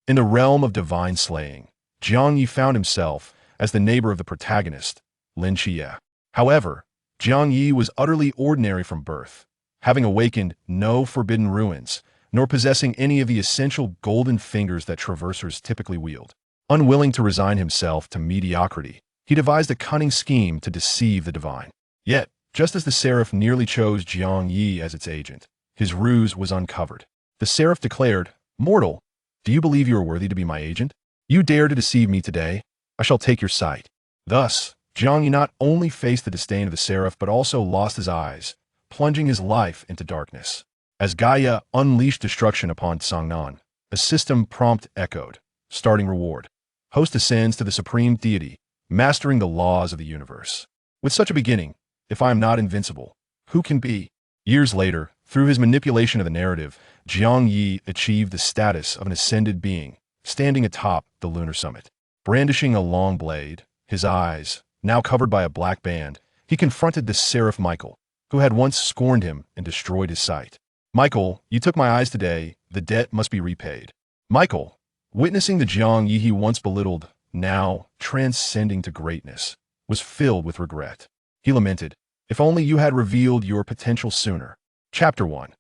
In the realm of divine slaying, Jiang Ye found himself as the neighbor of the protagonist, Lin Qiye. However, Jiang Ye was utterly ordinary from birth, having awakened no forbidden ruins, nor possessing any of the essential golden fingers that traversers typically wield. Unwilling to resign himself to mediocrity, he devised a cunning scheme to deceive the divine. Yet, just as the seraph nearly chose Jiang Ye as its agent, his ruse was uncovered. The seraph declared, "Mortal, do you believe you are worthy to be my agent? You dare to deceive me today? I shall take your sight." Thus, Jiang Ye not only faced the disdain of the seraph but also lost his eyes, plunging his life into darkness. As Gaia unleashed destruction upon Sangnan, a system prompt echoed, starting reward. Host ascends to the supreme deity, mastering the laws of the universe. With such a beginning, if I am not invincible, who can be? Years later, through his manipulation of the narrative, Jiang Ye achieved the status of an ascended being, standing atop the lunar summit. Brandishing a long blade, his eyes, now covered by a black band, he confronted the seraph Michael, who had once scorned him and destroyed his sight. "Michael, you took my eyes today, the debt must be repaid." Michael, witnessing the Jiang Ye he once belittled, now transcending to greatness, was filled with regret. He lamented, "If only you had revealed your potential sooner." Chapter 1.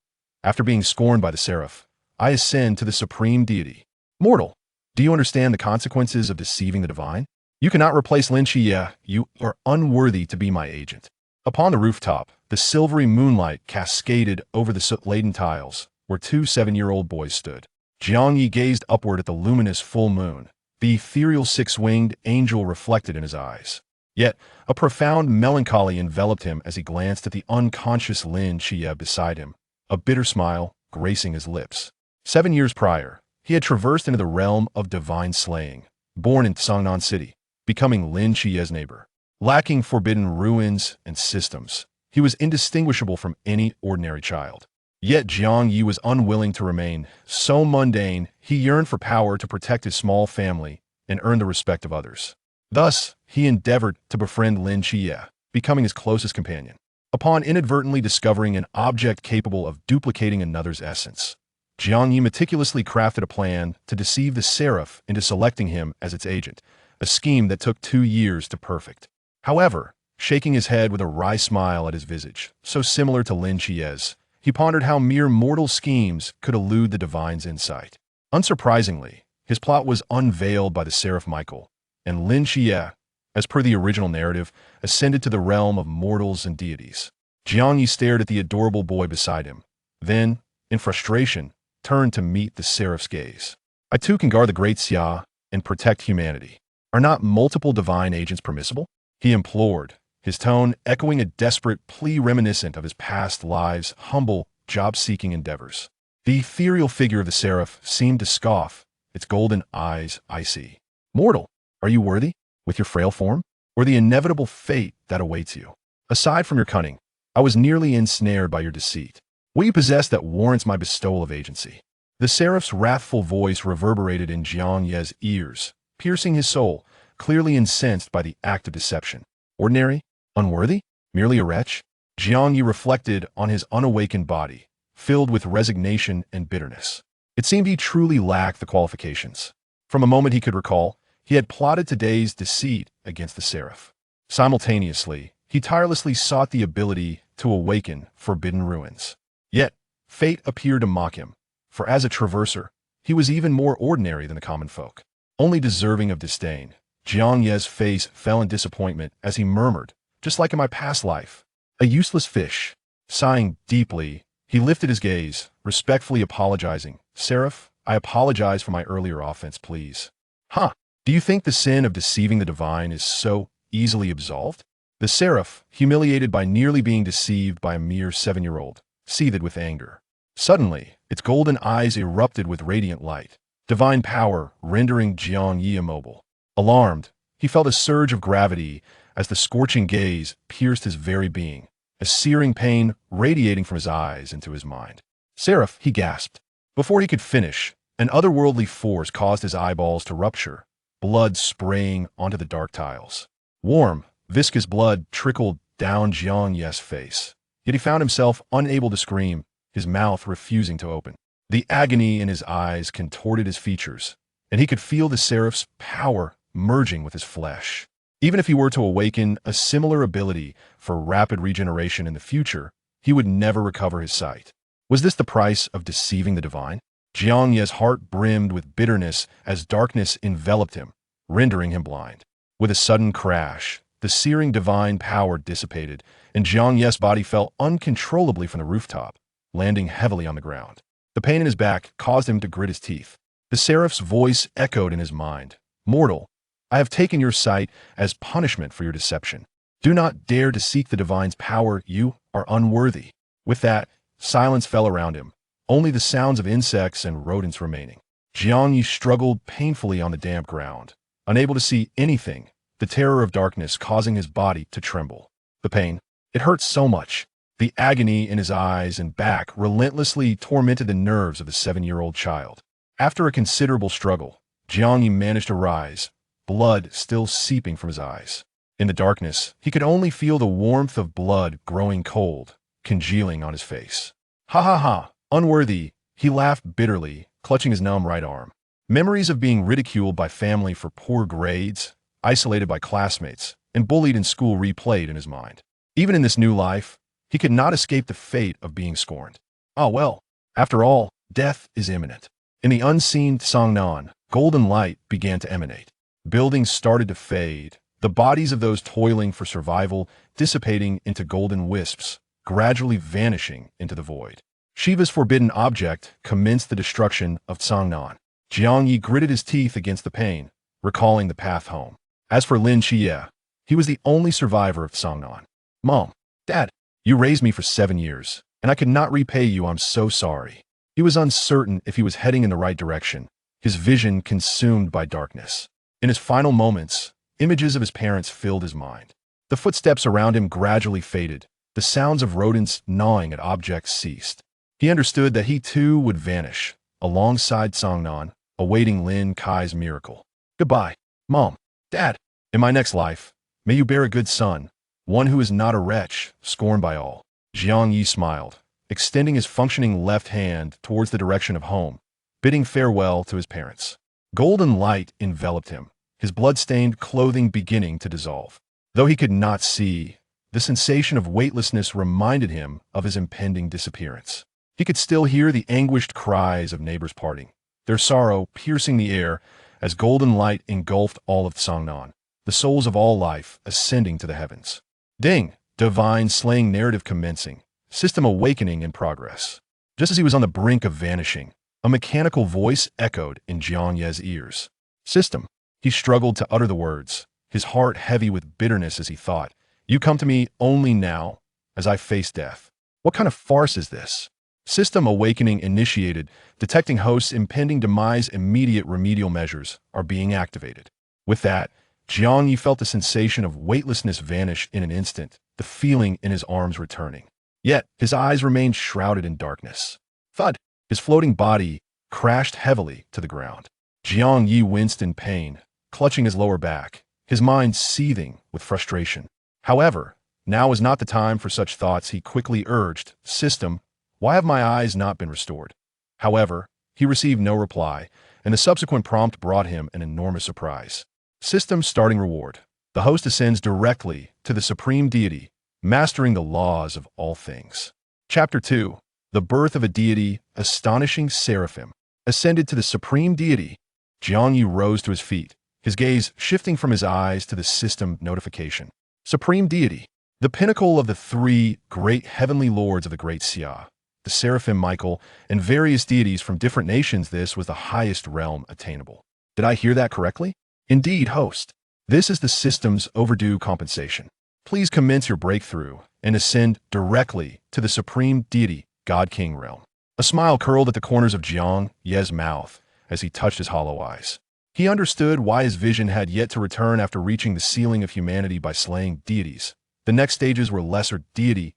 After being scorned by the seraph, I ascend to the supreme deity. Mortal, do you understand the consequences of deceiving the divine? You cannot replace Lin Qiye. You are unworthy to be my agent. Upon the rooftop, the silvery moonlight cascaded over the soot-laden tiles, where two 7-year-old boys stood. Jiang Ye gazed upward at the luminous full moon, the ethereal six-winged angel reflected in his eyes. Yet, a profound melancholy enveloped him as he glanced at the unconscious Lin Qiye beside him, a bitter smile gracing his lips. 7 years prior, he had traversed into the realm of divine slaying, born in Sangnan City, becoming Lin Qiye's neighbor. Lacking forbidden ruins and systems, he was indistinguishable from any ordinary child. Yet Jiang Ye was unwilling to remain so mundane. He yearned for power to protect his small family and earn the respect of others. Thus, he endeavored to befriend Lin Qiye, becoming his closest companion. Upon inadvertently discovering an object capable of duplicating another's essence, Jiang Ye meticulously crafted a plan to deceive the seraph into selecting him as its agent, a scheme that took 2 years to perfect. However, shaking his head with a wry smile at his visage, so similar to Lin Qiye's, he pondered how mere mortal schemes could elude the divine's insight. Unsurprisingly, his plot was unveiled by the seraph Michael, and Lin Qiye, as per the original narrative, ascended to the realm of mortals and deities. Jiang Ye stared at the adorable boy beside him, then, in frustration, turned to meet the seraph's gaze. "I too can guard the great Xia and protect humanity. Are not multiple divine agents permissible?" he implored, his tone echoing a desperate plea reminiscent of his past lives' humble, job-seeking endeavors. The ethereal figure of the seraph seemed to scoff, its golden eyes icy. "Mortal, are you worthy, with your frail form, or the inevitable fate that awaits you? Aside from your cunning, I was nearly ensnared by your deceit. What you possess that warrants my bestowal of agency?" The seraph's wrathful voice reverberated in Jiang Ye's ears, piercing his soul, clearly incensed by the act of deception. Ordinary? Unworthy? Merely a wretch? Jiang Ye reflected on his unawakened body, filled with resignation and bitterness. It seemed he truly lacked the qualifications. From a moment he could recall, he had plotted today's deceit against the seraph. Simultaneously, he tirelessly sought the ability to awaken forbidden ruins. Yet, fate appeared to mock him, for as a traverser, he was even more ordinary than the common folk. Only deserving of disdain, Jiang Ye's face fell in disappointment as he murmured, "Just like in my past life, a useless fish." Sighing deeply, he lifted his gaze, respectfully apologizing. "Seraph, I apologize for my earlier offense, please." "Huh, do you think the sin of deceiving the divine is so easily absolved?" The seraph, humiliated by nearly being deceived by a mere 7-year-old, seethed with anger. Suddenly, its golden eyes erupted with radiant light, divine power rendering Jiang Ye immobile. Alarmed, he felt a surge of gravity as the scorching gaze pierced his very being, a searing pain radiating from his eyes into his mind. "Seraph," he gasped. Before he could finish, an otherworldly force caused his eyeballs to rupture, blood spraying onto the dark tiles. Warm, viscous blood trickled down Jiang Ye's face, yet he found himself unable to scream, his mouth refusing to open. The agony in his eyes contorted his features, and he could feel the seraph's power merging with his flesh. Even if he were to awaken a similar ability for rapid regeneration in the future, he would never recover his sight. Was this the price of deceiving the divine? Jiang Ye's heart brimmed with bitterness as darkness enveloped him, rendering him blind. With a sudden crash, the searing divine power dissipated, and Jiang Ye's body fell uncontrollably from the rooftop, landing heavily on the ground. The pain in his back caused him to grit his teeth. The seraph's voice echoed in his mind. "Mortal, I have taken your sight as punishment for your deception. Do not dare to seek the divine's power, you are unworthy." With that, silence fell around him, only the sounds of insects and rodents remaining. Jiang Ye struggled painfully on the damp ground, unable to see anything, the terror of darkness causing his body to tremble. The pain, it hurt so much. The agony in his eyes and back relentlessly tormented the nerves of the 7-year-old child. After a considerable struggle, Jiang Ye managed to rise, blood still seeping from his eyes. In the darkness, he could only feel the warmth of blood growing cold, congealing on his face. "Ha ha ha, unworthy," he laughed bitterly, clutching his numb right arm. Memories of being ridiculed by family for poor grades, isolated by classmates, and bullied in school replayed in his mind. Even in this new life, he could not escape the fate of being scorned. Ah well, after all, death is imminent. In the unseen Songnan, golden light began to emanate. Buildings started to fade, the bodies of those toiling for survival dissipating into golden wisps, gradually vanishing into the void. Shiva's forbidden object commenced the destruction of Songnan. Jiang Ye gritted his teeth against the pain, recalling the path home. As for Lin Qiye, he was the only survivor of Songnan. "Mom, Dad, you raised me for 7 years, and I could not repay you. I'm so sorry." He was uncertain if he was heading in the right direction, his vision consumed by darkness. In his final moments, images of his parents filled his mind. The footsteps around him gradually faded. The sounds of rodents gnawing at objects ceased. He understood that he too would vanish, alongside Songnan, awaiting Lin Qiye's miracle. "Goodbye, Mom, Dad. In my next life, may you bear a good son, one who is not a wretch, scorned by all." Jiang Ye smiled, extending his functioning left hand towards the direction of home, bidding farewell to his parents. Golden light enveloped him, his blood-stained clothing beginning to dissolve. Though he could not see, the sensation of weightlessness reminded him of his impending disappearance. He could still hear the anguished cries of neighbors parting, their sorrow piercing the air as golden light engulfed all of Songnan, the souls of all life ascending to the heavens. Ding! Divine slaying narrative commencing, system awakening in progress. Just as he was on the brink of vanishing, a mechanical voice echoed in Jiang Ye's ears. "System." He struggled to utter the words, his heart heavy with bitterness as he thought, "You come to me only now, as I face death. What kind of farce is this?" System awakening initiated, detecting host's impending demise. Immediate remedial measures are being activated. With that, Jiang Ye felt the sensation of weightlessness vanish in an instant, the feeling in his arms returning. Yet, his eyes remained shrouded in darkness. Thud! His floating body crashed heavily to the ground. Jiang Ye winced in pain, clutching his lower back, his mind seething with frustration. However, now was not the time for such thoughts. He quickly urged, "System, why have my eyes not been restored?" However, he received no reply, and the subsequent prompt brought him an enormous surprise. System starting reward. The host ascends directly to the supreme deity, mastering the laws of all things. Chapter 2. The birth of a deity, astonishing seraphim. Ascended to the supreme deity. Jiang Ye rose to his feet, his gaze shifting from his eyes to the system notification. Supreme deity. The pinnacle of the 3 great heavenly lords of the great Xia, the seraphim Michael, and various deities from different nations. This was the highest realm attainable. Did I hear that correctly? Indeed, host. This is the system's overdue compensation. Please commence your breakthrough and ascend directly to the supreme deity, God King realm. A smile curled at the corners of Jiang Ye's mouth as he touched his hollow eyes. He understood why his vision had yet to return after reaching the ceiling of humanity by slaying deities. The next stages were lesser deity,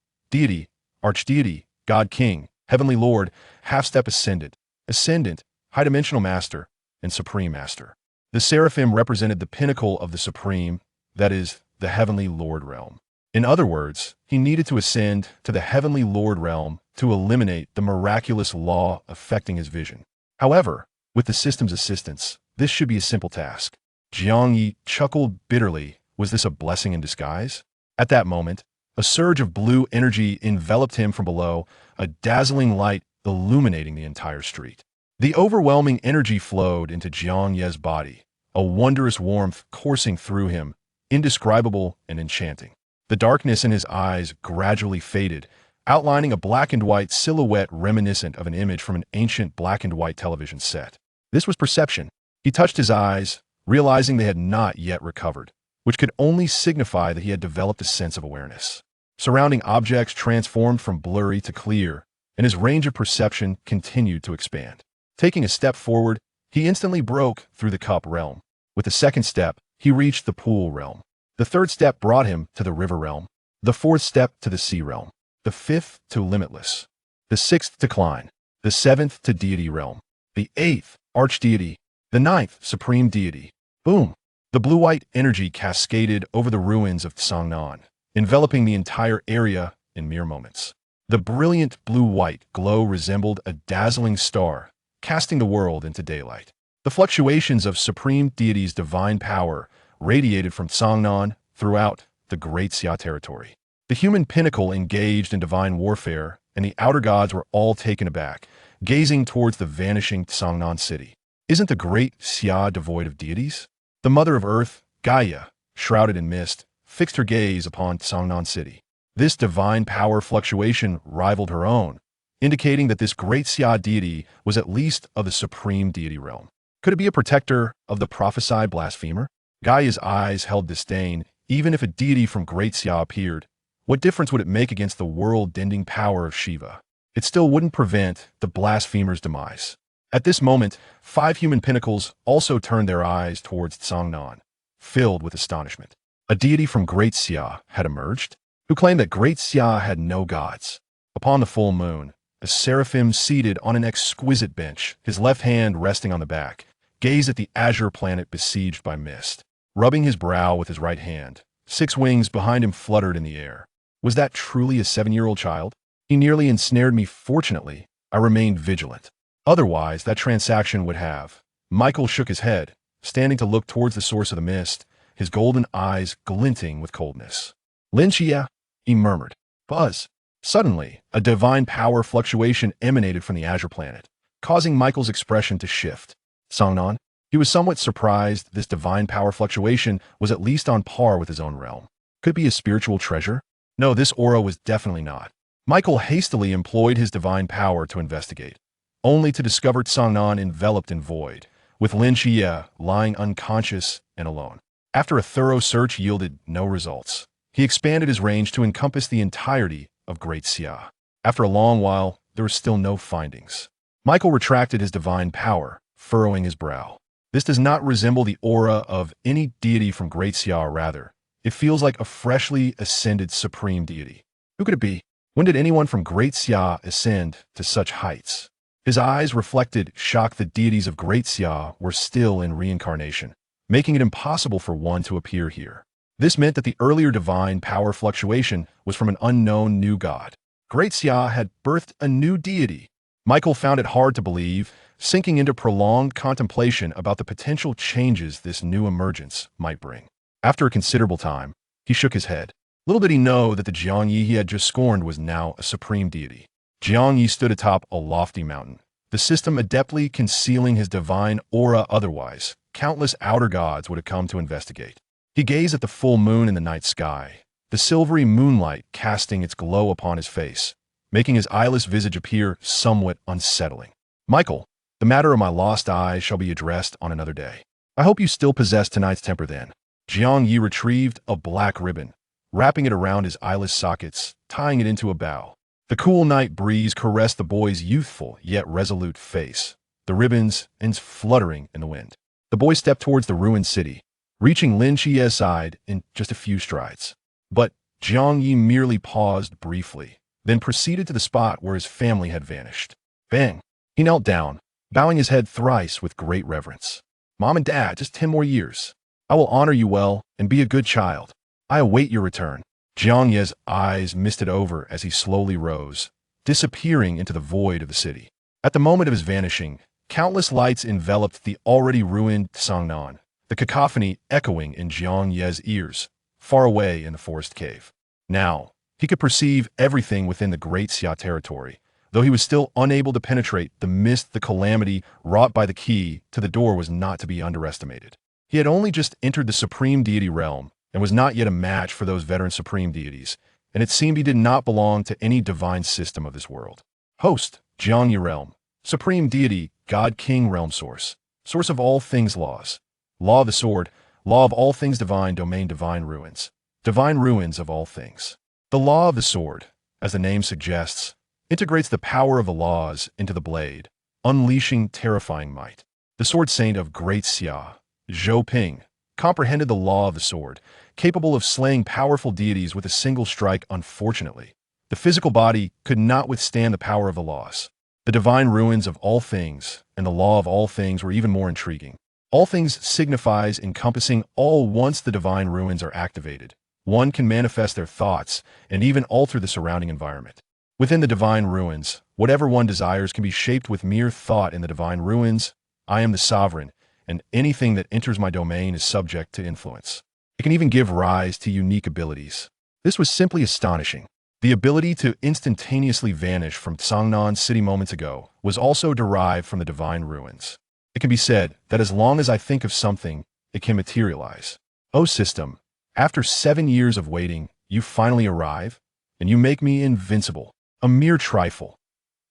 archdeity, God King, Heavenly Lord, half-step ascendant, ascendant, high-dimensional master, and supreme master. The seraphim represented the pinnacle of the supreme, that is, the Heavenly Lord realm. In other words, he needed to ascend to the Heavenly Lord realm to eliminate the miraculous law affecting his vision. However, with the system's assistance, This should be a simple task. Jiang Ye chuckled bitterly. Was this a blessing in disguise? At that moment, a surge of blue energy enveloped him from below, a dazzling light illuminating the entire street. The overwhelming energy flowed into Jiang Ye's body, a wondrous warmth coursing through him, indescribable and enchanting. The darkness in his eyes gradually faded, outlining a black and white silhouette reminiscent of an image from an ancient black and white television set. This was perception. He touched his eyes, realizing they had not yet recovered, which could only signify that he had developed a sense of awareness. Surrounding objects transformed from blurry to clear, and his range of perception continued to expand. Taking a step forward, he instantly broke through the cup realm. With the second step, he reached the pool realm. The third step brought him to the river realm. The fourth step to the sea realm. The fifth to limitless. The sixth to Klein. The seventh to deity realm. The eighth, archdeity. The ninth, supreme deity. Boom! The blue-white energy cascaded over the ruins of Tsangnan, enveloping the entire area in mere moments. The brilliant blue-white glow resembled a dazzling star, casting the world into daylight. The fluctuations of supreme deity's divine power radiated from Tsangnan throughout the Great Xia territory. The human pinnacle engaged in divine warfare, and the outer gods were all taken aback, gazing towards the vanishing Tsangnan city. Isn't the Great Xia devoid of deities? The Mother of Earth, Gaia, shrouded in mist, fixed her gaze upon Tsangnan city. This divine power fluctuation rivaled her own, indicating that this Great Xia deity was at least of the supreme deity realm. Could it be a protector of the prophesied blasphemer? Gaia's eyes held disdain. Even if a deity from Great Xia appeared, what difference would it make against the world-ending power of Shiva? It still wouldn't prevent the blasphemer's demise. At this moment, 5 human pinnacles also turned their eyes towards Tsangnan, filled with astonishment. A deity from Great Xia had emerged, who claimed that Great Xia had no gods. Upon the full moon, a seraphim seated on an exquisite bench, his left hand resting on the back, gazed at the azure planet besieged by mist. Rubbing his brow with his right hand, 6 wings behind him fluttered in the air. Was that truly a 7-year-old child? He nearly ensnared me. Fortunately, I remained vigilant. Otherwise, that transaction would have. Michael shook his head, standing to look towards the source of the mist, his golden eyes glinting with coldness. Lin Qiye, he murmured. Buzz. Suddenly, a divine power fluctuation emanated from the azure planet, causing Michael's expression to shift. Tsangnan. He was somewhat surprised this divine power fluctuation was at least on par with his own realm. Could it be a spiritual treasure? No, this aura was definitely not. Michael hastily employed his divine power to investigate, only to discover Tsangnan enveloped in void, with Lin Qiye lying unconscious and alone. After a thorough search yielded no results, he expanded his range to encompass the entirety of Great Xia. After a long while, there were still no findings. Michael retracted his divine power, furrowing his brow. This does not resemble the aura of any deity from Great Xia, rather. It feels like a freshly ascended supreme deity. Who could it be? When did anyone from Great Xia ascend to such heights? His eyes reflected shock. The deities of Great Xia were still in reincarnation, making it impossible for one to appear here. This meant that the earlier divine power fluctuation was from an unknown new god. Great Xia had birthed a new deity. Michael found it hard to believe, sinking into prolonged contemplation about the potential changes this new emergence might bring. After a considerable time, he shook his head. Little did he know that the Jiang Ye he had just scorned was now a supreme deity. Jiang Ye stood atop a lofty mountain, the system adeptly concealing his divine aura. Otherwise, countless outer gods would have come to investigate. He gazed at the full moon in the night sky, the silvery moonlight casting its glow upon his face, making his eyeless visage appear somewhat unsettling. Michael, the matter of my lost eyes shall be addressed on another day. I hope you still possess tonight's temper then. Jiang Ye retrieved a black ribbon, wrapping it around his eyeless sockets, tying it into a bow. The cool night breeze caressed the boy's youthful yet resolute face, the ribbon's ends fluttering in the wind. The boy stepped towards the ruined city, reaching Lin Qiye's side in just a few strides. But Jiang Ye merely paused briefly, then proceeded to the spot where his family had vanished. Bang! He knelt down, bowing his head thrice with great reverence. Mom and Dad, just 10 more years. I will honor you well and be a good child. I await your return. Jiang Ye's eyes misted over as he slowly rose, disappearing into the void of the city. At the moment of his vanishing, Countless lights enveloped the already ruined Sangnan, the cacophony echoing in Jiang Ye's ears, far away in the forest cave. Now, he could perceive everything within the Great Xia territory, though he was still unable to penetrate the mist. The calamity wrought by the key to the door was not to be underestimated. He had only just entered the supreme deity realm and was not yet a match for those veteran supreme deities, and it seemed he did not belong to any divine system of this world. Host, Jiang Ye realm. Supreme deity, God King realm source. Source of all things laws. Law of the sword. Law of all things divine domain divine ruins. Divine ruins of all things. The law of the sword, as the name suggests, integrates the power of the laws into the blade, unleashing terrifying might. The sword saint of Great Xia, Zhou Ping, comprehended the law of the sword, capable of slaying powerful deities with a single strike. Unfortunately, the physical body could not withstand the power of the laws. The divine ruins of all things and the law of all things were even more intriguing. All things signifies encompassing all. Once the divine ruins are activated, one can manifest their thoughts and even alter the surrounding environment. Within the divine ruins, whatever one desires can be shaped with mere thought. In the divine ruins, I am the sovereign, and anything that enters my domain is subject to influence. It can even give rise to unique abilities. This was simply astonishing. The ability to instantaneously vanish from Sangnan City moments ago was also derived from the divine ruins. It can be said that as long as I think of something, it can materialize. O system, after 7 years of waiting, you finally arrive, and you make me invincible. A mere trifle.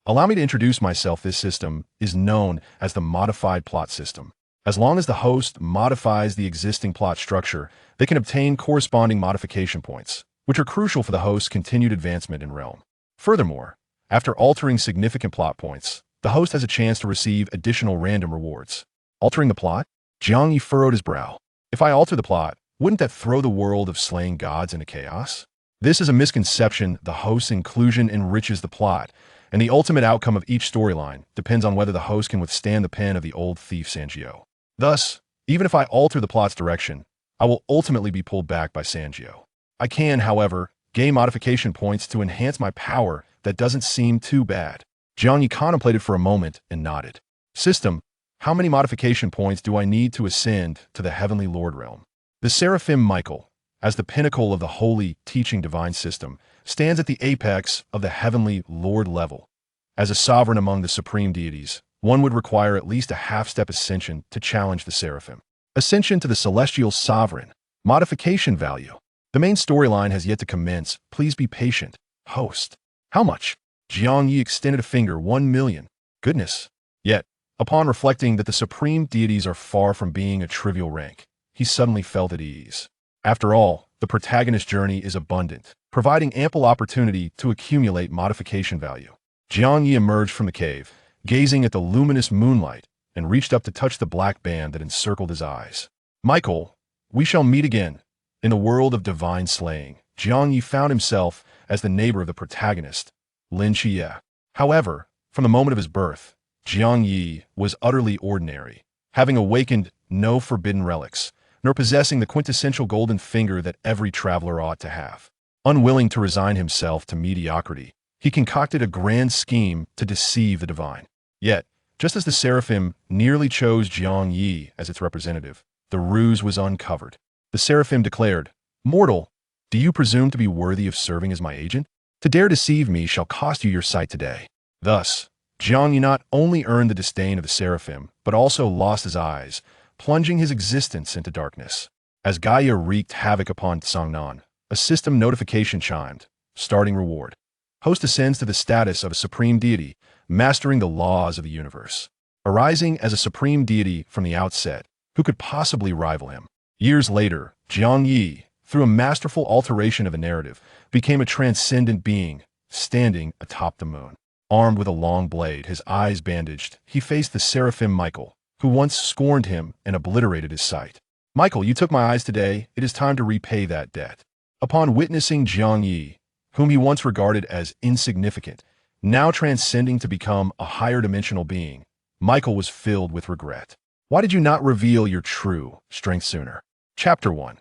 Allow me to introduce myself. This system is known as the modified plot system. As long as the host modifies the existing plot structure, they can obtain corresponding modification points, which are crucial for the host's continued advancement in realm. Furthermore, after altering significant plot points, the host has a chance to receive additional random rewards. Altering the plot? Jiang Ye furrowed his brow. If I alter the plot, wouldn't that throw the world of slaying gods into chaos? This is a misconception. The host's inclusion enriches the plot, and the ultimate outcome of each storyline depends on whether the host can withstand the pen of the old thief Sanjiao. Thus, even if I alter the plot's direction, I will ultimately be pulled back by Sanjiao. I can, however, gain modification points to enhance my power. That doesn't seem too bad. Jiang Ye contemplated for a moment and nodded. System, how many modification points do I need to ascend to the Heavenly Lord realm? The Seraphim Michael, as the pinnacle of the holy teaching divine system, stands at the apex of the Heavenly Lord level. As a sovereign among the supreme deities, one would require at least a half-step ascension to challenge the Seraphim. Ascension to the celestial sovereign. Modification value. The main storyline has yet to commence. Please be patient. Host. How much? Jiang Ye extended a finger. 1 million. Goodness. Yet, upon reflecting that the supreme deities are far from being a trivial rank, he suddenly felt at ease. After all, the protagonist's journey is abundant, providing ample opportunity to accumulate modification value. Jiang Ye emerged from the cave, gazing at the luminous moonlight, and reached up to touch the black band that encircled his eyes. Michael, we shall meet again. In the world of divine slaying, Jiang Ye found himself as the neighbor of the protagonist, Lin Qiye. However, from the moment of his birth, Jiang Ye was utterly ordinary, having awakened no forbidden relics, nor possessing the quintessential golden finger that every traveler ought to have. Unwilling to resign himself to mediocrity, he concocted a grand scheme to deceive the divine. Yet, just as the Seraphim nearly chose Jiang Ye as its representative, the ruse was uncovered. The Seraphim declared, "Mortal, do you presume to be worthy of serving as my agent? To dare deceive me shall cost you your sight today." Thus, Jiang Ye not only earned the disdain of the Seraphim, but also lost his eyes, plunging his existence into darkness. As Gaia wreaked havoc upon Sangnan, a system notification chimed. Starting reward. Host ascends to the status of a supreme deity, mastering the laws of the universe. Arising as a supreme deity from the outset, who could possibly rival him? Years later, Jiang Ye, through a masterful alteration of the narrative, became a transcendent being, standing atop the moon. Armed with a long blade, his eyes bandaged, he faced the Seraphim Michael, who once scorned him and obliterated his sight. "Michael, you took my eyes today. It is time to repay that debt." Upon witnessing Jiang Ye, whom he once regarded as insignificant, now transcending to become a higher dimensional being, Michael was filled with regret. Why did you not reveal your true strength sooner? Chapter 1.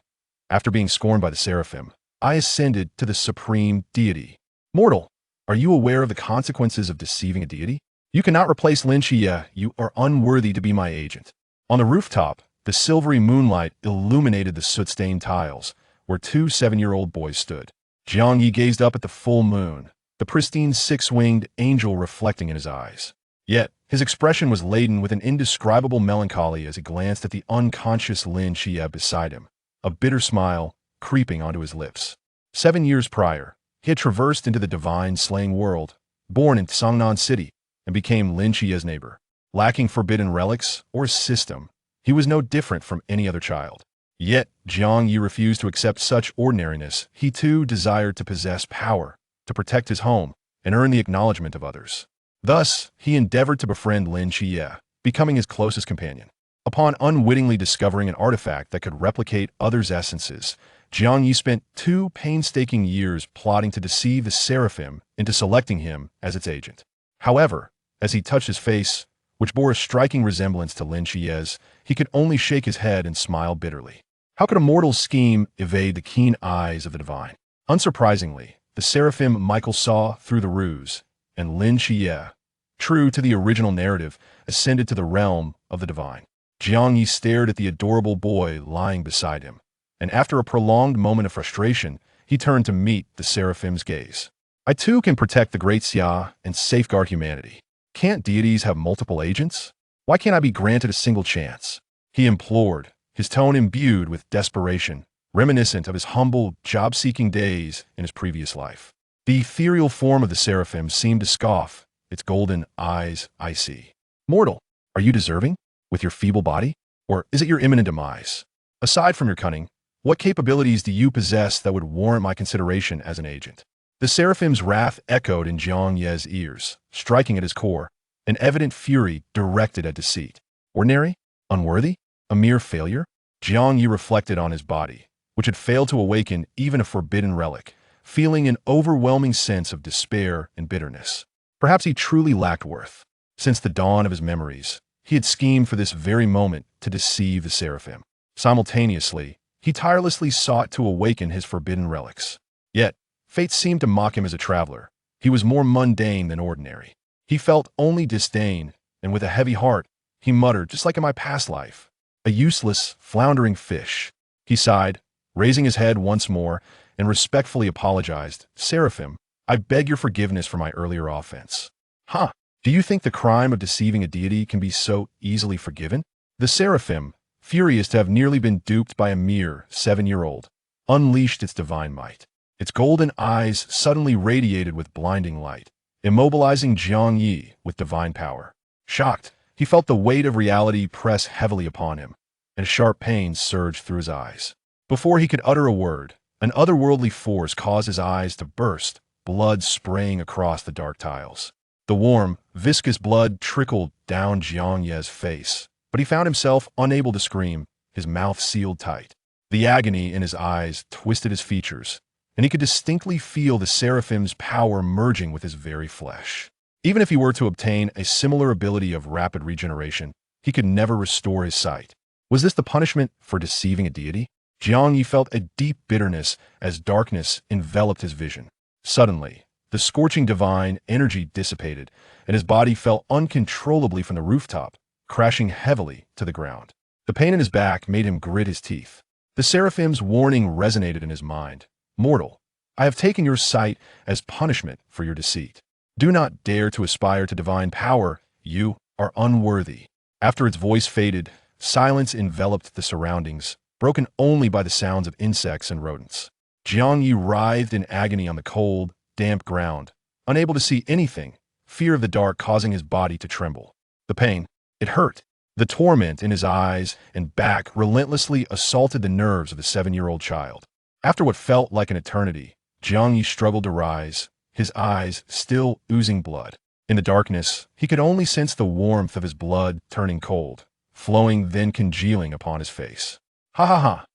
After being scorned by the Seraphim, I ascended to the supreme deity. Mortal, are you aware of the consequences of deceiving a deity? You cannot replace Lin Qiye. You are unworthy to be my agent. On the rooftop, the silvery moonlight illuminated the soot-stained tiles, where two 7-year-old boys stood. Jiang Ye gazed up at the full moon, the pristine six-winged angel reflecting in his eyes. Yet, his expression was laden with an indescribable melancholy as he glanced at the unconscious Lin Qiye beside him, a bitter smile creeping onto his lips. 7 years prior, he had traversed into the divine slaying world, born in Songnan City, and became Lin Qiye's neighbor. Lacking forbidden relics or system, he was no different from any other child. Yet, Jiang Ye refused to accept such ordinariness. He too desired to possess power, to protect his home, and earn the acknowledgement of others. Thus, he endeavored to befriend Lin Qiye, becoming his closest companion. Upon unwittingly discovering an artifact that could replicate others' essences, Jiang Ye spent 2 painstaking years plotting to deceive the Seraphim into selecting him as its agent. However, as he touched his face, which bore a striking resemblance to Lin Qiye's, he could only shake his head and smile bitterly. How could a mortal's scheme evade the keen eyes of the divine? Unsurprisingly, the Seraphim Michael saw through the ruse, and Lin Qiye, true to the original narrative, ascended to the realm of the divine. Jiang Ye stared at the adorable boy lying beside him, and after a prolonged moment of frustration, he turned to meet the Seraphim's gaze. I too can protect the great Xia and safeguard humanity. Can't deities have multiple agents? Why can't I be granted a single chance? He implored, his tone imbued with desperation, reminiscent of his humble, job-seeking days in his previous life. The ethereal form of the Seraphim seemed to scoff, its golden eyes icy. Mortal, are you deserving, with your feeble body? Or is it your imminent demise? Aside from your cunning, what capabilities do you possess that would warrant my consideration as an agent? The Seraphim's wrath echoed in Jiang Ye's ears, striking at his core, an evident fury directed at deceit. Ordinary? Unworthy? A mere failure? Jiang Ye reflected on his body, which had failed to awaken even a forbidden relic, feeling an overwhelming sense of despair and bitterness. Perhaps he truly lacked worth. Since the dawn of his memories, he had schemed for this very moment to deceive the Seraphim. Simultaneously, he tirelessly sought to awaken his forbidden relics. Yet, fate seemed to mock him as a traveler. He was more mundane than ordinary. He felt only disdain, and with a heavy heart, he muttered, just like in my past life, a useless, floundering fish. He sighed, raising his head once more, and respectfully apologized. Seraphim, I beg your forgiveness for my earlier offense. Huh, do you think the crime of deceiving a deity can be so easily forgiven? The Seraphim, furious to have nearly been duped by a mere 7-year-old, unleashed its divine might. Its golden eyes suddenly radiated with blinding light, immobilizing Jiang Ye with divine power. Shocked, he felt the weight of reality press heavily upon him, and a sharp pain surged through his eyes. Before he could utter a word, an otherworldly force caused his eyes to burst, blood spraying across the dark tiles. The warm, viscous blood trickled down Jiang Ye's face, but he found himself unable to scream, his mouth sealed tight. The agony in his eyes twisted his features, and he could distinctly feel the Seraphim's power merging with his very flesh. Even if he were to obtain a similar ability of rapid regeneration, he could never restore his sight. Was this the punishment for deceiving a deity? Jiang Ye felt a deep bitterness as darkness enveloped his vision. Suddenly, the scorching divine energy dissipated, and his body fell uncontrollably from the rooftop, crashing heavily to the ground. The pain in his back made him grit his teeth. The Seraphim's warning resonated in his mind. Mortal, I have taken your sight as punishment for your deceit. Do not dare to aspire to divine power. You are unworthy. After its voice faded, silence enveloped the surroundings, broken only by the sounds of insects and rodents. Jiang Ye writhed in agony on the cold, damp ground, unable to see anything, fear of the dark causing his body to tremble. The pain, it hurt. The torment in his eyes and back relentlessly assaulted the nerves of the 7-year-old child. After what felt like an eternity, Jiang Ye struggled to rise, his eyes still oozing blood. In the darkness, he could only sense the warmth of his blood turning cold, flowing then congealing upon his face. Ha ha ha!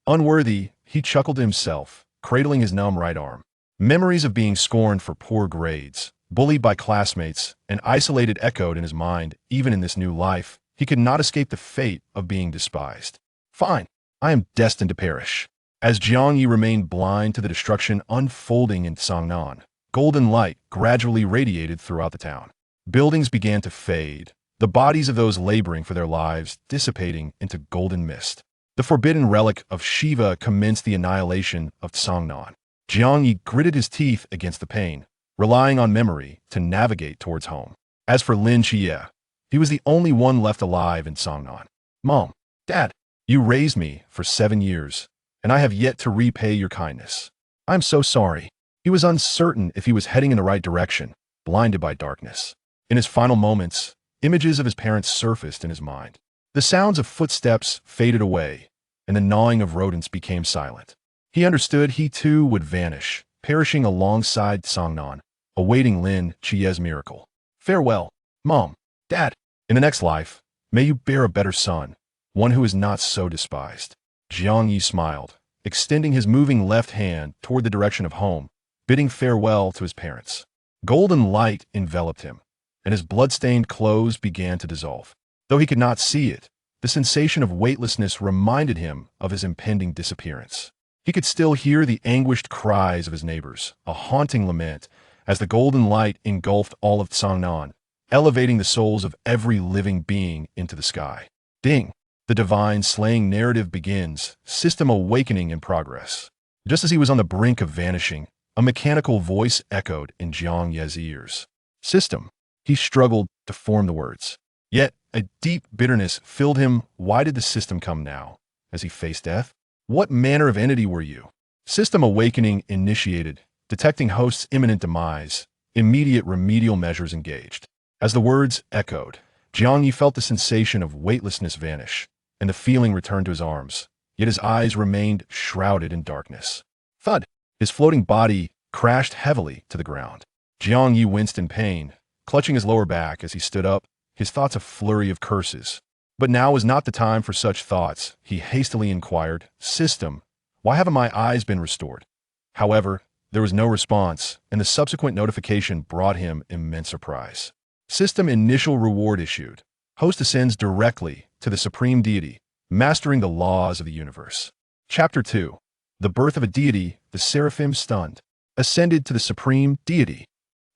Unworthy, he chuckled to himself, cradling his numb right arm. Memories of being scorned for poor grades, bullied by classmates, and isolated echoed in his mind. Even in this new life, he could not escape the fate of being despised. Fine, I am destined to perish. As Jiang Ye remained blind to the destruction unfolding in Songnan, golden light gradually radiated throughout the town. Buildings began to fade, the bodies of those laboring for their lives dissipating into golden mist. The forbidden relic of Shiva commenced the annihilation of Tsangnan. Jiang Ye gritted his teeth against the pain, relying on memory to navigate towards home. As for Lin Qiye, he was the only one left alive in Tsangnan. Mom, Dad, you raised me for 7 years, and I have yet to repay your kindness. I'm so sorry. He was uncertain if he was heading in the right direction, blinded by darkness. In his final moments, images of his parents surfaced in his mind. The sounds of footsteps faded away, and the gnawing of rodents became silent. He understood he too would vanish, perishing alongside Tsangnan, awaiting Lin Qiye's miracle. Farewell, Mom, Dad. In the next life, may you bear a better son, one who is not so despised. Jiang Ye smiled, extending his moving left hand toward the direction of home, bidding farewell to his parents. Golden light enveloped him, and his blood-stained clothes began to dissolve. Though he could not see it, the sensation of weightlessness reminded him of his impending disappearance. He could still hear the anguished cries of his neighbors, a haunting lament, as the golden light engulfed all of Tsangnan, elevating the souls of every living being into the sky. Ding! The divine slaying narrative begins, system awakening in progress. Just as he was on the brink of vanishing, a mechanical voice echoed in Jiang Ye's ears. System. He struggled to form the words. Yet, a deep bitterness filled him. Why did the system come now, as he faced death? What manner of entity were you? System awakening initiated, detecting host's imminent demise, immediate remedial measures engaged. As the words echoed, Jiang Ye felt the sensation of weightlessness vanish, and the feeling returned to his arms, yet his eyes remained shrouded in darkness. Thud! His floating body crashed heavily to the ground. Jiang Ye winced in pain, clutching his lower back as he stood up, his thoughts a flurry of curses. But now was not the time for such thoughts. He hastily inquired, System, why haven't my eyes been restored? However, there was no response, and the subsequent notification brought him immense surprise. System initial reward issued. Host ascends directly to the supreme deity, mastering the laws of the universe. Chapter 2. The birth of a deity, the seraphim stunned, ascended to the supreme deity.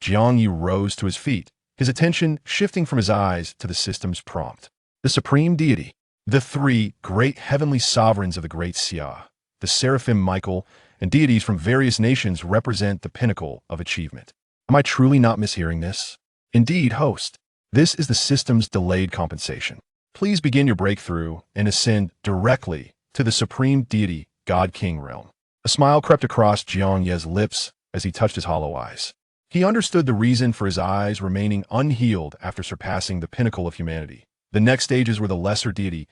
Jiang Ye rose to his feet, his attention shifting from his eyes to the system's prompt. The supreme deity, the 3 great heavenly sovereigns of the great Xia, the seraphim Michael, and deities from various nations represent the pinnacle of achievement. Am I truly not mishearing this? Indeed, host. This is the system's delayed compensation. Please begin your breakthrough and ascend directly to the supreme deity, God King realm. A smile crept across Jiang Ye's lips as he touched his hollow eyes. He understood the reason for his eyes remaining unhealed after surpassing the pinnacle of humanity. The next stages were the lesser deity,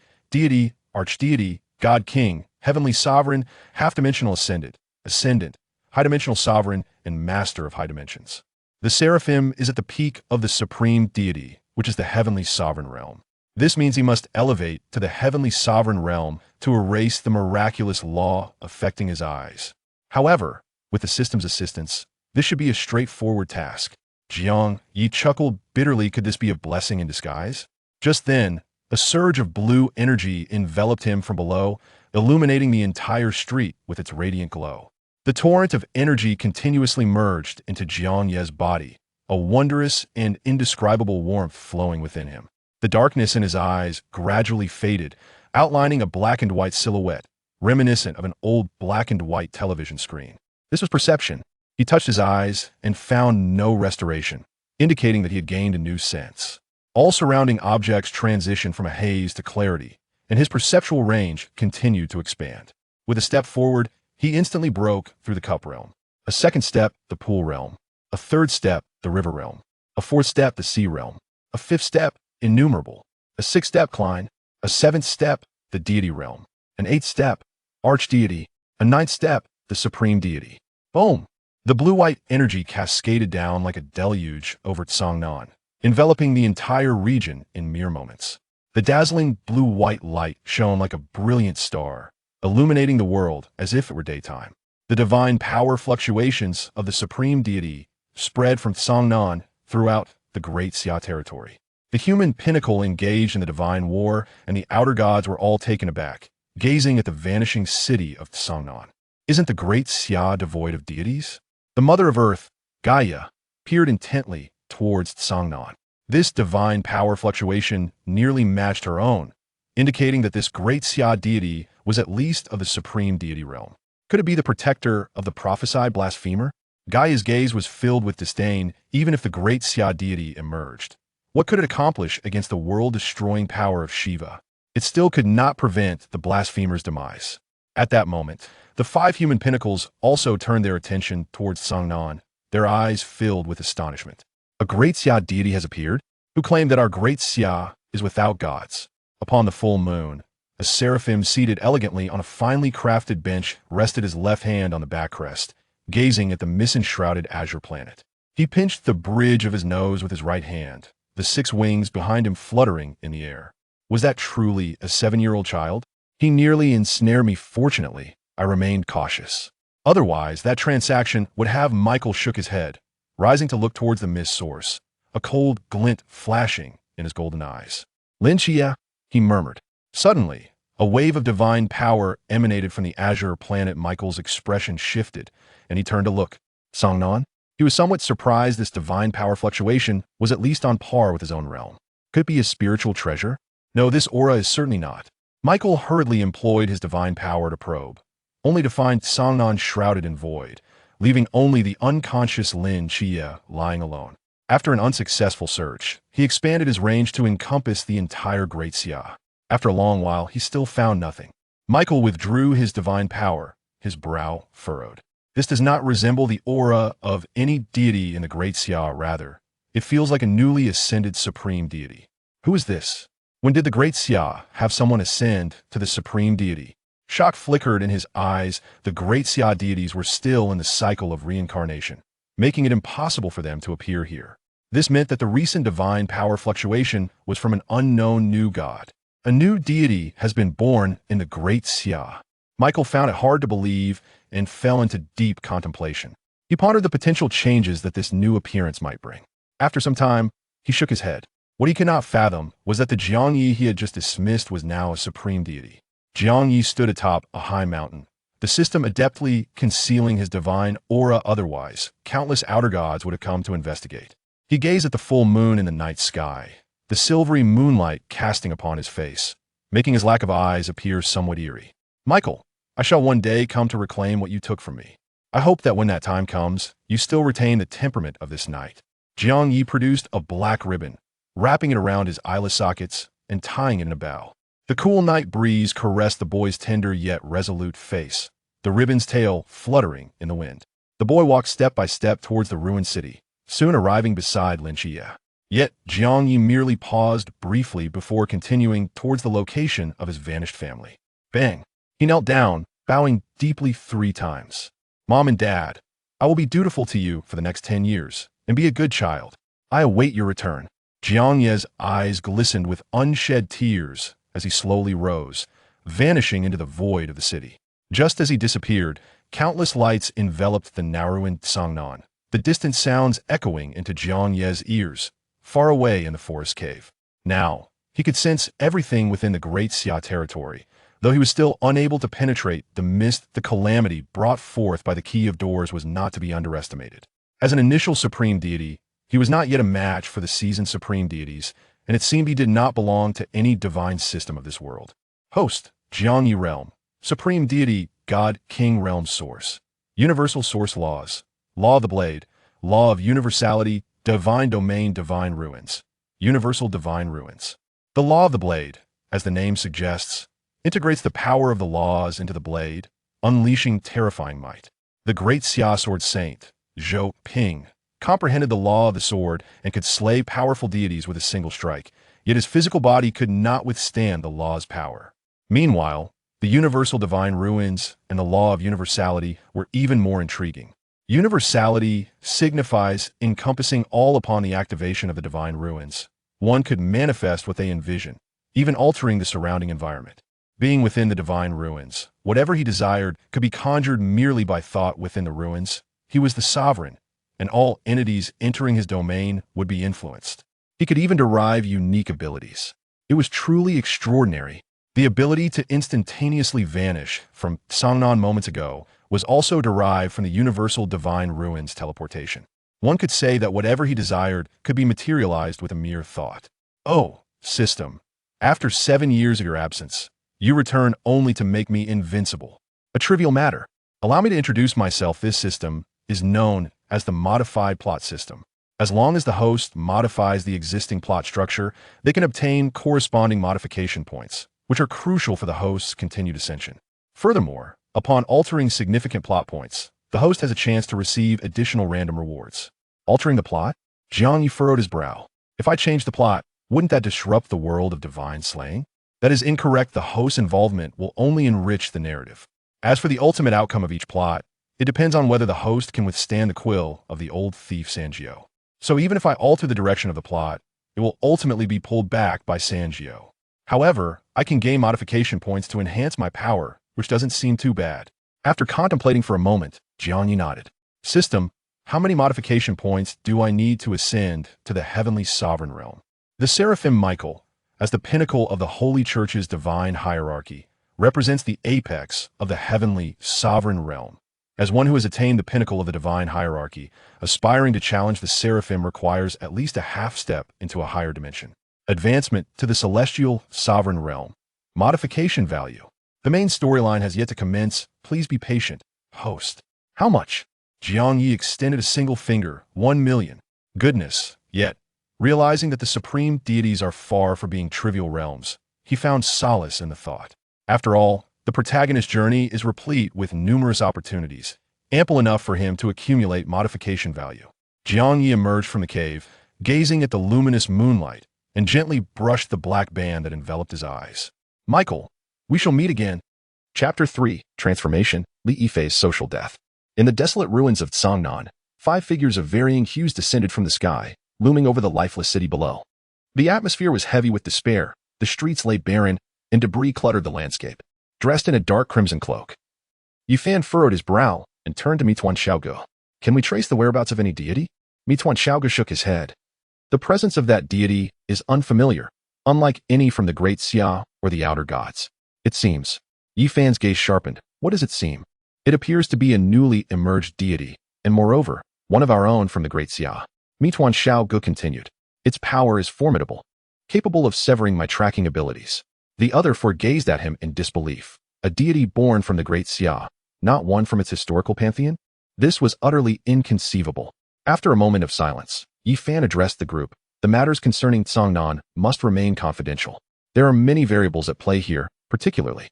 archdeity, God King, heavenly sovereign, half-dimensional ascendant, high-dimensional sovereign, and master of high dimensions. The seraphim is at the peak of the supreme deity, which is the heavenly sovereign realm. This means he must elevate to the heavenly sovereign realm to erase the miraculous law affecting his eyes. However, with the system's assistance, this should be a straightforward task. Jiang Ye chuckled bitterly. Could this be a blessing in disguise? Just then, a surge of blue energy enveloped him from below, illuminating the entire street with its radiant glow. The torrent of energy continuously merged into Jiang Ye's body, a wondrous and indescribable warmth flowing within him. The darkness in his eyes gradually faded, outlining a black and white silhouette, reminiscent of an old black and white television screen. This was perception. He touched his eyes and found no restoration, indicating that he had gained a new sense. All surrounding objects transitioned from a haze to clarity, and his perceptual range continued to expand. With a step forward, he instantly broke through the cup realm. A second step, the pool realm. A third step, the river realm. A fourth step, the sea realm. A fifth step, innumerable. A sixth step, climb. A seventh step, the deity realm. An eighth step, archdeity. A ninth step, the supreme deity. Boom! The blue-white energy cascaded down like a deluge over Tsangnan, enveloping the entire region in mere moments. The dazzling blue-white light shone like a brilliant star, illuminating the world as if it were daytime. The divine power fluctuations of the supreme deity spread from Tsangnan throughout the great Xia territory. The human pinnacle engaged in the divine war, and the outer gods were all taken aback, gazing at the vanishing city of Tsangnan. Isn't the great Xia devoid of deities? The mother of earth, Gaia, peered intently towards Tsangnan. This divine power fluctuation nearly matched her own, indicating that this great Xia deity was at least of the supreme deity realm. Could it be the protector of the prophesied blasphemer? Gaia's gaze was filled with disdain, even if the great Xia deity emerged. What could it accomplish against the world-destroying power of Shiva? It still could not prevent the blasphemer's demise. At that moment, the 5 human pinnacles also turned their attention towards Sangnan, their eyes filled with astonishment. A great Xia deity has appeared, who claimed that our great Xia is without gods. Upon the full moon, a seraphim seated elegantly on a finely crafted bench rested his left hand on the back crest, gazing at the mist-enshrouded azure planet. He pinched the bridge of his nose with his right hand, the 6 wings behind him fluttering in the air. Was that truly a 7-year-old child? He nearly ensnared me. Fortunately, I remained cautious. Otherwise, that transaction would have. Michael shook his head, rising to look towards the mist source, a cold glint flashing in his golden eyes. Lin Qiye, he murmured. Suddenly, a wave of divine power emanated from the azure planet. Michael's expression shifted, and he turned to look. Sangnan? He was somewhat surprised this divine power fluctuation was at least on par with his own realm. Could it be a spiritual treasure? No, this aura is certainly not. Michael hurriedly employed his divine power to probe, only to find Sangnan shrouded in void, leaving only the unconscious Lin Qiye lying alone. After an unsuccessful search, he expanded his range to encompass the entire Great Xia. After a long while, he still found nothing. Michael withdrew his divine power, his brow furrowed. This does not resemble the aura of any deity in the Great Xia, rather, it feels like a newly ascended supreme deity. Who is this? When did the Great Xia have someone ascend to the supreme deity? Shock flickered in his eyes. The Great Xia deities were still in the cycle of reincarnation, making it impossible for them to appear here. This meant that the recent divine power fluctuation was from an unknown new god. A new deity has been born in the Great Xia. Michael found it hard to believe and fell into deep contemplation. He pondered the potential changes that this new appearance might bring. After some time, he shook his head. What he could not fathom was that the Jiang Ye he had just dismissed was now a supreme deity. Jiang Ye stood atop a high mountain, the system adeptly concealing his divine aura. Otherwise, countless outer gods would have come to investigate. He gazed at the full moon in the night sky, the silvery moonlight casting upon his face, making his lack of eyes appear somewhat eerie. Michael, I shall one day come to reclaim what you took from me. I hope that when that time comes, you still retain the temperament of this night. Jiang Ye produced a black ribbon, wrapping it around his eyelid sockets and tying it in a bow. The cool night breeze caressed the boy's tender yet resolute face, the ribbon's tail fluttering in the wind. The boy walked step by step towards the ruined city, soon arriving beside Lin Qiye. Yet Jiang Ye merely paused briefly before continuing towards the location of his vanished family. Bang! He knelt down, bowing deeply 3 times. Mom and Dad, I will be dutiful to you for the next 10 years, and be a good child. I await your return. Jiang Ye's eyes glistened with unshed tears as he slowly rose, vanishing into the void of the city. Just as he disappeared, countless lights enveloped the narrowing Sangnan, the distant sounds echoing into Jiang Ye's ears, far away in the forest cave. Now, he could sense everything within the Great Xia territory, though he was still unable to penetrate the mist. The calamity brought forth by the Key of Doors was not to be underestimated. As an initial supreme deity, he was not yet a match for the seasoned supreme deities, and it seemed he did not belong to any divine system of this world. Host, Jiang Ye Realm. Supreme deity, God, King Realm Source. Universal Source Laws. Law of the Blade. Law of Universality. Divine Domain. Divine Ruins. Universal Divine Ruins. The Law of the Blade, as the name suggests, integrates the power of the laws into the blade, unleashing terrifying might. The Great Xia Sword Saint, Zhou Ping, comprehended the law of the sword and could slay powerful deities with a single strike, yet his physical body could not withstand the law's power. Meanwhile, the universal divine ruins and the law of universality were even more intriguing. Universality signifies encompassing all. Upon the activation of the divine ruins, one could manifest what they envision, even altering the surrounding environment. Being within the divine ruins, whatever he desired could be conjured merely by thought. Within the ruins, he was the sovereign, and all entities entering his domain would be influenced. He could even derive unique abilities. It was truly extraordinary. The ability to instantaneously vanish from Sangnan moments ago was also derived from the universal divine ruins teleportation. One could say that whatever he desired could be materialized with a mere thought. Oh, system, after 7 years of your absence, you return only to make me invincible. A trivial matter. Allow me to introduce myself. This system is known as the modified plot system. As long as the host modifies the existing plot structure, they can obtain corresponding modification points, which are crucial for the host's continued ascension. Furthermore, upon altering significant plot points, the host has a chance to receive additional random rewards. Altering the plot? Jiang Ye furrowed his brow. If I change the plot, wouldn't that disrupt the world of divine slaying? That is incorrect. The host's involvement will only enrich the narrative. As for the ultimate outcome of each plot, it depends on whether the host can withstand the quill of the old thief Sanjiao. So even if I alter the direction of the plot, it will ultimately be pulled back by Sanjiao. However, I can gain modification points to enhance my power, which doesn't seem too bad. After contemplating for a moment, Jiang Ye nodded. System, how many modification points do I need to ascend to the heavenly sovereign realm? The seraphim Michael, as the pinnacle of the Holy Church's divine hierarchy, represents the apex of the heavenly sovereign realm. As one who has attained the pinnacle of the divine hierarchy, aspiring to challenge the seraphim requires at least a half step into a higher dimension. Advancement to the celestial sovereign realm. Modification value. The main storyline has yet to commence. Please be patient. Host. How much? Jiang Ye extended a single finger. 1 million. Goodness. Yet, realizing that the supreme deities are far from being trivial realms, he found solace in the thought. After all, the protagonist's journey is replete with numerous opportunities, ample enough for him to accumulate modification value. Jiang Ye emerged from the cave, gazing at the luminous moonlight, and gently brushed the black band that enveloped his eyes. Michael, we shall meet again. Chapter 3, Transformation, Lin Qiye's Social Death. In the desolate ruins of Cangnan, 5 figures of varying hues descended from the sky, looming over the lifeless city below. The atmosphere was heavy with despair, the streets lay barren, and debris cluttered the landscape. Dressed in a dark crimson cloak, Yifan furrowed his brow and turned to Meituan Xiaoge. Can we trace the whereabouts of any deity? Meituan Xiaoge shook his head. The presence of that deity is unfamiliar, unlike any from the great Xia or the outer gods. It seems. Yifan's gaze sharpened. What does it seem? It appears to be a newly emerged deity, and moreover, one of our own from the great Xia. Meituan Xiaoge continued. Its power is formidable, capable of severing my tracking abilities. The other four gazed at him in disbelief. A deity born from the great Xia, not one from its historical pantheon? This was utterly inconceivable. After a moment of silence, Yifan addressed the group. The matters concerning Cangnan must remain confidential. There are many variables at play here, particularly.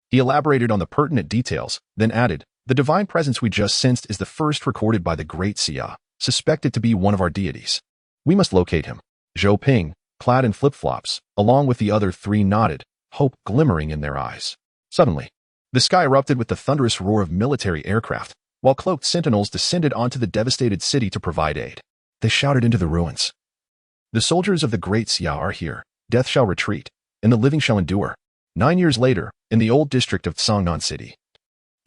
He elaborated on the pertinent details, then added, the divine presence we just sensed is the first recorded by the great Xia, suspected to be one of our deities. We must locate him. Zhou Ping, clad in flip-flops, along with the other 3 nodded, hope glimmering in their eyes. Suddenly, the sky erupted with the thunderous roar of military aircraft, while cloaked sentinels descended onto the devastated city to provide aid. They shouted into the ruins. The soldiers of the great Xia are here. Death shall retreat, and the living shall endure. 9 years later, in the old district of Cangnan City,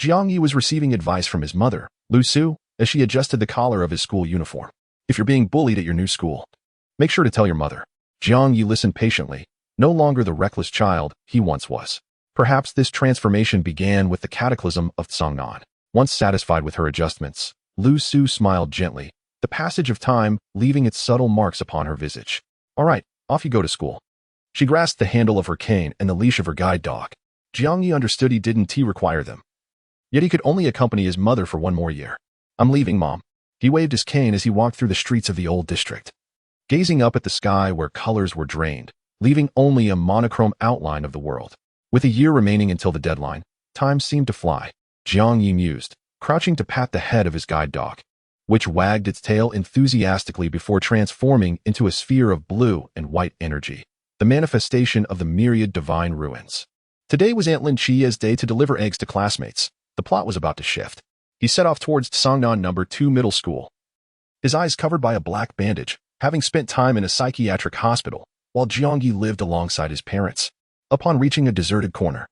Jiang Ye was receiving advice from his mother, Lu Su, as she adjusted the collar of his school uniform. If you're being bullied at your new school, make sure to tell your mother. Jiang Ye listened patiently, no longer the reckless child he once was. Perhaps this transformation began with the cataclysm of Cangnan. Once satisfied with her adjustments, Lu Su smiled gently, the passage of time leaving its subtle marks upon her visage. All right, off you go to school. She grasped the handle of her cane and the leash of her guide dog. Jiang Ye understood he didn't require them. Yet he could only accompany his mother for 1 more year. I'm leaving, Mom. He waved his cane as he walked through the streets of the old district, gazing up at the sky where colors were drained, leaving only a monochrome outline of the world. With a year remaining until the deadline, time seemed to fly. Jiang Ye mused, crouching to pat the head of his guide dog, which wagged its tail enthusiastically before transforming into a sphere of blue and white energy, the manifestation of the myriad divine ruins. Today was Aunt Lin Qiye's day to deliver eggs to classmates. The plot was about to shift. He set off towards Cangnan No. 2 Middle School, his eyes covered by a black bandage, having spent time in a psychiatric hospital, while Jiang Ye lived alongside his parents. Upon reaching a deserted corner,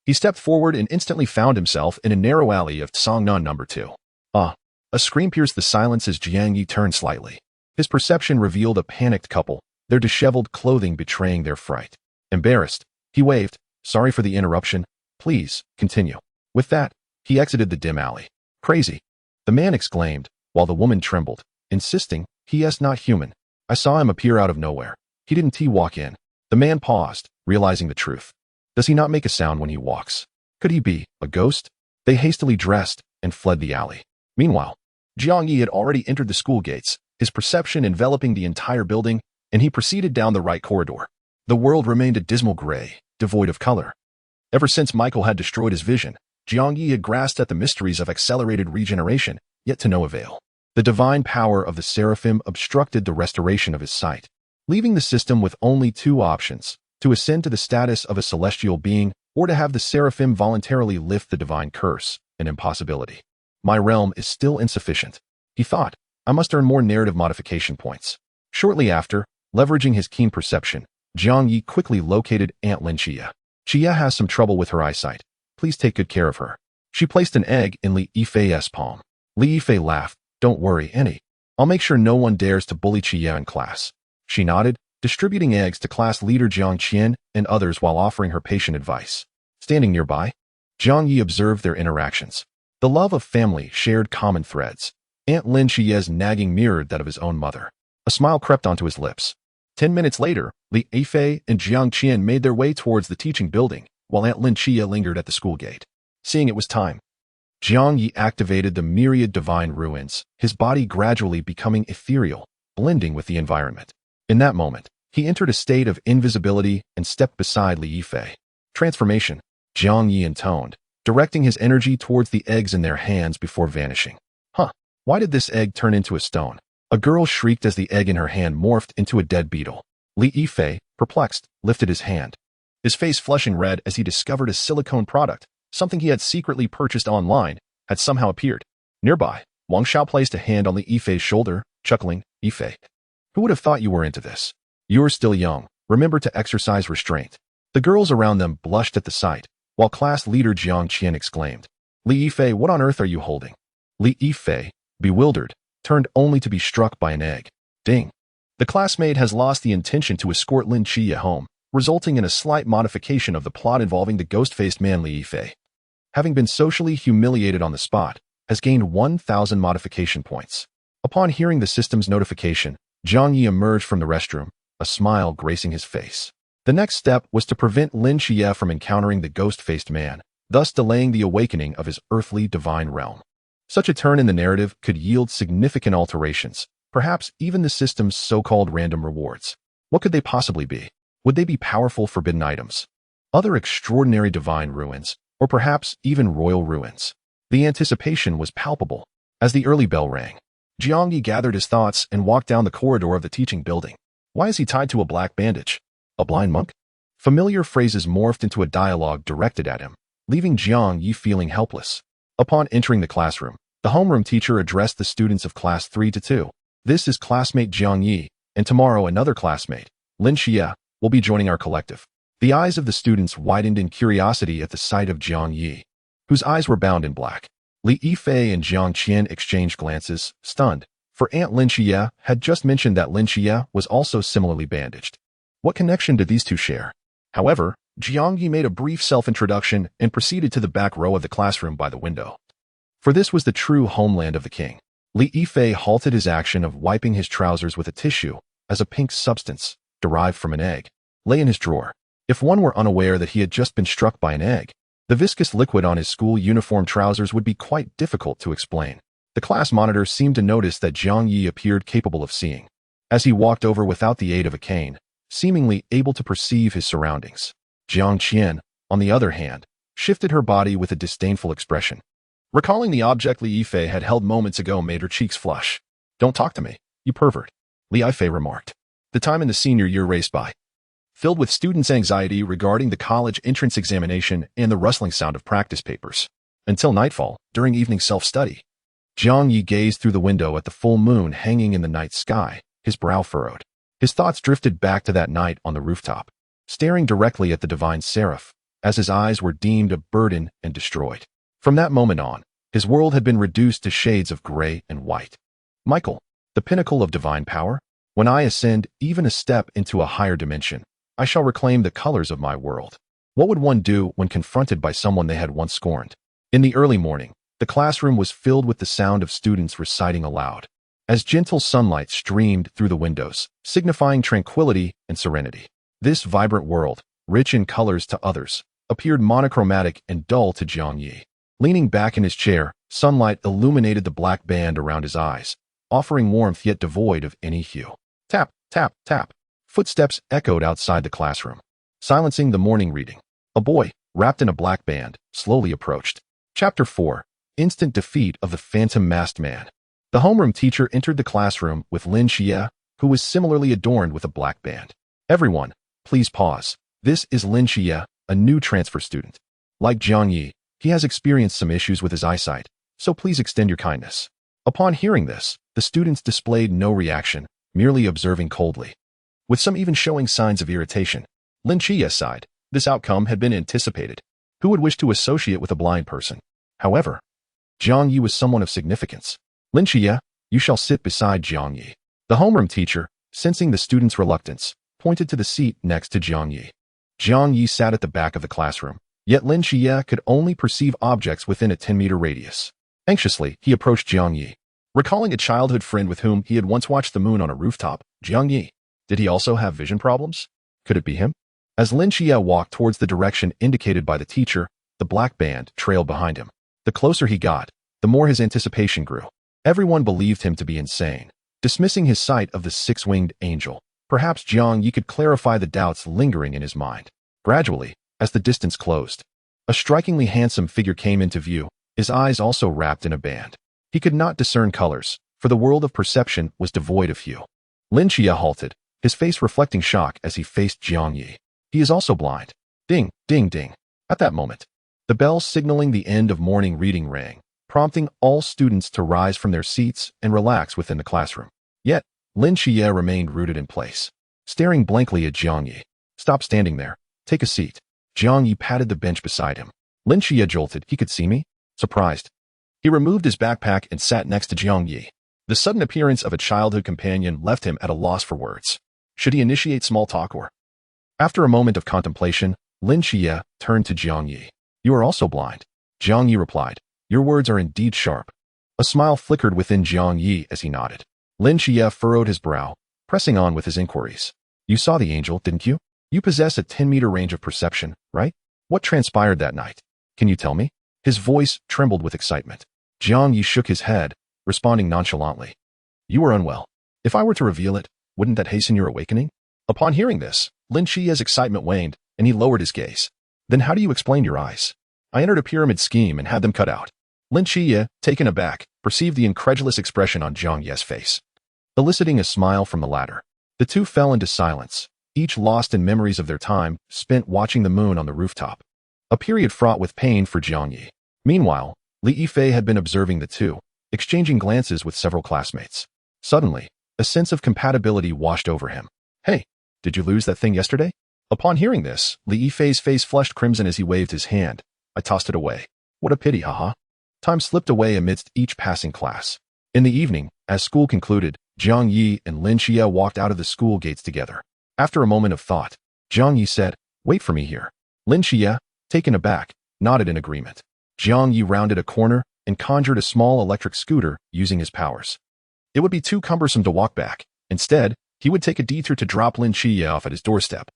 he stepped forward and instantly found himself in a narrow alley of Cangnan No. 2. A scream pierced the silence as Jiang Ye turned slightly. His perception revealed a panicked couple, their disheveled clothing betraying their fright. Embarrassed, he waved, sorry for the interruption, please, continue. With that, he exited the dim alley. Crazy, the man exclaimed, while the woman trembled. insisting, "He is not human. I saw him appear out of nowhere. He didn't walk in." The man paused, realizing the truth. Does he not make a sound when he walks? Could he be a ghost? They hastily dressed and fled the alley. Meanwhile, Jiang Ye had already entered the school gates, his perception enveloping the entire building, and he proceeded down the right corridor. The world remained a dismal gray, devoid of color. Ever since Michael had destroyed his vision, Jiang Ye had grasped at the mysteries of accelerated regeneration, yet to no avail. The divine power of the seraphim obstructed the restoration of his sight, leaving the system with only two options: to ascend to the status of a celestial being, or to have the seraphim voluntarily lift the divine curse, an impossibility. My realm is still insufficient, he thought. I must earn more narrative modification points. Shortly after, leveraging his keen perception, Jiang Ye quickly located Aunt Lin Qiye. Qiye has some trouble with her eyesight. Please take good care of her. She placed an egg in Lin Qiye's palm. Lin Qiye laughed. Don't worry, Annie. I'll make sure no one dares to bully Qiye in class. She nodded, distributing eggs to class leader Jiang Qian and others while offering her patient advice. Standing nearby, Jiang Ye observed their interactions. The love of family shared common threads. Aunt Lin Qiye's nagging mirrored that of his own mother. A smile crept onto his lips. 10 minutes later, Lin Qiye and Jiang Qian made their way towards the teaching building, while Aunt Lin Qiye lingered at the school gate. Seeing it was time, Jiang Ye activated the myriad divine ruins, his body gradually becoming ethereal, blending with the environment. In that moment, he entered a state of invisibility and stepped beside Lin Qiye. Transformation, Jiang Ye intoned, directing his energy towards the eggs in their hands before vanishing. Why did this egg turn into a stone? A girl shrieked as the egg in her hand morphed into a dead beetle. Lin Qiye, perplexed, lifted his hand, his face flushing red as he discovered a silicone product, something he had secretly purchased online, had somehow appeared. Nearby, Wang Xiao placed a hand on Lin Qiye's shoulder, chuckling, "Qiye, who would have thought you were into this? You're still young. Remember to exercise restraint." The girls around them blushed at the sight, while class leader Jiang Qian exclaimed, "Lin Qiye, what on earth are you holding?" Lin Qiye, bewildered, turned only to be struck by an egg. Ding. The classmate has lost the intention to escort Lin Qiye home, resulting in a slight modification of the plot involving the ghost-faced man Lin Qiye. Having been socially humiliated on the spot, has gained 1,000 modification points. Upon hearing the system's notification, Jiang Ye emerged from the restroom, a smile gracing his face. The next step was to prevent Lin Qiye from encountering the ghost-faced man, thus delaying the awakening of his earthly divine realm. Such a turn in the narrative could yield significant alterations, perhaps even the system's so-called random rewards. What could they possibly be? Would they be powerful forbidden items, other extraordinary divine ruins, or perhaps even royal ruins? The anticipation was palpable. As the early bell rang, Jiang Ye gathered his thoughts and walked down the corridor of the teaching building. Why is he tied to a black bandage? A blind monk? Familiar phrases morphed into a dialogue directed at him, leaving Jiang Ye feeling helpless. Upon entering the classroom, the homeroom teacher addressed the students of class 3-2. This is classmate Jiang Ye, and tomorrow another classmate, Lin Qiye, will be joining our collective. The eyes of the students widened in curiosity at the sight of Jiang Ye, whose eyes were bound in black. Lin Qiye and Jiang Qian exchanged glances, stunned, for Aunt Lin Qiye had just mentioned that Lin Qiye was also similarly bandaged. What connection did these two share? However, Jiang Ye made a brief self-introduction and proceeded to the back row of the classroom by the window. For this was the true homeland of the king. Lin Qiye halted his action of wiping his trousers with a tissue, as a pink substance, derived from an egg, lay in his drawer. If one were unaware that he had just been struck by an egg, the viscous liquid on his school uniform trousers would be quite difficult to explain. The class monitor seemed to notice that Jiang Ye appeared capable of seeing, as he walked over without the aid of a cane, seemingly able to perceive his surroundings. Jiang Qian, on the other hand, shifted her body with a disdainful expression. Recalling the object Lin Qiye had held moments ago made her cheeks flush. "Don't talk to me, you pervert," Lin Qiye remarked. The time in the senior year raced by, filled with students' anxiety regarding the college entrance examination and the rustling sound of practice papers. Until nightfall, during evening self-study, Jiang Ye gazed through the window at the full moon hanging in the night sky, his brow furrowed. His thoughts drifted back to that night on the rooftop, staring directly at the divine seraph, as his eyes were deemed a burden and destroyed. From that moment on, his world had been reduced to shades of gray and white. Michael, the pinnacle of divine power? When I ascend even a step into a higher dimension, I shall reclaim the colors of my world. What would one do when confronted by someone they had once scorned? In the early morning, the classroom was filled with the sound of students reciting aloud. as gentle sunlight streamed through the windows, signifying tranquility and serenity. This vibrant world, rich in colors to others, appeared monochromatic and dull to Jiang Ye. Leaning back in his chair, sunlight illuminated the black band around his eyes, offering warmth yet devoid of any hue. Tap, tap, tap. Footsteps echoed outside the classroom, silencing the morning reading. A boy, wrapped in a black band, slowly approached. Chapter 4. Instant Defeat of the Phantom Masked Man. The homeroom teacher entered the classroom with Lin Qiye, who was similarly adorned with a black band. Everyone, please pause. This is Lin Qiye, a new transfer student. Like Jiang Ye, he has experienced some issues with his eyesight, so please extend your kindness. Upon hearing this, the students displayed no reaction, merely observing coldly, with some even showing signs of irritation. Lin Qiye sighed. This outcome had been anticipated. Who would wish to associate with a blind person? However, Jiang Ye was someone of significance. Lin Qiye, you shall sit beside Jiang Ye. The homeroom teacher, sensing the student's reluctance, pointed to the seat next to Jiang Ye. Jiang Ye sat at the back of the classroom, yet Lin Qiye could only perceive objects within a 10-meter radius. Anxiously, he approached Jiang Ye. Recalling a childhood friend with whom he had once watched the moon on a rooftop, Jiang Ye, did he also have vision problems? Could it be him? As Lin Qiye walked towards the direction indicated by the teacher, the black band trailed behind him. The closer he got, the more his anticipation grew. Everyone believed him to be insane, dismissing his sight of the six-winged angel. Perhaps Jiang Ye could clarify the doubts lingering in his mind. Gradually, as the distance closed, a strikingly handsome figure came into view, his eyes also wrapped in a band. He could not discern colors, for the world of perception was devoid of hue. Lin Qiye halted, his face reflecting shock as he faced Jiang Ye. He is also blind. Ding, ding, ding. At that moment, the bell signaling the end of morning reading rang, prompting all students to rise from their seats and relax within the classroom. Yet, Lin Qiye remained rooted in place, staring blankly at Jiang Ye. Stop standing there. Take a seat. Jiang Ye patted the bench beside him. Lin Qiye jolted. He could see me? Surprised. He removed his backpack and sat next to Jiang Ye. The sudden appearance of a childhood companion left him at a loss for words. Should he initiate small talk or? After a moment of contemplation, Lin Qiye turned to Jiang Ye. You are also blind. Jiang Ye replied. Your words are indeed sharp. A smile flickered within Jiang Ye as he nodded. Lin Qiye furrowed his brow, pressing on with his inquiries. You saw the angel, didn't you? You possess a 10-meter range of perception, right? What transpired that night? Can you tell me? His voice trembled with excitement. Jiang Ye shook his head, responding nonchalantly. You were unwell. If I were to reveal it, wouldn't that hasten your awakening? Upon hearing this, Lin Qiye's excitement waned, and he lowered his gaze. Then how do you explain your eyes? I entered a pyramid scheme and had them cut out. Lin Qiye, taken aback, perceived the incredulous expression on Jiang Ye's face, eliciting a smile from the latter. The two fell into silence, each lost in memories of their time spent watching the moon on the rooftop. A period fraught with pain for Jiang Ye. Meanwhile, Lin Qiye had been observing the two, exchanging glances with several classmates. Suddenly, a sense of compatibility washed over him. Hey, did you lose that thing yesterday? Upon hearing this, Lin Qiye's face flushed crimson as he waved his hand. I tossed it away. What a pity, haha. Time slipped away amidst each passing class. In the evening, as school concluded, Jiang Ye and Lin Qiye walked out of the school gates together. After a moment of thought, Jiang Ye said, Wait for me here. Lin Qiye, taken aback, nodded in agreement. Jiang Ye rounded a corner and conjured a small electric scooter using his powers. It would be too cumbersome to walk back. Instead, he would take a detour to drop Lin Qiye off at his doorstep,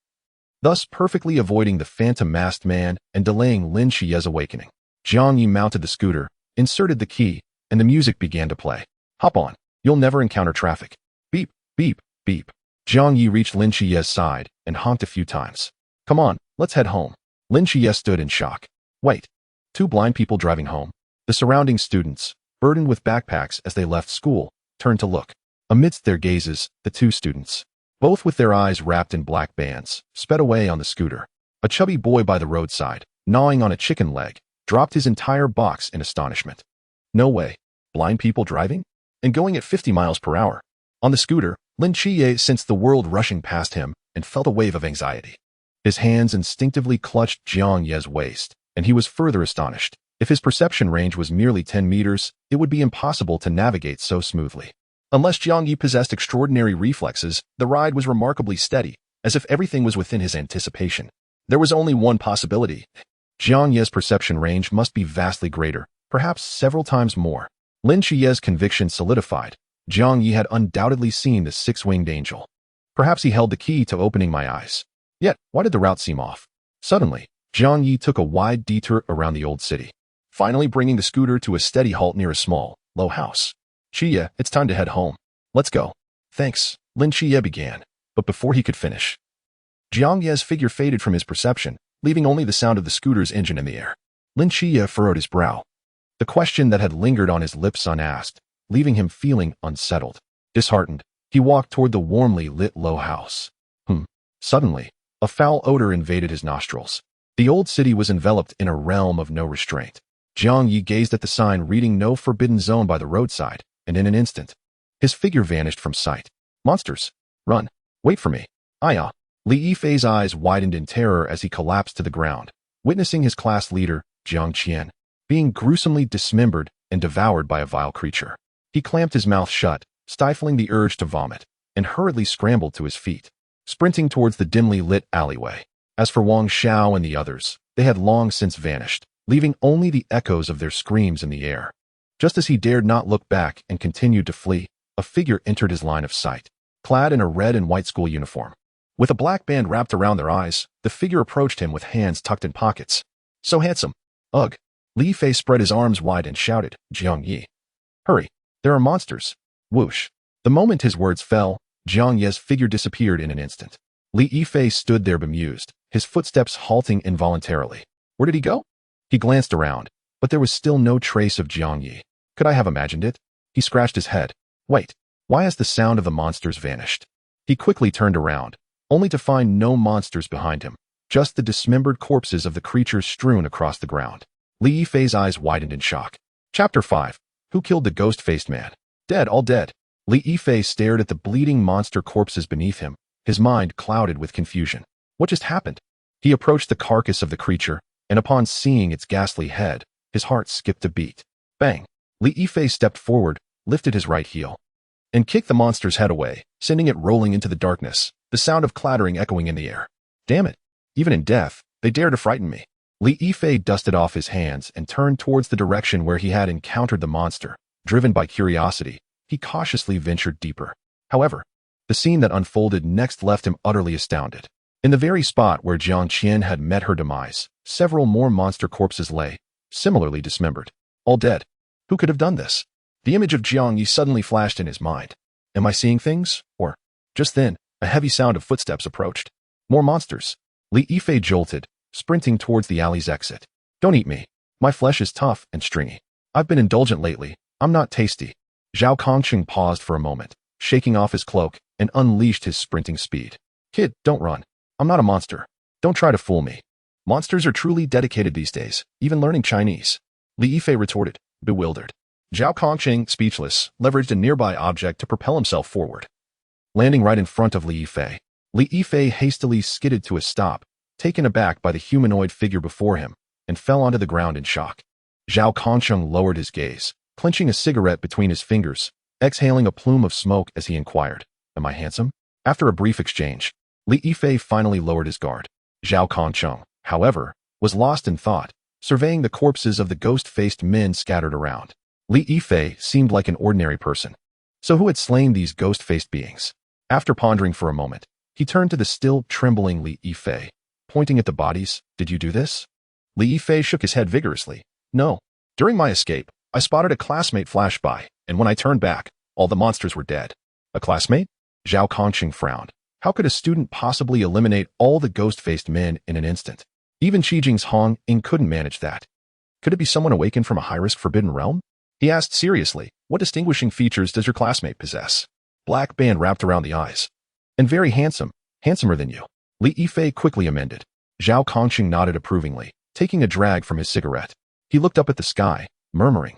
thus perfectly avoiding the phantom masked man and delaying Lin Qiye's awakening. Jiang Ye mounted the scooter, inserted the key, and the music began to play. Hop on. You'll never encounter traffic. Beep, beep, beep. Jiang Ye reached Lin Qiye's side and honked a few times. Come on, let's head home. Lin Qiye stood in shock. Wait. Two blind people driving home? The surrounding students, burdened with backpacks as they left school, turned to look. Amidst their gazes, the two students, both with their eyes wrapped in black bands, sped away on the scooter. A chubby boy by the roadside, gnawing on a chicken leg, dropped his entire box in astonishment. No way. Blind people driving? And going at 50 miles per hour. On the scooter, Lin Qiye sensed the world rushing past him and felt a wave of anxiety. His hands instinctively clutched Jiang Ye's waist, and he was further astonished. If his perception range was merely 10 meters, it would be impossible to navigate so smoothly. Unless Jiang Ye possessed extraordinary reflexes, the ride was remarkably steady, as if everything was within his anticipation. There was only one possibility. Jiang Ye's perception range must be vastly greater, perhaps several times more. Lin Qiye's conviction solidified, Jiang Ye had undoubtedly seen the six-winged angel. Perhaps he held the key to opening my eyes. Yet, why did the route seem off? Suddenly, Jiang Ye took a wide detour around the old city, finally bringing the scooter to a steady halt near a small, low house. Qiye, it's time to head home. Let's go. Thanks, Lin Qiye began, but before he could finish, Jiang Ye's figure faded from his perception, leaving only the sound of the scooter's engine in the air. Lin Qiye furrowed his brow, the question that had lingered on his lips unasked, leaving him feeling unsettled. Disheartened, he walked toward the warmly lit low house. Suddenly, a foul odor invaded his nostrils. The old city was enveloped in a realm of no restraint. Jiang Ye gazed at the sign reading "No Forbidden Zone" by the roadside, and in an instant, his figure vanished from sight. Monsters! Run! Wait for me! Aya! Li Yifei's eyes widened in terror as he collapsed to the ground, witnessing his class leader, Jiang Qian, being gruesomely dismembered and devoured by a vile creature. He clamped his mouth shut, stifling the urge to vomit, and hurriedly scrambled to his feet, sprinting towards the dimly lit alleyway. As for Wang Xiao and the others, they had long since vanished, leaving only the echoes of their screams in the air. Just as he dared not look back and continued to flee, a figure entered his line of sight, clad in a red and white school uniform. With a black band wrapped around their eyes, the figure approached him with hands tucked in pockets. So handsome. Ugh. Li Fei spread his arms wide and shouted, Jiang Ye. Hurry. There are monsters. Whoosh. The moment his words fell, Jiang Ye's figure disappeared in an instant. Li Yifei stood there bemused, his footsteps halting involuntarily. Where did he go? He glanced around, but there was still no trace of Jiang Ye. Could I have imagined it? He scratched his head. Wait, why has the sound of the monsters vanished? He quickly turned around, only to find no monsters behind him, just the dismembered corpses of the creatures strewn across the ground. Li Yifei's eyes widened in shock. Chapter 5. Who killed the ghost-faced man? Dead, all dead. Li Yifei stared at the bleeding monster corpses beneath him, his mind clouded with confusion. What just happened? He approached the carcass of the creature, and upon seeing its ghastly head, his heart skipped a beat. Bang! Li Yifei stepped forward, lifted his right heel, and kicked the monster's head away, sending it rolling into the darkness, the sound of clattering echoing in the air. Damn it! Even in death, they dare to frighten me. Li Yifei dusted off his hands and turned towards the direction where he had encountered the monster. Driven by curiosity, he cautiously ventured deeper. However, the scene that unfolded next left him utterly astounded. In the very spot where Jiang Qian had met her demise, several more monster corpses lay, similarly dismembered. All dead. Who could have done this? The image of Jiang Ye suddenly flashed in his mind. Am I seeing things? Or, just then, a heavy sound of footsteps approached. More monsters. Li Yifei jolted, sprinting towards the alley's exit. Don't eat me. My flesh is tough and stringy. I've been indulgent lately. I'm not tasty. Zhao Kongqing paused for a moment, shaking off his cloak, and unleashed his sprinting speed. Kid, don't run. I'm not a monster. Don't try to fool me. Monsters are truly dedicated these days, even learning Chinese. Li Yifei retorted, bewildered. Zhao Kongqing, speechless, leveraged a nearby object to propel himself forward. Landing right in front of Li Yifei, Li Yifei hastily skidded to a stop, taken aback by the humanoid figure before him, and fell onto the ground in shock. Zhao Kongqing lowered his gaze, clenching a cigarette between his fingers, exhaling a plume of smoke as he inquired, Am I handsome? After a brief exchange, Li Yifei finally lowered his guard. Zhao Kongqing, however, was lost in thought, surveying the corpses of the ghost-faced men scattered around. Li Yifei seemed like an ordinary person. So who had slain these ghost-faced beings? After pondering for a moment, he turned to the still trembling Li Yifei, pointing at the bodies. Did you do this? Li Yifei shook his head vigorously. No. During my escape, I spotted a classmate flash by, and when I turned back, all the monsters were dead. A classmate? Zhao Kongqing frowned. How could a student possibly eliminate all the ghost-faced men in an instant? Even Qijing's Hong Ing couldn't manage that. Could it be someone awakened from a high-risk forbidden realm? He asked seriously, what distinguishing features does your classmate possess? Black band wrapped around the eyes. And very handsome, handsomer than you. Li Yifei quickly amended. Zhao Kongqing nodded approvingly, taking a drag from his cigarette. He looked up at the sky, murmuring,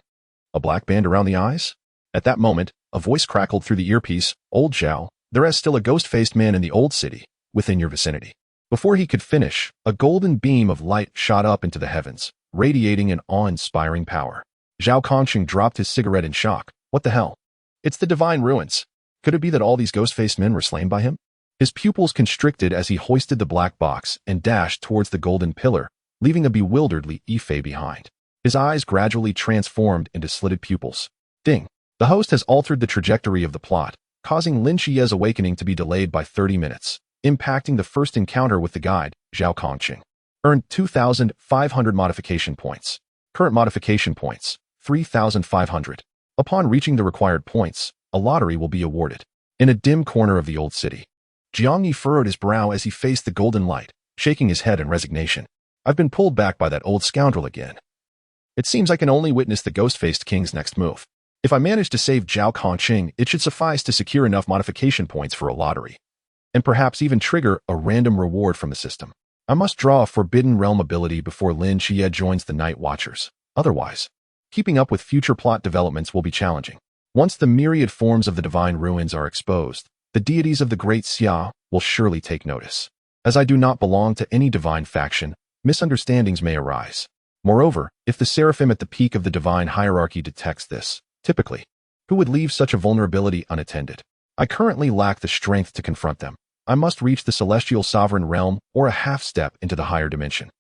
a black band around the eyes? At that moment, a voice crackled through the earpiece, Old Zhao, there is still a ghost-faced man in the old city, within your vicinity. Before he could finish, a golden beam of light shot up into the heavens, radiating an awe-inspiring power. Zhao Kongqing dropped his cigarette in shock. What the hell? It's the divine ruins. Could it be that all these ghost-faced men were slain by him? His pupils constricted as he hoisted the black box and dashed towards the golden pillar, leaving a bewildered Li Yifei behind. His eyes gradually transformed into slitted pupils. Ding! The host has altered the trajectory of the plot, causing Lin Qiye's awakening to be delayed by 30 minutes, impacting the first encounter with the guide, Zhao Kongqing. Earned 2,500 modification points. Current modification points, 3,500. Upon reaching the required points, a lottery will be awarded. In a dim corner of the old city, Jiang Ye furrowed his brow as he faced the golden light, shaking his head in resignation. I've been pulled back by that old scoundrel again. It seems I can only witness the ghost-faced king's next move. If I manage to save Zhao Kongqing, it should suffice to secure enough modification points for a lottery, and perhaps even trigger a random reward from the system. I must draw a Forbidden Realm ability before Lin Qiye joins the Night Watchers. Otherwise, keeping up with future plot developments will be challenging. Once the myriad forms of the divine ruins are exposed, the deities of the Great Xia will surely take notice. As I do not belong to any divine faction, misunderstandings may arise. Moreover, if the seraphim at the peak of the divine hierarchy detects this, typically, who would leave such a vulnerability unattended? I currently lack the strength to confront them. I must reach the celestial sovereign realm or a half step into the higher dimension.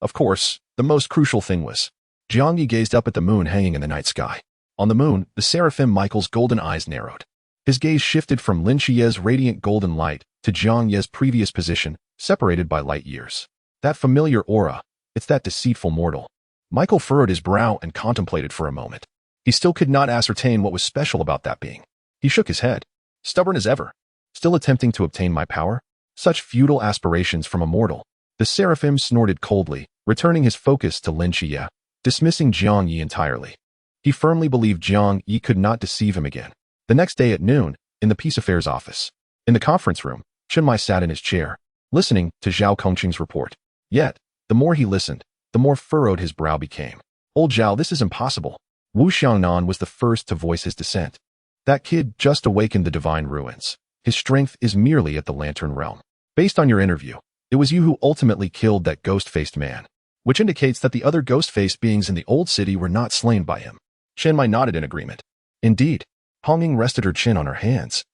Of course, the most crucial thing was, Jiang Ye gazed up at the moon hanging in the night sky. On the moon, the seraphim Michael's golden eyes narrowed. His gaze shifted from Lin Qiye's radiant golden light to Jiang Ye's previous position, separated by light years. That familiar aura, it's that deceitful mortal. Michael furrowed his brow and contemplated for a moment. He still could not ascertain what was special about that being. He shook his head. Stubborn as ever. Still attempting to obtain my power? Such futile aspirations from a mortal. The seraphim snorted coldly, returning his focus to Lin Qiye, dismissing Jiang Ye entirely. He firmly believed Jiang Ye could not deceive him again. The next day at noon, in the Peace Affairs office, in the conference room, Chen Mai sat in his chair, listening to Zhao Kongqing's report. Yet, the more he listened, the more furrowed his brow became. Old Zhao, this is impossible. Wu Xiangnan was the first to voice his dissent. That kid just awakened the divine ruins. His strength is merely at the Lantern Realm. Based on your interview, it was you who ultimately killed that ghost-faced man, which indicates that the other ghost-faced beings in the old city were not slain by him. Chen Mai nodded in agreement. Indeed. Honging rested her chin on her hands.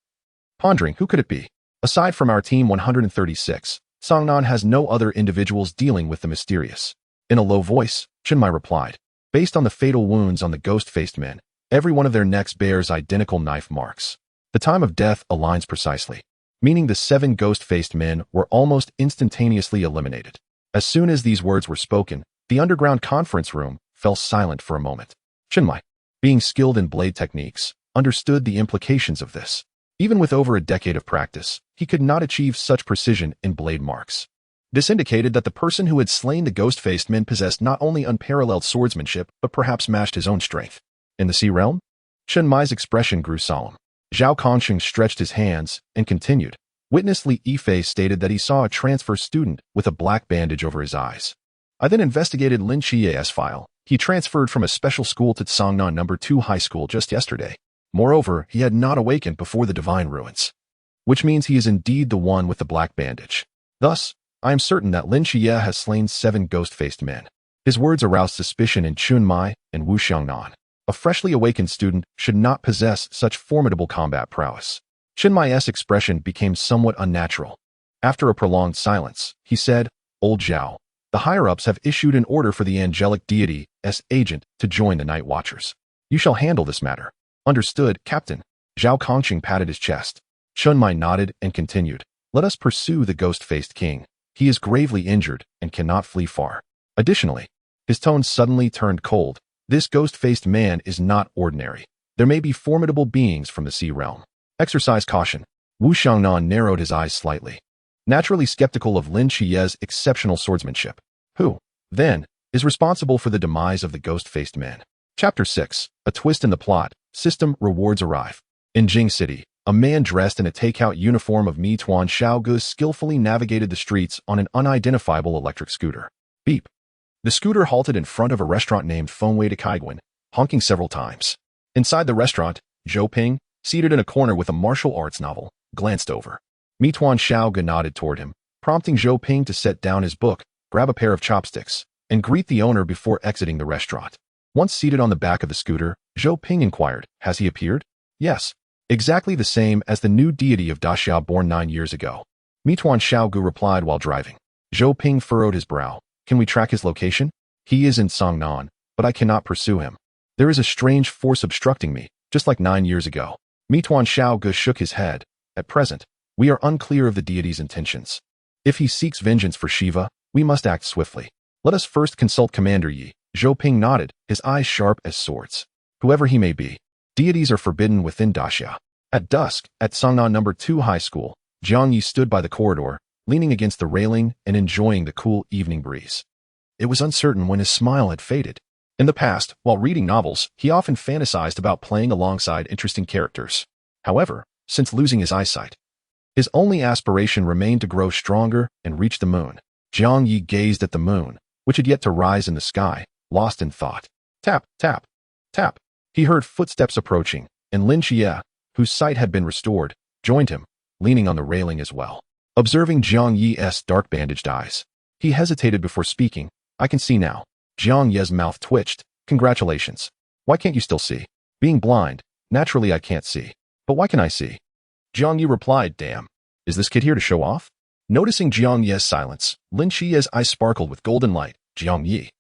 Pondering, who could it be? Aside from our team 136, Songnan has no other individuals dealing with the mysterious. In a low voice, Chen Mai replied. Based on the fatal wounds on the ghost-faced men, every one of their necks bears identical knife marks. The time of death aligns precisely, meaning the 7 ghost-faced men were almost instantaneously eliminated. As soon as these words were spoken, the underground conference room fell silent for a moment. Chen Mai, being skilled in blade techniques, understood the implications of this. Even with over a decade of practice, he could not achieve such precision in blade marks. This indicated that the person who had slain the ghost-faced men possessed not only unparalleled swordsmanship, but perhaps matched his own strength. In the Sea Realm? Chen Mai's expression grew solemn. Zhao Kongqing stretched his hands and continued. Witness Li Yifei stated that he saw a transfer student with a black bandage over his eyes. I then investigated Lin Qiye's file. He transferred from a special school to Songnan No. 2 High School just yesterday. Moreover, he had not awakened before the divine ruins, which means he is indeed the one with the black bandage. Thus, I am certain that Lin Qiye has slain 7 ghost-faced men. His words aroused suspicion in Chen Mai and Wu Xiangnan. A freshly awakened student should not possess such formidable combat prowess. Chen Mai's expression became somewhat unnatural. After a prolonged silence, he said, Old Zhao, the higher-ups have issued an order for the angelic deity's agent to join the Night Watchers. You shall handle this matter. Understood, Captain. Zhao Kongqing patted his chest. Chen Mai nodded and continued. Let us pursue the ghost-faced king. He is gravely injured and cannot flee far. Additionally, his tone suddenly turned cold. This ghost-faced man is not ordinary. There may be formidable beings from the Sea Realm. Exercise caution. Wu Xiangnan narrowed his eyes slightly, naturally skeptical of Lin Qiye's exceptional swordsmanship. Who, then, is responsible for the demise of the ghost-faced man? Chapter 6. A twist in the plot. System rewards arrive. In Jing City, a man dressed in a takeout uniform of Meituan Xiaogu skillfully navigated the streets on an unidentifiable electric scooter. Beep. The scooter halted in front of a restaurant named Fengwei de Kaiguan, honking several times. Inside the restaurant, Zhou Ping, seated in a corner with a martial arts novel, glanced over. Meituan Xiaogu nodded toward him, prompting Zhou Ping to set down his book, grab a pair of chopsticks, and greet the owner before exiting the restaurant. Once seated on the back of the scooter, Zhou Ping inquired, has he appeared? Yes. Exactly the same as the new deity of Daxia born 9 years ago. Meituan Xiaogu replied while driving. Zhou Ping furrowed his brow. Can we track his location? He is in Songnan, but I cannot pursue him. There is a strange force obstructing me, just like 9 years ago. Meituan Xiaoge shook his head. At present, we are unclear of the deity's intentions. If he seeks vengeance for Shiva, we must act swiftly. Let us first consult Commander Yi. Zhou Ping nodded, his eyes sharp as swords. Whoever he may be, deities are forbidden within Daxia. At dusk, at Sangnan No. 2 High School, Jiang Ye stood by the corridor, leaning against the railing and enjoying the cool evening breeze. It was uncertain when his smile had faded. In the past, while reading novels, he often fantasized about playing alongside interesting characters. However, since losing his eyesight, his only aspiration remained to grow stronger and reach the moon. Jiang Ye gazed at the moon, which had yet to rise in the sky, lost in thought. Tap, tap, tap. He heard footsteps approaching, and Lin Qiye, whose sight had been restored, joined him, leaning on the railing as well. Observing Jiang Ye's dark bandaged eyes, he hesitated before speaking. I can see now. Jiang Ye's mouth twitched. Congratulations. Why can't you still see? Being blind, naturally I can't see. But why can I see? Jiang Ye replied, damn. Is this kid here to show off? Noticing Jiang Ye's silence, Lin Qiye's eyes sparkled with golden light. Jiang Ye,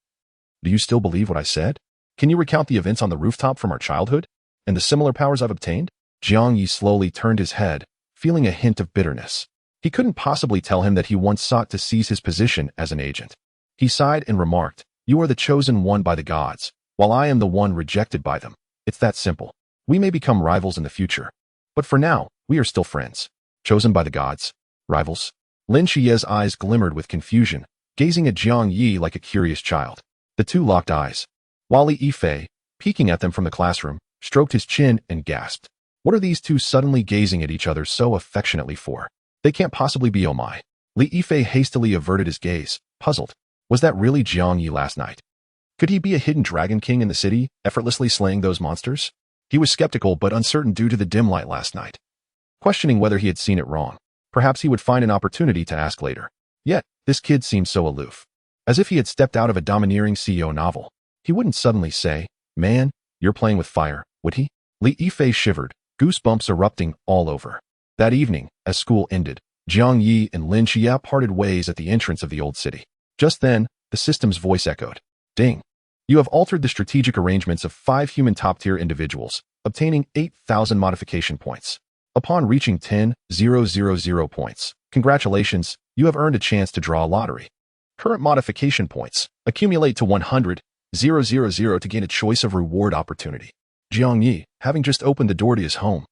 do you still believe what I said? Can you recount the events on the rooftop from our childhood? And the similar powers I've obtained? Jiang Ye slowly turned his head, feeling a hint of bitterness. He couldn't possibly tell him that he once sought to seize his position as an agent. He sighed and remarked, you are the chosen one by the gods, while I am the one rejected by them. It's that simple. We may become rivals in the future. But for now, we are still friends. Chosen by the gods. Rivals. Lin Qiye's eyes glimmered with confusion, gazing at Jiang Ye like a curious child. The two locked eyes. Wali Yifei, peeking at them from the classroom, stroked his chin and gasped. What are these two suddenly gazing at each other so affectionately for? They can't possibly be oh my. Li Yifei hastily averted his gaze, puzzled. Was that really Jiang Ye last night? Could he be a hidden dragon king in the city, effortlessly slaying those monsters? He was skeptical but uncertain due to the dim light last night, questioning whether he had seen it wrong. Perhaps he would find an opportunity to ask later. Yet, this kid seemed so aloof. As if he had stepped out of a domineering CEO novel. He wouldn't suddenly say, man, you're playing with fire, would he? Li Yifei shivered, goosebumps erupting all over. That evening, as school ended, Jiang Ye and Lin Qiye parted ways at the entrance of the old city. Just then, the system's voice echoed. Ding. You have altered the strategic arrangements of 5 human top-tier individuals, obtaining 8,000 modification points. Upon reaching 10,000 points, congratulations, you have earned a chance to draw a lottery. Current modification points accumulate to 100,000 to gain a choice of reward opportunity. Jiang Ye, having just opened the door to his home,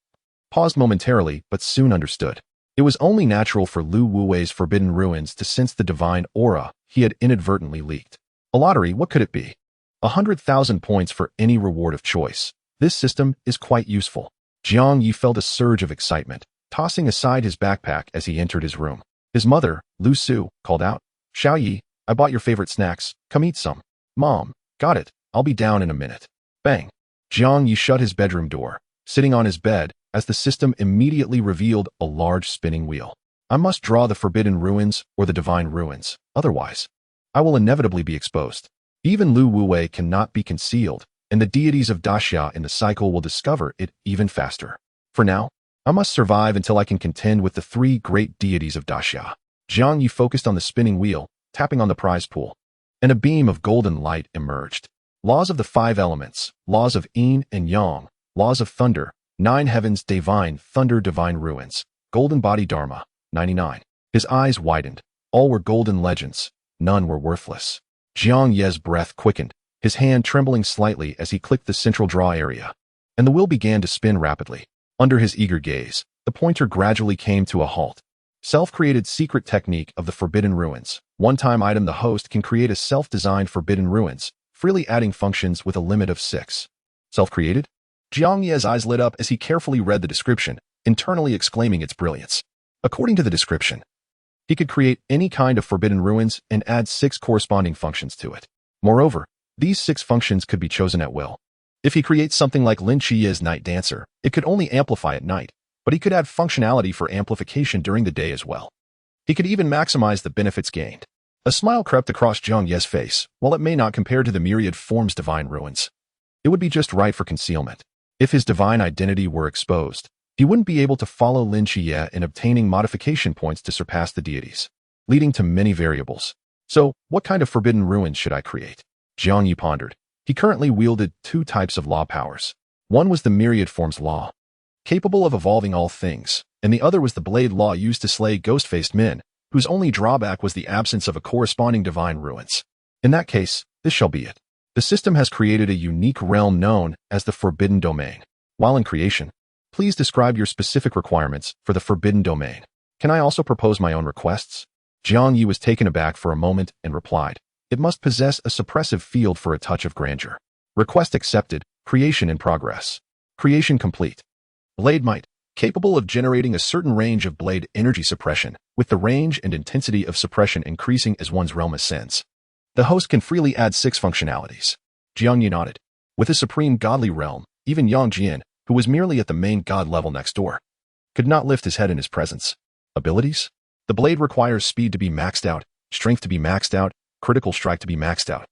paused momentarily but soon understood. It was only natural for Lu Wuwei's forbidden ruins to sense the divine aura he had inadvertently leaked. A lottery, what could it be? 100,000 points for any reward of choice. This system is quite useful. Jiang Ye felt a surge of excitement, tossing aside his backpack as he entered his room. His mother, Lu Su, called out, Xiao Yi, I bought your favorite snacks, come eat some. Mom, got it, I'll be down in a minute. Bang. Jiang Ye shut his bedroom door, sitting on his bed, as the system immediately revealed a large spinning wheel. I must draw the forbidden ruins or the divine ruins, otherwise, I will inevitably be exposed. Even Lu Wuwei cannot be concealed, and the deities of Daxia in the cycle will discover it even faster. For now, I must survive until I can contend with the 3 great deities of Daxia. Jiang Ye focused on the spinning wheel, tapping on the prize pool, and a beam of golden light emerged. Laws of the 5 elements, laws of yin and yang, laws of thunder, 9 heavens divine thunder divine ruins, golden body dharma, 99. His eyes widened. All were golden legends, none were worthless. Jiang Ye's breath quickened, his hand trembling slightly as he clicked the central draw area, and the wheel began to spin rapidly. Under his eager gaze, the pointer gradually came to a halt. Self-created secret technique of the forbidden ruins. One-time item: the host can create a self-designed forbidden ruins, freely adding functions with a limit of 6. Self-created? Jiang Ye's eyes lit up as he carefully read the description, internally exclaiming its brilliance. According to the description, he could create any kind of forbidden ruins and add 6 corresponding functions to it. Moreover, these 6 functions could be chosen at will. If he creates something like Lin Qiye's Night Dancer, it could only amplify at night, but he could add functionality for amplification during the day as well. He could even maximize the benefits gained. A smile crept across Jiang Ye's face. While it may not compare to the myriad forms divine ruins, it would be just right for concealment. If his divine identity were exposed, he wouldn't be able to follow Lin Qiye in obtaining modification points to surpass the deities, leading to many variables. So, what kind of forbidden ruins should I create? Jiang Ye pondered. He currently wielded 2 types of law powers. One was the myriad forms law, capable of evolving all things, and the other was the blade law used to slay ghost-faced men, whose only drawback was the absence of a corresponding divine ruins. In that case, this shall be it. The system has created a unique realm known as the Forbidden Domain. While in creation, please describe your specific requirements for the Forbidden Domain. Can I also propose my own requests? Jiang Ye was taken aback for a moment and replied, it must possess a suppressive field for a touch of grandeur. Request accepted. Creation in progress. Creation complete. Blade might, capable of generating a certain range of blade energy suppression, with the range and intensity of suppression increasing as one's realm ascends. The host can freely add 6 functionalities. Jiang Ye nodded. With a supreme godly realm, even Yang Jian, who was merely at the main god level next door, could not lift his head in his presence. Abilities? The blade requires speed to be maxed out, strength to be maxed out, critical strike to be maxed out,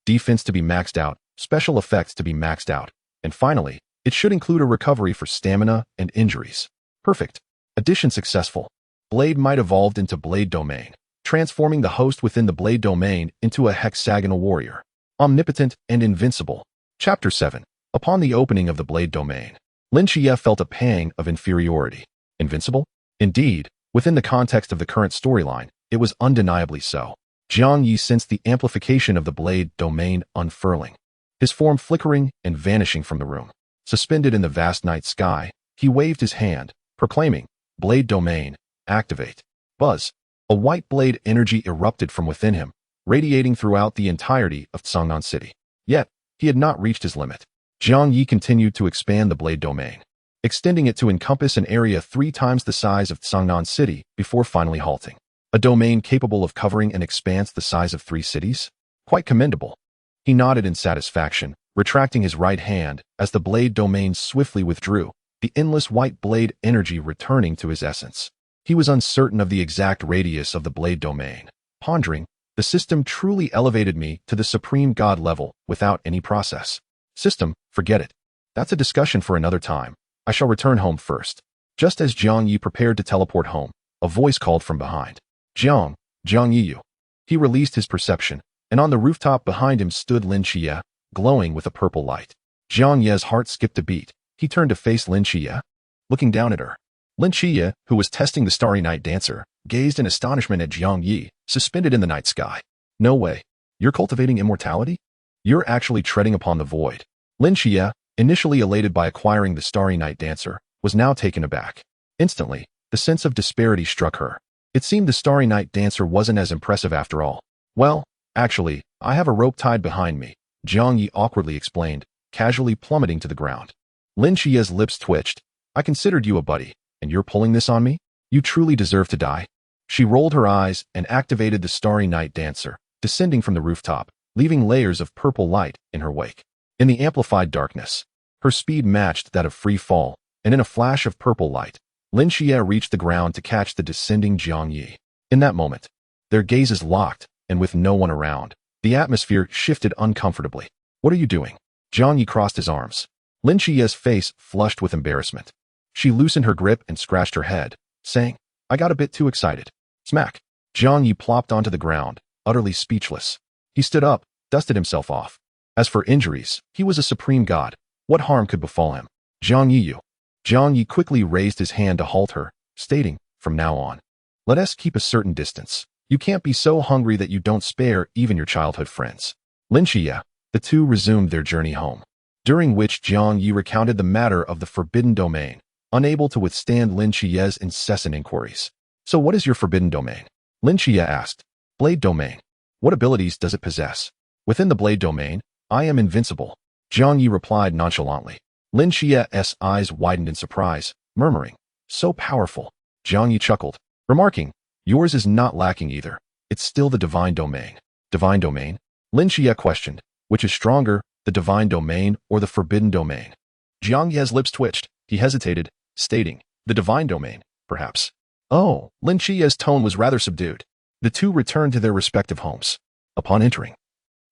defense to be maxed out, special effects to be maxed out, and finally, it should include a recovery for stamina and injuries. Perfect. Addition successful. Blade might evolved into Blade Domain, transforming the host within the Blade Domain into a hexagonal warrior. Omnipotent and invincible. Chapter 7. Upon the opening of the Blade Domain, Lin Qiye felt a pang of inferiority. Invincible? Indeed, within the context of the current storyline, it was undeniably so. Jiang Ye sensed the amplification of the Blade Domain unfurling, his form flickering and vanishing from the room. Suspended in the vast night sky, he waved his hand, proclaiming, Blade Domain, activate. Buzz. A white blade energy erupted from within him, radiating throughout the entirety of Tsangnan City. Yet, he had not reached his limit. Jiang Ye continued to expand the Blade Domain, extending it to encompass an area 3 times the size of Tsangnan City before finally halting. A domain capable of covering an expanse the size of 3 cities? Quite commendable. He nodded in satisfaction, retracting his right hand as the Blade Domain swiftly withdrew, the endless white blade energy returning to his essence. He was uncertain of the exact radius of the Blade Domain. Pondering, the system truly elevated me to the supreme god level without any process. System, forget it. That's a discussion for another time. I shall return home first. Just as Jiang Ye prepared to teleport home, a voice called from behind. Jiang Ye. He released his perception, and on the rooftop behind him stood Lin Qiye, glowing with a purple light. Jiang Ye's heart skipped a beat. He turned to face Lin Qiye, looking down at her. Lin Qiye, who was testing the Starry Night Dancer, gazed in astonishment at Jiang Ye, suspended in the night sky. No way. You're cultivating immortality? You're actually treading upon the void. Lin Qiye, initially elated by acquiring the Starry Night Dancer, was now taken aback. Instantly, the sense of disparity struck her. It seemed the Starry Night Dancer wasn't as impressive after all. Well, actually, I have a rope tied behind me, Jiang Ye awkwardly explained, casually plummeting to the ground. Lin Qiye's lips twitched. I considered you a buddy, and you're pulling this on me? You truly deserve to die. She rolled her eyes and activated the Starry Night Dancer, descending from the rooftop, leaving layers of purple light in her wake. In the amplified darkness, her speed matched that of free fall, and in a flash of purple light, Lin Qiye reached the ground to catch the descending Jiang Ye. In that moment, their gazes locked, and with no one around, the atmosphere shifted uncomfortably. What are you doing? Jiang Ye crossed his arms. Lin Qiye's face flushed with embarrassment. She loosened her grip and scratched her head, saying, I got a bit too excited. Smack. Jiang Ye plopped onto the ground, utterly speechless. He stood up, dusted himself off. As for injuries, he was a supreme god. What harm could befall him? Jiang Ye. Jiang Ye quickly raised his hand to halt her, stating, from now on, let us keep a certain distance. You can't be so hungry that you don't spare even your childhood friends. Lin Qiye. The two resumed their journey home, during which Jiang Ye recounted the matter of the Forbidden Domain, unable to withstand Lin Qiye's incessant inquiries. So what is your Forbidden Domain? Lin Qiye asked. Blade Domain. What abilities does it possess? Within the Blade Domain, I am invincible. Jiang Ye replied nonchalantly. Lin Qiye's eyes widened in surprise, murmuring, so powerful. Jiang Ye chuckled, remarking, yours is not lacking either. It's still the Divine Domain. Divine Domain? Lin Qiye questioned, which is stronger, the Divine Domain or the Forbidden Domain? Jiang Ye's lips twitched. He hesitated, stating, the Divine Domain, perhaps. Oh, Lin Qiye's tone was rather subdued. The two returned to their respective homes. Upon entering,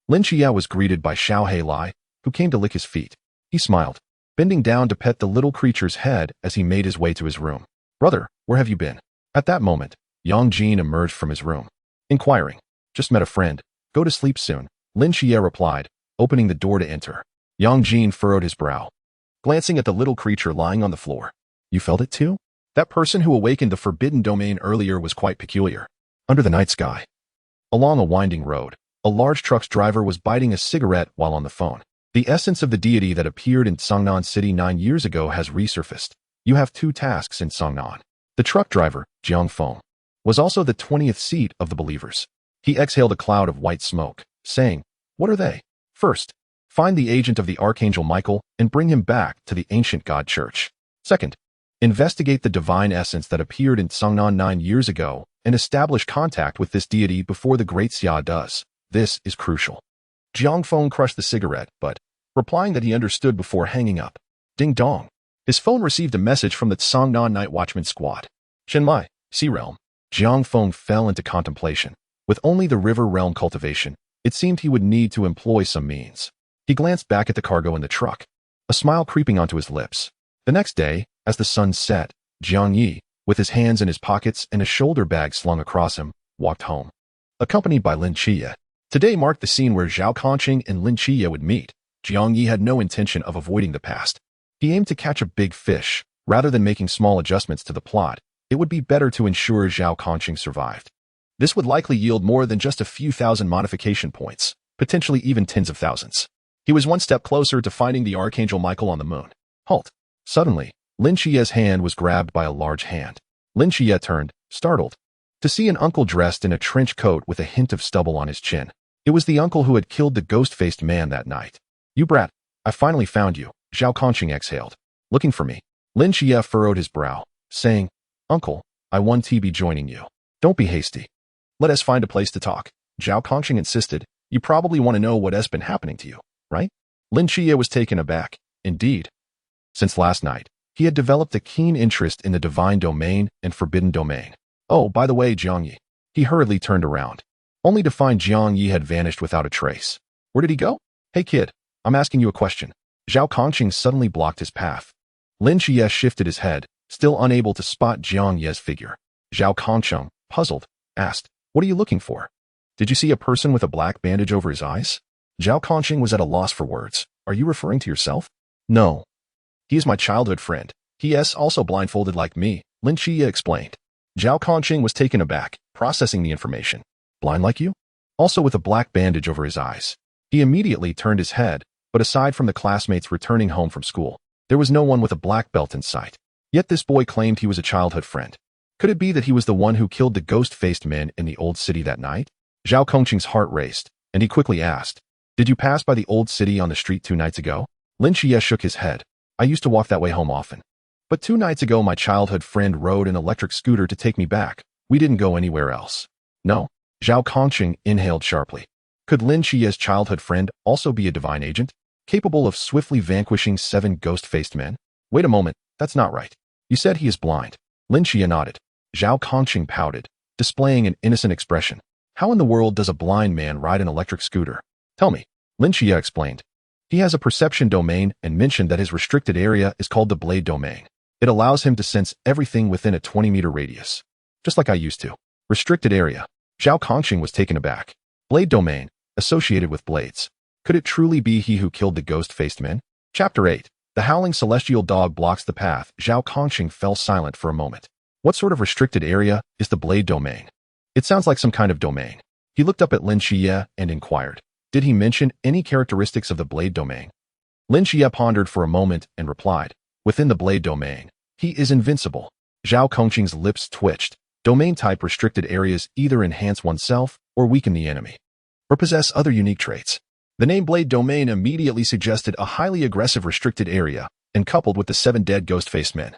Lin Qiye was greeted by Xiao Heilai, who came to lick his feet. He smiled, bending down to pet the little creature's head as he made his way to his room. Brother, where have you been? At that moment, Yang Jin emerged from his room, inquiring, just met a friend. Go to sleep soon, Lin Qiye replied, opening the door to enter. Yang Jin furrowed his brow. glancing at the little creature lying on the floor. You felt it too? That person who awakened the forbidden domain earlier was quite peculiar. Under the night sky, along a winding road, a large truck's driver was biting a cigarette while on the phone. The essence of the deity that appeared in Songnan City 9 years ago has resurfaced. You have 2 tasks in Songnan. The truck driver, Jiang Ye, was also the 20th seat of the believers. He exhaled a cloud of white smoke, saying, "What are they? First, find the agent of the Archangel Michael and bring him back to the ancient God Church. Second, investigate the divine essence that appeared in Songnan 9 years ago and establish contact with this deity before the Great Xia does. This is crucial." Jiang Ye crushed the cigarette, but, replying that he understood before hanging up. Ding dong. His phone received a message from the Songnan Night Watchman Squad. Chenmai, Sea Realm. Jiang Ye fell into contemplation. With only the river realm cultivation, it seemed he would need to employ some means. He glanced back at the cargo in the truck, a smile creeping onto his lips. The next day, as the sun set, Jiang Ye, with his hands in his pockets and a shoulder bag slung across him, walked home, accompanied by Lin Qiye. Today marked the scene where Zhao Conqing and Lin Qiye would meet. Jiang Ye had no intention of avoiding the past. He aimed to catch a big fish. Rather than making small adjustments to the plot, it would be better to ensure Zhao Conqing survived. This would likely yield more than just a few thousand modification points, potentially even tens of thousands. He was one step closer to finding the Archangel Michael on the moon. Halt. Suddenly, Lin Qiye's hand was grabbed by a large hand. Lin Qiye turned, startled, to see an uncle dressed in a trench coat with a hint of stubble on his chin. It was the uncle who had killed the ghost-faced man that night. "You brat, I finally found you," Zhao Conqing exhaled. "Looking for me?" Lin Qiye furrowed his brow, saying, "Uncle, I want to be joining you. Don't be hasty. Let us find a place to talk." Zhao Conqing insisted, "You probably want to know what has been happening to you, right?" Lin Qiye was taken aback. Indeed. Since last night, he had developed a keen interest in the divine domain and forbidden domain. "Oh, by the way, Jiang Ye." He hurriedly turned around, only to find Jiang Ye had vanished without a trace. "Where did he go?" "Hey kid, I'm asking you a question." Zhao Conqing suddenly blocked his path. Lin Qiye shifted his head, still unable to spot Jiang Ye's figure. Zhao Conqing, puzzled, asked, "What are you looking for? Did you see a person with a black bandage over his eyes?" Zhao Conqing was at a loss for words. "Are you referring to yourself?" "No. He is my childhood friend. He is also blindfolded like me," Lin Qiye explained. Zhao Conqing was taken aback, processing the information. "Blind like you? Also with a black bandage over his eyes." He immediately turned his head, but aside from the classmates returning home from school, there was no one with a black belt in sight. Yet this boy claimed he was a childhood friend. Could it be that he was the one who killed the ghost-faced men in the old city that night? Zhao Conqing's heart raced, and he quickly asked, "Did you pass by the old city on the street 2 nights ago?" Lin Qiye shook his head. "I used to walk that way home often. But 2 nights ago my childhood friend rode an electric scooter to take me back. We didn't go anywhere else." "No." Zhao Conqing inhaled sharply. Could Lin Qiye's childhood friend also be a divine agent, capable of swiftly vanquishing 7 ghost-faced men? "Wait a moment, that's not right. You said he is blind." Lin Qiye nodded. Zhao Conqing pouted, displaying an innocent expression. "How in the world does a blind man ride an electric scooter?" "Tell me," Lin Qiye explained. "He has a perception domain and mentioned that his restricted area is called the blade domain. It allows him to sense everything within a 20-meter radius. Just like I used to." Restricted area. Zhao Conqing was taken aback. Blade domain, associated with blades. Could it truly be he who killed the ghost-faced men? Chapter 8. The howling celestial dog blocks the path. Zhao Conqing fell silent for a moment. What sort of restricted area is the blade domain? It sounds like some kind of domain. He looked up at Lin Qiye and inquired, "Did he mention any characteristics of the blade domain?" Lin Qiye pondered for a moment and replied, "Within the blade domain, he is invincible." Zhao Conqing's lips twitched. Domain-type restricted areas either enhance oneself or weaken the enemy, or possess other unique traits. The name Blade Domain immediately suggested a highly aggressive restricted area, and coupled with the 7 dead ghost-faced men,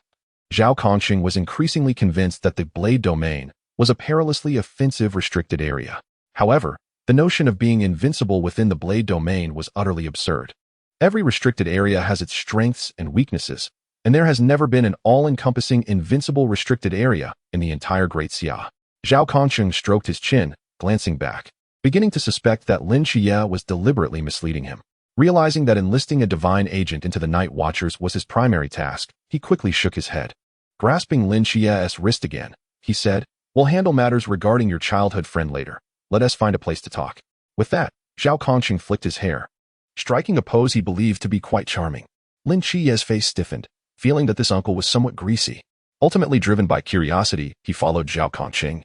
Zhao Conqing was increasingly convinced that the Blade Domain was a perilously offensive restricted area. However, the notion of being invincible within the Blade Domain was utterly absurd. Every restricted area has its strengths and weaknesses, and there has never been an all-encompassing invincible restricted area in the entire Great Xia. Zhao Conqing stroked his chin, glancing back, beginning to suspect that Lin Qiye was deliberately misleading him. Realizing that enlisting a divine agent into the Night Watchers was his primary task, he quickly shook his head. Grasping Lin Qiye's wrist again, he said, "We'll handle matters regarding your childhood friend later. Let us find a place to talk." With that, Zhao Conqing flicked his hair, striking a pose he believed to be quite charming. Lin Qiye's face stiffened, feeling that this uncle was somewhat greasy. Ultimately driven by curiosity, he followed Zhao Kongqing,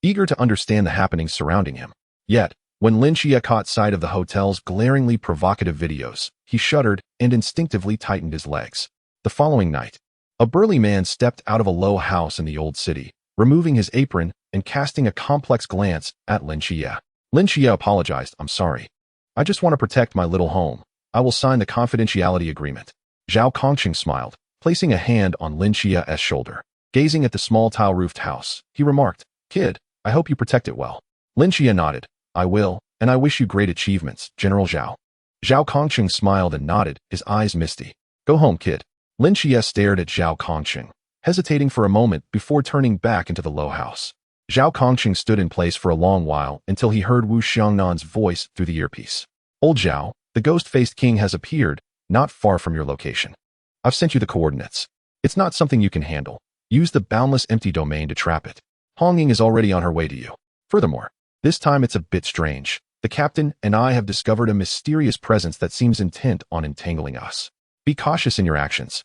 eager to understand the happenings surrounding him. Yet, when Lin Qiye caught sight of the hotel's glaringly provocative videos, he shuddered and instinctively tightened his legs. The following night, a burly man stepped out of a low house in the old city, removing his apron and casting a complex glance at Lin Qiye. Lin Qiye apologized, "I'm sorry. I just want to protect my little home. I will sign the confidentiality agreement." Zhao Kongqing smiled, placing a hand on Lin Qiye's shoulder. Gazing at the small tile-roofed house, he remarked, "Kid, I hope you protect it well." Lin Qiye nodded. "I will, and I wish you great achievements, General Zhao." Zhao Kongqing smiled and nodded, his eyes misty. "Go home, kid." Lin Qiye stared at Zhao Kongqing, hesitating for a moment before turning back into the low house. Zhao Kongqing stood in place for a long while until he heard Wu Xiangnan's voice through the earpiece. "Old Zhao, the ghost-faced king has appeared, not far from your location. I've sent you the coordinates. It's not something you can handle. Use the boundless empty domain to trap it. Honging is already on her way to you. Furthermore, this time it's a bit strange. The captain and I have discovered a mysterious presence that seems intent on entangling us. Be cautious in your actions."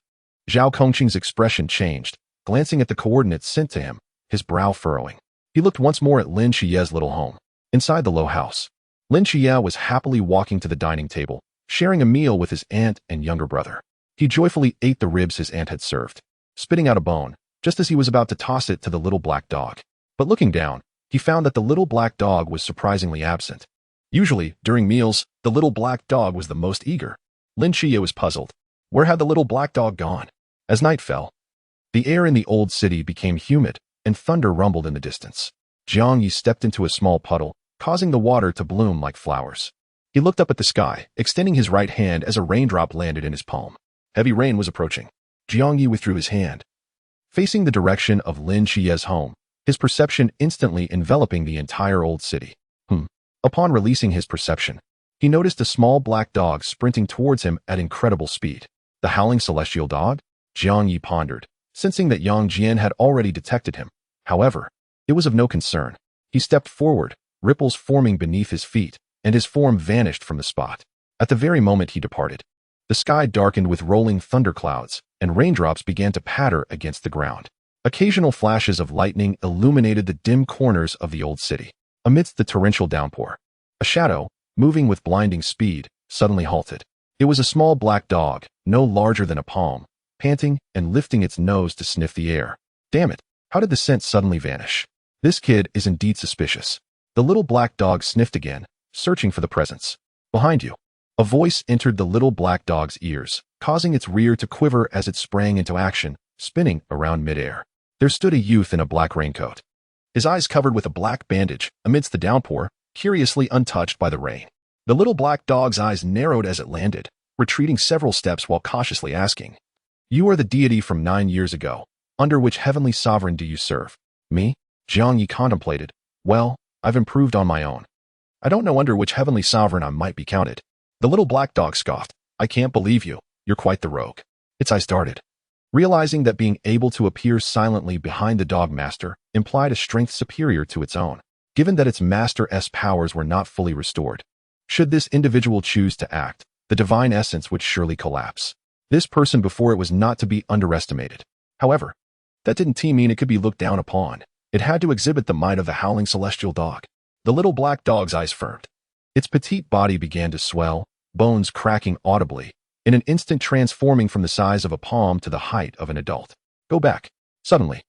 Zhao Kongqing's expression changed, glancing at the coordinates sent to him, his brow furrowing. He looked once more at Lin Qiye's little home. Inside the low house, Lin Qiye was happily walking to the dining table, sharing a meal with his aunt and younger brother. He joyfully ate the ribs his aunt had served, spitting out a bone, just as he was about to toss it to the little black dog. But looking down, he found that the little black dog was surprisingly absent. Usually, during meals, the little black dog was the most eager. Lin Qiye was puzzled. Where had the little black dog gone? As night fell, the air in the old city became humid, and thunder rumbled in the distance. Jiang Ye stepped into a small puddle, causing the water to bloom like flowers. He looked up at the sky, extending his right hand as a raindrop landed in his palm. Heavy rain was approaching. Jiang Ye withdrew his hand, facing the direction of Lin Qiye's home, his perception instantly enveloping the entire old city. Upon releasing his perception, he noticed a small black dog sprinting towards him at incredible speed. The howling celestial dog? Jiang Ye pondered, sensing that Yang Jian had already detected him. However, it was of no concern. He stepped forward, ripples forming beneath his feet, and his form vanished from the spot. At the very moment he departed, the sky darkened with rolling thunderclouds, and raindrops began to patter against the ground. Occasional flashes of lightning illuminated the dim corners of the old city. Amidst the torrential downpour, a shadow, moving with blinding speed, suddenly halted. It was a small black dog, no larger than a palm, panting and lifting its nose to sniff the air. Damn it, how did the scent suddenly vanish? This kid is indeed suspicious. The little black dog sniffed again, searching for the presence. Behind you. A voice entered the little black dog's ears, causing its rear to quiver as it sprang into action, spinning around midair. There stood a youth in a black raincoat, his eyes covered with a black bandage, amidst the downpour, curiously untouched by the rain. The little black dog's eyes narrowed as it landed, retreating several steps while cautiously asking, "You are the deity from 9 years ago. Under which heavenly sovereign do you serve?" "Me?" Jiang Ye contemplated. "Well, I've improved on my own. I don't know under which heavenly sovereign I might be counted." The little black dog scoffed. "I can't believe you. You're quite the rogue." Its eyes darted, realizing that being able to appear silently behind the dog master implied a strength superior to its own, given that its master's powers were not fully restored. Should this individual choose to act, the divine essence would surely collapse. This person before it was not to be underestimated. However, that didn't mean it could be looked down upon. It had to exhibit the might of the howling celestial dog. The little black dog's eyes firmed. Its petite body began to swell, bones cracking audibly, in an instant transforming from the size of a palm to the height of an adult. "Go back." Suddenly,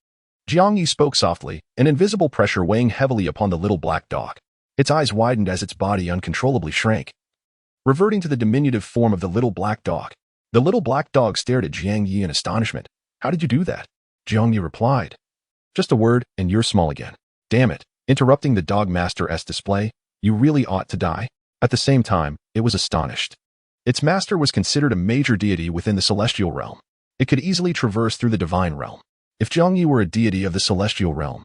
Jiang Ye spoke softly, an invisible pressure weighing heavily upon the little black dog. Its eyes widened as its body uncontrollably shrank, reverting to the diminutive form of the little black dog. The little black dog stared at Jiang Ye in astonishment. "How did you do that?" Jiang Ye replied, "Just a word, and you're small again." "Damn it," interrupting the dog master's display, "you really ought to die." At the same time, it was astonished. Its master was considered a major deity within the celestial realm. It could easily traverse through the divine realm. If Jiang Ye were a deity of the celestial realm,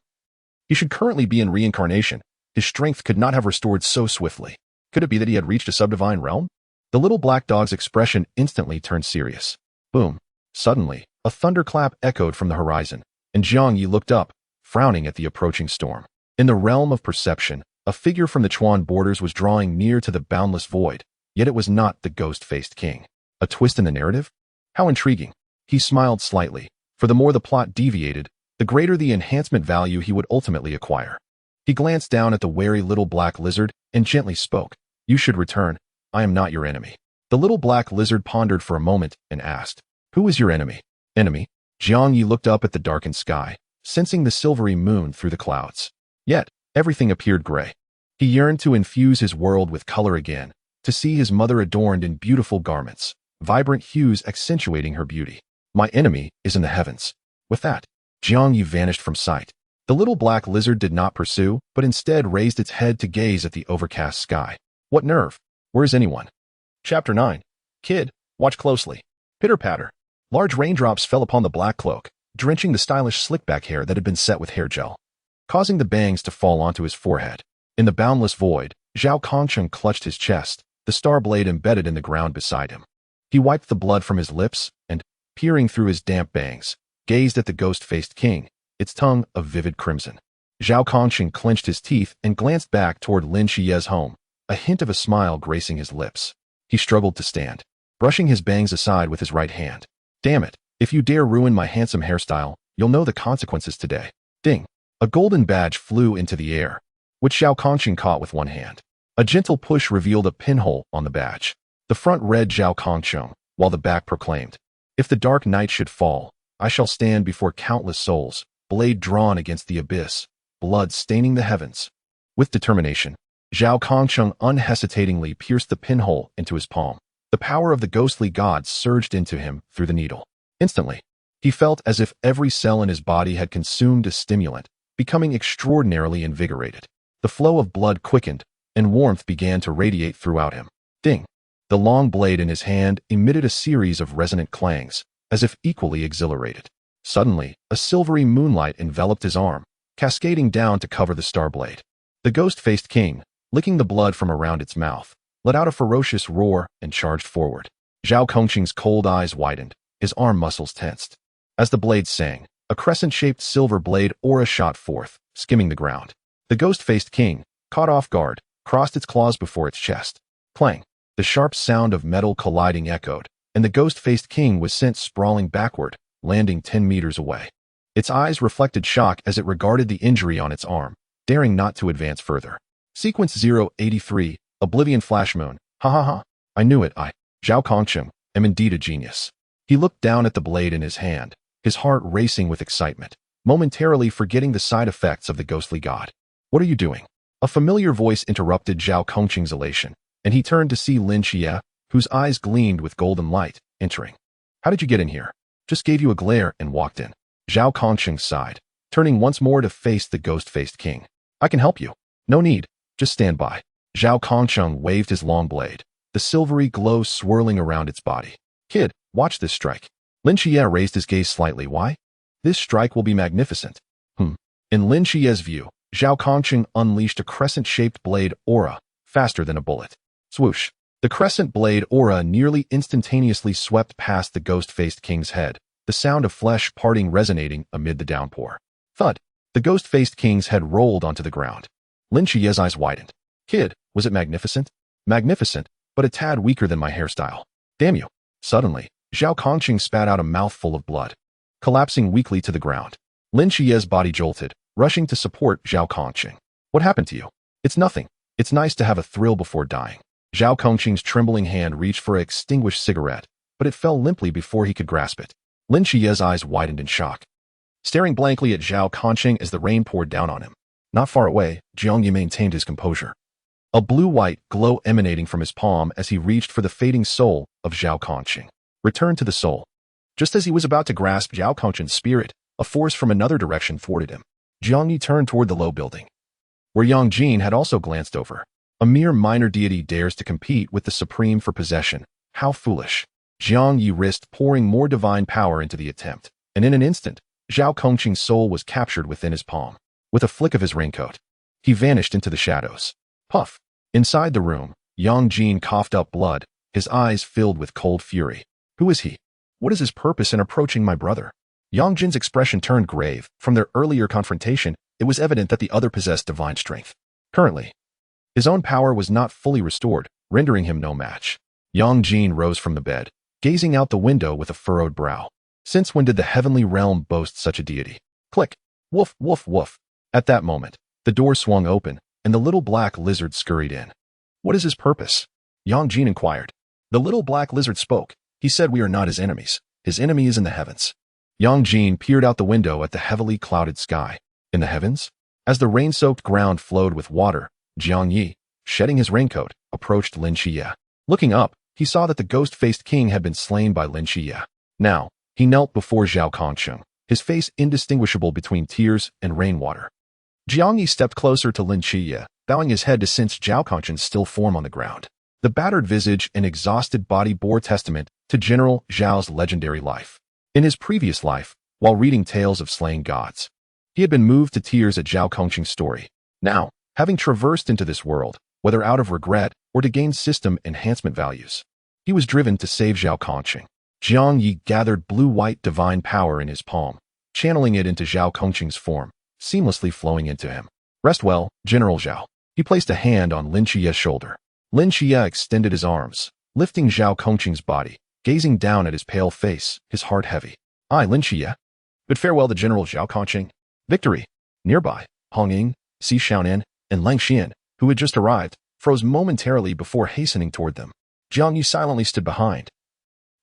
he should currently be in reincarnation. His strength could not have restored so swiftly. Could it be that he had reached a subdivine realm? The little black dog's expression instantly turned serious. Boom. Suddenly, a thunderclap echoed from the horizon, and Jiang Ye looked up, frowning at the approaching storm. In the realm of perception, a figure from the Chuan borders was drawing near to the boundless void, yet it was not the ghost-faced king. A twist in the narrative? How intriguing. He smiled slightly, for the more the plot deviated, the greater the enhancement value he would ultimately acquire. He glanced down at the wary little black lizard and gently spoke. You should return. I am not your enemy. The little black lizard pondered for a moment and asked, Who is your enemy? Enemy? Jiang Ye looked up at the darkened sky, sensing the silvery moon through the clouds. Yet, everything appeared gray. He yearned to infuse his world with color again, to see his mother adorned in beautiful garments, vibrant hues accentuating her beauty. My enemy is in the heavens. With that, Jiang Ye vanished from sight. The little black lizard did not pursue, but instead raised its head to gaze at the overcast sky. What nerve? Where is anyone? Chapter 9. Kid, watch closely. Pitter-patter. Large raindrops fell upon the black cloak, drenching the stylish slick-back hair that had been set with hair gel, causing the bangs to fall onto his forehead. In the boundless void, Zhao Kongcheng clutched his chest, the star blade embedded in the ground beside him. He wiped the blood from his lips and, peering through his damp bangs, gazed at the ghost-faced king, its tongue of vivid crimson. Zhao Kongcheng clenched his teeth and glanced back toward Lin Qiye's home, a hint of a smile gracing his lips. He struggled to stand, brushing his bangs aside with his right hand. Damn it, if you dare ruin my handsome hairstyle, you'll know the consequences today. Ding! A golden badge flew into the air, which Zhao Kongcheng caught with one hand. A gentle push revealed a pinhole on the badge. The front read Zhao Kongcheng, while the back proclaimed, If the dark night should fall, I shall stand before countless souls, blade drawn against the abyss, blood staining the heavens. With determination, Zhao Kongcheng unhesitatingly pierced the pinhole into his palm. The power of the ghostly gods surged into him through the needle. Instantly, he felt as if every cell in his body had consumed a stimulant, becoming extraordinarily invigorated. The flow of blood quickened, and warmth began to radiate throughout him. Ding! The long blade in his hand emitted a series of resonant clangs, as if equally exhilarated. Suddenly, a silvery moonlight enveloped his arm, cascading down to cover the star blade. The ghost-faced king, licking the blood from around its mouth, let out a ferocious roar and charged forward. Zhao Kongcheng's cold eyes widened, his arm muscles tensed. As the blade sang, a crescent-shaped silver blade aura shot forth, skimming the ground. The ghost-faced king, caught off guard, crossed its claws before its chest. Clang! The sharp sound of metal colliding echoed, and the ghost-faced king was sent sprawling backward, landing 10 meters away. Its eyes reflected shock as it regarded the injury on its arm, daring not to advance further. Sequence 083, Oblivion Flash Moon. Ha ha ha. I knew it. Zhao Kongcheng, am indeed a genius. He looked down at the blade in his hand, his heart racing with excitement, momentarily forgetting the side effects of the ghostly god. What are you doing? A familiar voice interrupted Zhao Kongcheng's elation, and he turned to see Lin Qiye, whose eyes gleamed with golden light, entering. How did you get in here? Just gave you a glare and walked in. Zhao Kongcheng sighed, turning once more to face the ghost-faced king. I can help you. No need. Just stand by. Zhao Kongcheng waved his long blade, the silvery glow swirling around its body. Kid, watch this strike. Lin Qiye raised his gaze slightly. Why? This strike will be magnificent. In Lin Qiye's view, Zhao Kongcheng unleashed a crescent-shaped blade aura, faster than a bullet. Swoosh! The crescent blade aura nearly instantaneously swept past the ghost-faced king's head, the sound of flesh parting resonating amid the downpour. Thud! The ghost-faced king's head rolled onto the ground. Lin Qiye's eyes widened. Kid, was it magnificent? Magnificent, but a tad weaker than my hairstyle. Damn you. Suddenly, Zhao Kongcheng spat out a mouthful of blood, collapsing weakly to the ground. Lin Qiye's body jolted, rushing to support Zhao Kongcheng. What happened to you? It's nothing. It's nice to have a thrill before dying. Zhao Kongcheng's trembling hand reached for an extinguished cigarette, but it fell limply before he could grasp it. Lin Qiye's eyes widened in shock, staring blankly at Zhao Kongcheng as the rain poured down on him. Not far away, Jiang Ye maintained his composure, a blue-white glow emanating from his palm as he reached for the fading soul of Zhao Kongcheng. Return to the soul. Just as he was about to grasp Zhao Kongcheng's spirit, a force from another direction thwarted him. Jiang Ye turned toward the low building, where Yang Jin had also glanced over. A mere minor deity dares to compete with the supreme for possession. How foolish. Jiang Ye risked pouring more divine power into the attempt, and in an instant, Zhao Kongcheng's soul was captured within his palm. With a flick of his raincoat, he vanished into the shadows. Puff! Inside the room, Yang Jin coughed up blood, his eyes filled with cold fury. Who is he? What is his purpose in approaching my brother? Yang Jin's expression turned grave. From their earlier confrontation, it was evident that the other possessed divine strength. Currently, his own power was not fully restored, rendering him no match. Yang Jin rose from the bed, gazing out the window with a furrowed brow. Since when did the heavenly realm boast such a deity? Click. Woof, woof, woof. At that moment, the door swung open, and the little black lizard scurried in. What is his purpose? Yang Ye inquired. The little black lizard spoke. He said we are not his enemies. His enemy is in the heavens. Yang Ye peered out the window at the heavily clouded sky. In the heavens? As the rain-soaked ground flowed with water, Jiang Ye, shedding his raincoat, approached Lin Qiye. Looking up, he saw that the ghost-faced king had been slain by Lin Qiye. Now, he knelt before Zhao Kongsheng, his face indistinguishable between tears and rainwater. Jiang Ye stepped closer to Lin Qiye, bowing his head to sense Zhao Kongsheng's still form on the ground. The battered visage and exhausted body bore testament to General Zhao's legendary life. In his previous life, while reading tales of slaying gods, he had been moved to tears at Zhao Kongsheng's story. Now, having traversed into this world, whether out of regret or to gain system enhancement values, he was driven to save Zhao Kongsheng. Jiang Ye gathered blue-white divine power in his palm, channeling it into Zhao Kongsheng's form, seamlessly flowing into him. Rest well, General Zhao. He placed a hand on Lin Qiye's shoulder. Lin Qiye extended his arms, lifting Zhao Kongsheng's body, gazing down at his pale face, his heart heavy. I, Lin Qiye. Bid farewell to General Zhao Kongsheng. Victory. Nearby, Hong Ying, Si Xiaonan, and Lang Xian, who had just arrived, froze momentarily before hastening toward them. Jiang Ye silently stood behind,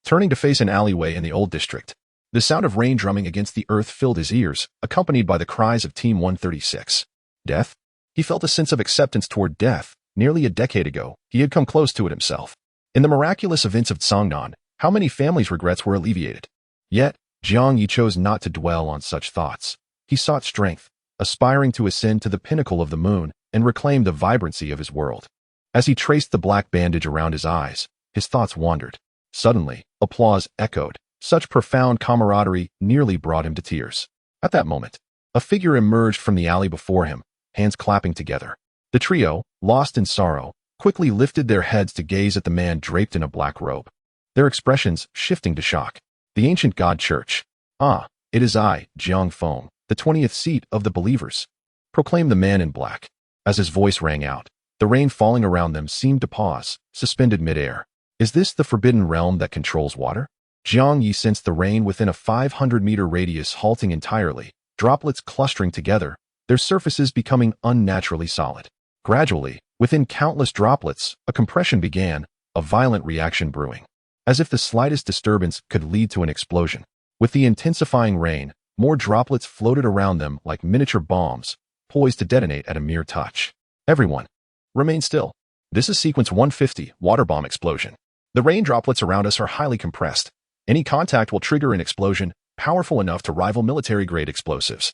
turning to face an alleyway in the old district. The sound of rain drumming against the earth filled his ears, accompanied by the cries of Team 136. Death? He felt a sense of acceptance toward death. Nearly a decade ago, he had come close to it himself. In the miraculous events of Cangnan, how many families' regrets were alleviated? Yet, Jiang Ye chose not to dwell on such thoughts. He sought strength, aspiring to ascend to the pinnacle of the moon and reclaim the vibrancy of his world. As he traced the black bandage around his eyes, his thoughts wandered. Suddenly, applause echoed. Such profound camaraderie nearly brought him to tears. At that moment, a figure emerged from the alley before him, hands clapping together. The trio, lost in sorrow, quickly lifted their heads to gaze at the man draped in a black robe, their expressions shifting to shock. The ancient god church. Ah, it is I, Jiang Feng, the 20th seat of the believers, proclaimed the man in black. As his voice rang out, the rain falling around them seemed to pause, suspended midair. Is this the forbidden realm that controls water? Jiang Ye sensed the rain within a 500-meter radius halting entirely, droplets clustering together, their surfaces becoming unnaturally solid. Gradually, within countless droplets, a compression began, a violent reaction brewing, as if the slightest disturbance could lead to an explosion. With the intensifying rain, more droplets floated around them like miniature bombs, poised to detonate at a mere touch. Everyone, remain still. This is sequence 150, water bomb explosion. The rain droplets around us are highly compressed. Any contact will trigger an explosion powerful enough to rival military-grade explosives.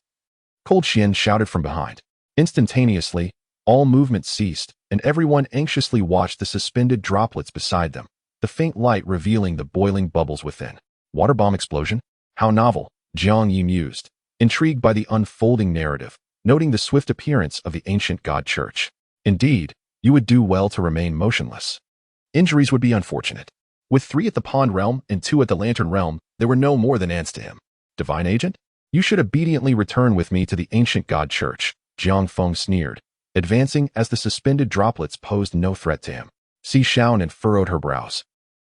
Cold Xian shouted from behind. Instantaneously, all movement ceased, and everyone anxiously watched the suspended droplets beside them, the faint light revealing the boiling bubbles within. Water bomb explosion? How novel, Jiang Ye mused, intrigued by the unfolding narrative, noting the swift appearance of the ancient god church. Indeed, you would do well to remain motionless. Injuries would be unfortunate. With 3 at the pond realm and 2 at the lantern realm, there were no more than ants to him. Divine agent? You should obediently return with me to the ancient god church, Jiang Feng sneered, advancing as the suspended droplets posed no threat to him. Si Xiaonan furrowed her brows,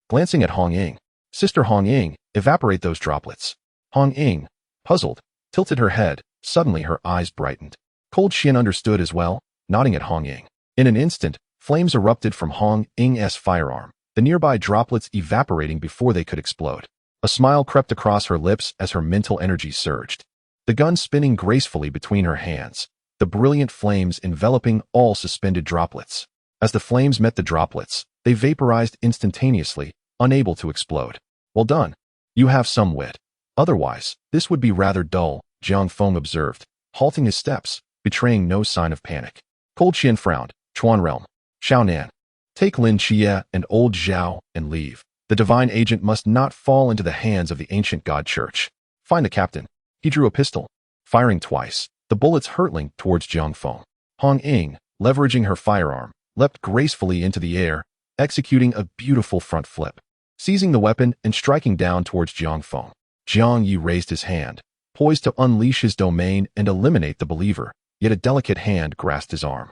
glancing at Hong Ying. Sister Hong Ying, evaporate those droplets. Hong Ying, puzzled, tilted her head. Suddenly her eyes brightened. Cold Xian understood as well, nodding at Hong Ying. In an instant, flames erupted from Hong Ying's firearm, the nearby droplets evaporating before they could explode. A smile crept across her lips as her mental energy surged, the gun spinning gracefully between her hands, the brilliant flames enveloping all suspended droplets. As the flames met the droplets, they vaporized instantaneously, unable to explode. Well done. You have some wit. Otherwise, this would be rather dull, Jiang Feng observed, halting his steps, betraying no sign of panic. Cold Xian frowned. Chuan realm. Xiaonan. Take Lin Qiye and old Zhao and leave. The divine agent must not fall into the hands of the ancient god church. Find the captain. He drew a pistol, firing twice, the bullets hurtling towards Jiang Feng. Hong Ying, leveraging her firearm, leapt gracefully into the air, executing a beautiful front flip, seizing the weapon and striking down towards Jiang Feng. Jiang Ye raised his hand, poised to unleash his domain and eliminate the believer, yet a delicate hand grasped his arm.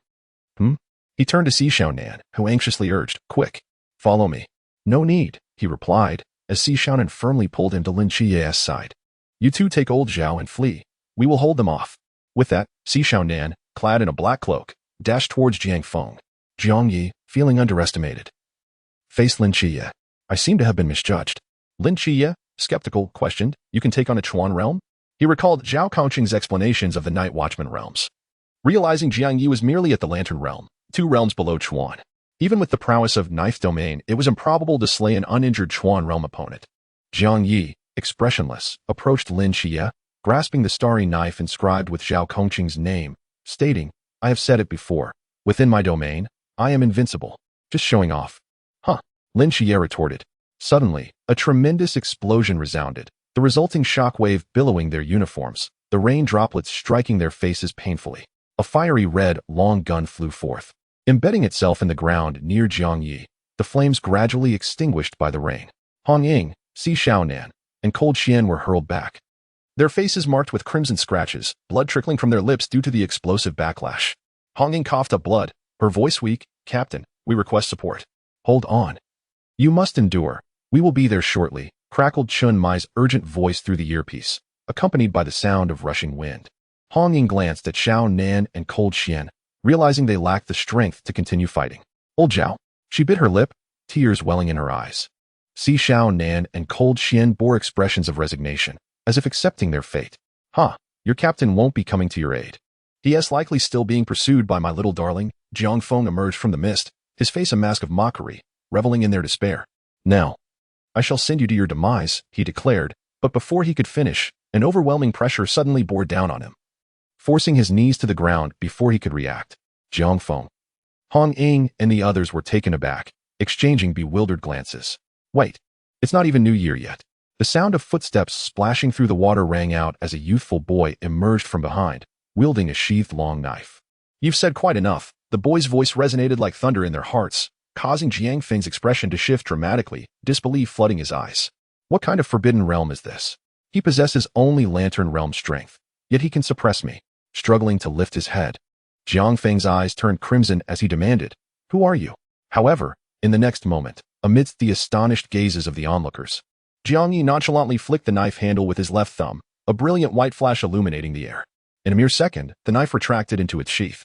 He turned to Si Xiaonan, who anxiously urged, quick, follow me. No need, he replied, as Si Xiaonan firmly pulled him to Lin Qiye's side. You two take old Zhao and flee. We will hold them off. With that, Si Xiaonan, clad in a black cloak, dashed towards Jiang Feng. Jiang Ye, feeling underestimated, faced Lin Qiye. I seem to have been misjudged. Lin Qiye, skeptical, questioned, you can take on a Chuan realm? He recalled Zhao Kongqing's explanations of the Night Watchman realms. Realizing Jiang Ye was merely at the Lantern realm, 2 realms below Chuan. Even with the prowess of Ninth Domain, it was improbable to slay an uninjured Chuan realm opponent. Jiang Ye, expressionless, approached Lin Qiye, grasping the starry knife inscribed with Zhao Kongqing's name, stating, I have said it before, within my domain, I am invincible. Just showing off. Huh, Lin Qiye retorted. Suddenly, a tremendous explosion resounded, the resulting shockwave billowing their uniforms, the rain droplets striking their faces painfully. A fiery red, long gun flew forth. Embedding itself in the ground near Jiang Ye, the flames gradually extinguished by the rain. Hong Ying, Si Xiaonan, and Cold Qian were hurled back. Their faces marked with crimson scratches, blood trickling from their lips due to the explosive backlash. Hong Ying coughed up blood, her voice weak. Captain, we request support. Hold on. You must endure. We will be there shortly, crackled Chun Mai's urgent voice through the earpiece, accompanied by the sound of rushing wind. Hong Ying glanced at Xiao Nan and Cold Qian, realizing they lacked the strength to continue fighting. Old Zhao. She bit her lip, tears welling in her eyes. Si Xiao Nan and Cold Qian bore expressions of resignation, as if accepting their fate. Your captain won't be coming to your aid. He is likely still being pursued by my little darling. Jiang Feng emerged from the mist, his face a mask of mockery, reveling in their despair. Now, I shall send you to your demise, he declared, but before he could finish, an overwhelming pressure suddenly bore down on him, forcing his knees to the ground before he could react. Jiang Feng, Hong Ying, and the others were taken aback, exchanging bewildered glances. Wait, it's not even New Year yet. The sound of footsteps splashing through the water rang out as a youthful boy emerged from behind, wielding a sheathed long knife. You've said quite enough. The boy's voice resonated like thunder in their hearts, causing Jiang Feng's expression to shift dramatically, disbelief flooding his eyes. What kind of forbidden realm is this? He possesses only Lantern realm strength, yet he can suppress me. Struggling to lift his head, Jiang Feng's eyes turned crimson as he demanded, Who are you? However, in the next moment, amidst the astonished gazes of the onlookers, Jiang Ye nonchalantly flicked the knife handle with his left thumb, a brilliant white flash illuminating the air. In a mere second, the knife retracted into its sheath,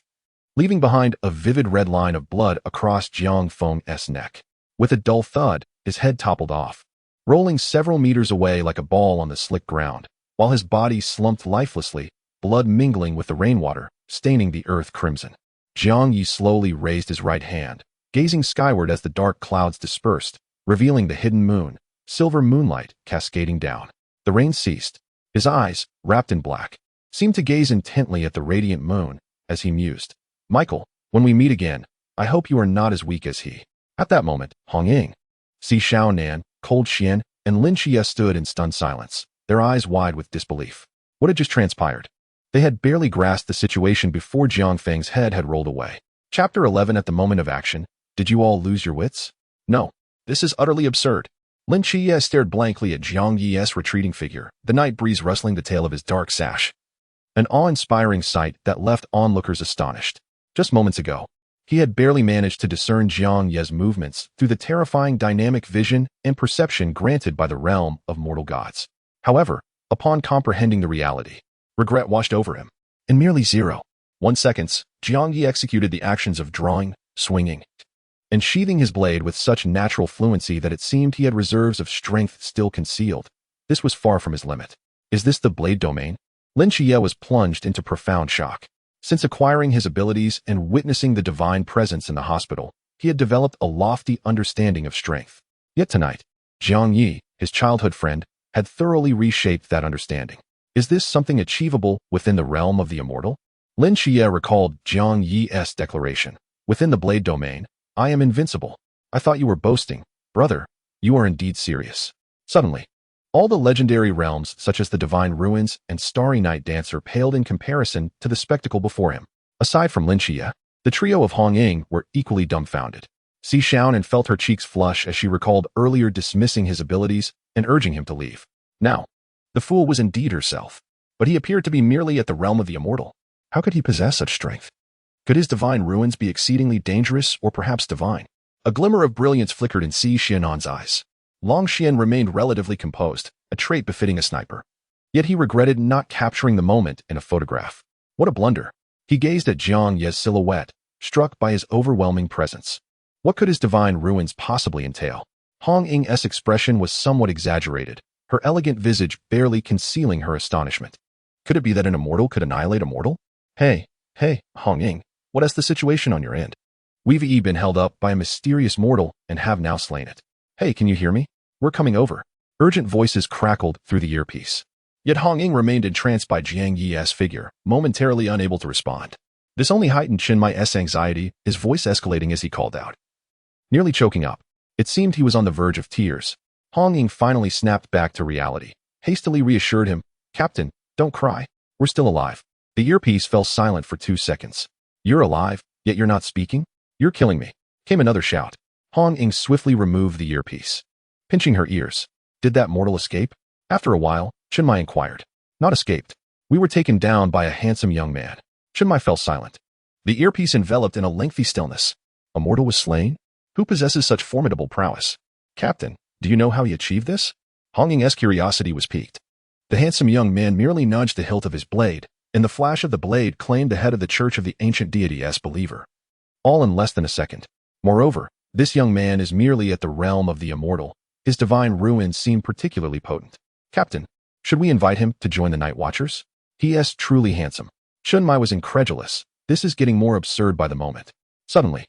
leaving behind a vivid red line of blood across Jiang Feng's neck. With a dull thud, his head toppled off, rolling several meters away like a ball on the slick ground, while his body slumped lifelessly, blood mingling with the rainwater, staining the earth crimson. Jiang Ye slowly raised his right hand, gazing skyward as the dark clouds dispersed, revealing the hidden moon, silver moonlight cascading down. The rain ceased. His eyes, wrapped in black, seemed to gaze intently at the radiant moon, as he mused. Michael, when we meet again, I hope you are not as weak as he. At that moment, Hong Ying, Si Xiaonan, Cold Qian, and Lin Qiye stood in stunned silence, their eyes wide with disbelief. What had just transpired? They had barely grasped the situation before Jiang Feng's head had rolled away. Chapter 11. At the moment of action, did you all lose your wits? No. This is utterly absurd. Lin Qiye stared blankly at Jiang Ye's retreating figure, the night breeze rustling the tail of his dark sash. An awe-inspiring sight that left onlookers astonished. Just moments ago, he had barely managed to discern Jiang Ye's movements through the terrifying dynamic vision and perception granted by the realm of mortal gods. However, upon comprehending the reality, regret washed over him. In merely 0.1 seconds, Jiang Ye executed the actions of drawing, swinging, and sheathing his blade with such natural fluency that it seemed he had reserves of strength still concealed. This was far from his limit. Is this the blade domain? Lin Qiye was plunged into profound shock. Since acquiring his abilities and witnessing the divine presence in the hospital, he had developed a lofty understanding of strength. Yet tonight, Jiang Ye, his childhood friend, had thoroughly reshaped that understanding. Is this something achievable within the realm of the immortal? Lin Qiye recalled Jiang Ye's declaration. Within the blade domain, I am invincible. I thought you were boasting. Brother, you are indeed serious. Suddenly, all the legendary realms such as the Divine Ruins and Starry Night Dancer paled in comparison to the spectacle before him. Aside from Lin Qiye, the trio of Hong Ying were equally dumbfounded. Si Xiaonan felt her cheeks flush as she recalled earlier dismissing his abilities and urging him to leave. Now, the fool was indeed herself, but he appeared to be merely at the realm of the immortal. How could he possess such strength? Could his divine ruins be exceedingly dangerous or perhaps divine? A glimmer of brilliance flickered in Si Xianan's eyes. Long Qian remained relatively composed, a trait befitting a sniper. Yet he regretted not capturing the moment in a photograph. What a blunder. He gazed at Jiang Ye's silhouette, struck by his overwhelming presence. What could his divine ruins possibly entail? Hong Ying's expression was somewhat exaggerated, her elegant visage barely concealing her astonishment. Could it be that an immortal could annihilate a mortal? Hey, Hong Ying, what is the situation on your end? We've been held up by a mysterious mortal and have now slain it. Hey, can you hear me? We're coming over. Urgent voices crackled through the earpiece. Yet Hong Ying remained entranced by Jiang Ye's figure, momentarily unable to respond. This only heightened Chenmai's anxiety, his voice escalating as he called out. Nearly choking up. It seemed he was on the verge of tears. Hong Ying finally snapped back to reality, hastily reassured him, Captain, don't cry. We're still alive. The earpiece fell silent for 2 seconds. You're alive, yet you're not speaking? You're killing me. Came another shout. Hong Ying swiftly removed the earpiece, pinching her ears. Did that mortal escape? After a while, Chenmai inquired. Not escaped. We were taken down by a handsome young man. Chenmai fell silent. The earpiece enveloped in a lengthy stillness. A mortal was slain? Who possesses such formidable prowess? Captain, do you know how he achieved this? Hong Ying's curiosity was piqued. The handsome young man merely nudged the hilt of his blade, and the flash of the blade claimed the head of the church of the ancient deity as believer. All in less than a second. Moreover, this young man is merely at the realm of the immortal. His divine ruins seem particularly potent. Captain, should we invite him to join the Night Watchers? He is truly handsome. Chenmai was incredulous. This is getting more absurd by the moment. Suddenly,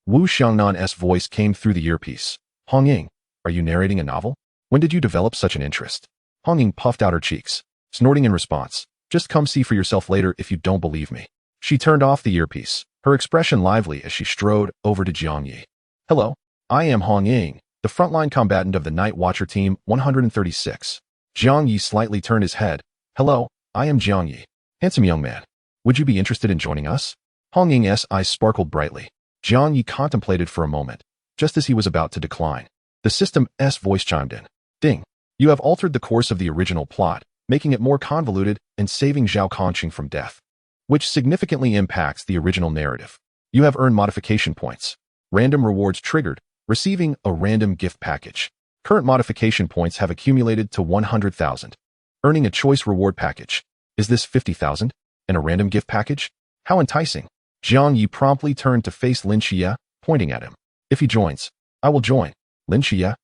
Wu Xiangnan's voice came through the earpiece. Hong Ying, are you narrating a novel? When did you develop such an interest? Hong Ying puffed out her cheeks, snorting in response. Just come see for yourself later if you don't believe me. She turned off the earpiece, her expression lively as she strode over to Jiang Ye. Hello, I am Hong Ying, the frontline combatant of the Night Watcher Team 136. Jiang Ye slightly turned his head. Hello, I am Jiang Ye. Handsome young man. Would you be interested in joining us? Hong Ying's eyes sparkled brightly. Jiang Ye contemplated for a moment, just as he was about to decline. The system's voice chimed in. Ding. You have altered the course of the original plot, making it more convoluted and saving Zhao Kongqing from death, which significantly impacts the original narrative. You have earned modification points. Random rewards triggered, receiving a random gift package. Current modification points have accumulated to 100,000. Earning a choice reward package. Is this 50,000? And a random gift package? How enticing. Jiang Ye promptly turned to face Lin Qiye, pointing at him. If he joins, I will join. Lin Qiye?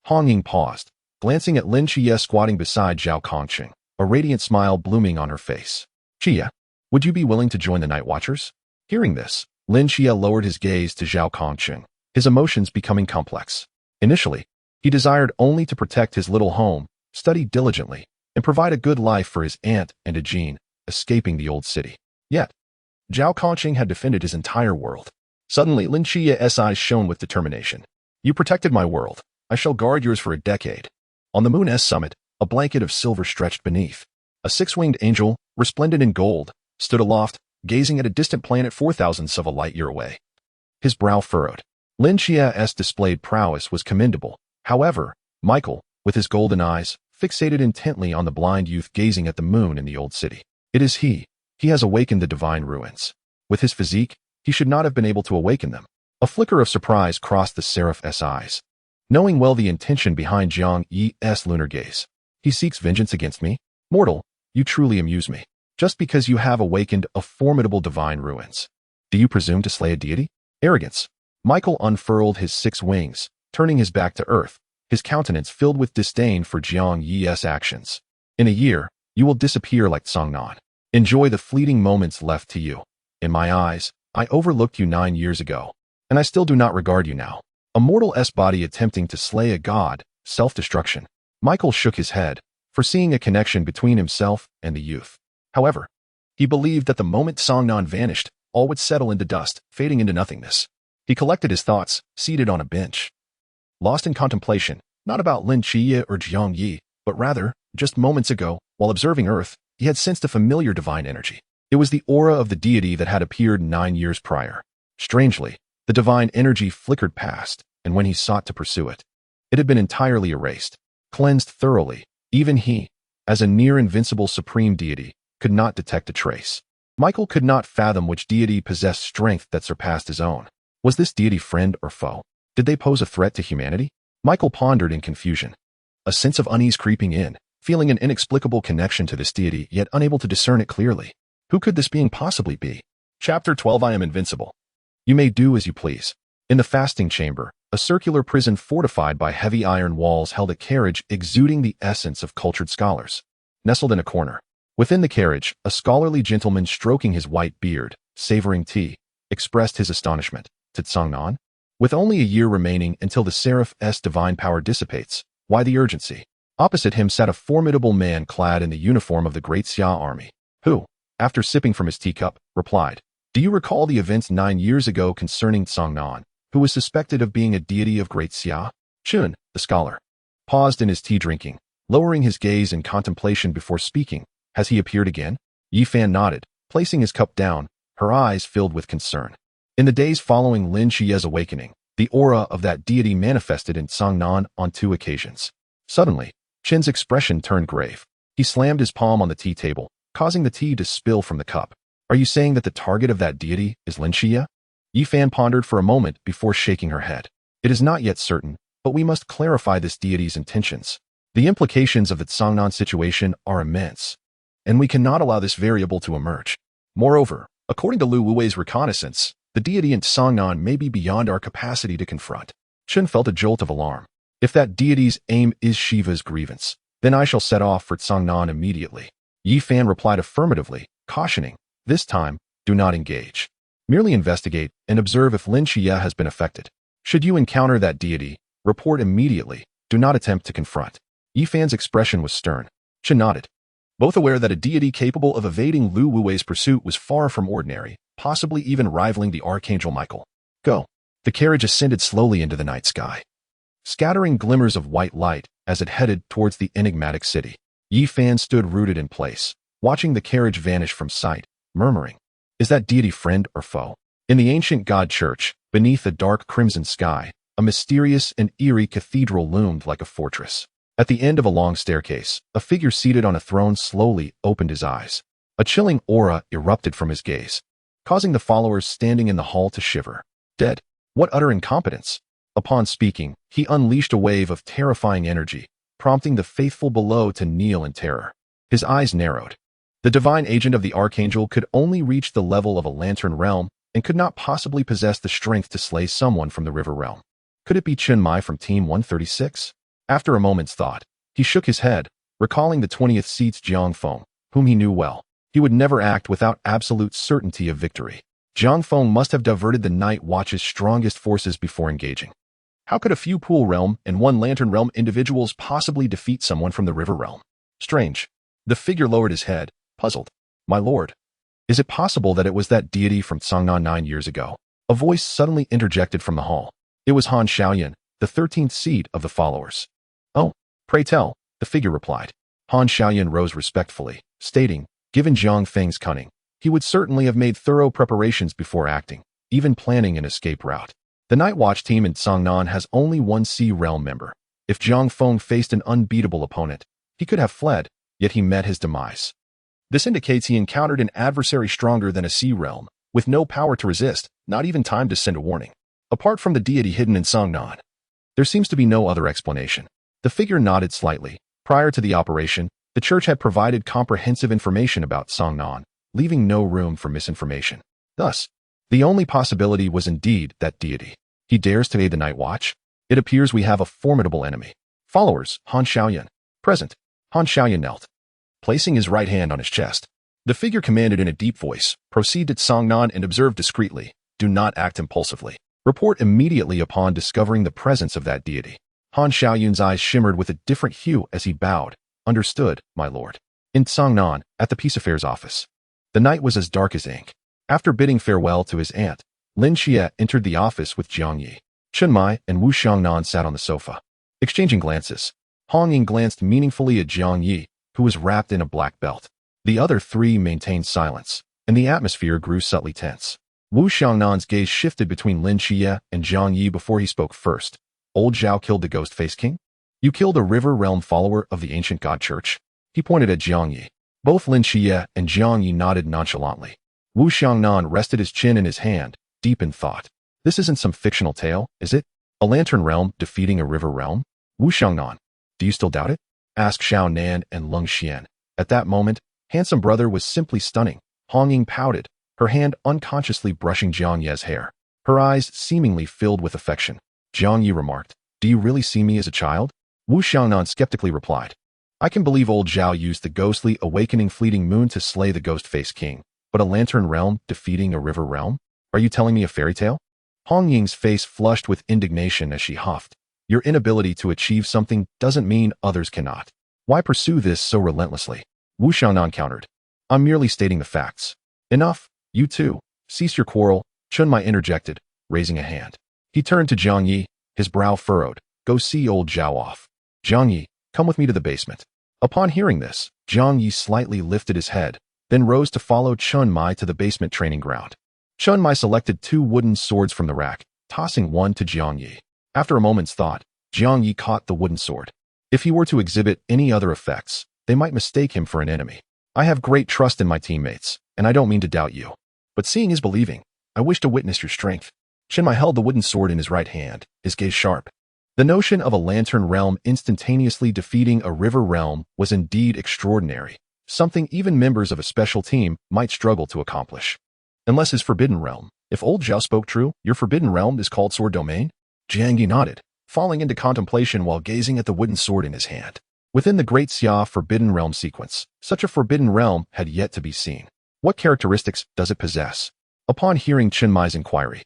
Hong Ying paused, glancing at Lin Qiye squatting beside Zhao Kongqing, a radiant smile blooming on her face. Qiye, would you be willing to join the Night Watchers? Hearing this, Lin Qiye lowered his gaze to Zhao Kongqing, his emotions becoming complex. Initially, he desired only to protect his little home, study diligently, and provide a good life for his aunt and Ajin, escaping the old city. Yet, Zhao Kongqing had defended his entire world. Suddenly, Lin Qiye's eyes shone with determination. You protected my world. I shall guard yours for a decade. On the moon's summit, a blanket of silver stretched beneath. A six-winged angel, resplendent in gold, stood aloft, gazing at a distant planet 4,000s of a light year away. His brow furrowed. Lin Qiye's displayed prowess was commendable. However, Michael, with his golden eyes, fixated intently on the blind youth gazing at the moon in the old city. It is he. He has awakened the divine ruins. With his physique, he should not have been able to awaken them. A flicker of surprise crossed the seraph's eyes. Knowing well the intention behind Jiang Ye's lunar gaze. He seeks vengeance against me? Mortal, you truly amuse me. Just because you have awakened a formidable divine ruins. Do you presume to slay a deity? Arrogance. Michael unfurled his 6 wings, turning his back to earth, his countenance filled with disdain for Jiang Ye's actions. In a year, you will disappear like Songnan. Enjoy the fleeting moments left to you. In my eyes, I overlooked you 9 years ago, and I still do not regard you now. A mortal's body attempting to slay a god, self-destruction. Michael shook his head, foreseeing a connection between himself and the youth. However, he believed that the moment Songnan vanished, all would settle into dust, fading into nothingness. He collected his thoughts, seated on a bench. Lost in contemplation, not about Lin Qiye or Jiang Ye, but rather, just moments ago, while observing Earth, he had sensed a familiar divine energy. It was the aura of the deity that had appeared 9 years prior. Strangely, the divine energy flickered past, and when he sought to pursue it, it had been entirely erased, cleansed thoroughly. Even he, as a near-invincible supreme deity, could not detect a trace. Michael could not fathom which deity possessed strength that surpassed his own. Was this deity friend or foe? Did they pose a threat to humanity? Michael pondered in confusion, a sense of unease creeping in, feeling an inexplicable connection to this deity yet unable to discern it clearly. Who could this being possibly be? Chapter 12 I am invincible. You may do as you please. In the fasting chamber, a circular prison fortified by heavy iron walls held a carriage exuding the essence of cultured scholars. Nestled in a corner, within the carriage, a scholarly gentleman stroking his white beard, savoring tea, expressed his astonishment. Tsongnan? With only a year remaining until the Seraph's divine power dissipates, why the urgency? Opposite him sat a formidable man clad in the uniform of the Great Xia army, who, after sipping from his teacup, replied, "Do you recall the events 9 years ago concerning Tsongnan, who was suspected of being a deity of Great Xia?" Chun, the scholar, paused in his tea drinking, lowering his gaze in contemplation before speaking. Has he appeared again? Yi Fan nodded, placing his cup down, her eyes filled with concern. In the days following Lin Qiye's awakening, the aura of that deity manifested in Tsongnan on 2 occasions. Suddenly, Chen's expression turned grave. He slammed his palm on the tea table, causing the tea to spill from the cup. Are you saying that the target of that deity is Lin Qiye? Yi Fan pondered for a moment before shaking her head. It is not yet certain, but we must clarify this deity's intentions. The implications of the Tsongnan situation are immense, and we cannot allow this variable to emerge. Moreover, according to Lu Wuwei's reconnaissance, the deity in Tsongnan may be beyond our capacity to confront. Chen felt a jolt of alarm. If that deity's aim is Shiva's grievance, then I shall set off for Tsongnan immediately. Yi Fan replied affirmatively, cautioning, this time, do not engage. Merely investigate and observe if Lin Qiye has been affected. Should you encounter that deity, report immediately. Do not attempt to confront. Yi Fan's expression was stern. Chen nodded, both aware that a deity capable of evading Lu Wuwei's pursuit was far from ordinary, possibly even rivaling the Archangel Michael. Go. The carriage ascended slowly into the night sky, scattering glimmers of white light as it headed towards the enigmatic city. Yi Fan stood rooted in place, watching the carriage vanish from sight, murmuring, is that deity friend or foe? In the ancient god church, beneath a dark crimson sky, a mysterious and eerie cathedral loomed like a fortress. At the end of a long staircase, a figure seated on a throne slowly opened his eyes. A chilling aura erupted from his gaze, causing the followers standing in the hall to shiver. Dead? What utter incompetence! Upon speaking, he unleashed a wave of terrifying energy, prompting the faithful below to kneel in terror. His eyes narrowed. The divine agent of the Archangel could only reach the level of a lantern realm and could not possibly possess the strength to slay someone from the river realm. Could it be Chen Mai from Team 136? After a moment's thought, he shook his head, recalling the 20th seat's Jiang Feng, whom he knew well. He would never act without absolute certainty of victory. Jiang Feng must have diverted the Night Watch's strongest forces before engaging. How could a few Pool Realm and 1 Lantern Realm individuals possibly defeat someone from the River Realm? Strange. The figure lowered his head, puzzled. My lord, is it possible that it was that deity from Tsongnan 9 years ago? A voice suddenly interjected from the hall. It was Han Xiaoyan, the 13th seed of the followers. Oh, pray tell, the figure replied. Han Xiaoyan rose respectfully, stating, given Zhang Feng's cunning, he would certainly have made thorough preparations before acting, even planning an escape route. The Night Watch team in Tsongnan has only 1 Sea Realm member. If Jiang Feng faced an unbeatable opponent, he could have fled, yet he met his demise. This indicates he encountered an adversary stronger than a Sea Realm, with no power to resist, not even time to send a warning. Apart from the deity hidden in Tsongnan, there seems to be no other explanation. The figure nodded slightly. Prior to the operation, the church had provided comprehensive information about Tsongnan, leaving no room for misinformation. Thus, the only possibility was indeed that deity. He dares to aid the Night Watch? It appears we have a formidable enemy. Followers, Han Xiaoyan. Present. Han Xiaoyan knelt, placing his right hand on his chest. The figure commanded in a deep voice, proceed to Tsongnan and observe discreetly. Do not act impulsively. Report immediately upon discovering the presence of that deity. Han Xiaoyun's eyes shimmered with a different hue as he bowed. Understood, my lord. In Tsongnan, at the Peace Affairs office. The night was as dark as ink. After bidding farewell to his aunt, Lin Qiye entered the office with Jiang Ye. Chen Mai and Wu Xiangnan sat on the sofa, exchanging glances. Hong Ying glanced meaningfully at Jiang Ye, who was wrapped in a black belt. The other 3 maintained silence, and the atmosphere grew subtly tense. Wu Xiangnan's gaze shifted between Lin Qiye and Jiang Ye before he spoke first. Old Zhao killed the Ghost-Faced King? You killed a River Realm follower of the ancient god church? He pointed at Jiang Ye. Both Lin Qiye and Jiang Ye nodded nonchalantly. Wu Xiangnan rested his chin in his hand, deep in thought. This isn't some fictional tale, is it? A lantern realm defeating a river realm? Wu Xiangnan, do you still doubt it? Asked Xiao Nan and Lin Qiye. At that moment, handsome brother was simply stunning. Hong Ying pouted, her hand unconsciously brushing Jiang Ye's hair. Her eyes seemingly filled with affection. Jiang Ye remarked, do you really see me as a child? Wu Xiangnan skeptically replied, I can believe old Zhao used the ghostly awakening fleeting moon to slay the ghost-faced king, but a lantern realm defeating a river realm? Are you telling me a fairy tale? Hong Ying's face flushed with indignation as she huffed. Your inability to achieve something doesn't mean others cannot. Why pursue this so relentlessly? Wu Xiangnan countered. I'm merely stating the facts. Enough, you two. Cease your quarrel, Chunmai interjected, raising a hand. He turned to Jiang Ye, his brow furrowed. Go see old Zhao off. Jiang Ye, come with me to the basement. Upon hearing this, Jiang Ye slightly lifted his head, then rose to follow Chunmai to the basement training ground. Chunmai selected 2 wooden swords from the rack, tossing one to Jiang Ye. After a moment's thought, Jiang Ye caught the wooden sword. If he were to exhibit any other effects, they might mistake him for an enemy. I have great trust in my teammates, and I don't mean to doubt you. But seeing is believing. I wish to witness your strength. Chunmai held the wooden sword in his right hand, his gaze sharp. The notion of a lantern realm instantaneously defeating a river realm was indeed extraordinary, something even members of a special team might struggle to accomplish. Unless his forbidden realm. If old Zhao spoke true, your forbidden realm is called sword domain? Jiang Ye nodded, falling into contemplation while gazing at the wooden sword in his hand. Within the Great Xia Forbidden Realm sequence, such a forbidden realm had yet to be seen. What characteristics does it possess? Upon hearing Chunmai's inquiry,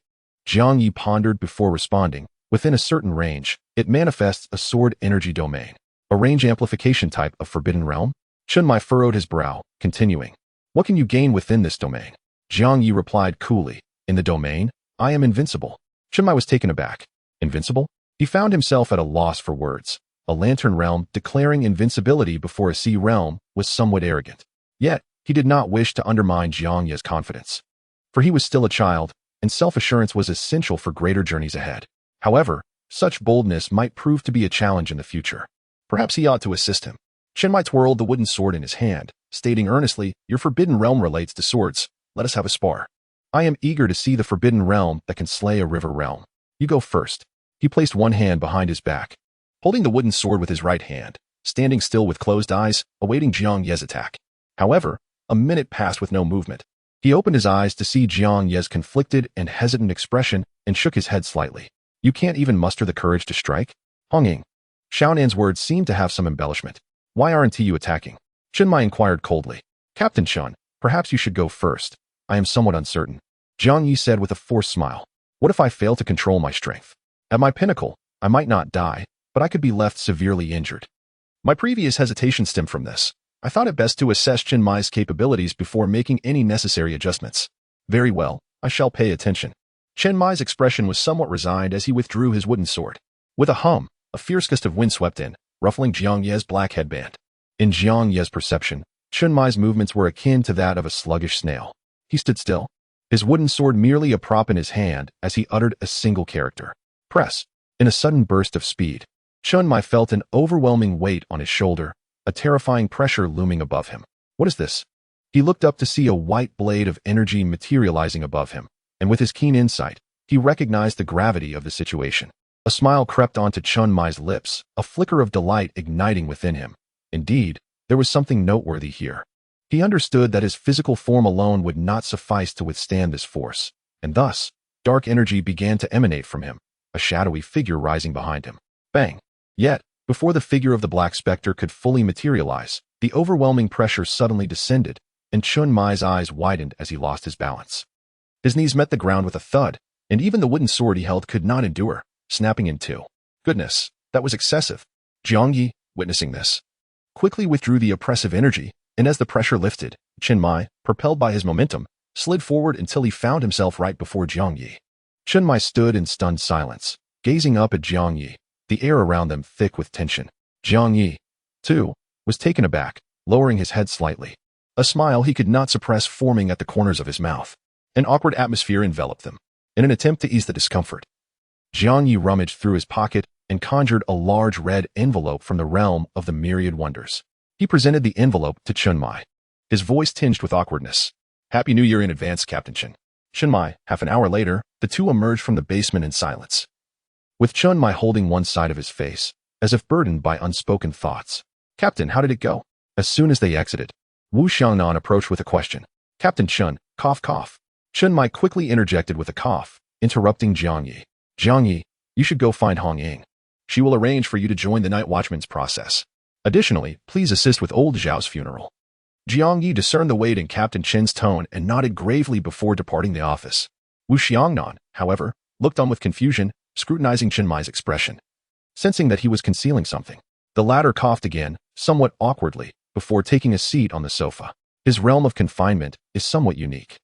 Jiang Ye pondered before responding. Within a certain range, it manifests a sword energy domain, a range amplification type of forbidden realm. Chunmai furrowed his brow, continuing. What can you gain within this domain? Jiang Ye replied coolly, in the domain, I am invincible. Chunmai was taken aback. Invincible? He found himself at a loss for words. A lantern realm declaring invincibility before a sea realm was somewhat arrogant. Yet, he did not wish to undermine Jiang Ye's confidence. For he was still a child, and self-assurance was essential for greater journeys ahead. However, such boldness might prove to be a challenge in the future. Perhaps he ought to assist him. Chunmai twirled the wooden sword in his hand, stating earnestly, your forbidden realm relates to swords. Let us have a spar. I am eager to see the forbidden realm that can slay a river realm. You go first. He placed one hand behind his back, holding the wooden sword with his right hand, standing still with closed eyes, awaiting Jiang Ye's attack. However, a minute passed with no movement. He opened his eyes to see Jiang Ye's conflicted and hesitant expression and shook his head slightly. You can't even muster the courage to strike? Hong Ying. Xiaonan's words seemed to have some embellishment. Why aren't you attacking? Chunmai inquired coldly. Captain Chun, perhaps you should go first. I am somewhat uncertain. Jiang Ye said with a forced smile. What if I fail to control my strength? At my pinnacle, I might not die, but I could be left severely injured. My previous hesitation stemmed from this. I thought it best to assess Chunmai's capabilities before making any necessary adjustments. Very well, I shall pay attention. Chunmai's expression was somewhat resigned as he withdrew his wooden sword. With a hum, a fierce gust of wind swept in, ruffling Jiang Ye's black headband. In Jiang Ye's perception, Chunmai's movements were akin to that of a sluggish snail. He stood still, his wooden sword merely a prop in his hand as he uttered a single character. Press. In a sudden burst of speed, Chunmai felt an overwhelming weight on his shoulder, a terrifying pressure looming above him. What is this? He looked up to see a white blade of energy materializing above him, and with his keen insight, he recognized the gravity of the situation. A smile crept onto Chunmai's lips, a flicker of delight igniting within him. Indeed, there was something noteworthy here. He understood that his physical form alone would not suffice to withstand this force, and thus, dark energy began to emanate from him, a shadowy figure rising behind him. Bang! Yet, before the figure of the Black Spectre could fully materialize, the overwhelming pressure suddenly descended, and Chunmai's eyes widened as he lost his balance. His knees met the ground with a thud, and even the wooden sword he held could not endure, snapping in two. Goodness, that was excessive. Jiang Ye, witnessing this, quickly withdrew the oppressive energy, and as the pressure lifted, Chunmai, propelled by his momentum, slid forward until he found himself right before Jiang Ye. Chunmai stood in stunned silence, gazing up at Jiang Ye, the air around them thick with tension. Jiang Ye, too, was taken aback, lowering his head slightly, a smile he could not suppress forming at the corners of his mouth. An awkward atmosphere enveloped them. In an attempt to ease the discomfort, Jiang Ye rummaged through his pocket and conjured a large red envelope from the realm of the myriad wonders. He presented the envelope to Chunmai, his voice tinged with awkwardness. Happy New Year in advance, Captain Chen. Chunmai, half an hour later, the two emerged from the basement in silence. with Chun Mai holding one side of his face, as if burdened by unspoken thoughts. Captain, how did it go? As soon as they exited, Wu Xiangnan approached with a question. Captain Chun, cough cough. Chun Mai quickly interjected with a cough, interrupting Jiang Ye. Jiang Ye, you should go find Hong Ying. She will arrange for you to join the night watchman's process. Additionally, please assist with old Zhao's funeral. Jiang Ye discerned the weight in Captain Chen's tone and nodded gravely before departing the office. Wu Xiangnan, however, looked on with confusion, scrutinizing Chun Mai's expression. Sensing that he was concealing something, the latter coughed again, somewhat awkwardly, before taking a seat on the sofa. His realm of confinement is somewhat unique.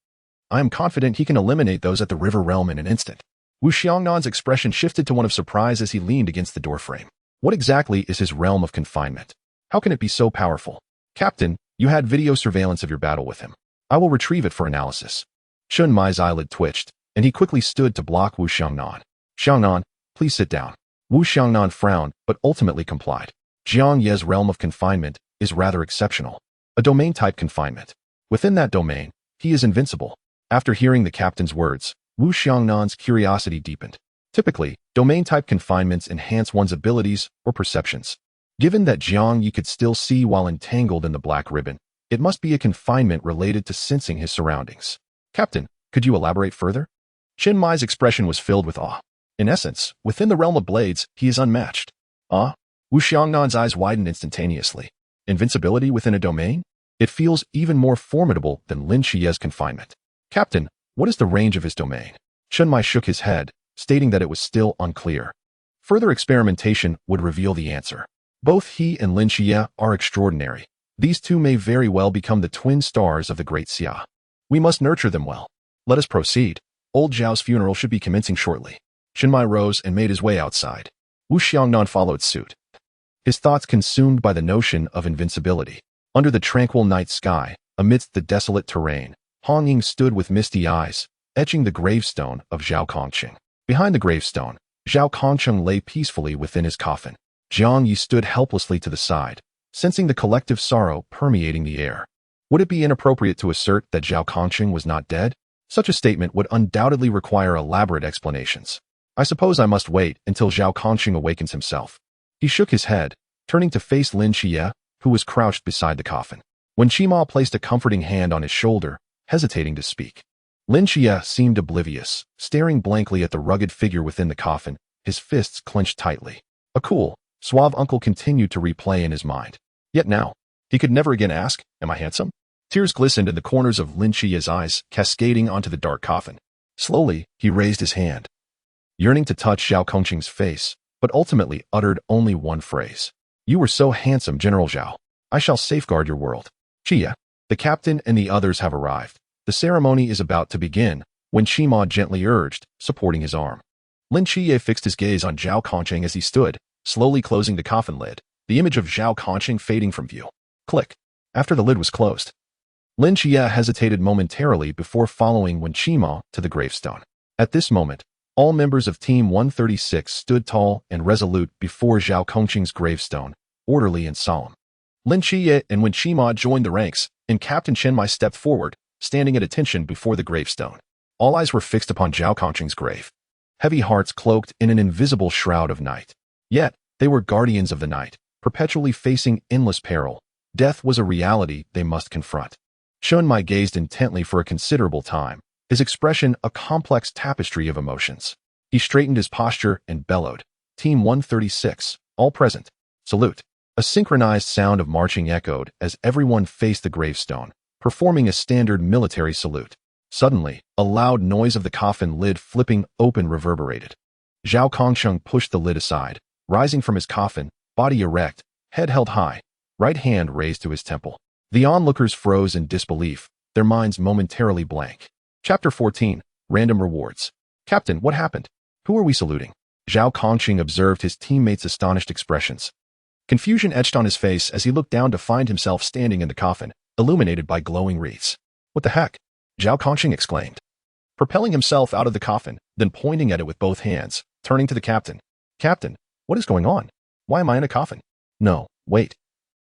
I am confident he can eliminate those at the river realm in an instant. Wu Xiangnan's expression shifted to one of surprise as he leaned against the doorframe. What exactly is his realm of confinement? How can it be so powerful? Captain, you had video surveillance of your battle with him. I will retrieve it for analysis. Chun Mai's eyelid twitched, and he quickly stood to block Wu Xiangnan. Xiangnan, please sit down. Wu Xiangnan frowned, but ultimately complied. Jiang Ye's realm of confinement is rather exceptional. A domain-type confinement. Within that domain, he is invincible. After hearing the captain's words, Wu Xiangnan's curiosity deepened. Typically, domain-type confinements enhance one's abilities or perceptions. Given that Jiang Ye could still see while entangled in the black ribbon, it must be a confinement related to sensing his surroundings. Captain, could you elaborate further? Chun Mai's expression was filled with awe. In essence, within the realm of blades, he is unmatched. Ah? Wu Xiangnan's eyes widened instantaneously. Invincibility within a domain? It feels even more formidable than Lin Qiye's confinement. Captain, what is the range of his domain? Chun Mai shook his head, stating that it was still unclear. Further experimentation would reveal the answer. Both he and Lin Qiye are extraordinary. These two may very well become the twin stars of the Great Xia. We must nurture them well. Let us proceed. Old Zhao's funeral should be commencing shortly. Chun Mai rose and made his way outside. Wu Xiangnan followed suit. His thoughts consumed by the notion of invincibility. Under the tranquil night sky, amidst the desolate terrain, Hong Ying stood with misty eyes, etching the gravestone of Zhao Kongqing. Behind the gravestone, Zhao Kongqing lay peacefully within his coffin. Jiang Ye stood helplessly to the side, sensing the collective sorrow permeating the air. Would it be inappropriate to assert that Zhao Kongqing was not dead? Such a statement would undoubtedly require elaborate explanations. I suppose I must wait until Zhao Kongqing awakens himself. He shook his head, turning to face Lin Qiye, who was crouched beside the coffin. When Qima placed a comforting hand on his shoulder, hesitating to speak. Lin Qiye seemed oblivious, staring blankly at the rugged figure within the coffin, his fists clenched tightly. A cool, suave uncle continued to replay in his mind. Yet now, he could never again ask, "Am I handsome?" Tears glistened in the corners of Lin Qiye's eyes, cascading onto the dark coffin. Slowly, he raised his hand, yearning to touch Zhao Kongqing's face, but ultimately uttered only one phrase. "You were so handsome, General Zhao. I shall safeguard your world." Qiye, the captain and the others have arrived. The ceremony is about to begin, when Qima gently urged, supporting his arm. Lin Qiye fixed his gaze on Zhao Kongqing as he stood, slowly closing the coffin lid, the image of Zhao Kongqing fading from view. Click. After the lid was closed, Lin Qiye hesitated momentarily before following Wen Qima to the gravestone. At this moment, all members of Team 136 stood tall and resolute before Zhao Kongqing's gravestone, orderly and solemn. Lin Qiye and Wen Qima joined the ranks, and Captain Chen Mai stepped forward, standing at attention before the gravestone. All eyes were fixed upon Zhao Kongqing's grave. Heavy hearts cloaked in an invisible shroud of night. Yet, they were guardians of the night, perpetually facing endless peril. Death was a reality they must confront. Chun Mai gazed intently for a considerable time, his expression a complex tapestry of emotions. He straightened his posture and bellowed, "Team 136, all present. Salute." A synchronized sound of marching echoed as everyone faced the gravestone, performing a standard military salute. Suddenly, a loud noise of the coffin lid flipping open reverberated. Zhao Kongqing pushed the lid aside, rising from his coffin, body erect, head held high, right hand raised to his temple. The onlookers froze in disbelief, their minds momentarily blank. Chapter 14, Random Rewards. "Captain, what happened? Who are we saluting?" Zhao Kongqing observed his teammates' astonished expressions. Confusion etched on his face as he looked down to find himself standing in the coffin, illuminated by glowing wreaths. "What the heck?" Zhao Kongqing exclaimed, propelling himself out of the coffin, then pointing at it with both hands, turning to the captain. "Captain, what is going on? Why am I in a coffin? No, wait.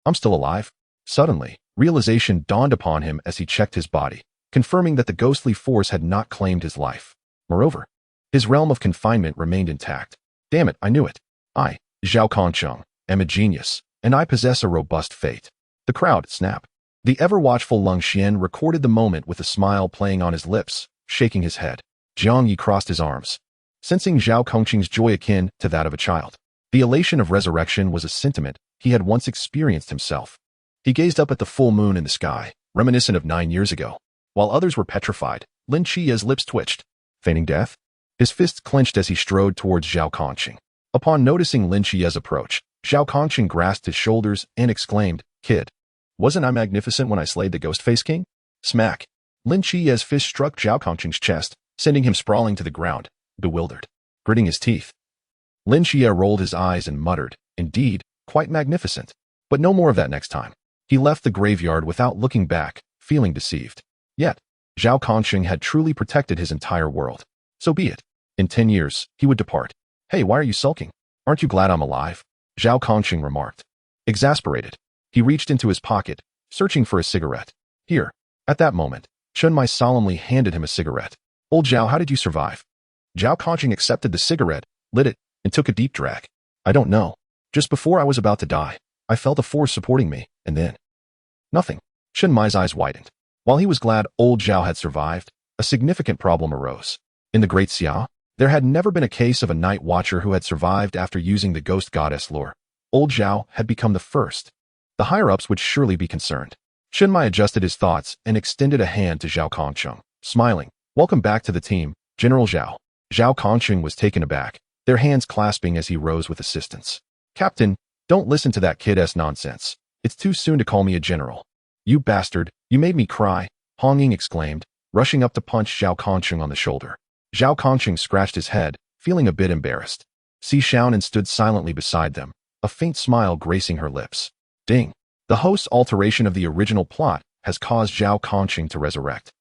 I'm still alive." Suddenly, realization dawned upon him as he checked his body, confirming that the ghostly force had not claimed his life. Moreover, his realm of confinement remained intact. Damn it, I knew it. I, Zhao Kongcheng, am a genius, and I possess a robust fate. The crowd, snap. The ever-watchful Lin Qiye recorded the moment with a smile playing on his lips, shaking his head. Jiang Ye crossed his arms, sensing Zhao Kongcheng's joy akin to that of a child. The elation of resurrection was a sentiment he had once experienced himself. He gazed up at the full moon in the sky, reminiscent of 9 years ago. While others were petrified, Lin Qiye's lips twitched. Feigning death? His fists clenched as he strode towards Zhao Kongcheng. Upon noticing Lin Qiye's approach, Zhao Kongcheng grasped his shoulders and exclaimed, "Kid, wasn't I magnificent when I slayed the Ghost-Face King?" Smack! Lin Qiye's fist struck Zhao Kongcheng's chest, sending him sprawling to the ground, bewildered. Gritting his teeth, Lin Qiye rolled his eyes and muttered, "Indeed, quite magnificent. But no more of that next time." He left the graveyard without looking back, feeling deceived. Yet, Zhao Kongcheng had truly protected his entire world. So be it. In 10 years, he would depart. "Hey, why are you sulking? Aren't you glad I'm alive?" Zhao Kongcheng remarked. Exasperated, he reached into his pocket, searching for a cigarette. "Here." At that moment, Chen Mai solemnly handed him a cigarette. "Old Zhao, how did you survive?" Zhao Kongcheng accepted the cigarette, lit it, and took a deep drag. "I don't know. Just before I was about to die, I felt a force supporting me, and then nothing." Chen Mai's eyes widened. While he was glad old Zhao had survived, a significant problem arose. In the Great Xia, there had never been a case of a night watcher who had survived after using the ghost goddess lore. Old Zhao had become the first. The higher-ups would surely be concerned. Chen Mai adjusted his thoughts and extended a hand to Zhao Kongcheng, smiling. "Welcome back to the team, General Zhao." Zhao Kongcheng was taken aback, their hands clasping as he rose with assistance. "Captain, don't listen to that kid-ass nonsense. It's too soon to call me a general." "You bastard, you made me cry," Hong Ying exclaimed, rushing up to punch Zhao Kongcheng on the shoulder. Zhao Kongcheng scratched his head, feeling a bit embarrassed. Si Xiaonan stood silently beside them, a faint smile gracing her lips. Ding. The host's alteration of the original plot has caused Zhao Kongcheng to resurrect,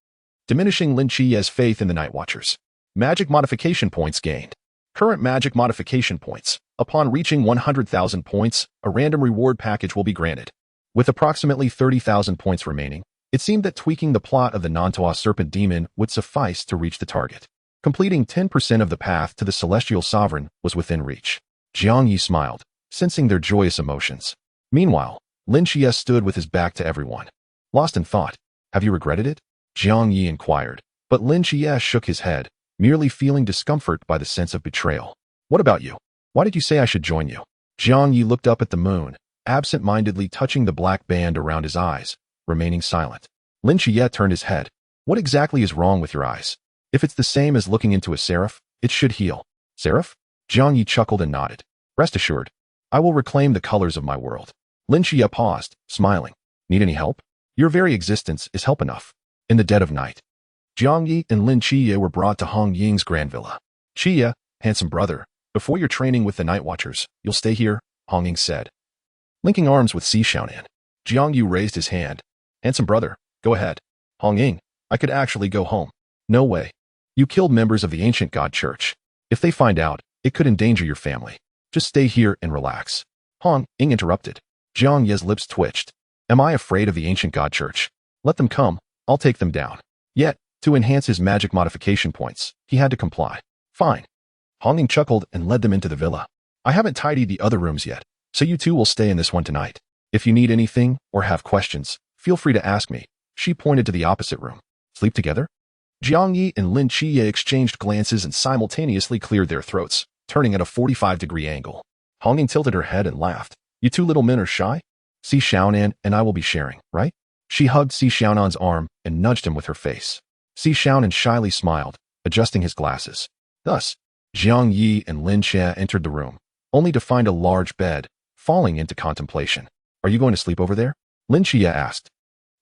diminishing Lin Qiye's faith in the Night Watchers. Magic modification points gained. Current magic modification points. Upon reaching 100,000 points, a random reward package will be granted. With approximately 30,000 points remaining, it seemed that tweaking the plot of the Nantua Serpent Demon would suffice to reach the target. Completing 10% of the path to the Celestial Sovereign was within reach. Jiang Ye smiled, sensing their joyous emotions. Meanwhile, Lin Qiye stood with his back to everyone. Lost in thought. "Have you regretted it?" Jiang Ye inquired, but Lin Qiye shook his head, merely feeling discomfort by the sense of betrayal. "What about you? Why did you say I should join you?" Jiang Ye looked up at the moon, absent-mindedly touching the black band around his eyes, remaining silent. Lin Qiye turned his head. "What exactly is wrong with your eyes? If it's the same as looking into a seraph, it should heal." "Seraph?" Jiang Ye chuckled and nodded. "Rest assured, I will reclaim the colors of my world." Lin Qiye paused, smiling. "Need any help? Your very existence is help enough." In the dead of night, Jiang Ye and Lin Qiye were brought to Hong Ying's grand villa. "Qiye, handsome brother, before your training with the Night Watchers, you'll stay here," Hong Ying said. Linking arms with Si Xiaonan, Jiang Ye raised his hand. "Handsome brother, go ahead." "Hong Ying, I could actually go home." "No way. You killed members of the ancient God Church. If they find out, it could endanger your family. Just stay here and relax." Hong Ying interrupted. Jiang Ye's lips twitched. "Am I afraid of the ancient God Church? Let them come, I'll take them down." Yet, to enhance his magic modification points, he had to comply. "Fine." Hong Ying chuckled and led them into the villa. "I haven't tidied the other rooms yet, so you two will stay in this one tonight. If you need anything or have questions, feel free to ask me." She pointed to the opposite room. "Sleep together?" Jiang Ye and Lin Qiye exchanged glances and simultaneously cleared their throats, turning at a 45-degree angle. Hong Ying tilted her head and laughed. "You two little men are shy? Si Xiaonan and I will be sharing, right?" She hugged Si Xiaonan's arm and nudged him with her face. Si Xiaonan shyly smiled, adjusting his glasses. Thus, Jiang Ye and Lin Qiye entered the room, only to find a large bed, falling into contemplation. "Are you going to sleep over there?" Lin Qiye asked.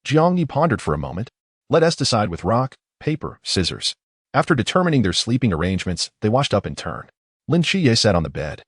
Jiang Ye pondered for a moment. "Let us decide with rock, paper, scissors." After determining their sleeping arrangements, they washed up in turn. Lin Qiye sat on the bed,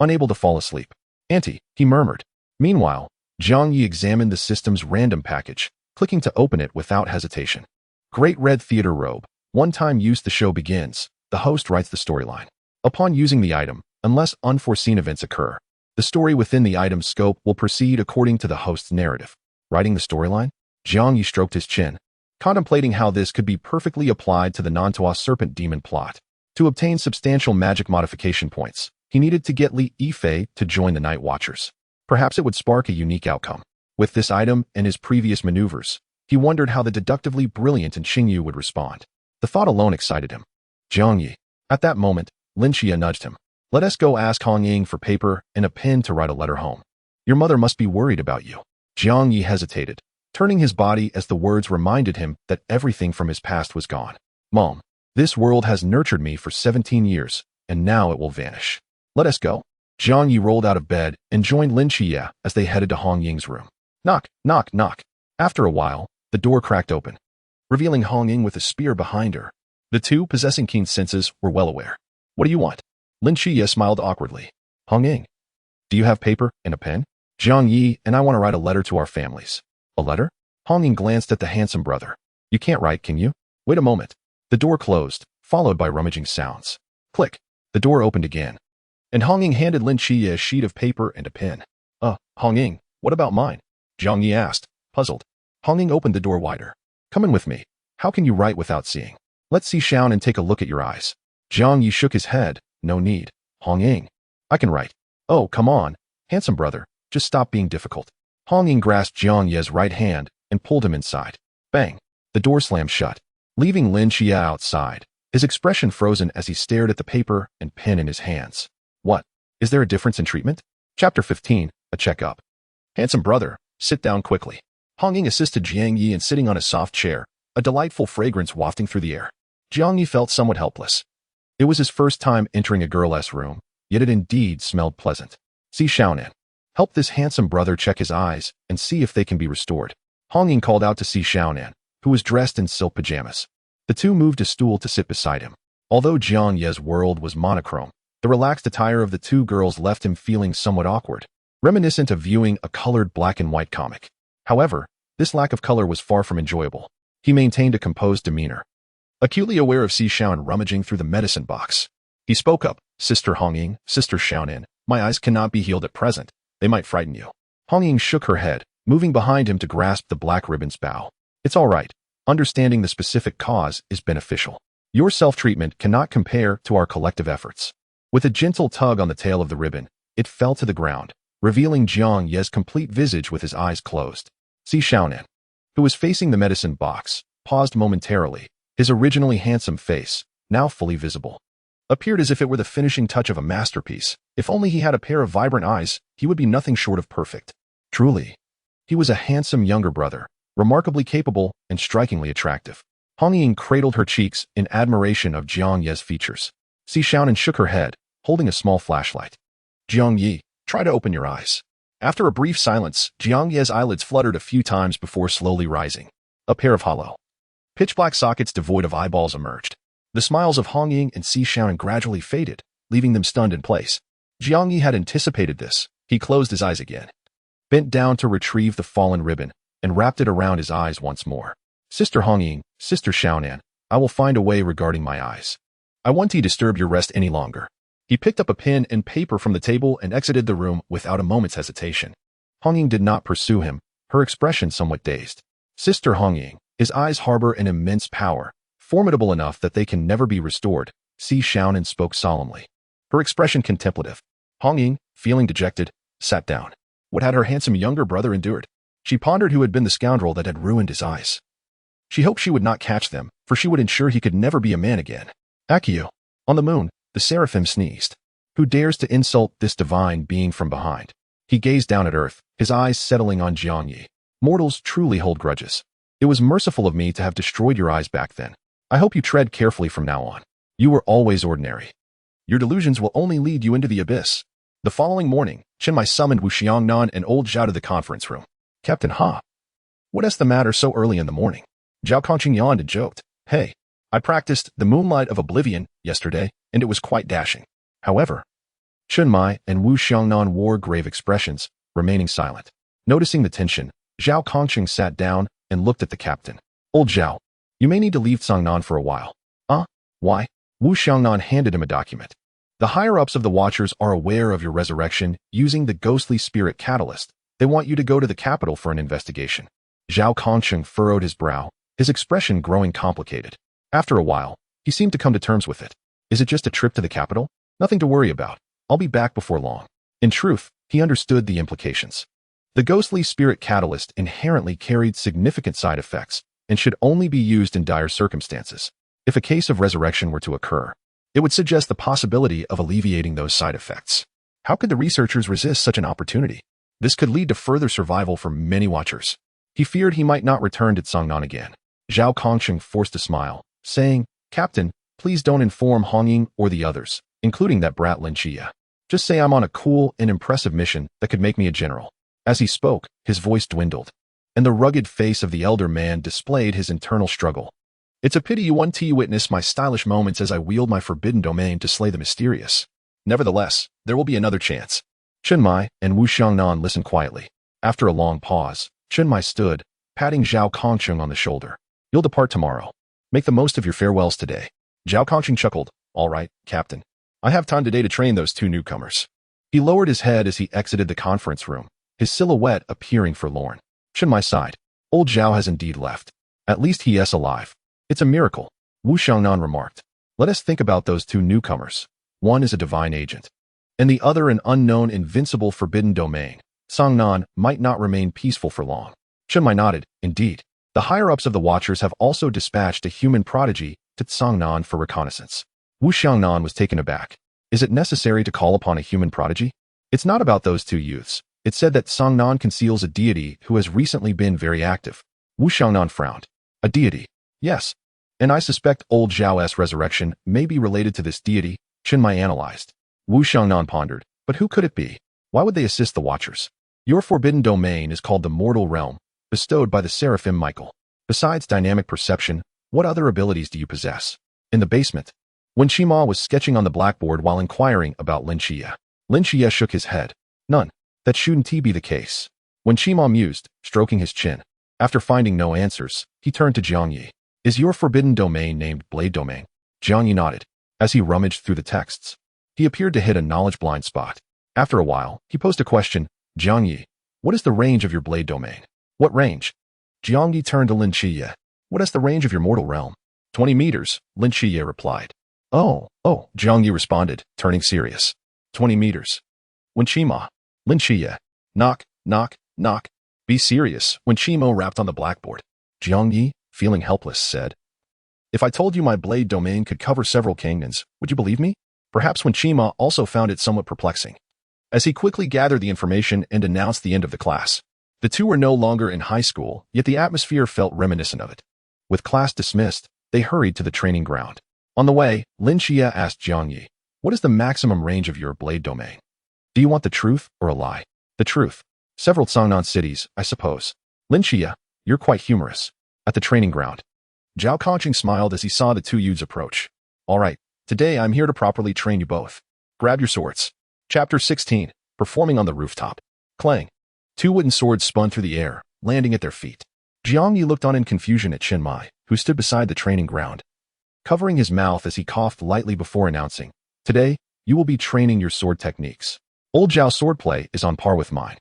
unable to fall asleep. "Auntie," he murmured. Meanwhile, Jiang Ye examined the system's random package, clicking to open it without hesitation. Great Red Theater Robe. One-time use. The show begins. The host writes the storyline. Upon using the item, unless unforeseen events occur, the story within the item's scope will proceed according to the host's narrative. Writing the storyline? Jiang Ye stroked his chin, contemplating how this could be perfectly applied to the Nantua Serpent Demon plot. To obtain substantial magic modification points, He needed to get Lin Qiye to join the Night Watchers. Perhaps it would spark a unique outcome. With this item and his previous maneuvers, he wondered how the deductively brilliant Jiang Ye would respond. The thought alone excited him. Jiang Ye. At that moment, Lin Qiye nudged him. Let us go ask Hong Ying for paper and a pen to write a letter home. Your mother must be worried about you. Jiang Ye hesitated, turning his body as the words reminded him that everything from his past was gone. Mom, this world has nurtured me for 17 years, and now it will vanish. Let us go. Jiang Ye rolled out of bed and joined Lin Qiye as they headed to Hong Ying's room. Knock, knock, knock. After a while, the door cracked open, revealing Hong Ying with a spear behind her. The two, possessing keen senses, were well aware. What do you want? Lin Qiye smiled awkwardly. Hong Ying, do you have paper and a pen? Jiang Ye and I want to write a letter to our families. A letter? Hong Ying glanced at the handsome brother. You can't write, can you? Wait a moment. The door closed, followed by rummaging sounds. Click. The door opened again, and Hong Ying handed Lin Qiye a sheet of paper and a pen. Hong Ying, what about mine? Jiang Ye asked, puzzled. Hong Ying opened the door wider. Come in with me. How can you write without seeing? Let's see Xiao and take a look at your eyes. Jiang Ye shook his head. No need. Hong Ying. I can write. Oh, come on. Handsome brother, just stop being difficult. Hong Ying grasped Jiang Ye's right hand and pulled him inside. Bang. The door slammed shut, leaving Lin Qiye outside, his expression frozen as he stared at the paper and pen in his hands. What? Is there a difference in treatment? Chapter 15, a checkup. Handsome brother, sit down quickly. Hong Ying assisted Jiang Ye in sitting on a soft chair, a delightful fragrance wafting through the air. Jiang Ye felt somewhat helpless. It was his first time entering a girl's room, yet it indeed smelled pleasant. See Xiaonan. Help this handsome brother check his eyes and see if they can be restored. Hong Ying called out to see Xiaonan, who was dressed in silk pajamas. The two moved a stool to sit beside him. Although Jiang Ye's world was monochrome, the relaxed attire of the two girls left him feeling somewhat awkward, reminiscent of viewing a colored black and white comic. However, this lack of color was far from enjoyable. He maintained a composed demeanor, acutely aware of Si Xiaonan rummaging through the medicine box. He spoke up, Sister Hong Ying, Sister Xiaonan, my eyes cannot be healed at present. They might frighten you. Hong Ying shook her head, moving behind him to grasp the black ribbon's bow. It's all right. Understanding the specific cause is beneficial. Your self-treatment cannot compare to our collective efforts. With a gentle tug on the tail of the ribbon, it fell to the ground, revealing Jiang Ye's complete visage with his eyes closed. Si Xiaonan, who was facing the medicine box, paused momentarily. His originally handsome face, now fully visible, appeared as if it were the finishing touch of a masterpiece. If only he had a pair of vibrant eyes, he would be nothing short of perfect. Truly, he was a handsome younger brother, remarkably capable and strikingly attractive. Hong Ying cradled her cheeks in admiration of Jiang Ye's features. Si Xiaonan shook her head, holding a small flashlight. Jiang Ye, try to open your eyes. After a brief silence, Jiang Ye's eyelids fluttered a few times before slowly rising. A pair of hollow, pitch-black sockets devoid of eyeballs emerged. The smiles of Hong Ying and Si Xiaonan gradually faded, leaving them stunned in place. Jiang Ye had anticipated this. He closed his eyes again, bent down to retrieve the fallen ribbon, and wrapped it around his eyes once more. Sister Hong Ying, Sister Xiaonan, I will find a way regarding my eyes. I won't disturb your rest any longer. He picked up a pen and paper from the table and exited the room without a moment's hesitation. Hong Ying did not pursue him, her expression somewhat dazed. Sister Hong Ying, his eyes harbor an immense power, formidable enough that they can never be restored, Si Xiaonan spoke solemnly, her expression contemplative. Hong Ying, feeling dejected, sat down. What had her handsome younger brother endured? She pondered who had been the scoundrel that had ruined his eyes. She hoped she would not catch them, for she would ensure he could never be a man again. Akio. On the moon, the seraphim sneezed. Who dares to insult this divine being from behind? He gazed down at earth, his eyes settling on Jiang Ye. Mortals truly hold grudges. It was merciful of me to have destroyed your eyes back then. I hope you tread carefully from now on. You were always ordinary. Your delusions will only lead you into the abyss. The following morning, Chen Mai summoned Wu Xiangnan and old Zhao to the conference room. Captain Ha. What is the matter so early in the morning? Zhao Kongqing yawned and joked. Hey, I practiced the Moonlight of Oblivion yesterday, and it was quite dashing. However, Chen Mai and Wu Xiangnan wore grave expressions, remaining silent. Noticing the tension, Zhao Kongqing sat down and looked at the captain. Old Zhao, you may need to leave Cangnan for a while. Why? Wu Xiangnan handed him a document. The higher-ups of the Watchers are aware of your resurrection using the ghostly spirit catalyst. They want you to go to the capital for an investigation. Zhao Kongqing furrowed his brow, his expression growing complicated. After a while, he seemed to come to terms with it. Is it just a trip to the capital? Nothing to worry about. I'll be back before long. In truth, he understood the implications. The ghostly spirit catalyst inherently carried significant side effects and should only be used in dire circumstances. If a case of resurrection were to occur, it would suggest the possibility of alleviating those side effects. How could the researchers resist such an opportunity? This could lead to further survival for many watchers. He feared he might not return to Cangnan again. Zhao Kongsheng forced a smile, saying, "Captain, please don't inform Hong Ying or the others, including that brat Lin Qiye. Just say I'm on a cool and impressive mission that could make me a general." As he spoke, his voice dwindled, and the rugged face of the elder man displayed his internal struggle. "It's a pity you won't witness my stylish moments as I wield my forbidden domain to slay the mysterious. Nevertheless, there will be another chance." Chen Mai and Wu Xiangnan listened quietly. After a long pause, Chen Mai stood, patting Zhao Kongsheng on the shoulder. "You'll depart tomorrow. Make the most of your farewells today." Zhao Kongsheng chuckled. "All right, Captain. I have time today to train those two newcomers." He lowered his head as he exited the conference room, his silhouette appearing forlorn. Chen Mai sighed. Old Zhao has indeed left. At least he is alive. It's a miracle, Wu Xiangnan remarked. Let us think about those two newcomers. One is a divine agent, and the other an unknown invincible forbidden domain. Cangnan might not remain peaceful for long. Chen Mai nodded. Indeed. The higher-ups of the Watchers have also dispatched a human prodigy to Cangnan for reconnaissance. Wu Xiangnan was taken aback. Is it necessary to call upon a human prodigy? It's not about those two youths. It said that Cangnan conceals a deity who has recently been very active. Wu Xiangnan frowned. A deity? Yes. And I suspect old Zhao's resurrection may be related to this deity, Chen Mai analyzed. Wu Xiangnan pondered. But who could it be? Why would they assist the Watchers? Your forbidden domain is called the Mortal Realm, bestowed by the Seraphim Michael. Besides dynamic perception, what other abilities do you possess? In the basement, when Qima was sketching on the blackboard while inquiring about Lin Qiye shook his head. None. That shouldn't be the case. When Qima mused, stroking his chin. After finding no answers, he turned to Jiang Ye. Is your forbidden domain named Blade Domain? Jiang Ye nodded. As he rummaged through the texts, he appeared to hit a knowledge blind spot. After a while, he posed a question. Jiang Ye, what is the range of your Blade Domain? What range? Jiang Ye turned to Lin Qiye. What is the range of your mortal realm? 20 meters, Lin Qiye replied. Oh, Jiang Ye responded, turning serious. 20 meters. When Qima, Lin Qiye, knock, knock, knock. Be serious, when Qimo rapped on the blackboard. Jiang Ye, feeling helpless, said, If I told you my blade domain could cover several kingdoms, would you believe me? Perhaps when Qima also found it somewhat perplexing. As he quickly gathered the information and announced the end of the class. The two were no longer in high school, yet the atmosphere felt reminiscent of it. With class dismissed, they hurried to the training ground. On the way, Lin Qiye asked Jiang Ye, what is the maximum range of your blade domain? Do you want the truth or a lie? The truth. Several Cangnan cities, I suppose. Lin Qiye, you're quite humorous. At the training ground. Zhao Kongsheng smiled as he saw the two youths approach. All right, today I'm here to properly train you both. Grab your swords. Chapter 16, Performing on the Rooftop. Clang. Two wooden swords spun through the air, landing at their feet. Jiang Ye looked on in confusion at Chen Mai, who stood beside the training ground, covering his mouth as he coughed lightly before announcing, Today, you will be training your sword techniques. Old Zhao's swordplay is on par with mine.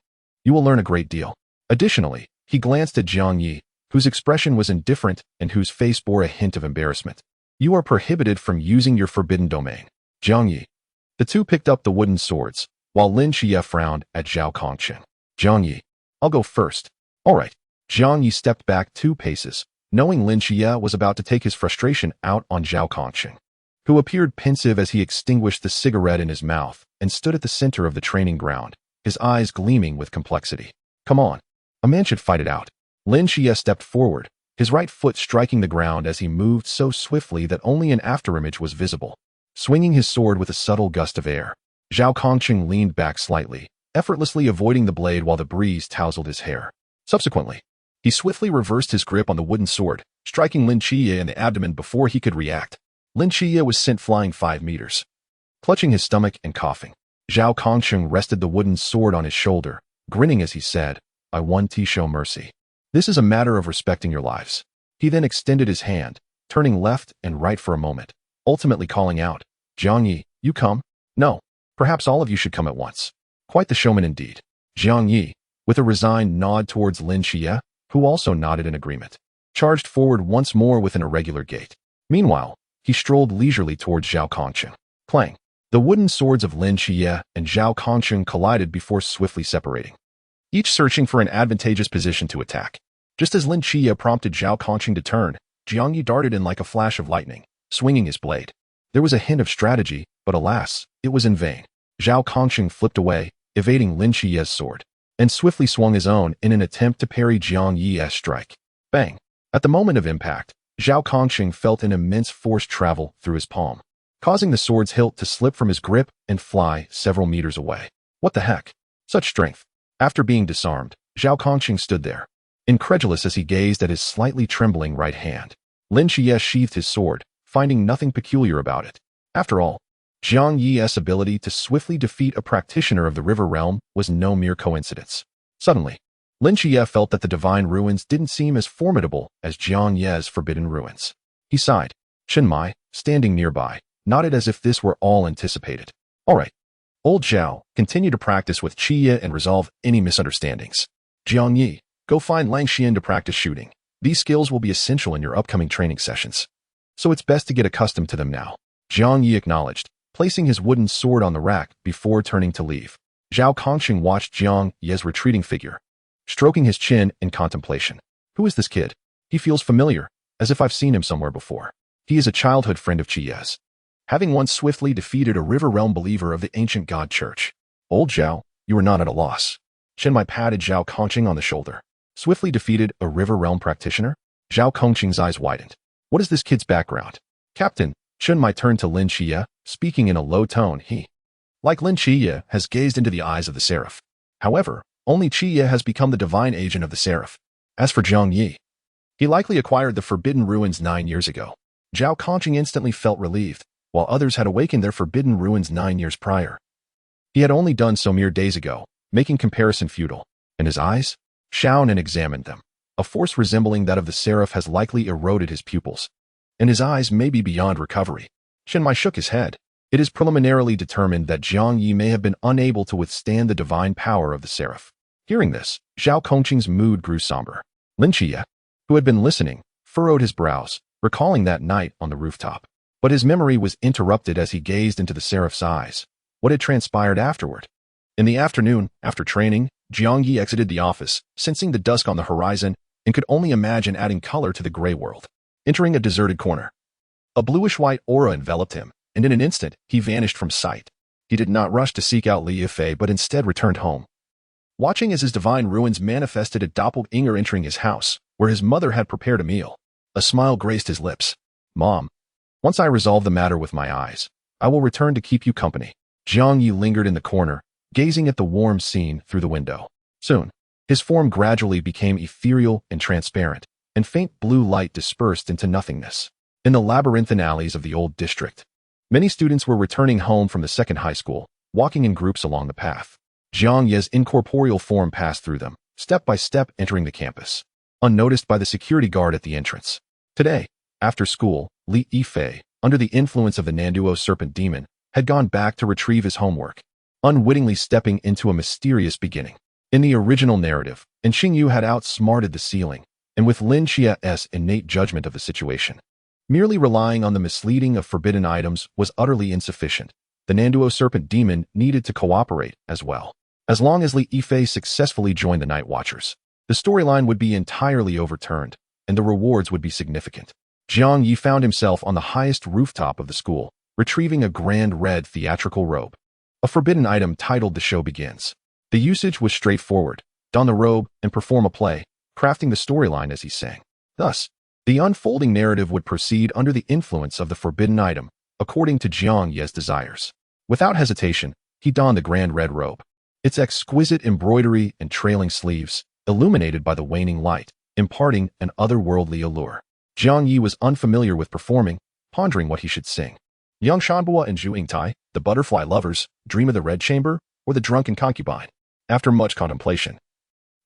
You will learn a great deal. Additionally, he glanced at Jiang Ye, whose expression was indifferent and whose face bore a hint of embarrassment. You are prohibited from using your forbidden domain. Jiang Ye. The two picked up the wooden swords, while Lin Qiye frowned at Zhao Kongsheng. Jiang Ye. I'll go first. All right. Jiang Ye stepped back 2 paces, knowing Lin Qiye was about to take his frustration out on Zhao Kongsheng, who appeared pensive as he extinguished the cigarette in his mouth and stood at the center of the training ground, his eyes gleaming with complexity. Come on. A man should fight it out. Lin Qiye stepped forward, his right foot striking the ground as he moved so swiftly that only an afterimage was visible, swinging his sword with a subtle gust of air. Zhao Kongsheng leaned back slightly, effortlessly avoiding the blade while the breeze tousled his hair. Subsequently, he swiftly reversed his grip on the wooden sword, striking Lin Qiye in the abdomen before he could react. Lin Qiye was sent flying 5 meters. Clutching his stomach and coughing, Zhao Kongsheng rested the wooden sword on his shoulder, grinning as he said, I want to show mercy. This is a matter of respecting your lives. He then extended his hand, turning left and right for a moment, ultimately calling out, Jiang Ye, you come? No. Perhaps all of you should come at once. Quite the showman indeed. Jiang Ye, with a resigned nod towards Lin Qiye, who also nodded in agreement, charged forward once more with an irregular gait. Meanwhile, he strolled leisurely towards Zhao Kongsheng. Clang. The wooden swords of Lin Qiye and Zhao Kongqing collided before swiftly separating, each searching for an advantageous position to attack. Just as Lin Qiye prompted Zhao Kongqing to turn, Jiang Ye darted in like a flash of lightning, swinging his blade. There was a hint of strategy, but alas, it was in vain. Zhao Kongqing flipped away, evading Lin Qiye's sword, and swiftly swung his own in an attempt to parry Jiang Ye's strike. Bang! At the moment of impact, Zhao Kongqing felt an immense force travel through his palm, causing the sword's hilt to slip from his grip and fly several meters away. What the heck? Such strength! After being disarmed, Zhao Kongqing stood there, incredulous as he gazed at his slightly trembling right hand. Lin Qiye sheathed his sword, finding nothing peculiar about it. After all, Jiang Ye's ability to swiftly defeat a practitioner of the river realm was no mere coincidence. Suddenly, Lin Qiye felt that the divine ruins didn't seem as formidable as Jiang Ye's forbidden ruins. He sighed. Chen Mai, standing nearby, nodded as if this were all anticipated. All right. Old Zhao, continue to practice with Qiye and resolve any misunderstandings. Jiang Ye, go find Lang Xian to practice shooting. These skills will be essential in your upcoming training sessions, so it's best to get accustomed to them now. Jiang Ye acknowledged, placing his wooden sword on the rack before turning to leave. Zhao Kongqing watched Jiang Ye's retreating figure, stroking his chin in contemplation. Who is this kid? He feels familiar, as if I've seen him somewhere before. He is a childhood friend of Qiye's, having once swiftly defeated a river realm believer of the ancient god church. Old Zhao, you are not at a loss. Chen Mai patted Zhao Kongqing on the shoulder. Swiftly defeated a river realm practitioner? Zhao Kongqing's eyes widened. What is this kid's background? Captain, Chen Mai turned to Lin Qiye, speaking in a low tone. He, like Lin Qiye, has gazed into the eyes of the seraph. However, only Qiye has become the divine agent of the seraph. As for Jiang Ye, he likely acquired the forbidden ruins 9 years ago. Zhao Kongqing instantly felt relieved, while others had awakened their forbidden ruins 9 years prior. He had only done so mere days ago, making comparison futile. And his eyes? Shone and examined them. A force resembling that of the seraph has likely eroded his pupils, and his eyes may be beyond recovery. Chen Mai shook his head. It is preliminarily determined that Jiang Ye may have been unable to withstand the divine power of the seraph. Hearing this, Zhao Kongqing's mood grew somber. Lin Qiye, who had been listening, furrowed his brows, recalling that night on the rooftop. But his memory was interrupted as he gazed into the seraph's eyes. What had transpired afterward? In the afternoon, after training, Jiang Ye exited the office, sensing the dusk on the horizon, and could only imagine adding color to the gray world. Entering a deserted corner, a bluish-white aura enveloped him, and in an instant, he vanished from sight. He did not rush to seek out Li Yifei, but instead returned home. Watching as his divine ruins manifested a doppelganger entering his house, where his mother had prepared a meal, a smile graced his lips. Mom, once I resolve the matter with my eyes, I will return to keep you company. Jiang Ye lingered in the corner, gazing at the warm scene through the window. Soon, his form gradually became ethereal and transparent, and faint blue light dispersed into nothingness. In the labyrinthine alleys of the old district, many students were returning home from the second high school, walking in groups along the path. Jiang Ye's incorporeal form passed through them, step by step entering the campus, unnoticed by the security guard at the entrance. Today, after school, Li Yifei, under the influence of the Nanduo serpent demon, had gone back to retrieve his homework, unwittingly stepping into a mysterious beginning. In the original narrative, Xingyu had outsmarted the ceiling, and with Lin Qiye's innate judgment of the situation, merely relying on the misleading of forbidden items was utterly insufficient. The Nanduo serpent demon needed to cooperate as well. As long as Li Yifei successfully joined the Night Watchers, the storyline would be entirely overturned, and the rewards would be significant. Jiang Ye found himself on the highest rooftop of the school, retrieving a grand red theatrical robe. A forbidden item titled The Show Begins. The usage was straightforward: don the robe and perform a play, crafting the storyline as he sang. Thus, the unfolding narrative would proceed under the influence of the forbidden item, according to Jiang Ye's desires. Without hesitation, he donned the grand red robe. Its exquisite embroidery and trailing sleeves, illuminated by the waning light, imparting an otherworldly allure. Jiang Ye was unfamiliar with performing, pondering what he should sing. Young Shanbua and Zhu Yingtai, the butterfly lovers, dream of the Red Chamber, or the drunken concubine. After much contemplation,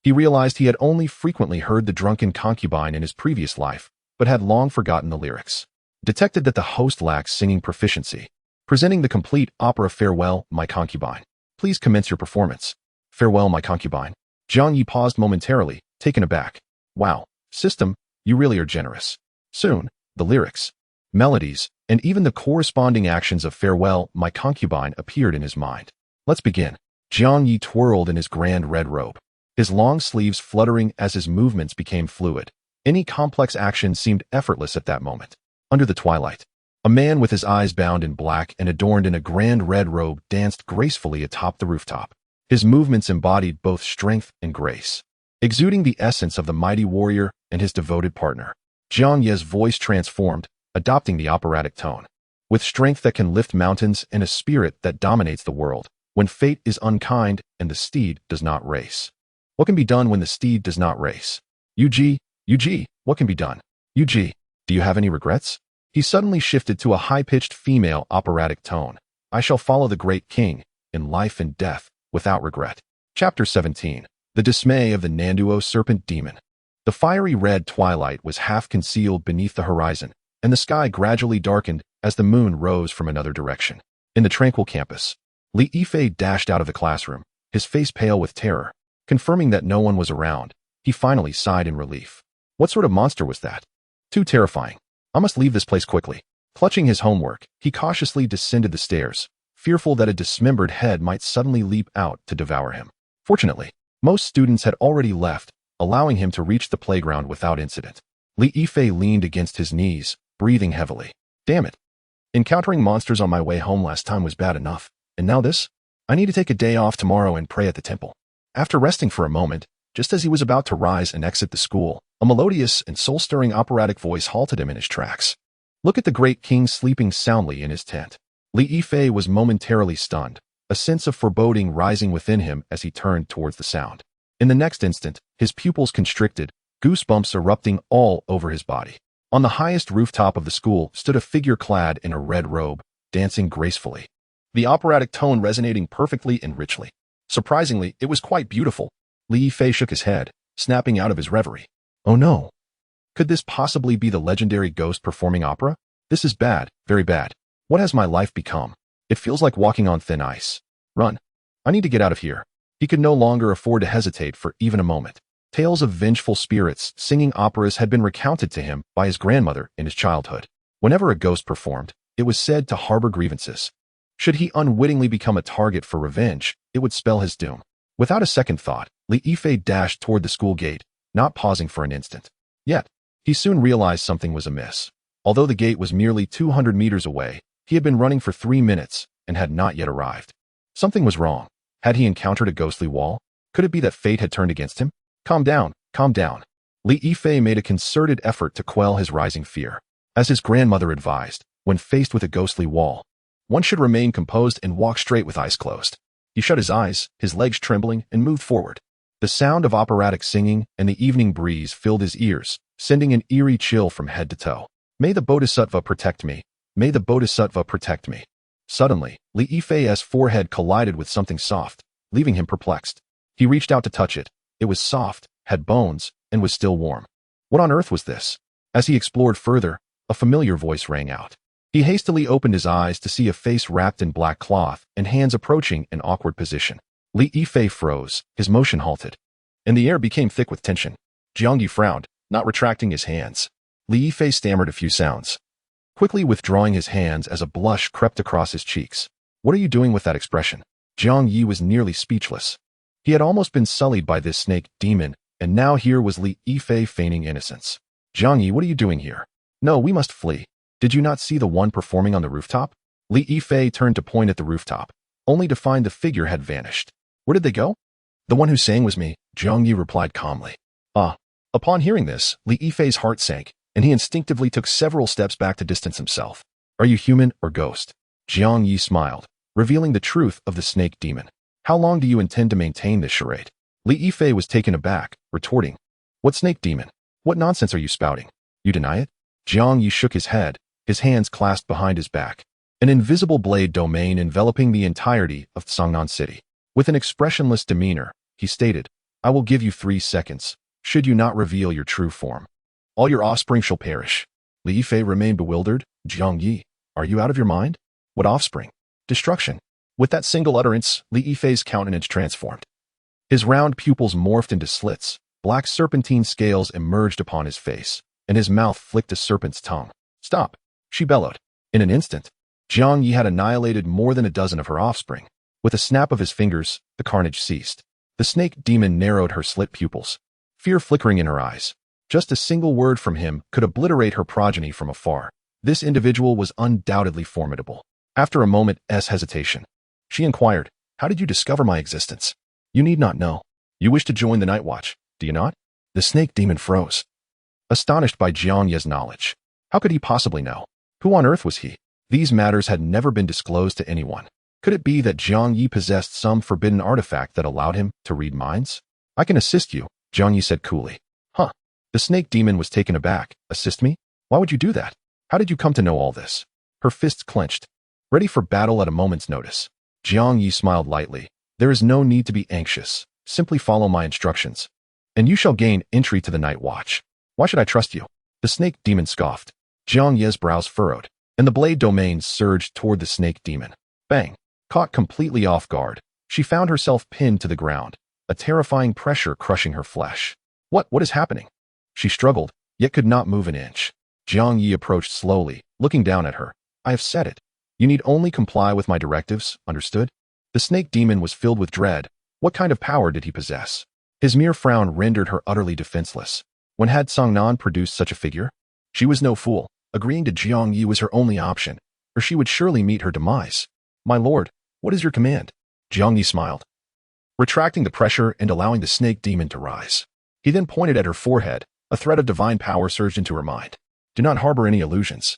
he realized he had only frequently heard the drunken concubine in his previous life, but had long forgotten the lyrics. Detected that the host lacks singing proficiency. Presenting the complete opera Farewell, My Concubine. Please commence your performance. Farewell, My Concubine. Jiang Ye paused momentarily, taken aback. Wow, system, you really are generous. Soon, the lyrics, melodies, and even the corresponding actions of farewell, my concubine, appeared in his mind. Let's begin. Jiang Ye twirled in his grand red robe, his long sleeves fluttering as his movements became fluid. Any complex action seemed effortless at that moment. Under the twilight, a man with his eyes bound in black and adorned in a grand red robe danced gracefully atop the rooftop. His movements embodied both strength and grace, exuding the essence of the mighty warrior and his devoted partner. Jiang Ye's voice transformed, adopting the operatic tone. With strength that can lift mountains and a spirit that dominates the world, when fate is unkind and the steed does not race. What can be done when the steed does not race? Yuji, what can be done? Yuji, do you have any regrets? He suddenly shifted to a high-pitched female operatic tone. I shall follow the great king, in life and death, without regret. Chapter 17. The Dismay of the Nanduo Serpent Demon. The fiery red twilight was half concealed beneath the horizon, and the sky gradually darkened as the moon rose from another direction. In the tranquil campus, Lin Qiye dashed out of the classroom, his face pale with terror. Confirming that no one was around, he finally sighed in relief. What sort of monster was that? Too terrifying. I must leave this place quickly. Clutching his homework, he cautiously descended the stairs, fearful that a dismembered head might suddenly leap out to devour him. Fortunately, most students had already left, allowing him to reach the playground without incident. Lin Qiye leaned against his knees, breathing heavily. Damn it. Encountering monsters on my way home last time was bad enough, and now this? I need to take a day off tomorrow and pray at the temple. After resting for a moment, just as he was about to rise and exit the school, a melodious and soul-stirring operatic voice halted him in his tracks. Look at the great king sleeping soundly in his tent. Lin Qiye was momentarily stunned, a sense of foreboding rising within him as he turned towards the sound. In the next instant, his pupils constricted, goosebumps erupting all over his body. On the highest rooftop of the school stood a figure clad in a red robe, dancing gracefully, the operatic tone resonating perfectly and richly. Surprisingly, it was quite beautiful. Lin Qiye shook his head, snapping out of his reverie. Oh no. Could this possibly be the legendary ghost performing opera? This is bad, very bad. What has my life become? It feels like walking on thin ice. Run. I need to get out of here. He could no longer afford to hesitate for even a moment. Tales of vengeful spirits singing operas had been recounted to him by his grandmother in his childhood. Whenever a ghost performed, it was said to harbor grievances. Should he unwittingly become a target for revenge, it would spell his doom. Without a second thought, Lin Qiye dashed toward the school gate, not pausing for an instant. Yet, he soon realized something was amiss. Although the gate was merely 200 meters away, he had been running for 3 minutes and had not yet arrived. Something was wrong. Had he encountered a ghostly wall? Could it be that fate had turned against him? Calm down, calm down. Lin Qiye made a concerted effort to quell his rising fear. As his grandmother advised, when faced with a ghostly wall, one should remain composed and walk straight with eyes closed. He shut his eyes, his legs trembling, and moved forward. The sound of operatic singing and the evening breeze filled his ears, sending an eerie chill from head to toe. May the Bodhisattva protect me. May the Bodhisattva protect me. Suddenly, Lin Qiye's forehead collided with something soft, leaving him perplexed. He reached out to touch it. It was soft, had bones, and was still warm. What on earth was this? As he explored further, a familiar voice rang out. He hastily opened his eyes to see a face wrapped in black cloth and hands approaching an awkward position. Lin Qiye froze, his motion halted, and the air became thick with tension. Jiang Ye frowned, not retracting his hands. Lin Qiye stammered a few sounds, quickly withdrawing his hands as a blush crept across his cheeks. What are you doing with that expression? Jiang Ye was nearly speechless. He had almost been sullied by this snake demon, and now here was Lin Qiye feigning innocence. Jiang Ye, what are you doing here? No, we must flee. Did you not see the one performing on the rooftop? Lin Qiye turned to point at the rooftop, only to find the figure had vanished. Where did they go? The one who sang was me, Jiang Ye replied calmly. Ah. Upon hearing this, Lin Qiye's heart sank, and he instinctively took several steps back to distance himself. Are you human or ghost? Jiang Ye smiled, revealing the truth of the snake demon. How long do you intend to maintain this charade? Lin Qiye was taken aback, retorting. What snake demon? What nonsense are you spouting? You deny it? Jiang Ye shook his head, his hands clasped behind his back, an invisible blade domain enveloping the entirety of Tsangnan City. With an expressionless demeanor, he stated, I will give you 3 seconds, should you not reveal your true form. All your offspring shall perish. Lin Qiye remained bewildered. Jiang Ye, are you out of your mind? What offspring? Destruction. With that single utterance, Lin Qiye's countenance transformed. His round pupils morphed into slits, black serpentine scales emerged upon his face, and his mouth flicked a serpent's tongue. Stop, she bellowed. In an instant, Jiang Ye had annihilated more than a dozen of her offspring. With a snap of his fingers, the carnage ceased. The snake demon narrowed her slit pupils, fear flickering in her eyes. Just a single word from him could obliterate her progeny from afar. This individual was undoubtedly formidable. After a moment's hesitation, she inquired, "How did you discover my existence?" "You need not know. You wish to join the Night Watch, do you not?" The snake demon froze, astonished by Jiang Ye's knowledge. How could he possibly know? Who on earth was he? These matters had never been disclosed to anyone. Could it be that Jiang Ye possessed some forbidden artifact that allowed him to read minds? "I can assist you," Jiang Ye said coolly. "Huh." The snake demon was taken aback. "Assist me? Why would you do that? How did you come to know all this?" Her fists clenched, ready for battle at a moment's notice. Jiang Ye smiled lightly. "There is no need to be anxious. Simply follow my instructions, and you shall gain entry to the Night Watch." "Why should I trust you?" The snake demon scoffed. Jiang Ye's brows furrowed, and the blade domain surged toward the snake demon. Bang! Caught completely off guard, she found herself pinned to the ground, a terrifying pressure crushing her flesh. What is happening?" She struggled, yet could not move an inch. Jiang Ye approached slowly, looking down at her. "I have said it. You need only comply with my directives, understood?" The snake demon was filled with dread. What kind of power did he possess? His mere frown rendered her utterly defenseless. When had Songnan produced such a figure? She was no fool. Agreeing to Jiang Ye was her only option, or she would surely meet her demise. "My lord, what is your command?" Jiang Ye smiled, retracting the pressure and allowing the snake demon to rise. He then pointed at her forehead. A thread of divine power surged into her mind. "Do not harbor any illusions.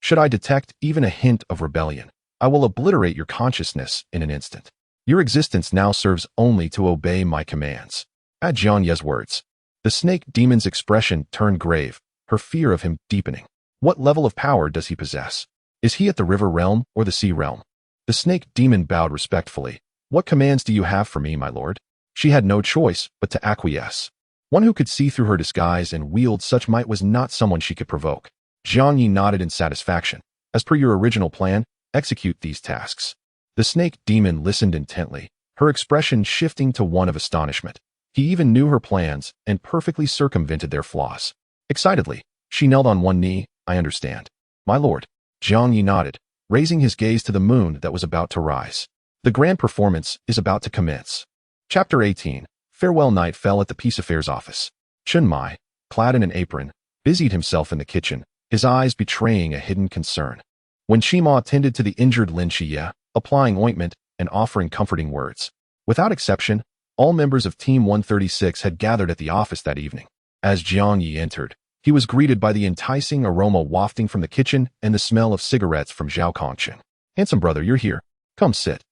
Should I detect even a hint of rebellion, I will obliterate your consciousness in an instant. Your existence now serves only to obey my commands." At Jiang Ye's words, the snake demon's expression turned grave, her fear of him deepening. What level of power does he possess? Is he at the river realm or the sea realm? The snake demon bowed respectfully. "What commands do you have for me, my lord?" She had no choice but to acquiesce. One who could see through her disguise and wield such might was not someone she could provoke. Jiang Ye nodded in satisfaction. "As per your original plan, execute these tasks." The snake demon listened intently, her expression shifting to one of astonishment. He even knew her plans and perfectly circumvented their flaws. Excitedly, she knelt on one knee. "I understand, my lord." Jiang Ye nodded, raising his gaze to the moon that was about to rise. "The grand performance is about to commence." Chapter 18. Farewell night fell at the peace affairs office. Chun Mai, clad in an apron, busied himself in the kitchen, his eyes betraying a hidden concern. When Shima attended to the injured Lin Qiye, applying ointment and offering comforting words. Without exception, all members of Team 136 had gathered at the office that evening. As Jiang Ye entered, he was greeted by the enticing aroma wafting from the kitchen and the smell of cigarettes from Zhao Kongqing. "Handsome brother, you're here. Come sit,"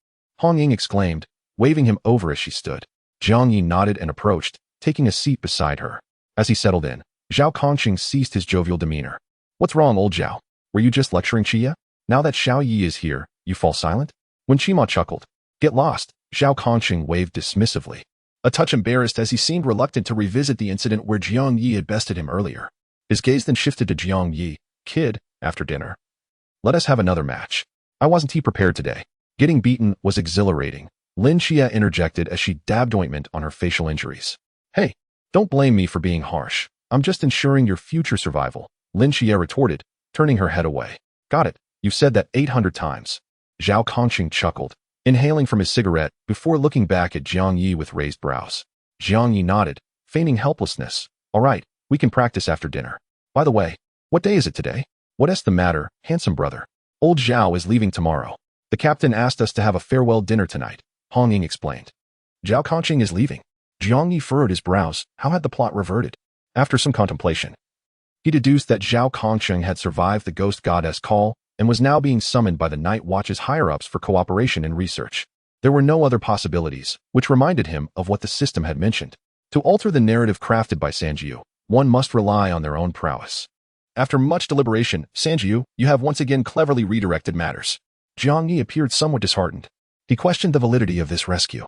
Hong Ying exclaimed, waving him over as she stood. Jiang Ye nodded and approached, taking a seat beside her. As he settled in, Zhao Kongqing ceased his jovial demeanor. "What's wrong, old Zhao? Were you just lecturing Qiye? Now that Xiao Yi is here, you fall silent?" When Shima chuckled, "Get lost," Zhao Kongqing waved dismissively, a touch embarrassed as he seemed reluctant to revisit the incident where Jiang Ye had bested him earlier. His gaze then shifted to Jiang Ye. "Kid, after dinner, let us have another match." "I wasn't prepared today." Getting beaten was exhilarating. Lin Qiye interjected as she dabbed ointment on her facial injuries. "Hey, don't blame me for being harsh. I'm just ensuring your future survival," Lin Qiye retorted, turning her head away. "Got it. You've said that 800 times. Zhao Kongqing chuckled, inhaling from his cigarette before looking back at Jiang Ye with raised brows. Jiang Ye nodded, feigning helplessness. "All right, we can practice after dinner. By the way, what day is it today?" "What's the matter, handsome brother?" "Old Zhao is leaving tomorrow. The captain asked us to have a farewell dinner tonight," Hong Ying explained. "Zhao Kongqing is leaving." Jiang Ye furrowed his brows. How had the plot reverted? After some contemplation, he deduced that Zhao Kongqing had survived the ghost goddess call and was now being summoned by the Night Watch's higher-ups for cooperation in research. There were no other possibilities, which reminded him of what the system had mentioned. To alter the narrative crafted by Sanjiu, one must rely on their own prowess. After much deliberation, "Sanjiu, you have once again cleverly redirected matters." Jiang Ye appeared somewhat disheartened. He questioned the validity of this rescue.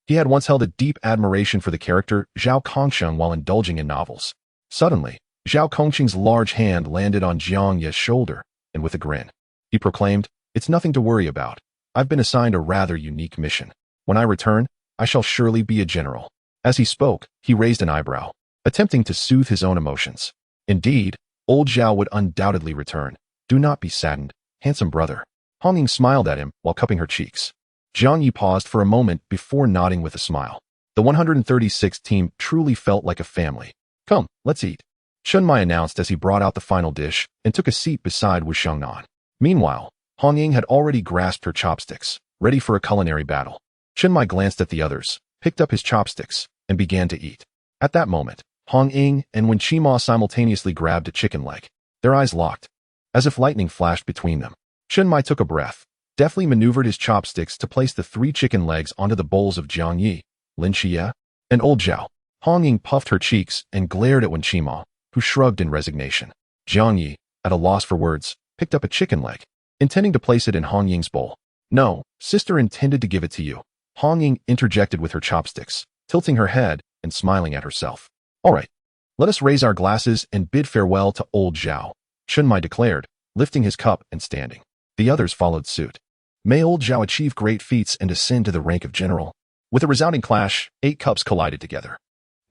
He had once held a deep admiration for the character Zhao Kongqing while indulging in novels. Suddenly, Zhao Kongqing's large hand landed on Jiang Ye's shoulder, and with a grin, he proclaimed, "It's nothing to worry about. I've been assigned a rather unique mission. When I return, I shall surely be a general." As he spoke, he raised an eyebrow, attempting to soothe his own emotions. Indeed, old Zhao would undoubtedly return. "Do not be saddened," handsome brother. Hong Ying smiled at him while cupping her cheeks. Jiang Ye paused for a moment before nodding with a smile. The 136th team truly felt like a family. Come, let's eat, Chen Mai announced as he brought out the final dish and took a seat beside Wu Xiangnan. Meanwhile, Hong Ying had already grasped her chopsticks, ready for a culinary battle. Chen Mai glanced at the others, picked up his chopsticks, and began to eat. At that moment, Hong Ying and Wen Qima simultaneously grabbed a chicken leg. Their eyes locked, as if lightning flashed between them. Chen Mai took a breath, deftly maneuvered his chopsticks to place the 3 chicken legs onto the bowls of Jiang Ye, Lin Qiye, and Old Zhao. Hong Ying puffed her cheeks and glared at Wen Qima, who shrugged in resignation. Jiang Ye, at a loss for words, picked up a chicken leg, intending to place it in Hong Ying's bowl. No, sister intended to give it to you. Hong Ying interjected with her chopsticks, tilting her head and smiling at herself. All right, let us raise our glasses and bid farewell to Old Zhao, Chen Mai declared, lifting his cup and standing. The others followed suit. May Old Zhao achieve great feats and ascend to the rank of general. With a resounding clash, 8 cups collided together.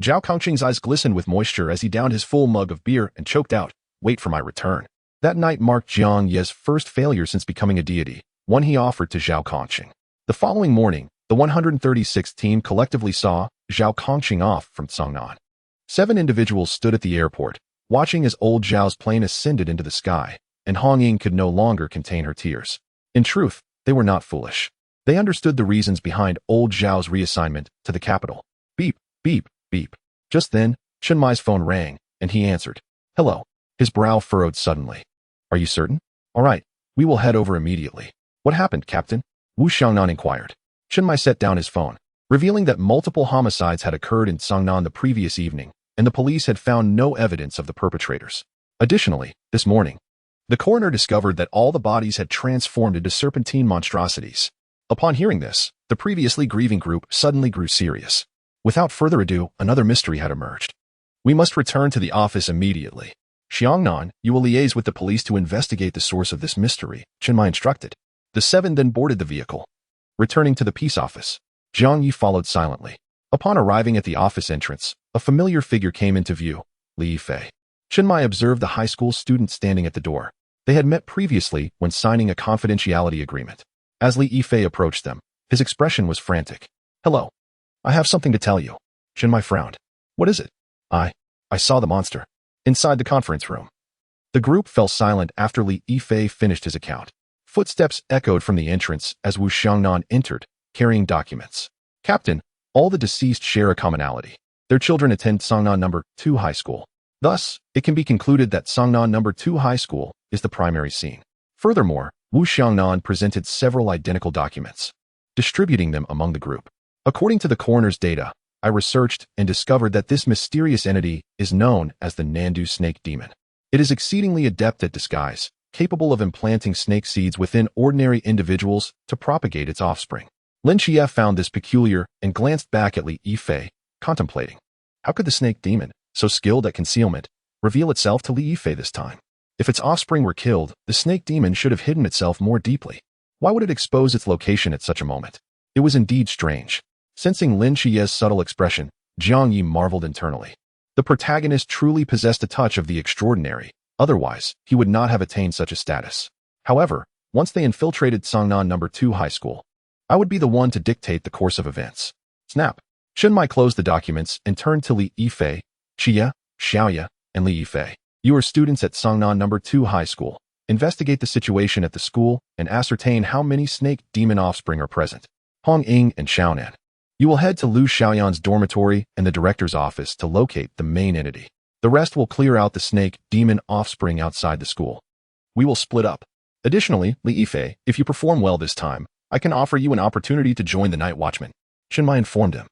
Zhao Kongqing's eyes glistened with moisture as he downed his full mug of beer and choked out, "Wait for my return." That night marked Jiang Ye's first failure since becoming a deity, one he offered to Zhao Kongqing. The following morning, the 136th team collectively saw Zhao Kongqing off from Songnan. 7 individuals stood at the airport, watching as Old Zhao's plane ascended into the sky, and Hong Ying could no longer contain her tears. In truth, they were not foolish. They understood the reasons behind Old Zhao's reassignment to the capital. Beep, beep, beep. Just then, Chen Mai's phone rang, and he answered. Hello. His brow furrowed suddenly. Are you certain? All right, we will head over immediately. What happened, Captain? Wu Xiangnan inquired. Chen Mai set down his phone, revealing that multiple homicides had occurred in Songnan the previous evening, and the police had found no evidence of the perpetrators. Additionally, this morning, the coroner discovered that all the bodies had transformed into serpentine monstrosities. Upon hearing this, the previously grieving group suddenly grew serious. Without further ado, another mystery had emerged. We must return to the office immediately. Xiangnan, you will liaise with the police to investigate the source of this mystery, Chen Mai instructed. The 7 then boarded the vehicle. Returning to the peace office, Jiang Ye followed silently. Upon arriving at the office entrance, a familiar figure came into view, Lin Qiye. Chen Mai observed the high school student standing at the door. They had met previously when signing a confidentiality agreement. As Lin Qiye approached them, his expression was frantic. Hello. I have something to tell you. Chen Mai frowned. What is it? I saw the monster. Inside the conference room. The group fell silent after Lin Qiye finished his account. Footsteps echoed from the entrance as Wu Xiangnan entered, carrying documents. Captain, all the deceased share a commonality. Their children attend Songnan No. 2 High School. Thus, it can be concluded that Songnan No. 2 High School is the primary scene. Furthermore, Wu Xiangnan presented several identical documents, distributing them among the group. According to the coroner's data, I researched and discovered that this mysterious entity is known as the Nandu snake demon. It is exceedingly adept at disguise, capable of implanting snake seeds within ordinary individuals to propagate its offspring. Lin Qiye found this peculiar and glanced back at Lin Qiye, contemplating. How could the snake demon, so skilled at concealment, reveal itself to Lin Qiye this time? If its offspring were killed, the snake demon should have hidden itself more deeply. Why would it expose its location at such a moment? It was indeed strange. Sensing Lin Qiye's subtle expression, Jiang Ye marveled internally. The protagonist truly possessed a touch of the extraordinary, otherwise, he would not have attained such a status. However, once they infiltrated Songnan No. 2 High School, I would be the one to dictate the course of events. Snap. Chen Mai closed the documents and turned to Lin Qiye, Qiye, Xiaoye, and Lin Qiye. You are students at Songnan No. 2 High School. Investigate the situation at the school and ascertain how many snake demon offspring are present. Hong Ying and Xiaonan. You will head to Lu Xiaoyan's dormitory and the director's office to locate the main entity. The rest will clear out the snake demon offspring outside the school. We will split up. Additionally, Lin Qiye, if you perform well this time, I can offer you an opportunity to join the night watchman. Chen Mai informed him.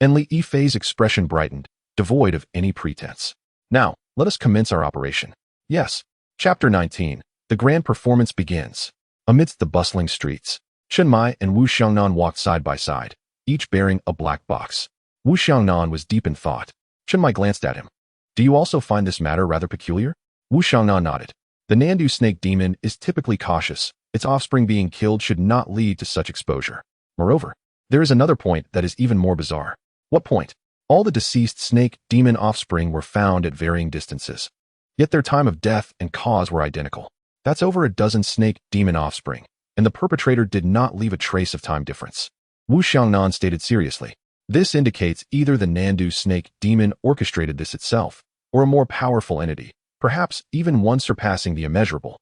And Lin Qiye's expression brightened, devoid of any pretense. Now, let us commence our operation. Yes. Chapter 19. The grand performance begins. Amidst the bustling streets, Chen Mai and Wu Xiangnan walked side by side, each bearing a black box. Wu Xiangnan was deep in thought. Chen Mai glanced at him. Do you also find this matter rather peculiar? Wu Xiangnan nodded. The Nandu snake demon is typically cautious. Its offspring being killed should not lead to such exposure. Moreover, there is another point that is even more bizarre. What point? All the deceased snake demon offspring were found at varying distances. Yet their time of death and cause were identical. That's over a dozen snake demon offspring, and the perpetrator did not leave a trace of time difference. Wu Xiangnan stated seriously. This indicates either the Nandu snake demon orchestrated this itself, or a more powerful entity, perhaps even one surpassing the immeasurable,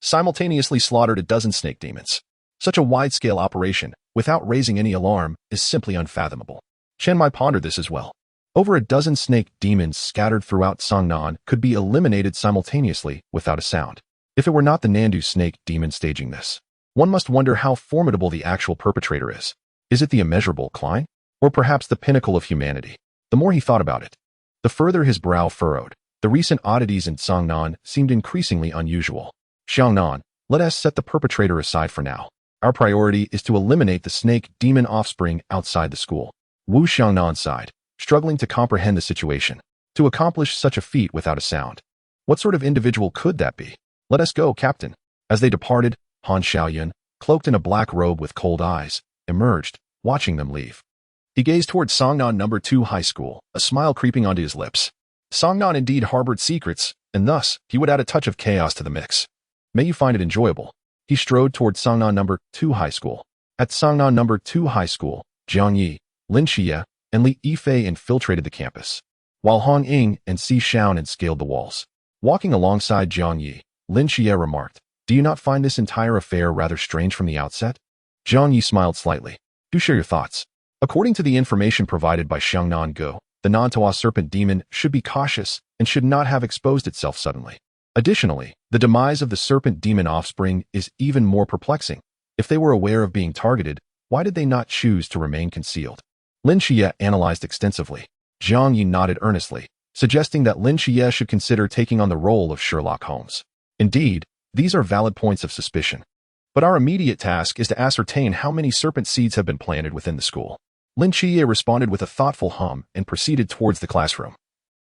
simultaneously slaughtered a dozen snake demons. Such a wide-scale operation, without raising any alarm, is simply unfathomable. Chen Mai pondered this as well. Over a dozen snake demons scattered throughout Songnan could be eliminated simultaneously without a sound. If it were not the Nandu snake demon staging this, one must wonder how formidable the actual perpetrator is. Is it the immeasurable Klein? Or perhaps the pinnacle of humanity? The more he thought about it, the further his brow furrowed. The recent oddities in Songnan seemed increasingly unusual. Xiangnan, let us set the perpetrator aside for now. Our priority is to eliminate the snake demon offspring outside the school. Wu Xiangnan sighed, struggling to comprehend the situation. To accomplish such a feat without a sound. What sort of individual could that be? Let us go, Captain. As they departed, Han Xiaoyun, cloaked in a black robe with cold eyes, emerged, watching them leave. He gazed toward Songnan No. 2 High School, a smile creeping onto his lips. Songnan indeed harbored secrets, and thus, he would add a touch of chaos to the mix. May you find it enjoyable. He strode toward Songnan No. 2 High School. At Songnan No. 2 High School, Jiang Ye, Lin Qiye, and Lin Qiye infiltrated the campus, while Hong Ying and Si Xiaonan scaled the walls. Walking alongside Jiang Ye, Lin Qiye remarked, "Do you not find this entire affair rather strange from the outset?" Jiang Ye smiled slightly. "Do share your thoughts." According to the information provided by Xiangnan Go, the Nantua serpent demon should be cautious and should not have exposed itself suddenly. Additionally, the demise of the serpent demon offspring is even more perplexing. If they were aware of being targeted, why did they not choose to remain concealed? Lin Qiye analyzed extensively. Jiang Ye nodded earnestly, suggesting that Lin Qiye should consider taking on the role of Sherlock Holmes. Indeed, these are valid points of suspicion. But our immediate task is to ascertain how many serpent seeds have been planted within the school. Lin Qiye responded with a thoughtful hum and proceeded towards the classroom.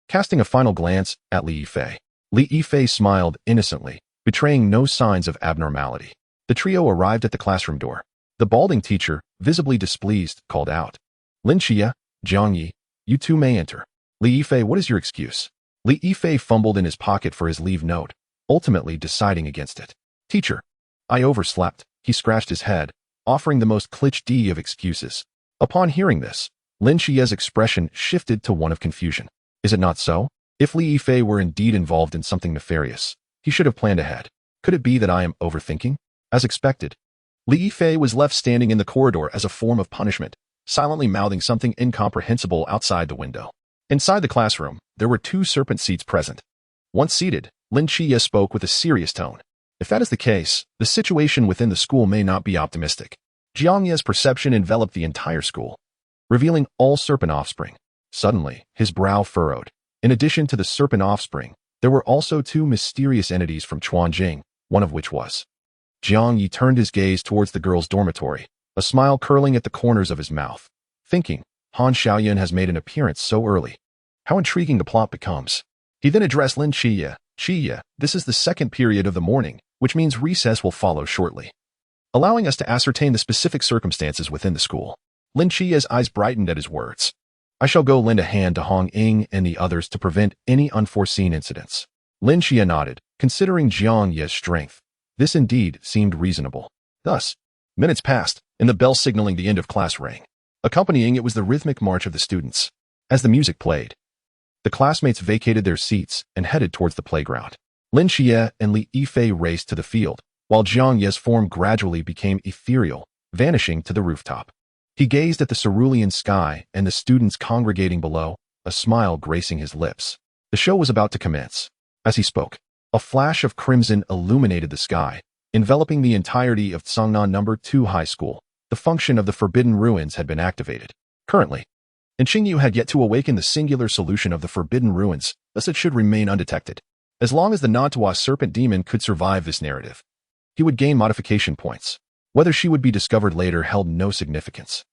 Casting a final glance at Lin Qiye, Lin Qiye smiled innocently, betraying no signs of abnormality. The trio arrived at the classroom door. The balding teacher, visibly displeased, called out, "Lin Qiye, Jiang Ye, you two may enter." Lin Qiye, what is your excuse? Lin Qiye fumbled in his pocket for his leave note, ultimately deciding against it. "Teacher, I overslept." He scratched his head, offering the most cliché of excuses. Upon hearing this, Lin Qiye's expression shifted to one of confusion. Is it not so? If Lin Qiye were indeed involved in something nefarious, he should have planned ahead. Could it be that I am overthinking? As expected, Lin Qiye was left standing in the corridor as a form of punishment, silently mouthing something incomprehensible outside the window. Inside the classroom, there were 2 serpent seats present. Once seated, Lin Qiye spoke with a serious tone. If that is the case, the situation within the school may not be optimistic. Jiang Ye's perception enveloped the entire school, revealing all serpent offspring. Suddenly, his brow furrowed. In addition to the serpent offspring, there were also 2 mysterious entities from Chuanjing, one of which was. Jiang Ye turned his gaze towards the girls' dormitory, a smile curling at the corners of his mouth, thinking, Han Xiaoyun has made an appearance so early. How intriguing the plot becomes. He then addressed Lin Qiye. "Qiye, this is the 2nd period of the morning, which means recess will follow shortly, allowing us to ascertain the specific circumstances within the school." Lin Qiye's eyes brightened at his words. "I shall go lend a hand to Hong Ying and the others to prevent any unforeseen incidents." Lin Qiye nodded, considering Jiang Ye's strength. This indeed seemed reasonable. Thus, minutes passed, and the bell signaling the end of class rang. Accompanying it was the rhythmic march of the students. As the music played, the classmates vacated their seats and headed towards the playground. Lin Qiye and Lin Qiye raced to the field, while Jiang Ye's form gradually became ethereal, vanishing to the rooftop. He gazed at the cerulean sky and the students congregating below, a smile gracing his lips. The show was about to commence. As he spoke, a flash of crimson illuminated the sky, enveloping the entirety of Songnan No. 2 High School. The function of the Forbidden Ruins had been activated. Currently, Qingyu had yet to awaken the singular solution of the Forbidden Ruins, thus it should remain undetected. As long as the Nantua serpent demon could survive this narrative, he would gain modification points. Whether she would be discovered later held no significance.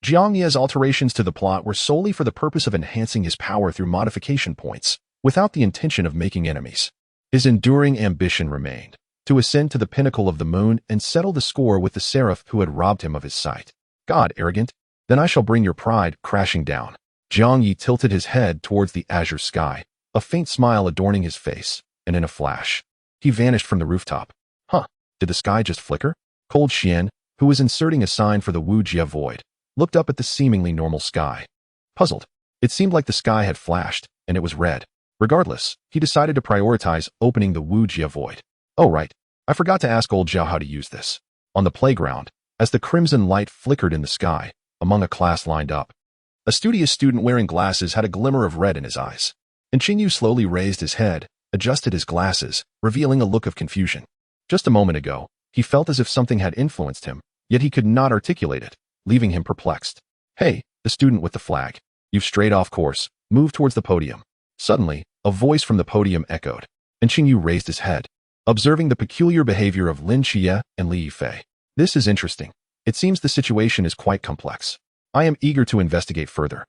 Jiang Ye's alterations to the plot were solely for the purpose of enhancing his power through modification points, without the intention of making enemies. His enduring ambition remained, to ascend to the pinnacle of the moon and settle the score with the seraph who had robbed him of his sight. God, arrogant, then I shall bring your pride crashing down. Jiang Ye tilted his head towards the azure sky, a faint smile adorning his face, and in a flash, he vanished from the rooftop. Huh, did the sky just flicker? Cold Xian, who was inserting a sign for the Wu Jie void, looked up at the seemingly normal sky. Puzzled, it seemed like the sky had flashed, and it was red. Regardless, he decided to prioritize opening the Wu Jie void. Oh right, I forgot to ask old Zhao how to use this. On the playground, as the crimson light flickered in the sky, among a class lined up, a studious student wearing glasses had a glimmer of red in his eyes. And Qingyu slowly raised his head, adjusted his glasses, revealing a look of confusion. Just a moment ago, he felt as if something had influenced him, yet he could not articulate it, leaving him perplexed. Hey, the student with the flag. You've strayed off course. Move towards the podium. Suddenly, a voice from the podium echoed, and Qingyu raised his head, observing the peculiar behavior of Lin Qiye and Li Yifei. This is interesting. It seems the situation is quite complex. I am eager to investigate further.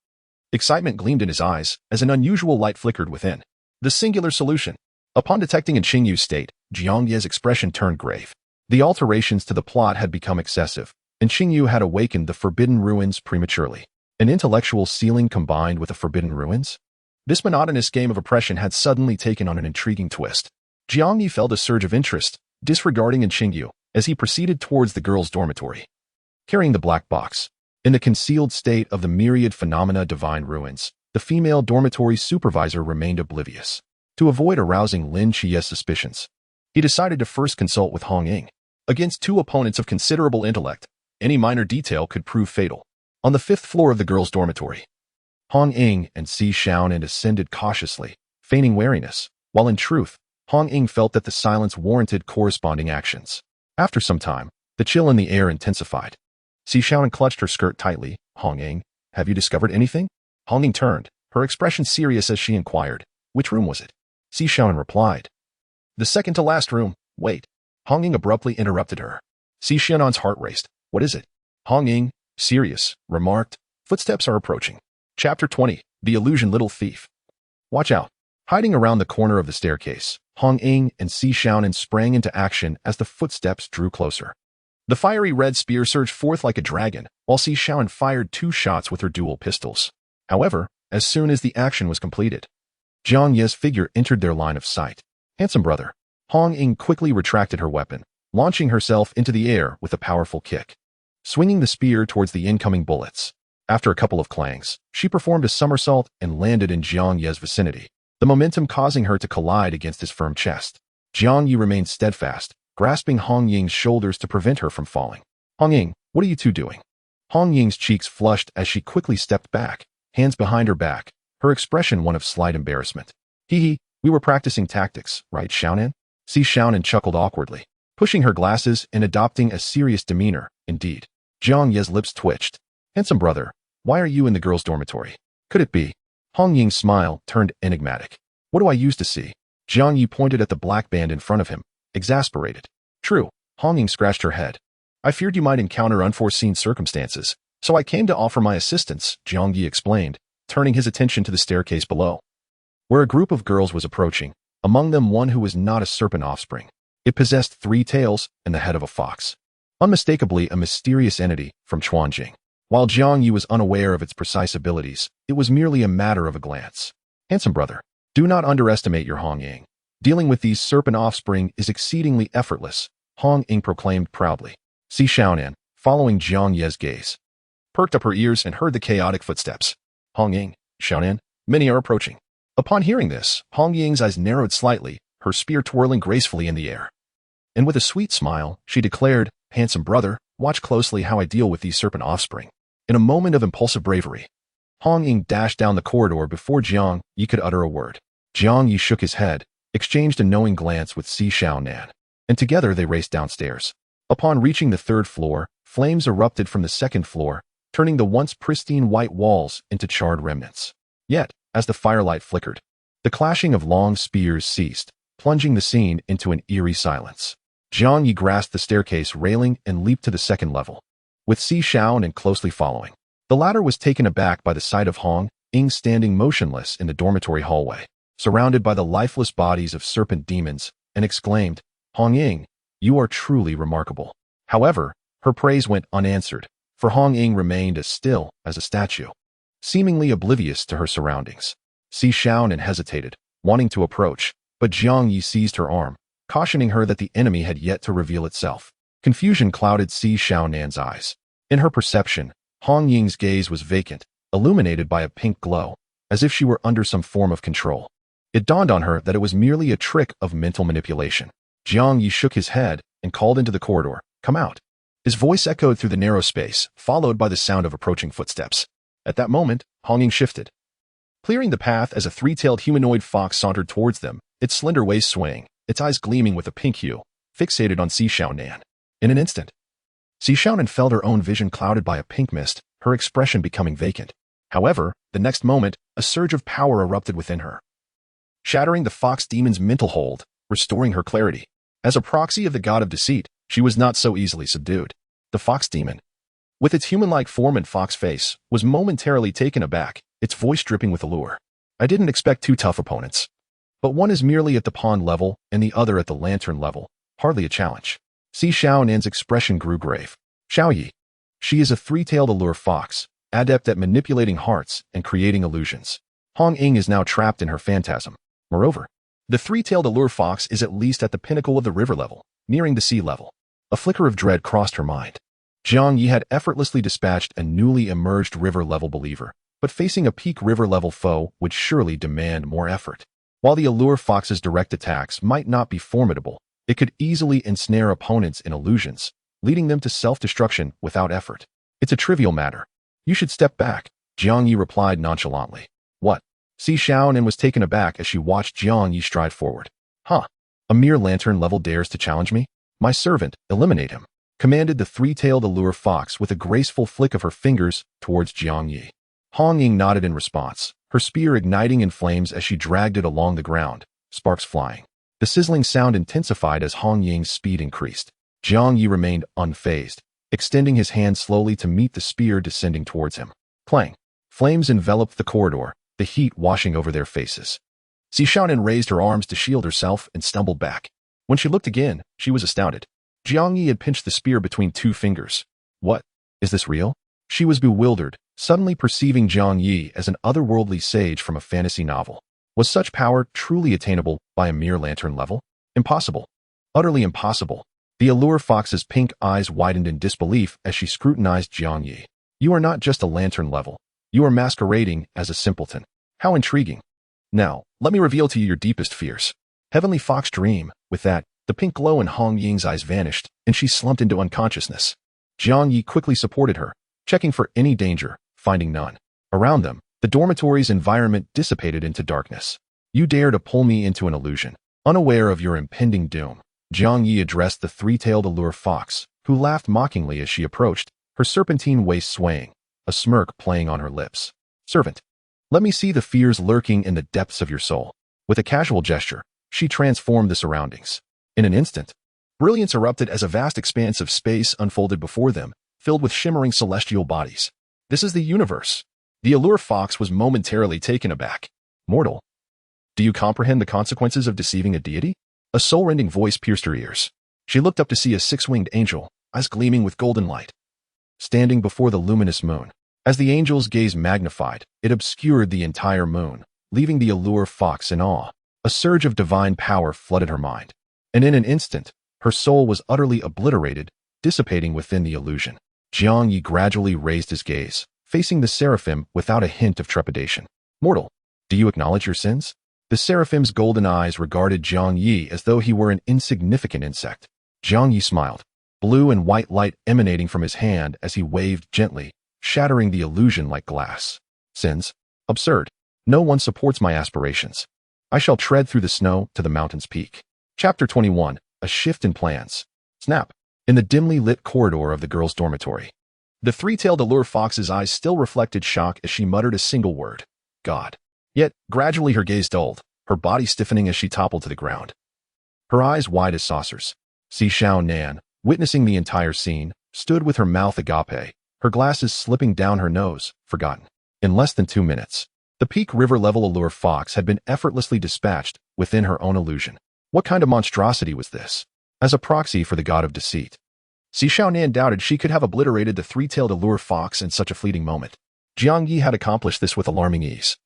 Excitement gleamed in his eyes as an unusual light flickered within. The singular solution. Upon detecting in Qingyu's state, Jiang Ye's expression turned grave. The alterations to the plot had become excessive, and Qingyu had awakened the Forbidden Ruins prematurely. An intellectual ceiling combined with the Forbidden Ruins? This monotonous game of oppression had suddenly taken on an intriguing twist. Jiang Ye felt a surge of interest, disregarding in Qingyu, as he proceeded towards the girls' dormitory. Carrying the black box. In the concealed state of the myriad phenomena divine ruins, the female dormitory supervisor remained oblivious. To avoid arousing Lin Qiye's suspicions, he decided to first consult with Hong Ying. Against two opponents of considerable intellect, any minor detail could prove fatal. On the 5th floor of the girls' dormitory, Hong Ying and Si Xiaonan ascended cautiously, feigning wariness, while in truth, Hong Ying felt that the silence warranted corresponding actions. After some time, the chill in the air intensified. Si Xiaonan clutched her skirt tightly. Hong Ying, have you discovered anything? Hong Ying turned, her expression serious as she inquired, which room was it? Si Xiaonan replied, the second to last room. Wait. Hong Ying abruptly interrupted her. Si Xiaonan's heart raced. What is it? Hong Ying, serious, remarked, footsteps are approaching. Chapter 20, The Illusion Little Thief. Watch out. Hiding around the corner of the staircase, Hong Ying and Si Xiaonan sprang into action as the footsteps drew closer. The fiery red spear surged forth like a dragon, while Si Xiaonan fired 2 shots with her dual pistols. However, as soon as the action was completed, Jiang Ye's figure entered their line of sight. Handsome brother. Hong Ying quickly retracted her weapon, launching herself into the air with a powerful kick, swinging the spear towards the incoming bullets. After a couple of clangs, she performed a somersault and landed in Jiang Ye's vicinity, the momentum causing her to collide against his firm chest. Jiang Ye remained steadfast, grasping Hong Ying's shoulders to prevent her from falling. Hong Ying, what are you two doing? Hong Ying's cheeks flushed as she quickly stepped back, hands behind her back, her expression one of slight embarrassment. Hee, we were practicing tactics, right, Xiaonan? Si Xiaonan chuckled awkwardly, pushing her glasses and adopting a serious demeanor. Indeed. Jiang Ye's lips twitched. Handsome brother, why are you in the girls' dormitory? Could it be? Hong Ying's smile turned enigmatic. What do I use to see? Jiang Ye pointed at the black band in front of him, exasperated. True. Hong Ying scratched her head. I feared you might encounter unforeseen circumstances, so I came to offer my assistance, Jiang Ye explained, turning his attention to the staircase below, where a group of girls was approaching, among them one who was not a serpent offspring. It possessed 3 tails and the head of a fox. Unmistakably a mysterious entity from Chuanjing. While Jiang Ye was unaware of its precise abilities, it was merely a matter of a glance. Handsome brother, do not underestimate your Hong Ying. Dealing with these serpent offspring is exceedingly effortless, Hong Ying proclaimed proudly. Si Xiaonan, following Jiang Ye's gaze, perked up her ears and heard the chaotic footsteps. Hong Ying, Xiaonan, many are approaching. Upon hearing this, Hong Ying's eyes narrowed slightly, her spear twirling gracefully in the air. And with a sweet smile, she declared, handsome brother, watch closely how I deal with these serpent offspring. In a moment of impulsive bravery, Hong Ying dashed down the corridor before Jiang Ye could utter a word. Jiang Ye shook his head, exchanged a knowing glance with Si Xiaonan, and together they raced downstairs. Upon reaching the 3rd floor, flames erupted from the 2nd floor, turning the once pristine white walls into charred remnants. Yet, as the firelight flickered, the clashing of long spears ceased, plunging the scene into an eerie silence. Jiang Ye grasped the staircase railing and leaped to the 2nd level, with Si Xiaonan closely following. The latter was taken aback by the sight of Hong Ying standing motionless in the dormitory hallway, surrounded by the lifeless bodies of serpent demons, and exclaimed, Hong Ying, you are truly remarkable. However, her praise went unanswered, for Hong Ying remained as still as a statue, seemingly oblivious to her surroundings. Si Xiaonan hesitated, wanting to approach, but Jiang Ye seized her arm, cautioning her that the enemy had yet to reveal itself. Confusion clouded Si Xiaonan's eyes. In her perception, Hong Ying's gaze was vacant, illuminated by a pink glow, as if she were under some form of control. It dawned on her that it was merely a trick of mental manipulation. Jiang Ye shook his head and called into the corridor, "Come out." His voice echoed through the narrow space, followed by the sound of approaching footsteps. At that moment, Hong Ying shifted, clearing the path as a three-tailed humanoid fox sauntered towards them, its slender waist swaying, its eyes gleaming with a pink hue, fixated on Si Xiaonan. In an instant, Si Xiaonan felt her own vision clouded by a pink mist, her expression becoming vacant. However, the next moment, a surge of power erupted within her, shattering the fox demon's mental hold, restoring her clarity. As a proxy of the god of deceit, she was not so easily subdued. The fox demon, with its human-like form and fox face, was momentarily taken aback, its voice dripping with allure. "I didn't expect two tough opponents. But one is merely at the pawn level and the other at the lantern level, hardly a challenge." Si Xiaonan's expression grew grave. Xiao Yi. She is a three-tailed allure fox, adept at manipulating hearts and creating illusions. Hong Ying is now trapped in her phantasm. Moreover, the three-tailed allure fox is at least at the pinnacle of the river level, nearing the sea level. A flicker of dread crossed her mind. Jiang Ye had effortlessly dispatched a newly emerged river-level believer, but facing a peak river-level foe would surely demand more effort. While the allure fox's direct attacks might not be formidable, it could easily ensnare opponents in illusions, leading them to self-destruction without effort. "It's a trivial matter. You should step back," Jiang Ye replied nonchalantly. "What?" Si Xiaonan was taken aback as she watched Jiang Ye stride forward. "Huh? A mere lantern level dares to challenge me? My servant, eliminate him," commanded the three-tailed allure fox with a graceful flick of her fingers towards Jiang Ye. Hong Ying nodded in response, her spear igniting in flames as she dragged it along the ground, sparks flying. The sizzling sound intensified as Hong Ying's speed increased. Jiang Ye remained unfazed, extending his hand slowly to meet the spear descending towards him. Clang! Flames enveloped the corridor, the heat washing over their faces. Si Xiaonan raised her arms to shield herself and stumbled back. When she looked again, she was astounded. Jiang Ye had pinched the spear between two fingers. "What? Is this real?" She was bewildered, suddenly perceiving Jiang Ye as an otherworldly sage from a fantasy novel. Was such power truly attainable by a mere lantern level? Impossible. Utterly impossible. The allure fox's pink eyes widened in disbelief as she scrutinized Jiang Ye. "You are not just a lantern level. You are masquerading as a simpleton. How intriguing. Now, let me reveal to you your deepest fears." Heavenly Fox dream. With that, the pink glow in Hong Ying's eyes vanished, and she slumped into unconsciousness. Jiang Ye quickly supported her, checking for any danger, finding none. Around them, the dormitory's environment dissipated into darkness. "You dare to pull me into an illusion, unaware of your impending doom." Jiang Ye addressed the three-tailed allure fox, who laughed mockingly as she approached, her serpentine waist swaying, a smirk playing on her lips. "Servant, let me see the fears lurking in the depths of your soul." With a casual gesture, she transformed the surroundings. In an instant, brilliance erupted as a vast expanse of space unfolded before them, filled with shimmering celestial bodies. "This is the universe." The allure fox was momentarily taken aback. "Mortal, do you comprehend the consequences of deceiving a deity?" A soul-rending voice pierced her ears. She looked up to see a six-winged angel, eyes gleaming with golden light, standing before the luminous moon. As the angel's gaze magnified, it obscured the entire moon, leaving the allure fox in awe. A surge of divine power flooded her mind, and in an instant, her soul was utterly obliterated, dissipating within the illusion. Jiang Ye gradually raised his gaze, facing the seraphim without a hint of trepidation. "Mortal, do you acknowledge your sins?" The seraphim's golden eyes regarded Jiang Ye as though he were an insignificant insect. Jiang Ye smiled, blue and white light emanating from his hand as he waved gently, shattering the illusion like glass. "Sins? Absurd. No one supports my aspirations. I shall tread through the snow to the mountain's peak." Chapter 21, A Shift in Plans. Snap. In the dimly lit corridor of the girls' dormitory, the three-tailed allure fox's eyes still reflected shock as she muttered a single word. "God." Yet, gradually her gaze dulled, her body stiffening as she toppled to the ground. Her eyes wide as saucers. Si Xiaonan, witnessing the entire scene, stood with her mouth agape, her glasses slipping down her nose, forgotten. In less than 2 minutes, the peak river-level allure fox had been effortlessly dispatched within her own illusion. What kind of monstrosity was this? As a proxy for the god of deceit, Si Xiaonan doubted she could have obliterated the three-tailed allure fox in such a fleeting moment. Jiang Ye had accomplished this with alarming ease,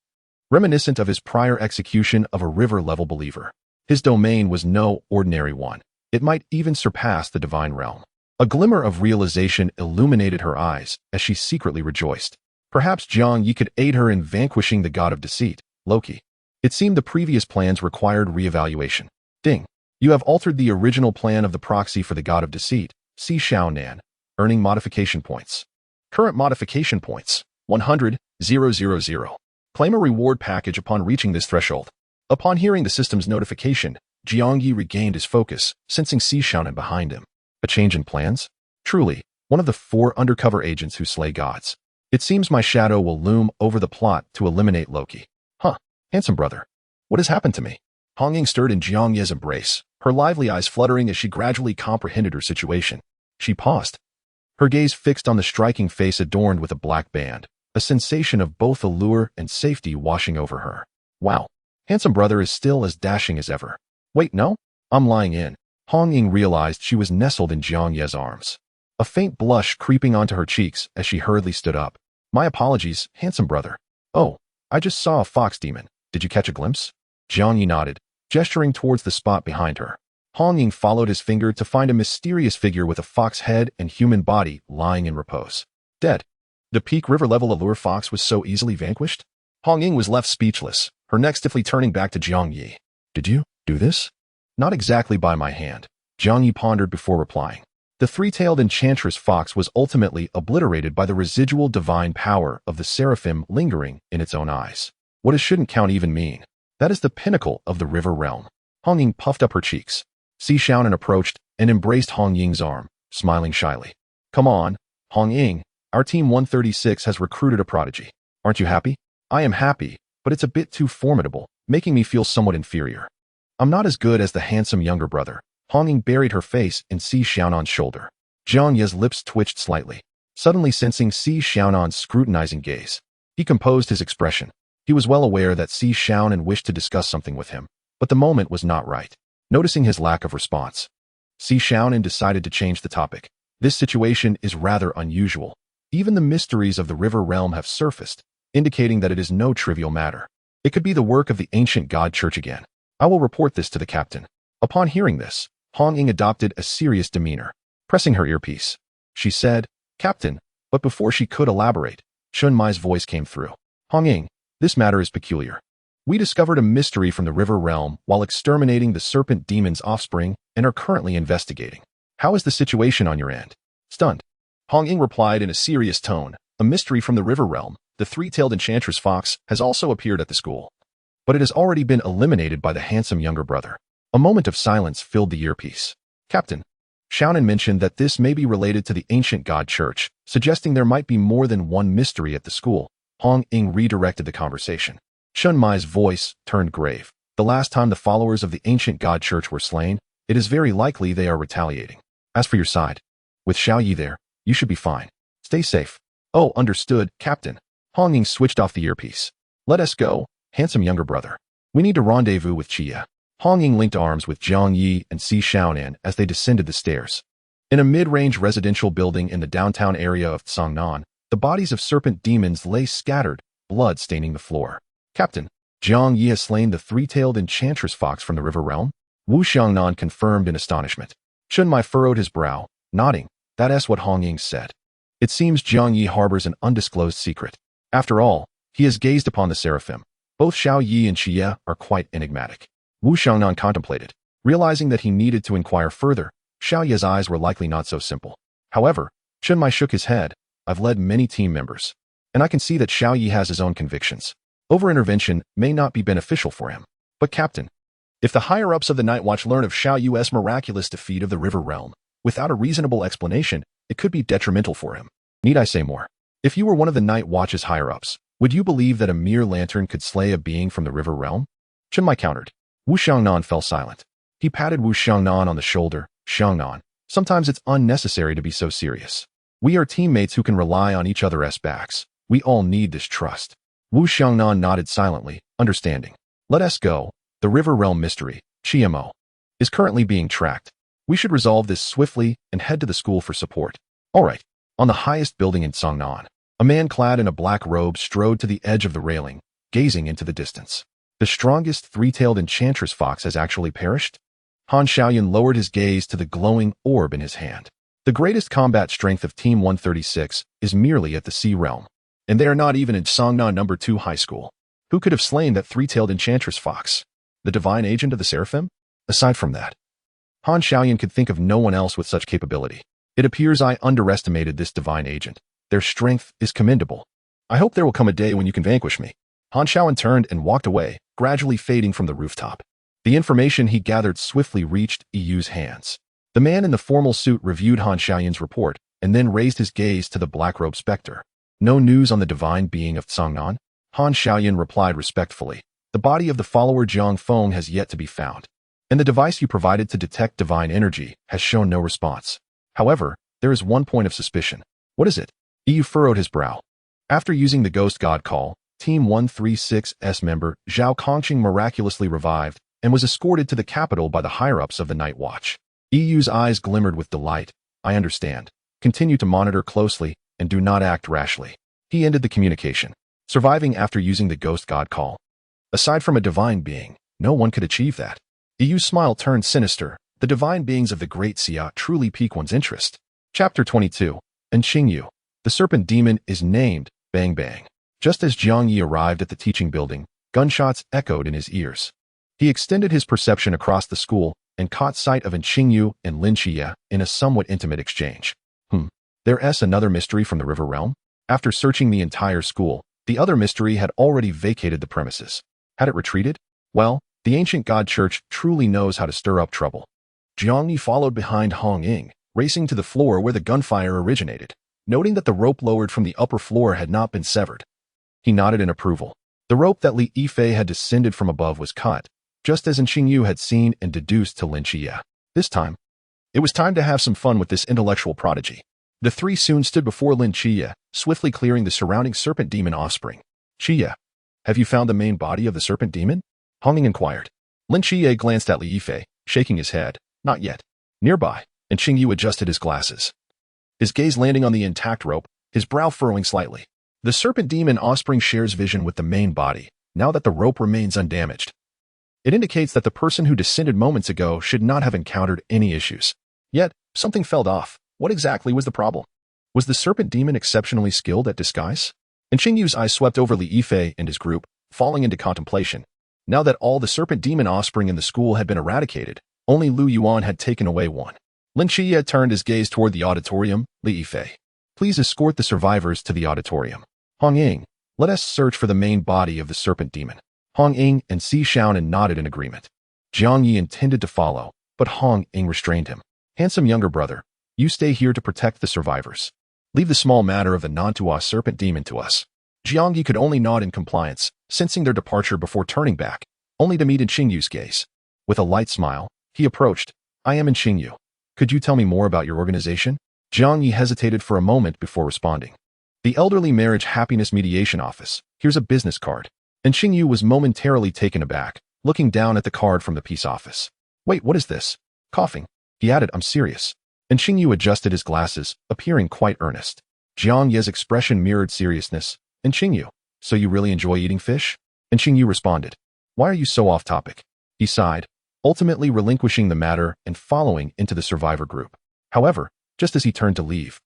reminiscent of his prior execution of a river-level believer. His domain was no ordinary one. It might even surpass the divine realm. A glimmer of realization illuminated her eyes as she secretly rejoiced. Perhaps Jiang Ye could aid her in vanquishing the god of deceit, Loki. It seemed the previous plans required reevaluation. Ding. You have altered the original plan of the proxy for the god of deceit, Si Xiaonan, earning modification points. Current modification points, 100,000. Claim a reward package upon reaching this threshold. Upon hearing the system's notification, Jiang Ye regained his focus, sensing Si Xiaonan behind him. A change in plans? Truly, one of the 4 undercover agents who slay gods. It seems my shadow will loom over the plot to eliminate Loki. Huh, handsome brother. What has happened to me? Hong Ying stirred in Jiang Ye's embrace, her lively eyes fluttering as she gradually comprehended her situation. She paused, her gaze fixed on the striking face adorned with a black band, a sensation of both allure and safety washing over her. Wow, handsome brother is still as dashing as ever. Wait, no? I'm lying in. Hong Ying realized she was nestled in Jiang Ye's arms. A faint blush creeping onto her cheeks as she hurriedly stood up. My apologies, handsome brother. Oh, I just saw a fox demon. Did you catch a glimpse? Jiang Ye nodded, gesturing towards the spot behind her. Hong Ying followed his finger to find a mysterious figure with a fox head and human body lying in repose. Dead. The peak river level allure fox was so easily vanquished? Hong Ying was left speechless, her neck stiffly turning back to Jiang Ye. Did you do this? Not exactly by my hand, Jiang Ye pondered before replying. The 3-tailed enchantress fox was ultimately obliterated by the residual divine power of the seraphim lingering in its own eyes. What it shouldn't count even mean. That is the pinnacle of the river realm. Hong Ying puffed up her cheeks. Si Xiaonan approached and embraced Hong Ying's arm, smiling shyly. Come on, Hong Ying, our team 136 has recruited a prodigy. Aren't you happy? I am happy, but it's a bit too formidable, making me feel somewhat inferior. I'm not as good as the handsome younger brother. Hong Ying buried her face in Si Xiaonan's shoulder. Jiang Ye's lips twitched slightly, suddenly sensing Si Xiaonan's scrutinizing gaze. He composed his expression. He was well aware that Si Xiaonan wished to discuss something with him, but the moment was not right. Noticing his lack of response, Si Xiaonan decided to change the topic. This situation is rather unusual. Even the mysteries of the river realm have surfaced, indicating that it is no trivial matter. It could be the work of the ancient god church again. I will report this to the captain. Upon hearing this, Hong Ying adopted a serious demeanor. Pressing her earpiece, she said, Captain, but before she could elaborate, Chun Mai's voice came through. Hong Ying, this matter is peculiar. We discovered a mystery from the river realm while exterminating the serpent demon's offspring and are currently investigating. How is the situation on your end? Stunned, Hong Ying replied in a serious tone, a mystery from the river realm. The 3-tailed enchantress fox has also appeared at the school, but it has already been eliminated by the handsome younger brother. A moment of silence filled the earpiece. Captain, Xiaonan mentioned that this may be related to the ancient god church, suggesting there might be more than one mystery at the school. Hong Ying redirected the conversation. Chun Mai's voice turned grave. The last time the followers of the ancient god church were slain, it is very likely they are retaliating. As for your side, with Xiao Yi there, you should be fine. Stay safe. Oh, understood, Captain. Hong Ying switched off the earpiece. Let us go, handsome younger brother. We need to rendezvous with Qiye. Hong Ying linked arms with Jiang Ye and Si Xiaonan as they descended the stairs. In a mid-range residential building in the downtown area of Tsangnan, the bodies of serpent demons lay scattered, blood staining the floor. Captain, Jiang Ye has slain the 3-tailed enchantress fox from the river realm? Wu Xiangnan confirmed in astonishment. Chun Mai furrowed his brow, nodding. That is what Hong Ying said. It seems Jiang Ye harbors an undisclosed secret. After all, he has gazed upon the seraphim. Both Xiao Yi and Qiye are quite enigmatic. Wu Xiangnan contemplated. Realizing that he needed to inquire further, Xiao Ye's eyes were likely not so simple. However, Chun Mai shook his head. I've led many team members, and I can see that Xiao Yi has his own convictions. Over-intervention may not be beneficial for him. But Captain, if the higher-ups of the Night Watch learn of Xiao Yu's miraculous defeat of the river realm, without a reasonable explanation, it could be detrimental for him. Need I say more? If you were one of the Night Watch's higher-ups, would you believe that a mere lantern could slay a being from the river realm? Chun Mai countered. Wu Xiangnan fell silent. He patted Wu Xiangnan on the shoulder. Xiangnan, sometimes it's unnecessary to be so serious. We are teammates who can rely on each other's backs. We all need this trust. Wu Xiangnan nodded silently, understanding. Let us go. The river realm mystery, Qiye, is currently being tracked. We should resolve this swiftly and head to the school for support. All right. On the highest building in Tsangnan, a man clad in a black robe strode to the edge of the railing, gazing into the distance. The strongest three-tailed enchantress fox has actually perished? Han Xiaoyan lowered his gaze to the glowing orb in his hand. The greatest combat strength of Team 136 is merely at the Sea Realm, and they are not even in Songna No. 2 High School. Who could have slain that three-tailed enchantress fox? The divine agent of the Seraphim? Aside from that, Han Xiaoyan could think of no one else with such capability. It appears I underestimated this divine agent. Their strength is commendable. I hope there will come a day when you can vanquish me. Han Xiaoyan turned and walked away, gradually fading from the rooftop. The information he gathered swiftly reached Yu's hands. The man in the formal suit reviewed Han Xiaoyan's report and then raised his gaze to the black-robed specter. No news on the divine being of Songnan? Han Xiaoyan replied respectfully. The body of the follower Jiang Feng has yet to be found, and the device you provided to detect divine energy has shown no response. However, there is one point of suspicion. What is it? Yu furrowed his brow. After using the ghost god call, Team 136's member Zhao Kongqing miraculously revived and was escorted to the capital by the higher-ups of the Night Watch. Yu's eyes glimmered with delight. I understand. Continue to monitor closely and do not act rashly. He ended the communication, surviving after using the ghost god call. Aside from a divine being, no one could achieve that. Yu's smile turned sinister. The divine beings of the Great Xia truly pique one's interest. Chapter 22. And Qingyu. The serpent demon is named Bang Bang. Just as Jiang Ye arrived at the teaching building, gunshots echoed in his ears. He extended his perception across the school and caught sight of Qingyu and Lin Qiye in a somewhat intimate exchange. There's another mystery from the river realm? After searching the entire school, the other mystery had already vacated the premises. Had it retreated? Well, the ancient god church truly knows how to stir up trouble. Jiang Ye followed behind Hong Ying, racing to the floor where the gunfire originated, noting that the rope lowered from the upper floor had not been severed. He nodded in approval. The rope that Li Yifei had descended from above was cut, just as Qingyu had seen and deduced to Lin Qiye. This time, it was time to have some fun with this intellectual prodigy. The three soon stood before Lin Qiye, swiftly clearing the surrounding serpent demon offspring. Qiye, have you found the main body of the serpent demon? Hong Ying inquired. Lin Qiye glanced at Li Yifei, shaking his head. Not yet. Nearby, and Qingyu adjusted his glasses. His gaze landing on the intact rope, his brow furrowing slightly. The serpent demon offspring shares vision with the main body, now that the rope remains undamaged. It indicates that the person who descended moments ago should not have encountered any issues. Yet, something felt off. What exactly was the problem? Was the serpent demon exceptionally skilled at disguise? And Qingyu's eyes swept over Li Yifei and his group, falling into contemplation. Now that all the serpent demon offspring in the school had been eradicated, only Lu Yuan had taken away one. Lin Qiye turned his gaze toward the auditorium. Li Yifei, please escort the survivors to the auditorium. Hong Ying, let us search for the main body of the serpent demon. Hong Ying and Si Xiaonan nodded in agreement. Jiang Ye intended to follow, but Hong Ying restrained him. Handsome younger brother, you stay here to protect the survivors. Leave the small matter of the Nantua serpent demon to us. Jiang Ye could only nod in compliance, sensing their departure before turning back, only to meet in Qingyu's gaze. With a light smile, he approached. I am in Qingyu. Could you tell me more about your organization? Jiang Ye hesitated for a moment before responding. The Elderly Marriage Happiness Mediation Office. Here's a business card. And Qingyu was momentarily taken aback, looking down at the card from the peace office. Wait, what is this? Coughing. He added, I'm serious. And Qingyu adjusted his glasses, appearing quite earnest. Jiang Ye's expression mirrored seriousness. And Qingyu, so you really enjoy eating fish? And Qingyu responded, why are you so off topic? He sighed, ultimately relinquishing the matter and following into the survivor group. However, just as he turned to leave,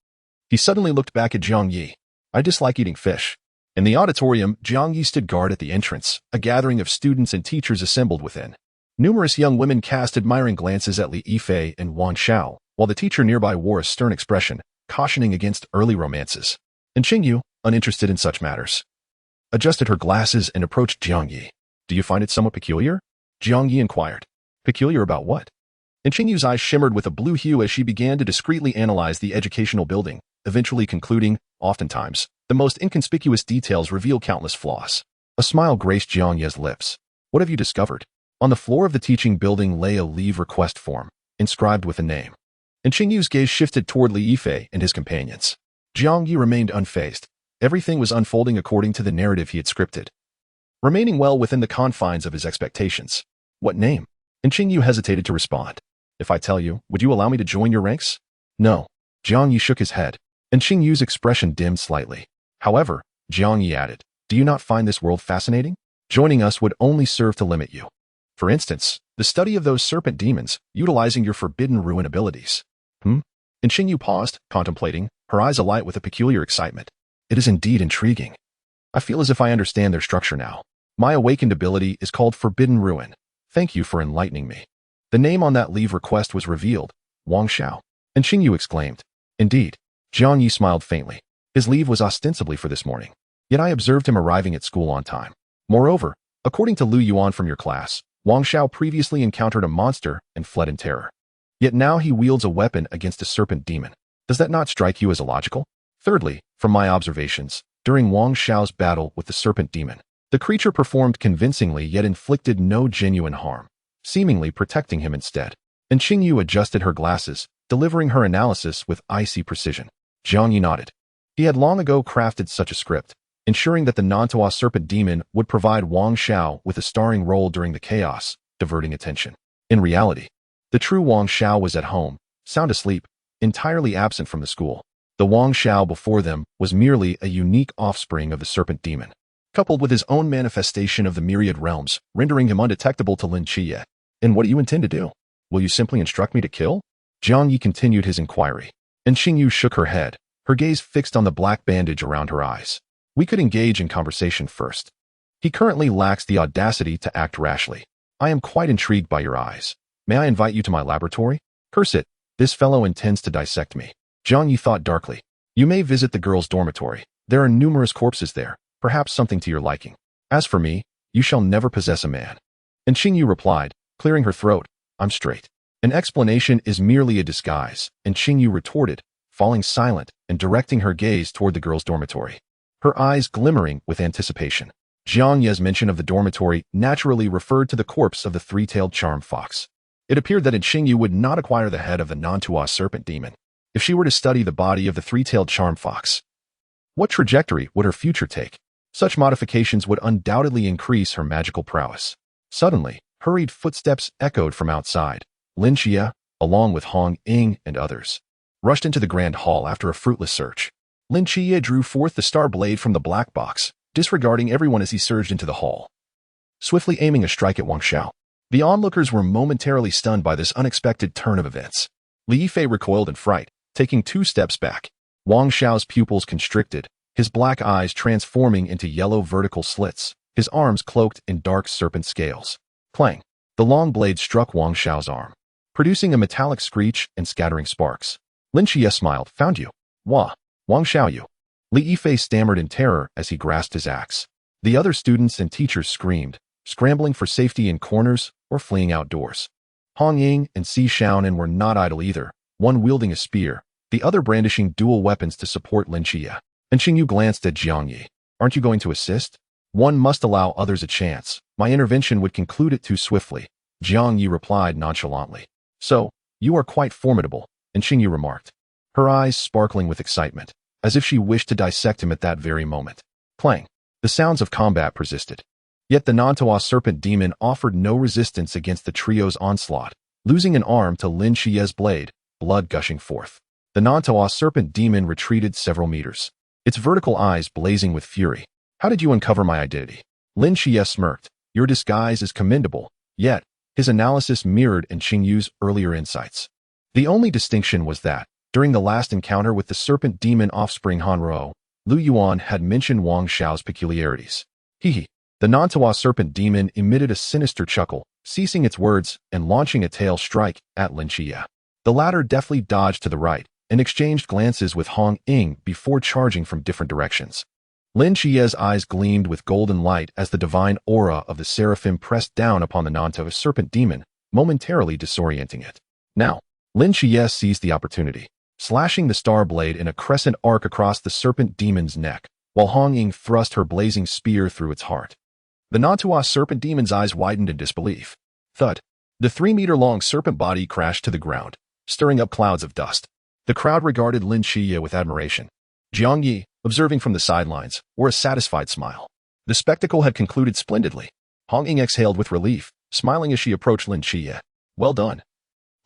he suddenly looked back at Jiang Ye. I dislike eating fish. In the auditorium, Jiang Ye stood guard at the entrance, a gathering of students and teachers assembled within. Numerous young women cast admiring glances at Li Yifei and Wan Xiao, while the teacher nearby wore a stern expression, cautioning against early romances. And Qingyu, uninterested in such matters, adjusted her glasses and approached Jiang Ye. Do you find it somewhat peculiar? Jiang Ye inquired. Peculiar about what? And Qingyu's eyes shimmered with a blue hue as she began to discreetly analyze the educational building, eventually concluding, oftentimes, the most inconspicuous details reveal countless flaws. A smile graced Jiang Ye's lips. What have you discovered? On the floor of the teaching building lay a leave request form, inscribed with a name. And Qingyu's gaze shifted toward Li Yifei and his companions. Jiang Ye remained unfazed. Everything was unfolding according to the narrative he had scripted, remaining well within the confines of his expectations. What name? And Qingyu hesitated to respond. If I tell you, would you allow me to join your ranks? No. Jiang Ye shook his head, and Qingyu's expression dimmed slightly. However, Jiang Ye added, do you not find this world fascinating? Joining us would only serve to limit you. For instance, the study of those serpent demons, utilizing your forbidden ruin abilities. And Xingyu paused, contemplating, her eyes alight with a peculiar excitement. It is indeed intriguing. I feel as if I understand their structure now. My awakened ability is called Forbidden Ruin. Thank you for enlightening me. The name on that leave request was revealed, Wang Xiao. And Xingyu exclaimed. Indeed. Jiang Ye smiled faintly. His leave was ostensibly for this morning. Yet I observed him arriving at school on time. Moreover, according to Lu Yuan from your class, Wang Xiao previously encountered a monster and fled in terror. Yet now he wields a weapon against a serpent demon. Does that not strike you as illogical? Thirdly, from my observations, during Wang Xiao's battle with the serpent demon, the creature performed convincingly yet inflicted no genuine harm, seemingly protecting him instead. And Xingyu adjusted her glasses, delivering her analysis with icy precision. Jiang Ye nodded. He had long ago crafted such a script, ensuring that the Nantua serpent demon would provide Wang Xiao with a starring role during the chaos, diverting attention. In reality, the true Wang Xiao was at home, sound asleep, entirely absent from the school. The Wang Xiao before them was merely a unique offspring of the serpent demon, coupled with his own manifestation of the myriad realms, rendering him undetectable to Lin Qiye. And what do you intend to do? Will you simply instruct me to kill? Jiang Ye continued his inquiry, and Xingyu shook her head, her gaze fixed on the black bandage around her eyes. We could engage in conversation first. He currently lacks the audacity to act rashly. I am quite intrigued by your eyes. May I invite you to my laboratory? Curse it, this fellow intends to dissect me. Jiang Ye thought darkly. You may visit the girls' dormitory. There are numerous corpses there, perhaps something to your liking. As for me, you shall never possess a man. And Xingyu replied, clearing her throat, I'm straight. An explanation is merely a disguise, and Xingyu retorted, falling silent and directing her gaze toward the girls' dormitory, her eyes glimmering with anticipation. Jiang Ye's mention of the dormitory naturally referred to the corpse of the three-tailed charm fox. It appeared that Xingyu would not acquire the head of the Nantua serpent demon if she were to study the body of the three-tailed charm fox. What trajectory would her future take? Such modifications would undoubtedly increase her magical prowess. Suddenly, hurried footsteps echoed from outside. Lin Qiye, along with Hong Ying and others, rushed into the grand hall after a fruitless search. Lin Qiye drew forth the star blade from the black box, disregarding everyone as he surged into the hall, swiftly aiming a strike at Wang Xiao. The onlookers were momentarily stunned by this unexpected turn of events. Li Yifei recoiled in fright, taking 2 steps back. Wang Xiao's pupils constricted, his black eyes transforming into yellow vertical slits, his arms cloaked in dark serpent scales. Clang! The long blade struck Wang Xiao's arm, producing a metallic screech and scattering sparks. Lin Qiye smiled. Found you. Wah! Wang Xiaoyu. Li Yifei stammered in terror as he grasped his axe. The other students and teachers screamed, scrambling for safety in corners or fleeing outdoors. Hong Ying and Si Xiaonan were not idle either, one wielding a spear, the other brandishing dual weapons to support Lin Qiye. And Xingyu glanced at Jiang Ye. Aren't you going to assist? One must allow others a chance. My intervention would conclude it too swiftly. Jiang Ye replied nonchalantly. So, you are quite formidable, and Xingyu remarked, her eyes sparkling with excitement, as if she wished to dissect him at that very moment. Clang! The sounds of combat persisted. Yet the Nantua serpent demon offered no resistance against the trio's onslaught, losing an arm to Lin Qiye's blade, blood gushing forth. The Nantua serpent demon retreated several meters, its vertical eyes blazing with fury. How did you uncover my identity? Lin Qiye smirked. Your disguise is commendable, yet, his analysis mirrored in Xingyu's earlier insights. The only distinction was that, during the last encounter with the serpent demon offspring Hanro, Lu Yuan had mentioned Wang Xiao's peculiarities. Hehe. The Nantua serpent demon emitted a sinister chuckle, ceasing its words and launching a tail strike at Lin Qiye. The latter deftly dodged to the right and exchanged glances with Hong Ying before charging from different directions. Lin Qiye's eyes gleamed with golden light as the divine aura of the seraphim pressed down upon the Nantua serpent demon, momentarily disorienting it. Now, Lin Qiye seized the opportunity, slashing the star blade in a crescent arc across the serpent demon's neck, while Hong Ying thrust her blazing spear through its heart. The Nantua serpent demon's eyes widened in disbelief. Thud! The 3-meter-long serpent body crashed to the ground, stirring up clouds of dust. The crowd regarded Lin Qiye with admiration. Jiang Ye, observing from the sidelines, wore a satisfied smile. The spectacle had concluded splendidly. Hong Ying exhaled with relief, smiling as she approached Lin Qiye. Well done.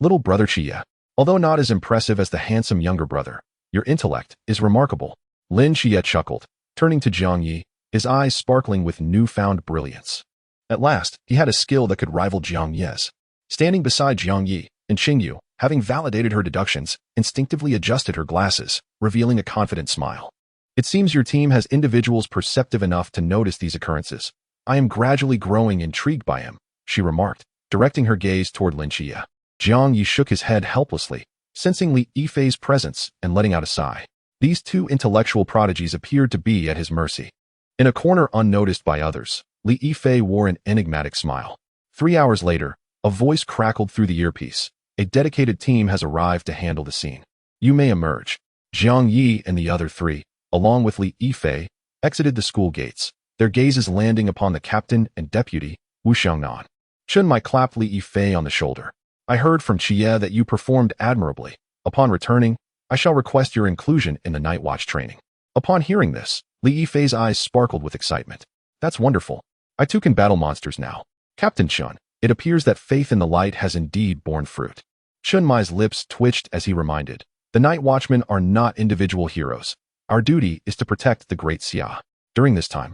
Little brother Qiye. Although not as impressive as the handsome younger brother, your intellect is remarkable. Lin Qiye chuckled, turning to Jiang Ye. his eyes sparkling with newfound brilliance. At last, he had a skill that could rival Jiang Ye's. Standing beside Jiang Ye, and Qingyu, having validated her deductions, instinctively adjusted her glasses, revealing a confident smile. It seems your team has individuals perceptive enough to notice these occurrences. I am gradually growing intrigued by him, she remarked, directing her gaze toward Lin Qiye. Jiang Ye shook his head helplessly, sensing Lin Qiye's presence and letting out a sigh. These two intellectual prodigies appeared to be at his mercy. In a corner unnoticed by others, Lin Qiye wore an enigmatic smile. 3 hours later, a voice crackled through the earpiece. A dedicated team has arrived to handle the scene. You may emerge. Jiang Ye and the other three, along with Lin Qiye, exited the school gates, their gazes landing upon the captain and deputy, Wu Xiangnan. Chun Mai clapped Lin Qiye on the shoulder. I heard from Qiye that you performed admirably. Upon returning, I shall request your inclusion in the night watch training. Upon hearing this, Lin Qiye's eyes sparkled with excitement. That's wonderful. I too can battle monsters now. Captain Chun, it appears that faith in the light has indeed borne fruit. Chun Mai's lips twitched as he reminded, the night watchmen are not individual heroes. Our duty is to protect the great Xia. During this time,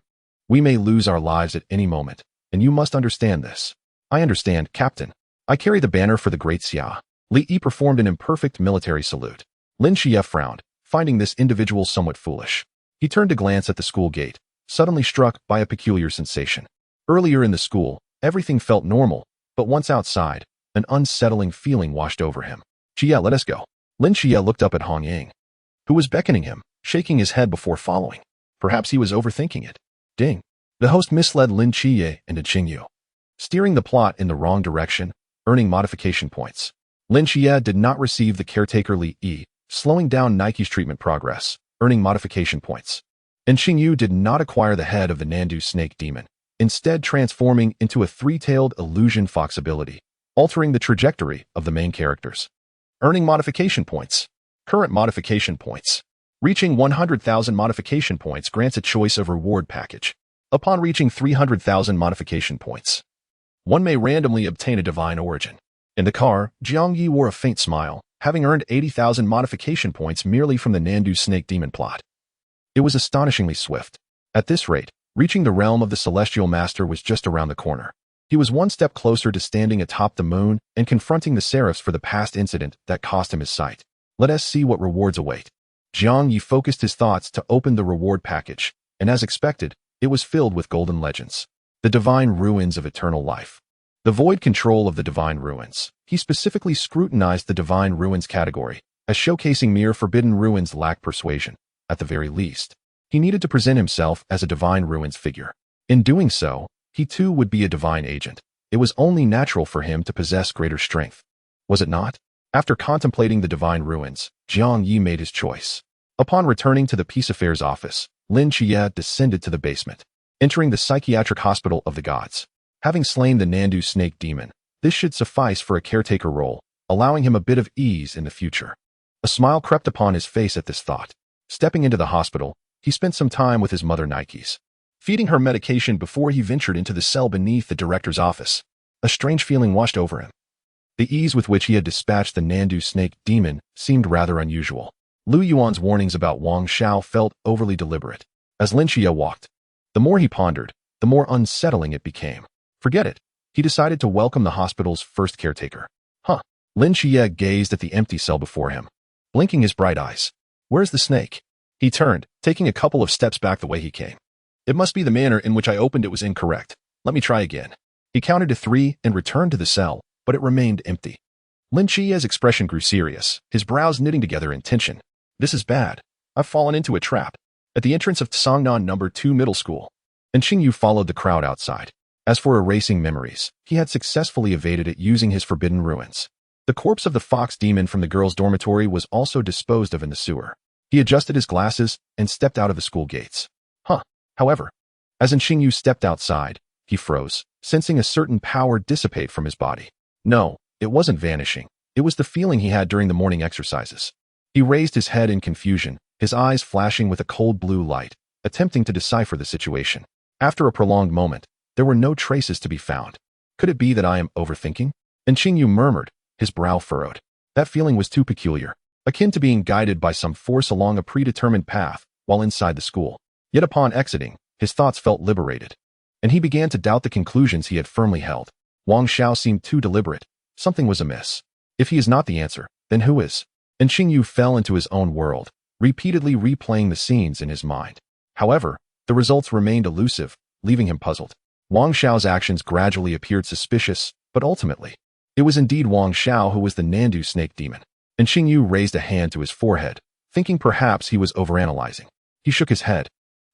we may lose our lives at any moment, and you must understand this. I understand, Captain. I carry the banner for the great Xia. Lin Qiye performed an imperfect military salute. Lin Qiye frowned, finding this individual somewhat foolish. He turned to glance at the school gate, suddenly struck by a peculiar sensation. Earlier in the school, everything felt normal, but once outside, an unsettling feeling washed over him. Qiye, let us go. Lin Qiye looked up at Hong Yang, who was beckoning him, shaking his head before following. Perhaps he was overthinking it. Ding. The host misled Lin Qiye into Qingyu, steering the plot in the wrong direction, earning modification points. Lin Qiye did not receive the caretaker Lin Qiye, slowing down Nike's treatment progress, earning modification points. And Qingyu did not acquire the head of the Nandu snake demon, instead transforming into a three-tailed illusion fox ability, altering the trajectory of the main characters. Earning modification points. Current modification points. Reaching 100,000 modification points grants a choice of reward package. Upon reaching 300,000 modification points, one may randomly obtain a divine origin. In the car, Jiang Ye wore a faint smile, having earned 80,000 modification points merely from the Nandu snake demon plot. It was astonishingly swift. At this rate, reaching the realm of the Celestial Master was just around the corner. He was one step closer to standing atop the moon and confronting the seraphs for the past incident that cost him his sight. Let us see what rewards await. Jiang Ye focused his thoughts to open the reward package, and as expected, it was filled with golden legends. The divine ruins of eternal life. The void control of the divine ruins. He specifically scrutinized the divine ruins category, as showcasing mere forbidden ruins lack persuasion. At the very least, he needed to present himself as a divine ruins figure. In doing so, he too would be a divine agent. It was only natural for him to possess greater strength. Was it not? After contemplating the divine ruins, Jiang Ye made his choice. Upon returning to the Peace Affairs office, Lin Qiye descended to the basement, entering the psychiatric hospital of the gods. Having slain the Nandu snake demon, this should suffice for a caretaker role, allowing him a bit of ease in the future. A smile crept upon his face at this thought. Stepping into the hospital, he spent some time with his mother Nikes, feeding her medication before he ventured into the cell beneath the director's office. A strange feeling washed over him. The ease with which he had dispatched the Nandu snake demon seemed rather unusual. Lu Yuan's warnings about Wang Xiao felt overly deliberate. As Lin Qiye walked, the more he pondered, the more unsettling it became. Forget it. He decided to welcome the hospital's first caretaker. Lin Qiye gazed at the empty cell before him, blinking his bright eyes. Where's the snake? He turned, taking a couple of steps back the way he came. It must be the manner in which I opened it was incorrect. Let me try again. He counted to 3 and returned to the cell, but it remained empty. Lin Qiye's expression grew serious, his brows knitting together in tension. This is bad. I've fallen into a trap. At the entrance of Tsangnan No. 2 Middle School, and Qingyu followed the crowd outside. As for erasing memories, he had successfully evaded it using his forbidden ruins. The corpse of the fox demon from the girls' dormitory was also disposed of in the sewer. He adjusted his glasses and stepped out of the school gates. However, as Qingyu stepped outside, he froze, sensing a certain power dissipate from his body. No, it wasn't vanishing. It was the feeling he had during the morning exercises. He raised his head in confusion, his eyes flashing with a cold blue light, attempting to decipher the situation. After a prolonged moment, there were no traces to be found. Could it be that I am overthinking? And Qingyu murmured, his brow furrowed. That feeling was too peculiar, akin to being guided by some force along a predetermined path while inside the school. Yet upon exiting, his thoughts felt liberated. And he began to doubt the conclusions he had firmly held. Wang Xiao seemed too deliberate. Something was amiss. If he is not the answer, then who is? And Xingyu fell into his own world, repeatedly replaying the scenes in his mind. However, the results remained elusive, leaving him puzzled. Wang Xiao's actions gradually appeared suspicious, but ultimately, it was indeed Wang Xiao who was the Nandu snake demon. And Xingyu raised a hand to his forehead, thinking perhaps he was overanalyzing. He shook his head,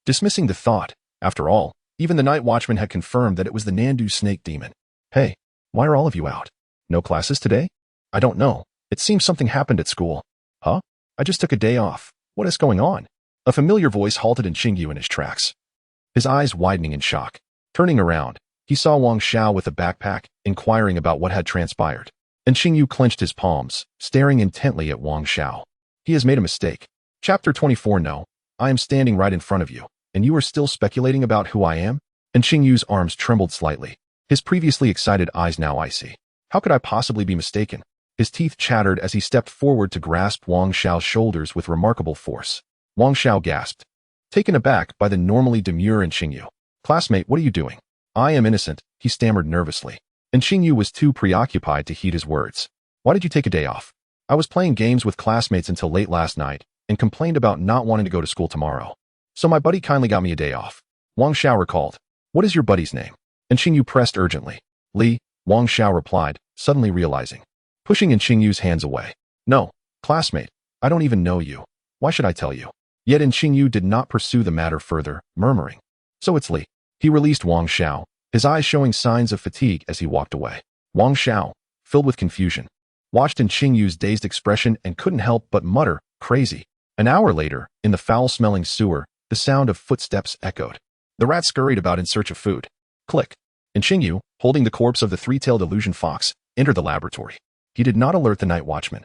dismissing the thought. After all, even the night watchman had confirmed that it was the Nandu snake demon. Hey, why are all of you out? No classes today? I don't know. It seems something happened at school. Huh? I just took a day off. What is going on? A familiar voice halted Xingyu in his tracks, his eyes widening in shock. Turning around, he saw Wang Xiao with a backpack, inquiring about what had transpired. And Xingyu clenched his palms, staring intently at Wang Xiao. He has made a mistake. Chapter 24. No, I am standing right in front of you, and you are still speculating about who I am? And Xingyu's arms trembled slightly, his previously excited eyes now icy. How could I possibly be mistaken? His teeth chattered as he stepped forward to grasp Wang Xiao's shoulders with remarkable force. Wang Xiao gasped, taken aback by the normally demure Xingyu. Classmate, what are you doing? I am innocent, he stammered nervously. And Xingyu was too preoccupied to heed his words. Why did you take a day off? I was playing games with classmates until late last night and complained about not wanting to go to school tomorrow. So my buddy kindly got me a day off. Wang Xiao recalled. What is your buddy's name? And Xingyu pressed urgently. Li, Wang Xiao replied, suddenly realizing. Pushing Xingyu's hands away. No, classmate, I don't even know you. Why should I tell you? Yet Xingyu did not pursue the matter further, murmuring. So it's Li. He released Wang Xiao, his eyes showing signs of fatigue as he walked away. Wang Xiao, filled with confusion, watched Xingyu's dazed expression and couldn't help but mutter, crazy. An hour later, in the foul-smelling sewer, the sound of footsteps echoed. The rat scurried about in search of food. Click. And Xingyu, holding the corpse of the three-tailed illusion fox, entered the laboratory. He did not alert the night watchman,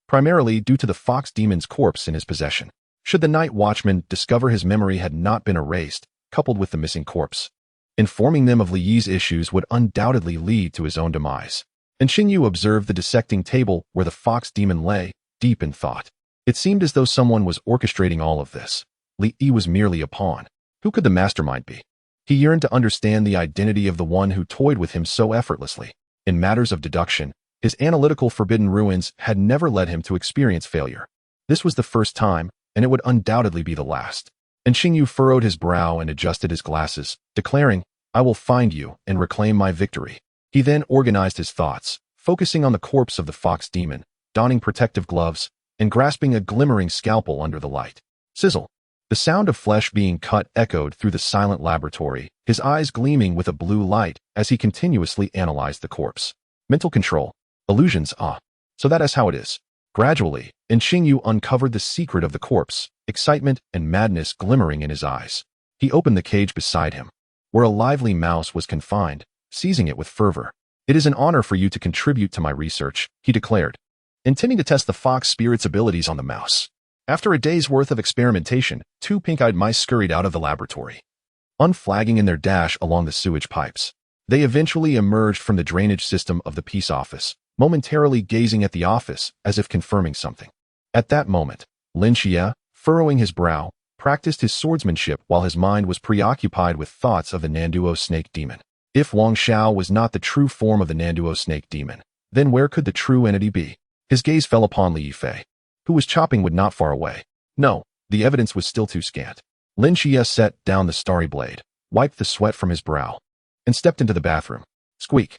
primarily due to the fox demon's corpse in his possession. Should the night watchman discover his memory had not been erased, coupled with the missing corpse, informing them of Li Yi's issues would undoubtedly lead to his own demise. And Xingyu observed the dissecting table where the fox demon lay, deep in thought. It seemed as though someone was orchestrating all of this. Li Yi was merely a pawn. Who could the mastermind be? He yearned to understand the identity of the one who toyed with him so effortlessly. In matters of deduction, his analytical forbidden ruins had never led him to experience failure. This was the first time, and it would undoubtedly be the last. And Xingyu furrowed his brow and adjusted his glasses, declaring, I will find you and reclaim my victory. He then organized his thoughts, focusing on the corpse of the fox demon, donning protective gloves, and grasping a glimmering scalpel under the light. Sizzle. The sound of flesh being cut echoed through the silent laboratory, his eyes gleaming with a blue light as he continuously analyzed the corpse. Mental control. Illusions, so that is how it is. Gradually, Xingyu uncovered the secret of the corpse, excitement and madness glimmering in his eyes. He opened the cage beside him, where a lively mouse was confined, seizing it with fervor. It is an honor for you to contribute to my research, he declared, intending to test the fox spirit's abilities on the mouse. After a day's worth of experimentation, two pink-eyed mice scurried out of the laboratory, unflagging in their dash along the sewage pipes. They eventually emerged from the drainage system of the peace office, momentarily gazing at the office as if confirming something. At that moment, Lin Qiye, furrowing his brow, practiced his swordsmanship while his mind was preoccupied with thoughts of the Nanduo snake demon. If Wang Xiao was not the true form of the Nanduo snake demon, then where could the true entity be? His gaze fell upon Li Yifei, who was chopping wood not far away. No, the evidence was still too scant. Lin Qiye set down the starry blade, wiped the sweat from his brow, and stepped into the bathroom. Squeak.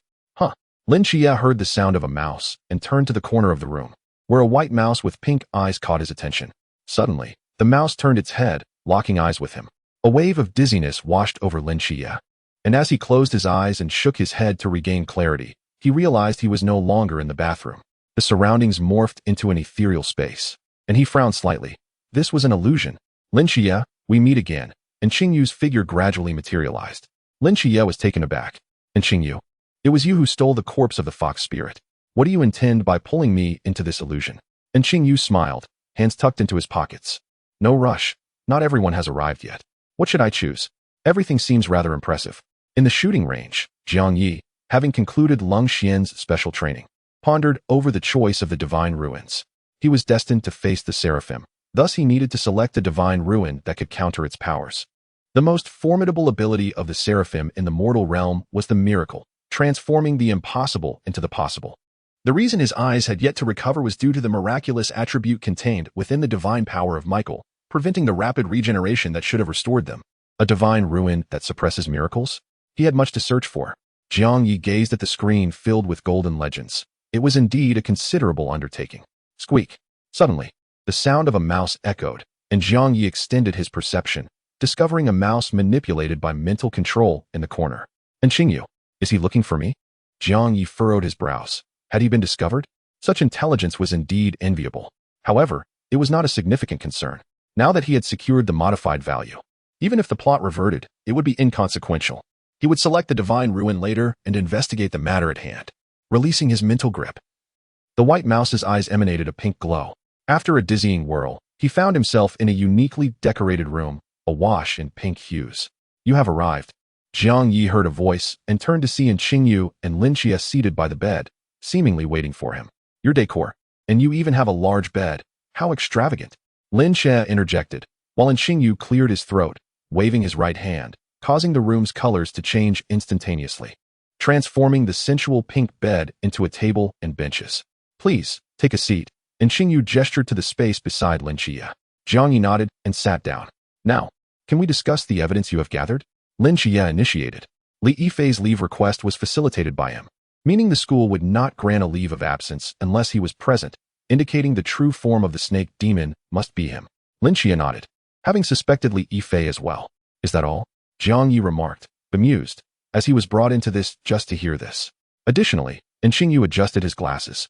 Lin Qiye heard the sound of a mouse and turned to the corner of the room, where a white mouse with pink eyes caught his attention. Suddenly, the mouse turned its head, locking eyes with him. A wave of dizziness washed over Lin Qiye, and as he closed his eyes and shook his head to regain clarity, he realized he was no longer in the bathroom. The surroundings morphed into an ethereal space, and he frowned slightly. This was an illusion. Lin Qiye, we meet again, and Xingyu's figure gradually materialized. Lin Qiye was taken aback. And Xingyu, it was you who stole the corpse of the fox spirit. What do you intend by pulling me into this illusion? And Xingyu smiled, hands tucked into his pockets. No rush. Not everyone has arrived yet. What should I choose? Everything seems rather impressive. In the shooting range, Jiang Ye, having concluded Lung Xian's special training, pondered over the choice of the divine ruins. He was destined to face the seraphim. Thus he needed to select a divine ruin that could counter its powers. The most formidable ability of the seraphim in the mortal realm was the miracle, transforming the impossible into the possible. The reason his eyes had yet to recover was due to the miraculous attribute contained within the divine power of Michael, preventing the rapid regeneration that should have restored them. A divine ruin that suppresses miracles? He had much to search for. Jiang Ye gazed at the screen filled with golden legends. It was indeed a considerable undertaking. Squeak. Suddenly, the sound of a mouse echoed, and Jiang Ye extended his perception, discovering a mouse manipulated by mental control in the corner. And Qingyu, is he looking for me? Jiang Ye furrowed his brows. Had he been discovered? Such intelligence was indeed enviable. However, it was not a significant concern. Now that he had secured the modified value, even if the plot reverted, it would be inconsequential. He would select the divine ruin later and investigate the matter at hand, releasing his mental grip. The white mouse's eyes emanated a pink glow. After a dizzying whirl, he found himself in a uniquely decorated room, awash in pink hues. You have arrived. Jiang Ye heard a voice and turned to see Qingyu and Lin Qiye seated by the bed, seemingly waiting for him. Your decor. And you even have a large bed. How extravagant. Lin Qiye interjected, while Qingyu cleared his throat, waving his right hand, causing the room's colors to change instantaneously, transforming the sensual pink bed into a table and benches. Please, take a seat. Qingyu gestured to the space beside Lin Qiye. Jiang Ye nodded and sat down. Now, can we discuss the evidence you have gathered? Lin Qiye initiated. Li Yifei's leave request was facilitated by him, meaning the school would not grant a leave of absence unless he was present, indicating the true form of the snake demon must be him. Lin Qiye nodded, having suspected Li Yifei as well. Is that all? Jiang Ye remarked, bemused, as he was brought into this just to hear this. Additionally, Qingyu adjusted his glasses.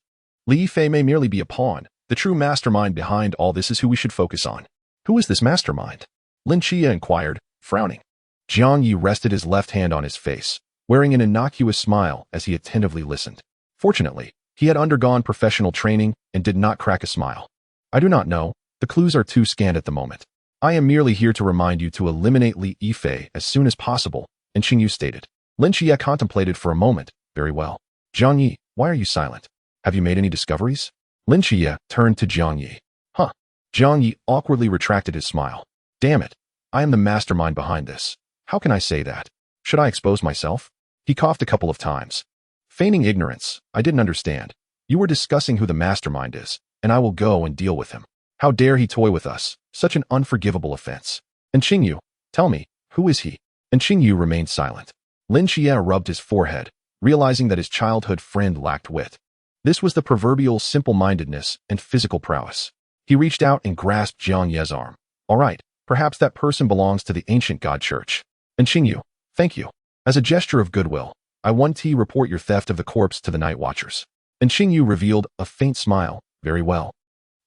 Li Yifei may merely be a pawn. The true mastermind behind all this is who we should focus on. Who is this mastermind? Lin Qiye inquired, frowning. Jiang Ye rested his left hand on his face, wearing an innocuous smile as he attentively listened. Fortunately, he had undergone professional training and did not crack a smile. I do not know. The clues are too scant at the moment. I am merely here to remind you to eliminate Li Yifei as soon as possible, Qingyu stated. Lin Qiye contemplated for a moment. Very well. Jiang Ye, why are you silent? Have you made any discoveries? Lin Qiye turned to Jiang Ye. Huh. Jiang Ye awkwardly retracted his smile. Damn it. I am the mastermind behind this. How can I say that? Should I expose myself? He coughed a couple of times. Feigning ignorance, I didn't understand. You were discussing who the mastermind is, and I will go and deal with him. How dare he toy with us? Such an unforgivable offense. Qingyu, tell me, who is he? Qingyu remained silent. Lin Qiye rubbed his forehead, realizing that his childhood friend lacked wit. This was the proverbial simple-mindedness and physical prowess. He reached out and grasped Jiang Ye's arm. All right, perhaps that person belongs to the ancient god church. Qingyu, thank you. As a gesture of goodwill, I want to report your theft of the corpse to the night watchers. Qingyu revealed a faint smile. Very well.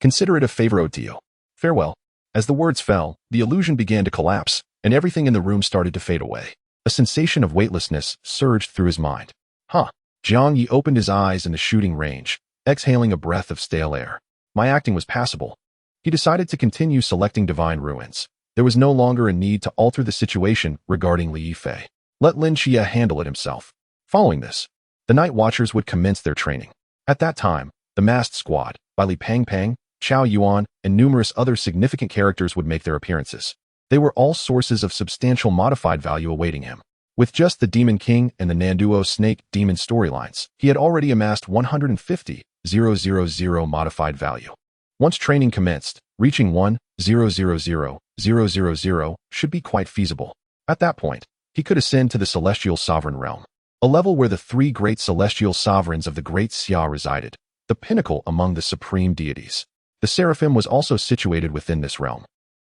Consider it a favor owed to you. Farewell. As the words fell, the illusion began to collapse, and everything in the room started to fade away. A sensation of weightlessness surged through his mind. Huh. Jiang Ye opened his eyes in the shooting range, exhaling a breath of stale air. My acting was passable. He decided to continue selecting divine ruins. There was no longer a need to alter the situation regarding Li Yifei. Let Lin Qiye handle it himself. Following this, the night watchers would commence their training. At that time, the masked squad, by Li Pangpang, Chao Yuan, and numerous other significant characters would make their appearances. They were all sources of substantial modified value awaiting him. With just the Demon King and the Nanduo Snake Demon storylines, he had already amassed 150,000 modified value. Once training commenced, reaching 1,000,000 should be quite feasible. At that point, he could ascend to the Celestial Sovereign Realm, a level where the three great celestial sovereigns of the Great Xia resided, the pinnacle among the supreme deities. The Seraphim was also situated within this realm.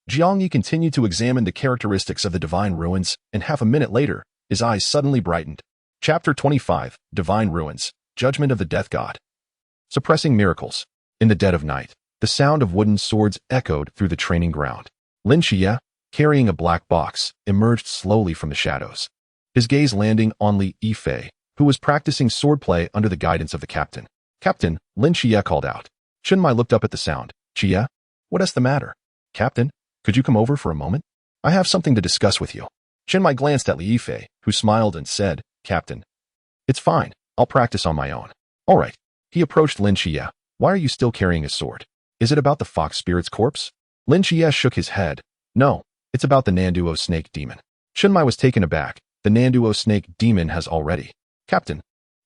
Jiang Ye continued to examine the characteristics of the divine ruins, and half a minute later, his eyes suddenly brightened. Chapter 25, Divine Ruins, Judgment of the Death God. Suppressing miracles. In the dead of night, the sound of wooden swords echoed through the training ground. Lin Qiye, carrying a black box, emerged slowly from the shadows, his gaze landing on Li Yifei, who was practicing swordplay under the guidance of the captain. Captain, Lin Qiye called out. Chenmai looked up at the sound. Qiye? What is the matter? Captain, could you come over for a moment? I have something to discuss with you. Chenmai glanced at Li Yifei, who smiled and said, Captain. It's fine. I'll practice on my own. All right. He approached Lin Qiye. Why are you still carrying a sword? Is it about the fox spirit's corpse? Lin Qiye shook his head. No, It's about the Nanduo snake demon. Chunmai was taken aback. The Nanduo snake demon has already. Captain,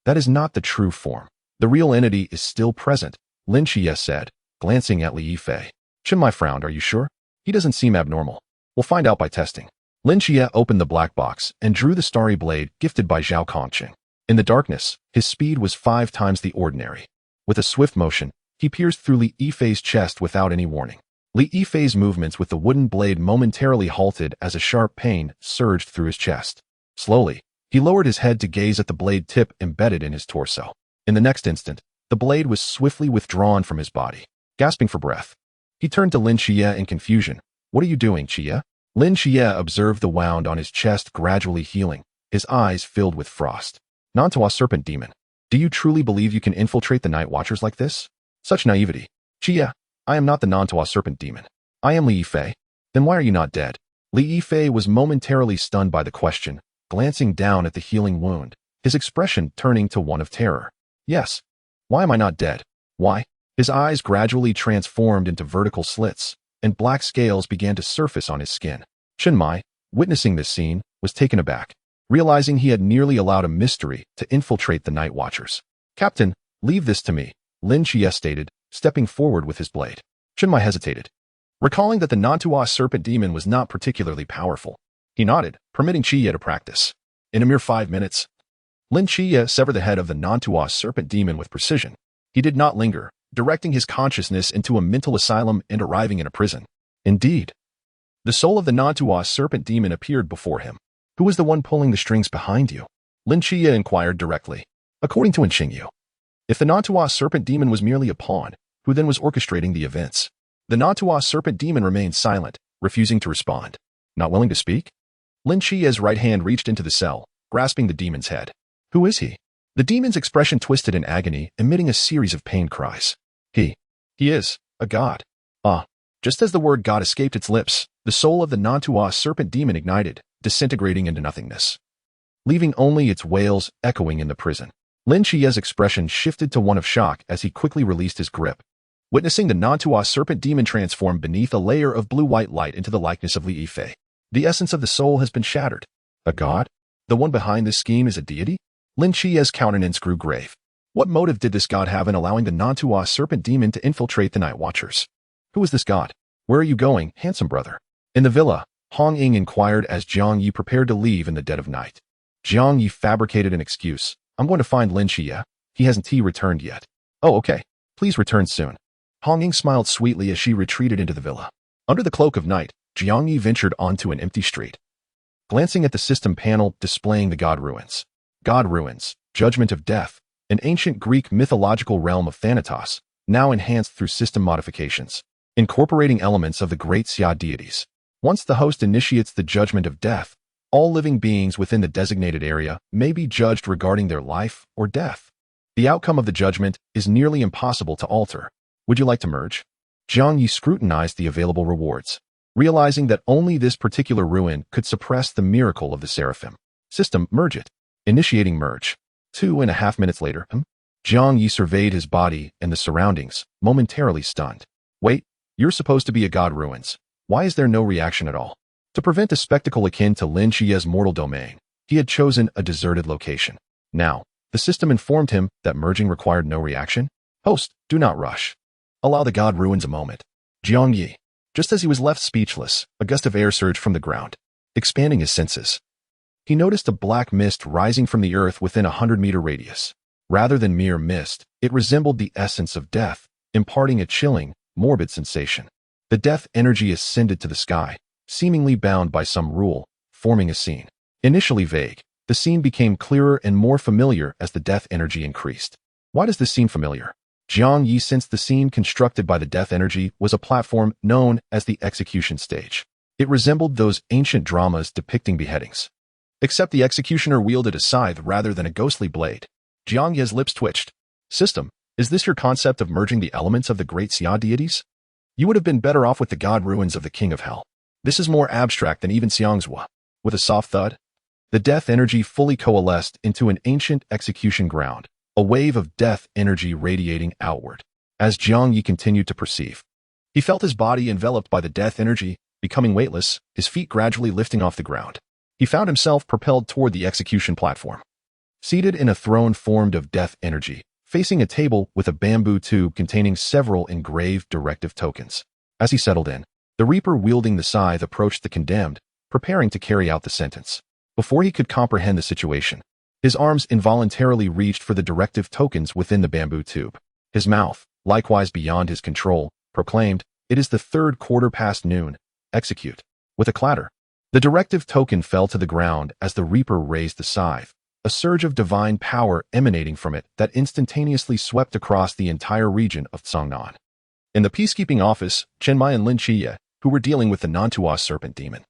that is not the true form. The real entity is still present, Lin Qiye said, glancing at Li Yifei. Chunmai frowned. Are you sure? He doesn't seem abnormal. We'll find out by testing. Lin Qiye opened the black box and drew the starry blade gifted by Zhao Kongqing. In the darkness, his speed was 5 times the ordinary. With a swift motion, he pierced through Li Yifei's chest without any warning. Li Yifei's movements with the wooden blade momentarily halted as a sharp pain surged through his chest. Slowly, he lowered his head to gaze at the blade tip embedded in his torso. In the next instant, the blade was swiftly withdrawn from his body. Gasping for breath, he turned to Lin Qiye in confusion. What are you doing, Qiye? Lin Qiye observed the wound on his chest gradually healing, his eyes filled with frost. Nantua serpent demon. Do you truly believe you can infiltrate the night watchers like this? Such naivety. Qiye, I am not the Nantua serpent demon. I am Li Yifei. Then why are you not dead? Li Yifei was momentarily stunned by the question, glancing down at the healing wound, his expression turning to one of terror. Yes. Why am I not dead? Why? His eyes gradually transformed into vertical slits, and black scales began to surface on his skin. Chunmai, witnessing this scene, was taken aback, realizing he had nearly allowed a mystery to infiltrate the night watchers. Captain, leave this to me, Lin Qiye stated, stepping forward with his blade. Chunmai hesitated, recalling that the Nantua serpent demon was not particularly powerful. He nodded, permitting Qiye to practice. In a mere 5 minutes, Lin Qiye severed the head of the Nantua serpent demon with precision. He did not linger, directing his consciousness into a mental asylum and arriving in a prison. Indeed, the soul of the Nantua serpent demon appeared before him. Who was the one pulling the strings behind you? Lin Qiye inquired directly. According to Yu, if the Nantua serpent demon was merely a pawn, who then was orchestrating the events? The Nantua serpent demon remained silent, refusing to respond. Not willing to speak? Lin Qiye's right hand reached into the cell, grasping the demon's head. Who is he? The demon's expression twisted in agony, emitting a series of pain cries. He is a god. Just as the word god escaped its lips, the soul of the Nantua serpent demon ignited, disintegrating into nothingness, leaving only its wails echoing in the prison. Lin Qiye's expression shifted to one of shock as he quickly released his grip, witnessing the Nantua serpent demon transform beneath a layer of blue-white light into the likeness of Li Yifei. The essence of the soul has been shattered. A god? The one behind this scheme is a deity? Lin Qiye's countenance grew grave. What motive did this god have in allowing the Nantua serpent demon to infiltrate the night watchers? Who is this god? Where are you going, handsome brother? In the villa, Hong Ying inquired as Jiang Ye prepared to leave in the dead of night. Jiang Ye fabricated an excuse. I'm going to find Lin Qiye. He hasn't returned yet. Oh, okay. Please return soon. Hong Ying smiled sweetly as she retreated into the villa. Under the cloak of night, Jiang Ye ventured onto an empty street, glancing at the system panel displaying the god ruins. God ruins, judgment of death, an ancient Greek mythological realm of Thanatos, now enhanced through system modifications, incorporating elements of the great Xia deities. Once the host initiates the judgment of death, all living beings within the designated area may be judged regarding their life or death. The outcome of the judgment is nearly impossible to alter. Would you like to merge? Jiang Ye scrutinized the available rewards, realizing that only this particular ruin could suppress the miracle of the seraphim. System, merge it. Initiating merge. 2.5 minutes later, Jiang Ye surveyed his body and the surroundings, momentarily stunned. Wait, you're supposed to be a god ruins. Why is there no reaction at all? To prevent a spectacle akin to Lin Qiye's mortal domain, he had chosen a deserted location. Now, the system informed him that merging required no reaction. Host, do not rush. Allow the god ruins a moment. Jiang Ye. Just as he was left speechless, a gust of air surged from the ground, expanding his senses. He noticed a black mist rising from the earth within a 100-meter radius. Rather than mere mist, it resembled the essence of death, imparting a chilling, morbid sensation. The death energy ascended to the sky, seemingly bound by some rule, forming a scene. Initially vague, the scene became clearer and more familiar as the death energy increased. Why does this seem familiar? Jiang Ye sensed the scene constructed by the death energy was a platform known as the execution stage. It resembled those ancient dramas depicting beheadings, except the executioner wielded a scythe rather than a ghostly blade. Jiang Ye's lips twitched. System, is this your concept of merging the elements of the great Xia deities? You would have been better off with the god ruins of the King of Hell. This is more abstract than even Xiangzhua. With a soft thud, the death energy fully coalesced into an ancient execution ground, a wave of death energy radiating outward. As Jiang Ye continued to perceive, he felt his body enveloped by the death energy, Becoming weightless, his feet gradually lifting off the ground. He found himself propelled toward the execution platform. Seated in a throne formed of death energy, facing a table with a bamboo tube containing several engraved directive tokens. As he settled in, the Reaper wielding the scythe approached the condemned, preparing to carry out the sentence. Before he could comprehend the situation, his arms involuntarily reached for the directive tokens within the bamboo tube. His mouth, likewise beyond his control, proclaimed, "It is the 3rd quarter past noon. Execute." With a clatter, the directive token fell to the ground as the Reaper raised the scythe, a surge of divine power emanating from it that instantaneously swept across the entire region of Cangnan. In the peacekeeping office, Jiang Ye and Lin Qiye, who were dealing with the Nantua serpent demon,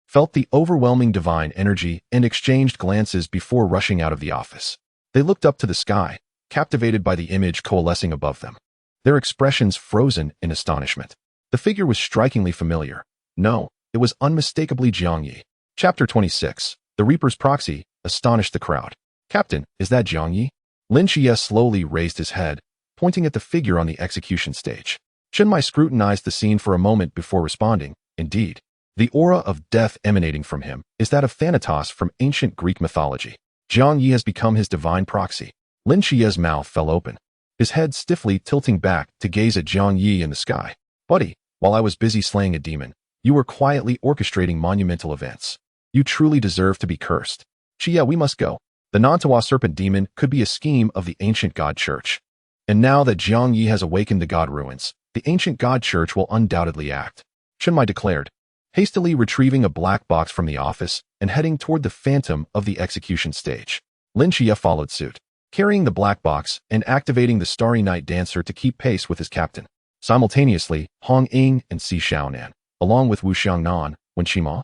felt the overwhelming divine energy and exchanged glances before rushing out of the office. They looked up to the sky, captivated by the image coalescing above them, their expressions frozen in astonishment. The figure was strikingly familiar. No, it was unmistakably Jiang Ye. Chapter 26. The Reaper's Proxy astonished the crowd. "Captain, is that Jiang Ye?" Lin Qiye slowly raised his head, pointing at the figure on the execution stage. Jiang Ye scrutinized the scene for a moment before responding, "Indeed. The aura of death emanating from him is that of Thanatos from ancient Greek mythology. Jiang Ye has become his divine proxy." Lin Qiye's mouth fell open, his head stiffly tilting back to gaze at Jiang Ye in the sky. "Buddy, while I was busy slaying a demon, you were quietly orchestrating monumental events. You truly deserve to be cursed." "Qiye, we must go. The Nantua serpent demon could be a scheme of the ancient god church. And now that Jiang Ye has awakened the god ruins, the ancient god church will undoubtedly act," Jiang Ye declared, hastily retrieving a black box from the office and heading toward the phantom of the execution stage. Lin Qiye followed suit, carrying the black box and activating the Starry Night Dancer to keep pace with his captain. Simultaneously, Hong Ying and Si Xiaonan, along with Wu Xiangnan, Wen Qima,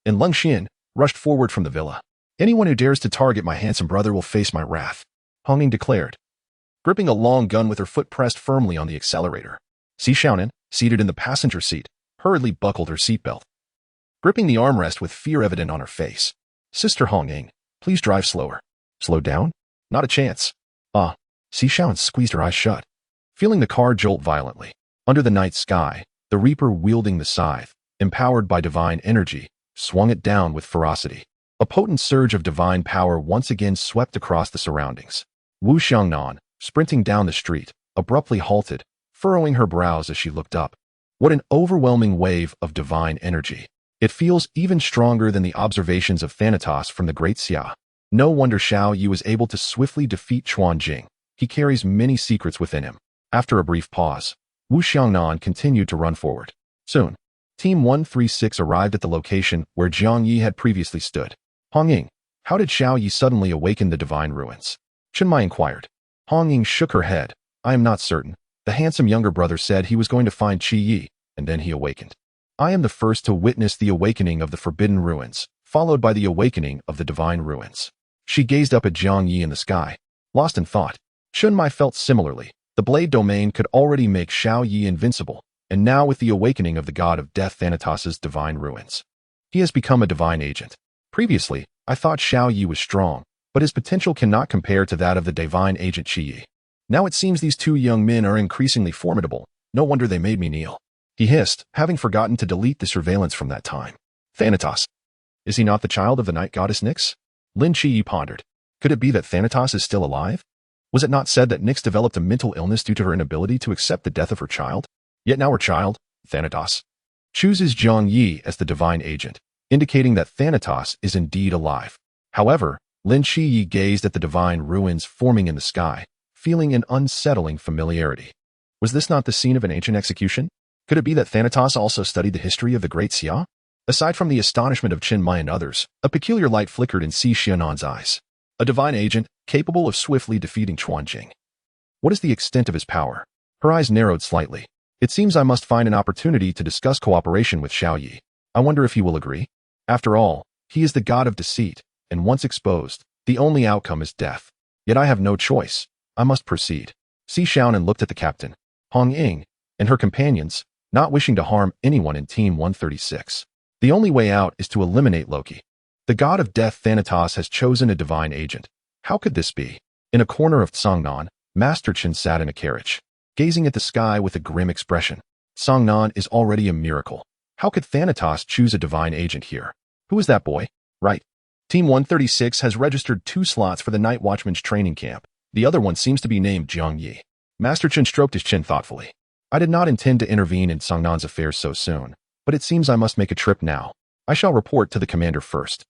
and Leng Xian, rushed forward from the villa. "Anyone who dares to target my handsome brother will face my wrath," Hong Ying declared, gripping a long gun with her foot pressed firmly on the accelerator. Si Xiaonan, seated in the passenger seat, hurriedly buckled her seatbelt, gripping the armrest with fear evident on her face. "Sister Hong Ying, please drive slower." "Slow down? Not a chance." Si Xiaonan squeezed her eyes shut, feeling the car jolt violently. Under the night sky, the Reaper wielding the scythe, empowered by divine energy, swung it down with ferocity. A potent surge of divine power once again swept across the surroundings. Wu Xiangnan, sprinting down the street, abruptly halted, furrowing her brows as she looked up. What an overwhelming wave of divine energy. It feels even stronger than the observations of Thanatos from the Great Xia. No wonder Xiao Yu was able to swiftly defeat Chuan Jing. He carries many secrets within him. After a brief pause, Wu Xiangnan continued to run forward. Soon, Team 136 arrived at the location where Jiang Ye had previously stood. "Hong Ying, how did Xiao Yi suddenly awaken the divine ruins?" Jiang Ye inquired. Hong Ying shook her head. "I am not certain. The handsome younger brother said he was going to find Qi Yi, and then he awakened. I am the first to witness the awakening of the forbidden ruins, followed by the awakening of the divine ruins." She gazed up at Jiang Ye in the sky, lost in thought. Jiang Ye felt similarly. The blade domain could already make Xiao Yi invincible, and now with the awakening of the god of death Thanatos' divine ruins, he has become a divine agent. Previously, I thought Xiao Yi was strong, but his potential cannot compare to that of the divine agent Qi Yi. Now it seems these two young men are increasingly formidable. No wonder they made me kneel. He hissed, having forgotten to delete the surveillance from that time. Thanatos. Is he not the child of the night goddess Nyx? Lin Qiye pondered. Could it be that Thanatos is still alive? Was it not said that Nyx developed a mental illness due to her inability to accept the death of her child? Yet now her child, Thanatos, chooses Jiang Ye as the divine agent, indicating that Thanatos is indeed alive. However, Lin Qiye gazed at the divine ruins forming in the sky, feeling an unsettling familiarity. Was this not the scene of an ancient execution? Could it be that Thanatos also studied the history of the Great Xia? Aside from the astonishment of Jiang Ye and others, a peculiar light flickered in Si Xianan's eyes. A divine agent, capable of swiftly defeating Chuan Jing. What is the extent of his power? Her eyes narrowed slightly. It seems I must find an opportunity to discuss cooperation with Xiao Yi. I wonder if he will agree. After all, he is the god of deceit, and once exposed, the only outcome is death. Yet I have no choice. I must proceed. Si Xiaonan looked at the captain, Hong Ying, and her companions, not wishing to harm anyone in Team 136. The only way out is to eliminate Loki. The god of death Thanatos has chosen a divine agent. How could this be? In a corner of Cangnan, Master Chen sat in a carriage, gazing at the sky with a grim expression. Cangnan is already a miracle. How could Thanatos choose a divine agent here? Who is that boy? Right. Team 136 has registered 2 slots for the Night Watchman's training camp. The other one seems to be named Jiang Ye. Master Chen stroked his chin thoughtfully. I did not intend to intervene in Songnan's affairs so soon, but it seems I must make a trip now. I shall report to the commander first.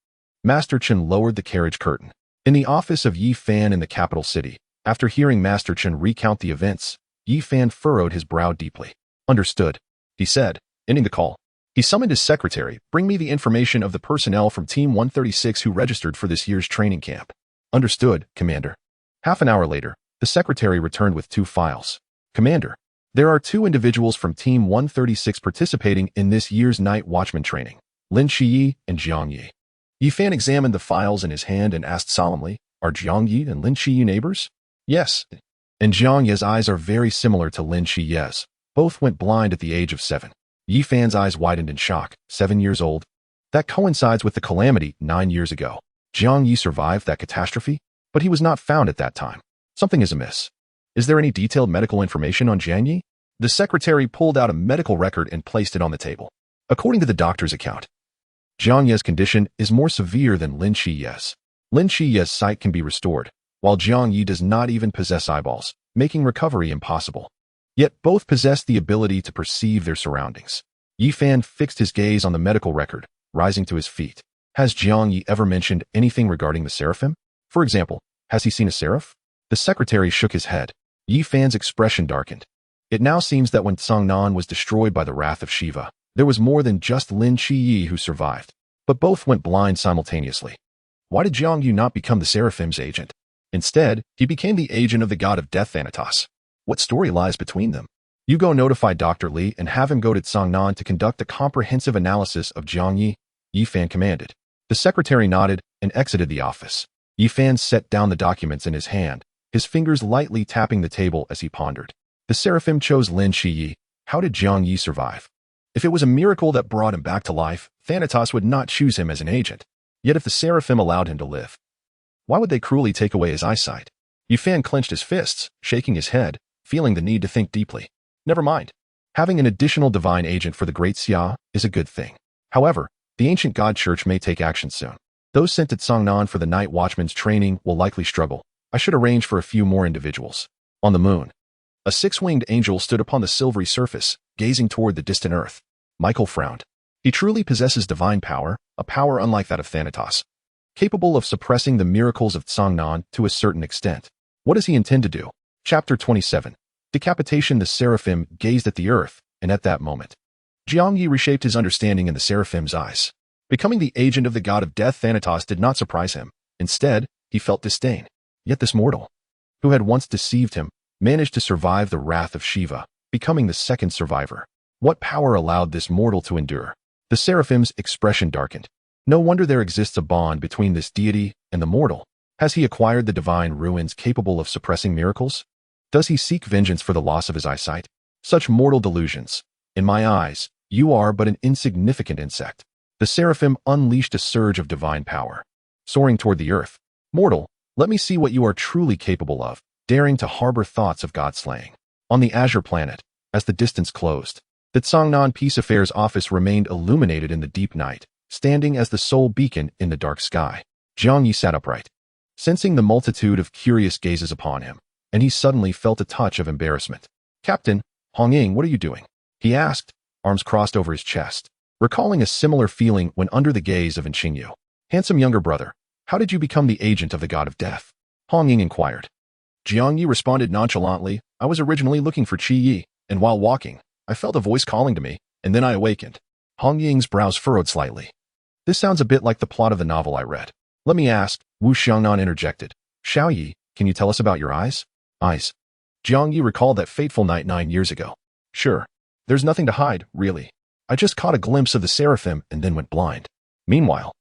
Master Chen lowered the carriage curtain. In the office of Yi Fan in the capital city, after hearing Master Chen recount the events, Yi Fan furrowed his brow deeply. Understood, he said, ending the call. He summoned his secretary. Bring me the information of the personnel from Team 136 who registered for this year's training camp. Understood, Commander. Half an hour later, the secretary returned with 2 files. Commander, there are 2 individuals from Team 136 participating in this year's Night Watchman training, Lin Qiye and Jiang Ye. Yi Fan examined the files in his hand and asked solemnly, are Jiang Ye and Lin Qiye neighbors? Yes. And Jiang Ye's eyes are very similar to Lin Qiye's. Both went blind at the age of 7. Yi Fan's eyes widened in shock. 7 years old? That coincides with the calamity 9 years ago. Jiang Ye survived that catastrophe, but he was not found at that time. Something is amiss. Is there any detailed medical information on Jiang Ye? The secretary pulled out a medical record and placed it on the table. According to the doctor's account, Jiang Ye's condition is more severe than Lin Qiye's. Lin Qiye's sight can be restored, while Jiang Ye does not even possess eyeballs, making recovery impossible. Yet both possess the ability to perceive their surroundings. Yi Fan fixed his gaze on the medical record, rising to his feet. Has Jiang Ye ever mentioned anything regarding the seraphim? For example, has he seen a seraph? The secretary shook his head. Yi Fan's expression darkened. It now seems that when Songnan was destroyed by the wrath of Shiva, there was more than just Lin Qiye who survived, but both went blind simultaneously. Why did Jiang Ye not become the seraphim's agent? Instead, he became the agent of the god of death Thanatos. What story lies between them? You go notify Dr. Li and have him go to Songnan to conduct a comprehensive analysis of Jiang Ye, Yi Fan commanded. The secretary nodded and exited the office. Yi Fan set down the documents in his hand, his fingers lightly tapping the table as he pondered. The seraphim chose Lin Qiye. How did Jiang Ye survive? If it was a miracle that brought him back to life, Thanatos would not choose him as an agent. Yet if the seraphim allowed him to live, why would they cruelly take away his eyesight? Yi Fan clenched his fists, shaking his head, feeling the need to think deeply. Never mind. Having an additional divine agent for the Great Xia is a good thing. However, the ancient god church may take action soon. Those sent to Songnan for the Night Watchman's training will likely struggle. I should arrange for a few more individuals. On the moon, a 6-winged angel stood upon the silvery surface, gazing toward the distant earth. Michael frowned. He truly possesses divine power, a power unlike that of Thanatos, capable of suppressing the miracles of Songnan to a certain extent. What does he intend to do? Chapter 27. Decapitation. The seraphim gazed at the earth, and at that moment, Jiang Ye reshaped his understanding in the seraphim's eyes. Becoming the agent of the god of death Thanatos did not surprise him. Instead, he felt disdain. Yet this mortal, who had once deceived him, managed to survive the wrath of Shiva, becoming the second survivor. What power allowed this mortal to endure? The seraphim's expression darkened. No wonder there exists a bond between this deity and the mortal. Has he acquired the divine ruins capable of suppressing miracles? Does he seek vengeance for the loss of his eyesight? Such mortal delusions. In my eyes, you are but an insignificant insect. The seraphim unleashed a surge of divine power, soaring toward the earth. Mortal, let me see what you are truly capable of, daring to harbor thoughts of God-slaying. On the azure planet, as the distance closed, the Songnan Peace Affairs office remained illuminated in the deep night, standing as the sole beacon in the dark sky. Jiang Ye sat upright, sensing the multitude of curious gazes upon him, and he suddenly felt a touch of embarrassment. Captain, Hong Ying, what are you doing? He asked, arms crossed over his chest, recalling a similar feeling when under the gaze of Qingyu. Handsome younger brother, how did you become the agent of the god of death? Hong Ying inquired. Jiang Ye responded nonchalantly, I was originally looking for Qiye, and while walking, I felt a voice calling to me, and then I awakened. Hong Ying's brows furrowed slightly. This sounds a bit like the plot of the novel I read. Let me ask, Wu Xiangnan interjected. Xiao Yi, can you tell us about your eyes? Eyes. Jiang Ye recalled that fateful night 9 years ago. Sure. There's nothing to hide, really. I just caught a glimpse of the seraphim and then went blind. Meanwhile,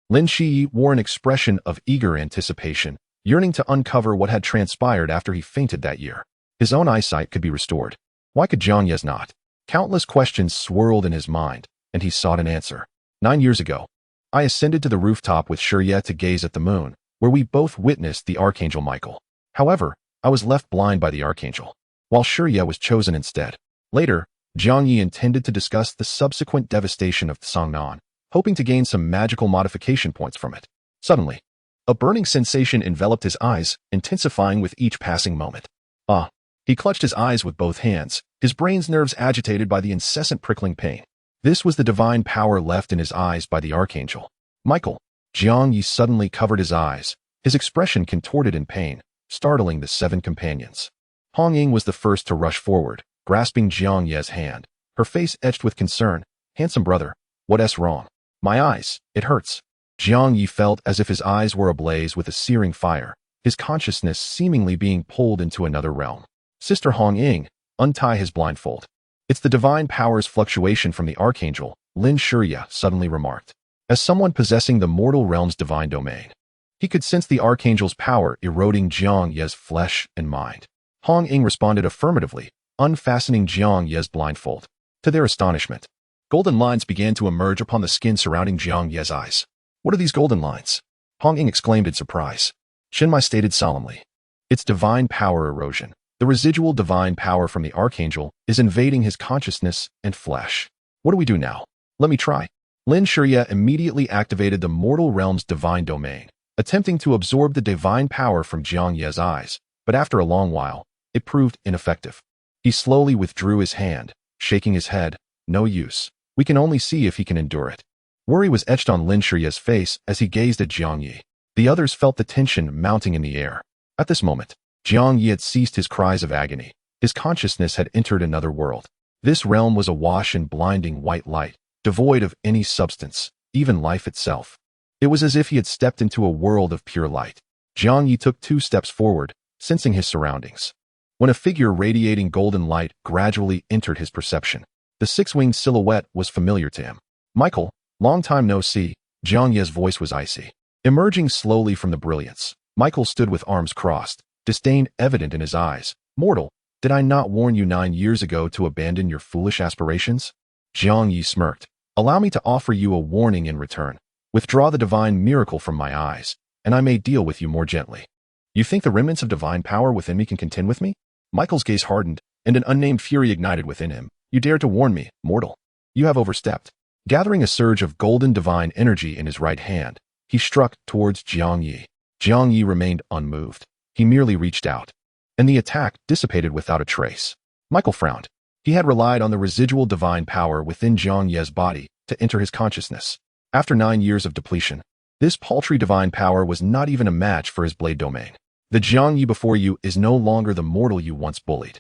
Lin Qiye wore an expression of eager anticipation, yearning to uncover what had transpired after he fainted that year. His own eyesight could be restored. Why could Jiang Ye's not? Countless questions swirled in his mind, and he sought an answer. 9 years ago, I ascended to the rooftop with Ye to gaze at the moon, where we both witnessed the Archangel Michael. However, I was left blind by the Archangel, while Ye was chosen instead. Later, Jiang Ye intended to discuss the subsequent devastation of Songnan, hoping to gain some magical modification points from it. Suddenly, a burning sensation enveloped his eyes, intensifying with each passing moment. Ah! He clutched his eyes with both hands, his brain's nerves agitated by the incessant prickling pain. This was the divine power left in his eyes by the Archangel. Michael! Jiang Ye suddenly covered his eyes, his expression contorted in pain, startling the 7 companions. Hong Ying was the first to rush forward, grasping Jiang Ye's hand, her face etched with concern. Handsome brother, what's wrong? My eyes, it hurts. Jiang Ye felt as if his eyes were ablaze with a searing fire, his consciousness seemingly being pulled into another realm. Sister Hong Ying, untie his blindfold. It's the divine power's fluctuation from the Archangel, Lin Qiye suddenly remarked. As someone possessing the mortal realm's divine domain, he could sense the Archangel's power eroding Jiang Ye's flesh and mind. Hong Ying responded affirmatively, unfastening Jiang Ye's blindfold. To their astonishment, golden lines began to emerge upon the skin surrounding Jiang Ye's eyes. What are these golden lines? Hong Ying exclaimed in surprise. Shinmai stated solemnly. It's divine power erosion. The residual divine power from the Archangel is invading his consciousness and flesh. What do we do now? Let me try. Lin Qiye immediately activated the mortal realm's divine domain, attempting to absorb the divine power from Jiang Ye's eyes, but after a long while, it proved ineffective. He slowly withdrew his hand, shaking his head. No use. We can only see if he can endure it. Worry was etched on Lin Qiye's face as he gazed at Jiang Ye. The others felt the tension mounting in the air. At this moment, Jiang Ye had ceased his cries of agony. His consciousness had entered another world. This realm was awash in blinding white light, devoid of any substance, even life itself. It was as if he had stepped into a world of pure light. Jiang Ye took 2 steps forward, sensing his surroundings. When a figure radiating golden light gradually entered his perception, the 6-winged silhouette was familiar to him. Michael, long time no see. Jiang Ye's voice was icy. Emerging slowly from the brilliance, Michael stood with arms crossed, disdain evident in his eyes. Mortal, did I not warn you 9 years ago to abandon your foolish aspirations? Jiang Ye smirked. Allow me to offer you a warning in return. Withdraw the divine miracle from my eyes, and I may deal with you more gently. You think the remnants of divine power within me can contend with me? Michael's gaze hardened, and an unnamed fury ignited within him. You dare to warn me, mortal. You have overstepped. Gathering a surge of golden divine energy in his right hand, he struck towards Jiang Ye. Jiang Ye remained unmoved. He merely reached out, and the attack dissipated without a trace. Michael frowned. He had relied on the residual divine power within Jiang Ye's body to enter his consciousness. After 9 years of depletion, this paltry divine power was not even a match for his blade domain. The Jiang Ye before you is no longer the mortal you once bullied.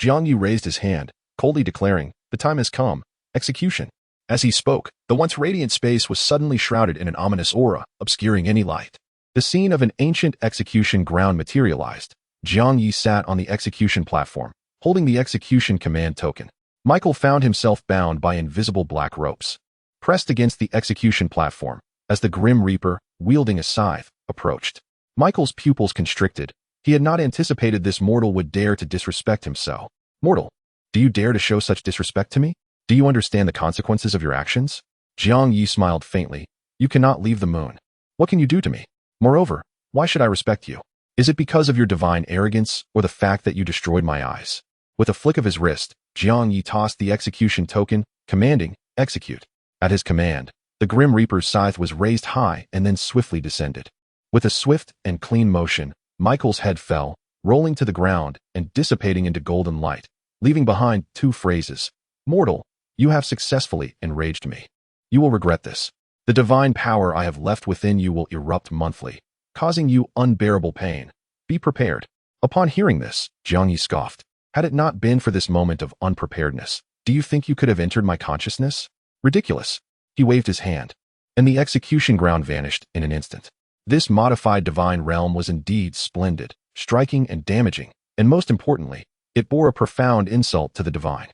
Jiang Ye raised his hand, coldly declaring, the time has come. Execution. As he spoke, the once radiant space was suddenly shrouded in an ominous aura, obscuring any light. The scene of an ancient execution ground materialized. Jiang Ye sat on the execution platform, holding the execution command token. Michael found himself bound by invisible black ropes, pressed against the execution platform, as the Grim Reaper, wielding a scythe, approached. Michael's pupils constricted. He had not anticipated this mortal would dare to disrespect him so. Mortal, do you dare to show such disrespect to me? Do you understand the consequences of your actions? Jiang Ye smiled faintly. You cannot leave the moon. What can you do to me? Moreover, why should I respect you? Is it because of your divine arrogance or the fact that you destroyed my eyes? With a flick of his wrist, Jiang Ye tossed the execution token, commanding, execute. At his command, the Grim Reaper's scythe was raised high and then swiftly descended. With a swift and clean motion, Michael's head fell, rolling to the ground and dissipating into golden light, leaving behind 2 phrases. Mortal, you have successfully enraged me. You will regret this. The divine power I have left within you will erupt monthly, causing you unbearable pain. Be prepared. Upon hearing this, Jiang Ye scoffed. Had it not been for this moment of unpreparedness, do you think you could have entered my consciousness? Ridiculous. He waved his hand, and the execution ground vanished in an instant. This modified divine realm was indeed splendid, striking and damaging, and most importantly, it bore a profound insult to the divine.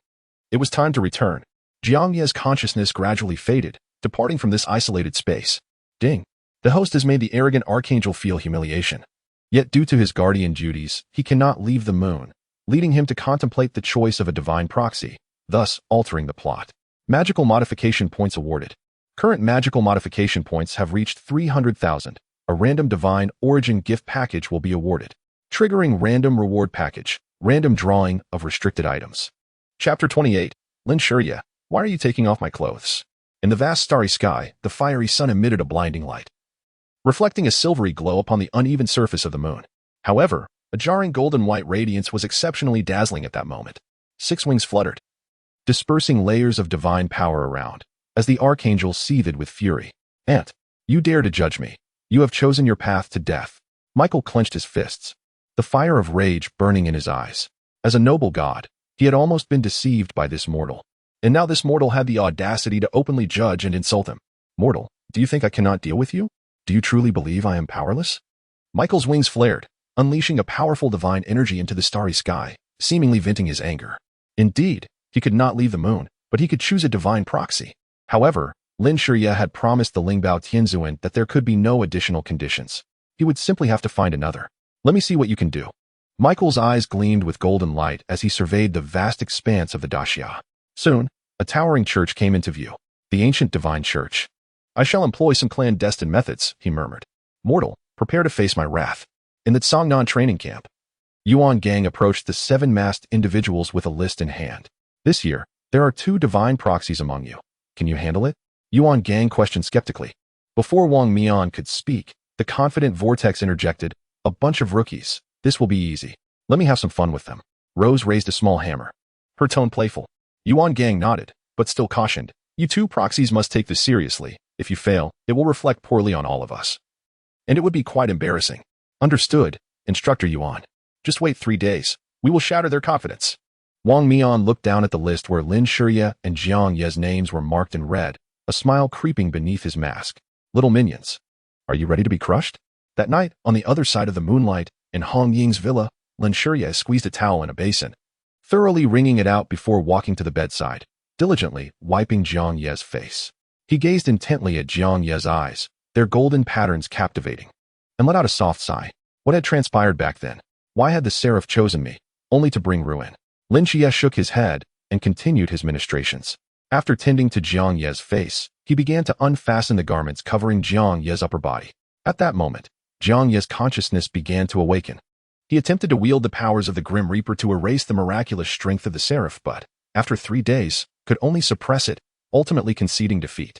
It was time to return. Jiang Ye's consciousness gradually faded, departing from this isolated space. Ding. The host has made the arrogant Archangel feel humiliation. Yet due to his guardian duties, he cannot leave the moon, leading him to contemplate the choice of a divine proxy, thus altering the plot. Magical modification points awarded. Current magical modification points have reached 300,000. A random divine origin gift package will be awarded. Triggering random reward package. Random drawing of restricted items. Chapter 28. Lin Qiye, why are you taking off my clothes? In the vast starry sky, the fiery sun emitted a blinding light, reflecting a silvery glow upon the uneven surface of the moon. However, a jarring golden-white radiance was exceptionally dazzling at that moment. 6 wings fluttered, dispersing layers of divine power around, as the Archangel seethed with fury. "Ant, you dare to judge me. You have chosen your path to death." Michael clenched his fists, the fire of rage burning in his eyes. As a noble god, he had almost been deceived by this mortal. And now this mortal had the audacity to openly judge and insult him. "Mortal, do you think I cannot deal with you? Do you truly believe I am powerless?" Michael's wings flared, unleashing a powerful divine energy into the starry sky, seemingly venting his anger. Indeed, he could not leave the moon, but he could choose a divine proxy. However, Lin Qiye had promised the Lingbao Tianzuan that there could be no additional conditions. He would simply have to find another. "Let me see what you can do." Michael's eyes gleamed with golden light as he surveyed the vast expanse of the Daxia. Soon, a towering church came into view. The ancient divine church. "I shall employ some clandestine methods," he murmured. "Mortal, prepare to face my wrath." In the Songnan training camp, Yuan Gang approached the 7 masked individuals with a list in hand. "This year, there are 2 divine proxies among you. Can you handle it?" Yuan Gang questioned skeptically. Before Wang Mian could speak, the confident Vortex interjected, "A bunch of rookies. This will be easy. Let me have some fun with them." Rose raised a small hammer, her tone playful. Yuan Gang nodded, but still cautioned, "You 2 proxies must take this seriously. If you fail, it will reflect poorly on all of us. And it would be quite embarrassing." "Understood, Instructor Yuan. Just wait 3 days. We will shatter their confidence." Wang Mian looked down at the list where Lin Qiye and Jiang Ye's names were marked in red, a smile creeping beneath his mask. "Little minions, are you ready to be crushed?" That night, on the other side of the moonlight, in Hong Ying's villa, Lin Qiye squeezed a towel in a basin, thoroughly wringing it out before walking to the bedside, diligently wiping Jiang Ye's face. He gazed intently at Jiang Ye's eyes, their golden patterns captivating, and let out a soft sigh. What had transpired back then? Why had the seraph chosen me, only to bring ruin? Lin Qiye shook his head and continued his ministrations. After tending to Jiang Ye's face, he began to unfasten the garments covering Jiang Ye's upper body. At that moment, Jiang Ye's consciousness began to awaken. He attempted to wield the powers of the Grim Reaper to erase the miraculous strength of the seraph, but, after 3 days, could only suppress it, ultimately conceding defeat.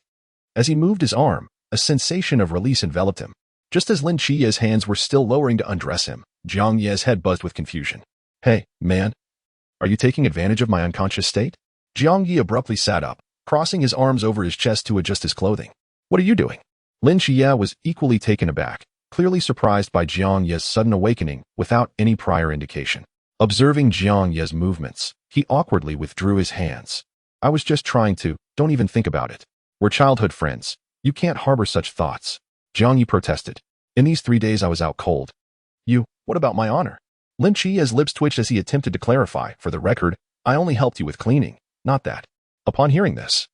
As he moved his arm, a sensation of release enveloped him. Just as Lin Qiye's hands were still lowering to undress him, Jiang Ye's head buzzed with confusion. "Hey, man. Are you taking advantage of my unconscious state?" Jiang Ye abruptly sat up, crossing his arms over his chest to adjust his clothing. "What are you doing?" Lin Qiye was equally taken aback, clearly surprised by Jiang Ye's sudden awakening without any prior indication. Observing Jiang Ye's movements, he awkwardly withdrew his hands. "I was just trying to, don't even think about it. We're childhood friends. You can't harbor such thoughts." Jiang Ye protested. "In these 3 days I was out cold." What about my honor?" Lin Qiye's lips twitched as he attempted to clarify, "For the record, I only helped you with cleaning, not that." Upon hearing this,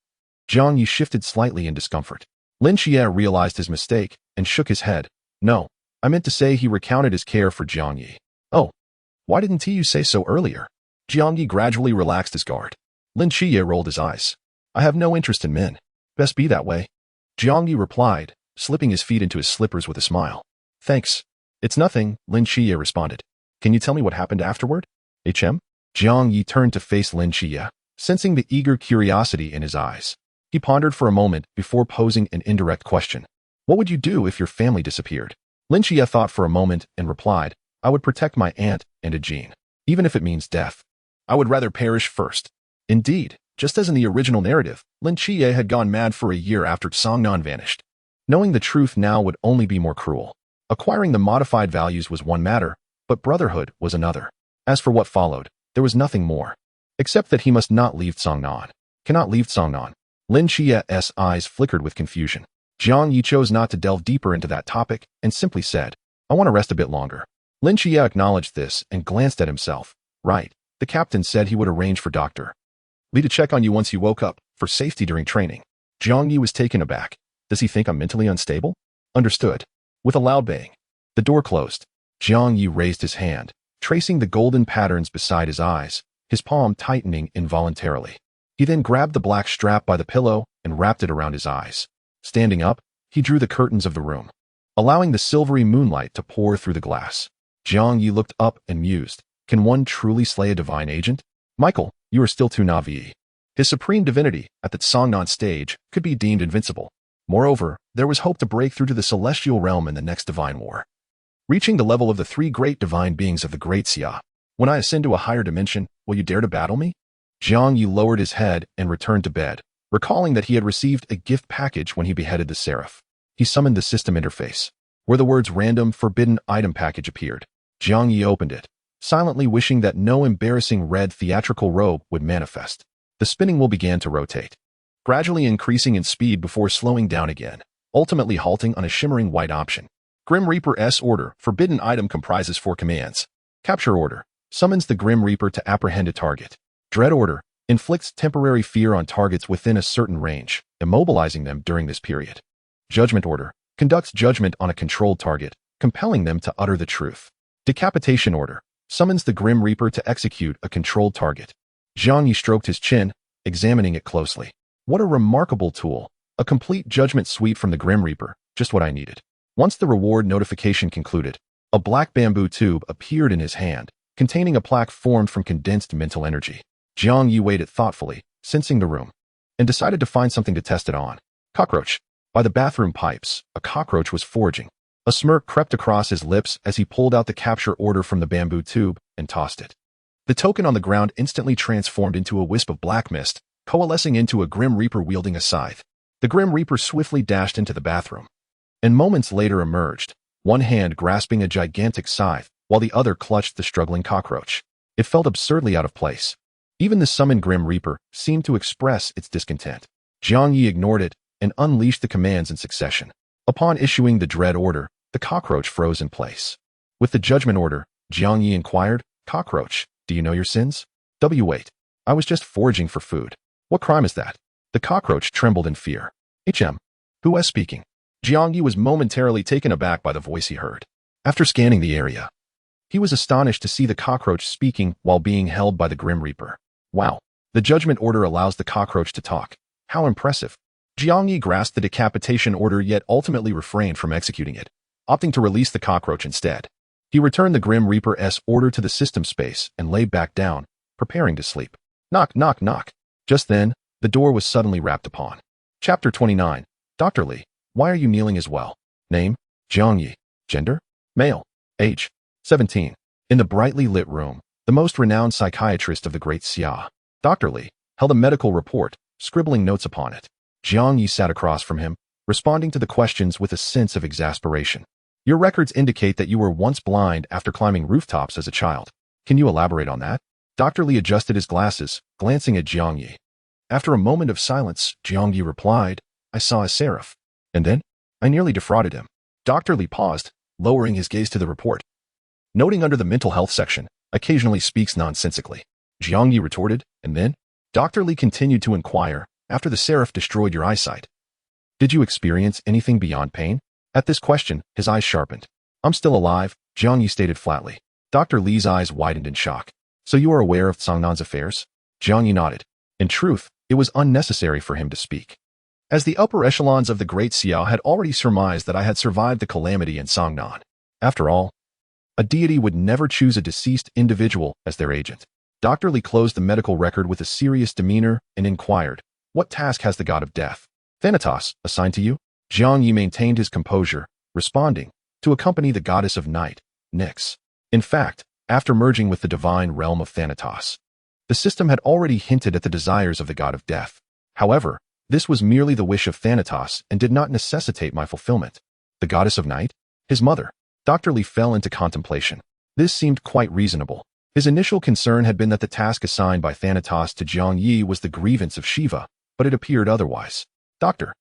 Jiang Ye shifted slightly in discomfort. Lin Qiye realized his mistake and shook his head. "No, I meant to say," he recounted his care for Jiang Ye. "Oh, why didn't you say so earlier?" Jiang Ye gradually relaxed his guard. Lin Qiye rolled his eyes. "I have no interest in men. Best be that way." Jiang Ye replied, slipping his feet into his slippers with a smile. "Thanks. It's nothing," Lin Qiye responded. "Can you tell me what happened afterward?" "HM?" Jiang Ye turned to face Lin Qiye, sensing the eager curiosity in his eyes. He pondered for a moment before posing an indirect question. "What would you do if your family disappeared?" Lin Qiye thought for a moment and replied, "I would protect my aunt and Ajin, even if it means death. I would rather perish first." Indeed, just as in the original narrative, Lin Qiye had gone mad for a year after Songnan vanished. Knowing the truth now would only be more cruel. Acquiring the modified values was one matter, but brotherhood was another. As for what followed, there was nothing more, except that he must not leave Songnan. Cannot leave Songnan. Lin Qiye's eyes flickered with confusion. Jiang Ye chose not to delve deeper into that topic and simply said, "I want to rest a bit longer." Lin Qiye acknowledged this and glanced at himself. "Right. The captain said he would arrange for Dr. Li to check on you once you woke up, for safety during training." Jiang Ye was taken aback. "Does he think I'm mentally unstable?" "Understood." With a loud bang, the door closed. Jiang Ye raised his hand, tracing the golden patterns beside his eyes, his palm tightening involuntarily. He then grabbed the black strap by the pillow and wrapped it around his eyes. Standing up, he drew the curtains of the room, allowing the silvery moonlight to pour through the glass. Jiang Ye looked up and mused, "Can one truly slay a divine agent? Michael, you are still too naive." His supreme divinity, at the Songnan stage, could be deemed invincible. Moreover, there was hope to break through to the celestial realm in the next divine war. Reaching the level of the three great divine beings of the Great Xia. When I ascend to a higher dimension, will you dare to battle me? Jiang Ye lowered his head and returned to bed, recalling that he had received a gift package when he beheaded the seraph. He summoned the system interface, where the words random forbidden item package appeared. Jiang Ye opened it, silently wishing that no embarrassing red theatrical robe would manifest. The spinning wheel began to rotate, gradually increasing in speed before slowing down again, ultimately halting on a shimmering white option. Grim Reaper S order, forbidden item comprises 4 commands. Capture order, summons the Grim Reaper to apprehend a target. Dread order, inflicts temporary fear on targets within a certain range, immobilizing them during this period. Judgment order, conducts judgment on a controlled target, compelling them to utter the truth. Decapitation order, summons the Grim Reaper to execute a controlled target. Jiang Ye stroked his chin, examining it closely. What a remarkable tool. A complete judgment suite from the Grim Reaper, just what I needed. Once the reward notification concluded, a black bamboo tube appeared in his hand, containing a plaque formed from condensed mental energy. Jiang Ye weighed it thoughtfully, sensing the room, and decided to find something to test it on. Cockroach. By the bathroom pipes, a cockroach was foraging. A smirk crept across his lips as he pulled out the capture order from the bamboo tube and tossed it. The token on the ground instantly transformed into a wisp of black mist, coalescing into a Grim Reaper wielding a scythe. The Grim Reaper swiftly dashed into the bathroom, and moments later emerged, one hand grasping a gigantic scythe, while the other clutched the struggling cockroach. It felt absurdly out of place. Even the summoned Grim Reaper seemed to express its discontent. Jiang Ye ignored it and unleashed the commands in succession. Upon issuing the dread order, the cockroach froze in place. With the judgment order, Jiang Ye inquired, "Cockroach, do you know your sins?" Wait. I was just foraging for food. What crime is that? The cockroach trembled in fear. Who was speaking? Jiang Ye was momentarily taken aback by the voice he heard. After scanning the area, he was astonished to see the cockroach speaking while being held by the Grim Reaper. Wow. The judgment order allows the cockroach to talk. How impressive. Jiang Ye grasped the decapitation order yet ultimately refrained from executing it, opting to release the cockroach instead. He returned the Grim Reaper-S order to the system space and lay back down, preparing to sleep. Knock, knock, knock. Just then, the door was suddenly rapped upon. Chapter 29. Dr. Li, why are you kneeling as well? Name? Jiang Ye. Gender? Male. Age? 17. In the brightly lit room, the most renowned psychiatrist of the Great Xia, Dr. Li, held a medical report, scribbling notes upon it. Jiang Ye sat across from him, responding to the questions with a sense of exasperation. Your records indicate that you were once blind after climbing rooftops as a child. Can you elaborate on that? Dr. Li adjusted his glasses, glancing at Jiang Ye. After a moment of silence, Jiang Ye replied, I saw a seraph. And then? I nearly defrauded him. Dr. Li paused, lowering his gaze to the report. Noting under the mental health section, occasionally speaks nonsensically. Jiang Ye retorted, and then? Dr. Li continued to inquire, after the seraph destroyed your eyesight. Did you experience anything beyond pain? At this question, his eyes sharpened. I'm still alive, Jiang Ye stated flatly. Dr. Li's eyes widened in shock. So you are aware of Songnan's affairs? Jiang Ye nodded. In truth, it was unnecessary for him to speak, as the upper echelons of the Great Xia had already surmised that I had survived the calamity in Songnan. After all, a deity would never choose a deceased individual as their agent. Dr. Li closed the medical record with a serious demeanor and inquired, what task has the god of death, Thanatos, assigned to you? Jiang Ye maintained his composure, responding, to accompany the goddess of night, Nyx. In fact, after merging with the divine realm of Thanatos, the system had already hinted at the desires of the god of death. However, this was merely the wish of Thanatos and did not necessitate my fulfillment. The goddess of night? His mother. Dr. Li fell into contemplation. This seemed quite reasonable. His initial concern had been that the task assigned by Thanatos to Jiang Ye was the grievance of Shiva, but it appeared otherwise. Dr.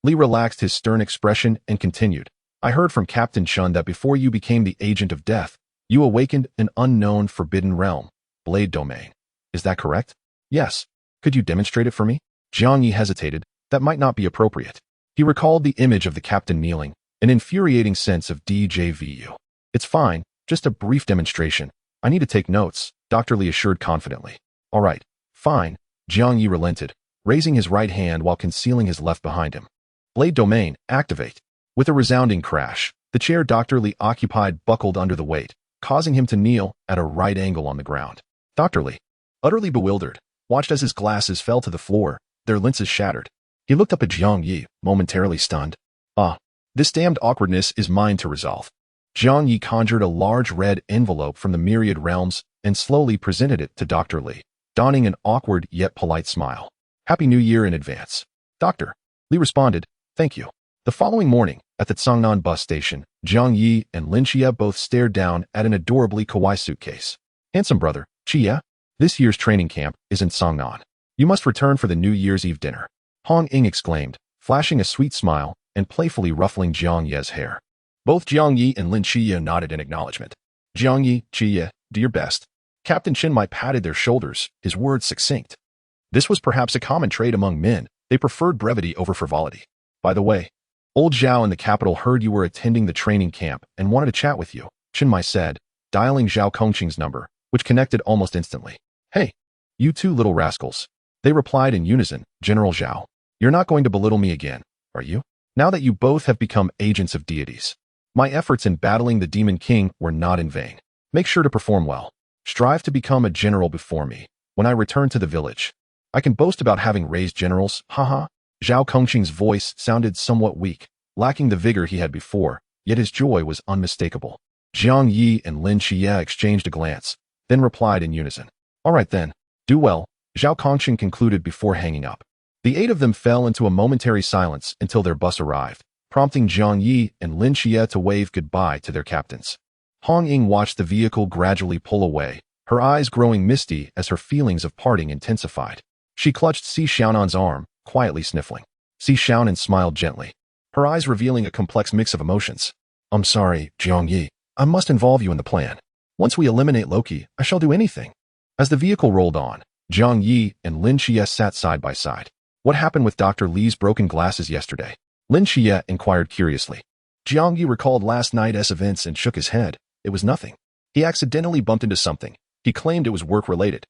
Li relaxed his stern expression and continued. I heard from Captain Chun that before you became the agent of death, you awakened an unknown forbidden realm, Blade Domain. Is that correct? Yes. Could you demonstrate it for me? Jiang Ye hesitated. That might not be appropriate. He recalled the image of the captain kneeling, an infuriating sense of DJVU. It's fine, just a brief demonstration. I need to take notes, Dr. Li assured confidently. All right, fine, Jiang Ye relented, raising his right hand while concealing his left behind him. Blade Domain, activate. With a resounding crash, the chair Dr. Li occupied buckled under the weight, causing him to kneel at a right angle on the ground. Dr. Li, utterly bewildered, watched as his glasses fell to the floor, their lenses shattered. He looked up at Jiang Ye, momentarily stunned. Ah, this damned awkwardness is mine to resolve. Jiang Ye conjured a large red envelope from the myriad realms and slowly presented it to Dr. Li, donning an awkward yet polite smile. Happy New Year in advance. Dr. Li responded, thank you. The following morning, at the Cangnan bus station, Jiang Ye and Lin Qiye both stared down at an adorably kawaii suitcase. Handsome brother, Qiye, this year's training camp is in Cangnan. You must return for the New Year's Eve dinner. Hong Ying exclaimed, flashing a sweet smile and playfully ruffling Jiang Ye's hair. Both Jiang Ye and Lin Qiye nodded in acknowledgement. Jiang Ye, Qiye, do your best. Captain Chinmai patted their shoulders, his words succinct. This was perhaps a common trait among men. They preferred brevity over frivolity. By the way, old Zhao in the capital heard you were attending the training camp and wanted to chat with you, Chinmai said, dialing Zhao Kongqing's number, which connected almost instantly. Hey, you two little rascals. They replied in unison, General Zhao. You're not going to belittle me again, are you? Now that you both have become agents of deities. My efforts in battling the Demon King were not in vain. Make sure to perform well. Strive to become a general before me. When I return to the village, I can boast about having raised generals, haha. Zhao Kongqing's voice sounded somewhat weak, lacking the vigor he had before, yet his joy was unmistakable. Jiang Ye and Lin Qiye exchanged a glance, then replied in unison. All right then, do well, Zhao Kongqing concluded before hanging up. The 8 of them fell into a momentary silence until their bus arrived, prompting Jiang Ye and Lin Qiye to wave goodbye to their captains. Hong Ying watched the vehicle gradually pull away, her eyes growing misty as her feelings of parting intensified. She clutched Si Xiaonan's arm, quietly sniffling. Si Xiaonan smiled gently, her eyes revealing a complex mix of emotions. I'm sorry, Jiang Ye. I must involve you in the plan. Once we eliminate Loki, I shall do anything. As the vehicle rolled on, Jiang Ye and Lin Qiye sat side by side. What happened with Dr. Li's broken glasses yesterday? Lin Qiye inquired curiously. Jiang Ye recalled last night's events and shook his head. It was nothing. He accidentally bumped into something. He claimed it was work-related.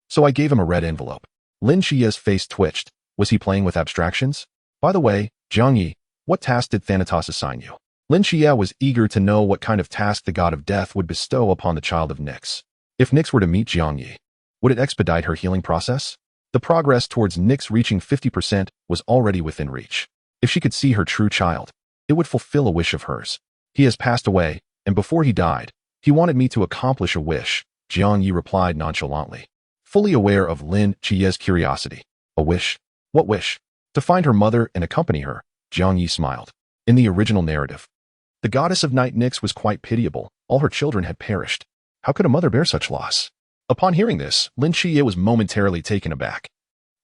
So I gave him a red envelope. Lin Qiye's face twitched. Was he playing with abstractions? By the way, Jiang Ye, what task did Thanatos assign you? Lin Qiye was eager to know what kind of task the god of death would bestow upon the child of Nyx. If Nyx were to meet Jiang Ye, would it expedite her healing process? The progress towards Nyx reaching 50% was already within reach. If she could see her true child, it would fulfill a wish of hers. He has passed away, and before he died, he wanted me to accomplish a wish, Jiang Ye replied nonchalantly, fully aware of Lin Qiye's curiosity. A wish? What wish? To find her mother and accompany her, Jiang Ye smiled. In the original narrative, the goddess of night Nyx was quite pitiable. All her children had perished. How could a mother bear such loss? Upon hearing this, Lin Qiye was momentarily taken aback.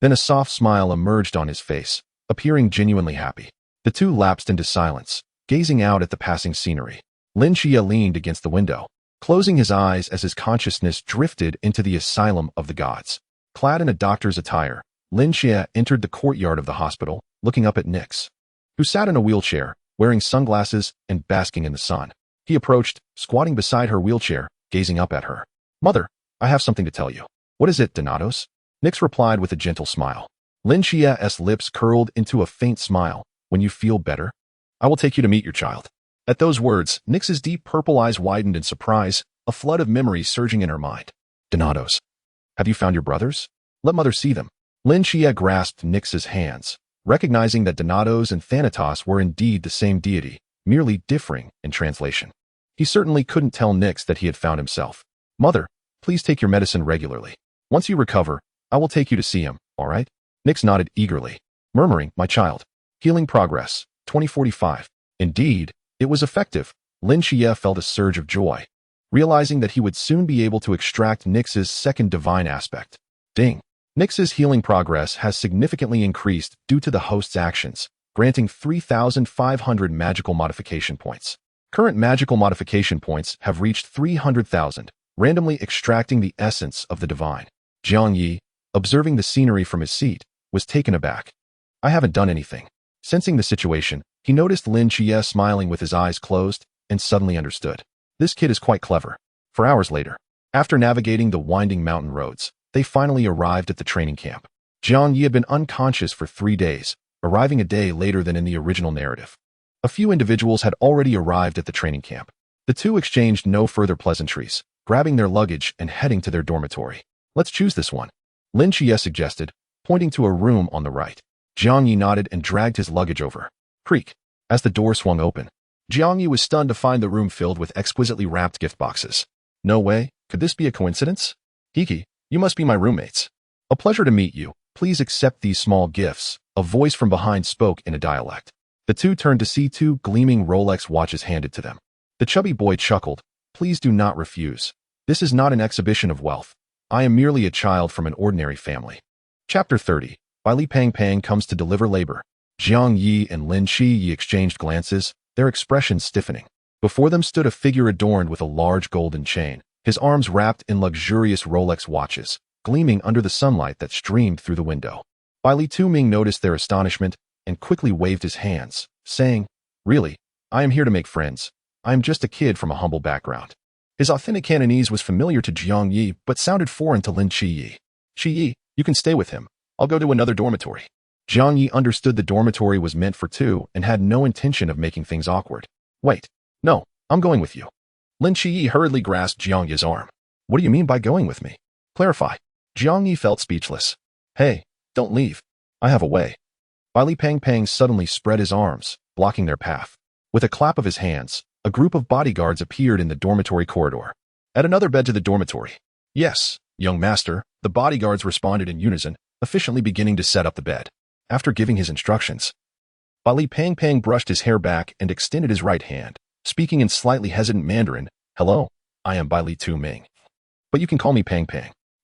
Then a soft smile emerged on his face, appearing genuinely happy. The two lapsed into silence, gazing out at the passing scenery. Lin Qiye leaned against the window, closing his eyes as his consciousness drifted into the asylum of the gods. Clad in a doctor's attire, Lin Qiye entered the courtyard of the hospital, looking up at Nyx, who sat in a wheelchair, wearing sunglasses and basking in the sun. He approached, squatting beside her wheelchair, gazing up at her. Mother, I have something to tell you. What is it, Donatos? Nyx replied with a gentle smile. Lin Qiye's lips curled into a faint smile. When you feel better, I will take you to meet your child. At those words, Nyx's deep purple eyes widened in surprise, a flood of memories surging in her mind. Donatos, have you found your brothers? Let mother see them. Lin Qiye grasped Nyx's hands, recognizing that Donatos and Thanatos were indeed the same deity, merely differing in translation. He certainly couldn't tell Nyx that he had found himself. Mother, please take your medicine regularly. Once you recover, I will take you to see him, all right? Nyx nodded eagerly, murmuring, my child. Healing progress, 2045. Indeed, it was effective. Lin Qiye felt a surge of joy, realizing that he would soon be able to extract Nyx's second divine aspect. Ding. Nyx's healing progress has significantly increased due to the host's actions, granting 3,500 magical modification points. Current magical modification points have reached 300,000, randomly extracting the essence of the divine. Jiang Ye, observing the scenery from his seat, was taken aback. I haven't done anything. Sensing the situation, he noticed Lin Qiye smiling with his eyes closed and suddenly understood. This kid is quite clever. For hours later, after navigating the winding mountain roads, they finally arrived at the training camp. Jiang Ye had been unconscious for 3 days, arriving a day later than in the original narrative. A few individuals had already arrived at the training camp. The two exchanged no further pleasantries, grabbing their luggage and heading to their dormitory. Let's choose this one. Lin Qiye suggested, pointing to a room on the right. Jiang Ye nodded and dragged his luggage over. Creak. As the door swung open, Jiang Ye was stunned to find the room filled with exquisitely wrapped gift boxes. No way. Could this be a coincidence? Hiki, you must be my roommates. A pleasure to meet you. Please accept these small gifts. A voice from behind spoke in a dialect. The two turned to see two gleaming Rolex watches handed to them. The chubby boy chuckled. Please do not refuse. This is not an exhibition of wealth. I am merely a child from an ordinary family. Chapter 30. Li Pang comes to deliver labor. Jiang Ye and Lin Qiye exchanged glances, their expressions stiffening. Before them stood a figure adorned with a large golden chain, his arms wrapped in luxurious Rolex watches, gleaming under the sunlight that streamed through the window. Li Tuming noticed their astonishment and quickly waved his hands, saying, Really, I am here to make friends. I am just a kid from a humble background. His authentic Cantonese was familiar to Jiang Ye but sounded foreign to Lin Qiye. Qiye, you can stay with him. I'll go to another dormitory. Jiang Ye understood the dormitory was meant for two and had no intention of making things awkward. Wait. No, I'm going with you. Lin Qiye hurriedly grasped Jiang Ye's arm. What do you mean by going with me? Clarify. Jiang Ye felt speechless. Hey, don't leave. I have a way. Li Pang suddenly spread his arms, blocking their path. With a clap of his hands, a group of bodyguards appeared in the dormitory corridor. Add another bed to the dormitory. Yes, young master, the bodyguards responded in unison, efficiently beginning to set up the bed. After giving his instructions, Li Pang brushed his hair back and extended his right hand, speaking in slightly hesitant Mandarin. Hello, I am Li Tuming. But you can call me Pang.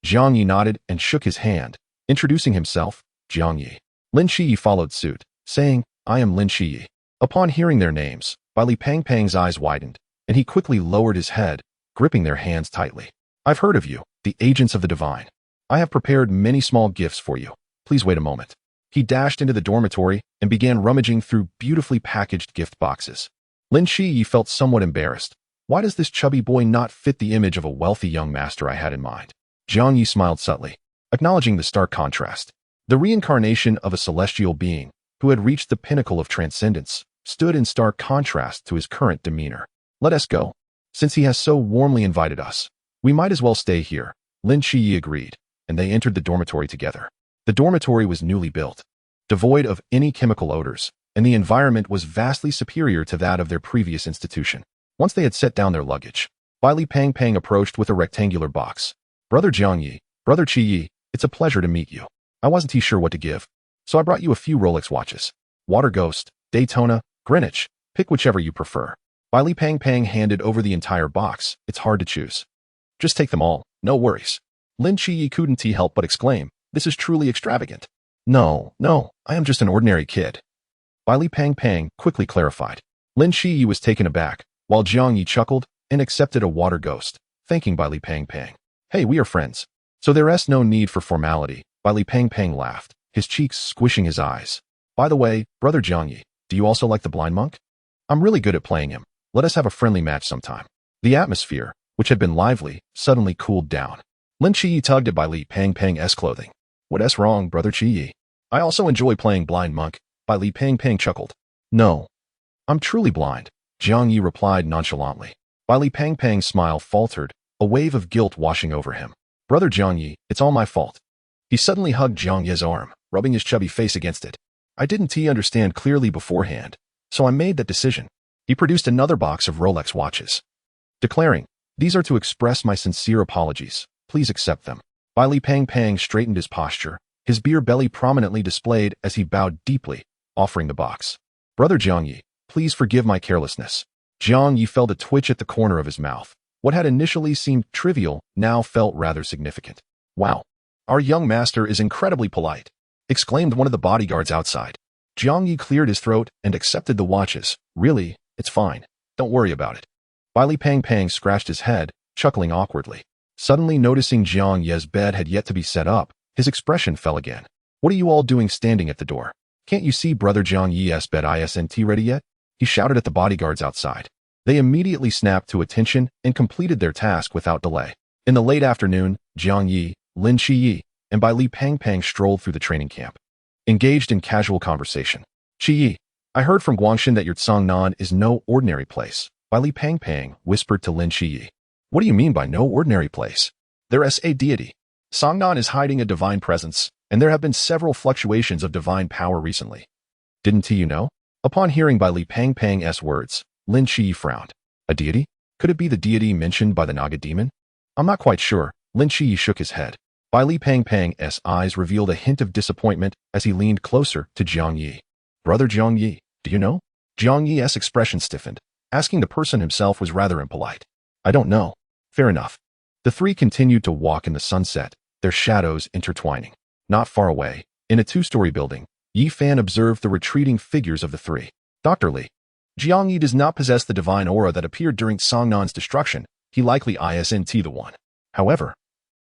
Jiang Ye nodded and shook his hand, introducing himself, Jiang Ye. Lin Qiye followed suit, saying, I am Lin Qiye. Upon hearing their names, Li Pang's eyes widened, and he quickly lowered his head, gripping their hands tightly. I've heard of you, the agents of the divine. I have prepared many small gifts for you. Please wait a moment. He dashed into the dormitory and began rummaging through beautifully packaged gift boxes. Lin Qiye felt somewhat embarrassed. Why does this chubby boy not fit the image of a wealthy young master I had in mind? Jiang Ye smiled subtly, acknowledging the stark contrast. The reincarnation of a celestial being, who had reached the pinnacle of transcendence, stood in stark contrast to his current demeanor. Let us go. Since he has so warmly invited us, we might as well stay here. Lin Qiye agreed, and they entered the dormitory together. The dormitory was newly built, devoid of any chemical odors, and the environment was vastly superior to that of their previous institution. Once they had set down their luggage, Li Pang approached with a rectangular box. Brother Jiang Ye, Brother Qiye, it's a pleasure to meet you. I wasn't too sure what to give, so I brought you a few Rolex watches. Water Ghost, Daytona, Greenwich, pick whichever you prefer. Li Pang handed over the entire box. It's hard to choose. Just take them all, no worries. Lin Qiye couldn't help but exclaim, this is truly extravagant. No, I am just an ordinary kid. Li Pang quickly clarified. Lin Qiye was taken aback, while Jiang Ye chuckled and accepted a Water Ghost, thanking Li Pang. Hey, we are friends, so there's no need for formality. Li Pang laughed, his cheeks squishing his eyes. By the way, Brother Jiang Ye, do you also like the blind monk? I'm really good at playing him. Let us have a friendly match sometime. The atmosphere, which had been lively, suddenly cooled down. Lin Qiye tugged at Li Pang's clothing. What's wrong, Brother Qiye? I also enjoy playing blind monk. Li Pang chuckled. No, I'm truly blind, Jiang Ye replied nonchalantly. Li Pang's smile faltered, a wave of guilt washing over him. Brother Jiang Ye, it's all my fault. He suddenly hugged Jiang Ye's arm, rubbing his chubby face against it. I didn't understand clearly beforehand, so I made that decision. He produced another box of Rolex watches, declaring, these are to express my sincere apologies. Please accept them. Li Pang straightened his posture, his beer belly prominently displayed as he bowed deeply, offering the box. Brother Jiang Ye, please forgive my carelessness. Jiang Ye felt a twitch at the corner of his mouth. What had initially seemed trivial now felt rather significant. Wow, our young master is incredibly polite, exclaimed one of the bodyguards outside. Jiang Ye cleared his throat and accepted the watches. Really, it's fine. Don't worry about it. Li Pang scratched his head, chuckling awkwardly. Suddenly noticing Jiang Ye's bed had yet to be set up, his expression fell again. What are you all doing standing at the door? Can't you see Brother Jiang Ye's bed isn't ready yet? He shouted at the bodyguards outside. They immediately snapped to attention and completed their task without delay. In the late afternoon, Jiang Ye, Lin Qiye, and Li Pang strolled through the training camp, engaged in casual conversation. Qiye, I heard from Guangshan that your Tsangnan is no ordinary place. Li Pang whispered to Lin Qiye. What do you mean by no ordinary place? There's a deity. Songnan is hiding a divine presence, and there have been several fluctuations of divine power recently. Didn't you know? Upon hearing by Li Pangpang's words, Lin Qiye frowned. A deity? Could it be the deity mentioned by the Naga demon? I'm not quite sure. Lin Qiye shook his head. Bai Li Pangpang's eyes revealed a hint of disappointment as he leaned closer to Jiang Ye. Brother Jiang Ye, do you know? Jiang Ye's expression stiffened. Asking the person himself was rather impolite. I don't know. Fair enough. The three continued to walk in the sunset, their shadows intertwining. Not far away, in a two-story building, Yi Fan observed the retreating figures of the three. Dr. Li. Jiang Ye does not possess the divine aura that appeared during Songnan's destruction. He likely isn't the one. However,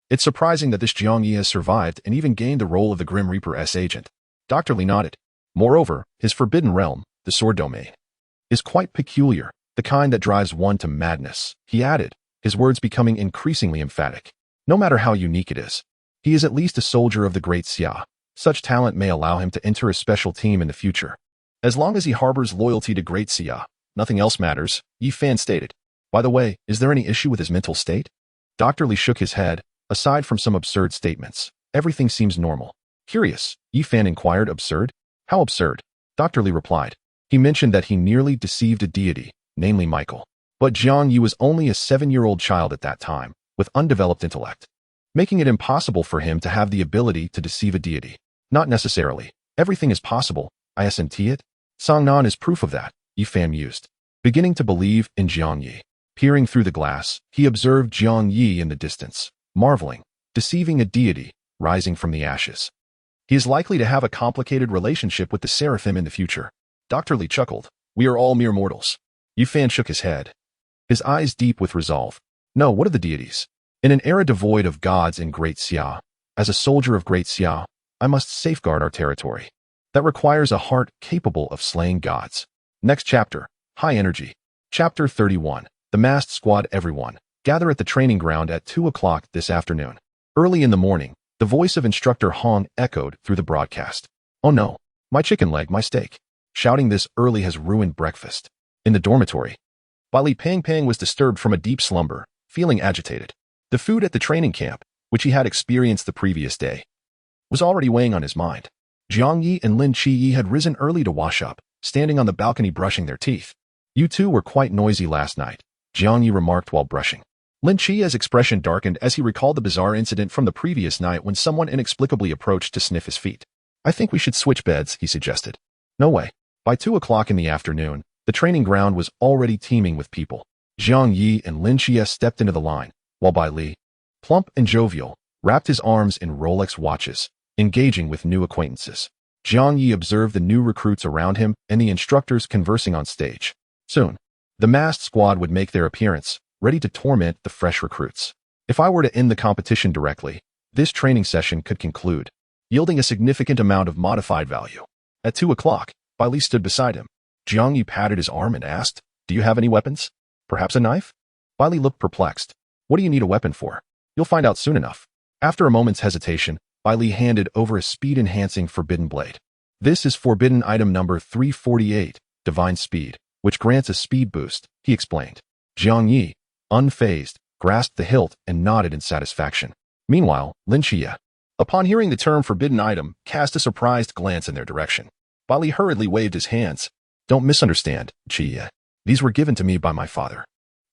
it's surprising that this Jiang Ye has survived and even gained the role of the Grim Reaper's agent. Dr. Li nodded. Moreover, his forbidden realm, the sword domain, is quite peculiar, the kind that drives one to madness, he added, his words becoming increasingly emphatic. No matter how unique it is, he is at least a soldier of the Great Xia. Such talent may allow him to enter a special team in the future. As long as he harbors loyalty to Great Xia, nothing else matters, Yi Fan stated. By the way, is there any issue with his mental state? Dr. Li shook his head. Aside from some absurd statements, everything seems normal. Curious, Yi Fan inquired. Absurd? How absurd? Dr. Li replied. He mentioned that he nearly deceived a deity, namely Michael. But Jiang Ye was only a 7-year-old child at that time, with undeveloped intellect, making it impossible for him to have the ability to deceive a deity. Not necessarily. Everything is possible, isn't it? Songnan is proof of that, Yi Fan mused. Beginning to believe in Jiang Ye. Peering through the glass, he observed Jiang Ye in the distance, marveling, deceiving a deity, rising from the ashes. He is likely to have a complicated relationship with the seraphim in the future. Dr. Li chuckled. We are all mere mortals. Yi Fan shook his head, his eyes deep with resolve. No, what of the deities? In an era devoid of gods in Great Xia, as a soldier of Great Xia, I must safeguard our territory. That requires a heart capable of slaying gods. Next chapter, High Energy. Chapter 31. The Masked Squad. Everyone, gather at the training ground at 2 o'clock this afternoon. Early in the morning, the voice of Instructor Hong echoed through the broadcast. Oh no, my chicken leg, my steak. Shouting this early has ruined breakfast. In the dormitory, Bai Li Pangpang was disturbed from a deep slumber, feeling agitated. The food at the training camp, which he had experienced the previous day, was already weighing on his mind. Jiang Ye and Lin Qiye had risen early to wash up, standing on the balcony brushing their teeth. You two were quite noisy last night, Jiang Ye remarked while brushing. Lin Qiye's expression darkened as he recalled the bizarre incident from the previous night when someone inexplicably approached to sniff his feet. I think we should switch beds, he suggested. No way. By 2 o'clock in the afternoon, the training ground was already teeming with people. Jiang Ye and Lin Qiye stepped into the line, while Bai Li, plump and jovial, wrapped his arms in Rolex watches, engaging with new acquaintances. Jiang Ye observed the new recruits around him and the instructors conversing on stage. Soon, the masked squad would make their appearance, ready to torment the fresh recruits. If I were to end the competition directly, this training session could conclude, yielding a significant amount of modified value. At 2 o'clock, Bai Li stood beside him. Jiang Ye patted his arm and asked, Do you have any weapons? Perhaps a knife? Bai Li looked perplexed. What do you need a weapon for? You'll find out soon enough. After a moment's hesitation, Bai Li handed over a speed-enhancing forbidden blade. This is forbidden item number 348, Divine Speed, which grants a speed boost, he explained. Jiang Ye, unfazed, grasped the hilt and nodded in satisfaction. Meanwhile, Lin Qiye, upon hearing the term forbidden item, cast a surprised glance in their direction. Bai Li hurriedly waved his hands. Don't misunderstand, Qiye. These were given to me by my father.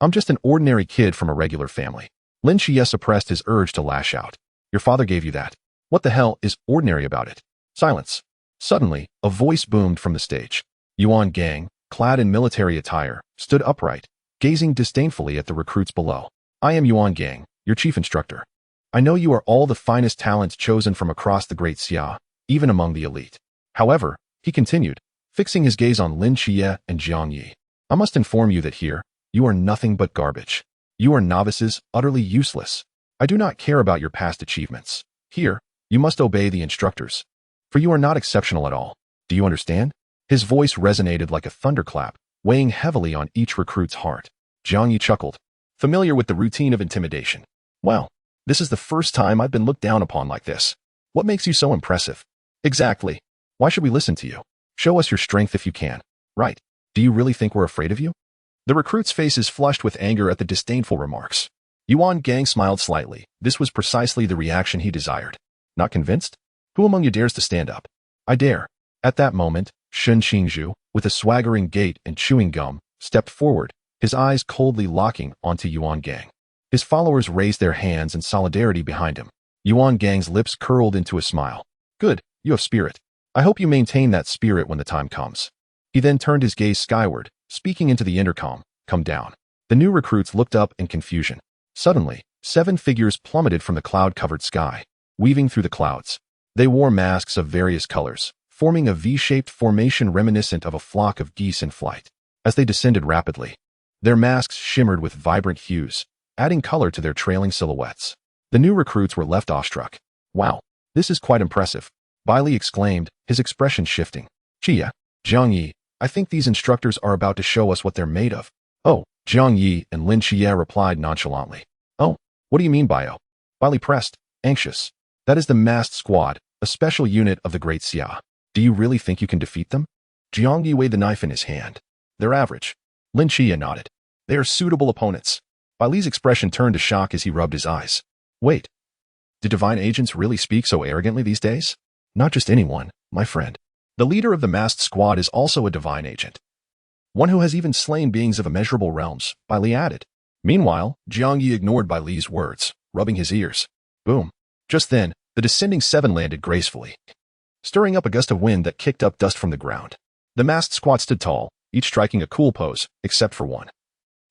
I'm just an ordinary kid from a regular family. Lin Qiye suppressed his urge to lash out. Your father gave you that. What the hell is ordinary about it? Silence. Suddenly, a voice boomed from the stage. Yuan Gang, clad in military attire, stood upright, gazing disdainfully at the recruits below. I am Yuan Gang, your chief instructor. I know you are all the finest talents chosen from across the Great Xia, even among the elite. However, he continued, fixing his gaze on Lin Qiye and Jiang Ye. I must inform you that here, you are nothing but garbage. You are novices, utterly useless. I do not care about your past achievements. Here, you must obey the instructors. For you are not exceptional at all. Do you understand? His voice resonated like a thunderclap, weighing heavily on each recruit's heart. Jiang Ye chuckled, familiar with the routine of intimidation. Well, this is the first time I've been looked down upon like this. What makes you so impressive? Exactly. Why should we listen to you? Show us your strength if you can. Right. Do you really think we're afraid of you? The recruits' faces flushed with anger at the disdainful remarks. Yuan Gang smiled slightly. This was precisely the reaction he desired. Not convinced? Who among you dares to stand up? I dare. At that moment, Shen Qingzhu, with a swaggering gait and chewing gum, stepped forward, his eyes coldly locking onto Yuan Gang. His followers raised their hands in solidarity behind him. Yuan Gang's lips curled into a smile. Good, you have spirit. I hope you maintain that spirit when the time comes. He then turned his gaze skyward, speaking into the intercom. Come down. The new recruits looked up in confusion. Suddenly, 7 figures plummeted from the cloud-covered sky, weaving through the clouds. They wore masks of various colors, forming a V-shaped formation reminiscent of a flock of geese in flight. As they descended rapidly, their masks shimmered with vibrant hues, adding color to their trailing silhouettes. The new recruits were left awestruck. Wow, this is quite impressive, Bailey exclaimed, his expression shifting. Qiye, Jiang Ye, I think these instructors are about to show us what they're made of. Oh, Jiang Ye and Lin Qiye replied nonchalantly. Oh, what do you mean, Bio? Bailey pressed, anxious. That is the masked squad, a special unit of the Great Xia. Do you really think you can defeat them? Jiang Ye weighed the knife in his hand. They're average. Lin Qiye nodded. They are suitable opponents. Bailey's expression turned to shock as he rubbed his eyes. Wait. Do divine agents really speak so arrogantly these days? Not just anyone, my friend. The leader of the masked squad is also a divine agent. One who has even slain beings of immeasurable realms, Bailey added. Meanwhile, Jiang Ye ignored Bailey's words, rubbing his ears. Boom. Just then, the descending 7 landed gracefully, stirring up a gust of wind that kicked up dust from the ground. The masked squad stood tall, each striking a cool pose, except for one,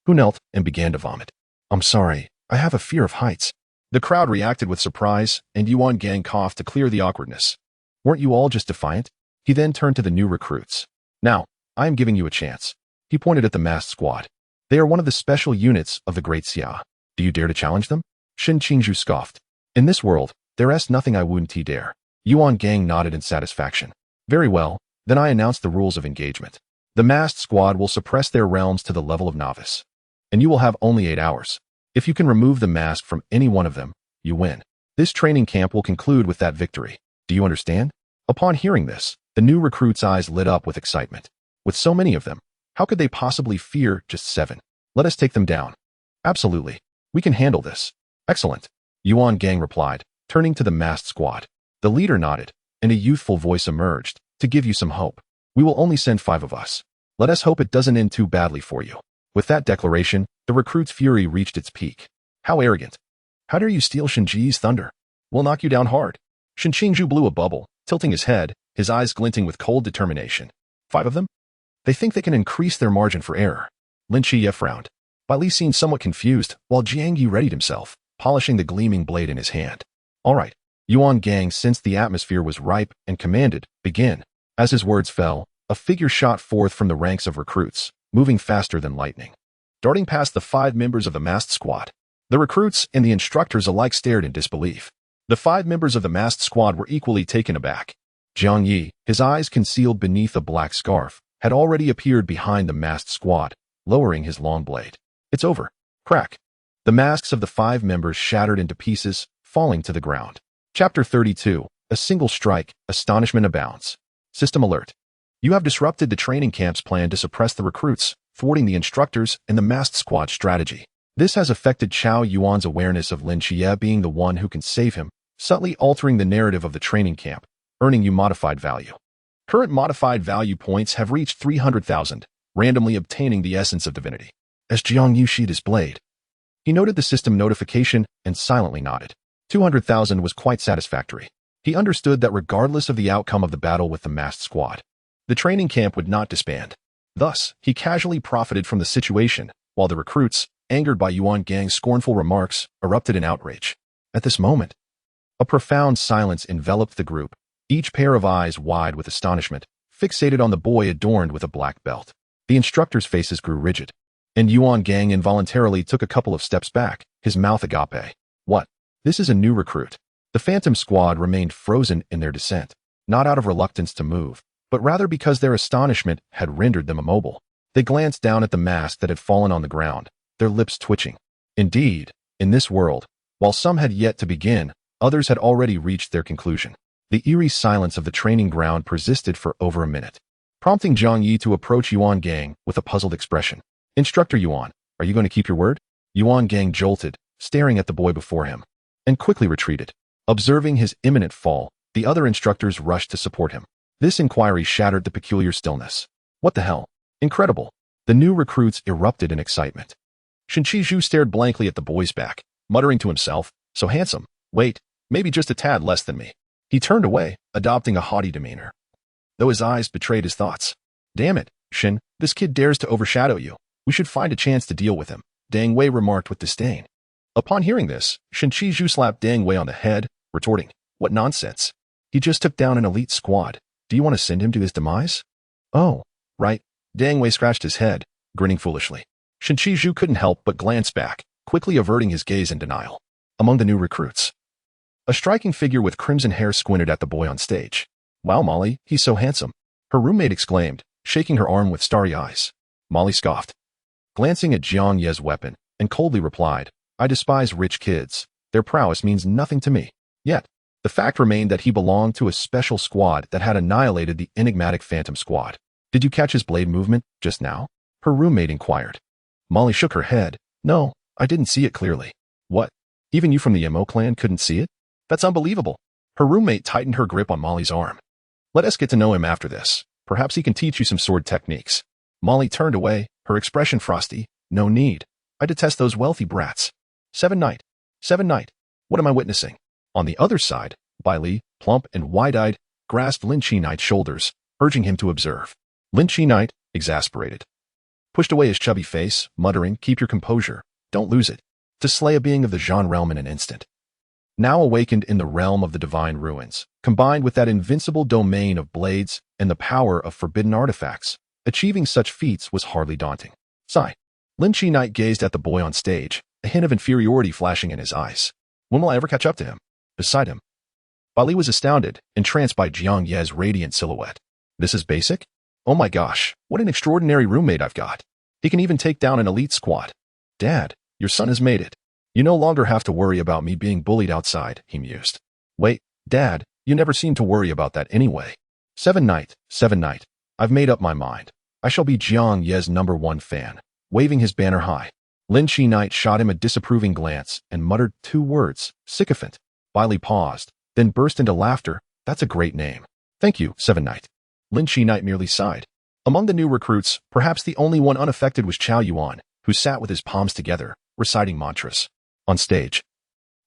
who knelt and began to vomit. I'm sorry, I have a fear of heights. The crowd reacted with surprise, and Yuan Gang coughed to clear the awkwardness. Weren't you all just defiant? He then turned to the new recruits. Now, I am giving you a chance. He pointed at the masked squad. They are one of the special units of the Great Xia. Do you dare to challenge them? Shen Qingzhu scoffed. In this world, there is nothing I wouldn't dare. Yuan Gang nodded in satisfaction. Very well, then I announce the rules of engagement. The masked squad will suppress their realms to the level of novice, and you will have only 8 hours. If you can remove the mask from any one of them, you win. This training camp will conclude with that victory. Do you understand? Upon hearing this, the new recruits' eyes lit up with excitement. With so many of them, how could they possibly fear just 7? Let us take them down. Absolutely. We can handle this. Excellent. Yuan Gang replied, turning to the masked squad. The leader nodded, and a youthful voice emerged, to give you some hope. We will only send 5 of us. Let us hope it doesn't end too badly for you. With that declaration, the recruit's fury reached its peak. How arrogant. How dare you steal Shinji's thunder? We'll knock you down hard. Shen Qingzhu blew a bubble, tilting his head, his eyes glinting with cold determination. 5 of them? They think they can increase their margin for error. Lin Qiye frowned. Bailey seemed somewhat confused, while Jiang Ye readied himself, polishing the gleaming blade in his hand. All right. Yuan Gang sensed the atmosphere was ripe and commanded, begin. As his words fell, a figure shot forth from the ranks of recruits, moving faster than lightning, darting past the 5 members of the masked squad. The recruits and the instructors alike stared in disbelief. The 5 members of the masked squad were equally taken aback. Jiang Ye, his eyes concealed beneath a black scarf, had already appeared behind the masked squad, lowering his long blade. It's over. Crack. The masks of the 5 members shattered into pieces, falling to the ground. Chapter 32. A single strike, astonishment abounds. System alert. You have disrupted the training camp's plan to suppress the recruits, thwarting the instructors and the masked squad strategy. This has affected Chao Yuan's awareness of Lin Qiye being the one who can save him, subtly altering the narrative of the training camp, earning you modified value. Current modified value points have reached 300,000, randomly obtaining the essence of divinity. As Jiang Ye sheathed his blade, he noted the system notification and silently nodded. 200,000 was quite satisfactory. He understood that regardless of the outcome of the battle with the masked squad, the training camp would not disband. Thus, he casually profited from the situation, while the recruits, angered by Yuan Gang's scornful remarks, erupted in outrage. At this moment, a profound silence enveloped the group, each pair of eyes wide with astonishment, fixated on the boy adorned with a black belt. The instructors' faces grew rigid, and Yuan Gang involuntarily took a couple of steps back, his mouth agape. What? This is a new recruit. The Phantom Squad remained frozen in their descent, not out of reluctance to move, but rather because their astonishment had rendered them immobile. They glanced down at the mask that had fallen on the ground, their lips twitching. Indeed, in this world, while some had yet to begin, others had already reached their conclusion. The eerie silence of the training ground persisted for over a minute, prompting Jiang Ye to approach Yuan Gang with a puzzled expression. Instructor Yuan, are you going to keep your word? Yuan Gang jolted, staring at the boy before him, and quickly retreated. Observing his imminent fall, the other instructors rushed to support him. This inquiry shattered the peculiar stillness. What the hell? Incredible! The new recruits erupted in excitement. Shen Qizhu stared blankly at the boy's back, muttering to himself, so handsome. Wait, maybe just a tad less than me. He turned away, adopting a haughty demeanor, though his eyes betrayed his thoughts. Damn it, Shen, this kid dares to overshadow you. We should find a chance to deal with him, Jiang Ye remarked with disdain. Upon hearing this, Shen Qizhu slapped Jiang Ye on the head, retorting, what nonsense. He just took down an elite squad. Do you want to send him to his demise? Oh, right. Jiang Ye scratched his head, grinning foolishly. Shen Qizhu couldn't help but glance back, quickly averting his gaze in denial. Among the new recruits, a striking figure with crimson hair squinted at the boy on stage. Wow, Molly, he's so handsome. Her roommate exclaimed, shaking her arm with starry eyes. Molly scoffed, glancing at Jiang Ye's weapon, and coldly replied, I despise rich kids. Their prowess means nothing to me. Yet, the fact remained that he belonged to a special squad that had annihilated the enigmatic Phantom Squad. Did you catch his blade movement just now? Her roommate inquired. Molly shook her head. No, I didn't see it clearly. What? Even you from the MO clan couldn't see it? That's unbelievable. Her roommate tightened her grip on Molly's arm. Let us get to know him after this. Perhaps he can teach you some sword techniques. Molly turned away, her expression frosty. No need. I detest those wealthy brats. Seven Knight. What am I witnessing? On the other side, Bai Li, plump and wide-eyed, grasped Lin Qiye's shoulders, urging him to observe. Lin Qiye, exasperated, pushed away his chubby face, muttering, keep your composure. Don't lose it. To slay a being of the Zhan realm in an instant. Now awakened in the realm of the divine ruins, combined with that invincible domain of blades and the power of forbidden artifacts, achieving such feats was hardly daunting. Sigh. Lin Qiye gazed at the boy on stage, a hint of inferiority flashing in his eyes. When will I ever catch up to him? Beside him, Bai Li was astounded, entranced by Jiang Ye's radiant silhouette. This is basic? Oh my gosh, what an extraordinary roommate I've got. He can even take down an elite squad. Dad, your son has made it. You no longer have to worry about me being bullied outside, he mused. Wait, Dad, you never seem to worry about that anyway. Seven Knight, I've made up my mind. I shall be Jiang Ye's #1 fan, waving his banner high. Lin Qiye shot him a disapproving glance and muttered 2 words, sycophant. Bai Li paused, then burst into laughter. That's a great name. Thank you, Seven Knight. Lin Qiye merely sighed. Among the new recruits, perhaps the only one unaffected was Chao Yuan, who sat with his palms together, reciting mantras. On stage,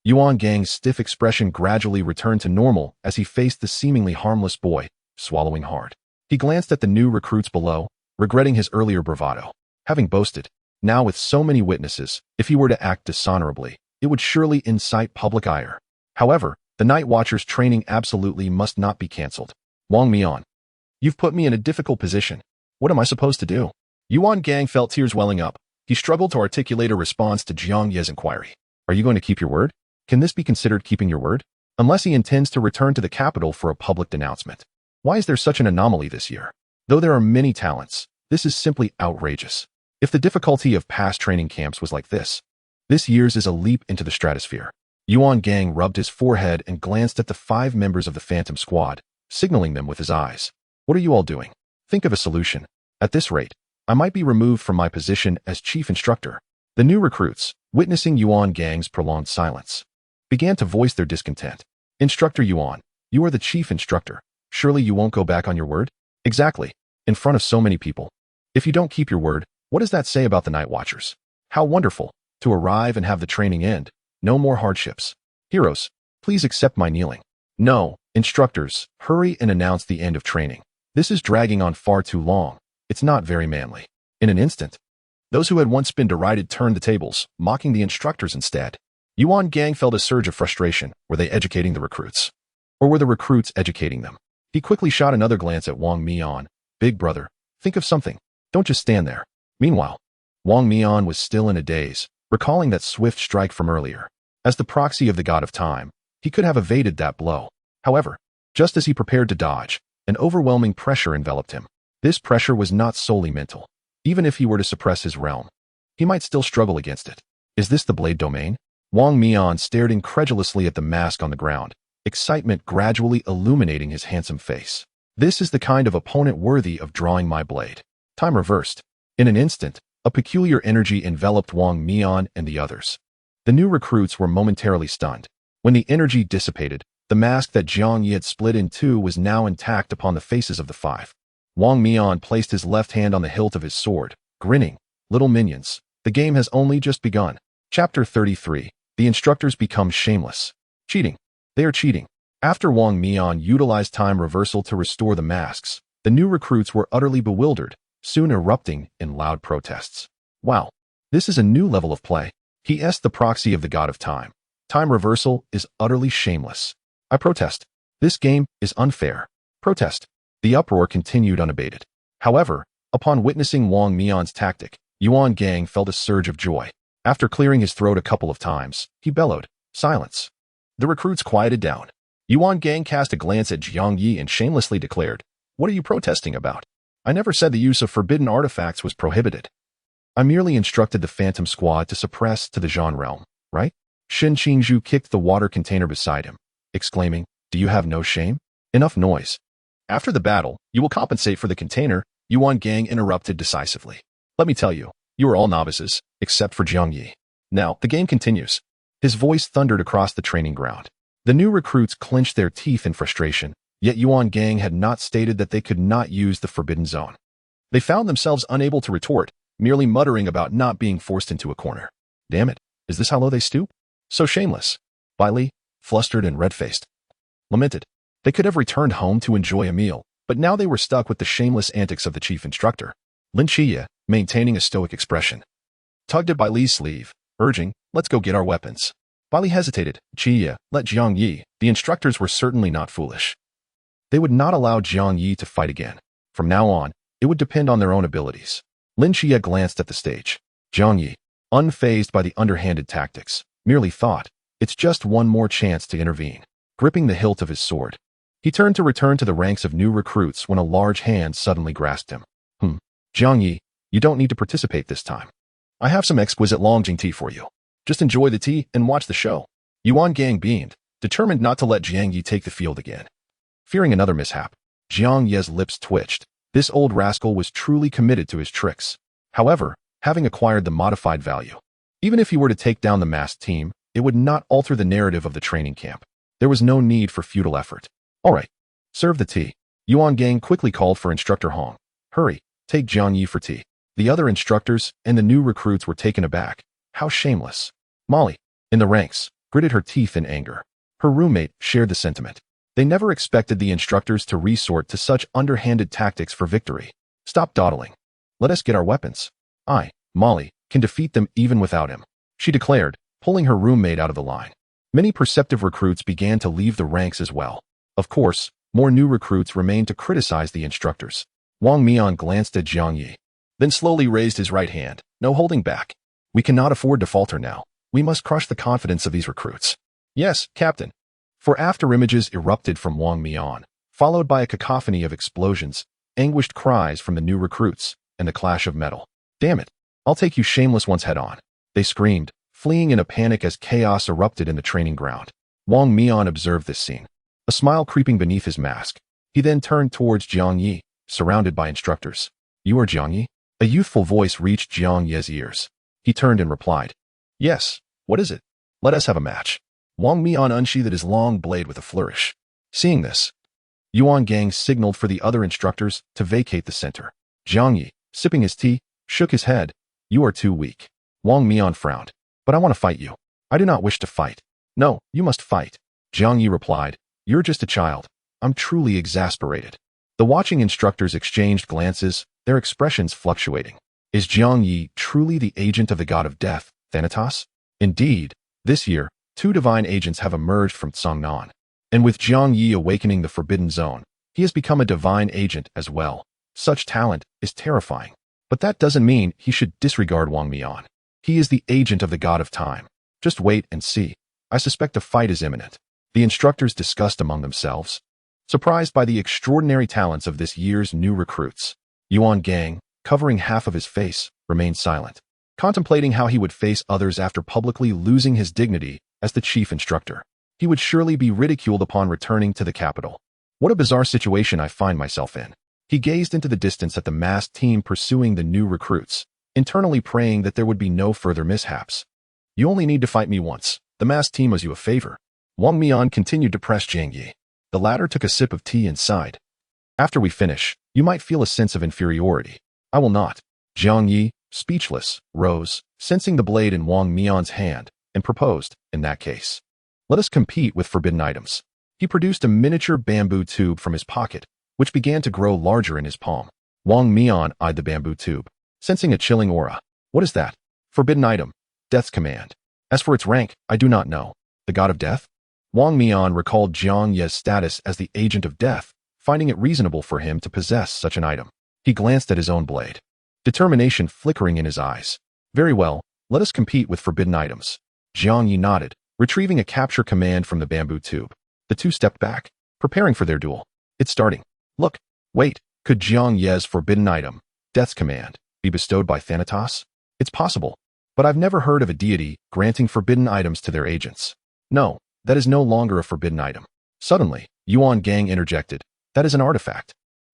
Yuan Gang's stiff expression gradually returned to normal as he faced the seemingly harmless boy, swallowing hard. He glanced at the new recruits below, regretting his earlier bravado. Having boasted, now with so many witnesses, if he were to act dishonorably, it would surely incite public ire. However, the Night Watcher's training absolutely must not be cancelled. Wang Mian, you've put me in a difficult position. What am I supposed to do? Yuan Gang felt tears welling up. He struggled to articulate a response to Jiang Ye's inquiry. Are you going to keep your word? Can this be considered keeping your word? Unless he intends to return to the capital for a public denouncement. Why is there such an anomaly this year? Though there are many talents, this is simply outrageous. If the difficulty of past training camps was like this year's is a leap into the stratosphere. Yuan Gang rubbed his forehead and glanced at the 5 members of the Phantom Squad, signaling them with his eyes. What are you all doing? Think of a solution. At this rate, I might be removed from my position as chief instructor. The new recruits, witnessing Yuan Gang's prolonged silence, began to voice their discontent. Instructor Yuan, you are the chief instructor. Surely you won't go back on your word? Exactly. In front of so many people. If you don't keep your word, what does that say about the Night Watchers? How wonderful, to arrive and have the training end. No more hardships. Heroes, please accept my kneeling. No, instructors, hurry and announce the end of training. This is dragging on far too long. It's not very manly. In an instant, those who had once been derided turned the tables, mocking the instructors instead. Yuan Gang felt a surge of frustration. Were they educating the recruits? Or were the recruits educating them? He quickly shot another glance at Wang Mian. Big brother, think of something. Don't just stand there. Meanwhile, Wang Mian was still in a daze, recalling that swift strike from earlier. As the proxy of the god of time, he could have evaded that blow. However, just as he prepared to dodge, an overwhelming pressure enveloped him. This pressure was not solely mental. Even if he were to suppress his realm, he might still struggle against it. Is this the blade domain? Wang Mian stared incredulously at the mask on the ground, excitement gradually illuminating his handsome face. This is the kind of opponent worthy of drawing my blade. Time reversed. In an instant, a peculiar energy enveloped Wang Mian and the others. The new recruits were momentarily stunned. When the energy dissipated, the mask that Jiang Ye had split in two was now intact upon the faces of the five. Wang Mian placed his left hand on the hilt of his sword, grinning. Little minions, the game has only just begun. Chapter 33. The instructors become shameless. Cheating. They are cheating. After Wang Mian utilized time reversal to restore the masks, the new recruits were utterly bewildered, soon erupting in loud protests. Wow, this is a new level of play. He is the proxy of the god of time. Time reversal is utterly shameless. I protest. This game is unfair. Protest. The uproar continued unabated. However, upon witnessing Wang Mian's tactic, Yuan Gang felt a surge of joy. After clearing his throat a couple of times, he bellowed, "Silence." The recruits quieted down. Yuan Gang cast a glance at Jiang Ye and shamelessly declared, "What are you protesting about? I never said the use of forbidden artifacts was prohibited. I merely instructed the Phantom Squad to suppress to the Zhan realm, right?" Shen Qingzhu kicked the water container beside him, exclaiming, "Do you have no shame? Enough noise." "After the battle, you will compensate for the container," Yuan Gang interrupted decisively. "Let me tell you, you are all novices, except for Jiang Ye. Now, the game continues." His voice thundered across the training ground. The new recruits clenched their teeth in frustration, yet Yuan Gang had not stated that they could not use the Forbidden Zone. They found themselves unable to retort, merely muttering about not being forced into a corner. Damn it, is this how low they stoop? So shameless. Bai Li, flustered and red-faced, lamented. They could have returned home to enjoy a meal, but now they were stuck with the shameless antics of the chief instructor. Lin Qiye, maintaining a stoic expression, tugged at Bai Li's sleeve, urging, "Let's go get our weapons." Bai Li hesitated. Qiye, let Jiang Ye. The instructors were certainly not foolish. They would not allow Jiang Ye to fight again. From now on, it would depend on their own abilities. Lin Qiye glanced at the stage. Jiang Ye, unfazed by the underhanded tactics, merely thought, "It's just one more chance to intervene." Gripping the hilt of his sword, he turned to return to the ranks of new recruits when a large hand suddenly grasped him. Jiang Ye, you don't need to participate this time. I have some exquisite Longjing tea for you. Just enjoy the tea and watch the show." Yuan Gang beamed, determined not to let Jiang Ye take the field again. Fearing another mishap, Jiang Ye's lips twitched. This old rascal was truly committed to his tricks. However, having acquired the modified value, even if he were to take down the masked team, it would not alter the narrative of the training camp. There was no need for futile effort. "All right, serve the tea." Yuan Gang quickly called for Instructor Hong. "Hurry, take Jiang Ye for tea." The other instructors and the new recruits were taken aback. How shameless. Molly, in the ranks, gritted her teeth in anger. Her roommate shared the sentiment. They never expected the instructors to resort to such underhanded tactics for victory. "Stop dawdling. Let us get our weapons. I, Molly, can defeat them even without him," she declared, pulling her roommate out of the line. Many perceptive recruits began to leave the ranks as well. Of course, more new recruits remained to criticize the instructors. Wang Mian glanced at Jiang Ye, then slowly raised his right hand. "No holding back. We cannot afford to falter now. We must crush the confidence of these recruits." "Yes, Captain." For afterimages erupted from Wang Mian, followed by a cacophony of explosions, anguished cries from the new recruits, and the clash of metal. "Damn it, I'll take you shameless ones head on," they screamed, fleeing in a panic as chaos erupted in the training ground. Wang Mian observed this scene, a smile creeping beneath his mask. He then turned towards Jiang Ye, surrounded by instructors. "You are Jiang Ye?" A youthful voice reached Jiang Ye's ears. He turned and replied, "Yes, what is it? Let us have a match." Wang Mian unsheathed his long blade with a flourish. Seeing this, Yuan Gang signaled for the other instructors to vacate the center. Jiang Ye, sipping his tea, shook his head. "You are too weak." Wang Mian frowned. "But I want to fight you." "I do not wish to fight." "No, you must fight." Jiang Ye replied, "You're just a child." I'm truly exasperated. The watching instructors exchanged glances, their expressions fluctuating. Is Jiang Ye truly the agent of the god of death, Thanatos? Indeed, this year, 2 divine agents have emerged from Tsangnan. And with Jiang Ye awakening the Forbidden Zone, he has become a divine agent as well. Such talent is terrifying. But that doesn't mean he should disregard Wang Mian. He is the agent of the god of time. Just wait and see. I suspect a fight is imminent. The instructors discussed among themselves, surprised by the extraordinary talents of this year's new recruits. Yuan Gang, covering half of his face, remained silent, contemplating how he would face others after publicly losing his dignity as the chief instructor. He would surely be ridiculed upon returning to the capital. What a bizarre situation I find myself in. He gazed into the distance at the masked team pursuing the new recruits, internally praying that there would be no further mishaps. You only need to fight me once. The masked team owes you a favor. Wang Mian continued to press Jiang Ye. The latter took a sip of tea and sighed. After we finish, you might feel a sense of inferiority. I will not. Jiang Ye, speechless, rose, sensing the blade in Wang Mian's hand, and proposed, in that case. Let us compete with forbidden items. He produced a miniature bamboo tube from his pocket, which began to grow larger in his palm. Wang Mian eyed the bamboo tube, sensing a chilling aura. What is that? Forbidden item. Death's command. As for its rank, I do not know. The god of death? Wang Mian recalled Jiang Ye's status as the agent of death, finding it reasonable for him to possess such an item. He glanced at his own blade, determination flickering in his eyes. Very well, let us compete with forbidden items. Jiang Ye nodded, retrieving a capture command from the bamboo tube. The two stepped back, preparing for their duel. It's starting. Look, wait, could Jiang Ye's forbidden item, Death's command, be bestowed by Thanatos? It's possible, but I've never heard of a deity granting forbidden items to their agents. No, that is no longer a forbidden item. Suddenly, Yuan Gang interjected. That is an artifact.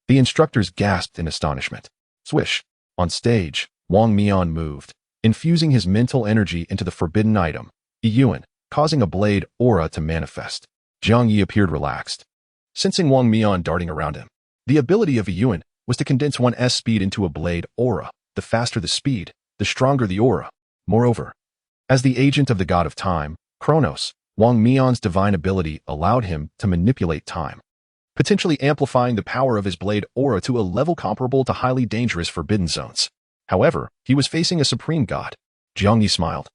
The instructors gasped in astonishment. Swish. On stage, Wang Mian moved, infusing his mental energy into the forbidden item, Yuan, causing a blade aura to manifest. Jiang Ye appeared relaxed, sensing Wang Mian darting around him. The ability of Yuan was to condense one's speed into a blade aura. The faster the speed, the stronger the aura. Moreover, as the agent of the god of time, Kronos, Wang Mian's divine ability allowed him to manipulate time, potentially amplifying the power of his blade aura to a level comparable to highly dangerous forbidden zones. However, he was facing a supreme god. Jiang Ye smiled,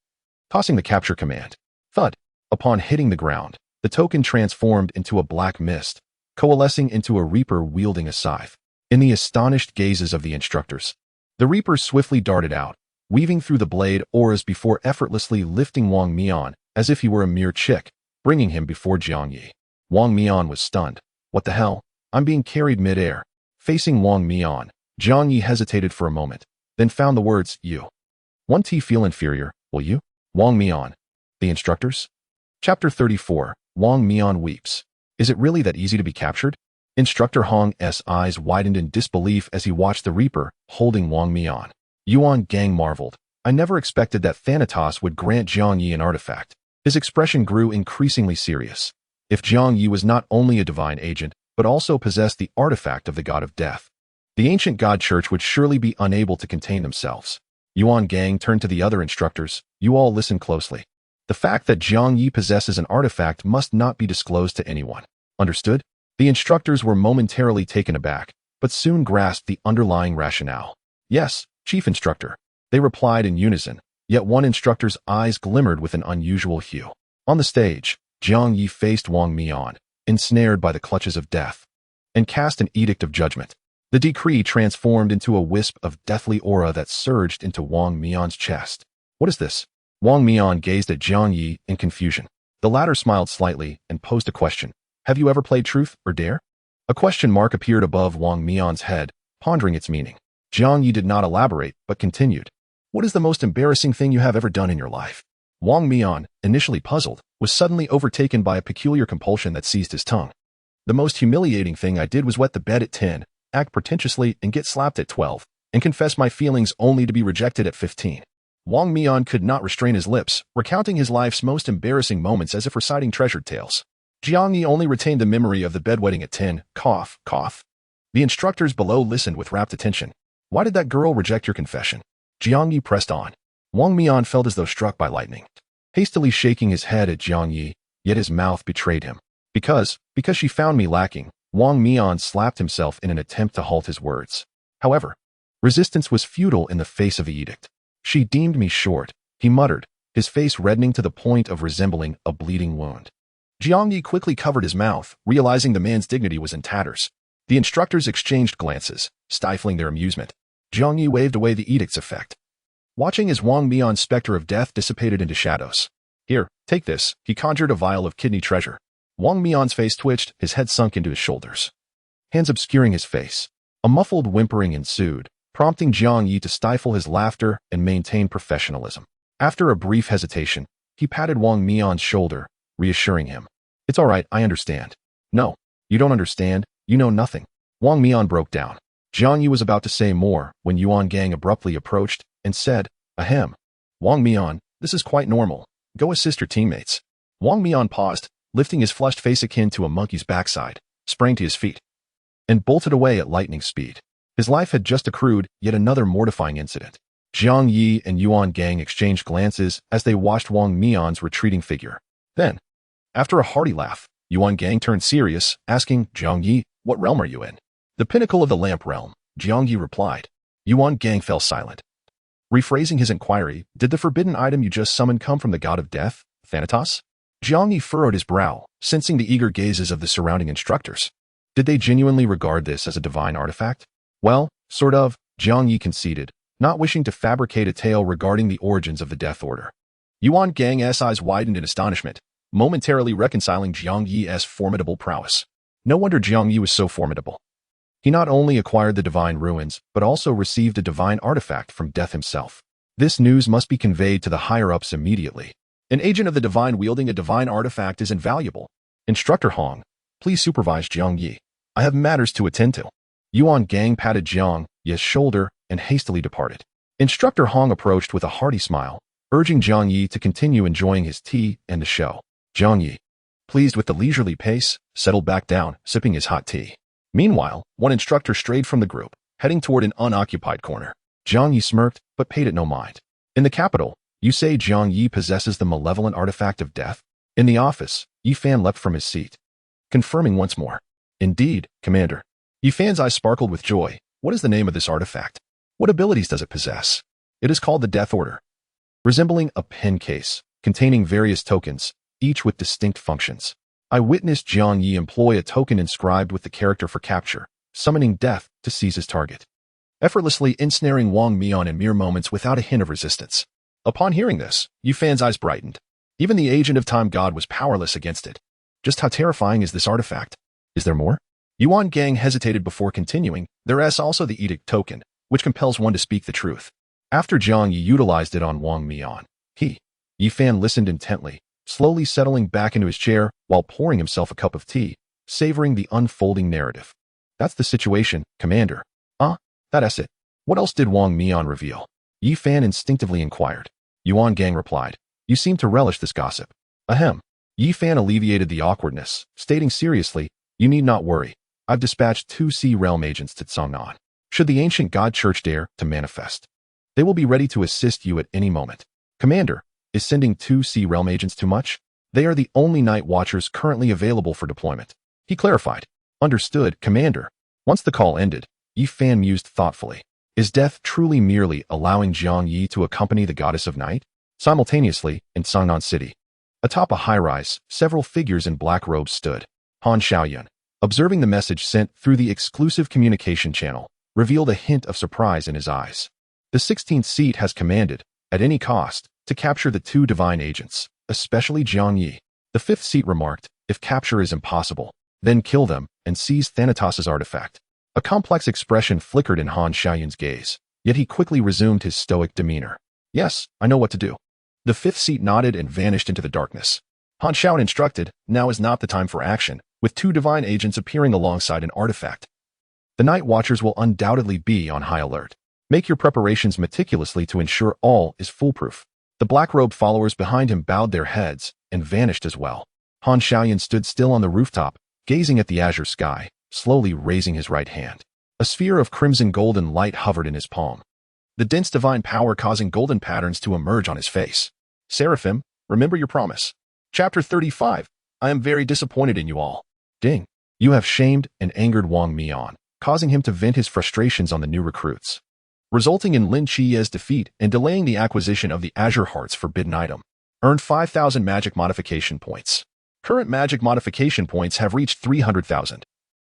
tossing the capture command. Thud. Upon hitting the ground, the token transformed into a black mist, coalescing into a reaper wielding a scythe. In the astonished gazes of the instructors, the reaper swiftly darted out, weaving through the blade auras before effortlessly lifting Wang Mian as if he were a mere chick, bringing him before Jiang Ye. Wang Mian was stunned. What the hell? I'm being carried mid-air. Facing Wang Mian, Jiang Ye hesitated for a moment, then found the words, you. Won't he feel inferior, will you? Wang Mian. The instructors? Chapter 34, Wang Mian weeps. Is it really that easy to be captured? Instructor Hong's eyes widened in disbelief as he watched the Reaper holding Wang Mian. Yuan Gang marveled. I never expected that Thanatos would grant Jiang Ye an artifact. His expression grew increasingly serious. If Jiang Ye was not only a divine agent, but also possessed the artifact of the god of death, the ancient god church would surely be unable to contain themselves. Yuan Gang turned to the other instructors. You all listen closely. The fact that Jiang Ye possesses an artifact must not be disclosed to anyone. Understood? The instructors were momentarily taken aback, but soon grasped the underlying rationale. Yes, Chief Instructor. They replied in unison, yet one instructor's eyes glimmered with an unusual hue. On the stage, Jiang Ye faced Wang Mian, ensnared by the clutches of death, and cast an edict of judgment. The decree transformed into a wisp of deathly aura that surged into Wang Mian's chest. What is this? Wang Mian gazed at Jiang Ye in confusion. The latter smiled slightly and posed a question. Have you ever played Truth or Dare? A question mark appeared above Wang Mian's head, pondering its meaning. Jiang Ye did not elaborate, but continued. What is the most embarrassing thing you have ever done in your life? Wang Mian, initially puzzled, was suddenly overtaken by a peculiar compulsion that seized his tongue. The most humiliating thing I did was wet the bed at 10, act pretentiously and get slapped at 12, and confess my feelings only to be rejected at 15. Wang Mian could not restrain his lips, recounting his life's most embarrassing moments as if reciting treasured tales. Jiang Ye only retained the memory of the bedwetting at 10, cough, cough. The instructors below listened with rapt attention. Why did that girl reject your confession? Jiang Ye pressed on. Wang Mian felt as though struck by lightning, hastily shaking his head at Jiang Ye, yet his mouth betrayed him. Because she found me lacking, Wang Mian slapped himself in an attempt to halt his words. However, resistance was futile in the face of the edict. She deemed me short, he muttered, his face reddening to the point of resembling a bleeding wound. Jiang Ye quickly covered his mouth, realizing the man's dignity was in tatters. The instructors exchanged glances, stifling their amusement. Jiang Ye waved away the edict's effect, watching as Wang Mian's specter of death dissipated into shadows. Here, take this, he conjured a vial of kidney treasure. Wang Mian's face twitched, his head sunk into his shoulders, hands obscuring his face. A muffled whimpering ensued, prompting Jiang Ye to stifle his laughter and maintain professionalism. After a brief hesitation, he patted Wang Mian's shoulder, reassuring him. It's all right, I understand. No, you don't understand, you know nothing. Wang Mian broke down. Jiang Ye was about to say more when Yuan Gang abruptly approached and said, Ahem. Wang Mian, This is quite normal. Go assist your teammates. Wang Mian paused, lifting his flushed face akin to a monkey's backside, sprang to his feet, and bolted away at lightning speed. His life had just accrued yet another mortifying incident. Jiang Ye and Yuan Gang exchanged glances as they watched Wang Mian's retreating figure. Then, after a hearty laugh, Yuan Gang turned serious, asking, Jiang Ye, what realm are you in? The pinnacle of the lamp realm, Jiang Ye replied. Yuan Gang fell silent. Rephrasing his inquiry, did the forbidden item you just summoned come from the god of death, Thanatos? Jiang Ye furrowed his brow, sensing the eager gazes of the surrounding instructors. Did they genuinely regard this as a divine artifact? Well, sort of, Jiang Ye conceded, not wishing to fabricate a tale regarding the origins of the Death Order. Yuan Gang's eyes widened in astonishment, momentarily reconciling Jiang Ye's formidable prowess. No wonder Jiang Ye was so formidable. He not only acquired the divine ruins, but also received a divine artifact from Death himself. This news must be conveyed to the higher-ups immediately. An agent of the divine wielding a divine artifact is invaluable. Instructor Hong, please supervise Jiang Ye. I have matters to attend to. Yuan Gang patted Jiang Ye's shoulder and hastily departed. Instructor Hong approached with a hearty smile, urging Jiang Ye to continue enjoying his tea and the show. Jiang Ye, pleased with the leisurely pace, settled back down, sipping his hot tea. Meanwhile, one instructor strayed from the group, heading toward an unoccupied corner. Jiang Ye smirked, but paid it no mind. In the capital, you say Jiang Ye possesses the malevolent artifact of death? In the office, Yi Fan leapt from his seat, confirming once more. Indeed, Commander. Yi Fan's eyes sparkled with joy. What is the name of this artifact? What abilities does it possess? It is called the Death Order. Resembling a pen case, containing various tokens, each with distinct functions. I witnessed Jiang Ye employ a token inscribed with the character for capture, summoning death to seize his target, effortlessly ensnaring Wang Mian in mere moments without a hint of resistance. Upon hearing this, Yi Fan's eyes brightened. Even the agent of time god was powerless against it. Just how terrifying is this artifact? Is there more? Yuan Gang hesitated before continuing. There is also the edict token, which compels one to speak the truth. After Jiang Ye utilized it on Wang Mian, Yi Fan listened intently, slowly settling back into his chair while pouring himself a cup of tea, savoring the unfolding narrative. That's the situation, Commander. That's it. What else did Wang Mian reveal? Yi Fan instinctively inquired. Yuan Gang replied. You seem to relish this gossip. Ahem. Yi Fan alleviated the awkwardness, stating seriously, you need not worry. I've dispatched 2 Sea Realm agents to Tsangnan. Should the ancient god church dare to manifest, they will be ready to assist you at any moment. Commander, is sending 2 Sea Realm agents too much? They are the only night watchers currently available for deployment. He clarified. Understood, Commander. Once the call ended, Yi Fan mused thoughtfully. Is death truly merely allowing Jiang Ye to accompany the goddess of night? Simultaneously, in Tsangnan City, atop a high-rise, several figures in black robes stood. Han Xiaoyun, observing the message sent through the exclusive communication channel, revealed a hint of surprise in his eyes. The 16th seat has commanded, at any cost, to capture the 2 divine agents, especially Jiang Ye. The 5th seat remarked, if capture is impossible, then kill them and seize Thanatos' artifact. A complex expression flickered in Han Xiaoyun's gaze, yet he quickly resumed his stoic demeanor. Yes, I know what to do. The 5th seat nodded and vanished into the darkness. Han Xiaoyun instructed, now is not the time for action, with 2 divine agents appearing alongside an artifact. The night watchers will undoubtedly be on high alert. Make your preparations meticulously to ensure all is foolproof. The black-robed followers behind him bowed their heads and vanished as well. Han Xiaoyun stood still on the rooftop, gazing at the azure sky, slowly raising his right hand. A sphere of crimson golden light hovered in his palm, the dense divine power causing golden patterns to emerge on his face. Seraphim, remember your promise. Chapter 35. I am very disappointed in you all. Ding. You have shamed and angered Wang Mian, causing him to vent his frustrations on the new recruits, resulting in Lin Qiye's defeat and delaying the acquisition of the Azure Heart's forbidden item. Earned 5,000 magic modification points. Current magic modification points have reached 300,000.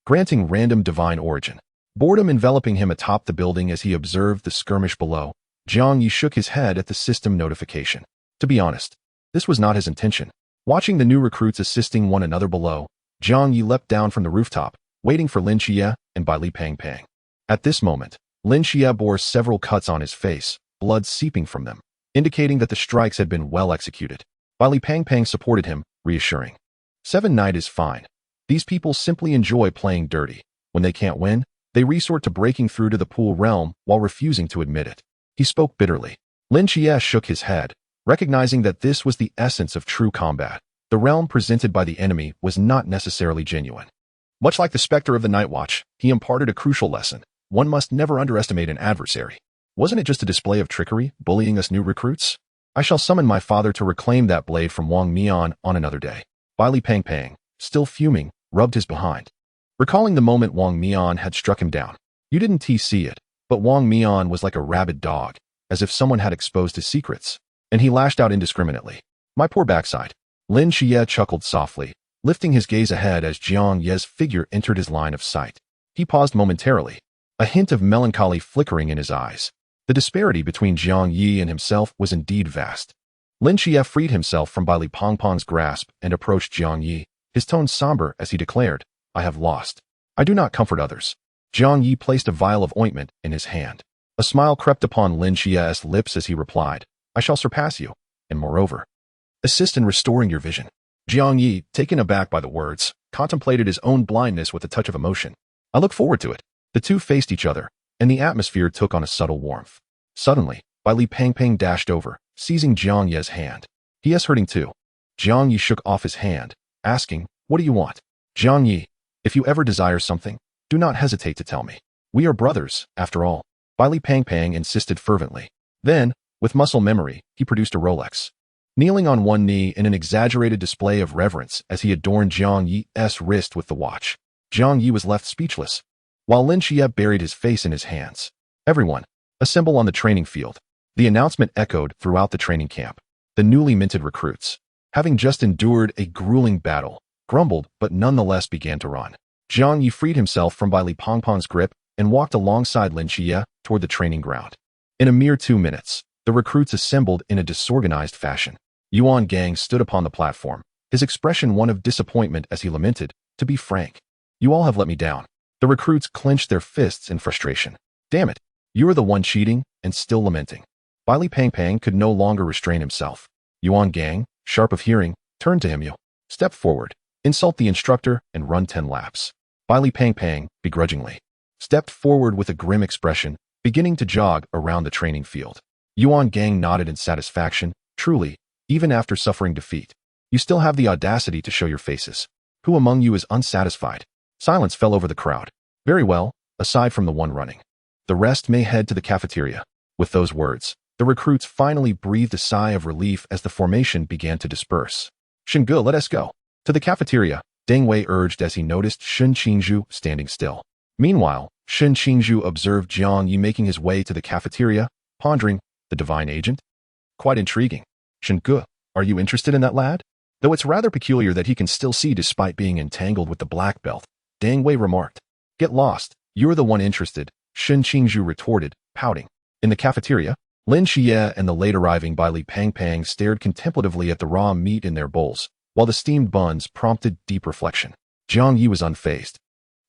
Granting random divine origin. Boredom enveloping him atop the building as he observed the skirmish below, Jiang Ye shook his head at the system notification. To be honest, this was not his intention. Watching the new recruits assisting one another below, Jiang Ye leapt down from the rooftop, waiting for Lin Qiye and Bai Li Pang Pang. At this moment, Lin Qiye bore several cuts on his face, blood seeping from them, indicating that the strikes had been well executed. Bai Li Pang Pang supported him, reassuring. 7 Night is fine. These people simply enjoy playing dirty. When they can't win, they resort to breaking through to the pool realm while refusing to admit it. He spoke bitterly. Lin Qiye shook his head, Recognizing that this was the essence of true combat, the realm presented by the enemy was not necessarily genuine. Much like the Spectre of the Night Watch, he imparted a crucial lesson. One must never underestimate an adversary. Wasn't it just a display of trickery, bullying us new recruits? I shall summon my father to reclaim that blade from Wang Mian on another day. Li Pang, still fuming, rubbed his behind. Recalling the moment Wang Mian had struck him down. You didn't see it, but Wang Mian was like a rabid dog, as if someone had exposed his secrets, and he lashed out indiscriminately. My poor backside. Lin Qiye chuckled softly, lifting his gaze ahead as Jiang Ye's figure entered his line of sight. He paused momentarily, a hint of melancholy flickering in his eyes. The disparity between Jiang Ye and himself was indeed vast. Lin Qiye freed himself from Li Pang's grasp and approached Jiang Ye, his tone somber as he declared, I have lost. I do not comfort others. Jiang Ye placed a vial of ointment in his hand. A smile crept upon Lin Qiye's lips as he replied, I shall surpass you, and moreover, assist in restoring your vision. Jiang Ye, taken aback by the words, contemplated his own blindness with a touch of emotion. I look forward to it. The two faced each other, and the atmosphere took on a subtle warmth. Suddenly, Li Pang dashed over, seizing Jiang Ye's hand. He is hurting too. Jiang Ye shook off his hand, asking, what do you want? Jiang Ye, if you ever desire something, do not hesitate to tell me. We are brothers, after all. Li Pang insisted fervently. Then, with muscle memory, he produced a Rolex. Kneeling on one knee in an exaggerated display of reverence as he adorned Jiang Ye's wrist with the watch, Jiang Ye was left speechless, while Lin Qiye buried his face in his hands. Everyone, assemble on the training field. The announcement echoed throughout the training camp. The newly minted recruits, having just endured a grueling battle, grumbled but nonetheless began to run. Jiang Ye freed himself from Li Pang's grip and walked alongside Lin Qiye toward the training ground. In a mere 2 minutes, the recruits assembled in a disorganized fashion. Yuan Gang stood upon the platform, his expression one of disappointment as he lamented, to be frank, you all have let me down. The recruits clenched their fists in frustration. Damn it, you are the one cheating and still lamenting. Li Pang could no longer restrain himself. Yuan Gang, sharp of hearing, turned to him. You step forward, insult the instructor, and run 10 laps. Li Pang, begrudgingly, stepped forward with a grim expression, beginning to jog around the training field. Yuan Gang nodded in satisfaction. Truly, even after suffering defeat, you still have the audacity to show your faces. Who among you is unsatisfied? Silence fell over the crowd. Very well, aside from the one running. The rest may head to the cafeteria. With those words, the recruits finally breathed a sigh of relief as the formation began to disperse. Shingu, let us go. To the cafeteria, Deng Wei urged as he noticed Shen Qingzhu standing still. Meanwhile, Shen Qingzhu observed Jiang Ye making his way to the cafeteria, pondering, the divine agent? Quite intriguing. Shingu, are you interested in that lad? Though it's rather peculiar that he can still see despite being entangled with the black belt, Deng Wei remarked. Get lost, you're the one interested, Shen Qingzhu retorted, pouting. In the cafeteria, Lin Qiye and the late-arriving Li Pang stared contemplatively at the raw meat in their bowls, while the steamed buns prompted deep reflection. Jiang Ye was unfazed.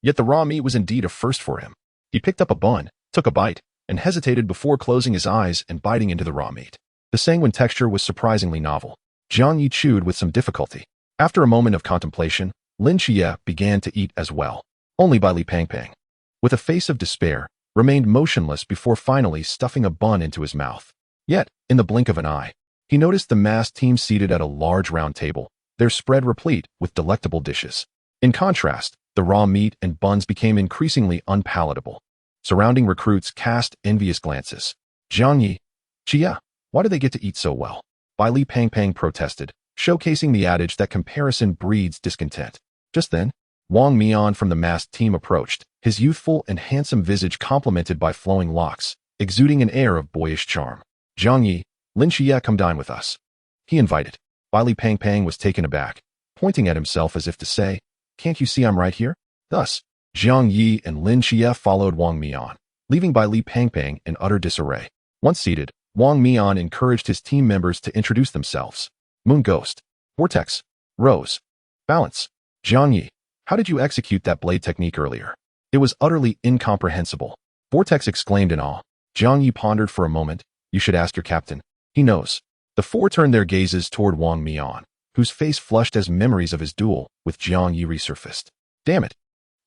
Yet the raw meat was indeed a first for him. He picked up a bun, took a bite, and hesitated before closing his eyes and biting into the raw meat. The sanguine texture was surprisingly novel. Jiang Ye chewed with some difficulty. After a moment of contemplation, Lin Qiye began to eat as well. Only Li Pang, with a face of despair, remained motionless before finally stuffing a bun into his mouth. Yet, in the blink of an eye, he noticed the massed team seated at a large round table, their spread replete with delectable dishes. In contrast, the raw meat and buns became increasingly unpalatable. Surrounding recruits cast envious glances. Jiang Ye, Qiye, why do they get to eat so well? Li Pang protested, showcasing the adage that comparison breeds discontent. Just then, Wang Mian from the masked team approached, his youthful and handsome visage complemented by flowing locks, exuding an air of boyish charm. Jiang Ye, Lin Qiye, come dine with us. He invited. Li Pang was taken aback, pointing at himself as if to say, can't you see I'm right here? Thus, Jiang Ye and Lin Qiye followed Wang Mian, leaving Li Pang in utter disarray. Once seated, Wang Mian encouraged his team members to introduce themselves. Moon Ghost, Vortex, Rose, Balance. Jiang Ye, how did you execute that blade technique earlier? It was utterly incomprehensible. Vortex exclaimed in awe. Jiang Ye pondered for a moment. You should ask your captain. He knows. The four turned their gazes toward Wang Mian, whose face flushed as memories of his duel with Jiang Ye resurfaced. Damn it.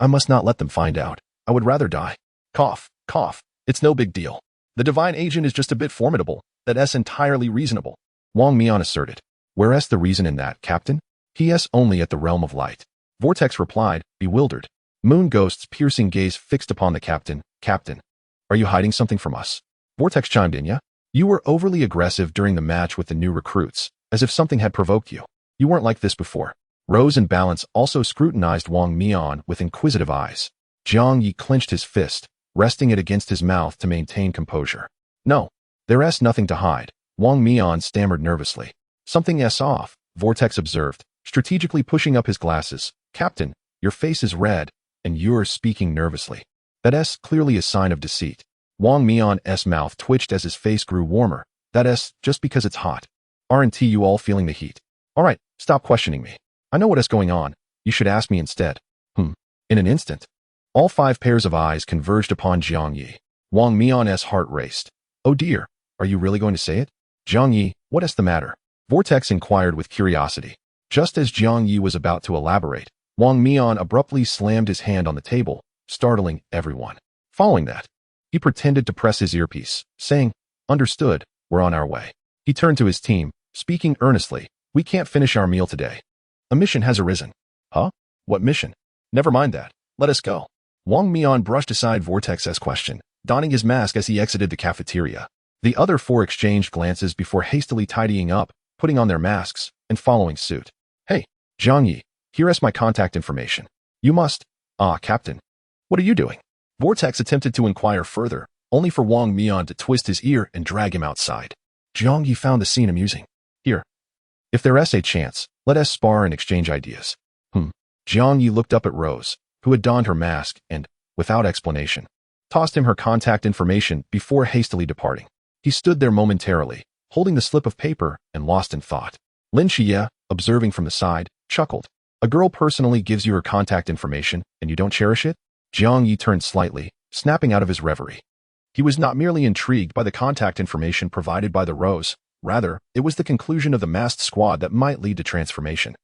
I must not let them find out. I would rather die. Cough, cough. It's no big deal. The divine agent is just a bit formidable. That's entirely reasonable. Wang Mian asserted. Whereas the reason in that, Captain? He.s. only at the realm of light. Vortex replied, bewildered. Moon Ghost's piercing gaze fixed upon the captain. Captain, are you hiding something from us? Vortex chimed in, yeah? You were overly aggressive during the match with the new recruits, as if something had provoked you. You weren't like this before. Rose and Balance also scrutinized Wang Mian with inquisitive eyes. Jiang Ye clenched his fist, resting it against his mouth to maintain composure. No, there's nothing to hide. Wang Mian stammered nervously. Something's off, Vortex observed, strategically pushing up his glasses. Captain, your face is red, and you're speaking nervously. That's clearly a sign of deceit. Wang Mian's mouth twitched as his face grew warmer. That's just because it's hot. Aren't you all feeling the heat? All right, stop questioning me. I know what is going on. You should ask me instead. In an instant, all 5 pairs of eyes converged upon Jiang Ye. Wang Mian's heart raced. Oh dear, are you really going to say it? Jiang Ye, what's the matter? Vortex inquired with curiosity. Just as Jiang Ye was about to elaborate, Wang Mian abruptly slammed his hand on the table, startling everyone. Following that, he pretended to press his earpiece, saying, Understood, we're on our way. He turned to his team, speaking earnestly. We can't finish our meal today. A mission has arisen. Huh? What mission? Never mind that. Let us go. Wang Mian brushed aside Vortex's question, donning his mask as he exited the cafeteria. The other 4 exchanged glances before hastily tidying up, putting on their masks, and following suit. Hey, Jiang Ye, here is my contact information. You must… Captain. What are you doing? Vortex attempted to inquire further, only for Wang Mian to twist his ear and drag him outside. Jiang Ye found the scene amusing. Here. If there's a chance, let us spar and exchange ideas. Jiang Ye looked up at Rose, who had donned her mask and, without explanation, tossed him her contact information before hastily departing. He stood there momentarily, holding the slip of paper and lost in thought. Lin Qiye, observing from the side, chuckled. A girl personally gives you her contact information, and you don't cherish it? Jiang Ye turned slightly, snapping out of his reverie. He was not merely intrigued by the contact information provided by the Rose, rather, it was the conclusion of the masked squad that might lead to transformation,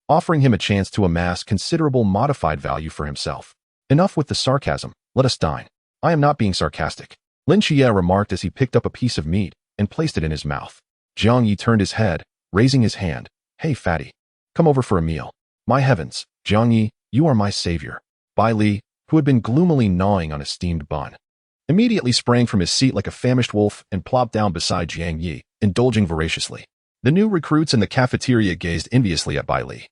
offering him a chance to amass considerable modified value for himself. Enough with the sarcasm, let us dine. I am not being sarcastic. Lin Qiye remarked as he picked up a piece of meat and placed it in his mouth. Jiang Ye turned his head, raising his hand. Hey, fatty. Come over for a meal. My heavens, Jiang Ye, you are my savior. Bai Li, who had been gloomily gnawing on a steamed bun, immediately sprang from his seat like a famished wolf and plopped down beside Jiang Ye, indulging voraciously. The new recruits in the cafeteria gazed enviously at Bai Li,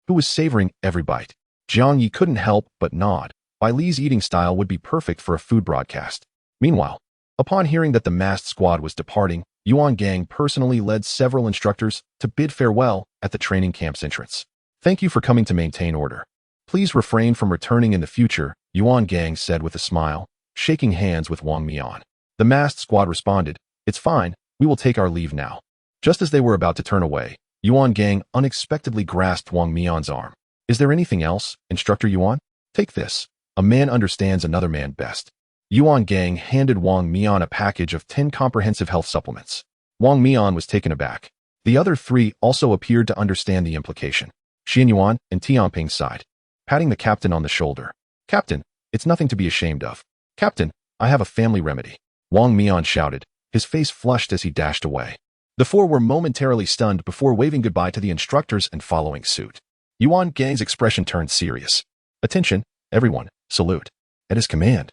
who was savoring every bite. Jiang Ye couldn't help but nod. Bai Li's eating style would be perfect for a food broadcast. Meanwhile, upon hearing that the masked squad was departing, Yuan Gang personally led several instructors to bid farewell at the training camp's entrance. Thank you for coming to maintain order. Please refrain from returning in the future, Yuan Gang said with a smile, shaking hands with Wang Mian. The masked squad responded, It's fine, we will take our leave now. Just as they were about to turn away, Yuan Gang unexpectedly grasped Wang Mian's arm. Is there anything else, Instructor Yuan? Take this. A man understands another man best. Yuan Gang handed Wang Mian a package of 10 comprehensive health supplements. Wang Mian was taken aback. The other 3 also appeared to understand the implication. Xian Yuan and Tianping sighed, patting the captain on the shoulder. Captain, it's nothing to be ashamed of. Captain, I have a family remedy. Wang Mian shouted, his face flushed as he dashed away. The 4 were momentarily stunned before waving goodbye to the instructors and following suit. Yuan Gang's expression turned serious. Attention, everyone, salute. At his command.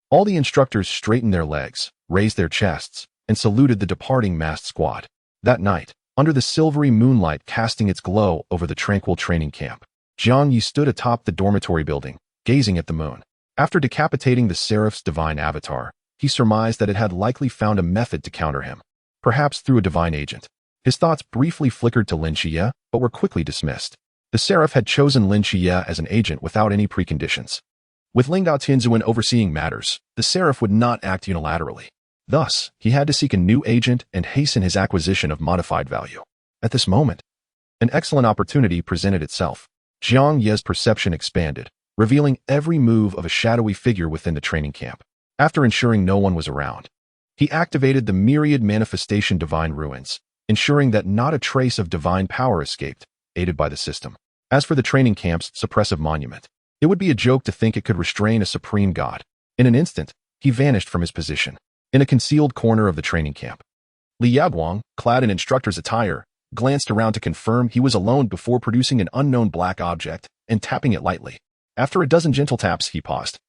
All the instructors straightened their legs, raised their chests, and saluted the departing masked squad. That night, under the silvery moonlight casting its glow over the tranquil training camp, Jiang Ye stood atop the dormitory building, gazing at the moon. After decapitating the Seraph's divine avatar, he surmised that it had likely found a method to counter him, perhaps through a divine agent. His thoughts briefly flickered to Lin Qiye, but were quickly dismissed. The Seraph had chosen Lin Qiye as an agent without any preconditions. With Ling Dao Tianzuan overseeing matters, the Seraph would not act unilaterally. Thus, he had to seek a new agent and hasten his acquisition of modified value. At this moment, an excellent opportunity presented itself. Jiang Ye's perception expanded, revealing every move of a shadowy figure within the training camp. After ensuring no one was around, he activated the myriad manifestation divine ruins, ensuring that not a trace of divine power escaped, aided by the system. As for the training camp's suppressive monument, it would be a joke to think it could restrain a supreme god. In an instant, he vanished from his position, in a concealed corner of the training camp. Li Yaoguang, clad in instructor's attire, glanced around to confirm he was alone before producing an unknown black object and tapping it lightly. After a dozen gentle taps, he paused,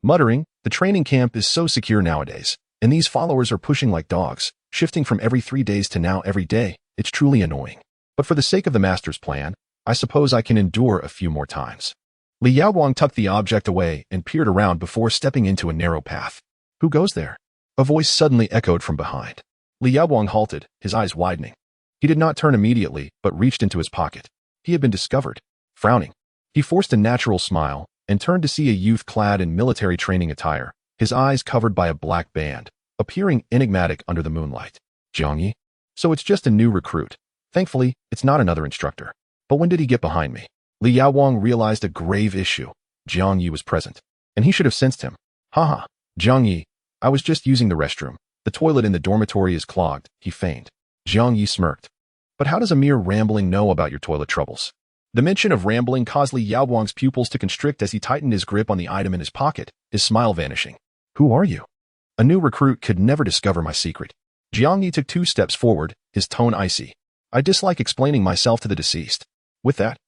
muttering, "The training camp is so secure nowadays, and these followers are pushing like dogs, shifting from every 3 days to now every day. It's truly annoying. But for the sake of the master's plan, I suppose I can endure a few more times." Li Yaoguang tucked the object away and peered around before stepping into a narrow path. "Who goes there?" A voice suddenly echoed from behind. Li Yaoguang halted, his eyes widening. He did not turn immediately, but reached into his pocket. He had been discovered. Frowning, he forced a natural smile and turned to see a youth clad in military training attire, his eyes covered by a black band, appearing enigmatic under the moonlight. "Jiang Ye? So it's just a new recruit. Thankfully, it's not another instructor. But when did he get behind me?" Li Yaoguang realized a grave issue. Jiang Ye was present, and he should have sensed him. "Haha, Jiang Ye, I was just using the restroom. The toilet in the dormitory is clogged," he feigned. Jiang Ye smirked. "But how does a mere rambling know about your toilet troubles?" The mention of rambling caused Li Yaoguang's pupils to constrict as he tightened his grip on the item in his pocket, his smile vanishing. "Who are you?" "A new recruit could never discover my secret." Jiang Ye took 2 steps forward, his tone icy. "I dislike explaining myself to the deceased." With that,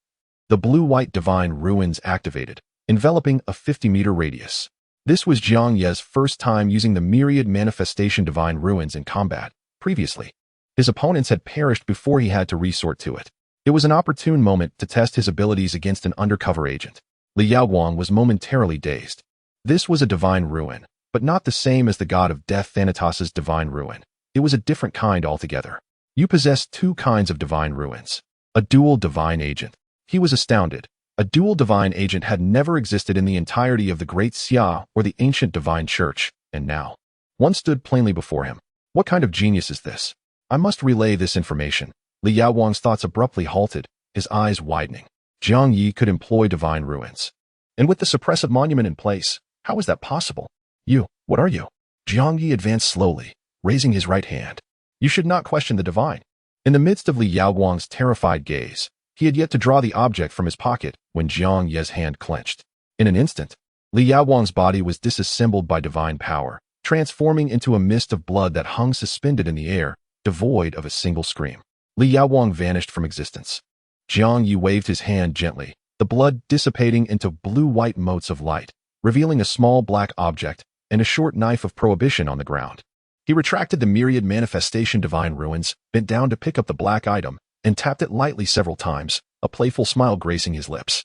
the blue-white divine ruins activated, enveloping a 50-meter radius. This was Jiang Ye's first time using the myriad manifestation divine ruins in combat. Previously, his opponents had perished before he had to resort to it. It was an opportune moment to test his abilities against an undercover agent. Li Yaoguang was momentarily dazed. This was a divine ruin, but not the same as the god of death Thanatos' divine ruin. It was a different kind altogether. You possess 2 kinds of divine ruins. A dual divine agent. He was astounded. A dual divine agent had never existed in the entirety of the Great Xia or the ancient divine church, and now one stood plainly before him. What kind of genius is this? I must relay this information. Li Yaoguang's thoughts abruptly halted, his eyes widening. Jiang Ye could employ divine ruins. And with the suppressive monument in place, how is that possible? "You, what are you?" Jiang Ye advanced slowly, raising his right hand. "You should not question the divine." In the midst of Li Yaoguang's terrified gaze, he had yet to draw the object from his pocket when Jiang Ye's hand clenched. In an instant, Li Yaoguang's body was disassembled by divine power, transforming into a mist of blood that hung suspended in the air, devoid of a single scream. Li Yaoguang vanished from existence. Jiang Ye waved his hand gently, the blood dissipating into blue-white motes of light, revealing a small black object and a short knife of prohibition on the ground. He retracted the myriad manifestation divine ruins, bent down to pick up the black item, and tapped it lightly several times, a playful smile gracing his lips.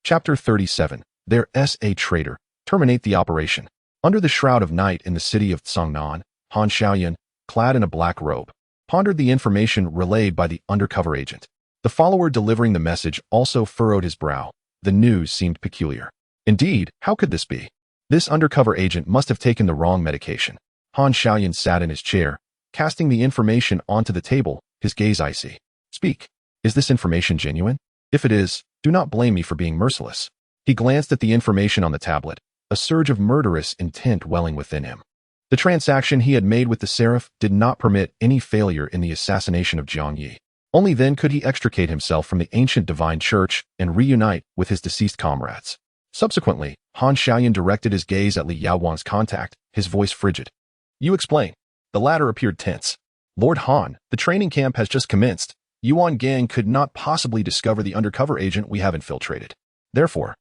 Chapter 37. There's a traitor. Terminate the operation. Under the shroud of night in the city of Tsangnan, Han Xiaoyan, clad in a black robe, pondered the information relayed by the undercover agent. The follower delivering the message also furrowed his brow. The news seemed peculiar. Indeed, how could this be? This undercover agent must have taken the wrong medication. Han Xiaoyan sat in his chair, casting the information onto the table, his gaze icy. "Speak. Is this information genuine? If it is, do not blame me for being merciless." He glanced at the information on the tablet, a surge of murderous intent welling within him. The transaction he had made with the Seraph did not permit any failure in the assassination of Jiang Ye. Only then could he extricate himself from the ancient divine church and reunite with his deceased comrades. Subsequently, Han Xiaoyan directed his gaze at Li Yaoguang's contact, his voice frigid. "You explain." The latter appeared tense. "Lord Han, the training camp has just commenced. Yuan Gang could not possibly discover the undercover agent we have infiltrated. Therefore,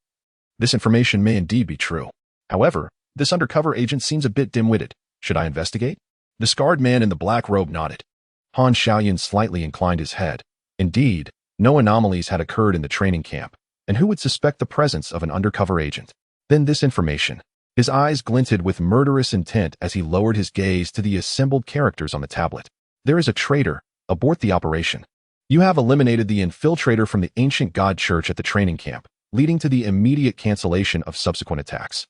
this information may indeed be true. However, this undercover agent seems a bit dim-witted. Should I investigate?" The scarred man in the black robe nodded. Han Xiaoyan slightly inclined his head. Indeed, no anomalies had occurred in the training camp, and who would suspect the presence of an undercover agent? Then this information. His eyes glinted with murderous intent as he lowered his gaze to the assembled characters on the tablet. "There is a traitor. Abort the operation. You have eliminated the infiltrator from the ancient god church at the training camp, leading to the immediate cancellation of subsequent attacks.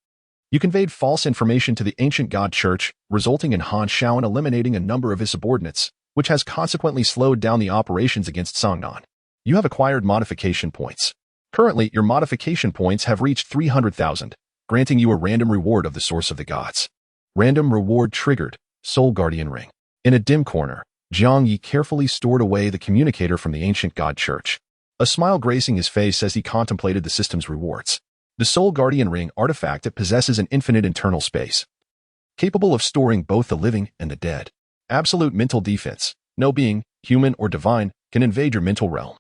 You conveyed false information to the ancient god church, resulting in Han Xiaoyan eliminating a number of his subordinates, which has consequently slowed down the operations against Tsangnan. You have acquired modification points. Currently, your modification points have reached 300,000, granting you a random reward of the source of the gods. Random reward triggered, Soul Guardian Ring." In a dim corner, Jiang Ye carefully stored away the communicator from the ancient god church, a smile gracing his face as he contemplated the system's rewards. The Soul Guardian Ring artifact, it possesses an infinite internal space, capable of storing both the living and the dead. Absolute mental defense. No being, human or divine, can invade your mental realm.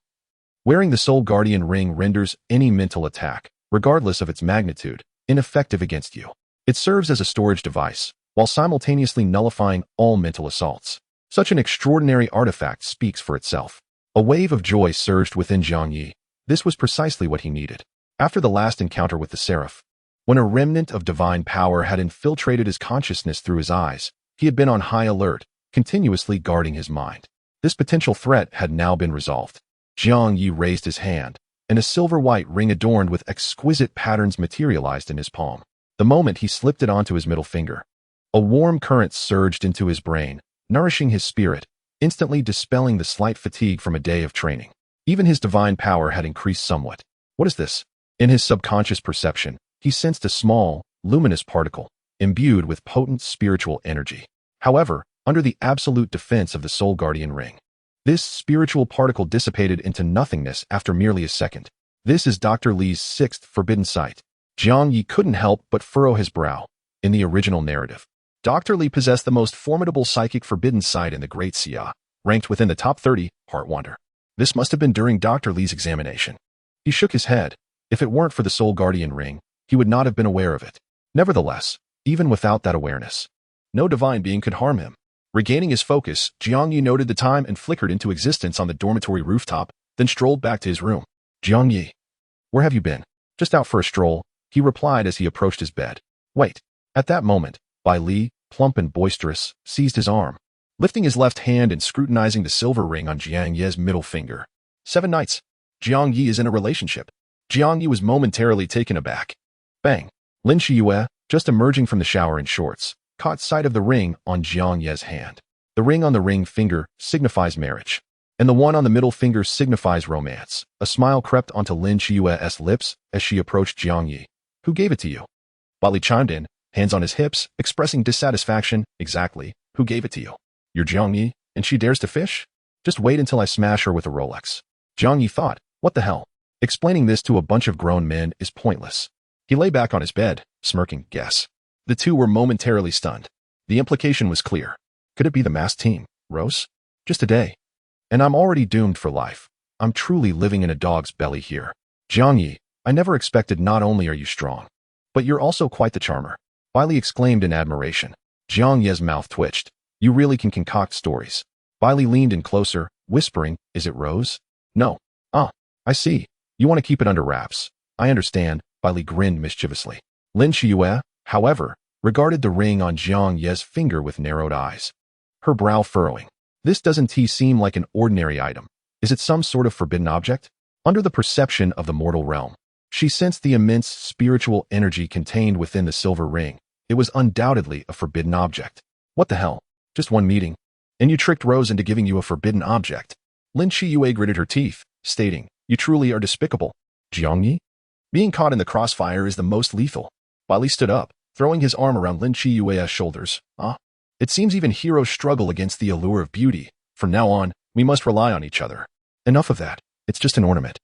Wearing the Soul Guardian ring renders any mental attack, regardless of its magnitude, ineffective against you. It serves as a storage device, while simultaneously nullifying all mental assaults. Such an extraordinary artifact speaks for itself. A wave of joy surged within Jiang Ye. This was precisely what he needed. After the last encounter with the Seraph, when a remnant of divine power had infiltrated his consciousness through his eyes, he had been on high alert, continuously guarding his mind. This potential threat had now been resolved. Jiang Ye raised his hand, and a silver-white ring adorned with exquisite patterns materialized in his palm. The moment he slipped it onto his middle finger, a warm current surged into his brain, nourishing his spirit, instantly dispelling the slight fatigue from a day of training. Even his divine power had increased somewhat. What is this? In his subconscious perception, he sensed a small, luminous particle, imbued with potent spiritual energy. However, under the absolute defense of the Soul Guardian ring, this spiritual particle dissipated into nothingness after merely a second. This is Dr. Li's sixth forbidden sight. Jiang Ye couldn't help but furrow his brow. In the original narrative, Dr. Li possessed the most formidable psychic forbidden sight in the Great Xia, ranked within the top 30, Heart Wander. This must have been during Dr. Li's examination. He shook his head. If it weren't for the Soul Guardian ring, he would not have been aware of it. Nevertheless, even without that awareness, no divine being could harm him. Regaining his focus, Jiang Ye noted the time and flickered into existence on the dormitory rooftop, then strolled back to his room. Jiang Ye, where have you been? Just out for a stroll, he replied as he approached his bed. Wait. At that moment, Bai Li, plump and boisterous, seized his arm, lifting his left hand and scrutinizing the silver ring on Jiang Ye's middle finger. 7 nights. Jiang Ye is in a relationship. Jiang Ye was momentarily taken aback. Bang. Lin Qiye, just emerging from the shower in shorts, caught sight of the ring on Jiang Ye's hand. The ring on the ring finger signifies marriage, and the one on the middle finger signifies romance. A smile crept onto Lin Qiye's lips as she approached Jiang Ye. Who gave it to you? Bai Li chimed in, hands on his hips, expressing dissatisfaction. Exactly. Who gave it to you? You're Jiang Ye, and she dares to fish? Just wait until I smash her with a Rolex. Jiang Ye thought, what the hell? Explaining this to a bunch of grown men is pointless. He lay back on his bed, smirking. Guess. The two were momentarily stunned. The implication was clear. Could it be the masked team, Rose? Just a day. And I'm already doomed for life. I'm truly living in a dog's belly here. Jiang Ye, I never expected. Not only are you strong, but you're also quite the charmer. Bai Li exclaimed in admiration. Jiang Ye's mouth twitched. You really can concoct stories. Bai Li leaned in closer, whispering, is it Rose? No. Ah, I see. You want to keep it under wraps. I understand. Bai Li grinned mischievously. Lin Qiye, however, regarded the ring on Jiang Ye's finger with narrowed eyes, her brow furrowing. This doesn't seem like an ordinary item. Is it some sort of forbidden object? Under the perception of the mortal realm, she sensed the immense spiritual energy contained within the silver ring. It was undoubtedly a forbidden object. What the hell? Just one meeting, and you tricked Rose into giving you a forbidden object. Lin Qiye gritted her teeth, stating, you truly are despicable. Jiang Ye? Being caught in the crossfire is the most lethal. Bai Li stood up, throwing his arm around Lin Qiye's shoulders. It seems even heroes struggle against the allure of beauty. From now on, we must rely on each other. Enough of that. It's just an ornament.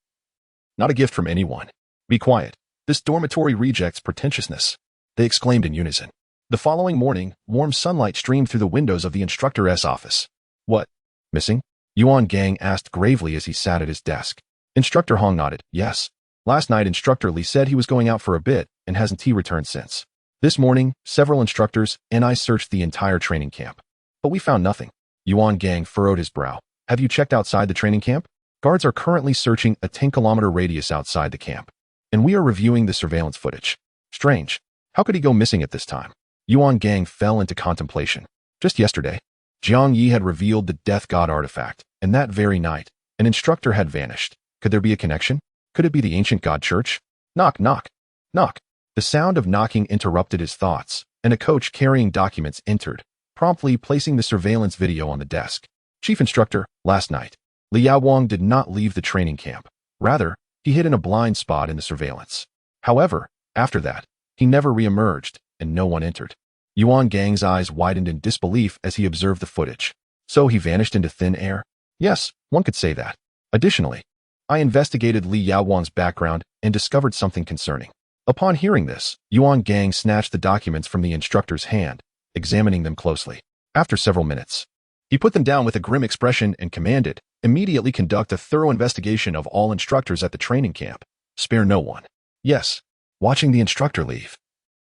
Not a gift from anyone. Be quiet. This dormitory rejects pretentiousness. They exclaimed in unison. The following morning, warm sunlight streamed through the windows of the instructor's office. What? Missing? Yuan Gang asked gravely as he sat at his desk. Instructor Hong nodded. Yes. Last night Instructor Li said he was going out for a bit and hasn't returned since. This morning, several instructors and I searched the entire training camp, but we found nothing. Yuan Gang furrowed his brow. Have you checked outside the training camp? Guards are currently searching a 10-kilometer radius outside the camp, and we are reviewing the surveillance footage. Strange. How could he go missing at this time? Yuan Gang fell into contemplation. Just yesterday, Jiang Ye had revealed the Death God artifact, and that very night, an instructor had vanished. Could there be a connection? Could it be the ancient God Church? Knock, knock, knock. The sound of knocking interrupted his thoughts, and a coach carrying documents entered, promptly placing the surveillance video on the desk. Chief Instructor, last night, Li Yaowang did not leave the training camp. Rather, he hid in a blind spot in the surveillance. However, after that, he never re-emerged, and no one entered. Yuan Gang's eyes widened in disbelief as he observed the footage. So he vanished into thin air? Yes, one could say that. Additionally, I investigated Li Yaowang's background and discovered something concerning. Upon hearing this, Yuan Gang snatched the documents from the instructor's hand, examining them closely. After several minutes, He put them down with a grim expression and commanded, "Immediately conduct a thorough investigation of all instructors at the training camp. Spare no one." Yes. Watching the instructor leave,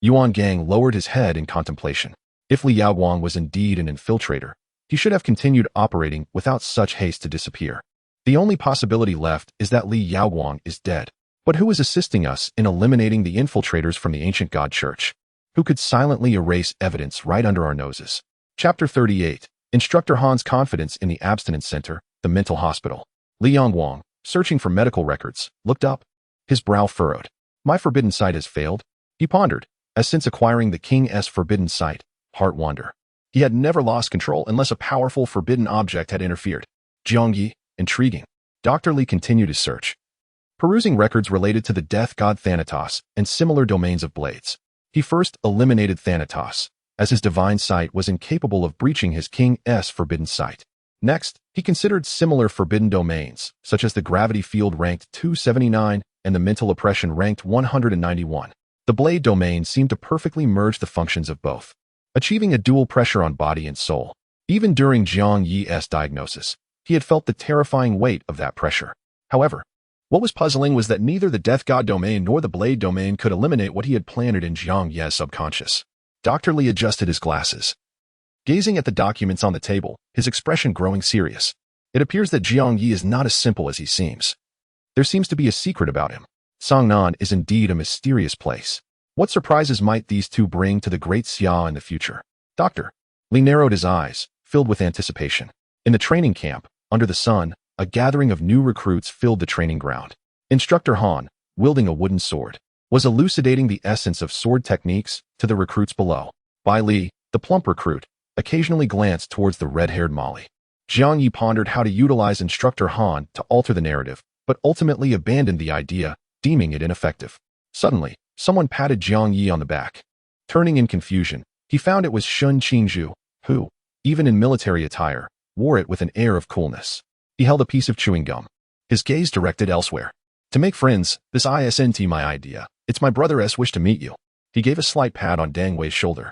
Yuan Gang lowered his head in contemplation. If Li Yaoguang was indeed an infiltrator, he should have continued operating without such haste to disappear. The only possibility left is that Li Yaoguang is dead. But who is assisting us in eliminating the infiltrators from the ancient God Church? Who could silently erase evidence right under our noses? Chapter 38. Instructor Han's confidence in the abstinence center, the mental hospital. Li Yaoguang, searching for medical records, looked up. His brow furrowed. My forbidden sight has failed, he pondered, as since acquiring the king's forbidden sight, heart wander. He had never lost control unless a powerful forbidden object had interfered. Jiang Ye, intriguing. Dr. Li continued his search, perusing records related to the death god Thanatos and similar domains of blades. He first eliminated Thanatos, as his divine sight was incapable of breaching his king's forbidden sight. Next, he considered similar forbidden domains, such as the gravity field ranked 279 and the mental oppression ranked 191. The blade domain seemed to perfectly merge the functions of both, achieving a dual pressure on body and soul. Even during Jiang Ye's diagnosis, he had felt the terrifying weight of that pressure. However, what was puzzling was that neither the death god domain nor the blade domain could eliminate what he had planted in Jiang Ye's subconscious. Dr. Li adjusted his glasses, gazing at the documents on the table, his expression growing serious. It appears that Jiang Ye is not as simple as he seems. There seems to be a secret about him. Songnan is indeed a mysterious place. What surprises might these two bring to the great Xia in the future? Dr. Li narrowed his eyes, filled with anticipation. In the training camp, under the sun, a gathering of new recruits filled the training ground. Instructor Han, wielding a wooden sword, was elucidating the essence of sword techniques to the recruits below. Bai Li, the plump recruit, occasionally glanced towards the red-haired Molly. Jiang Ye pondered how to utilize Instructor Han to alter the narrative, but ultimately abandoned the idea, deeming it ineffective. Suddenly, someone patted Jiang Ye on the back. Turning in confusion, he found it was Shun Qingzhu, who, even in military attire, wore it with an air of coolness. He held a piece of chewing gum, his gaze directed elsewhere. To make friends, this isn't my idea. It's my brother's wish to meet you. He gave a slight pat on Deng Wei's shoulder.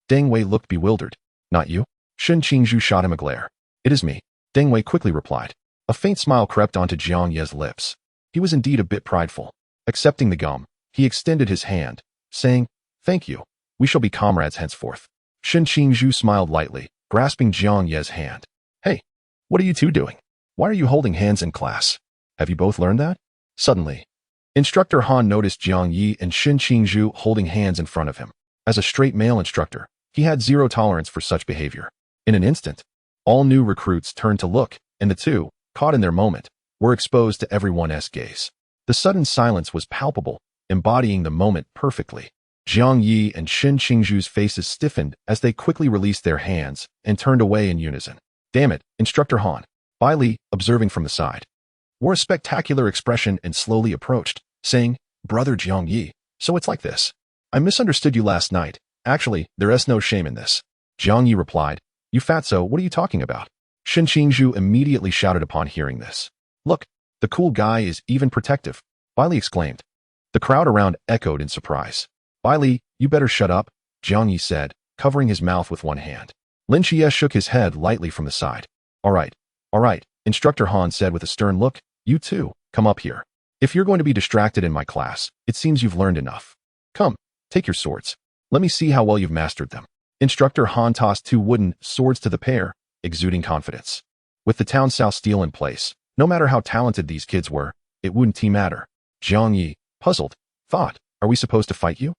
Deng Wei looked bewildered. Not you? Shun Qingzhu shot him a glare. It is me, Deng Wei quickly replied. A faint smile crept onto Jiang Ye's lips. He was indeed a bit prideful. Accepting the gum, he extended his hand, saying, "Thank you. We shall be comrades henceforth." Shun Qingzhu smiled lightly, grasping Jiang Ye's hand. Hey, what are you two doing? Why are you holding hands in class? Have you both learned that? Suddenly, Instructor Han noticed Jiang Ye and Shun Qingzhu holding hands in front of him. As a straight male instructor, he had zero tolerance for such behavior. In an instant, all new recruits turned to look, and the two, caught in their moment, were exposed to everyone's gaze. The sudden silence was palpable, embodying the moment perfectly. Jiang Ye and Shun Qingzhu's faces stiffened as they quickly released their hands and turned away in unison. Damn it, Instructor Han. Bai Li, observing from the side, wore a spectacular expression and slowly approached, saying, "Brother Jiang Ye, so it's like this. I misunderstood you last night. Actually, there is no shame in this." Jiang Ye replied, "You fatso, what are you talking about?" Shun Qingzhu immediately shouted upon hearing this. "Look, the cool guy is even protective," Bai Li exclaimed. The crowd around echoed in surprise. "Bai Li, you better shut up," Jiang Ye said, covering his mouth with one hand. Lin Qiye shook his head lightly from the side. All right, Instructor Han said with a stern look, "You two, come up here. If you're going to be distracted in my class, it seems you've learned enough. Come, take your swords. Let me see how well you've mastered them." Instructor Han tossed two wooden swords to the pair, exuding confidence. With the town south steel in place, no matter how talented these kids were, it wouldn't matter. Jiang Ye, puzzled, thought, "Are we supposed to fight you?"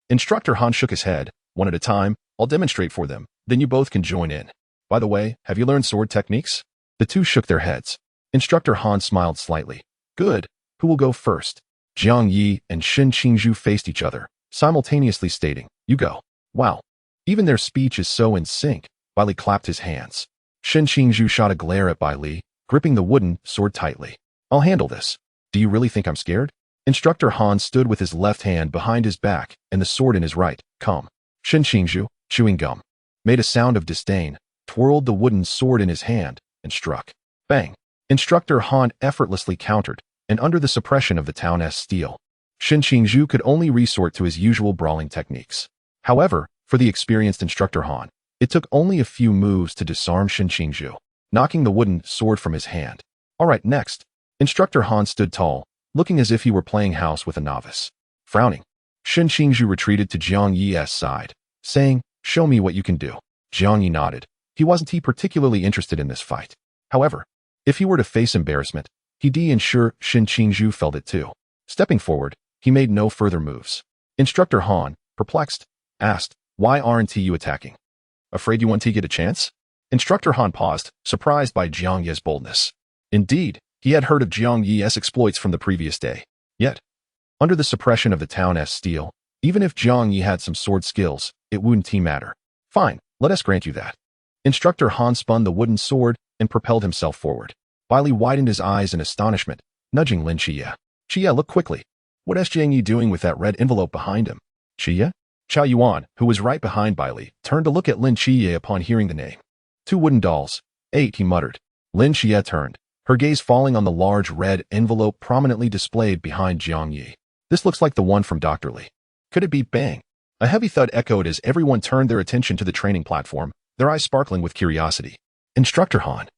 Instructor Han shook his head. "One at a time, I'll demonstrate for them, then you both can join in. By the way, have you learned sword techniques?" The two shook their heads. Instructor Han smiled slightly. "Good. Who will go first?" Jiang Ye and Shun Qingzhu faced each other, simultaneously stating, "You go." Wow. Even their speech is so in sync. Bai Li clapped his hands. Shun Qingzhu shot a glare at Bai Li, gripping the wooden sword tightly. "I'll handle this. Do you really think I'm scared?" Instructor Han stood with his left hand behind his back and the sword in his right. "Come." Shun Qingzhu, chewing gum, made a sound of disdain, twirled the wooden sword in his hand, and struck. Bang. Instructor Han effortlessly countered, and under the suppression of the town's steel, Shun Qingzhu could only resort to his usual brawling techniques. However, for the experienced Instructor Han, It took only a few moves to disarm Shin Qingzhu, knocking the wooden sword from his hand. All right, next. Instructor Han stood tall, looking as if he were playing house with a novice. Frowning, Shin Qingzhu retreated to Jiang Ye's side, saying, "Show me what you can do." Jiang Ye nodded. He wasn't particularly interested in this fight. However, if he were to face embarrassment, he'd ensure Shin Qingzhu felt it too. Stepping forward, he made no further moves. Instructor Han, perplexed, asked, "Why aren't you attacking? Afraid you won't get a chance?" Instructor Han paused, surprised by Jiang Ye's boldness. Indeed, he had heard of Jiang Ye's exploits from the previous day. Yet, under the suppression of the town's steel, even if Jiang Ye had some sword skills, it wouldn't matter. Fine, let us grant you that. Instructor Han spun the wooden sword and propelled himself forward. Bailey widened his eyes in astonishment, nudging Lin Qiye. "Qiye, look quickly. What is Jiang Ye doing with that red envelope behind him?" Qiye? Chao Yuan, who was right behind Bailey, turned to look at Lin Qiye upon hearing the name. "Two wooden dolls. 8, he muttered. Lin Qiye turned, her gaze falling on the large red envelope prominently displayed behind Jiang Ye. "This looks like the one from Dr. Li. Could it be?" Bang. A heavy thud echoed as everyone turned their attention to the training platform, their eyes sparkling with curiosity. Instructor Han,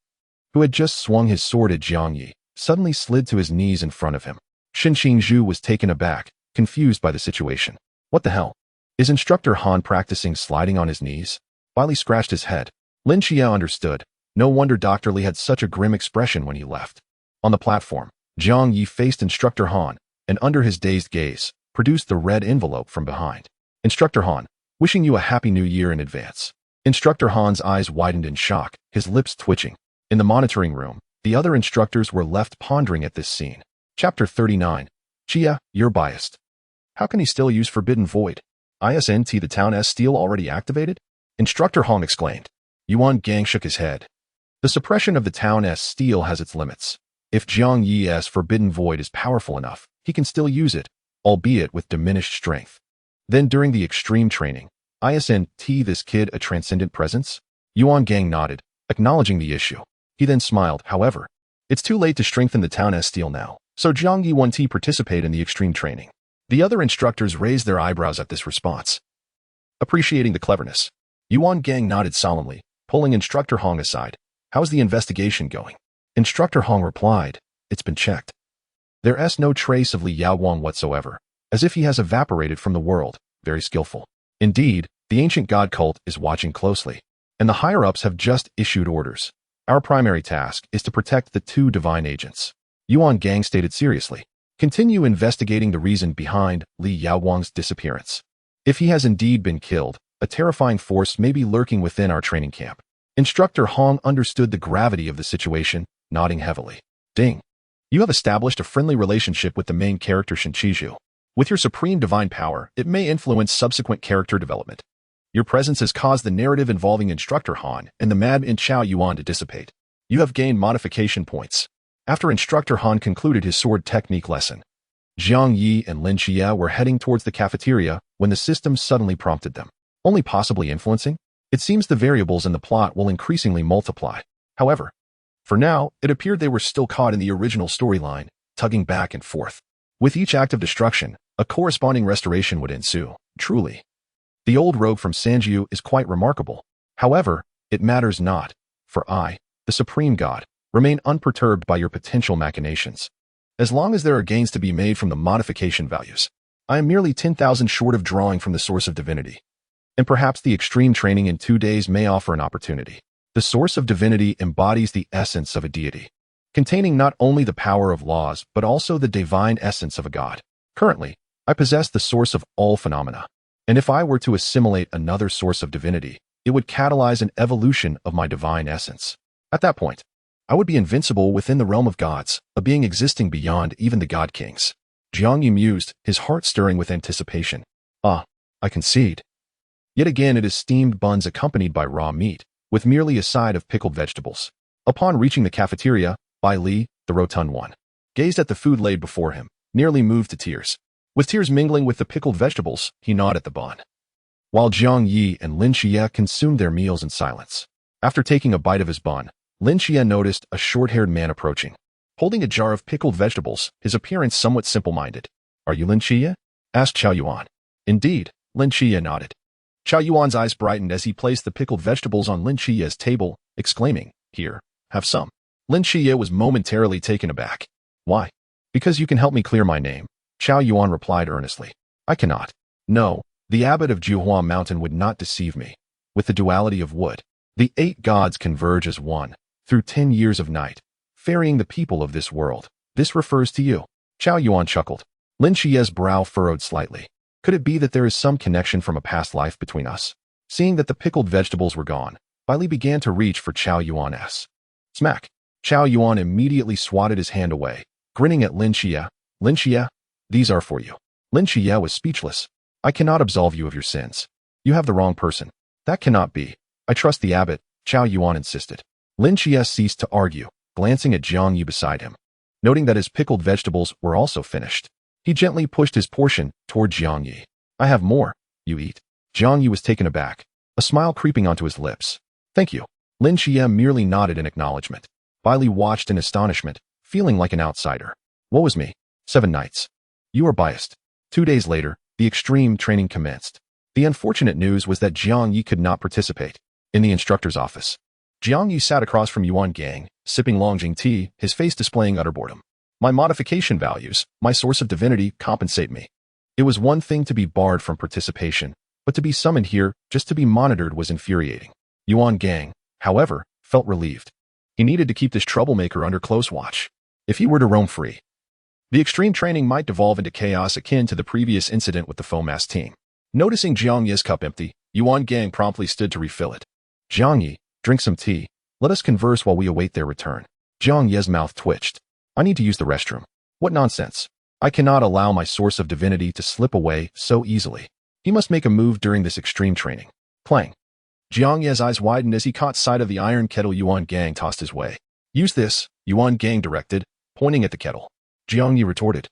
who had just swung his sword at Jiang Ye, suddenly slid to his knees in front of him. Shin Qingzhu was taken aback, confused by the situation. What the hell? Is Instructor Han practicing sliding on his knees? Bailey scratched his head. Lin Qiye understood. No wonder Dr. Li had such a grim expression when he left. On the platform, Jiang Ye faced Instructor Han, and under his dazed gaze, produced the red envelope from behind. "Instructor Han, wishing you a happy new year in advance." Instructor Han's eyes widened in shock, his lips twitching. In the monitoring room, the other instructors were left pondering at this scene. Chapter 39. "Qiye, you're biased. How can he still use Forbidden Void? Isn't the town's steel already activated?" Instructor Han exclaimed. Yuan Gang shook his head. "The suppression of the town's steel has its limits. If Jiang Ye's Forbidden Void is powerful enough, he can still use it, albeit with diminished strength. Then during the extreme training, isn't this kid a transcendent presence?" Yuan Gang nodded, acknowledging the issue. He then smiled. "However, it's too late to strengthen the town's steel now, so Jiang Ye won't participate in the extreme training." The other instructors raised their eyebrows at this response. Appreciating the cleverness, Yuan Gang nodded solemnly, pulling Instructor Hong aside. "How's the investigation going?" Instructor Hong replied, "It's been checked. There's no trace of Li Yaowang whatsoever, as if he has evaporated from the world. Very skillful. Indeed, the ancient god cult is watching closely, and the higher-ups have just issued orders. Our primary task is to protect the 2 divine agents." Yuan Gang stated seriously. "Continue investigating the reason behind Li Yaowang's disappearance. If he has indeed been killed, a terrifying force may be lurking within our training camp." Instructor Hong understood the gravity of the situation, nodding heavily. "Ding. You have established a friendly relationship with the main character Shin Qingzhu. With your supreme divine power, it may influence subsequent character development. Your presence has caused the narrative involving Instructor Han and the Mad in Chao Yuan to dissipate. You have gained modification points." After Instructor Han concluded his sword technique lesson, Jiang Ye and Lin Qiye were heading towards the cafeteria when the system suddenly prompted them. "Only possibly influencing? It seems the variables in the plot will increasingly multiply." However, for now, it appeared they were still caught in the original storyline, tugging back and forth. With each act of destruction, a corresponding restoration would ensue. Truly, the old rogue from Sanjiu is quite remarkable. However, it matters not, for I, the Supreme God, remain unperturbed by your potential machinations. As long as there are gains to be made from the modification values, I am merely 10,000 short of drawing from the source of divinity. And perhaps the extreme training in 2 days may offer an opportunity. The source of divinity embodies the essence of a deity, containing not only the power of laws, but also the divine essence of a god. Currently, I possess the source of all phenomena. And if I were to assimilate another source of divinity, it would catalyze an evolution of my divine essence. At that point, I would be invincible within the realm of gods, a being existing beyond even the god kings." Jiang Ye mused, his heart stirring with anticipation. "Ah, I concede." Yet again it is steamed buns accompanied by raw meat, with merely a side of pickled vegetables. Upon reaching the cafeteria, Bai Li, the rotund one, gazed at the food laid before him, nearly moved to tears. With tears mingling with the pickled vegetables, he gnawed at the bun, while Jiang Ye and Lin Qiye consumed their meals in silence. After taking a bite of his bun, Lin Qiye noticed a short-haired man approaching, holding a jar of pickled vegetables, his appearance somewhat simple-minded. "Are you Lin Qiye?" asked Chao Yuan. "Indeed," Lin Qiye nodded. Qiao Yuan's eyes brightened as he placed the pickled vegetables on Lin Qiye's table, exclaiming, "Here, have some." Lin Qiye was momentarily taken aback. "Why?" "Because you can help me clear my name," Qiao Yuan replied earnestly. "I cannot. No, the abbot of Juhua Mountain would not deceive me. With the duality of wood, the 8 gods converge as one, through 10 years of night, ferrying the people of this world. This refers to you." Qiao Yuan chuckled. Lin Qiye's brow furrowed slightly. Could it be that there is some connection from a past life between us? Seeing that the pickled vegetables were gone, Bai Li began to reach for Qiao Yuan's. Smack! Qiao Yuan immediately swatted his hand away, grinning at Lin Qiye. "Lin Qiye, these are for you." Lin Qiye was speechless. "I cannot absolve you of your sins. You have the wrong person." "That cannot be. I trust the abbot," Qiao Yuan insisted. Lin Qiye ceased to argue, glancing at Jiang Ye beside him. Noting that his pickled vegetables were also finished, he gently pushed his portion toward Jiang Ye. "I have more. You eat." Jiang Ye was taken aback, a smile creeping onto his lips. "Thank you." Lin Qiye merely nodded in acknowledgement. Bai Li watched in astonishment, feeling like an outsider. "Woe is me. 7 nights. You are biased." 2 days later, the extreme training commenced. The unfortunate news was that Jiang Ye could not participate. In the instructor's office, Jiang Ye sat across from Yuan Gang, sipping Longjing tea, his face displaying utter boredom. "My modification values, my source of divinity, compensate me." It was one thing to be barred from participation, but to be summoned here just to be monitored was infuriating. Yuan Gang, however, felt relieved. He needed to keep this troublemaker under close watch. If he were to roam free, the extreme training might devolve into chaos akin to the previous incident with the FOMAS team. Noticing Jiang Ye's cup empty, Yuan Gang promptly stood to refill it. "Jiang Ye, drink some tea. Let us converse while we await their return." Jiang Ye's mouth twitched. "I need to use the restroom." "What nonsense. I cannot allow my source of divinity to slip away so easily. He must make a move during this extreme training." Clang. Jiang Ye's eyes widened as he caught sight of the iron kettle Yuan Gang tossed his way. "Use this," Yuan Gang directed, pointing at the kettle. Jiang Ye retorted.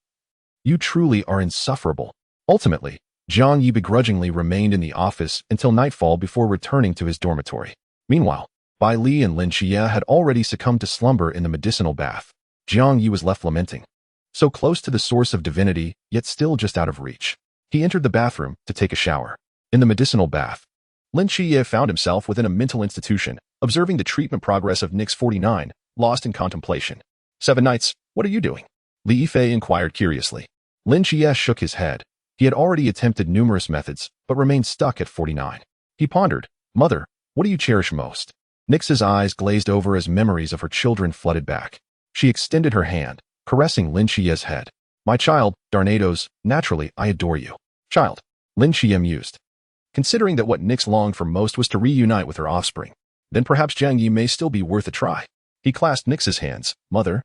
"You truly are insufferable." Ultimately, Jiang Ye begrudgingly remained in the office until nightfall before returning to his dormitory. Meanwhile, Bai Li and Lin Qiye had already succumbed to slumber in the medicinal bath. Jiang Ye was left lamenting. So close to the source of divinity, yet still just out of reach. He entered the bathroom to take a shower. In the medicinal bath, Lin Qiye found himself within a mental institution, observing the treatment progress of Nix 49, lost in contemplation. 7 nights, what are you doing?" Li Yifei inquired curiously. Lin Qiye shook his head. He had already attempted numerous methods, but remained stuck at 49. He pondered, "Mother, what do you cherish most?" Nix's eyes glazed over as memories of her children flooded back. She extended her hand, caressing Lin Qiye's head. "My child, Darnados, naturally I adore you." "Child," Lin Qiye mused. Considering that what Nix longed for most was to reunite with her offspring, then perhaps Jiang Ye may still be worth a try. He clasped Nix's hands. "Mother,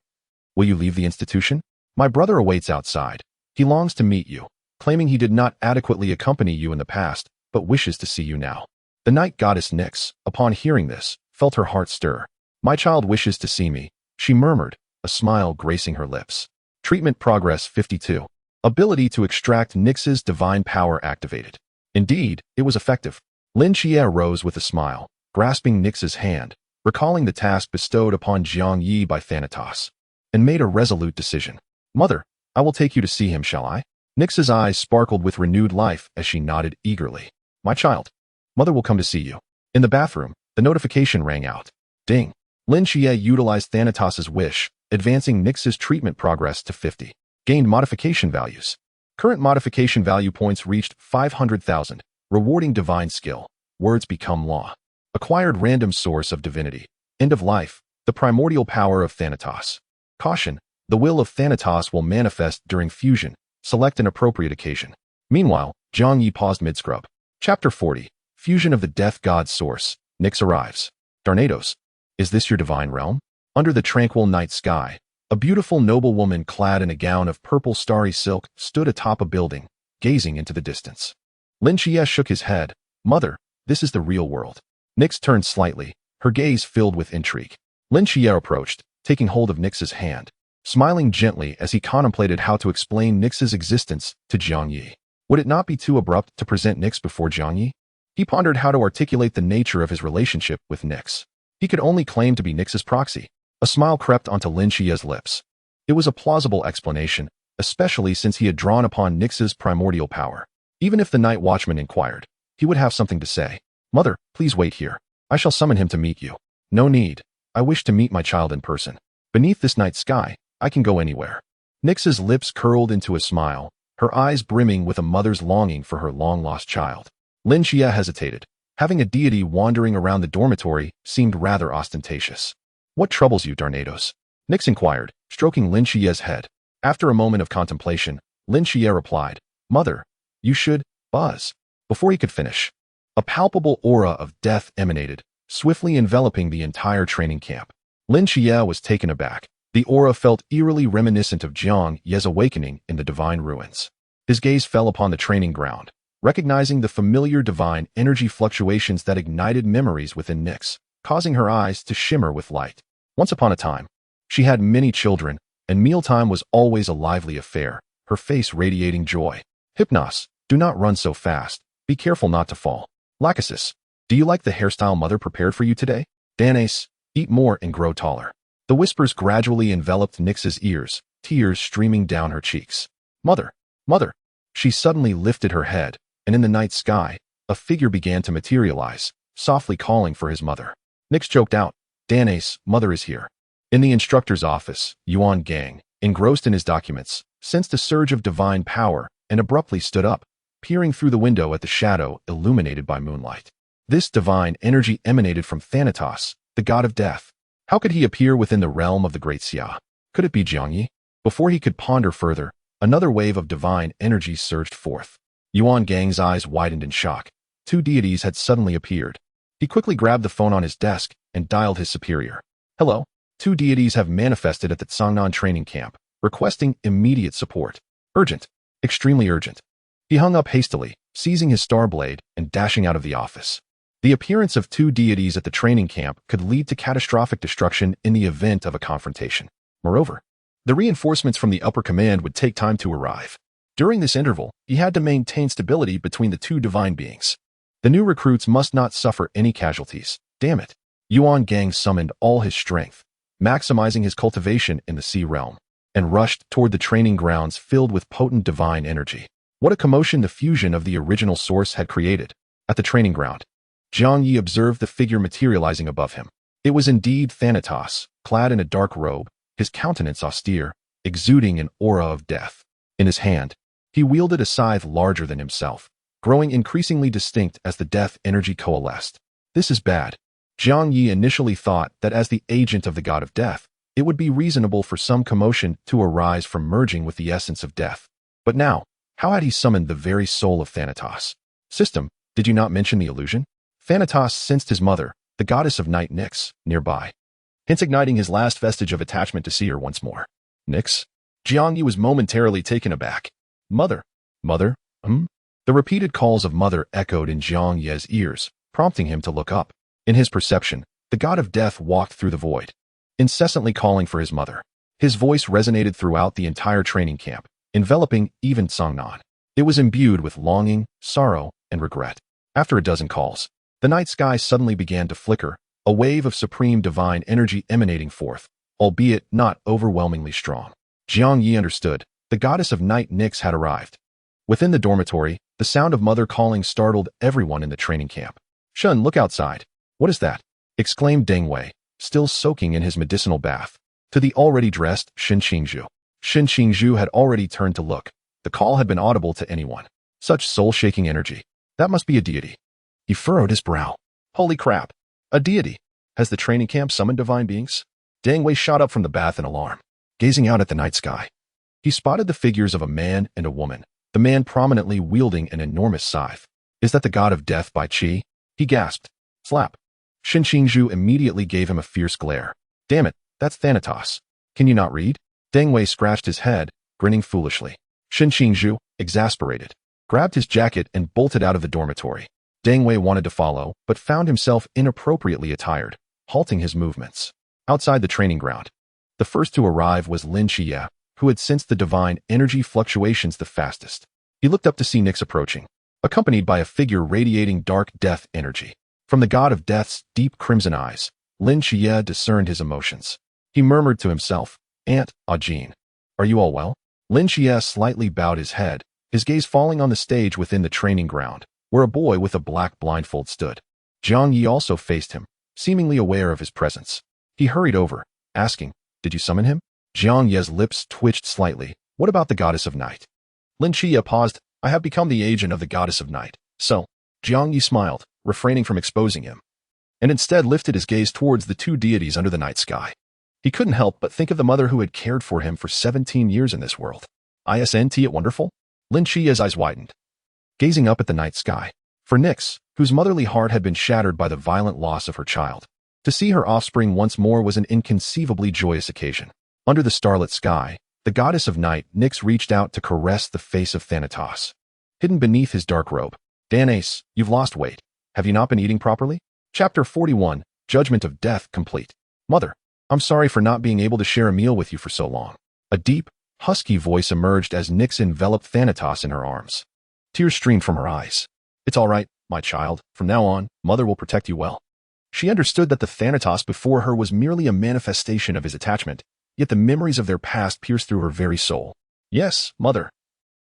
will you leave the institution? My brother awaits outside. He longs to meet you, claiming he did not adequately accompany you in the past, but wishes to see you now." The night goddess Nix, upon hearing this, felt her heart stir. "My child wishes to see me," she murmured, a smile gracing her lips. Treatment progress 52. Ability to extract Nix's divine power activated. Indeed, it was effective. Lin Qiye rose with a smile, grasping Nix's hand, recalling the task bestowed upon Jiang Ye by Thanatos, and made a resolute decision. "Mother, I will take you to see him, shall I?" Nix's eyes sparkled with renewed life as she nodded eagerly. "My child, Mother will come to see you." In the bathroom, the notification rang out. Ding. Lin Qiye utilized Thanatos' wish, advancing Nix's treatment progress to 50. Gained modification values. Current modification value points reached 500,000, rewarding divine skill. Words become law. Acquired random source of divinity. End of life. The primordial power of Thanatos. Caution. The will of Thanatos will manifest during fusion. Select an appropriate occasion. Meanwhile, Jiang Ye paused mid-scrub. Chapter 40. Fusion of the Death God Source. Nix arrives. Darnados. Is this your divine realm? Under the tranquil night sky, a beautiful noblewoman clad in a gown of purple starry silk stood atop a building, gazing into the distance. Lin Qiye shook his head. "Mother, this is the real world." Nix turned slightly, her gaze filled with intrigue. Lin Qiye approached, taking hold of Nix's hand, smiling gently as he contemplated how to explain Nix's existence to Jiang Ye. Would it not be too abrupt to present Nix before Jiang Ye? He pondered how to articulate the nature of his relationship with Nix. He could only claim to be Nix's proxy. A smile crept onto Lin Qiye's lips. It was a plausible explanation, especially since he had drawn upon Nix's primordial power. Even if the night watchman inquired, he would have something to say. Mother, please wait here. I shall summon him to meet you. No need. I wish to meet my child in person. Beneath this night sky, I can go anywhere. Nix's lips curled into a smile, her eyes brimming with a mother's longing for her long-lost child. Lin Qiye hesitated. Having a deity wandering around the dormitory seemed rather ostentatious. What troubles you, Darnados? Nix inquired, stroking Lin Qiye's head. After a moment of contemplation, Lin Qiye replied, Mother, you should buzz. Before he could finish, a palpable aura of death emanated, swiftly enveloping the entire training camp. Lin Qiye was taken aback. The aura felt eerily reminiscent of Jiang Ye's awakening in the divine ruins. His gaze fell upon the training ground, recognizing the familiar divine energy fluctuations that ignited memories within Nix, causing her eyes to shimmer with light. Once upon a time, she had many children, and mealtime was always a lively affair, her face radiating joy. Hypnos, do not run so fast. Be careful not to fall. Lachesis, do you like the hairstyle mother prepared for you today? Danace, eat more and grow taller. The whispers gradually enveloped Nix's ears, tears streaming down her cheeks. Mother, mother. She suddenly lifted her head, and in the night sky, a figure began to materialize, softly calling for his mother. Nix choked out, Danace, mother is here. In the instructor's office, Yuan Gang, engrossed in his documents, sensed a surge of divine power and abruptly stood up, peering through the window at the shadow illuminated by moonlight. This divine energy emanated from Thanatos, the god of death. How could he appear within the realm of the great Xia? Could it be Jiang Ye? Before he could ponder further, another wave of divine energy surged forth. Yuan Gang's eyes widened in shock. Two deities had suddenly appeared. He quickly grabbed the phone on his desk and dialed his superior. Hello? Two deities have manifested at the Cangnan training camp, requesting immediate support. Urgent. Extremely urgent. He hung up hastily, seizing his star blade and dashing out of the office. The appearance of two deities at the training camp could lead to catastrophic destruction in the event of a confrontation. Moreover, the reinforcements from the upper command would take time to arrive. During this interval, he had to maintain stability between the two divine beings. The new recruits must not suffer any casualties. Damn it. Yuan Gang summoned all his strength, maximizing his cultivation in the sea realm, and rushed toward the training grounds filled with potent divine energy. What a commotion the fusion of the original source had created. At the training ground, Jiang Ye observed the figure materializing above him. It was indeed Thanatos, clad in a dark robe, his countenance austere, exuding an aura of death. In his hand, he wielded a scythe larger than himself, growing increasingly distinct as the death energy coalesced. This is bad. Jiang Ye initially thought that as the agent of the god of death, it would be reasonable for some commotion to arise from merging with the essence of death. But now, how had he summoned the very soul of Thanatos? System, did you not mention the illusion? Thanatos sensed his mother, the goddess of night Nyx, nearby, hence igniting his last vestige of attachment to see her once more. Nyx? Jiang Ye was momentarily taken aback. Mother? Mother? The repeated calls of mother echoed in Jiang Ye's ears, prompting him to look up. In his perception, the god of death walked through the void, incessantly calling for his mother. His voice resonated throughout the entire training camp, enveloping even Cangnan. It was imbued with longing, sorrow, and regret. After a dozen calls, the night sky suddenly began to flicker, a wave of supreme divine energy emanating forth, albeit not overwhelmingly strong. Jiang Ye understood. The goddess of night Nyx had arrived. Within the dormitory, the sound of mother calling startled everyone in the training camp. Shun, look outside. What is that? Exclaimed Deng Wei, still soaking in his medicinal bath. To the already dressed Shin Qingzhu. Shin Qingzhu had already turned to look. The call had been audible to anyone. Such soul-shaking energy. That must be a deity. He furrowed his brow. Holy crap. A deity. Has the training camp summoned divine beings? Deng Wei shot up from the bath in alarm, gazing out at the night sky. He spotted the figures of a man and a woman, the man prominently wielding an enormous scythe. Is that the god of death by Qi? He gasped. Slap. Shin Qingzhu immediately gave him a fierce glare. Damn it, that's Thanatos. Can you not read? Deng Wei scratched his head, grinning foolishly. Shin Qingzhu, exasperated, grabbed his jacket and bolted out of the dormitory. Deng Wei wanted to follow, but found himself inappropriately attired, halting his movements. Outside the training ground, the first to arrive was Lin Qiye, who had sensed the divine energy fluctuations the fastest. He looked up to see Nyx approaching, accompanied by a figure radiating dark death energy. From the god of death's deep crimson eyes, Lin Qiye discerned his emotions. He murmured to himself, Aunt Ajin, are you all well? Lin Qiye slightly bowed his head, his gaze falling on the stage within the training ground, where a boy with a black blindfold stood. Jiang Ye also faced him, seemingly aware of his presence. He hurried over, asking, "Did you summon him?" Jiang Ye's lips twitched slightly. "What about the goddess of night?" Lin Qiye paused. "I have become the agent of the goddess of night, so..." Jiang Ye smiled, refraining from exposing him, and instead lifted his gaze towards the two deities under the night sky. He couldn't help but think of the mother who had cared for him for 17 years in this world. Isn't it wonderful? Lin Qiye's eyes widened, gazing up at the night sky. For Nyx, whose motherly heart had been shattered by the violent loss of her child, to see her offspring once more was an inconceivably joyous occasion. Under the starlit sky, the goddess of night, Nyx, reached out to caress the face of Thanatos, hidden beneath his dark robe. "Danace, you've lost weight. Have you not been eating properly?" Chapter 41, Judgment of Death complete. "Mother, I'm sorry for not being able to share a meal with you for so long." A deep, husky voice emerged as Nyx enveloped Thanatos in her arms. Tears streamed from her eyes. "It's all right, my child. From now on, Mother will protect you well." She understood that the Thanatos before her was merely a manifestation of his attachment, yet the memories of their past pierced through her very soul. "Yes, Mother.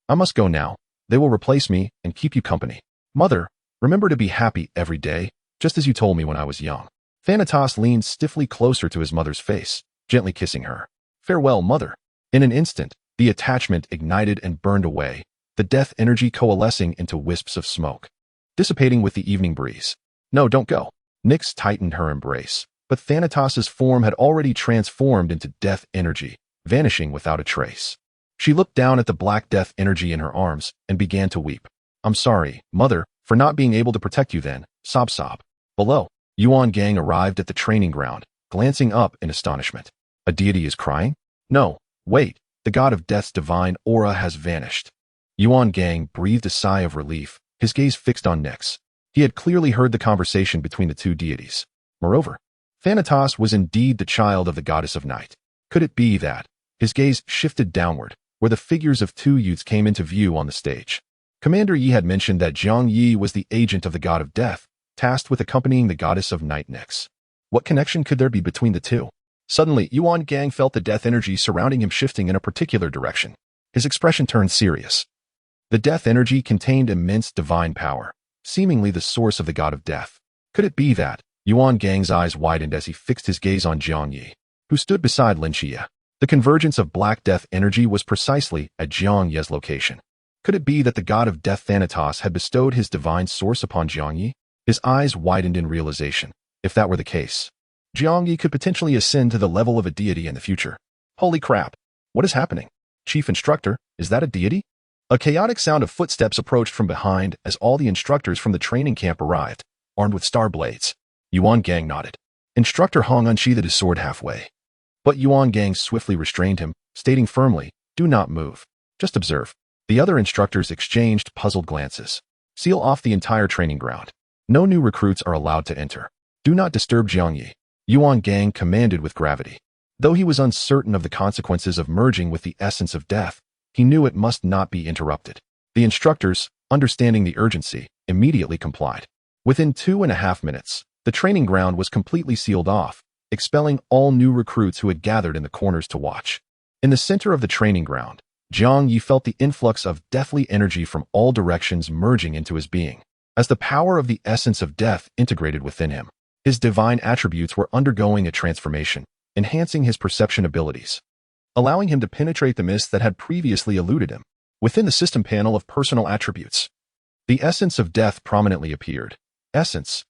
I must go now. They will replace me and keep you company. Mother, remember to be happy every day, just as you told me when I was young." Thanatos leaned stiffly closer to his mother's face, gently kissing her. "Farewell, Mother." In an instant, the attachment ignited and burned away, the death energy coalescing into wisps of smoke, dissipating with the evening breeze. "No, don't go." Nyx tightened her embrace, but Thanatos' form had already transformed into death energy, vanishing without a trace. She looked down at the black death energy in her arms and began to weep. "I'm sorry, Mother, for not being able to protect you then." Sob sob. Below, Yuan Gang arrived at the training ground, glancing up in astonishment. "A deity is crying? No, wait, the god of death's divine aura has vanished." Yuan Gang breathed a sigh of relief, his gaze fixed on Nyx. He had clearly heard the conversation between the two deities. Moreover, Thanatos was indeed the child of the goddess of night. Could it be that? His gaze shifted downward, where the figures of two youths came into view on the stage. Commander Yi had mentioned that Jiang Ye was the agent of the god of death, tasked with accompanying the goddess of night Nyx. What connection could there be between the two? Suddenly, Yuan Gang felt the death energy surrounding him shifting in a particular direction. His expression turned serious. The death energy contained immense divine power, seemingly the source of the god of death. Could it be that? Yuan Gang's eyes widened as he fixed his gaze on Jiang Ye, who stood beside Lin Qiye. The convergence of black death energy was precisely at Jiang Ye's location. Could it be that the god of death Thanatos had bestowed his divine source upon Jiang Ye? His eyes widened in realization. If that were the case, Jiang Ye could potentially ascend to the level of a deity in the future. Holy crap! What is happening? Chief Instructor, is that a deity? A chaotic sound of footsteps approached from behind as all the instructors from the training camp arrived, armed with star blades. Yuan Gang nodded. Instructor Hong unsheathed his sword halfway. But Yuan Gang swiftly restrained him, stating firmly, "Do not move. Just observe." The other instructors exchanged puzzled glances. "Seal off the entire training ground. No new recruits are allowed to enter. Do not disturb Jiang Ye," Yuan Gang commanded with gravity. Though he was uncertain of the consequences of merging with the essence of death, he knew it must not be interrupted. The instructors, understanding the urgency, immediately complied. Within 2.5 minutes, the training ground was completely sealed off, expelling all new recruits who had gathered in the corners to watch. In the center of the training ground, Jiang Ye felt the influx of deathly energy from all directions merging into his being. As the power of the essence of death integrated within him, his divine attributes were undergoing a transformation, enhancing his perception abilities, allowing him to penetrate the mist that had previously eluded him. Within the system panel of personal attributes, the essence of death prominently appeared. Essence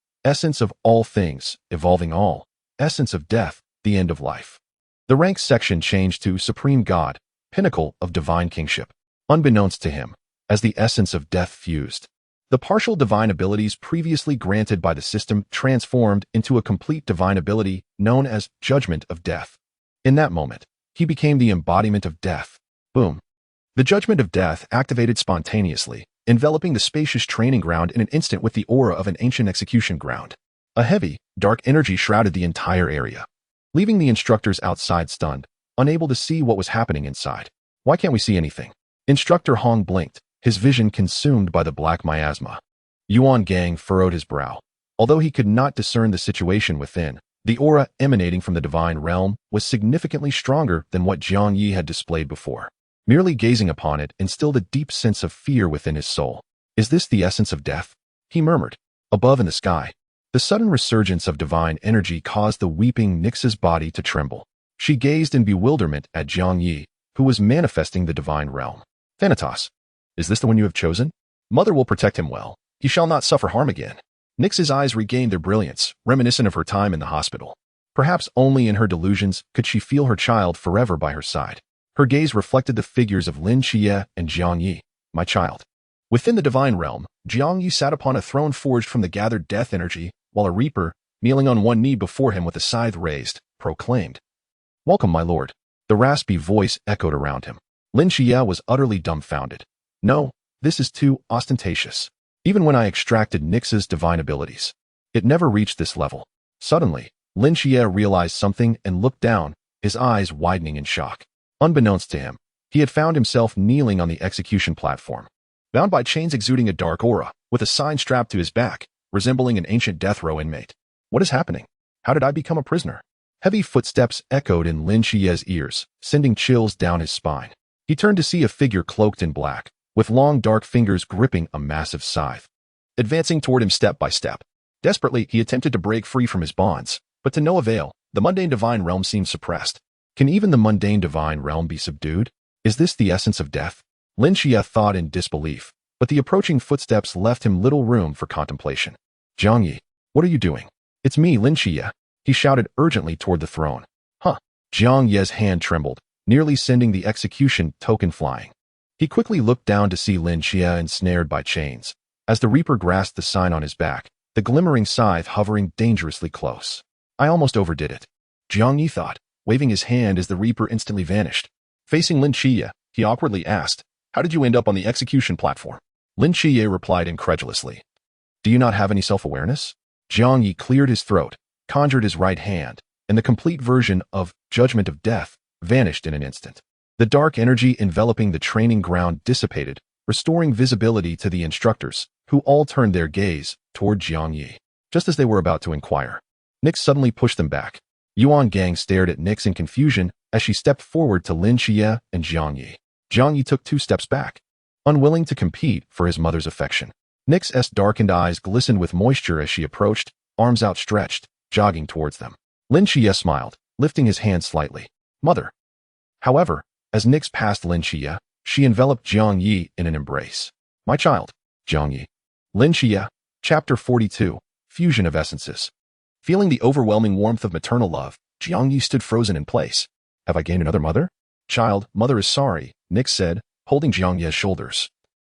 of all things, evolving all. Essence of death, the end of life. The ranks section changed to Supreme God, pinnacle of divine kingship. Unbeknownst to him, as the essence of death fused, the partial divine abilities previously granted by the system transformed into a complete divine ability known as Judgment of Death. In that moment, he became the embodiment of death. Boom. The Judgment of Death activated spontaneously, enveloping the spacious training ground in an instant with the aura of an ancient execution ground. A heavy, dark energy shrouded the entire area, leaving the instructors outside stunned, unable to see what was happening inside. "Why can't we see anything?" Instructor Hong blinked, his vision consumed by the black miasma. Yuan Gang furrowed his brow. Although he could not discern the situation within, the aura emanating from the divine realm was significantly stronger than what Jiang Ye had displayed before. Merely gazing upon it instilled a deep sense of fear within his soul. Is this the essence of death? he murmured. Above in the sky, the sudden resurgence of divine energy caused the weeping Nix's body to tremble. She gazed in bewilderment at Jiang Ye, who was manifesting the divine realm. Thanatos, is this the one you have chosen? Mother will protect him well. He shall not suffer harm again. Nix's eyes regained their brilliance, reminiscent of her time in the hospital. Perhaps only in her delusions could she feel her child forever by her side. Her gaze reflected the figures of Lin Qiye and Jiang Ye. My child. Within the divine realm, Jiang Ye sat upon a throne forged from the gathered death energy, while a reaper, kneeling on one knee before him with a scythe raised, proclaimed, Welcome, my lord. The raspy voice echoed around him. Lin Qiye was utterly dumbfounded. No, this is too ostentatious. Even when I extracted Nix's divine abilities, it never reached this level. Suddenly, Lin Qiye realized something and looked down, his eyes widening in shock. Unbeknownst to him, he had found himself kneeling on the execution platform, bound by chains exuding a dark aura, with a sign strapped to his back, resembling an ancient death row inmate. What is happening? How did I become a prisoner? Heavy footsteps echoed in Lin Qiye's ears, sending chills down his spine. He turned to see a figure cloaked in black, with long dark fingers gripping a massive scythe, advancing toward him step by step. Desperately, he attempted to break free from his bonds, but to no avail. The mundane divine realm seemed suppressed. Can even the mundane divine realm be subdued? Is this the essence of death? Lin Qiye thought in disbelief, but the approaching footsteps left him little room for contemplation. Jiang Ye, what are you doing? It's me, Lin Qiye, he shouted urgently toward the throne. Huh. Jiang Ye's hand trembled, nearly sending the execution token flying. He quickly looked down to see Lin Qiye ensnared by chains. As the reaper grasped the sign on his back, the glimmering scythe hovering dangerously close. I almost overdid it, Jiang Ye thought, waving his hand as the reaper instantly vanished. Facing Lin Qiye, he awkwardly asked, How did you end up on the execution platform? Lin Qiye replied incredulously, Do you not have any self-awareness? Jiang Ye cleared his throat, conjured his right hand, and the complete version of Judgment of Death vanished in an instant. The dark energy enveloping the training ground dissipated, restoring visibility to the instructors, who all turned their gaze toward Jiang Ye. Just as they were about to inquire, Nix suddenly pushed them back. Yuan Gang stared at Nix in confusion as she stepped forward to Lin Qiye and Jiang Ye. Jiang Ye took 2 steps back, unwilling to compete for his mother's affection. Nix's darkened eyes glistened with moisture as she approached, arms outstretched, jogging towards them. Lin Qiye smiled, lifting his hand slightly. Mother. However, as Nix passed Lin Qiye, she enveloped Jiang Ye in an embrace. My child, Jiang Ye. Lin Qiye, Chapter 42, Fusion of Essences. Feeling the overwhelming warmth of maternal love, Jiang Ye stood frozen in place. Have I gained another mother? Child, mother is sorry, Nix said, holding Jiang Ye's shoulders.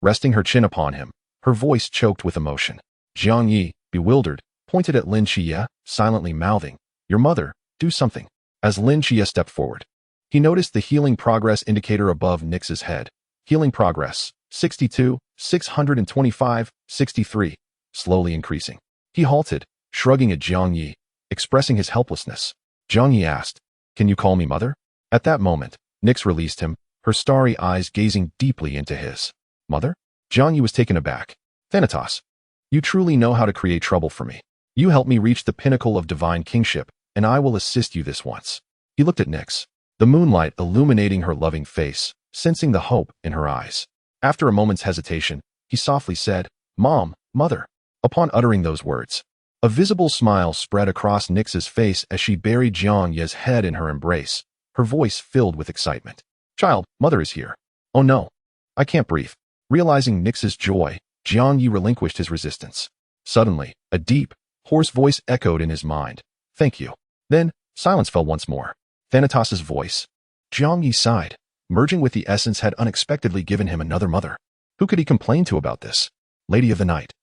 Resting her chin upon him, her voice choked with emotion. Jiang Ye, bewildered, pointed at Lin Qiye, silently mouthing, Your mother, do something. As Lin Qiye stepped forward, he noticed the healing progress indicator above Nix's head. Healing progress, 62, 625, 63, slowly increasing. He halted, shrugging at Jiang Ye, expressing his helplessness. Jiang Ye asked, Can you call me mother? At that moment, Nix released him, her starry eyes gazing deeply into his. Mother? Jiang Ye was taken aback. Thanatos, you truly know how to create trouble for me. You help me reach the pinnacle of divine kingship, and I will assist you this once. He looked at Nix, the moonlight illuminating her loving face, sensing the hope in her eyes. After a moment's hesitation, he softly said, Mom, mother. Upon uttering those words, a visible smile spread across Nix's face as she buried Jiang Ye's head in her embrace, her voice filled with excitement. Child, mother is here. Oh no. I can't breathe. Realizing Nix's joy, Jiang Ye relinquished his resistance. Suddenly, a deep, hoarse voice echoed in his mind. Thank you. Then, silence fell once more. Thanatos' voice. Jiang Ye sighed. Merging with the essence had unexpectedly given him another mother. Who could he complain to about this? Lady of the Night.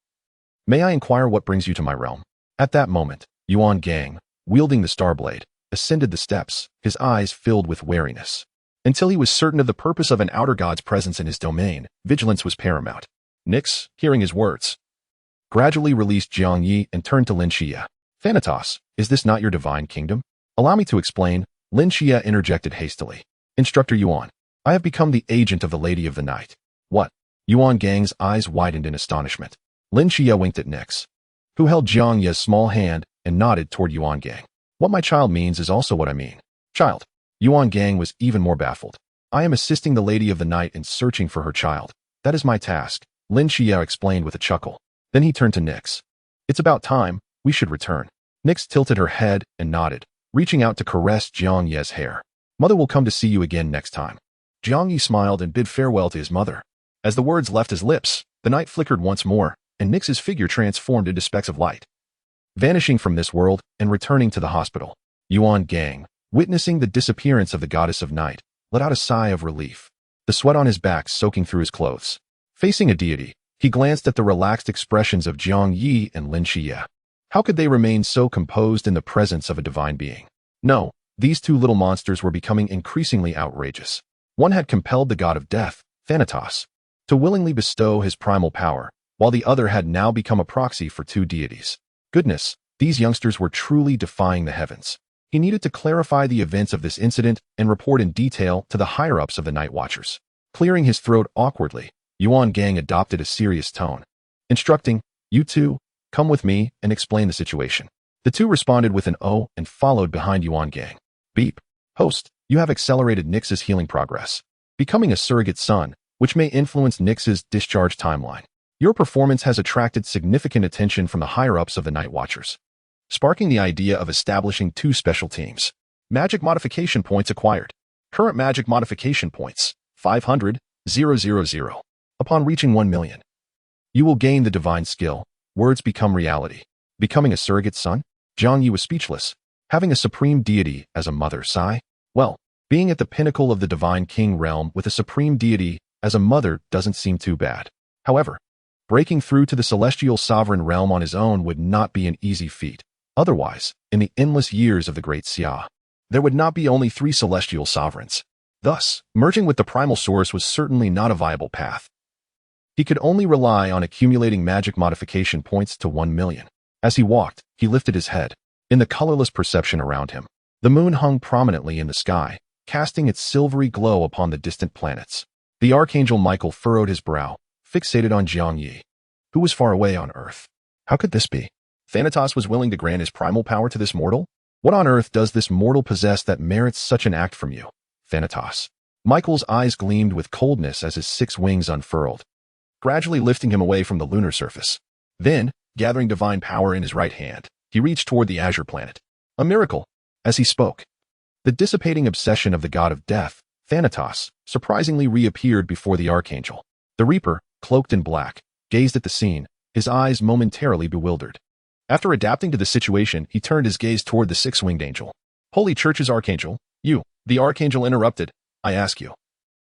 May I inquire what brings you to my realm? At that moment, Yuan Gang, wielding the star blade, ascended the steps, his eyes filled with wariness. Until he was certain of the purpose of an outer god's presence in his domain, vigilance was paramount. Nix, hearing his words, gradually released Jiang Ye and turned to Lin Qiye. Thanatos, is this not your divine kingdom? Allow me to explain, Lin Qiye interjected hastily. Instructor Yuan, I have become the agent of the Lady of the Night. What? Yuan Gang's eyes widened in astonishment. Lin Qiye winked at Nix, who held Jiang Ye's small hand and nodded toward Yuan Gang. What my child means is also what I mean. Child. Yuan Gang was even more baffled. I am assisting the Lady of the Night in searching for her child. That is my task, Lin Qiye explained with a chuckle. Then he turned to Nyx. It's about time, we should return. Nyx tilted her head and nodded, reaching out to caress Jiang Ye's hair. Mother will come to see you again next time. Jiang Ye smiled and bid farewell to his mother. As the words left his lips, the night flickered once more, and Nyx's figure transformed into specks of light, vanishing from this world and returning to the hospital. Yuan Gang, witnessing the disappearance of the goddess of night, let out a sigh of relief, the sweat on his back soaking through his clothes. Facing a deity, he glanced at the relaxed expressions of Jiang Ye and Lin Qiye. How could they remain so composed in the presence of a divine being? No, these two little monsters were becoming increasingly outrageous. One had compelled the god of death, Thanatos, to willingly bestow his primal power, while the other had now become a proxy for two deities. Goodness, these youngsters were truly defying the heavens. He needed to clarify the events of this incident and report in detail to the higher-ups of the Night Watchers. Clearing his throat awkwardly, Yuan Gang adopted a serious tone, instructing, "You two, come with me and explain the situation." The two responded with an "oh" and followed behind Yuan Gang. Beep. Host, you have accelerated Nyx's healing progress, becoming a surrogate son, which may influence Nyx's discharge timeline. Your performance has attracted significant attention from the higher-ups of the Night Watchers, sparking the idea of establishing two special teams. Magic modification points acquired. Current magic modification points, 500,000. Upon reaching 1 million, you will gain the divine skill. Words become reality. Becoming a surrogate son? Jiang Ye was speechless. Having a supreme deity as a mother, sigh? Well, being at the pinnacle of the divine king realm with a supreme deity as a mother doesn't seem too bad. However, breaking through to the celestial sovereign realm on his own would not be an easy feat. Otherwise, in the endless years of the Great Xia, there would not be only 3 celestial sovereigns. Thus, merging with the primal source was certainly not a viable path. He could only rely on accumulating magic modification points to 1 million. As he walked, he lifted his head. In the colorless perception around him, the moon hung prominently in the sky, casting its silvery glow upon the distant planets. The Archangel Michael furrowed his brow, fixated on Jiang Ye, who was far away on Earth. How could this be? Thanatos was willing to grant his primal power to this mortal? What on earth does this mortal possess that merits such an act from you, Thanatos? Michael's eyes gleamed with coldness as his 6 wings unfurled, gradually lifting him away from the lunar surface. Then, gathering divine power in his right hand, he reached toward the azure planet. A miracle. As he spoke, the dissipating obsession of the god of death, Thanatos, surprisingly reappeared before the Archangel. The Reaper, cloaked in black, gazed at the scene, his eyes momentarily bewildered. After adapting to the situation, he turned his gaze toward the 6-winged angel. Holy Church's Archangel, you, the Archangel interrupted, I ask you,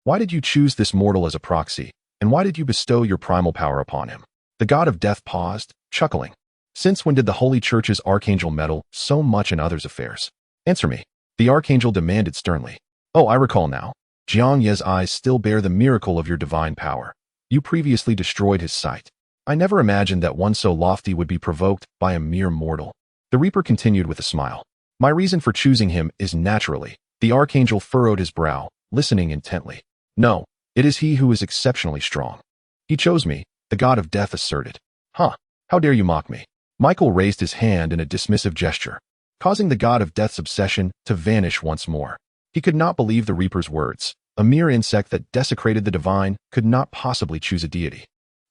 why did you choose this mortal as a proxy, and why did you bestow your primal power upon him? The god of death paused, chuckling. Since when did the Holy Church's Archangel meddle so much in others' affairs? Answer me, the Archangel demanded sternly. Oh, I recall now. Jiang Ye's eyes still bear the miracle of your divine power. You previously destroyed his sight. I never imagined that one so lofty would be provoked by a mere mortal. The Reaper continued with a smile. My reason for choosing him is naturally. The Archangel furrowed his brow, listening intently. No, it is he who is exceptionally strong. He chose me, the god of death asserted. Huh, how dare you mock me? Michael raised his hand in a dismissive gesture, causing the god of death's obsession to vanish once more. He could not believe the Reaper's words. A mere insect that desecrated the divine could not possibly choose a deity.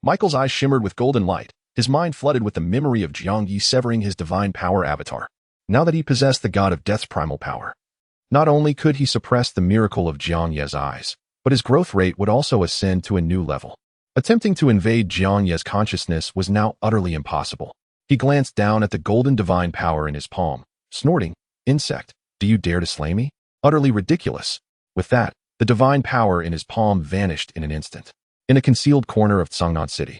Michael's eyes shimmered with golden light, his mind flooded with the memory of Jiang Ye severing his divine power avatar. Now that he possessed the god of death's primal power, not only could he suppress the miracle of Jiang Ye's eyes, but his growth rate would also ascend to a new level. Attempting to invade Jiang Ye's consciousness was now utterly impossible. He glanced down at the golden divine power in his palm, snorting, Insect, do you dare to slay me? Utterly ridiculous. With that, the divine power in his palm vanished in an instant. In a concealed corner of Cangnan City,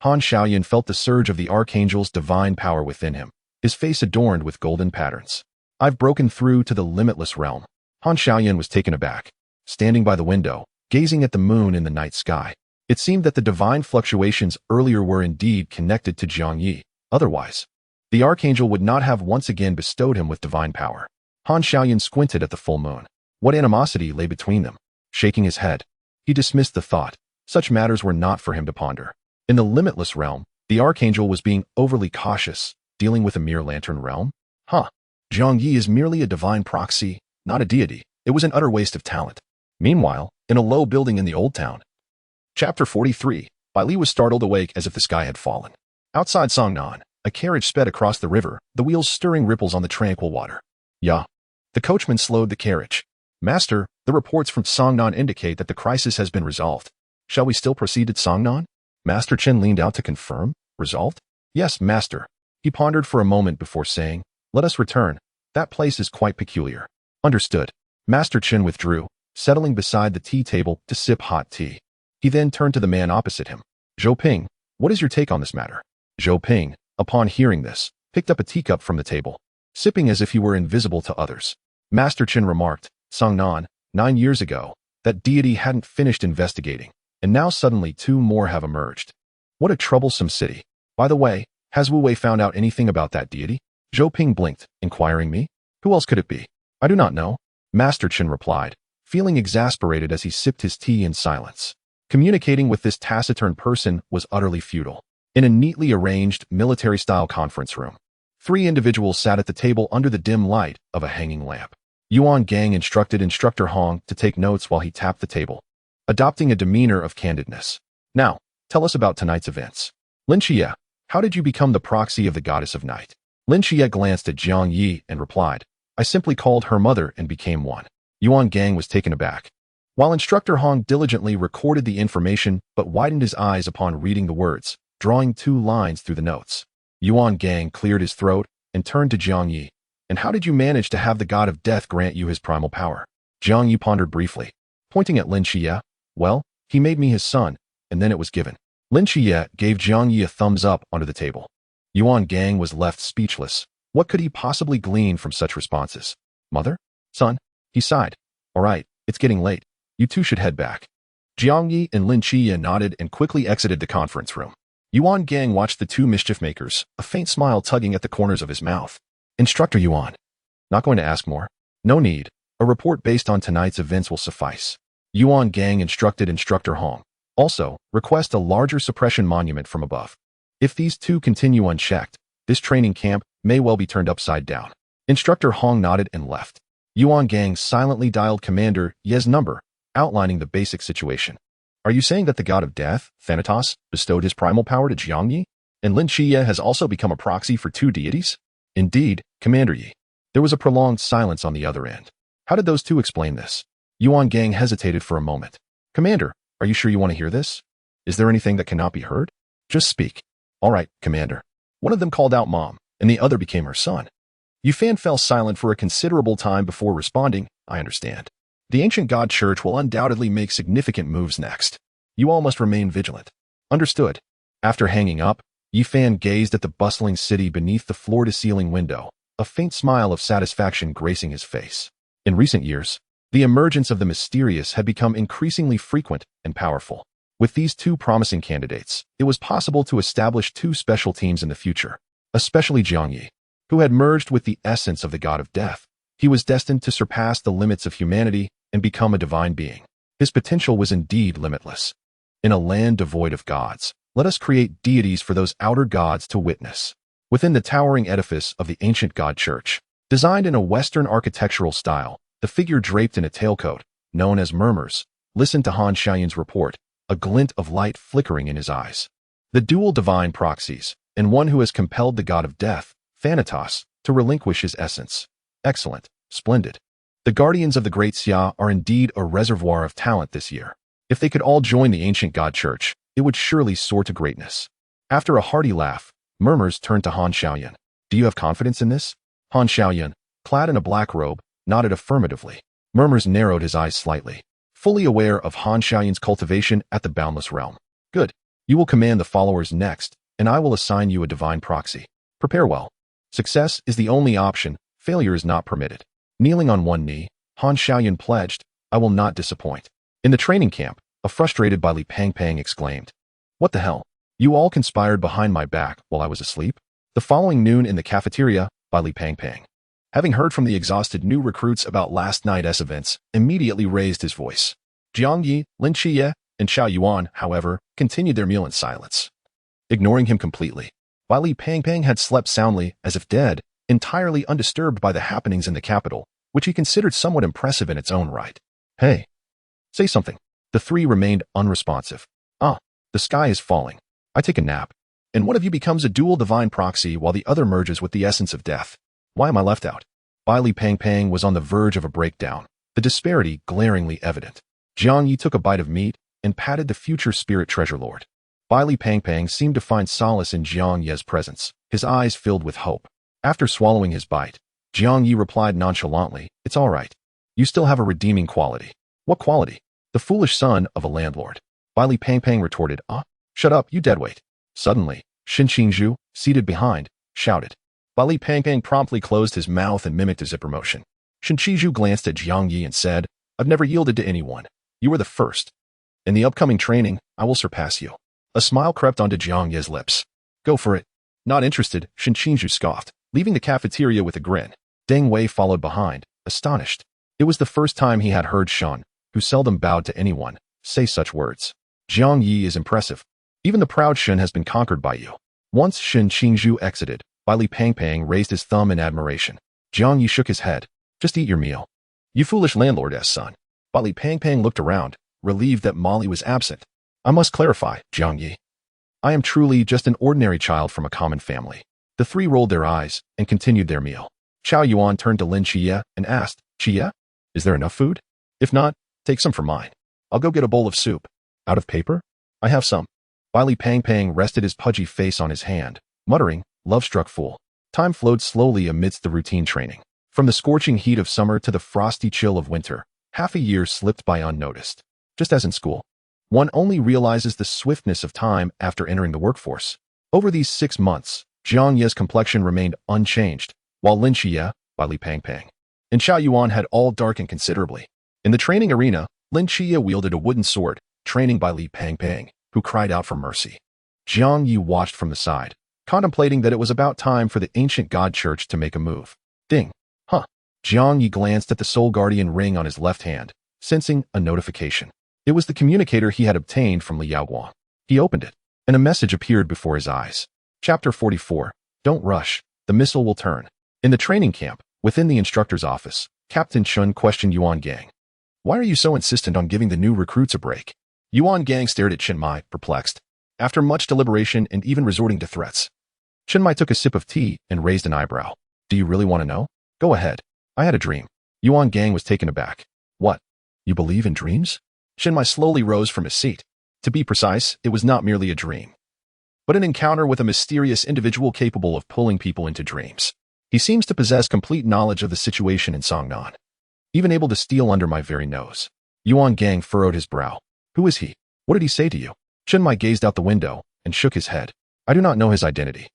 Han Xiaoyan felt the surge of the Archangel's divine power within him, his face adorned with golden patterns. I've broken through to the limitless realm. Han Xiaoyan was taken aback, standing by the window, gazing at the moon in the night sky. It seemed that the divine fluctuations earlier were indeed connected to Jiang Ye. Otherwise, the Archangel would not have once again bestowed him with divine power. Han Xiaoyan squinted at the full moon. What animosity lay between them? Shaking his head, he dismissed the thought. Such matters were not for him to ponder. In the limitless realm, the Archangel was being overly cautious, dealing with a mere lantern realm? Jiang Ye is merely a divine proxy, not a deity. It was an utter waste of talent. Meanwhile, in a low building in the old town. Chapter 43, Bai Li was startled awake as if the sky had fallen. Outside Songnan, a carriage sped across the river, the wheels stirring ripples on the tranquil water. Ya. The coachman slowed the carriage. Master, the reports from Songnan indicate that the crisis has been resolved. Shall we still proceed to Songnan? Master Chen leaned out to confirm. Resolved? Yes, master. He pondered for a moment before saying, let us return. That place is quite peculiar. Understood. Master Chen withdrew, settling beside the tea table to sip hot tea. He then turned to the man opposite him. Zhou Ping, what is your take on this matter? Zhou Ping, upon hearing this, picked up a teacup from the table, sipping as if he were invisible to others. Master Chen remarked, Songnan, 9 years ago, that deity hadn't finished investigating, and now suddenly 2 more have emerged. What a troublesome city. By the way, has Wu Wei found out anything about that deity? Zhou Ping blinked, inquiring me. Who else could it be? I do not know. Master Chen replied, feeling exasperated as he sipped his tea in silence. Communicating with this taciturn person was utterly futile. In a neatly arranged, military-style conference room, 3 individuals sat at the table under the dim light of a hanging lamp. Yuan Gang instructed Instructor Hong to take notes while he tapped the table, adopting a demeanor of candidness. Now, tell us about tonight's events. Lin Qiye, how did you become the proxy of the goddess of night? Lin Qiye glanced at Jiang Ye and replied, I simply called her mother and became one. Yuan Gang was taken aback. While Instructor Hong diligently recorded the information but widened his eyes upon reading the words, drawing 2 lines through the notes. Yuan Gang cleared his throat and turned to Jiang Ye. And how did you manage to have the god of death grant you his primal power? Jiang Ye pondered briefly, pointing at Lin Qiye. Well, he made me his son, and then it was given. Lin Qiye gave Jiang Ye a thumbs up under the table. Yuan Gang was left speechless. What could he possibly glean from such responses? Mother? Son? He sighed. All right, it's getting late. You 2 should head back. Jiang Ye and Lin Qiye nodded and quickly exited the conference room. Yuan Gang watched the 2 mischief makers, a faint smile tugging at the corners of his mouth. Instructor Yuan. Not going to ask more? No need. A report based on tonight's events will suffice. Yuan Gang instructed Instructor Hong. Also, request a larger suppression monument from above. If these 2 continue unchecked, this training camp may well be turned upside down. Instructor Hong nodded and left. Yuan Gang silently dialed Commander Ye's number, outlining the basic situation. Are you saying that the god of death, Thanatos, bestowed his primal power to Jiang Ye? And Lin Qiye has also become a proxy for 2 deities? Indeed, Commander Ye. There was a prolonged silence on the other end. How did those 2 explain this? Yuan Gang hesitated for a moment. Commander, are you sure you want to hear this? Is there anything that cannot be heard? Just speak. All right, Commander. One of them called out Mom, and the other became her son. Yufan fell silent for a considerable time before responding, I understand. The ancient god church will undoubtedly make significant moves next. You all must remain vigilant. Understood. After hanging up, Yifan gazed at the bustling city beneath the floor-to-ceiling window, a faint smile of satisfaction gracing his face. In recent years, the emergence of the mysterious had become increasingly frequent and powerful. With these 2 promising candidates, it was possible to establish 2 special teams in the future, especially Jiang Ye, who had merged with the essence of the god of death. He was destined to surpass the limits of humanity and become a divine being. His potential was indeed limitless. In a land devoid of gods, let us create deities for those outer gods to witness. Within the towering edifice of the ancient god church, designed in a Western architectural style, the figure draped in a tailcoat, known as Murmurs, listened to Han Xiaoyan's report, a glint of light flickering in his eyes. The dual divine proxies, and one who has compelled the god of death, Thanatos, to relinquish his essence. Excellent. Splendid. The guardians of the Great Xia are indeed a reservoir of talent this year. If they could all join the ancient god church, it would surely soar to greatness. After a hearty laugh, Murmurs turned to Han Xiaoyan. Do you have confidence in this? Han Xiaoyan, clad in a black robe, nodded affirmatively. Murmurs narrowed his eyes slightly, fully aware of Han Xiaoyan's cultivation at the boundless realm. Good. You will command the followers next, and I will assign you a divine proxy. Prepare well. Success is the only option. Failure is not permitted. Kneeling on one knee, Han Xiaoyan pledged, I will not disappoint. In the training camp, a frustrated Li Pangpang exclaimed, What the hell? You all conspired behind my back while I was asleep? The following noon in the cafeteria, Li Pangpang, having heard from the exhausted new recruits about last night's events, immediately raised his voice. Jiang Ye, Lin Qiye, and Xiao Yuan, however, continued their meal in silence, ignoring him completely. Li Pangpang had slept soundly, as if dead, entirely undisturbed by the happenings in the capital, which he considered somewhat impressive in its own right. Hey, say something. The 3 remained unresponsive. The sky is falling. I take a nap. and one of you becomes a dual divine proxy while the other merges with the essence of death. Why am I left out? Li Pangpang was on the verge of a breakdown, the disparity glaringly evident. Jiang Ye took a bite of meat and patted the future spirit treasure lord. Li Pangpang seemed to find solace in Jiang Ye's presence, his eyes filled with hope. After swallowing his bite, Jiang Ye replied nonchalantly, "It's all right. You still have a redeeming quality." "What quality?" "The foolish son of a landlord." Li Pangpang retorted, "Shut up, you deadweight." Suddenly, Shin Qingzhu, seated behind, shouted. Li Pangpang promptly closed his mouth and mimicked a zipper motion. Shin Qingzhu glanced at Jiang Ye and said, "I've never yielded to anyone. You were the first. In the upcoming training, I will surpass you." A smile crept onto Jiang Ye's lips. "Go for it." Not interested, Shin Qingzhu scoffed, leaving the cafeteria with a grin. Deng Wei followed behind, astonished. It was the first time he had heard Shan, who seldom bowed to anyone, say such words. "Jiang Ye is impressive. Even the proud Shin has been conquered by you." Once Shin Qingzhu exited, Li Pangpang raised his thumb in admiration. Jiang Ye shook his head. "Just eat your meal. You foolish landlord's son." Li Pangpang looked around, relieved that Molly was absent. "I must clarify, Jiang Ye. I am truly just an ordinary child from a common family." The three rolled their eyes and continued their meal. Qiao Yuan turned to Lin Qiye and asked, "Qiye, is there enough food? If not, take some for mine. I'll go get a bowl of soup." "Out of paper?" "I have some." Li Pangpang rested his pudgy face on his hand, muttering, "Love-struck fool." Time flowed slowly amidst the routine training. From the scorching heat of summer to the frosty chill of winter, half a year slipped by unnoticed. Just as in school, one only realizes the swiftness of time after entering the workforce. Over these 6 months, Jiang Ye's complexion remained unchanged, while Lin Qiye, Li Pangpang, and Qiao Yuan had all darkened considerably. In the training arena, Lin Qiye wielded a wooden sword, training Li Pangpang, who cried out for mercy. Jiang Ye watched from the side, contemplating that it was about time for the ancient god church to make a move. Ding. Jiang Ye glanced at the soul guardian ring on his left hand, sensing a notification. It was the communicator he had obtained from Li Yaoguang. He opened it, and a message appeared before his eyes. Chapter 44. Don't rush. The missile will turn. In the training camp, within the instructor's office, Captain Chun questioned Yuan Gang. "Why are you so insistent on giving the new recruits a break?" Yuan Gang stared at Chinmai, perplexed. After much deliberation and even resorting to threats, Chinmai took a sip of tea and raised an eyebrow. "Do you really want to know?" "Go ahead." "I had a dream." Yuan Gang was taken aback. "What? You believe in dreams?" Chinmai slowly rose from his seat. To be precise, it was not merely a dream, but an encounter with a mysterious individual capable of pulling people into dreams. He seems to possess complete knowledge of the situation in Songnan, even able to steal under my very nose. Yuan Gang furrowed his brow. "Who is he? What did he say to you?" Chinmai gazed out the window and shook his head. "I do not know his identity,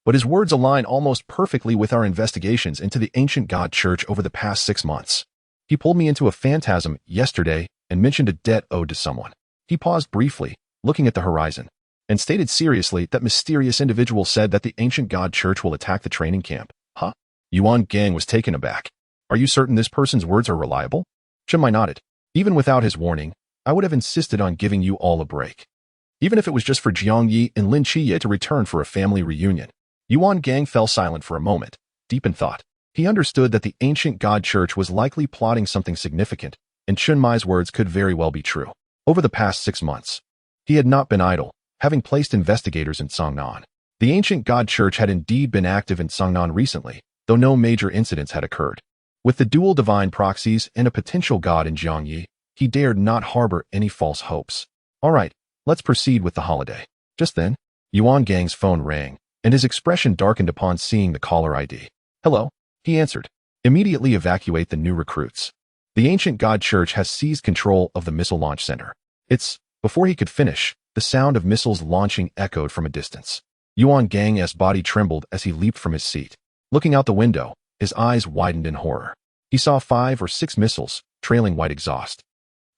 but his words align almost perfectly with our investigations into the ancient god church over the past 6 months. He pulled me into a phantasm yesterday and mentioned a debt owed to someone." He paused briefly, looking at the horizon, and stated seriously that mysterious individual said that the ancient god church will attack the training camp. "Huh?" Yuan Gang was taken aback. "Are you certain this person's words are reliable?" Chinmai nodded. "Even without his warning, I would have insisted on giving you all a break, even if it was just for Jiang Ye and Lin Qiye to return for a family reunion." Yuan Gang fell silent for a moment, deep in thought. He understood that the ancient god church was likely plotting something significant, and Chinmai's words could very well be true. Over the past 6 months, he had not been idle, having placed investigators in Songnan. The ancient god church had indeed been active in Songnan recently, though no major incidents had occurred. With the dual divine proxies and a potential god in Jiang Ye, he dared not harbor any false hopes. "All right, let's proceed with the holiday." Just then, Yuan Gang's phone rang, and his expression darkened upon seeing the caller ID. "Hello," he answered. "Immediately evacuate the new recruits. The ancient god church has seized control of the missile launch center." Before he could finish, the sound of missiles launching echoed from a distance. Yuan Gang's body trembled as he leaped from his seat. Looking out the window, his eyes widened in horror. He saw 5 or 6 missiles, trailing white exhaust,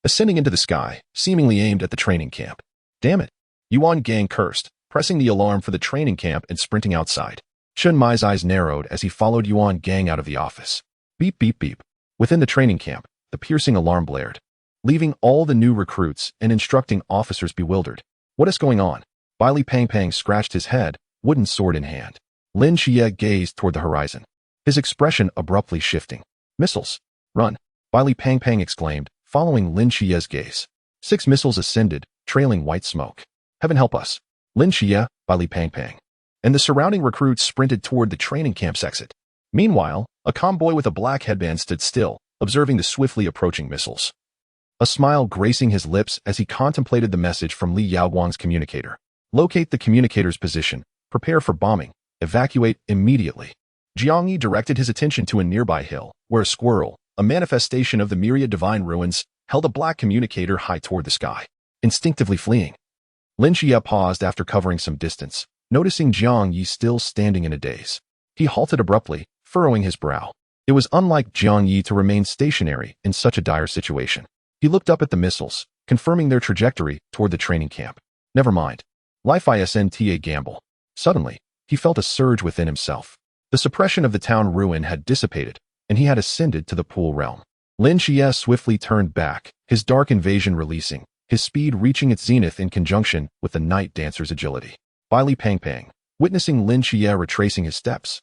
ascending into the sky, seemingly aimed at the training camp. "Damn it!" Yuan Gang cursed, pressing the alarm for the training camp and sprinting outside. Chinmai's eyes narrowed as he followed Yuan Gang out of the office. Beep, beep, beep. Within the training camp, the piercing alarm blared, leaving all the new recruits and instructing officers bewildered. "What is going on?" Li Pangpang scratched his head, wooden sword in hand. Lin Qiye gazed toward the horizon, his expression abruptly shifting. "Missiles! Run!" Li Pangpang exclaimed, following Lin Qiye's gaze. 6 missiles ascended, trailing white smoke. "Heaven help us!" Lin Qiye, by Li Pangpang, and the surrounding recruits sprinted toward the training camp's exit. Meanwhile, a convoy with a black headband stood still, observing the swiftly approaching missiles. A smile gracing his lips as he contemplated the message from Li Yaoguang's communicator. Locate the communicator's position, prepare for bombing, evacuate immediately. Jiang Ye directed his attention to a nearby hill, where a squirrel, a manifestation of the myriad divine ruins, held a black communicator high toward the sky, instinctively fleeing. Lin Qiye paused after covering some distance, noticing Jiang Ye still standing in a daze. He halted abruptly, furrowing his brow. It was unlike Jiang Ye to remain stationary in such a dire situation. He looked up at the missiles, confirming their trajectory toward the training camp. Never mind. Life isn't a gamble. Suddenly, he felt a surge within himself. The suppression of the town ruin had dissipated, and he had ascended to the pool realm. Lin Qiye swiftly turned back, his dark invasion releasing, his speed reaching its zenith in conjunction with the night dancer's agility. Li Pangpang, witnessing Lin Qiye retracing his steps,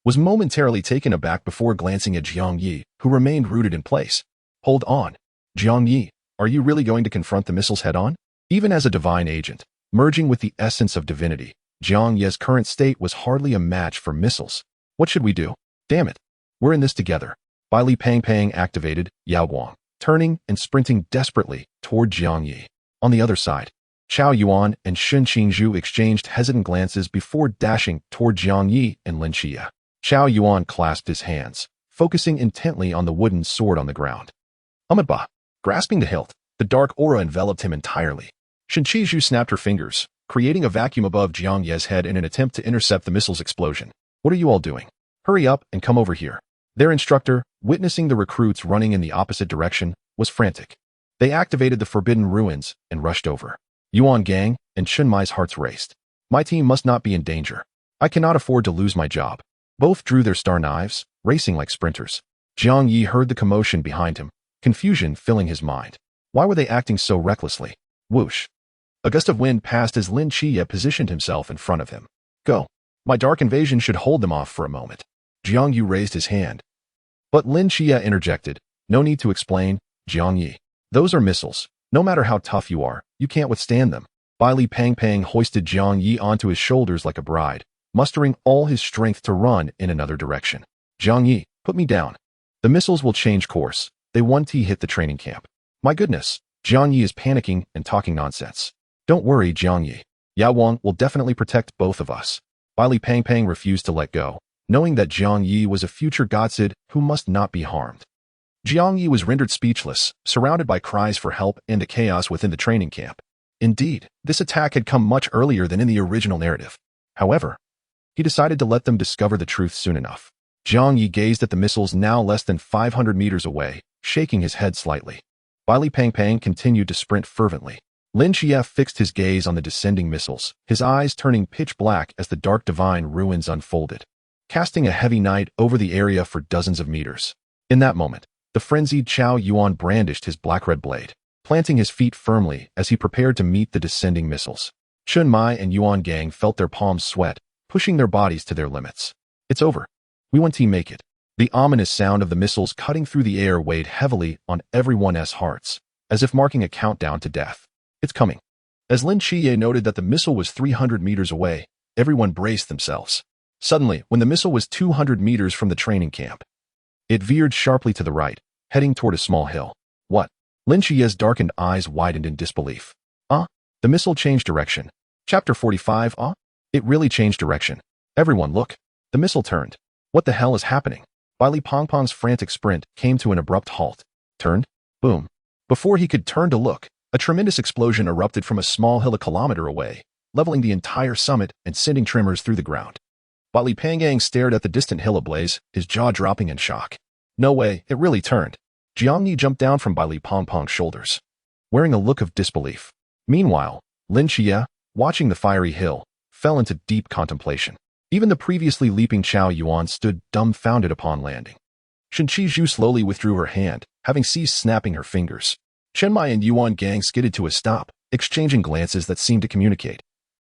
was momentarily taken aback before glancing at Jiang Ye, who remained rooted in place. Hold on. Jiang Ye, are you really going to confront the missiles head-on? Even as a divine agent, merging with the essence of divinity, Jiang Ye's current state was hardly a match for missiles. What should we do? Damn it. We're in this together. Li Pangpang activated Yaoguang, turning and sprinting desperately toward Jiang Ye. On the other side, Chao Yuan and Shen Qingzhu exchanged hesitant glances before dashing toward Jiang Ye and Lin Qiye. Chao Yuan clasped his hands, focusing intently on the wooden sword on the ground. Ba. Grasping the hilt, the dark aura enveloped him entirely. Shen Qingzhu snapped her fingers, creating a vacuum above Jiang Ye's head in an attempt to intercept the missile's explosion. What are you all doing? Hurry up and come over here. Their instructor, witnessing the recruits running in the opposite direction, was frantic. They activated the forbidden ruins and rushed over. Yuan Gang and Chun Mai's hearts raced. My team must not be in danger. I cannot afford to lose my job. Both drew their star knives, racing like sprinters. Jiang Ye heard the commotion behind him, confusion filling his mind. Why were they acting so recklessly? Whoosh. A gust of wind passed as Lin Qiye positioned himself in front of him. Go. My dark invasion should hold them off for a moment. Jiang Ye raised his hand. But Lin Qiye interjected. No need to explain, Jiang Ye. Those are missiles. No matter how tough you are, you can't withstand them. Li Pangpang hoisted Jiang Ye onto his shoulders like a bride, mustering all his strength to run in another direction. Jiang Ye, put me down. The missiles will change course. They once hit the training camp. My goodness, Jiang Ye is panicking and talking nonsense. Don't worry, Jiang Ye. Yaoguang will definitely protect both of us. Li Pangpang refused to let go, knowing that Jiang Ye was a future godsid who must not be harmed. Jiang Ye was rendered speechless, surrounded by cries for help and the chaos within the training camp. Indeed, this attack had come much earlier than in the original narrative. However, he decided to let them discover the truth soon enough. Jiang Ye gazed at the missiles now less than 500 meters away, shaking his head slightly. Li Pangpang continued to sprint fervently. Lin Qiye fixed his gaze on the descending missiles, his eyes turning pitch black as the dark divine ruins unfolded, casting a heavy night over the area for dozens of meters. In that moment, the frenzied Chao Yuan brandished his black-red blade, planting his feet firmly as he prepared to meet the descending missiles. Chun Mai and Yuan Gang felt their palms sweat, pushing their bodies to their limits. It's over. We want to make it. The ominous sound of the missiles cutting through the air weighed heavily on everyone's hearts, as if marking a countdown to death. It's coming. As Lin Qiye noted that the missile was 300 meters away, everyone braced themselves. Suddenly, when the missile was 200 meters from the training camp, it veered sharply to the right, heading toward a small hill. What? Lin Qiye's darkened eyes widened in disbelief. The missile changed direction. Chapter 45. It really changed direction. Everyone look. The missile turned. What the hell is happening? Li Pangpang's frantic sprint came to an abrupt halt. Turned? Boom. Before he could turn to look, a tremendous explosion erupted from a small hill a kilometer away, leveling the entire summit and sending tremors through the ground. Li Pangpang stared at the distant hill ablaze, his jaw dropping in shock. No way, it really turned. Jiang Ye jumped down from Li Pangpang's shoulders, wearing a look of disbelief. Meanwhile, Lin Qiye, watching the fiery hill, fell into deep contemplation. Even the previously leaping Chao Yuan stood dumbfounded upon landing. Shen Qingzhu slowly withdrew her hand, having ceased snapping her fingers. Chen Mai and Yuan Gang skidded to a stop, exchanging glances that seemed to communicate.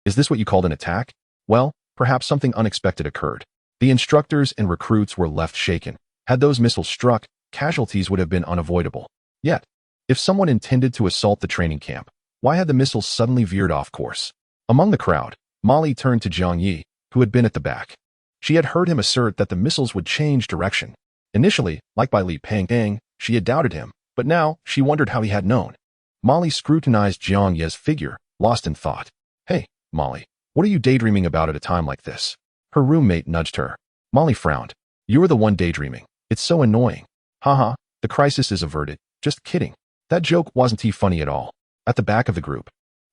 Is this what you called an attack? Well, perhaps something unexpected occurred. The instructors and recruits were left shaken. Had those missiles struck, casualties would have been unavoidable. Yet, if someone intended to assault the training camp, why had the missiles suddenly veered off course? Among the crowd, Molly turned to Jiang Ye, who had been at the back. She had heard him assert that the missiles would change direction. Initially, like by Li Pang, she had doubted him, but now she wondered how he had known. Molly scrutinized Jiang Ye's figure, lost in thought. Hey, Molly, what are you daydreaming about at a time like this? Her roommate nudged her. Molly frowned. You're the one daydreaming. It's so annoying. Haha, the crisis is averted. Just kidding. That joke wasn't funny at all. At the back of the group,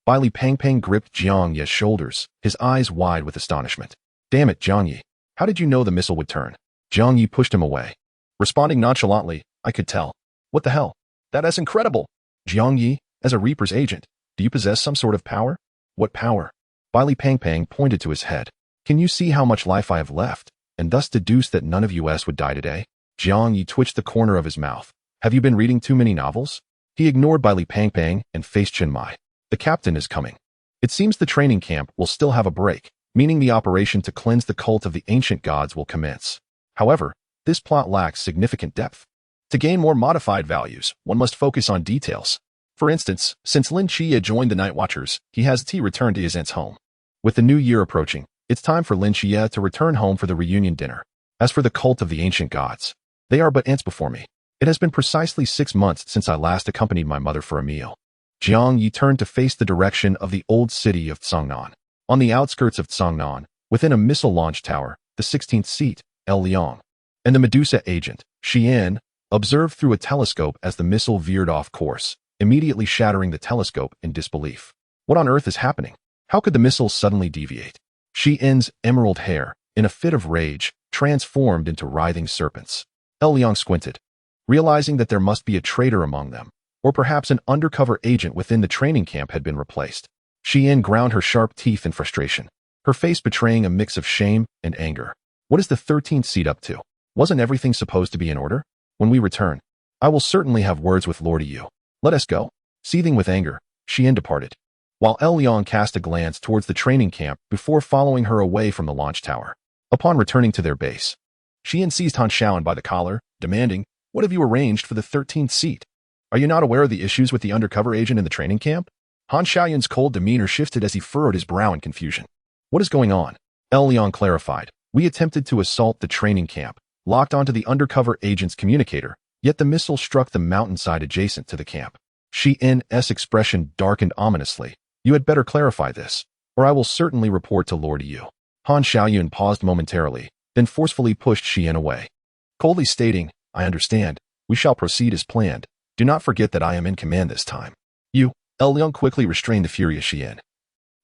Li Pang gripped Jiang Ye's shoulders, his eyes wide with astonishment. Damn it, Jiang Ye. How did you know the missile would turn? Jiang Ye pushed him away. Responding nonchalantly, I could tell. What the hell? That is incredible. Jiang Ye, as a Reaper's agent, do you possess some sort of power? What power? Li Pang pointed to his head. Can you see how much life I have left, and thus deduce that none of us would die today? Jiang Ye twitched the corner of his mouth. Have you been reading too many novels? He ignored Li Pang and faced Chen Mai. The captain is coming. It seems the training camp will still have a break, meaning the operation to cleanse the cult of the ancient gods will commence. However, this plot lacks significant depth. To gain more modified values, one must focus on details. For instance, since Lin Qiye joined the Night Watchers, he has returned to his aunt's home. With the new year approaching, it's time for Lin Qiye to return home for the reunion dinner. As for the cult of the ancient gods, they are but ants before me. It has been precisely 6 months since I last accompanied my mother for a meal. Jiang Ye turned to face the direction of the old city of Cangnan. On the outskirts of Cangnan, within a missile launch tower, the 16th seat, El Liang, and the Medusa agent, Xian, observed through a telescope as the missile veered off course, immediately shattering the telescope in disbelief. What on earth is happening? How could the missile suddenly deviate? Xian's emerald hair, in a fit of rage, transformed into writhing serpents. El Liang squinted, realizing that there must be a traitor among them, or perhaps an undercover agent within the training camp had been replaced. Xian ground her sharp teeth in frustration, her face betraying a mix of shame and anger. What is the 13th seat up to? Wasn't everything supposed to be in order? When we return, I will certainly have words with Lord Yu. Let us go. Seething with anger, Xian departed, while El Liang cast a glance towards the training camp before following her away from the launch tower. Upon returning to their base, Xian seized Han Shaoyan by the collar, demanding, What have you arranged for the 13th seat? Are you not aware of the issues with the undercover agent in the training camp? Han Shaoyan's cold demeanor shifted as he furrowed his brow in confusion. What is going on? El Liang clarified. We attempted to assault the training camp, locked onto the undercover agent's communicator, yet the missile struck the mountainside adjacent to the camp. Xian's expression darkened ominously. You had better clarify this, or I will certainly report to Lord Yu. Han Shaoyan paused momentarily, then forcefully pushed Xian away, coldly stating, I understand. We shall proceed as planned. Do not forget that I am in command this time. You. El Liang quickly restrained the furious Xian,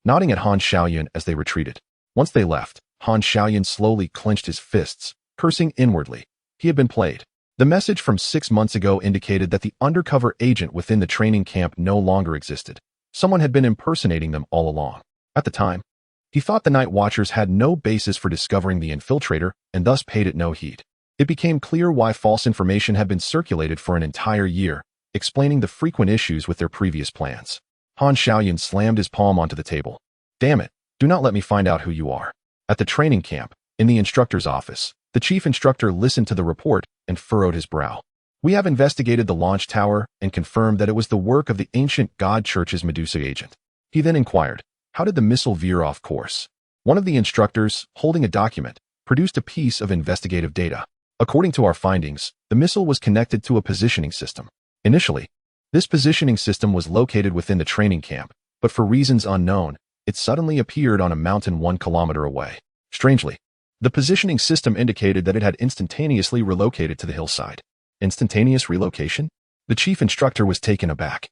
nodding at Han Shaoyan as they retreated. Once they left, Han Shaoyan slowly clenched his fists, cursing inwardly. He had been played. The message from 6 months ago indicated that the undercover agent within the training camp no longer existed. Someone had been impersonating them all along. At the time, he thought the Night Watchers had no basis for discovering the infiltrator and thus paid it no heed. It became clear why false information had been circulated for an entire year, explaining the frequent issues with their previous plans. Han Shaoyan slammed his palm onto the table. Damn it, do not let me find out who you are. At the training camp, in the instructor's office, the chief instructor listened to the report and furrowed his brow. We have investigated the launch tower and confirmed that it was the work of the ancient God Church's Medusa agent. He then inquired, how did the missile veer off course? One of the instructors, holding a document, produced a piece of investigative data. According to our findings, the missile was connected to a positioning system. Initially, this positioning system was located within the training camp, but for reasons unknown, it suddenly appeared on a mountain 1 kilometer away. Strangely, the positioning system indicated that it had instantaneously relocated to the hillside. Instantaneous relocation? The chief instructor was taken aback,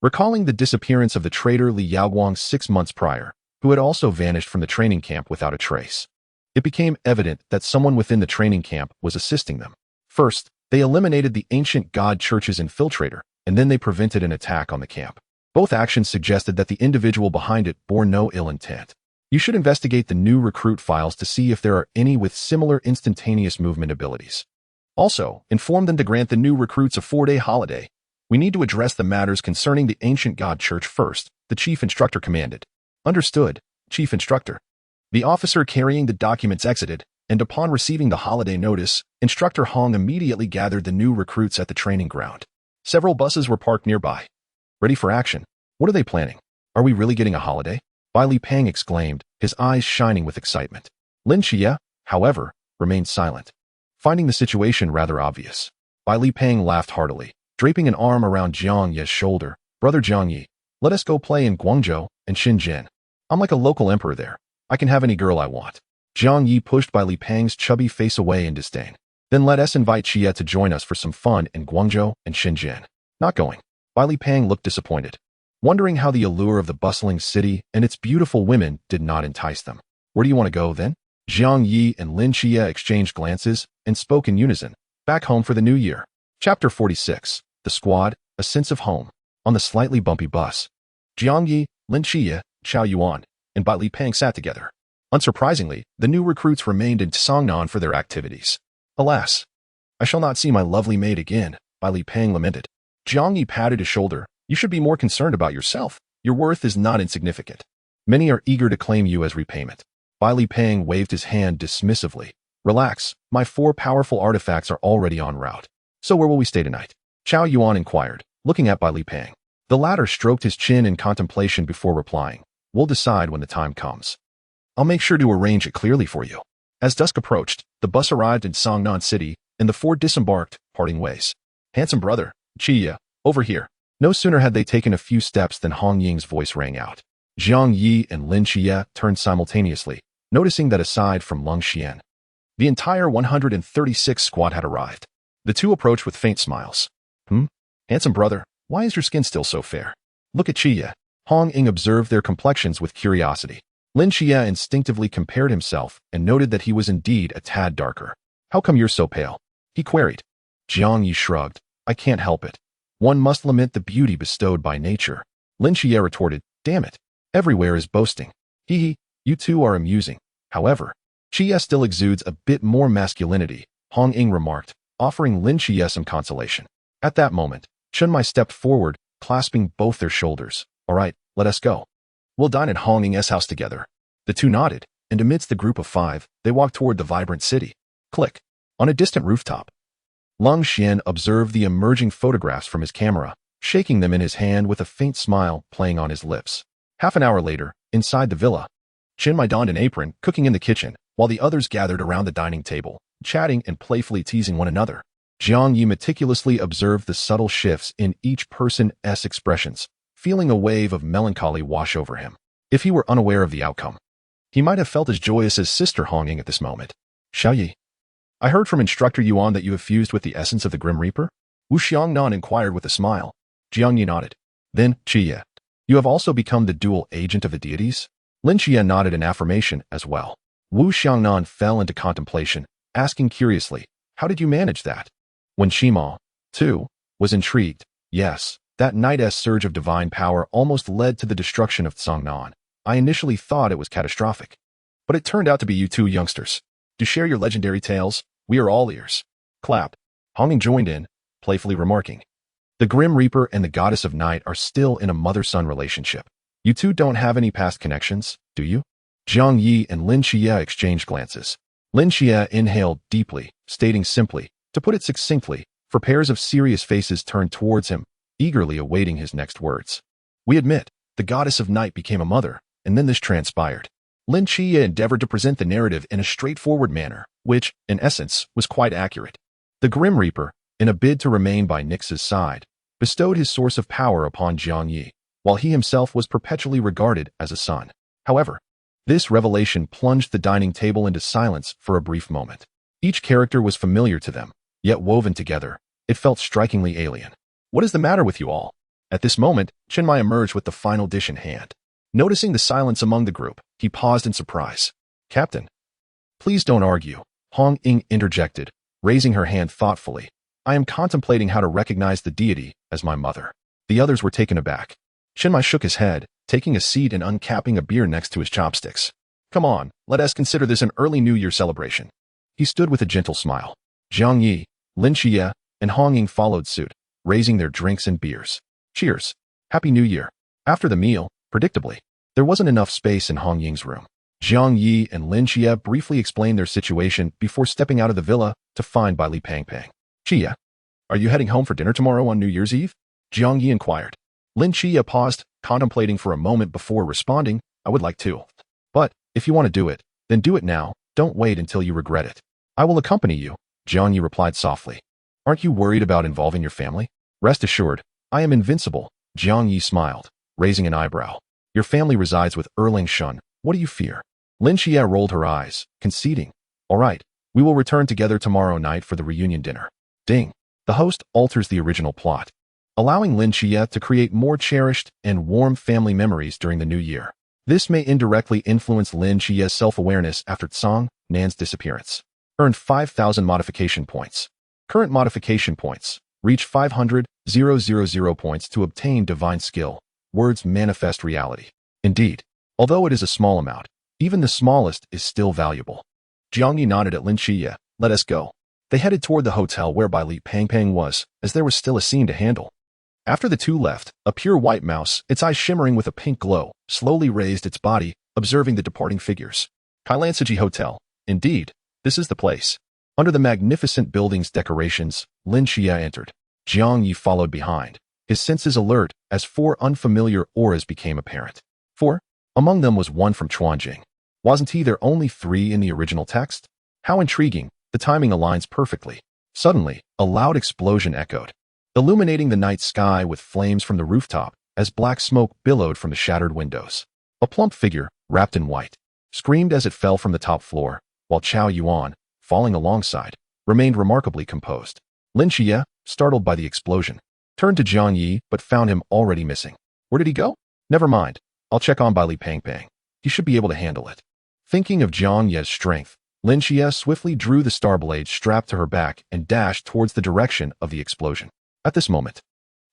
recalling the disappearance of the traitor Li Yaoguang 6 months prior, who had also vanished from the training camp without a trace. It became evident that someone within the training camp was assisting them. First, they eliminated the ancient God Church's infiltrator, and then they prevented an attack on the camp. Both actions suggested that the individual behind it bore no ill intent. You should investigate the new recruit files to see if there are any with similar instantaneous movement abilities. Also, inform them to grant the new recruits a 4-day holiday. We need to address the matters concerning the ancient God Church first, the chief instructor commanded. Understood, chief instructor. The officer carrying the documents exited, and upon receiving the holiday notice, Instructor Hong immediately gathered the new recruits at the training ground. Several buses were parked nearby, ready for action. What are they planning? Are we really getting a holiday? Bai Li Pang exclaimed, his eyes shining with excitement. Lin Qiye, however, remained silent, finding the situation rather obvious. Bai Li Pang laughed heartily, draping an arm around Jiang Ye's shoulder. Brother Jiang Ye, let us go play in Guangzhou and Shenzhen. I'm like a local emperor there. I can have any girl I want. Jiang Ye pushed Bai Li Pang's chubby face away in disdain. Then let us invite Qiye to join us for some fun in Guangzhou and Shenzhen. Not going. Bai Li Pang looked disappointed, wondering how the allure of the bustling city and its beautiful women did not entice them. Where do you want to go then? Jiang Ye and Lin Qiye exchanged glances and spoke in unison. Back home for the new year. Chapter 46. The Squad, a sense of home. On the slightly bumpy bus, Jiang Ye, Lin Qiye, Xiao Yuan, and Bai Li Pang sat together. Unsurprisingly, the new recruits remained in Songnan for their activities. Alas, I shall not see my lovely maid again, Bai Li Pang lamented. Jiang Ye patted his shoulder. You should be more concerned about yourself. Your worth is not insignificant. Many are eager to claim you as repayment. Bai Li Pang waved his hand dismissively. Relax, my 4 powerful artifacts are already en route. So where will we stay tonight? Xiao Yuan inquired, looking at Bai Li Pang. The latter stroked his chin in contemplation before replying. We'll decide when the time comes. I'll make sure to arrange it clearly for you. As dusk approached, the bus arrived in Songnan City, and the 4 disembarked, parting ways. Handsome brother, Qiye, over here. No sooner had they taken a few steps than Hong Ying's voice rang out. Jiang Ye and Lin Qiye turned simultaneously, noticing that aside from Lung Xian, the entire 136 squad had arrived. The two approached with faint smiles. Handsome brother, why is your skin still so fair? Look at Qiye. Hong Ying observed their complexions with curiosity. Lin Qiye instinctively compared himself and noted that he was indeed a tad darker. How come you're so pale? He queried. Jiang Ye shrugged. I can't help it. One must lament the beauty bestowed by nature. Lin Qiye retorted, damn it. Everywhere is boasting. Hee, you two are amusing. However, Qiye still exudes a bit more masculinity, Hong Ying remarked, offering Lin Qiye some consolation. At that moment, Chunmai stepped forward, clasping both their shoulders. All right, let us go. We'll dine at Hong Ying's house together. The two nodded, and amidst the group of 5, they walked toward the vibrant city. Click. On a distant rooftop, Lung Xian observed the emerging photographs from his camera, shaking them in his hand with a faint smile playing on his lips. Half an hour later, inside the villa, Chinmai donned an apron, cooking in the kitchen, while the others gathered around the dining table, chatting and playfully teasing one another. Jiang Ye meticulously observed the subtle shifts in each person's expressions, feeling a wave of melancholy wash over him. If he were unaware of the outcome, he might have felt as joyous as Sister Hong Ying at this moment. Xiao Yi, I heard from Instructor Yuan that you have fused with the essence of the Grim Reaper? Wu Xiangnan inquired with a smile. Jiang Ye nodded. Then, Qiye, you have also become the dual agent of the deities? Lin Qiye nodded in affirmation as well. Wu Xiangnan fell into contemplation, asking curiously, how did you manage that? When Shima, too, was intrigued, yes, that night's surge of divine power almost led to the destruction of Songnan. I initially thought it was catastrophic, but it turned out to be you two youngsters. To share your legendary tales, we are all ears. Clap. Hong Ying joined in, playfully remarking. The Grim Reaper and the Goddess of Night are still in a mother-son relationship. You two don't have any past connections, do you? Jiang Ye and Lin Qiye exchanged glances. Lin Qiye inhaled deeply, stating simply, to put it succinctly, for pairs of serious faces turned towards him, eagerly awaiting his next words. We admit, the Goddess of Night became a mother, and then this transpired. Lin Qiye endeavored to present the narrative in a straightforward manner, which, in essence, was quite accurate. The Grim Reaper, in a bid to remain by Nix's side, bestowed his source of power upon Jiang Ye, while he himself was perpetually regarded as a son. However, this revelation plunged the dining table into silence for a brief moment. Each character was familiar to them, yet woven together, it felt strikingly alien. What is the matter with you all? At this moment, Chinmai emerged with the final dish in hand. Noticing the silence among the group, he paused in surprise. Captain, please don't argue, Hong Ying interjected, raising her hand thoughtfully. I am contemplating how to recognize the deity as my mother. The others were taken aback. Chinmai shook his head, taking a seat and uncapping a beer next to his chopsticks. Come on, let us consider this an early New Year celebration. He stood with a gentle smile. Jiang Ye, Lin Qiye, and Hong Ying followed suit, raising their drinks and beers. Cheers. Happy New Year. After the meal, predictably, there wasn't enough space in Hong Ying's room. Jiang Ye and Lin Qiye briefly explained their situation before stepping out of the villa to find Bai Li Pang. Qiye, are you heading home for dinner tomorrow on New Year's Eve? Jiang Ye inquired. Lin Qiye paused, contemplating for a moment before responding, I would like to. But, if you want to do it, then do it now, don't wait until you regret it. I will accompany you, Jiang Ye replied softly. Aren't you worried about involving your family? Rest assured, I am invincible, Jiang Ye smiled, raising an eyebrow. Your family resides with Erling Shun, what do you fear? Lin Qiye rolled her eyes, conceding. All right, we will return together tomorrow night for the reunion dinner. Ding. The host alters the original plot, allowing Lin Qiye to create more cherished and warm family memories during the new year. This may indirectly influence Lin Qiye's self-awareness after Tsang Nan's disappearance. Earned 5,000 modification points. Current modification points. Reach 500,000 points to obtain divine skill. Words manifest reality. Indeed, although it is a small amount, even the smallest is still valuable. Jiang Ye nodded at Lin Qiye. Let us go. They headed toward the hotel whereby Li Pangpang was, as there was still a scene to handle. After the two left, a pure white mouse, its eyes shimmering with a pink glow, slowly raised its body, observing the departing figures. Kailansaji Hotel. Indeed, this is the place. Under the magnificent building's decorations, Lin Qiye entered. Jiang Ye followed behind, his senses alert as 4 unfamiliar auras became apparent. 4. Among them was one from Chuanjing. Wasn't he there only 3 in the original text? How intriguing, the timing aligns perfectly. Suddenly, a loud explosion echoed, illuminating the night sky with flames from the rooftop as black smoke billowed from the shattered windows. A plump figure, wrapped in white, screamed as it fell from the top floor, while Chao Yuan, falling alongside, remained remarkably composed. Lin Qiye, startled by the explosion, turned to Jiang Ye but found him already missing. Where did he go? Never mind. I'll check on by Li Pangpang. He should be able to handle it. Thinking of Jiang Ye's strength, Lin Qiye swiftly drew the star blade strapped to her back and dashed towards the direction of the explosion. At this moment,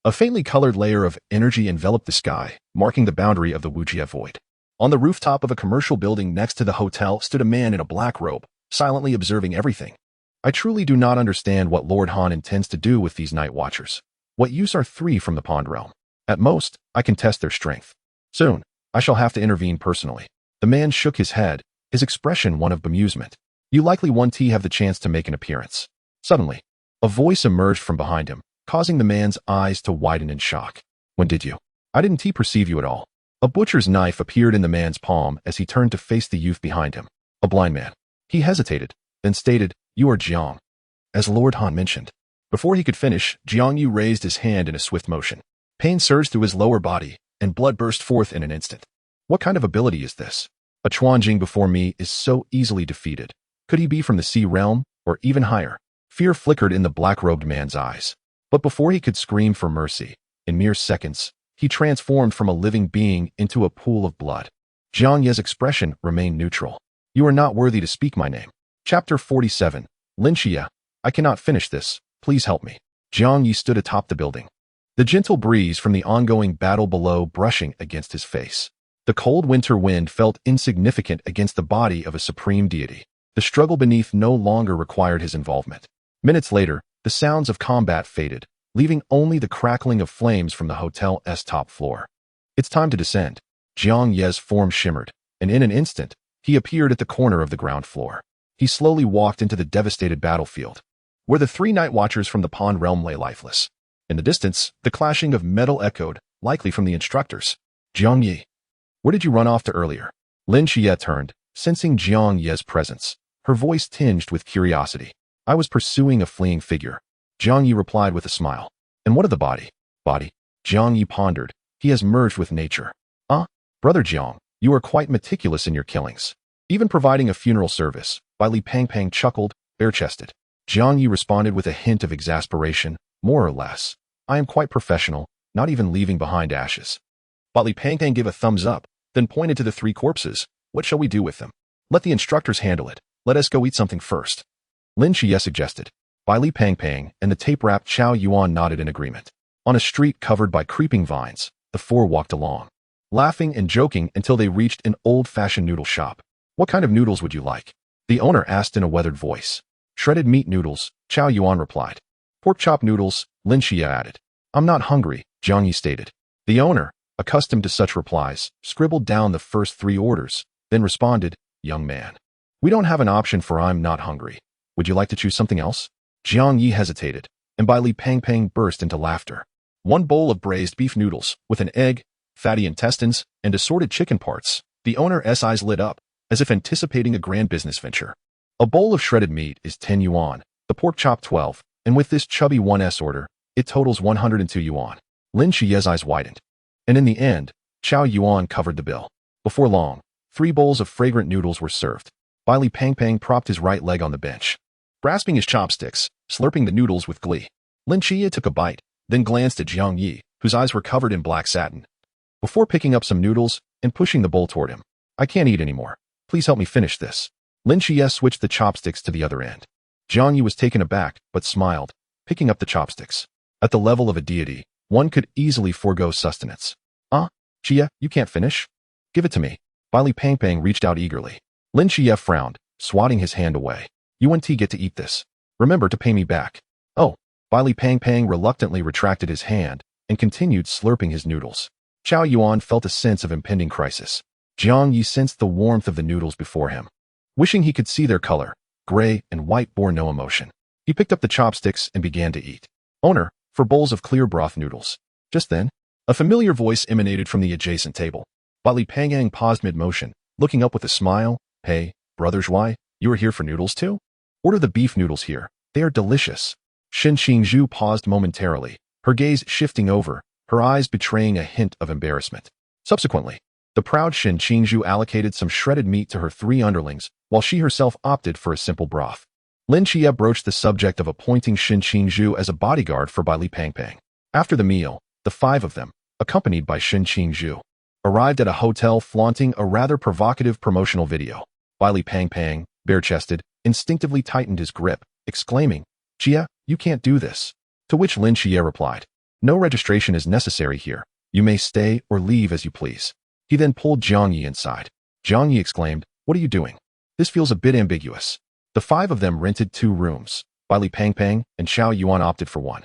a faintly colored layer of energy enveloped the sky, marking the boundary of the Wujie void. On the rooftop of a commercial building next to the hotel stood a man in a black robe, silently observing everything. I truly do not understand what Lord Han intends to do with these night watchers. What use are 3 from the Pond Realm? At most, I can test their strength. Soon, I shall have to intervene personally. The man shook his head, his expression one of bemusement. You likely won't have the chance to make an appearance. Suddenly, a voice emerged from behind him, causing the man's eyes to widen in shock. When did you? I didn't perceive you at all. A butcher's knife appeared in the man's palm as he turned to face the youth behind him. A blind man. He hesitated, then stated, You are Jiang. As Lord Han mentioned. Before he could finish, Jiang Ye raised his hand in a swift motion. Pain surged through his lower body, and blood burst forth in an instant. What kind of ability is this? A Chuanjing before me is so easily defeated. Could he be from the sea realm, or even higher? Fear flickered in the black-robed man's eyes. But before he could scream for mercy, in mere seconds, he transformed from a living being into a pool of blood. Jiang Ye's expression remained neutral. You are not worthy to speak my name. Chapter 47. Lin Qiye, I cannot finish this. Please help me. Jiang Ye stood atop the building, the gentle breeze from the ongoing battle below brushing against his face. The cold winter wind felt insignificant against the body of a supreme deity. The struggle beneath no longer required his involvement. Minutes later, the sounds of combat faded, leaving only the crackling of flames from the hotel's top floor. It's time to descend. Jiang Ye's form shimmered, and in an instant, he appeared at the corner of the ground floor. He slowly walked into the devastated battlefield, where the 3 night watchers from the Pond Realm lay lifeless. In the distance, the clashing of metal echoed, likely from the instructors. Jiang Ye, where did you run off to earlier? Lin Qiye turned, sensing Jiang Ye's presence, her voice tinged with curiosity. I was pursuing a fleeing figure. Jiang Ye replied with a smile. And what of the body? Body? Jiang Ye pondered. He has merged with nature. Brother Jiang, you are quite meticulous in your killings. Even providing a funeral service. Bai Li Pangpang chuckled, bare-chested. Jiang Ye responded with a hint of exasperation, more or less. I am quite professional, not even leaving behind ashes. Bai Li Pangpang gave a thumbs up, then pointed to the 3 corpses. What shall we do with them? Let the instructors handle it. Let us go eat something first. Lin Qiye suggested. Bai Li Pangpang and the tape-wrapped Chao Yuan nodded in agreement. On a street covered by creeping vines, the 4 walked along, laughing and joking until they reached an old-fashioned noodle shop. What kind of noodles would you like? The owner asked in a weathered voice. Shredded meat noodles, Chao Yuan replied. Pork chop noodles, Lin Qiye added. I'm not hungry, Jiang Ye stated. The owner, accustomed to such replies, scribbled down the first 3 orders, then responded, Young man, we don't have an option for I'm not hungry. Would you like to choose something else? Jiang Ye hesitated, and Bai Li Pangpang burst into laughter. 1 bowl of braised beef noodles, with an egg, fatty intestines, and assorted chicken parts. The owner's eyes lit up, as if anticipating a grand business venture. A bowl of shredded meat is 10 yuan, the pork chop 12, and with this chubby 1S order, it totals 102 yuan. Lin Qiye's eyes widened. And in the end, Chow Yuan covered the bill. Before long, 3 bowls of fragrant noodles were served. Li Pangpang propped his right leg on the bench, grasping his chopsticks, slurping the noodles with glee. Lin Qiye took a bite, then glanced at Jiang Ye, whose eyes were covered in black satin. Before picking up some noodles and pushing the bowl toward him, "I can't eat anymore. Please help me finish this." Lin Qiye switched the chopsticks to the other end. Jiang Ye was taken aback, but smiled, picking up the chopsticks. At the level of a deity, one could easily forego sustenance. Qiye, you can't finish? Give it to me." Li Pangpang reached out eagerly. Lin Qiye frowned, swatting his hand away. "You and T get to eat this. Remember to pay me back." "Oh." Li Pangpang reluctantly retracted his hand and continued slurping his noodles. Chow Yuan felt a sense of impending crisis. Jiang Ye sensed the warmth of the noodles before him. Wishing he could see their color, gray and white bore no emotion. He picked up the chopsticks and began to eat. "Owner, for bowls of clear broth noodles." Just then, a familiar voice emanated from the adjacent table. Li Pangpang paused mid-motion, looking up with a smile. "Hey, Brother Zhuai, you are here for noodles too? Order the beef noodles here. They are delicious." Shen Qingzhu paused momentarily, her gaze shifting over, her eyes betraying a hint of embarrassment. Subsequently, the proud Shen Qingzhu allocated some shredded meat to her 3 underlings, while she herself opted for a simple broth. Lin Qiye broached the subject of appointing Shen Qingzhu as a bodyguard for Li Pangpang. After the meal, the 5 of them, accompanied by Shen Qingzhu, arrived at a hotel flaunting a rather provocative promotional video. Li Pangpang, bare-chested, instinctively tightened his grip, exclaiming, "Qiye, you can't do this." To which Lin Qiye replied, "No registration is necessary here. You may stay or leave as you please." He then pulled Jiang Ye inside. Jiang Ye exclaimed, "What are you doing? This feels a bit ambiguous." The 5 of them rented 2 rooms. Li Pangpang and Chow Yuan opted for one,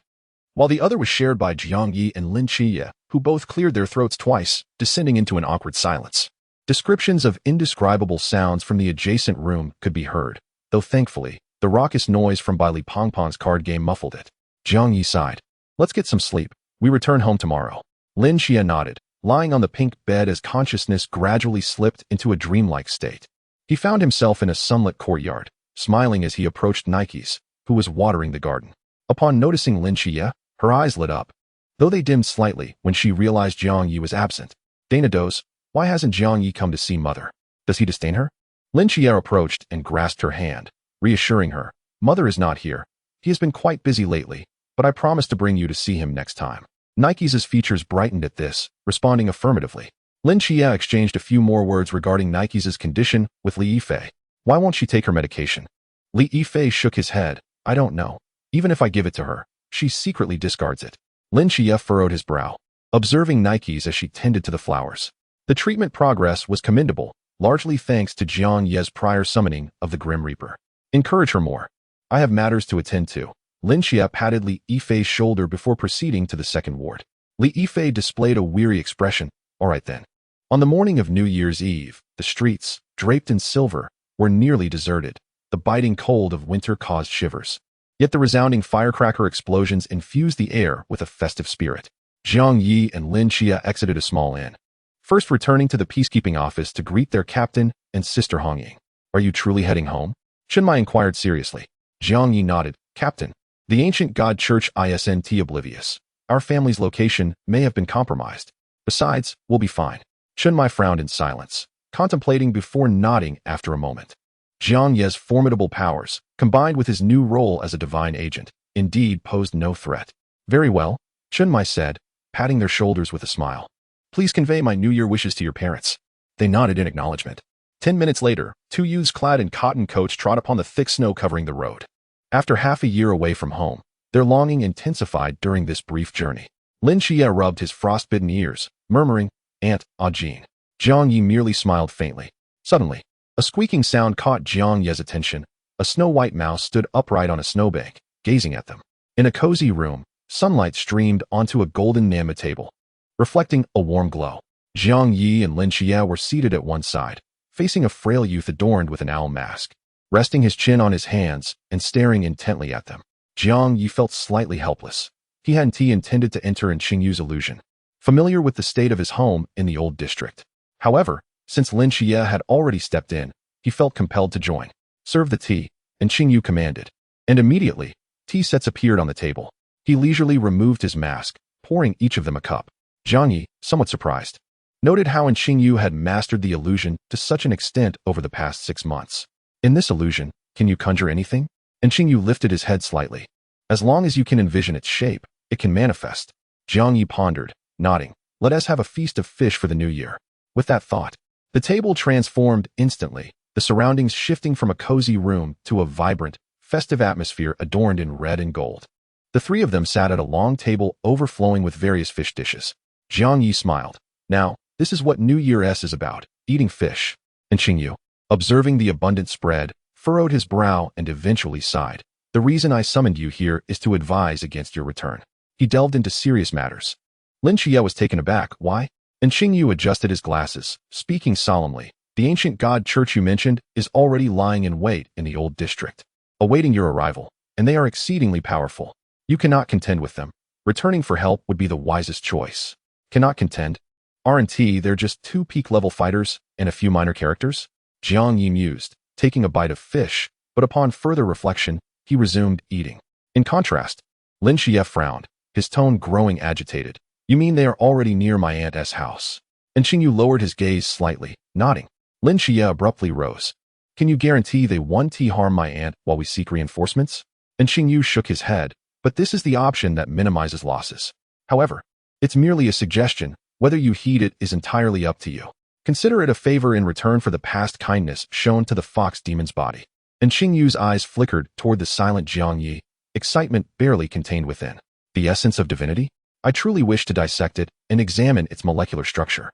while the other was shared by Jiang Ye and Lin Qiye, who both cleared their throats twice, descending into an awkward silence. Descriptions of indescribable sounds from the adjacent room could be heard, though thankfully, the raucous noise from Li Pangpang's card game muffled it. Jiang Ye sighed. "Let's get some sleep. We return home tomorrow." Lin Qiye nodded, lying on the pink bed as consciousness gradually slipped into a dreamlike state. He found himself in a sunlit courtyard, smiling as he approached Nike's, who was watering the garden. Upon noticing Lin Qiye, her eyes lit up, though they dimmed slightly when she realized Jiang Ye was absent. "Dana Does, why hasn't Jiang Ye come to see Mother? Does he disdain her?" Lin Qiye approached and grasped her hand, reassuring her, "Mother is not here. He has been quite busy lately, but I promise to bring you to see him next time." Nike's features brightened at this, responding affirmatively. Lin Qiye exchanged a few more words regarding Nike's condition with Li Yifei. "Why won't she take her medication?" Li Yifei shook his head. "I don't know. Even if I give it to her, she secretly discards it." Lin Qiye furrowed his brow, observing Nike's as she tended to the flowers. The treatment progress was commendable, largely thanks to Jiang Ye's prior summoning of the Grim Reaper. "Encourage her more. I have matters to attend to." Lin Qiye patted Li Yifei's shoulder before proceeding to the second ward. Li Yifei displayed a weary expression. "All right then." On the morning of New Year's Eve, the streets, draped in silver, were nearly deserted. The biting cold of winter caused shivers. Yet the resounding firecracker explosions infused the air with a festive spirit. Jiang Ye and Lin Qiye exited a small inn, first returning to the peacekeeping office to greet their captain and sister Hong Ying. "Are you truly heading home?" Chenmai inquired seriously. Jiang Ye nodded. "Captain, the ancient god church isn't oblivious. Our family's location may have been compromised. Besides, we'll be fine." Chenmai frowned in silence, contemplating before nodding after a moment. Jiang Ye's formidable powers, combined with his new role as a divine agent, indeed posed no threat. "Very well," Chenmai said, patting their shoulders with a smile. "Please convey my New Year wishes to your parents." They nodded in acknowledgement. 10 minutes later, 2 youths clad in cotton coats trod upon the thick snow covering the road. After half a year away from home, their longing intensified during this brief journey. Lin Qiye rubbed his frostbitten ears, murmuring, "Aunt, Jean." Jiang Ye merely smiled faintly. Suddenly, a squeaking sound caught Jiang Ye's attention. A snow-white mouse stood upright on a snowbank, gazing at them. In a cozy room, sunlight streamed onto a golden nama table, reflecting a warm glow. Jiang Ye and Lin Qiye were seated at one side, facing a frail youth adorned with an owl mask, resting his chin on his hands and staring intently at them. Jiang Ye felt slightly helpless. He hadn't intended to enter in Qingyu's illusion, familiar with the state of his home in the old district. However, Since Lin Qiye had already stepped in, he felt compelled to join. Serve the tea, and Qing Yu commanded. And immediately, tea sets appeared on the table. He leisurely removed his mask, pouring each of them a cup. Jiang Ye, somewhat surprised, noted how Qing Yu had mastered the illusion to such an extent over the past 6 months. In this illusion, can you conjure anything? And Qing Yu lifted his head slightly. As long as you can envision its shape, it can manifest. Jiang Ye pondered, nodding. Let us have a feast of fish for the new year. With that thought, the table transformed instantly, the surroundings shifting from a cozy room to a vibrant, festive atmosphere adorned in red and gold. The three of them sat at a long table overflowing with various fish dishes. Jiang Ye smiled. Now, this is what New Year's is about, eating fish. And Qing Yu, observing the abundant spread, furrowed his brow and eventually sighed. The reason I summoned you here is to advise against your return. He delved into serious matters. Lin Qiye was taken aback. Why? And Qing Yu adjusted his glasses, speaking solemnly. The ancient god church you mentioned is already lying in wait in the old district, awaiting your arrival, and they are exceedingly powerful. You cannot contend with them. Returning for help would be the wisest choice. Cannot contend? R&T, they're just 2 peak-level fighters and a few minor characters? Jiang Ye mused, taking a bite of fish, but upon further reflection, he resumed eating. In contrast, Lin Qiye frowned, his tone growing agitated. You mean they are already near my aunt's house? And Qing Yu lowered his gaze slightly, nodding. Lin Qiye abruptly rose. Can you guarantee they won't harm my aunt while we seek reinforcements? And Qing Yu shook his head, but this is the option that minimizes losses. However, it's merely a suggestion. Whether you heed it is entirely up to you. Consider it a favor in return for the past kindness shown to the fox demon's body. And Qing Yu's eyes flickered toward the silent Jiang Ye, excitement barely contained within. The essence of divinity? I truly wish to dissect it and examine its molecular structure.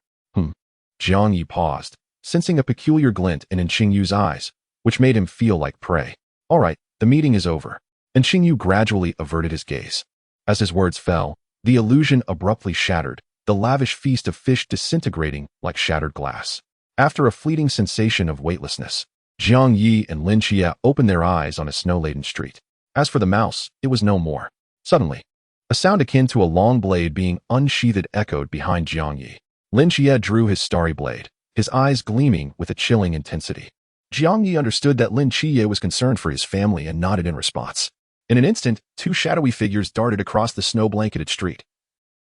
Jiang Ye paused, sensing a peculiar glint in Qing Yu's eyes, which made him feel like prey. All right, the meeting is over. And Qing Yu gradually averted his gaze. As his words fell, the illusion abruptly shattered, the lavish feast of fish disintegrating like shattered glass. After a fleeting sensation of weightlessness, Jiang Ye and Lin Qiye opened their eyes on a snow-laden street. As for the mouse, it was no more. Suddenly, a sound akin to a long blade being unsheathed echoed behind Jiang Ye. Lin Qiye drew his starry blade, his eyes gleaming with a chilling intensity. Jiang Ye understood that Lin Qiye was concerned for his family and nodded in response. In an instant, 2 shadowy figures darted across the snow-blanketed street,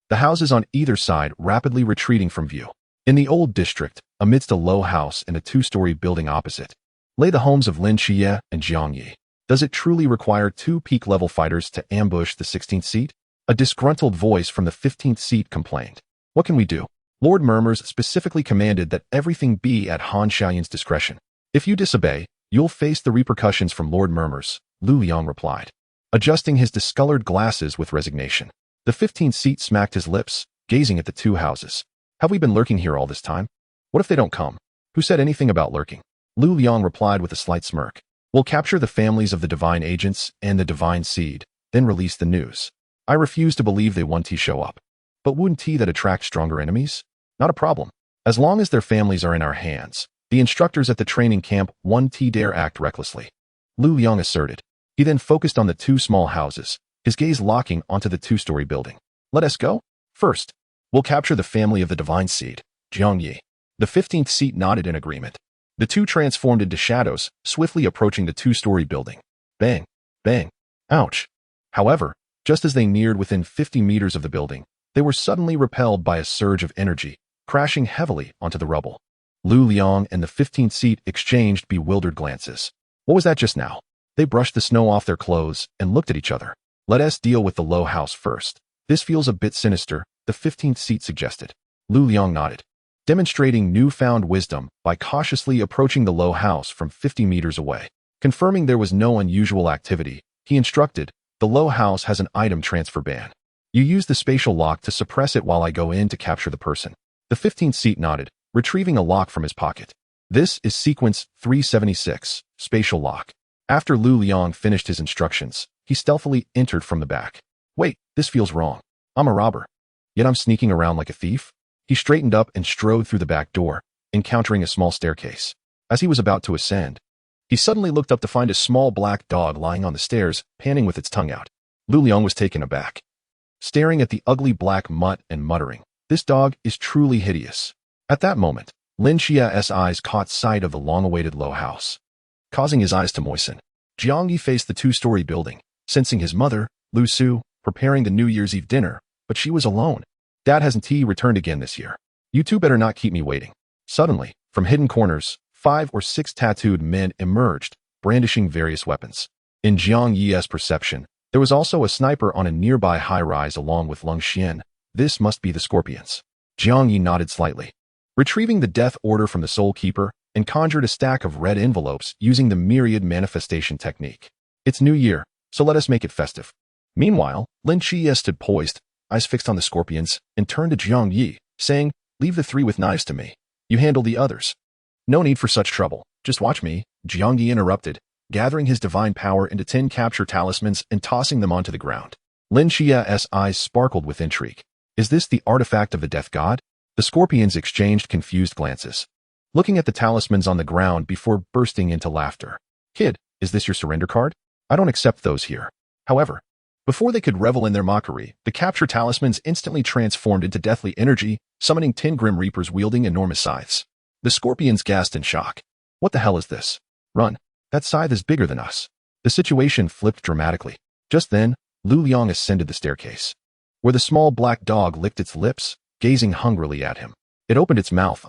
the houses on either side rapidly retreating from view. In the old district, amidst a low house and a 2-story building opposite, lay the homes of Lin Qiye and Jiang Ye. Does it truly require 2 peak-level fighters to ambush the 16th seat? A disgruntled voice from the 15th seat complained. What can we do? Lord Murmurs specifically commanded that everything be at Han Xiaoyan's discretion. If you disobey, you'll face the repercussions from Lord Murmurs, Lu Liang replied, adjusting his discolored glasses with resignation. The 15th seat smacked his lips, gazing at the 2 houses. Have we been lurking here all this time? What if they don't come? Who said anything about lurking? Lu Liang replied with a slight smirk. We'll capture the families of the divine agents and the divine seed, then release the news. I refuse to believe they won't show up. But wouldn't that attract stronger enemies? Not a problem. As long as their families are in our hands, the instructors at the training camp won't dare act recklessly. Lu Liang asserted. He then focused on the 2 small houses, his gaze locking onto the 2-story building. Let us go? First, we'll capture the family of the divine seed, Jiang Ye. The 15th seat nodded in agreement. The 2 transformed into shadows, swiftly approaching the 2-story building. Bang, bang, ouch. However, just as they neared within 50 meters of the building, they were suddenly repelled by a surge of energy, crashing heavily onto the rubble. Lu Liang and the 15th seat exchanged bewildered glances. What was that just now? They brushed the snow off their clothes and looked at each other. Let us deal with the low house first. This feels a bit sinister, the 15th seat suggested. Lu Liang nodded, demonstrating newfound wisdom by cautiously approaching the low house from 50 meters away. Confirming there was no unusual activity, he instructed, the low house has an item transfer ban. You use the spatial lock to suppress it while I go in to capture the person. The 15th seat nodded, retrieving a lock from his pocket. This is sequence 376, spatial lock. After Lu Liang finished his instructions, he stealthily entered from the back. Wait, this feels wrong. I'm a robber. Yet I'm sneaking around like a thief? He straightened up and strode through the back door, encountering a small staircase. As he was about to ascend, he suddenly looked up to find a small black dog lying on the stairs, panting with its tongue out. Lu Liang was taken aback, staring at the ugly black mutt and muttering, "This dog is truly hideous." At that moment, Lin Qiye's eyes caught sight of the long-awaited low house, causing his eyes to moisten. Jiang Ye faced the two-story building, sensing his mother, Lu Su, preparing the New Year's Eve dinner, but she was alone. Dad hasn't returned again this year. You two better not keep me waiting. Suddenly, from hidden corners, 5 or 6 tattooed men emerged, brandishing various weapons. In Jiang Ye's perception, there was also a sniper on a nearby high-rise along with Lin Qiye. This must be the Scorpions. Jiang Ye nodded slightly, retrieving the death order from the Soul Keeper, and conjured a stack of red envelopes using the myriad manifestation technique. It's New Year, so let us make it festive. Meanwhile, Lin Qiye stood poised, eyes fixed on the Scorpions, and turned to Jiang Ye, saying, "Leave the 3 with knives to me. You handle the others." "No need for such trouble. Just watch me," Jiang Ye interrupted, gathering his divine power into 10 capture talismans and tossing them onto the ground. Lin Qiye's eyes sparkled with intrigue. Is this the artifact of the death god? The Scorpions exchanged confused glances, looking at the talismans on the ground before bursting into laughter. "Kid, is this your surrender card? I don't accept those here." However, before they could revel in their mockery, the capture talismans instantly transformed into deathly energy, summoning 10 Grim Reapers wielding enormous scythes. The Scorpions gasped in shock. "What the hell is this? Run. That scythe is bigger than us." The situation flipped dramatically. Just then, Lu Liang ascended the staircase, where the small black dog licked its lips, gazing hungrily at him. It opened its mouth.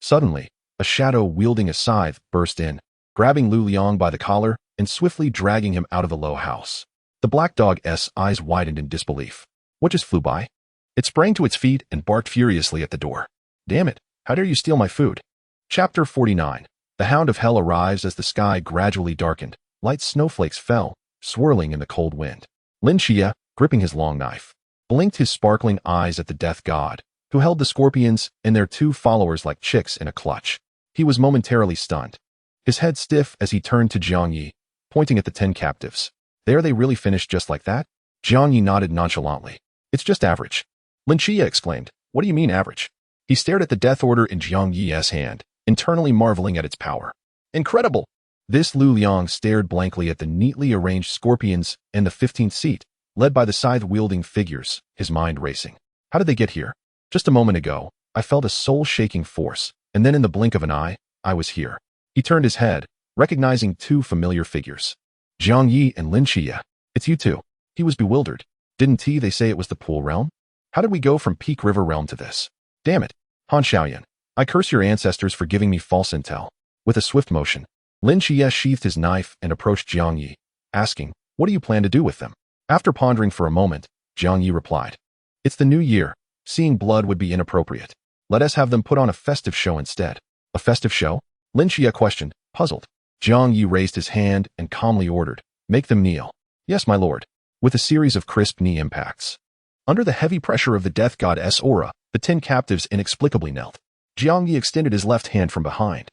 Suddenly, a shadow wielding a scythe burst in, grabbing Lu Liang by the collar and swiftly dragging him out of the low house. The black dog's eyes widened in disbelief. What just flew by? It sprang to its feet and barked furiously at the door. "Damn it, how dare you steal my food?" Chapter 49. The Hound of Hell arrives as the sky gradually darkened. Light snowflakes fell, swirling in the cold wind. Lin Qiye, gripping his long knife, blinked his sparkling eyes at the death god, who held the Scorpions and their 2 followers like chicks in a clutch. He was momentarily stunned, his head stiff as he turned to Jiang Ye, pointing at the 10 captives. "There they really finished just like that?" Jiang Ye nodded nonchalantly. "It's just average." Lin Qiye exclaimed, "What do you mean average?" He stared at the death order in Jiang Ye's hand, internally marveling at its power. "Incredible!" This Lu Liang stared blankly at the neatly arranged Scorpions and the 15th seat, led by the scythe-wielding figures, his mind racing. How did they get here? Just a moment ago, I felt a soul-shaking force, and then in the blink of an eye, I was here. He turned his head, recognizing 2 familiar figures. Jiang Ye and Lin Qiye. "It's you two." He was bewildered. "Didn't they say it was the Pool Realm? How did we go from Peak River Realm to this? Damn it. Han Xiaoyan, I curse your ancestors for giving me false intel." With a swift motion, Lin Qiye sheathed his knife and approached Jiang Ye, asking, "What do you plan to do with them?" After pondering for a moment, Jiang Ye replied, "It's the new year. Seeing blood would be inappropriate. Let us have them put on a festive show instead." "A festive show?" Lin Qiye questioned, puzzled. Jiang Ye raised his hand and calmly ordered, "Make them kneel." "Yes, my lord." With a series of crisp knee impacts, under the heavy pressure of the death god's aura, the 10 captives inexplicably knelt. Jiang Ye extended his left hand from behind,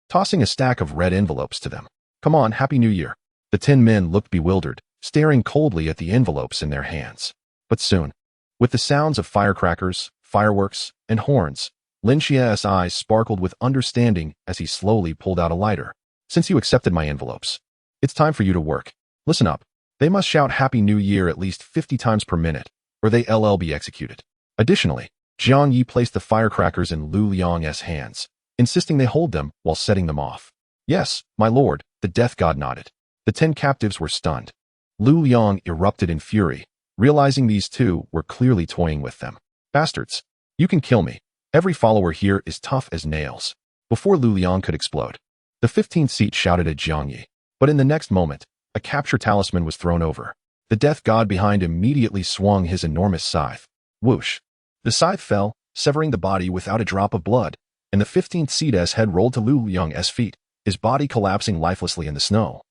tossing a stack of red envelopes to them. "Come on, Happy New Year." The 10 men looked bewildered, staring coldly at the envelopes in their hands. But soon, with the sounds of firecrackers, fireworks, and horns, Lin Qiye's eyes sparkled with understanding as he slowly pulled out a lighter. "Since you accepted my envelopes, it's time for you to work. Listen up. They must shout Happy New Year at least 50 times per minute, or they'll be executed." Additionally, Jiang Ye placed the firecrackers in Lu Liang's hands, insisting they hold them while setting them off. "Yes, my lord," the death god nodded. The 10 captives were stunned. Lu Liang erupted in fury, realizing these 2 were clearly toying with them. "Bastards! You can kill me. Every follower here is tough as nails." Before Lu Liang could explode, the 15th seat shouted at Jiang Ye, but in the next moment, a capture talisman was thrown over. The death god behind immediately swung his enormous scythe. Whoosh! The scythe fell, severing the body without a drop of blood, and the 15th seat's head rolled to Lu Liang's feet, his body collapsing lifelessly in the snow,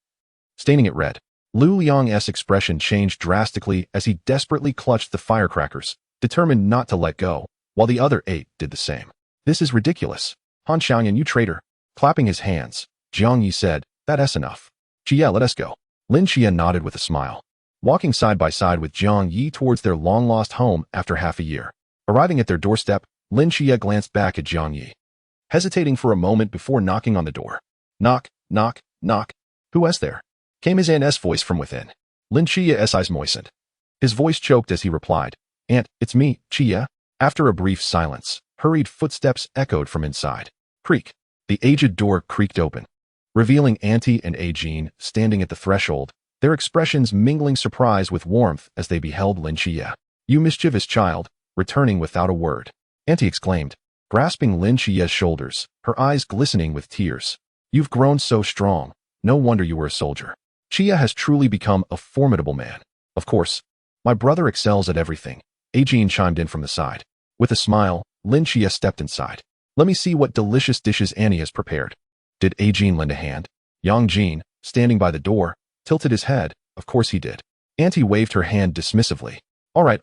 staining it red. Lu Liang's expression changed drastically as he desperately clutched the firecrackers, determined not to let go, while the other 8 did the same. "This is ridiculous. Han Xiaoyan, you traitor." Clapping his hands, Jiang Ye said, "That's enough. Qiye, let us go." Lin Qiye nodded with a smile, walking side by side with Jiang Ye towards their long-lost home after half a year. Arriving at their doorstep, Lin Qiye glanced back at Jiang Ye, hesitating for a moment before knocking on the door. "Knock, knock, knock. Who is there?" came his aunt's voice from within. Lin Qiye's eyes moistened. His voice choked as he replied, "Aunt, it's me, Qiye." After a brief silence, hurried footsteps echoed from inside. Creak. The aged door creaked open, revealing Auntie and Jean standing at the threshold, their expressions mingling surprise with warmth as they beheld Lin Qiye. "You mischievous child," returning without a word, Auntie exclaimed, grasping Lin Qiye's shoulders, her eyes glistening with tears. "You've grown so strong. No wonder you were a soldier. Qiye has truly become a formidable man." "Of course. My brother excels at everything," Jean chimed in from the side. With a smile, Lin Qiye stepped inside. "Let me see what delicious dishes Annie has prepared." Did Jean lend a hand? Yang Jin, standing by the door, tilted his head. Of course he did. Auntie waved her hand dismissively. All right.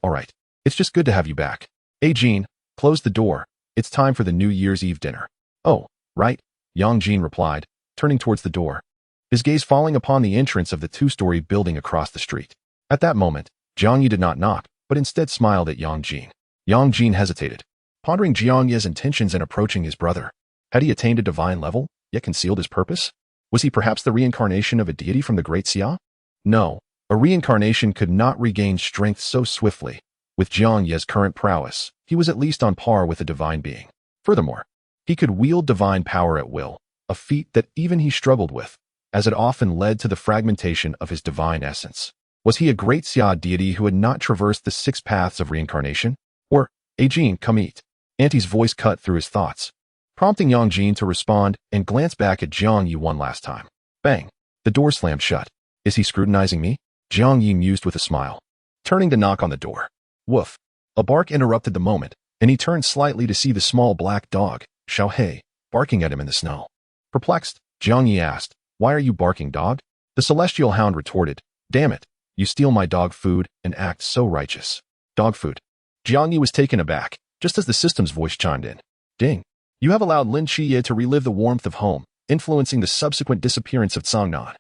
It's just good to have you back." Jean, close the door. It's time for the New Year's Eve dinner." "Oh, right," Yang Jin replied, turning towards the door, his gaze falling upon the entrance of the two-story building across the street. At that moment, Jiang Ye did not knock, but instead smiled at Yang Jin. Yang Jin hesitated, pondering Jiang Ye's intentions in approaching his brother. Had he attained a divine level, yet concealed his purpose? Was he perhaps the reincarnation of a deity from the Great Xia? No, a reincarnation could not regain strength so swiftly. With Jiang Ye's current prowess, he was at least on par with a divine being. Furthermore, he could wield divine power at will, a feat that even he struggled with, as it often led to the fragmentation of his divine essence. Was he a Great Xia deity who had not traversed the 6 paths of reincarnation? Or, Jean, come eat. Auntie's voice cut through his thoughts, prompting Yang Jin to respond and glance back at Jiang Ye one last time. Bang! The door slammed shut. Is he scrutinizing me? Jiang Ye mused with a smile, turning to knock on the door. Woof! A bark interrupted the moment, and he turned slightly to see the small black dog, Xiao He, barking at him in the snow. Perplexed, Jiang Ye asked, "Why are you barking, dog?" The celestial hound retorted, "Damn it, you steal my dog food and act so righteous." Dog food. Jiang Ye was taken aback, just as the system's voice chimed in. Ding! You have allowed Lin Qiye to relive the warmth of home, influencing the subsequent disappearance of Cangnan,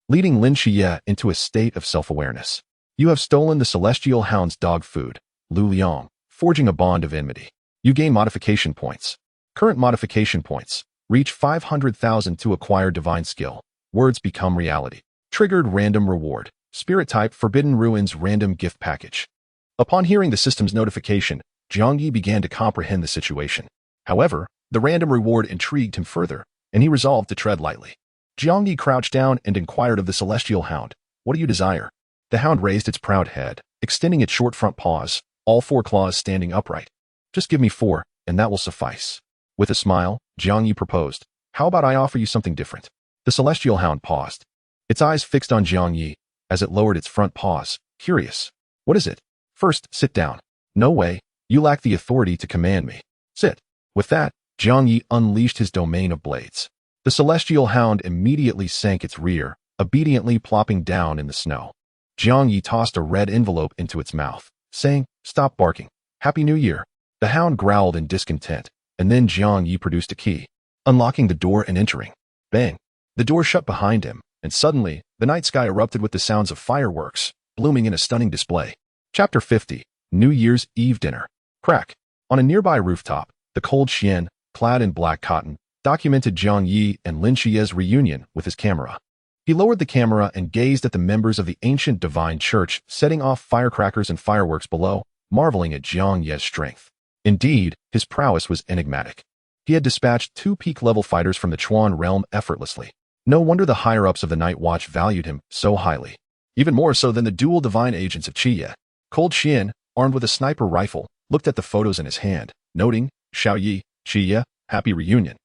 leading Lin Qiye into a state of self-awareness. You have stolen the celestial hound's dog food, Lu Liang, forging a bond of enmity. You gain modification points. Current modification points. Reach 500,000 to acquire divine skill. Words become reality. Triggered random reward. Spirit type Forbidden Ruins random gift package. Upon hearing the system's notification, Jiang Ye began to comprehend the situation. However, the random reward intrigued him further, and he resolved to tread lightly. Jiang Ye crouched down and inquired of the celestial hound, "What do you desire?" The hound raised its proud head, extending its short front paws, all 4 claws standing upright. "Just give me 4, and that will suffice." With a smile, Jiang Ye proposed, "How about I offer you something different?" The celestial hound paused, its eyes fixed on Jiang Ye, as it lowered its front paws, curious. "What is it?" "First, sit down." "No way, you lack the authority to command me." "Sit." With that, Jiang Ye unleashed his domain of blades. The celestial hound immediately sank its rear, obediently plopping down in the snow. Jiang Ye tossed a red envelope into its mouth, saying, "Stop barking. Happy New Year." The hound growled in discontent, and then Jiang Ye produced a key, unlocking the door and entering. Bang! The door shut behind him, and suddenly, the night sky erupted with the sounds of fireworks, blooming in a stunning display. Chapter 50, New Year's Eve Dinner. Crack! On a nearby rooftop, the cold Xian, clad in black cotton, documented Jiang Ye and Lin Qiye's reunion with his camera. He lowered the camera and gazed at the members of the ancient divine church setting off firecrackers and fireworks below, marveling at Jiang Ye's strength. Indeed, his prowess was enigmatic. He had dispatched 2 peak-level fighters from the Chuan realm effortlessly. No wonder the higher-ups of the Night Watch valued him so highly. Even more so than the dual divine agents of Qiye. Cold Xian, armed with a sniper rifle, looked at the photos in his hand, noting, "Xiao Yi, Qiye, happy reunion."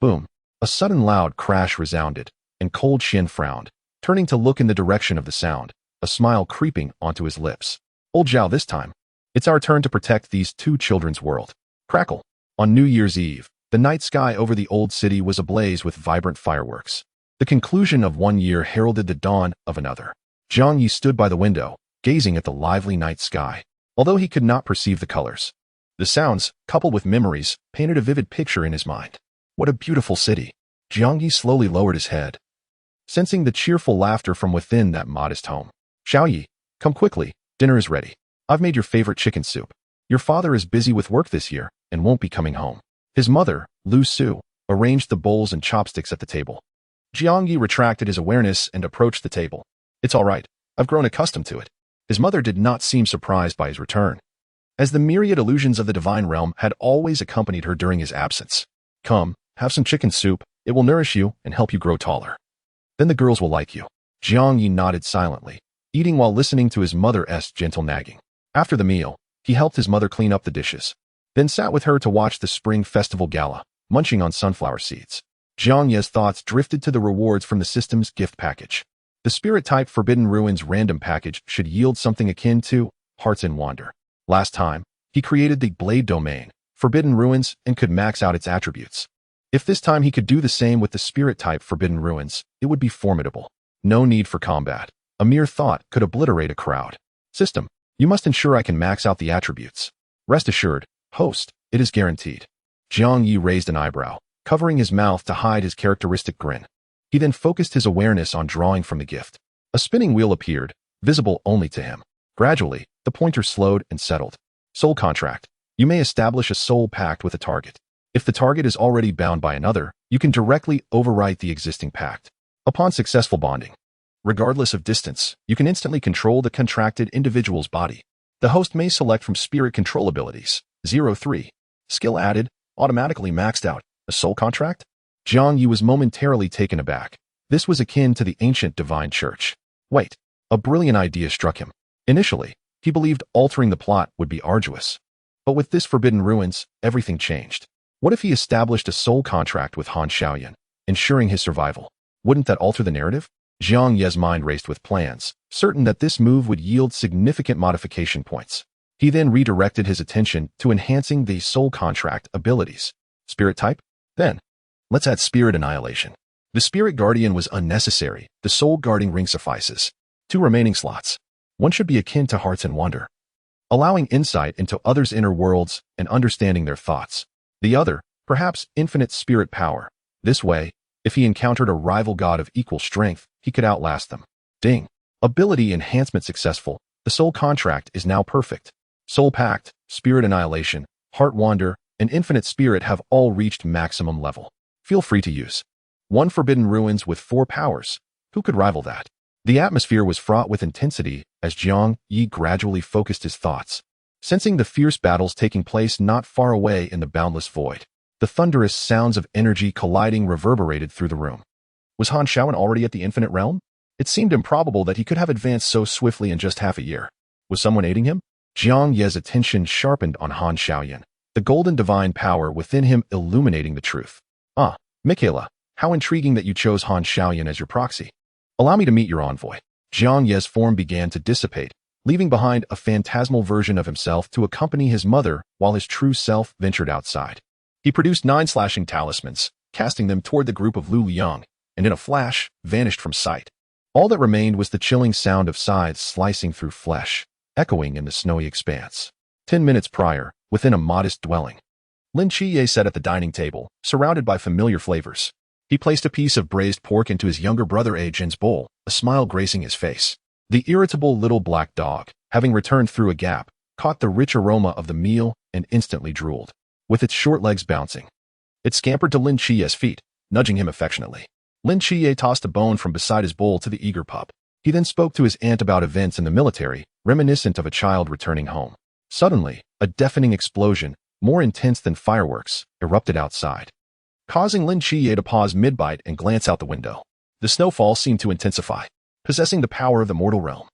Boom. A sudden loud crash resounded, and Cold Xian frowned, turning to look in the direction of the sound, a smile creeping onto his lips. "Old Zhao this time. It's our turn to protect these 2 children's world." Crackle. On New Year's Eve, the night sky over the old city was ablaze with vibrant fireworks. The conclusion of one year heralded the dawn of another. Jiang Ye stood by the window, gazing at the lively night sky, although he could not perceive the colors. The sounds, coupled with memories, painted a vivid picture in his mind. What a beautiful city. Jiang Ye slowly lowered his head, sensing the cheerful laughter from within that modest home. "Xiao Yi, come quickly, dinner is ready. I've made your favorite chicken soup. Your father is busy with work this year and won't be coming home." His mother, Lu Su, arranged the bowls and chopsticks at the table. Jiang Ye retracted his awareness and approached the table. "It's all right, I've grown accustomed to it." His mother did not seem surprised by his return, as the myriad illusions of the divine realm had always accompanied her during his absence. "Come, Have some chicken soup. It will nourish you and help you grow taller. Then the girls will like you. Jiang Ye nodded silently, eating while listening to his mother's gentle nagging. After the meal, he helped his mother clean up the dishes, then sat with her to watch the spring festival gala, munching on sunflower seeds. Jiang Ye's thoughts drifted to the rewards from the system's gift package. The spirit-type Forbidden Ruins random package should yield something akin to Hearts in Wander. Last time, he created the Blade domain, Forbidden Ruins, and could max out its attributes. If this time he could do the same with the spirit-type Forbidden Ruins, it would be formidable. No need for combat. A mere thought could obliterate a crowd. System, you must ensure I can max out the attributes. Rest assured, host, it is guaranteed. Jiang Ye raised an eyebrow, covering his mouth to hide his characteristic grin. He then focused his awareness on drawing from the gift. A spinning wheel appeared, visible only to him. Gradually, the pointer slowed and settled. Soul contract. You may establish a soul pact with a target. If the target is already bound by another, you can directly overwrite the existing pact. Upon successful bonding, regardless of distance, you can instantly control the contracted individual's body. The host may select from spirit control abilities. 03. Skill added, automatically maxed out. A soul contract? Jiang Ye was momentarily taken aback. This was akin to the ancient divine church. Wait, a brilliant idea struck him. Initially, he believed altering the plot would be arduous. But with this Forbidden Ruins, everything changed. What if he established a soul contract with Han Xiaoyan, ensuring his survival? Wouldn't that alter the narrative? Jiang Ye's mind raced with plans, certain that this move would yield significant modification points. He then redirected his attention to enhancing the soul contract abilities. Spirit type? Then, let's add spirit annihilation. The spirit guardian was unnecessary. The soul guarding ring suffices. 2 remaining slots. One should be akin to Hearts in Wonder, allowing insight into others' inner worlds and understanding their thoughts. The other, perhaps infinite spirit power. This way, if he encountered a rival god of equal strength, he could outlast them. Ding. Ability enhancement successful. The soul contract is now perfect. Soul pact, spirit annihilation, heart wander, and infinite spirit have all reached maximum level. Feel free to use. 1 Forbidden Ruins with 4 powers. Who could rival that? The atmosphere was fraught with intensity as Jiang Ye gradually focused his thoughts, sensing the fierce battles taking place not far away in the boundless void. The thunderous sounds of energy colliding reverberated through the room. Was Han Xiaoyan already at the Infinite Realm? It seemed improbable that he could have advanced so swiftly in just half a year. Was someone aiding him? Jiang Ye's attention sharpened on Han Xiaoyan, the golden divine power within him illuminating the truth. Ah, Michaela, how intriguing that you chose Han Xiaoyan as your proxy. Allow me to meet your envoy. Jiang Ye's form began to dissipate, leaving behind a phantasmal version of himself to accompany his mother while his true self ventured outside. He produced 9 slashing talismans, casting them toward the group of Lu Liang, and in a flash, vanished from sight. All that remained was the chilling sound of scythes slicing through flesh, echoing in the snowy expanse. 10 minutes prior, within a modest dwelling, Lin Qiye sat at the dining table, surrounded by familiar flavors. He placed a piece of braised pork into his younger brother Jin's bowl, a smile gracing his face. The irritable little black dog, having returned through a gap, caught the rich aroma of the meal and instantly drooled, with its short legs bouncing. It scampered to Lin Qiye's feet, nudging him affectionately. Lin Qiye tossed a bone from beside his bowl to the eager pup. He then spoke to his aunt about events in the military, reminiscent of a child returning home. Suddenly, a deafening explosion, more intense than fireworks, erupted outside, causing Lin Qiye to pause mid-bite and glance out the window. The snowfall seemed to intensify, possessing the power of the mortal realm.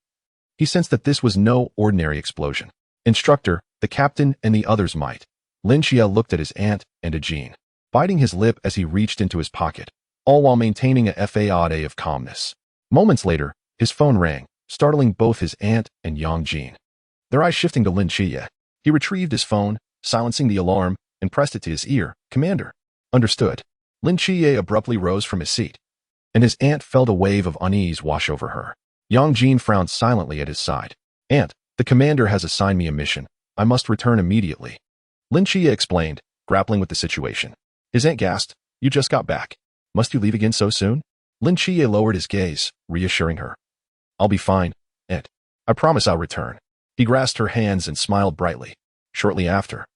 He sensed that this was no ordinary explosion. Instructor, the captain, and the others might. Lin Qiye looked at his aunt and Jean, biting his lip as he reached into his pocket, all while maintaining a facade of calmness. Moments later, his phone rang, startling both his aunt and Yang Jean. Their eyes shifting to Lin Qiye, he retrieved his phone, silencing the alarm, and pressed it to his ear. Commander. Understood. Lin Qiye abruptly rose from his seat, and his aunt felt a wave of unease wash over her. Yang Jean frowned silently at his side. Aunt, the commander has assigned me a mission. I must return immediately. Lin Qiye explained, grappling with the situation. His aunt gasped, You just got back. Must you leave again so soon? Lin Qiye lowered his gaze, reassuring her. I'll be fine, Aunt. I promise I'll return. He grasped her hands and smiled brightly. Shortly after,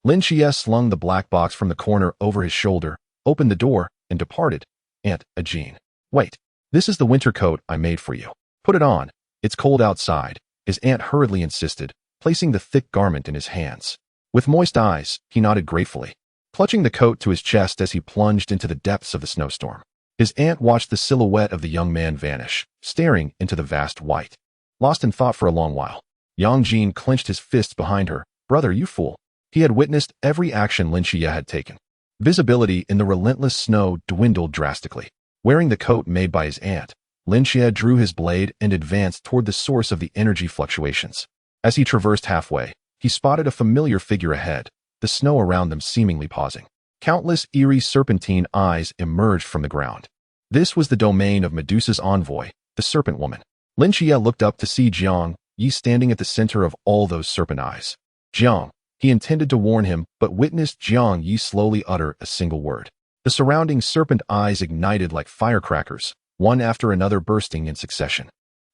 Lin Qiye slung the black box from the corner over his shoulder, opened the door, and departed. Aunt Jean. Wait, this is the winter coat I made for you. Put it on. It's cold outside, his aunt hurriedly insisted, placing the thick garment in his hands. With moist eyes, he nodded gratefully. clutching the coat to his chest as he plunged into the depths of the snowstorm. His aunt watched the silhouette of the young man vanish, staring into the vast white. Lost in thought for a long while, Yang Jin clenched his fists behind her. Brother, you fool. He had witnessed every action Lin Qiye had taken. Visibility in the relentless snow dwindled drastically. Wearing the coat made by his aunt, Lin Qiye drew his blade and advanced toward the source of the energy fluctuations. As he traversed halfway, he spotted a familiar figure ahead, the snow around them seemingly pausing. Countless eerie serpentine eyes emerged from the ground. This was the domain of Medusa's envoy, the Serpent Woman. Lin Qiye looked up to see Jiang Ye standing at the center of all those serpent eyes. Jiang, he intended to warn him, but witnessed Jiang Ye slowly utter a single word. The surrounding serpent eyes ignited like firecrackers, one after another bursting in succession.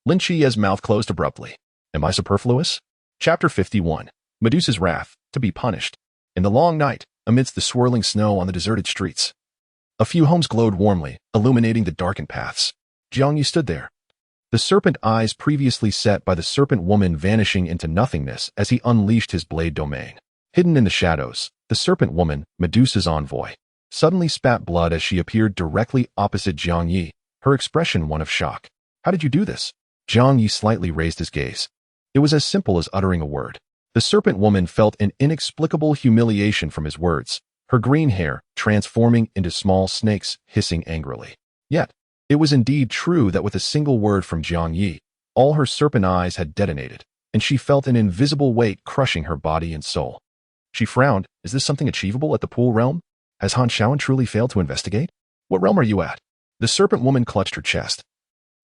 Lin Qiye's mouth closed abruptly. Am I superfluous? Chapter 51. Medusa's Wrath, to be punished. In the long night, amidst the swirling snow on the deserted streets, a few homes glowed warmly, illuminating the darkened paths. Jiang Ye stood there, the serpent eyes previously set by the serpent woman vanishing into nothingness as he unleashed his blade domain. Hidden in the shadows, the serpent woman, Medusa's envoy, suddenly spat blood as she appeared directly opposite Jiang Ye, her expression one of shock. How did you do this? Jiang Ye slightly raised his gaze. It was as simple as uttering a word. The serpent woman felt an inexplicable humiliation from his words, her green hair transforming into small snakes hissing angrily. Yet, it was indeed true that with a single word from Jiang Ye, all her serpent eyes had detonated, and she felt an invisible weight crushing her body and soul. She frowned. Is this something achievable at the Pool realm? Has Han Shaoan truly failed to investigate? What realm are you at? The serpent woman clutched her chest,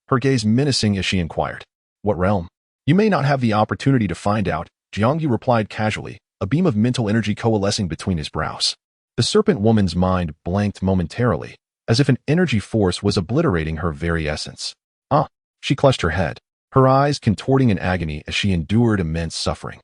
her gaze menacing as she inquired. What realm? You may not have the opportunity to find out, Jiang Ye replied casually, a beam of mental energy coalescing between his brows. The serpent woman's mind blanked momentarily, as if an energy force was obliterating her very essence. She clutched her head, her eyes contorting in agony as she endured immense suffering.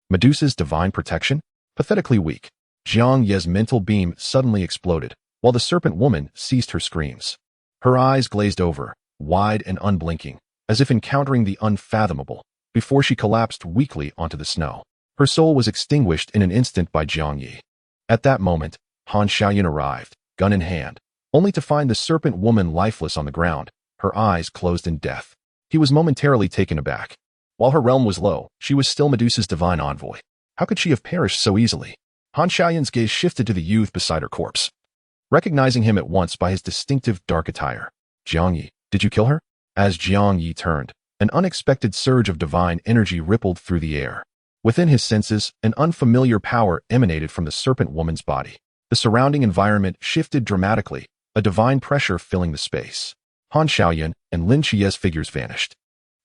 Medusa's divine protection? Pathetically weak. Jiang Ye's mental beam suddenly exploded, while the serpent woman ceased her screams. Her eyes glazed over, wide and unblinking, as if encountering the unfathomable, before she collapsed weakly onto the snow. Her soul was extinguished in an instant by Jiang Ye. At that moment, Han Shaoyan arrived, gun in hand, only to find the serpent woman lifeless on the ground, her eyes closed in death. He was momentarily taken aback. While her realm was low, she was still Medusa's divine envoy. How could she have perished so easily? Han Shaoyan's gaze shifted to the youth beside her corpse, recognizing him at once by his distinctive dark attire. Jiang Ye, did you kill her? As Jiang Ye turned, an unexpected surge of divine energy rippled through the air. Within his senses, an unfamiliar power emanated from the serpent woman's body. The surrounding environment shifted dramatically, a divine pressure filling the space. Han Shaoyan and Lin Qiye's figures vanished,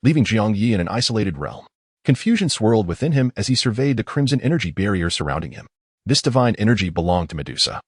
leaving Jiang Ye in an isolated realm. Confusion swirled within him as he surveyed the crimson energy barrier surrounding him. This divine energy belonged to Medusa.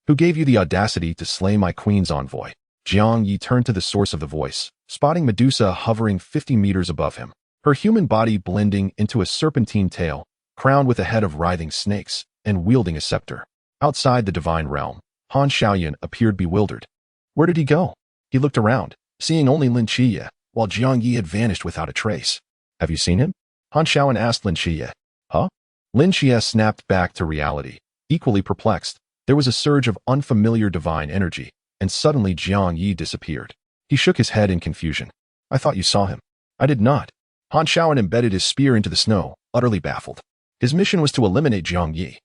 Who gave you the audacity to slay my queen's envoy? Jiang Ye turned to the source of the voice, spotting Medusa hovering 50 meters above him, her human body blending into a serpentine tail, crowned with a head of writhing snakes, and wielding a scepter. Outside the divine realm, Han Shaoyan appeared bewildered. Where did he go? He looked around, seeing only Lin Qiye, while Jiang Ye had vanished without a trace. Have you seen him? Han Shaoyan asked Lin Qiye. Huh? Lin Qiye snapped back to reality, equally perplexed. There was a surge of unfamiliar divine energy, and suddenly Jiang Ye disappeared. He shook his head in confusion. I thought you saw him. I did not. Han Shaoyan embedded his spear into the snow, utterly baffled. His mission was to eliminate Jiang Ye.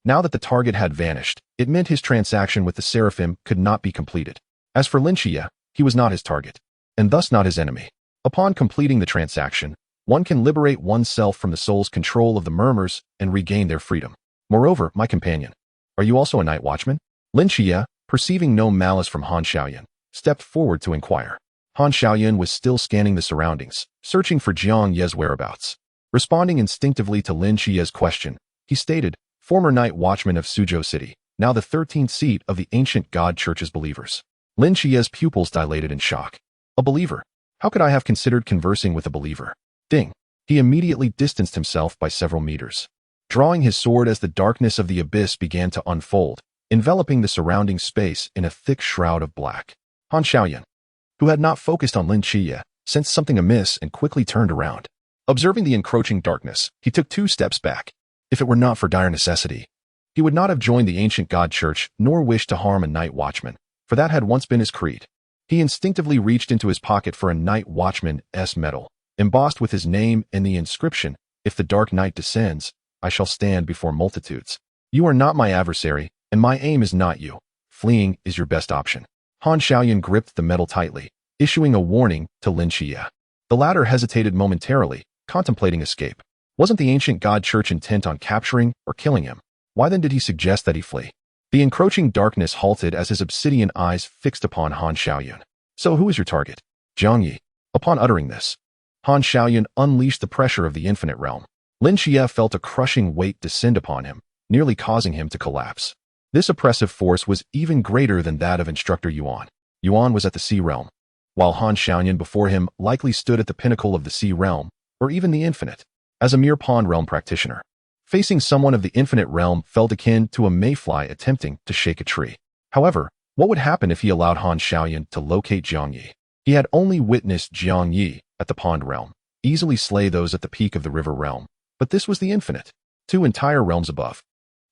Now that the target had vanished, it meant his transaction with the Seraphim could not be completed. As for Lin Qiye, he was not his target, and thus not his enemy. Upon completing the transaction, one can liberate oneself from the soul's control of the murmurs and regain their freedom. Moreover, my companion, are you also a night watchman? Lin Qiye, perceiving no malice from Han Shaoyan, stepped forward to inquire. Han Shaoyan was still scanning the surroundings, searching for Jiang Ye's whereabouts. Responding instinctively to Lin Qiye's question, he stated, former night watchman of Suzhou City, now the 13th seat of the ancient God Church's believers. Lin Qiye's pupils dilated in shock. A believer? How could I have considered conversing with a believer? Ding. He immediately distanced himself by several meters, drawing his sword as the darkness of the abyss began to unfold, enveloping the surrounding space in a thick shroud of black. Han Shaoyan, who had not focused on Lin Qiye, sensed something amiss and quickly turned around. Observing the encroaching darkness, he took 2 steps back. If it were not for dire necessity, He would not have joined the ancient god church nor wished to harm a night watchman, for that had once been his creed. He instinctively reached into his pocket for a night watchman's medal, embossed with his name and the inscription, "If the dark night descends, I shall stand before multitudes. You are not my adversary, and my aim is not you. Fleeing is your best option." Han Xiaoyan gripped the medal tightly, issuing a warning to Lin Qiye. The latter hesitated momentarily, contemplating escape. Wasn't the ancient god church intent on capturing or killing him? Why then did he suggest that he flee? The encroaching darkness halted as his obsidian eyes fixed upon Han Xiaoyan. "So who is your target?" "Jiang Ye." Upon uttering this, Han Xiaoyan unleashed the pressure of the infinite realm. Lin Qiye felt a crushing weight descend upon him, nearly causing him to collapse. This oppressive force was even greater than that of Instructor Yuan. Yuan was at the sea realm, while Han Xiaoyan before him likely stood at the pinnacle of the sea realm, or even the infinite, as a mere pond realm practitioner. Facing someone of the infinite realm felt akin to a mayfly attempting to shake a tree. However, what would happen if he allowed Han Xiaoyan to locate Jiang Ye? He had only witnessed Jiang Ye at the pond realm easily slay those at the peak of the river realm, but this was the infinite, 2 entire realms above.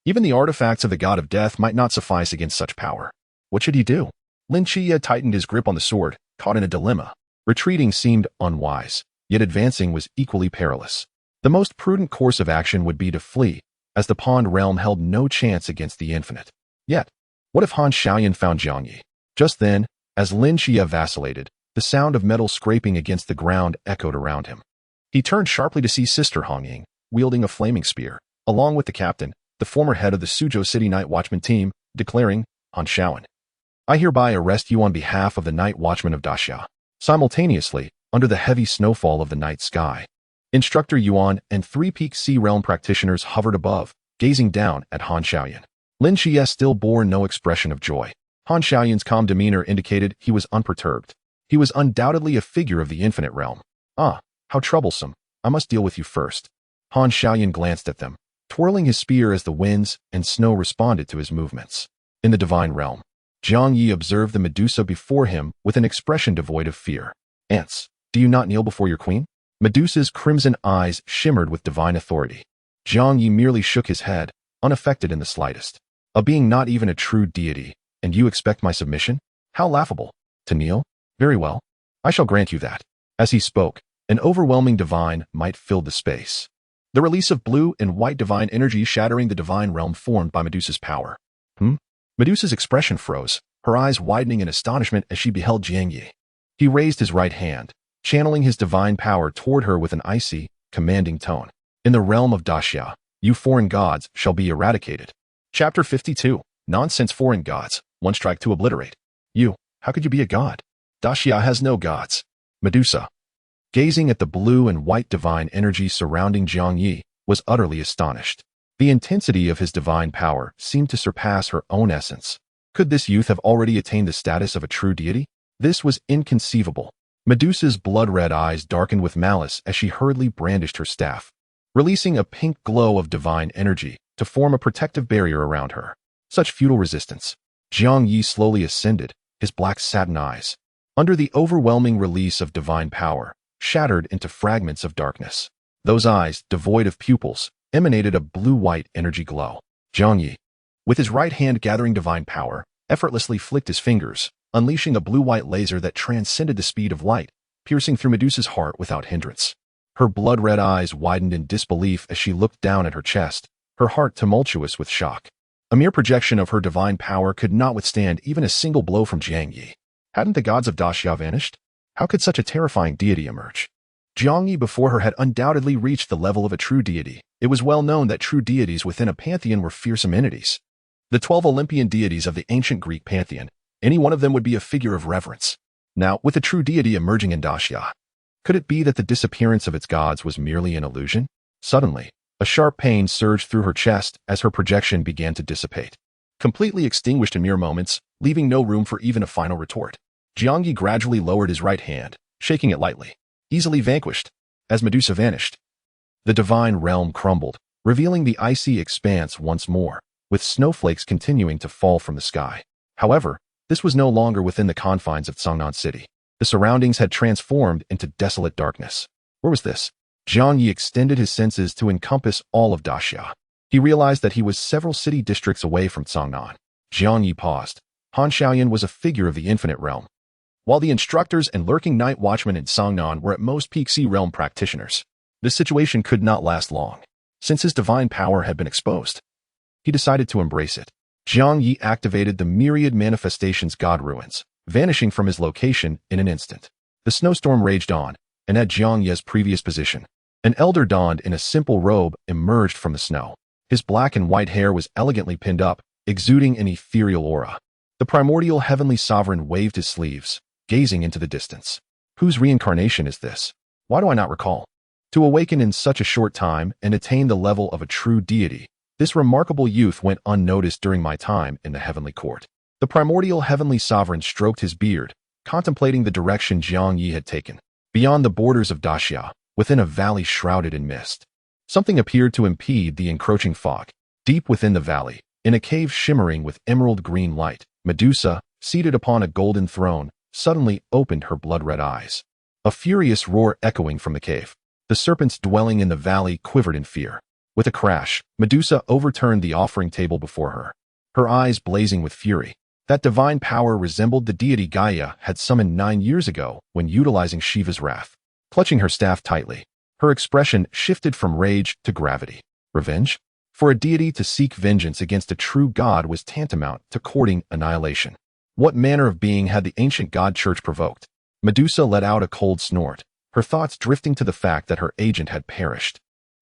Even the artifacts of the god of death might not suffice against such power. What should he do? Lin Qiye tightened his grip on the sword, caught in a dilemma. Retreating seemed unwise, yet advancing was equally perilous. The most prudent course of action would be to flee, as the pond realm held no chance against the infinite. Yet, what if Han Xiaoyan found Jiang Ye? Just then, as Lin Qiye vacillated, the sound of metal scraping against the ground echoed around him. He turned sharply to see Sister Hong Ying, wielding a flaming spear, along with the captain, the former head of the Suzhou City Night Watchman team, declaring, "Han Xiaoyan, I hereby arrest you on behalf of the Night Watchman of Daxia." Simultaneously, under the heavy snowfall of the night sky, Instructor Yuan and 3 peak sea realm practitioners hovered above, gazing down at Han Xiaoyan. Lin Qiye still bore no expression of joy. Han Xiaoyan's calm demeanor indicated he was unperturbed. He was undoubtedly a figure of the infinite realm. "Ah, how troublesome. I must deal with you first." Han Xiaoyan glanced at them, twirling his spear as the winds and snow responded to his movements. In the divine realm, Jiang Ye observed the Medusa before him with an expression devoid of fear. "Ants, do you not kneel before your queen?" Medusa's crimson eyes shimmered with divine authority. Jiang Ye merely shook his head, unaffected in the slightest. "A being not even a true deity, and you expect my submission? How laughable. To kneel? Very well. I shall grant you that." As he spoke, an overwhelming divine might filled the space. The release of blue and white divine energy shattering the divine realm formed by Medusa's power. Medusa's expression froze, her eyes widening in astonishment as she beheld Jiang Ye. He raised his right hand, channeling his divine power toward her with an icy, commanding tone. "In the realm of Daxia, you foreign gods shall be eradicated." Chapter 52. Nonsense foreign gods, one strike to obliterate. "You, how could you be a god? Daxia has no gods." Medusa, gazing at the blue and white divine energy surrounding Jiang Ye, was utterly astonished. The intensity of his divine power seemed to surpass her own essence. Could this youth have already attained the status of a true deity? This was inconceivable. Medusa's blood-red eyes darkened with malice as she hurriedly brandished her staff, releasing a pink glow of divine energy to form a protective barrier around her. Such futile resistance. Jiang Ye slowly ascended, his black satin eyes, under the overwhelming release of divine power, shattered into fragments of darkness. Those eyes, devoid of pupils, emanated a blue-white energy glow. Jiang Ye, with his right hand gathering divine power, effortlessly flicked his fingers, unleashing a blue-white laser that transcended the speed of light, piercing through Medusa's heart without hindrance. Her blood-red eyes widened in disbelief as she looked down at her chest, her heart tumultuous with shock. A mere projection of her divine power could not withstand even a single blow from Jiang Ye. Hadn't the gods of Daxia vanished? How could such a terrifying deity emerge? Jiang Ye before her had undoubtedly reached the level of a true deity. It was well known that true deities within a pantheon were fearsome entities. The 12 Olympian deities of the ancient Greek pantheon, any one of them would be a figure of reverence. Now, with a true deity emerging in Daxia, could it be that the disappearance of its gods was merely an illusion? Suddenly, a sharp pain surged through her chest as her projection began to dissipate, completely extinguished in mere moments, leaving no room for even a final retort. Jiang Ye gradually lowered his right hand, shaking it lightly. Easily vanquished. As Medusa vanished, the divine realm crumbled, revealing the icy expanse once more, with snowflakes continuing to fall from the sky. However, this was no longer within the confines of Cangnan City. The surroundings had transformed into desolate darkness. Where was this? Jiang Ye extended his senses to encompass all of Daxia. He realized that he was several city districts away from Cangnan. Jiang Ye paused. Han Xiaoyan was a figure of the infinite realm. While the instructors and lurking night watchmen in Cangnan were at most peak sea realm practitioners, this situation could not last long. Since his divine power had been exposed, he decided to embrace it. Jiang Ye activated the myriad manifestations god ruins, vanishing from his location in an instant. The snowstorm raged on, and at Jiang Ye's previous position, an elder donned in a simple robe emerged from the snow. His black and white hair was elegantly pinned up, exuding an ethereal aura. The primordial heavenly sovereign waved his sleeves, gazing into the distance. Whose reincarnation is this? Why do I not recall? To awaken in such a short time and attain the level of a true deity, this remarkable youth went unnoticed during my time in the heavenly court. The primordial heavenly sovereign stroked his beard, contemplating the direction Jiang Ye had taken. Beyond the borders of Daxia, within a valley shrouded in mist, something appeared to impede the encroaching fog. Deep within the valley, in a cave shimmering with emerald green light, Medusa, seated upon a golden throne, suddenly opened her blood-red eyes. A furious roar echoing from the cave. The serpents dwelling in the valley quivered in fear. With a crash, Medusa overturned the offering table before her, her eyes blazing with fury. That divine power resembled the deity Gaia had summoned 9 years ago when utilizing Shiva's wrath. Clutching her staff tightly, her expression shifted from rage to gravity. Revenge? For a deity to seek vengeance against a true god was tantamount to courting annihilation. What manner of being had the ancient god church provoked? Medusa let out a cold snort, her thoughts drifting to the fact that her agent had perished,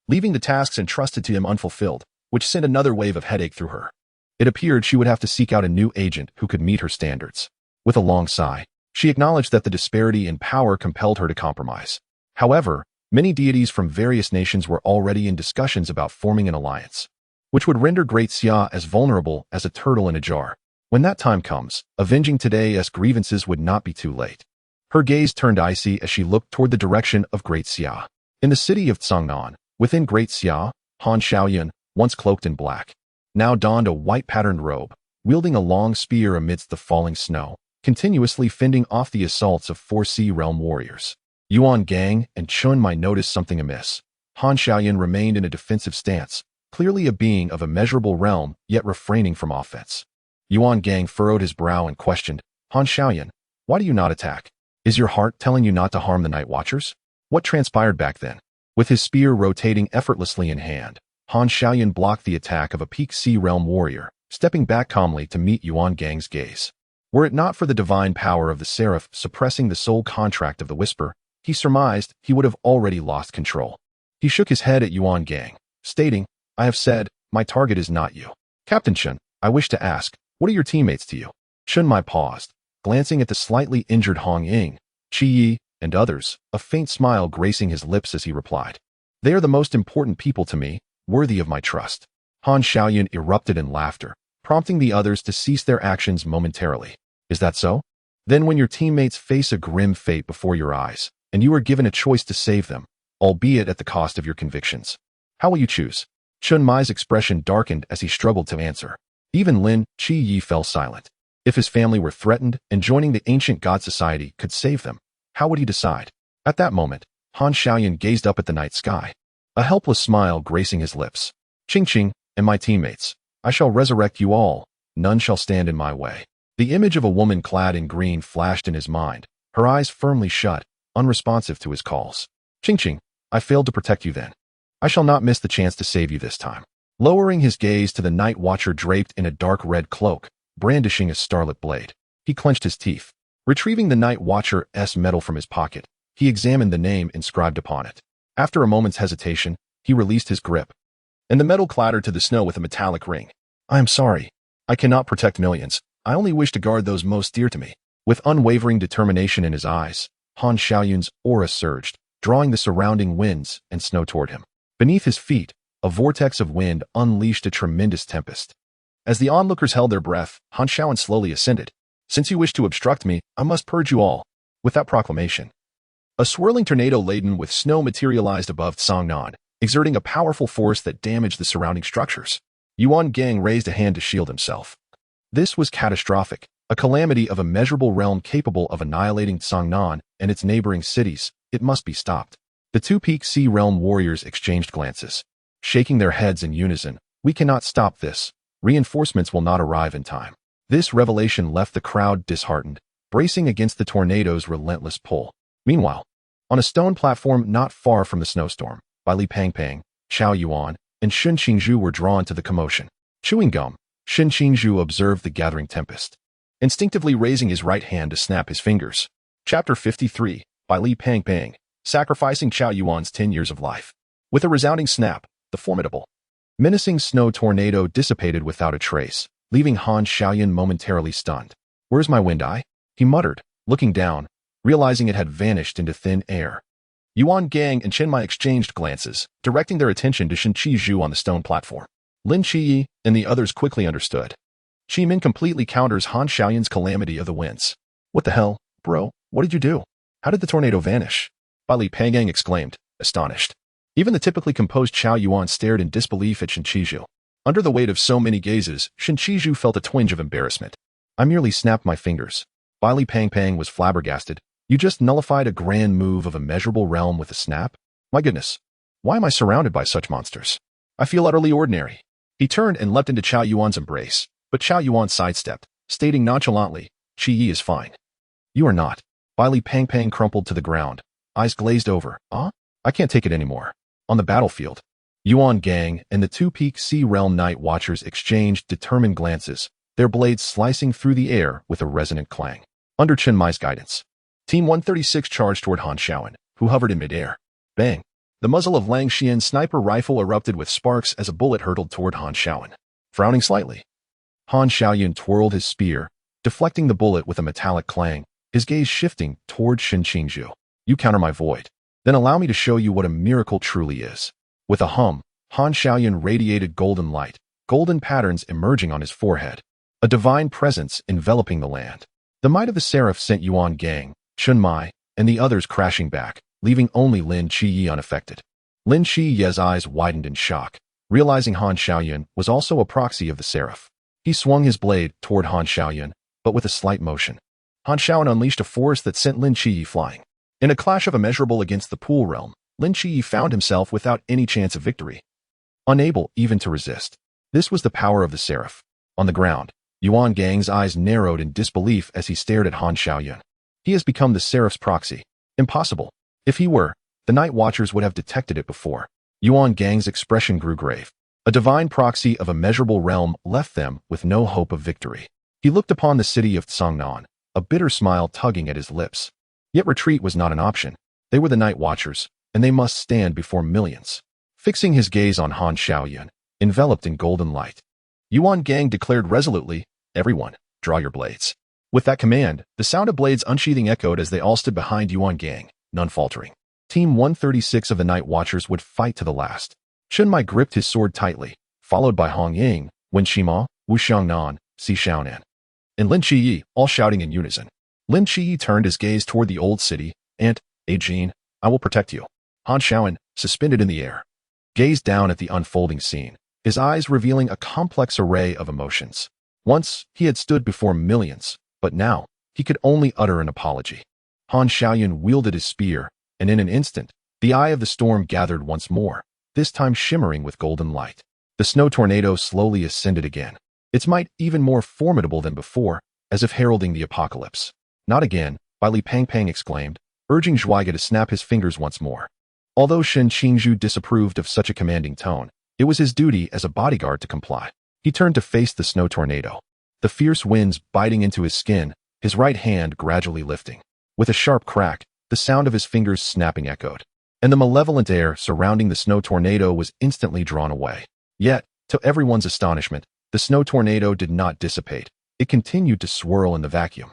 leaving the tasks entrusted to him unfulfilled, which sent another wave of headache through her. It appeared she would have to seek out a new agent who could meet her standards. With a long sigh, she acknowledged that the disparity in power compelled her to compromise. However, many deities from various nations were already in discussions about forming an alliance, which would render Great Xia as vulnerable as a turtle in a jar. When that time comes, avenging today's grievances would not be too late. Her gaze turned icy as she looked toward the direction of Great Xia. In the city of Cangnan, within Great Xia, Han Xiaoyan, once cloaked in black, now donned a white-patterned robe, wielding a long spear amidst the falling snow, continuously fending off the assaults of 4 sea realm warriors. Yuan Gang and Chun Mai noticed something amiss. Han Xiaoyan remained in a defensive stance, clearly a being of immeasurable realm, yet refraining from offense. Yuan Gang furrowed his brow and questioned, Han Xiaoyan, why do you not attack? Is your heart telling you not to harm the Night Watchers? What transpired back then? With his spear rotating effortlessly in hand, Han Xiaoyan blocked the attack of a peak sea realm warrior, stepping back calmly to meet Yuan Gang's gaze. Were it not for the divine power of the Seraph suppressing the soul contract of the Whisper, he surmised he would have already lost control. He shook his head at Yuan Gang, stating, I have said, my target is not you. Captain Chun, I wish to ask, what are your teammates to you? Chun Mai paused, glancing at the slightly injured Hong Ying, Qi Yi, and others, a faint smile gracing his lips as he replied. They are the most important people to me, worthy of my trust. Han Xiaoyan erupted in laughter, prompting the others to cease their actions momentarily. Is that so? Then when your teammates face a grim fate before your eyes, and you are given a choice to save them, albeit at the cost of your convictions, how will you choose? Chun Mai's expression darkened as he struggled to answer. Even Lin Qiye fell silent. If his family were threatened and joining the ancient god society could save them, how would he decide? At that moment, Han Xiaoyan gazed up at the night sky, a helpless smile gracing his lips. Ching Ching and my teammates, I shall resurrect you all, none shall stand in my way. The image of a woman clad in green flashed in his mind, her eyes firmly shut, unresponsive to his calls. Ching Ching, I failed to protect you then. I shall not miss the chance to save you this time. Lowering his gaze to the night watcher draped in a dark red cloak, brandishing a starlit blade, he clenched his teeth. Retrieving the night watcher's medal from his pocket, he examined the name inscribed upon it. After a moment's hesitation, he released his grip, and the metal clattered to the snow with a metallic ring. I am sorry. I cannot protect millions. I only wish to guard those most dear to me. With unwavering determination in his eyes, Han Xiaoyan's aura surged, drawing the surrounding winds and snow toward him. Beneath his feet, a vortex of wind unleashed a tremendous tempest. As the onlookers held their breath, Han Xiaoyan slowly ascended. Since you wish to obstruct me, I must purge you all. With that proclamation, a swirling tornado laden with snow materialized above Cangnan, exerting a powerful force that damaged the surrounding structures. Yuan Gang raised a hand to shield himself. This was catastrophic, a calamity of immeasurable realm capable of annihilating Cangnan and its neighboring cities. It must be stopped. The 2 peak sea realm warriors exchanged glances. Shaking their heads in unison, We cannot stop this. Reinforcements will not arrive in time. This revelation left the crowd disheartened, bracing against the tornado's relentless pull. Meanwhile, on a stone platform not far from the snowstorm, Li Pangpang, Qiao Yuan, and Shen Qingzhu were drawn to the commotion. Chewing gum, Shen Qingzhu observed the gathering tempest, instinctively raising his right hand to snap his fingers. Chapter 53, by Li Pangpang, sacrificing Qiao Yuan's 10 years of life. With a resounding snap, the formidable, menacing snow tornado dissipated without a trace, leaving Han Xiaoyan momentarily stunned. "Where's my wind eye?" he muttered, looking down, realizing it had vanished into thin air. Yuan Gang and Chen Mai exchanged glances, directing their attention to Shen Qizhu on the stone platform. Lin Qiye and the others quickly understood. Qi Min completely counters Han Xiaoyan's calamity of the winds. "What the hell, bro? What did you do? How did the tornado vanish?" Li Pangpang exclaimed, astonished. Even the typically composed Qiao Yuan stared in disbelief at Shen Qizhu. Under the weight of so many gazes, Shen Qizhu felt a twinge of embarrassment. "I merely snapped my fingers." Li Pangpang was flabbergasted. "You just nullified a grand move of immeasurable realm with a snap? My goodness, why am I surrounded by such monsters? I feel utterly ordinary." He turned and leapt into Qiao Yuan's embrace, but Qiao Yuan sidestepped, stating nonchalantly, "Qiye is fine." "You are not." Li Pangpang crumpled to the ground, eyes glazed over. I can't take it anymore." On the battlefield, Yuan Gang and the two-peak Sea Realm Night Watchers exchanged determined glances, their blades slicing through the air with a resonant clang. Under Chen Mai's guidance, Team 136 charged toward Han Xiaoyan, who hovered in midair. Bang! The muzzle of Lang Xian's sniper rifle erupted with sparks as a bullet hurtled toward Han Xiaoyan. Frowning slightly, Han Xiaoyan twirled his spear, deflecting the bullet with a metallic clang, his gaze shifting toward Shen Qingzhu. "You counter my void. Then allow me to show you what a miracle truly is." With a hum, Han Xiaoyan radiated golden light, golden patterns emerging on his forehead. A divine presence enveloping the land. The might of the Seraph sent Yuan Gang, Chen Mai, and the others crashing back, leaving only Lin Qiye unaffected. Lin Qiye's eyes widened in shock, realizing Han Xiaoyan was also a proxy of the Seraph. He swung his blade toward Han Xiaoyan, but with a slight motion. Han Xiaoyan unleashed a force that sent Lin Qiye flying. In a clash of immeasurable against the pool realm, Lin Qiye found himself without any chance of victory. Unable even to resist. This was the power of the Seraph. On the ground, Yuan Gang's eyes narrowed in disbelief as he stared at Han Xiaoyan. He has become the Seraph's proxy. Impossible. If he were, the Night Watchers would have detected it before. Yuan Gang's expression grew grave. A divine proxy of immeasurable realm left them with no hope of victory. He looked upon the city of Tsangnan, a bitter smile tugging at his lips. Yet retreat was not an option. They were the Night Watchers, and they must stand before millions. Fixing his gaze on Han Xiaoyan, enveloped in golden light, Yuan Gang declared resolutely, "Everyone, draw your blades." With that command, the sound of blades unsheathing echoed as they all stood behind Yuan Gang, none faltering. Team 136 of the Night Watchers would fight to the last. Chen Mai gripped his sword tightly, followed by Hong Ying, Wen Shima, Wu Xiangnan, Si Xiaonan, and Lin Qiye, all shouting in unison. Lin Qiye turned his gaze toward the old city, and, Jin, I will protect you. Han Xiaoyan, suspended in the air, gazed down at the unfolding scene, his eyes revealing a complex array of emotions. Once, he had stood before millions, but now, he could only utter an apology. Han Xiaoyan wielded his spear, and in an instant, the eye of the storm gathered once more, this time shimmering with golden light. The snow tornado slowly ascended again, its might even more formidable than before, as if heralding the apocalypse. "Not again," Li Pangpang exclaimed, urging Zhuaiga to snap his fingers once more. Although Shen Qingzhu disapproved of such a commanding tone, it was his duty as a bodyguard to comply. He turned to face the snow tornado, the fierce winds biting into his skin, his right hand gradually lifting. With a sharp crack, the sound of his fingers snapping echoed, and the malevolent air surrounding the snow tornado was instantly drawn away. Yet, to everyone's astonishment, the snow tornado did not dissipate. It continued to swirl in the vacuum.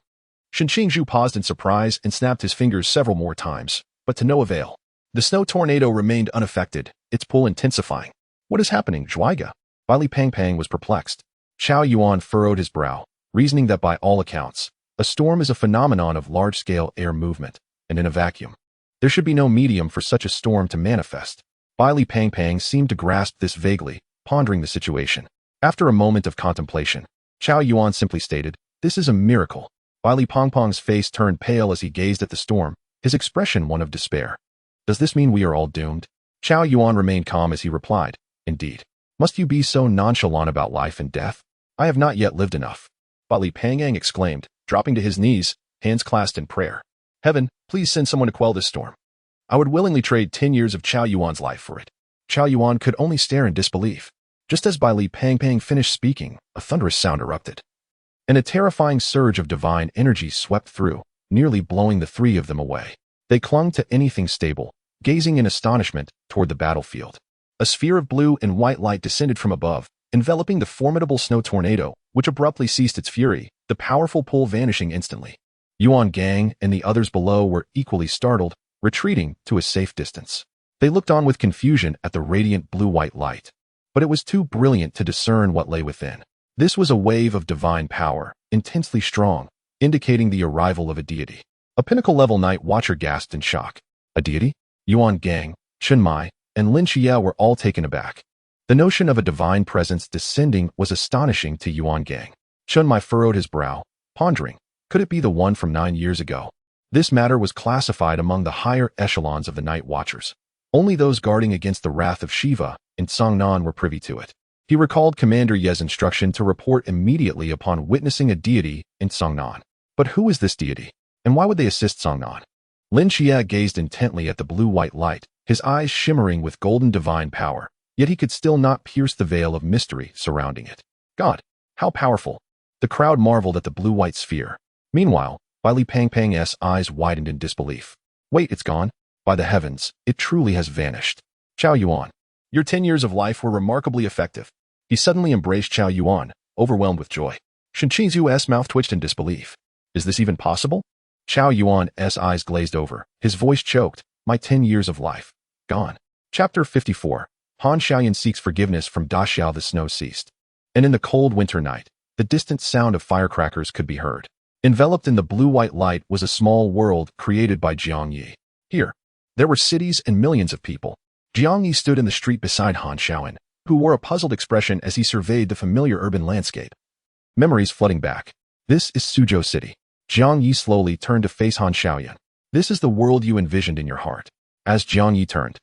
Shen Qingzhu paused in surprise and snapped his fingers several more times, but to no avail. The snow tornado remained unaffected, its pull intensifying. "What is happening, Zhuaiga?" Li Pangpang was perplexed. Qiao Yuan furrowed his brow, reasoning that by all accounts, a storm is a phenomenon of large-scale air movement, and in a vacuum, there should be no medium for such a storm to manifest. Li Pangpang seemed to grasp this vaguely, pondering the situation. After a moment of contemplation, Qiao Yuan simply stated, "This is a miracle." Li Pangpang's face turned pale as he gazed at the storm, his expression one of despair. "Does this mean we are all doomed?" Qiao Yuan remained calm as he replied, "Indeed. Must you be so nonchalant about life and death? I have not yet lived enough. But Li Pangyang exclaimed, dropping to his knees, hands clasped in prayer. Heaven, please send someone to quell this storm. I would willingly trade 10 years of Chao Yuan's life for it. Chao Yuan could only stare in disbelief. Just as Li Pangyang finished speaking, a thunderous sound erupted. And a terrifying surge of divine energy swept through, nearly blowing the three of them away. They clung to anything stable, gazing in astonishment toward the battlefield. A sphere of blue and white light descended from above, enveloping the formidable snow tornado, which abruptly ceased its fury, the powerful pull vanishing instantly. Yuan Gang and the others below were equally startled, retreating to a safe distance. They looked on with confusion at the radiant blue-white light. But it was too brilliant to discern what lay within. This was a wave of divine power, intensely strong, indicating the arrival of a deity. A pinnacle-level night watcher gasped in shock. A deity? Yuan Gang, Chen Mai, and Lin Qiye were all taken aback. The notion of a divine presence descending was astonishing to Yuan Gang. Chen Mai furrowed his brow, pondering, could it be the one from 9 years ago? This matter was classified among the higher echelons of the Night Watchers. Only those guarding against the wrath of Shiva in Songnan were privy to it. He recalled Commander Ye's instruction to report immediately upon witnessing a deity in Songnan. But who is this deity? And why would they assist Songnan? Lin Qiye gazed intently at the blue-white light, his eyes shimmering with golden divine power, yet he could still not pierce the veil of mystery surrounding it. God, how powerful! The crowd marveled at the blue-white sphere. Meanwhile, Li Pangyang's eyes widened in disbelief. Wait, it's gone? By the heavens, it truly has vanished. Chao Yuan, your 10 years of life were remarkably effective. He suddenly embraced Chao Yuan, overwhelmed with joy. Shen Qizu's mouth twitched in disbelief. Is this even possible? Chao Yuan's eyes glazed over, his voice choked. My 10 years of life. Gone. Chapter 54. Han Xiaoyan seeks forgiveness from Da Xiao. The snow ceased. And in the cold winter night, the distant sound of firecrackers could be heard. Enveloped in the blue-white light was a small world created by Jiang Ye. Here, there were cities and millions of people. Jiang Ye stood in the street beside Han Xiaoyan, who wore a puzzled expression as he surveyed the familiar urban landscape. Memories flooding back. This is Suzhou City. Jiang Ye slowly turned to face Han Xiaoyan. This is the world you envisioned in your heart. As Jiang Ye turned,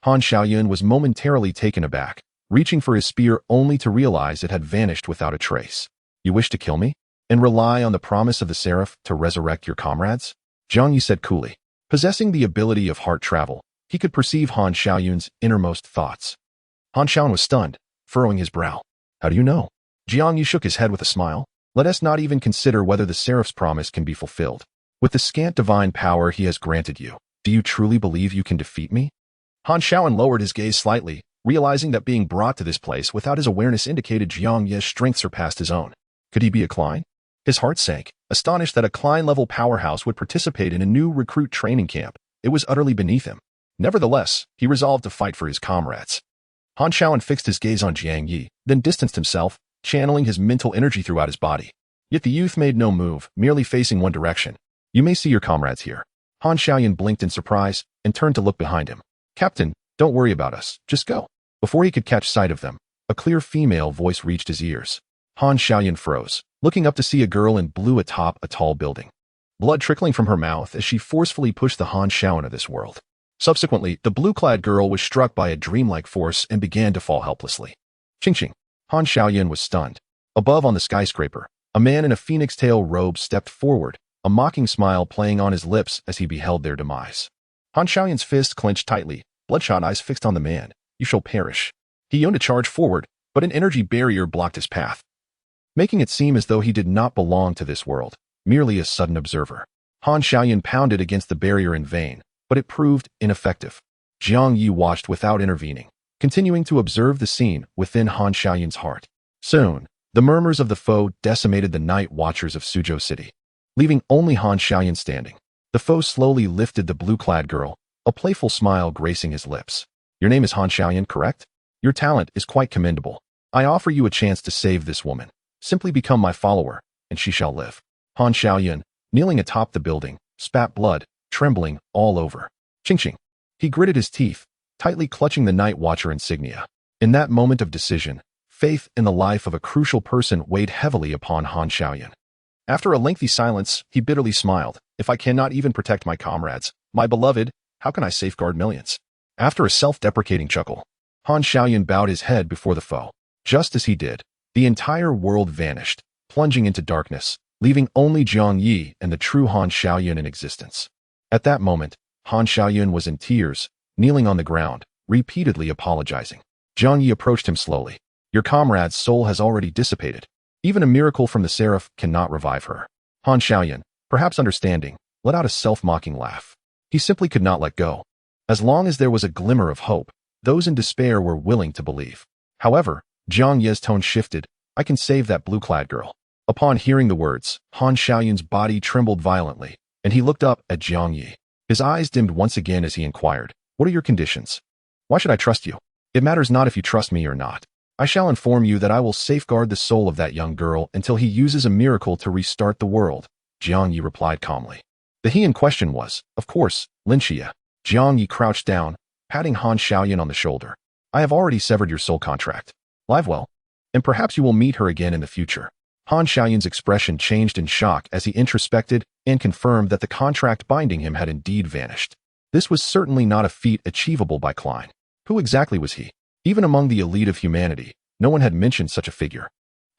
Han Xiaoyan was momentarily taken aback, reaching for his spear only to realize it had vanished without a trace. You wish to kill me? And rely on the promise of the Seraph to resurrect your comrades? Jiang Ye said coolly. Possessing the ability of heart travel, he could perceive Han Xiaoyan's innermost thoughts. Han Xiaoyan was stunned, furrowing his brow. How do you know? Jiang Ye shook his head with a smile. Let us not even consider whether the Seraph's promise can be fulfilled. With the scant divine power he has granted you, do you truly believe you can defeat me? Han Xiaoyan lowered his gaze slightly, realizing that being brought to this place without his awareness indicated Jiang Ye's strength surpassed his own. Could he be a Klein? His heart sank, astonished that a Klein-level powerhouse would participate in a new recruit training camp. It was utterly beneath him. Nevertheless, he resolved to fight for his comrades. Han Xiaoyan fixed his gaze on Jiang Ye, then distanced himself, channeling his mental energy throughout his body. Yet the youth made no move, merely facing one direction. You may see your comrades here. Han Xiaoyan blinked in surprise and turned to look behind him. Captain, don't worry about us, just go. Before he could catch sight of them, a clear female voice reached his ears. Han Xiaoyan froze, looking up to see a girl in blue atop a tall building. Blood trickling from her mouth as she forcefully pushed the Han Xiaoyan of this world. Subsequently, the blue-clad girl was struck by a dreamlike force and began to fall helplessly. Ching-ching. Han Xiaoyan was stunned. Above on the skyscraper, a man in a phoenix tail robe stepped forward, a mocking smile playing on his lips as he beheld their demise. Han Xiaoyan's fist clenched tightly, bloodshot eyes fixed on the man. You shall perish. He yearned to charge forward, but an energy barrier blocked his path, making it seem as though he did not belong to this world, merely a sudden observer. Han Xiaoyan pounded against the barrier in vain, but it proved ineffective. Jiang Ye watched without intervening, continuing to observe the scene within Han Xiaoyan's heart. Soon, the murmurs of the foe decimated the night watchers of Suzhou City, leaving only Han Xiaoyan standing. The foe slowly lifted the blue-clad girl, a playful smile gracing his lips. Your name is Han Xiaoyan, correct? Your talent is quite commendable. I offer you a chance to save this woman. Simply become my follower, and she shall live. Han Xiaoyan, kneeling atop the building, spat blood, trembling all over. Ching-ching. He gritted his teeth, tightly clutching the Night Watcher insignia. In that moment of decision, faith in the life of a crucial person weighed heavily upon Han Xiaoyan. After a lengthy silence, he bitterly smiled. If I cannot even protect my comrades, my beloved, how can I safeguard millions? After a self-deprecating chuckle, Han Xiaoyan bowed his head before the foe. Just as he did, the entire world vanished, plunging into darkness, leaving only Jiang Ye and the true Han Xiaoyan in existence. At that moment, Han Xiaoyan was in tears, kneeling on the ground, repeatedly apologizing. Jiang Ye approached him slowly. Your comrade's soul has already dissipated. Even a miracle from the seraph cannot revive her. Han Xiaoyan, perhaps understanding, let out a self-mocking laugh. He simply could not let go. As long as there was a glimmer of hope, those in despair were willing to believe. However, Jiang Ye's tone shifted. I can save that blue-clad girl. Upon hearing the words, Han Xiaoyan's body trembled violently, and he looked up at Jiang Ye. His eyes dimmed once again as he inquired, what are your conditions? Why should I trust you? It matters not if you trust me or not. I shall inform you that I will safeguard the soul of that young girl until he uses a miracle to restart the world, Jiang Ye replied calmly. The he in question was, of course, Lin Qiye. Jiang Ye crouched down, patting Han Xiaoyan on the shoulder. I have already severed your soul contract. Live well, and perhaps you will meet her again in the future. Han Xiaoyan's expression changed in shock as he introspected and confirmed that the contract binding him had indeed vanished. This was certainly not a feat achievable by Klein. Who exactly was he? Even among the elite of humanity, no one had mentioned such a figure.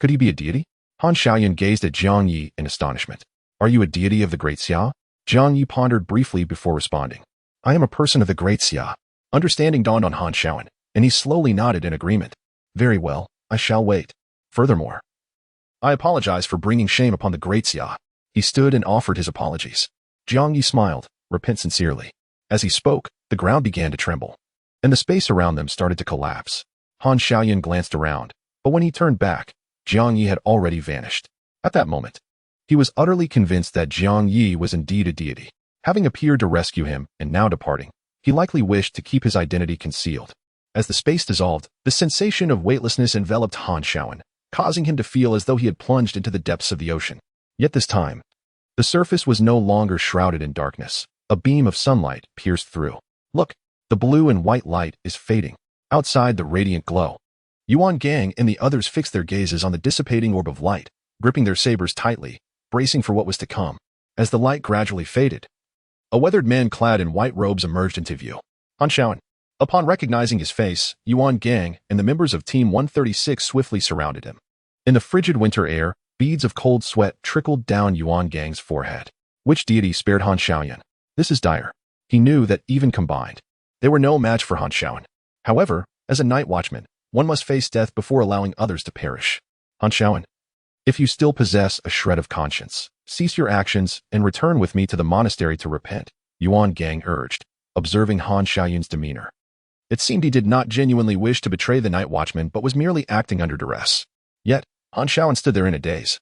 Could he be a deity? Han Xiaoyan gazed at Jiang Ye in astonishment. Are you a deity of the Great Xia? Jiang Ye pondered briefly before responding. I am a person of the Great Xia. Understanding dawned on Han Xiaoyan, and he slowly nodded in agreement. Very well, I shall wait. Furthermore, I apologize for bringing shame upon the Great Xia. He stood and offered his apologies. Jiang Ye smiled, repent sincerely. As he spoke, the ground began to tremble, and the space around them started to collapse. Han Xiaoyan glanced around, but when he turned back, Jiang Ye had already vanished. At that moment, he was utterly convinced that Jiang Ye was indeed a deity. Having appeared to rescue him and now departing, he likely wished to keep his identity concealed. As the space dissolved, the sensation of weightlessness enveloped Han Xiaoyan, causing him to feel as though he had plunged into the depths of the ocean. Yet this time, the surface was no longer shrouded in darkness. A beam of sunlight pierced through. Look, the blue and white light is fading. Outside the radiant glow, Yuan Gang and the others fixed their gazes on the dissipating orb of light, gripping their sabers tightly, bracing for what was to come. As the light gradually faded, a weathered man clad in white robes emerged into view. Han Xiaoyan. Upon recognizing his face, Yuan Gang and the members of Team 136 swiftly surrounded him. In the frigid winter air, beads of cold sweat trickled down Yuan Gang's forehead. Which deity spared Han Xiaoyan? This is dire. He knew that even combined, they were no match for Han Xiaoyan. However, as a night watchman, one must face death before allowing others to perish. Han Xiaoyan, if you still possess a shred of conscience, cease your actions and return with me to the monastery to repent, Yuan Gang urged, observing Han Xiaoyan's demeanor. It seemed he did not genuinely wish to betray the night watchman but was merely acting under duress. Yet, Han Xiaoyan stood there in a daze,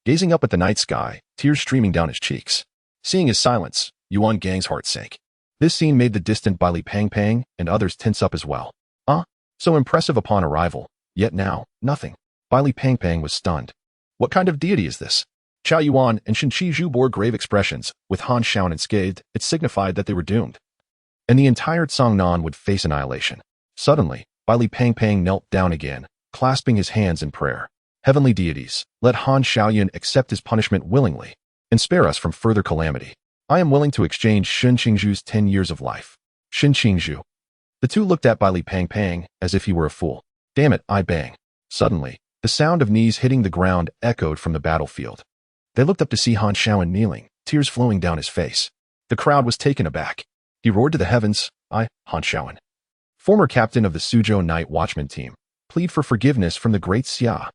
gazing up at the night sky, tears streaming down his cheeks. Seeing his silence, Yuan Gang's heart sank. This scene made the distant Bai Li Pang Pang and others tense up as well. So impressive upon arrival, yet now, nothing. Bai Li Pang Pang was stunned. What kind of deity is this? Chao Yuan and Shen Qizhu bore grave expressions. With Han Xiaoyan unscathed, it signified that they were doomed, and the entire Cangnan would face annihilation. Suddenly, Bai Li Pang Pang knelt down again, clasping his hands in prayer. Heavenly deities, let Han Xiaoyan accept his punishment willingly, and spare us from further calamity. I am willing to exchange Shen Qingzhu's 10 years of life. Shen Qingzhu. The two looked at Bai Li Pang Pang as if he were a fool. Damn it, I bang. Suddenly, the sound of knees hitting the ground echoed from the battlefield. They looked up to see Han Xiaoyan kneeling, tears flowing down his face. The crowd was taken aback. He roared to the heavens, I, Han Xiaoyan, former captain of the Suzhou Night Watchman team, plead for forgiveness from the Great Xia.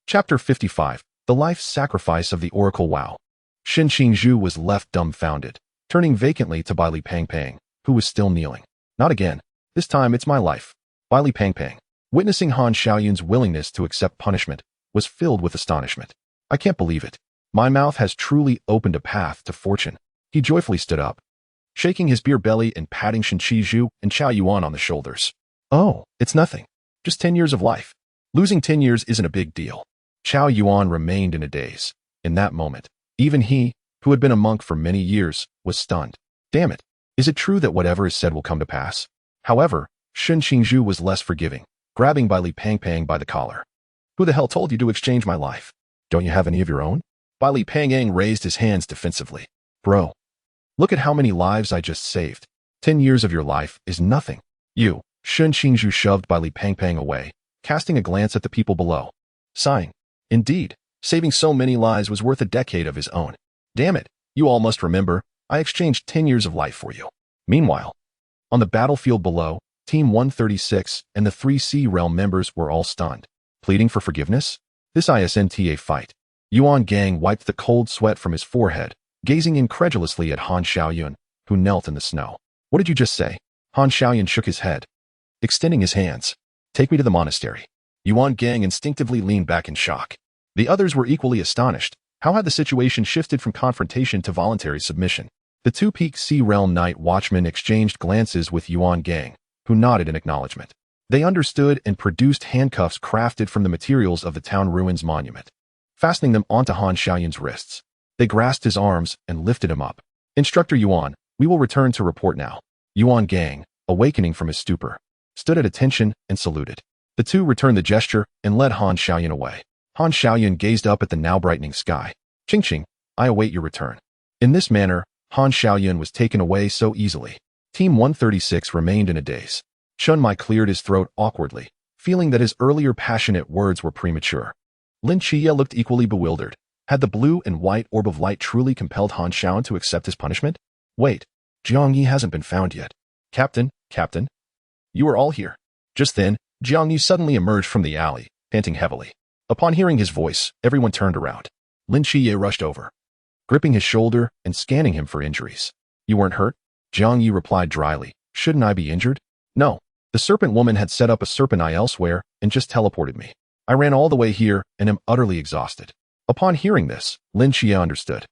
Chapter 55, The Life Sacrifice of the Oracle Wow. Shen Qingzhu was left dumbfounded, turning vacantly to Bai Li Pang Pang, who was still kneeling. Not again. This time it's my life. Bai Li Pang Pang, witnessing Han Xiaoyan's willingness to accept punishment, was filled with astonishment. I can't believe it. My mouth has truly opened a path to fortune. He joyfully stood up, shaking his beer belly and patting Shen Qizhu and Chao Yuan on the shoulders. Oh, it's nothing. Just 10 years of life. Losing 10 years isn't a big deal. Chao Yuan remained in a daze. In that moment, even he, who had been a monk for many years, was stunned. Damn it. Is it true that whatever is said will come to pass? However, Shen Qingzhu was less forgiving, grabbing Bai Li Pang Pang by the collar. Who the hell told you to exchange my life? Don't you have any of your own? Bai Li Pang Pang raised his hands defensively. Bro, look at how many lives I just saved. 10 years of your life is nothing. You, Shun Qingzhu shoved Bai Li Pangpang away, casting a glance at the people below. Sighing. Indeed, saving so many lives was worth a decade of his own. Damn it, you all must remember, I exchanged 10 years of life for you. Meanwhile, on the battlefield below, Team 136 and the 3C realm members were all stunned. Pleading for forgiveness? This isn't a fight. Yuan Gang wiped the cold sweat from his forehead, gazing incredulously at Han Xiaoyun, who knelt in the snow. What did you just say? Han Xiaoyun shook his head, extending his hands. Take me to the monastery. Yuan Gang instinctively leaned back in shock. The others were equally astonished. How had the situation shifted from confrontation to voluntary submission? The two Peak Sea Realm Night Watchmen exchanged glances with Yuan Gang, who nodded in acknowledgement. They understood and produced handcuffs crafted from the materials of the town ruins monument, fastening them onto Han Xiaoyun's wrists. They grasped his arms and lifted him up. Instructor Yuan, we will return to report now. Yuan Gang, awakening from his stupor, stood at attention and saluted. The two returned the gesture and led Han Xiaoyun away. Han Xiaoyun gazed up at the now brightening sky. Qing, I await your return. In this manner, Han Xiaoyun was taken away so easily. Team 136 remained in a daze. Chun Mai cleared his throat awkwardly, feeling that his earlier passionate words were premature. Lin Qiye looked equally bewildered. Had the blue and white orb of light truly compelled Han Xiaoyun to accept his punishment? Wait, Jiang Ye hasn't been found yet. Captain, you are all here. Just then, Jiang Ye suddenly emerged from the alley, panting heavily. Upon hearing his voice, everyone turned around. Lin Qiye rushed over, gripping his shoulder and scanning him for injuries. You weren't hurt? Jiang Ye replied dryly. Shouldn't I be injured? No. The serpent woman had set up a serpent eye elsewhere and just teleported me. I ran all the way here and am utterly exhausted. Upon hearing this, Lin Qiye understood.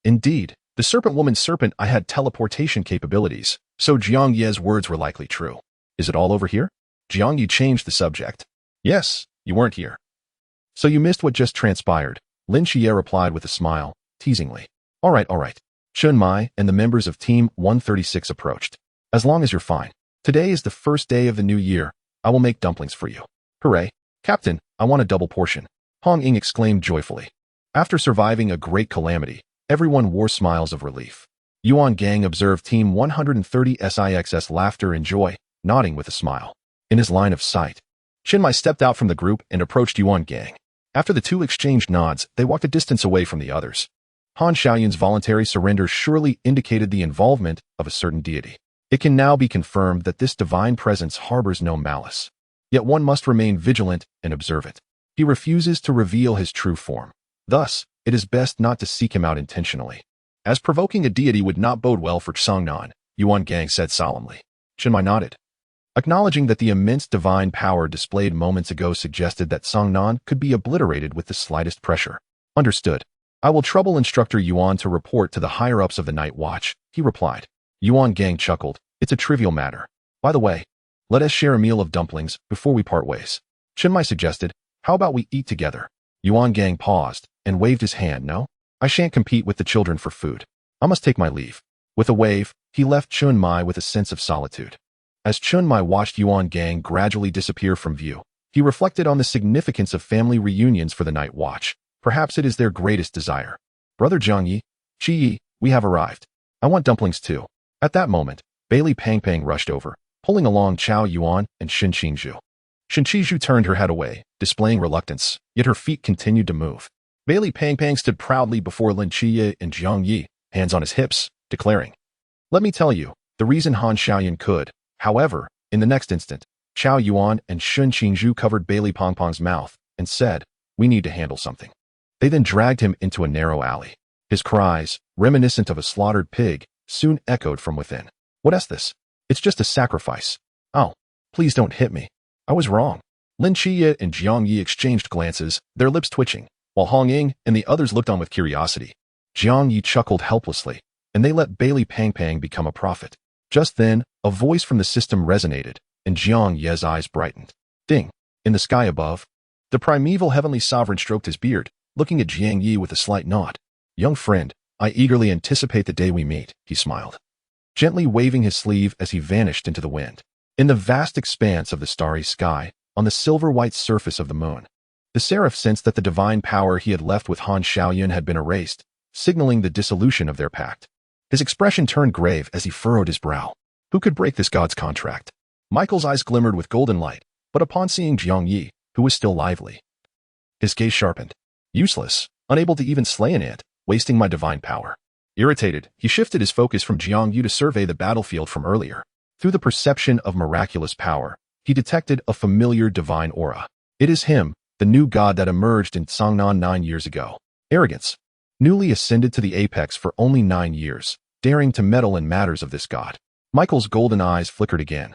Indeed, the serpent woman's serpent eye had teleportation capabilities, so Jiang Ye's words were likely true. Is it all over here? Jiang Ye changed the subject. Yes, you weren't here. So you missed what just transpired, Lin Qiye replied with a smile, teasingly. All right. Chun Mai and the members of Team 136 approached. As long as you're fine. Today is the first day of the new year. I will make dumplings for you. Hooray. Captain, I want a double portion. Hong Ying exclaimed joyfully. After surviving a great calamity, everyone wore smiles of relief. Yuan Gang observed Team 130 SIX's laughter and joy, nodding with a smile. In his line of sight, Chin Mai stepped out from the group and approached Yuan Gang. After the two exchanged nods, they walked a distance away from the others. Han Xiaoyun's voluntary surrender surely indicated the involvement of a certain deity. It can now be confirmed that this divine presence harbors no malice. Yet one must remain vigilant and observe it. He refuses to reveal his true form. Thus, it is best not to seek him out intentionally. As provoking a deity would not bode well for Songnan, Yuan Gang said solemnly. Chin Mai nodded, acknowledging that the immense divine power displayed moments ago suggested that Songnan could be obliterated with the slightest pressure. Understood. I will trouble Instructor Yuan to report to the higher-ups of the Night Watch, he replied. Yuan Gang chuckled. It's a trivial matter. By the way, let us share a meal of dumplings before we part ways. Chin Mai suggested, how about we eat together? Yuan Gang paused and waved his hand. No, I shan't compete with the children for food. I must take my leave. With a wave, he left Chun Mai with a sense of solitude. As Chun Mai watched Yuan Gang gradually disappear from view, he reflected on the significance of family reunions for the Night Watch. Perhaps it is their greatest desire. Brother Jiang Ye, Qi, we have arrived. I want dumplings too. At that moment, Bai Li Pangpang rushed over, pulling along Chao Yuan and Shin Qingzhu. Shin Qingzhu turned her head away, displaying reluctance, yet her feet continued to move. Bai Li Pangpang stood proudly before Lin Qiye and Jiang Ye, hands on his hips, declaring, let me tell you, the reason Han Xiaoyun could. However, in the next instant, Chao Yuan and Shin Qingzhu covered Bai Li Pangpang's mouth and said, we need to handle something. They then dragged him into a narrow alley. His cries, reminiscent of a slaughtered pig, soon echoed from within. What is this? It's just a sacrifice. Oh, please don't hit me. I was wrong. Lin Qiye and Jiang Ye exchanged glances, their lips twitching, while Hong Ying and the others looked on with curiosity. Jiang Ye chuckled helplessly, and they let Bai Li Pangpang become a prophet. Just then, a voice from the system resonated, and Jiang Ye's eyes brightened. Ding! In the sky above, the primeval heavenly sovereign stroked his beard, looking at Jiang Ye with a slight nod. Young friend, I eagerly anticipate the day we meet, he smiled, gently waving his sleeve as he vanished into the wind. In the vast expanse of the starry sky, on the silver-white surface of the moon, the seraph sensed that the divine power he had left with Han Xiaoyun had been erased, signaling the dissolution of their pact. His expression turned grave as he furrowed his brow. Who could break this god's contract? Michael's eyes glimmered with golden light, but upon seeing Jiang Ye, who was still lively, his gaze sharpened. Useless, unable to even slay an ant, wasting my divine power. Irritated, he shifted his focus from Jiang Ye to survey the battlefield from earlier. Through the perception of miraculous power, he detected a familiar divine aura. It is him, the new god that emerged in Songnan 9 years ago. Arrogance. Newly ascended to the apex for only 9 years, daring to meddle in matters of this god. Michael's golden eyes flickered again,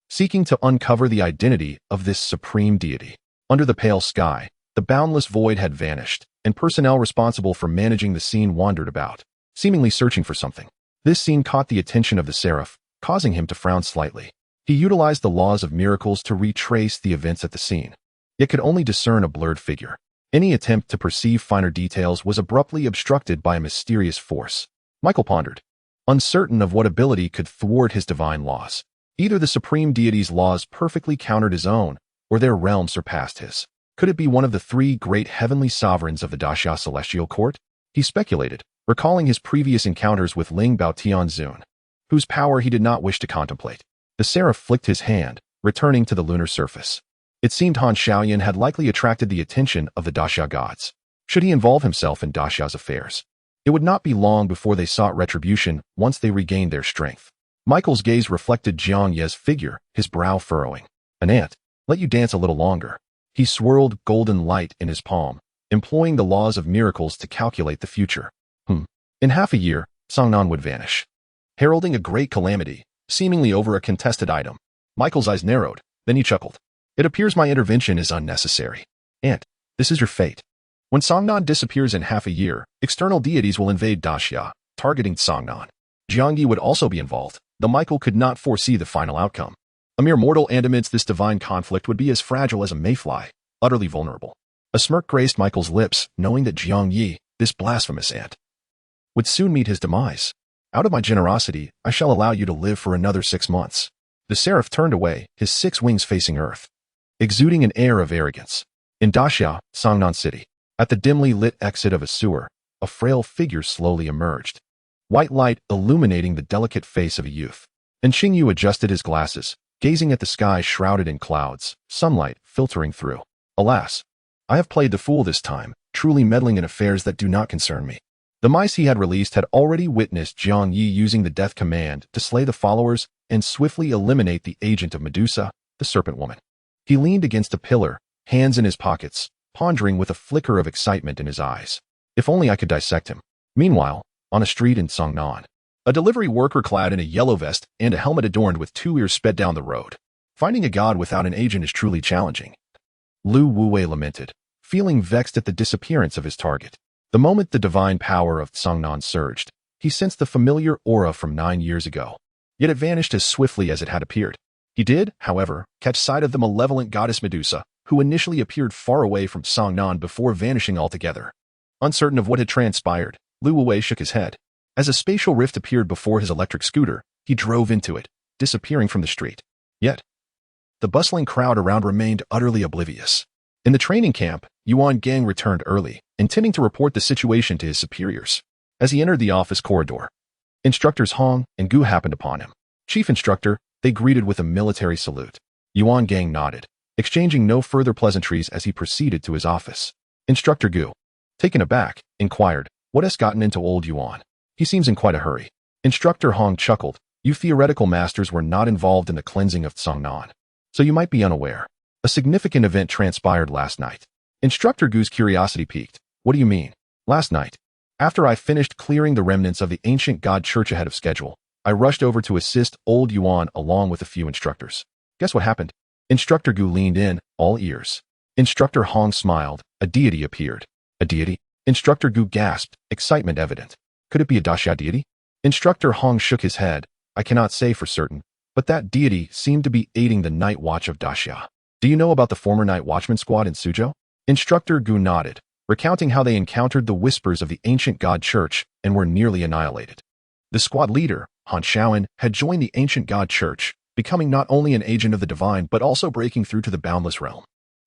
seeking to uncover the identity of this supreme deity. Under the pale sky, the boundless void had vanished, and personnel responsible for managing the scene wandered about, seemingly searching for something. This scene caught the attention of the seraph, causing him to frown slightly. He utilized the laws of miracles to retrace the events at the scene, yet could only discern a blurred figure. Any attempt to perceive finer details was abruptly obstructed by a mysterious force. Michael pondered, uncertain of what ability could thwart his divine laws. Either the supreme deity's laws perfectly countered his own, or their realm surpassed his. Could it be one of the 3 great heavenly sovereigns of the Daxia celestial court? He speculated, recalling his previous encounters with Ling Baotianzun, whose power he did not wish to contemplate. The seraph flicked his hand, returning to the lunar surface. It seemed Han Xiaoyan had likely attracted the attention of the Daxia gods. Should he involve himself in Daxia's affairs? It would not be long before they sought retribution once they regained their strength. Michael's gaze reflected Jiang Ye's figure, his brow furrowing. An ant, let you dance a little longer. He swirled golden light in his palm, employing the laws of miracles to calculate the future. In half a year, Songnan would vanish, heralding a great calamity, seemingly over a contested item. Michael's eyes narrowed, then he chuckled. It appears my intervention is unnecessary. Ant, this is your fate. When Songnan disappears in half a year, external deities will invade Daxia, targeting Songnan. Jiang Ye would also be involved, though Michael could not foresee the final outcome. A mere mortal and amidst this divine conflict would be as fragile as a mayfly, utterly vulnerable. A smirk graced Michael's lips, knowing that Jiang Ye, this blasphemous ant, would soon meet his demise. Out of my generosity, I shall allow you to live for another 6 months. The seraph turned away, his 6 wings facing earth, exuding an air of arrogance. In Daxia, Songnan City, at the dimly lit exit of a sewer, a frail figure slowly emerged, white light illuminating the delicate face of a youth. And Xingyu adjusted his glasses, gazing at the sky shrouded in clouds, sunlight filtering through. Alas, I have played the fool this time, truly meddling in affairs that do not concern me. The mice he had released had already witnessed Jiang Ye using the death command to slay the followers and swiftly eliminate the agent of Medusa, the serpent woman. He leaned against a pillar, hands in his pockets, pondering with a flicker of excitement in his eyes. If only I could dissect him. Meanwhile, on a street in Songnan, a delivery worker clad in a yellow vest and a helmet adorned with 2 ears sped down the road. Finding a god without an agent is truly challenging. Lu Wuwei lamented, feeling vexed at the disappearance of his target. The moment the divine power of Songnan surged, he sensed the familiar aura from 9 years ago. Yet it vanished as swiftly as it had appeared. He did, however, catch sight of the malevolent goddess Medusa, who initially appeared far away from Songnan before vanishing altogether. Uncertain of what had transpired, Lu Wuwei shook his head. As a spatial rift appeared before his electric scooter, he drove into it, disappearing from the street. Yet, the bustling crowd around remained utterly oblivious. In the training camp, Yuan Gang returned early, intending to report the situation to his superiors. As he entered the office corridor, Instructors Hong and Gu happened upon him. Chief Instructor, they greeted with a military salute. Yuan Gang nodded, exchanging no further pleasantries as he proceeded to his office. Instructor Gu, taken aback, inquired, what has gotten into old Yuan? He seems in quite a hurry. Instructor Hong chuckled, you theoretical masters were not involved in the cleansing of Songnan, so you might be unaware. A significant event transpired last night. Instructor Gu's curiosity piqued. What do you mean? Last night, after I finished clearing the remnants of the ancient god church ahead of schedule, I rushed over to assist old Yuan along with a few instructors. Guess what happened? Instructor Gu leaned in, all ears. Instructor Hong smiled. A deity appeared. A deity? Instructor Gu gasped, excitement evident. Could it be a Daxia deity? Instructor Hong shook his head. I cannot say for certain, but that deity seemed to be aiding the night watch of Daxia. Do you know about the former night watchman squad in Suzhou? Instructor Gu nodded, recounting how they encountered the whispers of the ancient god church and were nearly annihilated. The squad leader, Han Xiaoyan, had joined the ancient god church, becoming not only an agent of the divine but also breaking through to the boundless realm.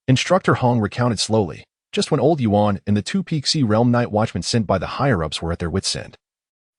Instructor Hong recounted slowly, just when old Yuan and the 2 Peak Sea realm night watchmen sent by the higher-ups were at their wits' end.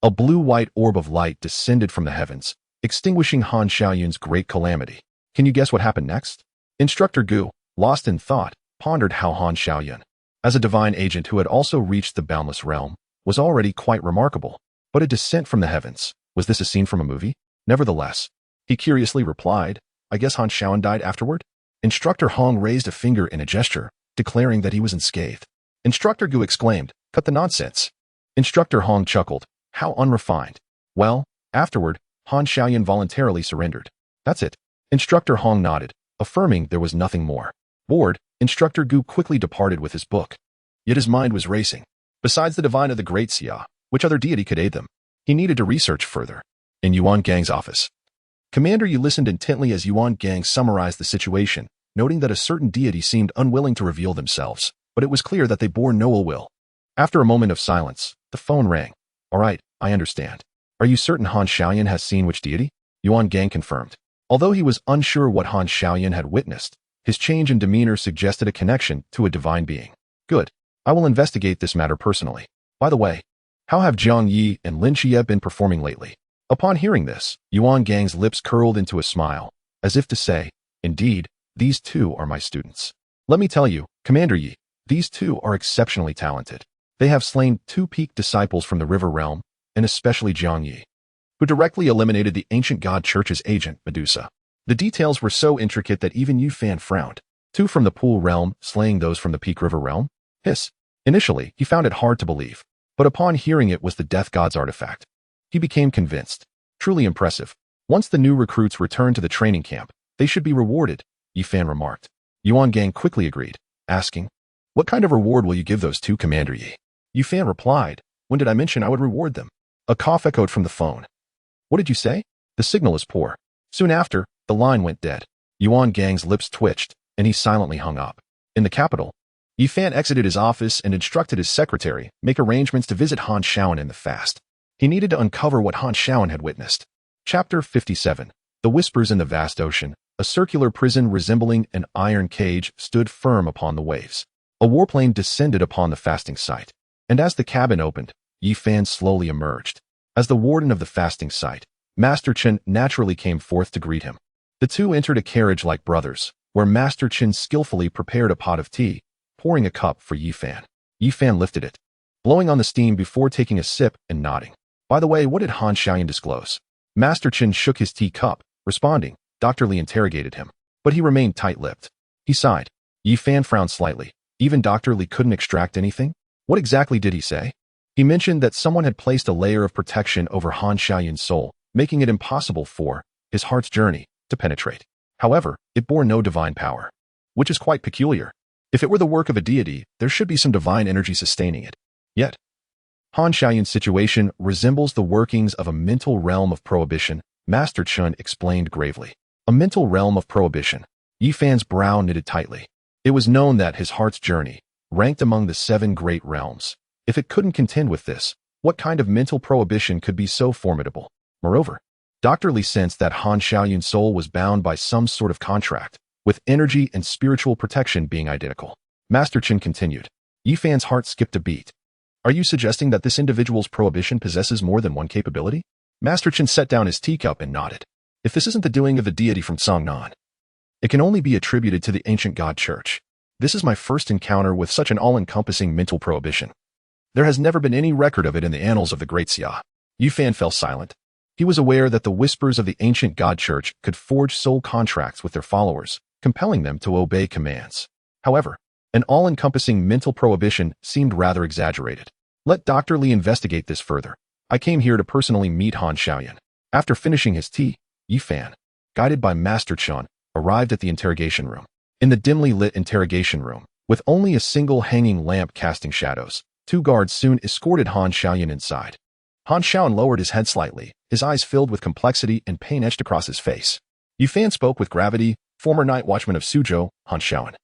A blue-white orb of light descended from the heavens, extinguishing Han Xiaoyun's great calamity. Can you guess what happened next? Instructor Gu, lost in thought, pondered how Han Xiaoyan, as a divine agent who had also reached the boundless realm, was already quite remarkable. But a descent from the heavens, was this a scene from a movie? Nevertheless, he curiously replied, I guess Han Xiaoyan died afterward? Instructor Hong raised a finger in a gesture, declaring that he was unscathed. Instructor Gu exclaimed, cut the nonsense. Instructor Hong chuckled, how unrefined. Well, afterward, Han Xiaoyan voluntarily surrendered. That's it. Instructor Hong nodded, affirming there was nothing more. Bored, Instructor Gu quickly departed with his book. Yet his mind was racing. Besides the divine of the Great Xia, which other deity could aid them? He needed to research further. In Yuan Gang's office. Commander Yi listened intently as Yuan Gang summarized the situation, noting that a certain deity seemed unwilling to reveal themselves, but it was clear that they bore no ill will. After a moment of silence, the phone rang. All right, I understand. Are you certain Han Xiaoyan has seen which deity? Yuan Gang confirmed. Although he was unsure what Han Xiaoyan had witnessed, his change in demeanor suggested a connection to a divine being. Good. I will investigate this matter personally. By the way, how have Jiang Ye and Lin Qiye been performing lately? Upon hearing this, Yuan Gang's lips curled into a smile, as if to say, indeed, these two are my students. Let me tell you, Commander Yi, these two are exceptionally talented. They have slain 2 peak disciples from the river realm, and especially Jiang Ye, who directly eliminated the ancient god church's agent, Medusa. The details were so intricate that even Yu Fan frowned. 2 from the pool realm, slaying those from the peak river realm? Hiss. Initially, he found it hard to believe, but upon hearing it was the death god's artifact, he became convinced. Truly impressive. Once the new recruits returned to the training camp, they should be rewarded, Yu Fan remarked. Yuan Gang quickly agreed, asking, what kind of reward will you give those 2, Commander Yi? Yu Fan replied, when did I mention I would reward them? A cough echoed from the phone. What did you say? The signal is poor. Soon after, the line went dead. Yuan Gang's lips twitched, and he silently hung up. In the capital, Yu Fan exited his office and instructed his secretary make arrangements to visit Han Xiaoyan in the fast. He needed to uncover what Han Xiaoyan had witnessed. Chapter 57. The Whispers in the Vast Ocean. A circular prison resembling an iron cage stood firm upon the waves. A warplane descended upon the fasting site, and as the cabin opened, Yu Fan slowly emerged. As the warden of the fasting site, Master Chen naturally came forth to greet him. The two entered a carriage like brothers, where Master Chen skillfully prepared a pot of tea, pouring a cup for Yu Fan. Yu Fan lifted it, blowing on the steam before taking a sip and nodding. By the way, what did Han Xiaoyan disclose? Master Chen shook his tea cup, responding. Dr. Li interrogated him, but he remained tight-lipped. He sighed. Yu Fan frowned slightly. Even Dr. Li couldn't extract anything? What exactly did he say? He mentioned that someone had placed a layer of protection over Han Xiaoyan's soul, making it impossible for his heart's journey to penetrate. However, it bore no divine power, which is quite peculiar. If it were the work of a deity, there should be some divine energy sustaining it. Yet, Han Xiaoyan's situation resembles the workings of a mental realm of prohibition, Master Chen explained gravely. A mental realm of prohibition. Yu Fan's brow knitted tightly. It was known that his heart's journey ranked among the 7 great realms. If it couldn't contend with this, what kind of mental prohibition could be so formidable? Moreover, Dr. Li sensed that Han Xiaoyan's soul was bound by some sort of contract, with energy and spiritual protection being identical. Master Chen continued. Yu Fan's heart skipped a beat. Are you suggesting that this individual's prohibition possesses more than one capability? Master Chen set down his teacup and nodded. If this isn't the doing of the deity from Songnan, it can only be attributed to the ancient god church. This is my first encounter with such an all-encompassing mental prohibition. There has never been any record of it in the annals of the Great Xia. Yu Fan fell silent. He was aware that the whispers of the ancient god church could forge soul contracts with their followers, compelling them to obey commands. However, an all-encompassing mental prohibition seemed rather exaggerated. Let Dr. Li investigate this further. I came here to personally meet Han Xiaoyan. After finishing his tea, Yu Fan, guided by Master Chen, arrived at the interrogation room. In the dimly lit interrogation room, with only a single hanging lamp casting shadows, 2 guards soon escorted Han Xiaoyan inside. Han Xiaoyan lowered his head slightly, his eyes filled with complexity and pain etched across his face. Yu Fan spoke with gravity, former night watchman of Suzhou, Han Xiaoyan.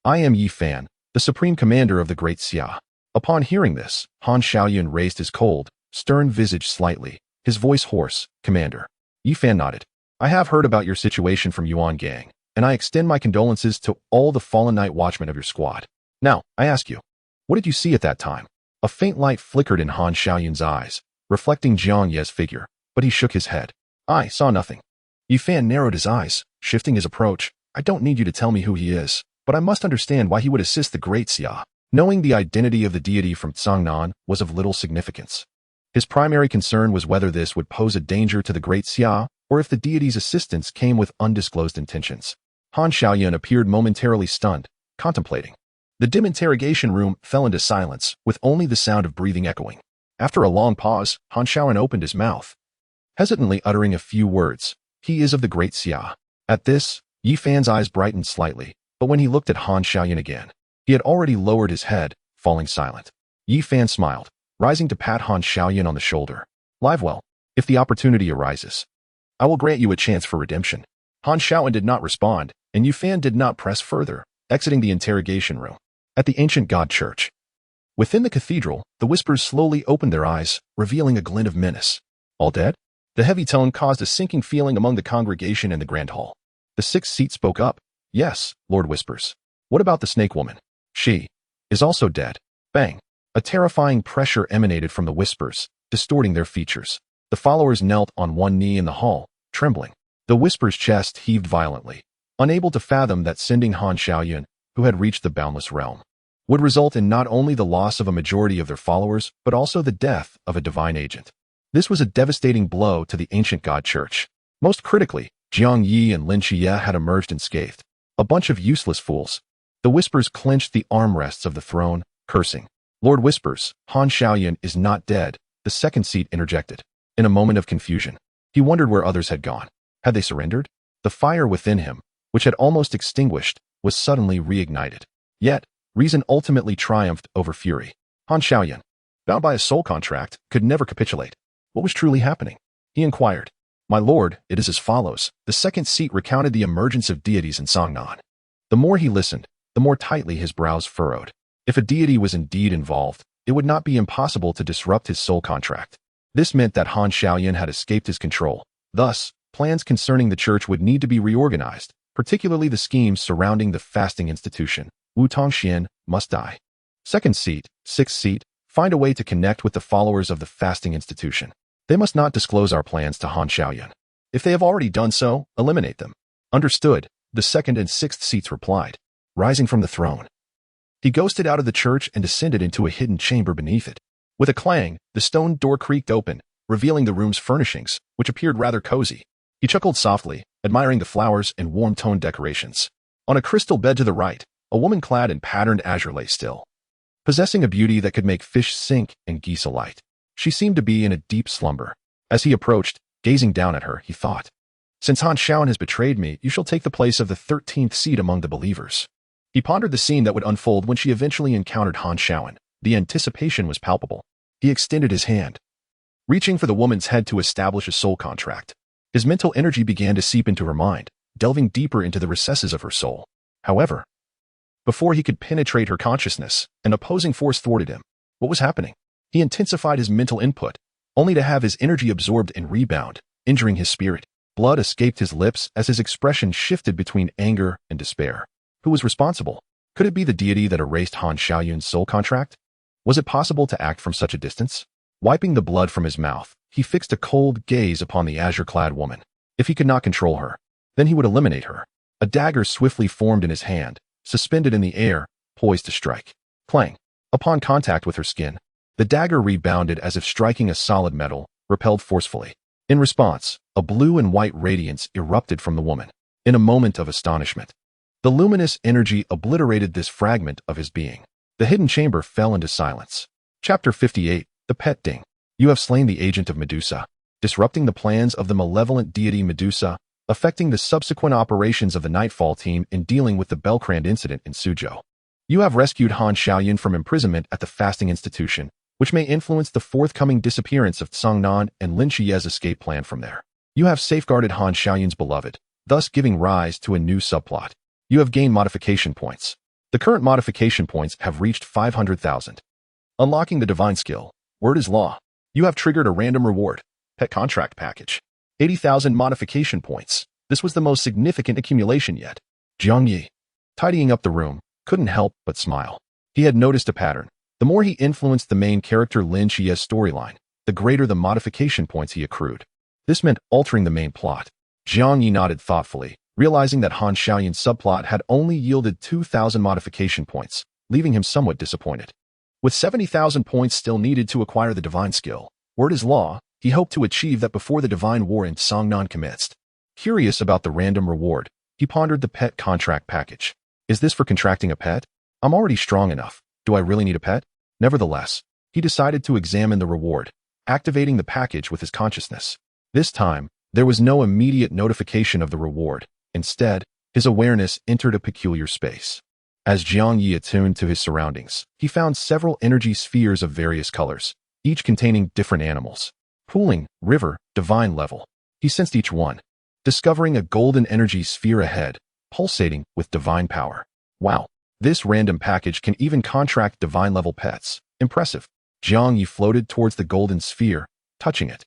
I am Yu Fan, the supreme commander of the Great Xia. Upon hearing this, Han Xiaoyan raised his cold, stern visage slightly, his voice hoarse. Commander. Yu Fan nodded. I have heard about your situation from Yuan Gang, and I extend my condolences to all the fallen night watchmen of your squad. Now, I ask you, what did you see at that time? A faint light flickered in Han Xiaoyan's eyes, reflecting Jiang Ye's figure, but he shook his head. I saw nothing. Yi Fan narrowed his eyes, shifting his approach. I don't need you to tell me who he is, but I must understand why he would assist the great Xia. Knowing the identity of the deity from Cangnan was of little significance. His primary concern was whether this would pose a danger to the great Xia, or if the deity's assistance came with undisclosed intentions. Han Xiaoyan appeared momentarily stunned, contemplating. The dim interrogation room fell into silence, with only the sound of breathing echoing. After a long pause, Han Xiaoyan opened his mouth, hesitantly uttering a few words. He is of the great Xia. At this, Yi Fan's eyes brightened slightly, but when he looked at Han Xiaoyan again, he had already lowered his head, falling silent. Yi Fan smiled, rising to pat Han Xiaoyan on the shoulder. Live well. If the opportunity arises, I will grant you a chance for redemption. Han Xiaoyan did not respond, and Yi Fan did not press further, exiting the interrogation room. At the ancient god church. Within the cathedral, the whispers slowly opened their eyes, revealing a glint of menace. All dead? The heavy tone caused a sinking feeling among the congregation in the grand hall. The sixth seat spoke up. Yes, Lord Whispers. What about the snake woman? She is also dead. Bang. A terrifying pressure emanated from the whispers, distorting their features. The followers knelt on one knee in the hall, trembling. The whisper's chest heaved violently, unable to fathom that sending Han Xiaoyan, who had reached the boundless realm, would result in not only the loss of a majority of their followers, but also the death of a divine agent. This was a devastating blow to the ancient god church. Most critically, Jiang Ye and Lin Qiye had emerged unscathed. A bunch of useless fools. The whispers clenched the armrests of the throne, cursing. Lord Whispers, Han Xiaoyan is not dead, the second seat interjected. In a moment of confusion, he wondered where others had gone. Had they surrendered? The fire within him, which had almost extinguished, was suddenly reignited. Yet, reason ultimately triumphed over fury. Han Xiaoyan, bound by a soul contract, could never capitulate. What was truly happening? He inquired. My lord, it is as follows. The second seat recounted the emergence of deities in Cangnan. The more he listened, the more tightly his brows furrowed. If a deity was indeed involved, it would not be impossible to disrupt his soul contract. This meant that Han Xiaoyan had escaped his control. Thus, plans concerning the church would need to be reorganized, particularly the schemes surrounding the fasting institution. Wu Tongxian must die. Second seat, sixth seat, find a way to connect with the followers of the fasting institution. They must not disclose our plans to Han Xiaoyan. If they have already done so, eliminate them. Understood, the second and sixth seats replied, rising from the throne. He ghosted out of the church and descended into a hidden chamber beneath it. With a clang, the stone door creaked open, revealing the room's furnishings, which appeared rather cozy. He chuckled softly, admiring the flowers and warm-toned decorations. On a crystal bed to the right, a woman clad in patterned azure lay still, possessing a beauty that could make fish sink and geese alight. She seemed to be in a deep slumber. As he approached, gazing down at her, he thought, since Han Xiaoyan has betrayed me, you shall take the place of the 13th seat among the believers. He pondered the scene that would unfold when she eventually encountered Han Xiaoyan. The anticipation was palpable. He extended his hand, reaching for the woman's head to establish a soul contract. His mental energy began to seep into her mind, delving deeper into the recesses of her soul. However, before he could penetrate her consciousness, an opposing force thwarted him. What was happening? He intensified his mental input, only to have his energy absorbed and rebound, injuring his spirit. Blood escaped his lips as his expression shifted between anger and despair. Who was responsible? Could it be the deity that erased Han Xiaoyan's soul contract? Was it possible to act from such a distance? Wiping the blood from his mouth, he fixed a cold gaze upon the azure-clad woman. If he could not control her, then he would eliminate her. A dagger swiftly formed in his hand, suspended in the air, poised to strike. Clang. Upon contact with her skin, the dagger rebounded as if striking a solid metal, repelled forcefully. In response, a blue and white radiance erupted from the woman. In a moment of astonishment, the luminous energy obliterated this fragment of his being. The hidden chamber fell into silence. Chapter 58, The Pet Ding. You have slain the agent of Medusa, disrupting the plans of the malevolent deity Medusa, affecting the subsequent operations of the Nightfall team in dealing with the Belcrand incident in Suzhou. You have rescued Han Xiaoyan from imprisonment at the fasting institution, which may influence the forthcoming disappearance of Cangnan and Lin Qiye's escape plan from there. You have safeguarded Han Xiaoyan's beloved, thus giving rise to a new subplot. You have gained modification points. The current modification points have reached 500,000. Unlocking the divine skill. Word is law. You have triggered a random reward. Pet contract package. 80,000 modification points. This was the most significant accumulation yet. Jiang Ye, tidying up the room, couldn't help but smile. He had noticed a pattern. The more he influenced the main character Lin Qiye's storyline, the greater the modification points he accrued. This meant altering the main plot. Jiang Ye nodded thoughtfully, realizing that Han Xiaoyan's subplot had only yielded 2,000 modification points, leaving him somewhat disappointed. With 70,000 points still needed to acquire the divine skill, word is law, he hoped to achieve that before the divine war in Songnan commenced. Curious about the random reward, he pondered the pet contract package. Is this for contracting a pet? I'm already strong enough. Do I really need a pet? Nevertheless, he decided to examine the reward, activating the package with his consciousness. This time, there was no immediate notification of the reward. Instead, his awareness entered a peculiar space. As Jiang Ye attuned to his surroundings, he found several energy spheres of various colors, each containing different animals. Pooling, river, divine level. He sensed each one, discovering a golden energy sphere ahead, pulsating with divine power. Wow, this random package can even contract divine-level pets. Impressive. Jiang Ye floated towards the golden sphere, touching it,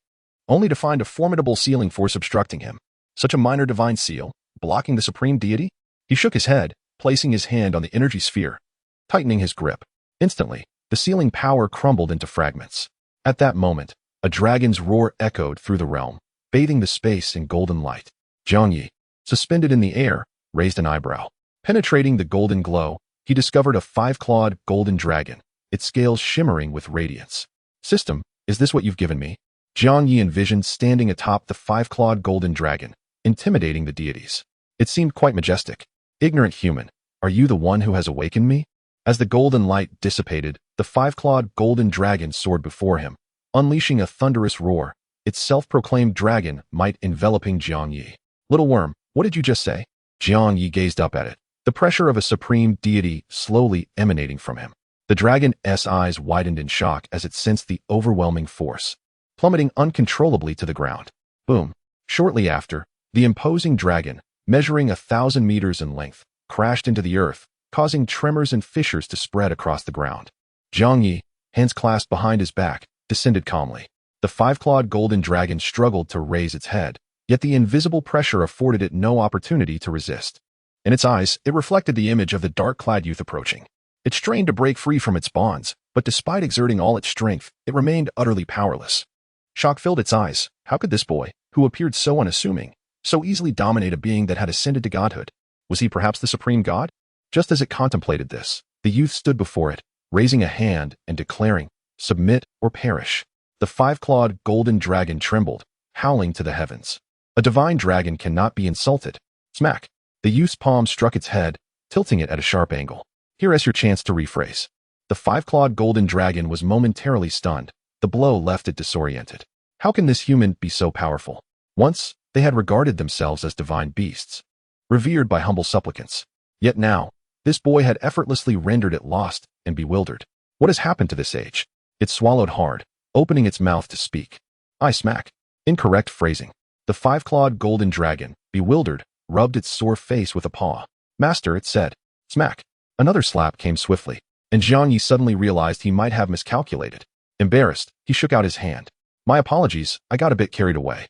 only to find a formidable sealing force obstructing him. Such a minor divine seal, blocking the supreme deity? He shook his head, placing his hand on the energy sphere, tightening his grip. Instantly, the sealing power crumbled into fragments. At that moment, a dragon's roar echoed through the realm, bathing the space in golden light. Jiang Ye, suspended in the air, raised an eyebrow. Penetrating the golden glow, he discovered a 5-clawed golden dragon, its scales shimmering with radiance. System, is this what you've given me? Jiang Ye envisioned standing atop the 5-clawed golden dragon, intimidating the deities. It seemed quite majestic. Ignorant human, are you the one who has awakened me? As the golden light dissipated, the 5-clawed golden dragon soared before him, unleashing a thunderous roar, its self-proclaimed dragon might enveloping Jiang Ye. Little worm, what did you just say? Jiang Ye gazed up at it, the pressure of a supreme deity slowly emanating from him. The dragon's eyes widened in shock as it sensed the overwhelming force, plummeting uncontrollably to the ground. Boom. Shortly after, the imposing dragon, measuring 1,000 meters in length, crashed into the earth, causing tremors and fissures to spread across the ground. Jiang Ye, hands clasped behind his back, descended calmly. The 5-clawed golden dragon struggled to raise its head, yet the invisible pressure afforded it no opportunity to resist. In its eyes, it reflected the image of the dark-clad youth approaching. It strained to break free from its bonds, but despite exerting all its strength, it remained utterly powerless. Shock filled its eyes. How could this boy, who appeared so unassuming, so easily dominate a being that had ascended to godhood? Was he perhaps the supreme god? Just as it contemplated this, the youth stood before it, raising a hand and declaring, "Submit or perish." The 5-clawed golden dragon trembled, howling to the heavens. A divine dragon cannot be insulted. Smack. The youth's palm struck its head, tilting it at a sharp angle. Here is your chance to rephrase. The 5-clawed golden dragon was momentarily stunned. The blow left it disoriented. How can this human be so powerful? Once, they had regarded themselves as divine beasts, revered by humble supplicants. Yet now, this boy had effortlessly rendered it lost and bewildered. What has happened to this age? It swallowed hard, opening its mouth to speak. I smack. Incorrect phrasing. The 5-clawed golden dragon, bewildered, rubbed its sore face with a paw. Master, it said. Smack. Another slap came swiftly, and Jiang Ye suddenly realized he might have miscalculated. Embarrassed, he shook out his hand. My apologies, I got a bit carried away.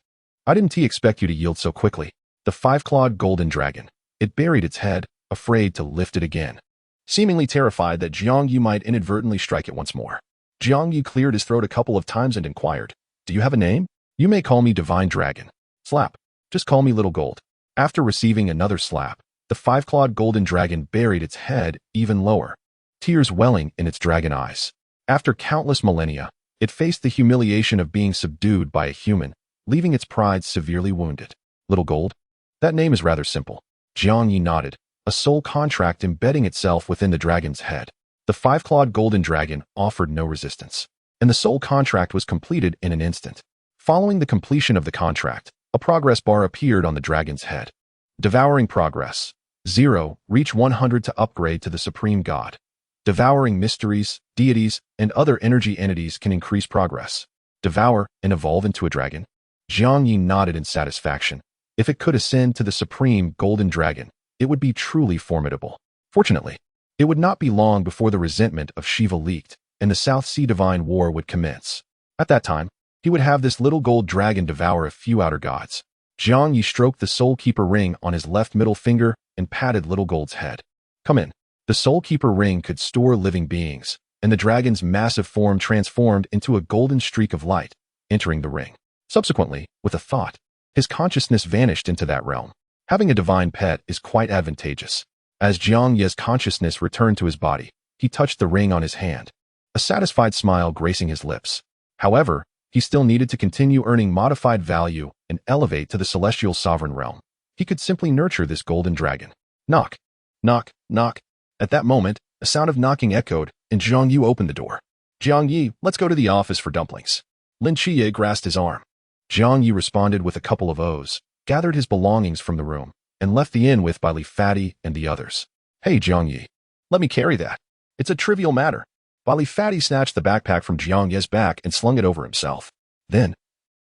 I didn't expect you to yield so quickly. The 5-clawed golden dragon. It buried its head, afraid to lift it again, seemingly terrified that Jiang Ye might inadvertently strike it once more. Jiang Ye cleared his throat a couple of times and inquired, Do you have a name? You may call me Divine Dragon. Slap. Just call me Little Gold. After receiving another slap, the 5-clawed golden dragon buried its head even lower, tears welling in its dragon eyes. After countless millennia, it faced the humiliation of being subdued by a human, leaving its pride severely wounded. Little Gold? That name is rather simple. Jiang Ye nodded, a soul contract embedding itself within the dragon's head. The 5-clawed golden dragon offered no resistance, and the soul contract was completed in an instant. Following the completion of the contract, a progress bar appeared on the dragon's head. Devouring progress. 0, reach 100 to upgrade to the Supreme God. Devouring mysteries, deities, and other energy entities can increase progress. Devour and evolve into a dragon. Jiang Ye nodded in satisfaction. If it could ascend to the Supreme Golden Dragon, it would be truly formidable. Fortunately, it would not be long before the resentment of Shiva leaked, and the South Sea Divine War would commence. At that time, he would have this little gold dragon devour a few outer gods. Jiang Ye stroked the Soul Keeper ring on his left middle finger and patted Little Gold's head. Come in. The Soul Keeper ring could store living beings, and the dragon's massive form transformed into a golden streak of light, entering the ring. Subsequently, with a thought, His consciousness vanished into that realm. Having a divine pet is quite advantageous. As Jiang Ye's consciousness returned to his body, he touched the ring on his hand, a satisfied smile gracing his lips. However, he still needed to continue earning modified value and elevate to the celestial sovereign realm. He could simply nurture this golden dragon. Knock, knock, knock. At that moment, a sound of knocking echoed, and Jiang Ye opened the door. Jiang Ye, let's go to the office for dumplings. Lin Qiye grasped his arm. Jiang Ye responded with a couple of O's, gathered his belongings from the room, and left the inn with Bali Fatty and the others. Hey, Jiang Ye, let me carry that. It's a trivial matter. Bali Fatty snatched the backpack from Jiang Ye's back and slung it over himself. Then,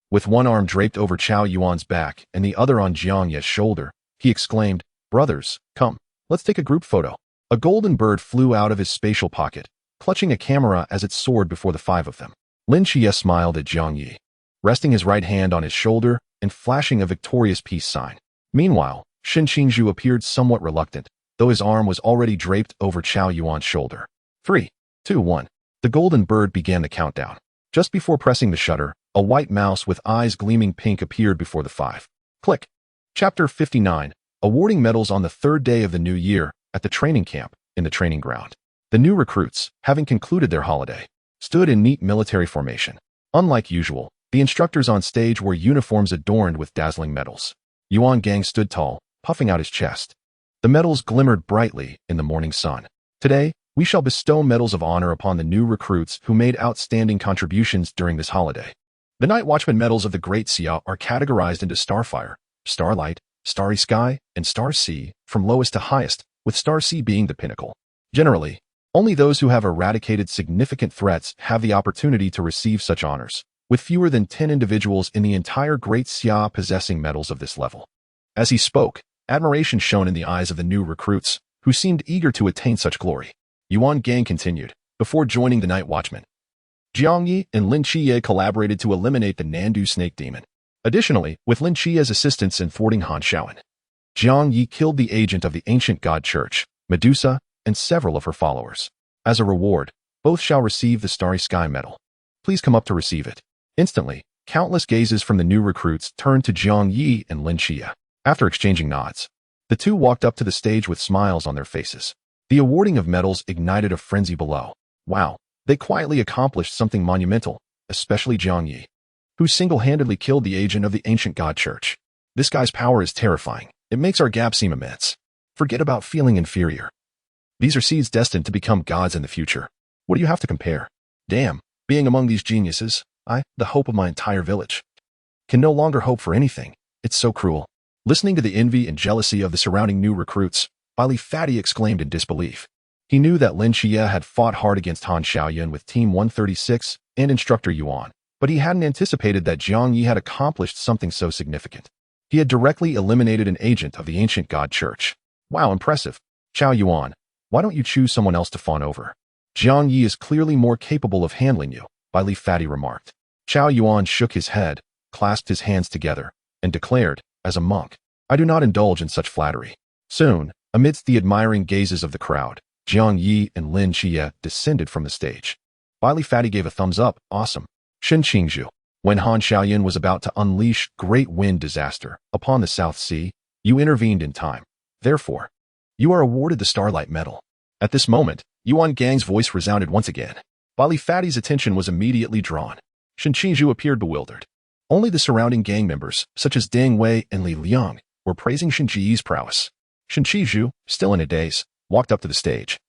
with one arm draped over Chao Yuan's back and the other on Jiang Ye's shoulder, he exclaimed, Brothers, come, let's take a group photo. A golden bird flew out of his spatial pocket, clutching a camera as it soared before the five of them. Lin Qiye smiled at Jiang Ye, resting his right hand on his shoulder and flashing a victorious peace sign. Meanwhile, Shen Qingzhu appeared somewhat reluctant, though his arm was already draped over Chao Yuan's shoulder. 3, 2, 1. The golden bird began the countdown. Just before pressing the shutter, a white mouse with eyes gleaming pink appeared before the five. Click. Chapter 59. Awarding medals on the third day of the new year at the training camp in the training ground. The new recruits, having concluded their holiday, stood in neat military formation. Unlike usual, the instructors on stage wore uniforms adorned with dazzling medals. Yuan Gang stood tall, puffing out his chest. The medals glimmered brightly in the morning sun. Today, we shall bestow medals of honor upon the new recruits who made outstanding contributions during this holiday. The Night Watchman medals of the Great Xia are categorized into Starfire, Starlight, Starry Sky, and Star Sea, from lowest to highest, with Star Sea being the pinnacle. Generally, only those who have eradicated significant threats have the opportunity to receive such honors, with fewer than 10 individuals in the entire Great Xia possessing medals of this level. As he spoke, admiration shone in the eyes of the new recruits, who seemed eager to attain such glory. Yuan Gang continued, before joining the Night Watchman. Jiang Ye and Lin Qiye collaborated to eliminate the Nandu snake demon. Additionally, with Lin Qiye's assistance in thwarting Han Shaoan, Jiang Ye killed the agent of the ancient god church, Medusa, and several of her followers. As a reward, both shall receive the Starry Sky medal. Please come up to receive it. Instantly, countless gazes from the new recruits turned to Jiang Ye and Lin Qiye. After exchanging nods, the two walked up to the stage with smiles on their faces. The awarding of medals ignited a frenzy below. Wow, they quietly accomplished something monumental, especially Jiang Ye, who single-handedly killed the agent of the ancient god church. This guy's power is terrifying. It makes our gap seem immense. Forget about feeling inferior. These are seeds destined to become gods in the future. What do you have to compare? Damn, being among these geniuses, the hope of my entire village, can no longer hope for anything. It's so cruel. Listening to the envy and jealousy of the surrounding new recruits, Bali Fatty exclaimed in disbelief. He knew that Lin Qiye had fought hard against Han Shaoyan with Team 136 and Instructor Yuan, but he hadn't anticipated that Jiang Ye had accomplished something so significant. He had directly eliminated an agent of the ancient god church. Wow, impressive. Chao Yuan, why don't you choose someone else to fawn over? Jiang Ye is clearly more capable of handling you, Bali Fatty remarked. Chao Yuan shook his head, clasped his hands together, and declared, as a monk, I do not indulge in such flattery. Soon, amidst the admiring gazes of the crowd, Jiang Ye and Lin Qiye descended from the stage. Bali Fatty gave a thumbs up, awesome. Shen Qingzhu, when Han Shaoyan was about to unleash great wind disaster upon the South Sea, you intervened in time. Therefore, you are awarded the Starlight Medal. At this moment, Yuan Gang's voice resounded once again. Bali Fatty's attention was immediately drawn. Shen Qingzhu appeared bewildered. Only the surrounding gang members, such as Deng Wei and Li Liang, were praising Shen Ji's prowess. Shen Qingzhu, still in a daze, walked up to the stage,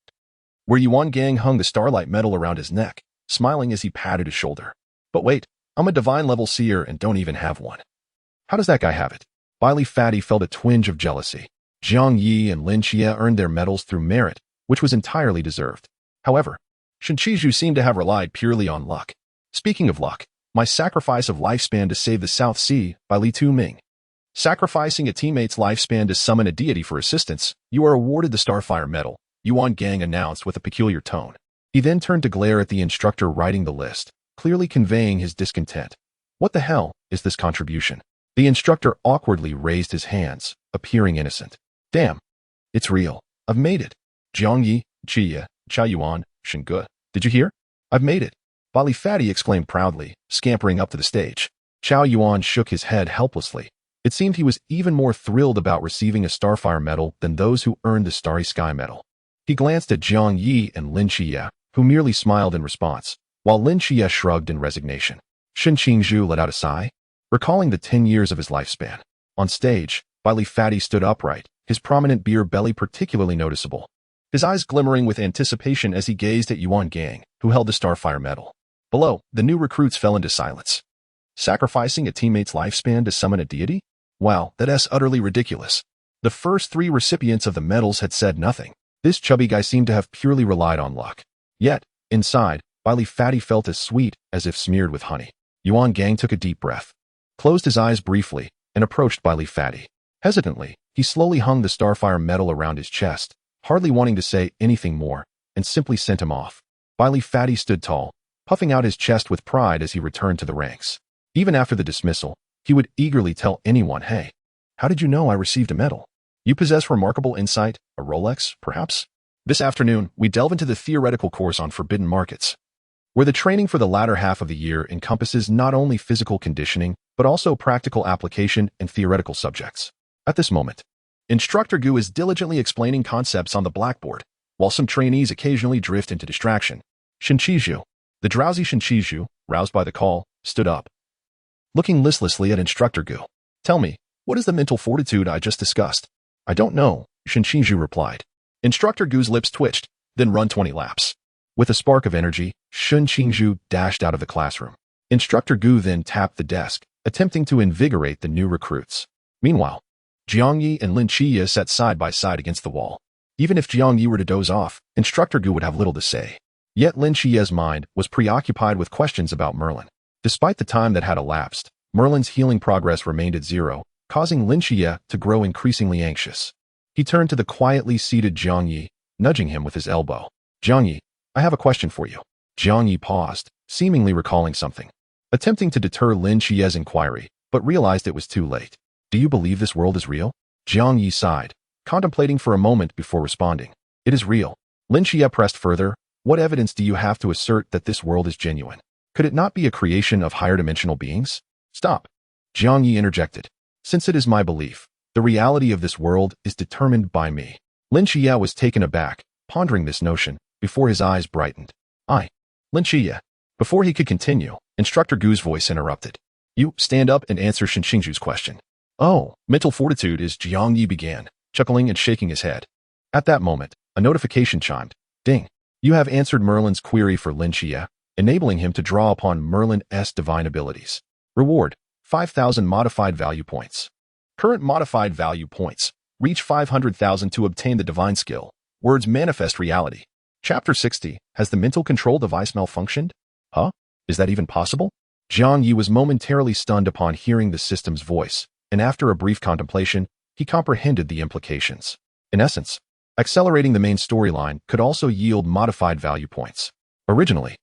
where Yuan Gang hung the Starlight Medal around his neck, smiling as he patted his shoulder. But wait, I'm a divine-level seer and don't even have one. How does that guy have it? Bali Fatty felt a twinge of jealousy. Jiang Ye and Lin Qiye earned their medals through merit, which was entirely deserved. However, Shen Qingzhu seemed to have relied purely on luck. Speaking of luck, my sacrifice of lifespan to save the South Sea by Li Tuming. Sacrificing a teammate's lifespan to summon a deity for assistance, you are awarded the Starfire Medal, Yuan Gang announced with a peculiar tone. He then turned to glare at the instructor writing the list, clearly conveying his discontent. What the hell is this contribution? The instructor awkwardly raised his hands, appearing innocent. Damn, it's real. I've made it. Jiang Ye, Qiye, Chao Yuan, Shen Ge. Did you hear? I've made it. Bali Fatty exclaimed proudly, scampering up to the stage. Chao Yuan shook his head helplessly, It seemed he was even more thrilled about receiving a Starfire medal than those who earned the Starry Sky medal. He glanced at Jiang Ye and Lin Qiye, who merely smiled in response, while Lin Qiye shrugged in resignation. Shen Qingzhu let out a sigh, recalling the 10 years of his lifespan. On stage, Li Fadi stood upright, his prominent beer belly particularly noticeable, his eyes glimmering with anticipation as he gazed at Yuan Gang, who held the Starfire medal. Below, the new recruits fell into silence. Sacrificing a teammate's lifespan to summon a deity? Wow, that's utterly ridiculous. The first 3 recipients of the medals had said nothing. This chubby guy seemed to have purely relied on luck. Yet, inside, Li Fadi felt as sweet as if smeared with honey. Yuan Gang took a deep breath, closed his eyes briefly, and approached Li Fadi. Hesitantly, he slowly hung the Starfire medal around his chest, hardly wanting to say anything more, and simply sent him off. Li Fadi stood tall, puffing out his chest with pride as he returned to the ranks. Even after the dismissal, he would eagerly tell anyone, "Hey, how did you know I received a medal? You possess remarkable insight, a Rolex, perhaps?" This afternoon, we delve into the theoretical course on forbidden markets, where the training for the latter half of the year encompasses not only physical conditioning, but also practical application and theoretical subjects. At this moment, Instructor Gu is diligently explaining concepts on the blackboard, while some trainees occasionally drift into distraction. Shen Qizhu, the drowsy Shen Qizhu, roused by the call, stood up, looking listlessly at Instructor Gu. "Tell me, what is the mental fortitude I just discussed?" "I don't know," Shen Qizhu replied. Instructor Gu's lips twitched, then run 20 laps. With a spark of energy, Shen Qizhu dashed out of the classroom. Instructor Gu then tapped the desk, attempting to invigorate the new recruits. Meanwhile, Jiang Ye and Lin Qiye sat side by side against the wall. Even if Jiang Ye were to doze off, Instructor Gu would have little to say. Yet Lin Qiye's mind was preoccupied with questions about Merlin. Despite the time that had elapsed, Merlin's healing progress remained at 0, causing Lin Qiye to grow increasingly anxious. He turned to the quietly seated Jiang Ye, nudging him with his elbow. "Jiang Ye, I have a question for you." Jiang Ye paused, seemingly recalling something, attempting to deter Lin Qiye's inquiry, but realized it was too late. "Do you believe this world is real?" Jiang Ye sighed, contemplating for a moment before responding. "It is real." Lin Qiye pressed further. "What evidence do you have to assert that this world is genuine? Could it not be a creation of higher dimensional beings?" "Stop," Jiang Ye interjected. "Since it is my belief, the reality of this world is determined by me." Lin Qiye was taken aback, pondering this notion, before his eyes brightened. Lin Qiye." Before he could continue, Instructor Gu's voice interrupted. "You stand up and answer Shen Qingzhu's question." "Oh, mental fortitude is," Jiang Ye began, chuckling and shaking his head. At that moment, a notification chimed. "Ding. You have answered Merlin's query for Lin Qiye, enabling him to draw upon Merlin's divine abilities. Reward, 5,000 modified value points. Current modified value points. Reach 500,000 to obtain the divine skill. Words manifest reality." Chapter 60. Has the mental control device malfunctioned? Huh? Is that even possible? Jiang Ye was momentarily stunned upon hearing the system's voice, and after a brief contemplation, he comprehended the implications. In essence, accelerating the main storyline could also yield modified value points. Originally,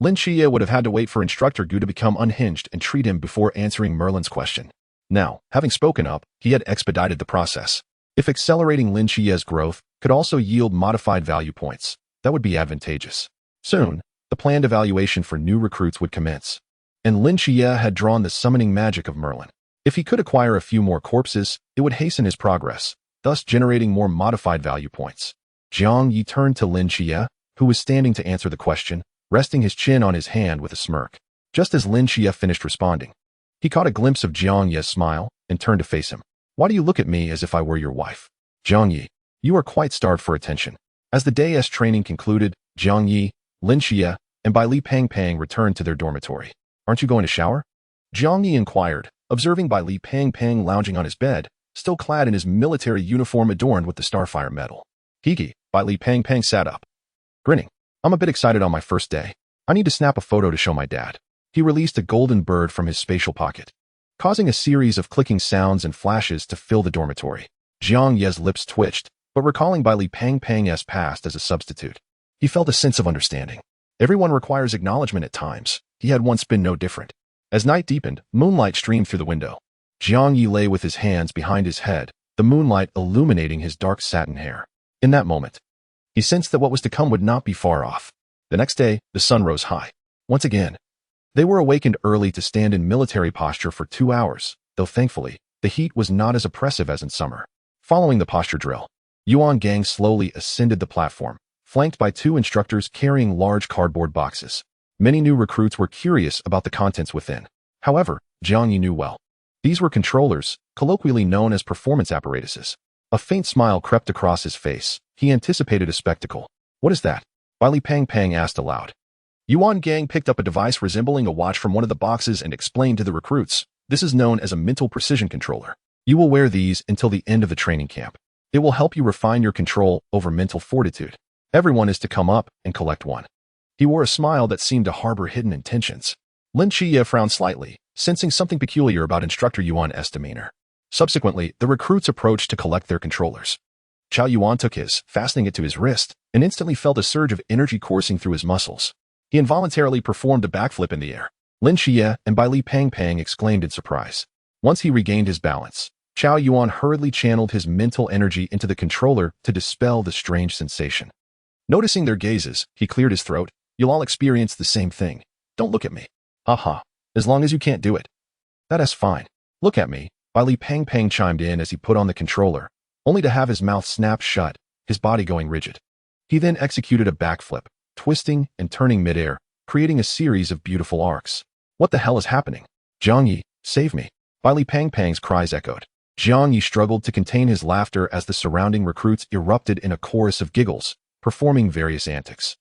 Lin Qiye would have had to wait for Instructor Gu to become unhinged and treat him before answering Merlin's question. Now, having spoken up, he had expedited the process. If accelerating Lin Qiye's growth could also yield modified value points, that would be advantageous. Soon, the planned evaluation for new recruits would commence, and Lin Qiye had drawn the summoning magic of Merlin. If he could acquire a few more corpses, it would hasten his progress, thus generating more modified value points. Jiang Ye turned to Lin Qiye, who was standing to answer the question, resting his chin on his hand with a smirk. Just as Lin Qiye finished responding, he caught a glimpse of Jiang Ye's smile and turned to face him. "Why do you look at me as if I were your wife?" "Jiang Ye, you are quite starved for attention." As the day's training concluded, Jiang Ye, Lin Qiye, and Li Pang returned to their dormitory. "Aren't you going to shower?" Jiang Ye inquired, observing Li Pang lounging on his bed, still clad in his military uniform adorned with the Starfire medal. "Higi," Li Pang sat up, grinning. "I'm a bit excited on my first day. I need to snap a photo to show my dad." He released a golden bird from his spatial pocket, causing a series of clicking sounds and flashes to fill the dormitory. Jiang Ye's lips twitched, but recalling Li Pang's past as a substitute, he felt a sense of understanding. Everyone requires acknowledgement at times. He had once been no different. As night deepened, moonlight streamed through the window. Jiang Ye lay with his hands behind his head, the moonlight illuminating his dark satin hair. In that moment, he sensed that what was to come would not be far off. The next day, the sun rose high. Once again, they were awakened early to stand in military posture for 2 hours, though thankfully, the heat was not as oppressive as in summer. Following the posture drill, Yuan Gang slowly ascended the platform, flanked by 2 instructors carrying large cardboard boxes. Many new recruits were curious about the contents within. However, Jiang Ye knew well. These were controllers, colloquially known as performance apparatuses. A faint smile crept across his face. He anticipated a spectacle. "What is that?" Li Pang asked aloud. Yuan Gang picked up a device resembling a watch from one of the boxes and explained to the recruits, "This is known as a mental precision controller. You will wear these until the end of the training camp. It will help you refine your control over mental fortitude. Everyone is to come up and collect one." He wore a smile that seemed to harbor hidden intentions. Lin Qiye frowned slightly, sensing something peculiar about Instructor Yuan's demeanor. Subsequently, the recruits approached to collect their controllers. Chao Yuan took his, fastening it to his wrist, and instantly felt a surge of energy coursing through his muscles. He involuntarily performed a backflip in the air. Lin Qiye and Li Pang exclaimed in surprise. Once he regained his balance, Chao Yuan hurriedly channeled his mental energy into the controller to dispel the strange sensation. Noticing their gazes, he cleared his throat. "You'll all experience the same thing. Don't look at me. Aha. As long as you can't do it." "That is fine. Look at me," Li Pang chimed in as he put on the controller, only to have his mouth snap shut, his body going rigid. He then executed a backflip, twisting and turning midair, creating a series of beautiful arcs. "What the hell is happening? Jiang Ye, save me." Li Pang's cries echoed. Jiang Ye struggled to contain his laughter as the surrounding recruits erupted in a chorus of giggles, performing various antics.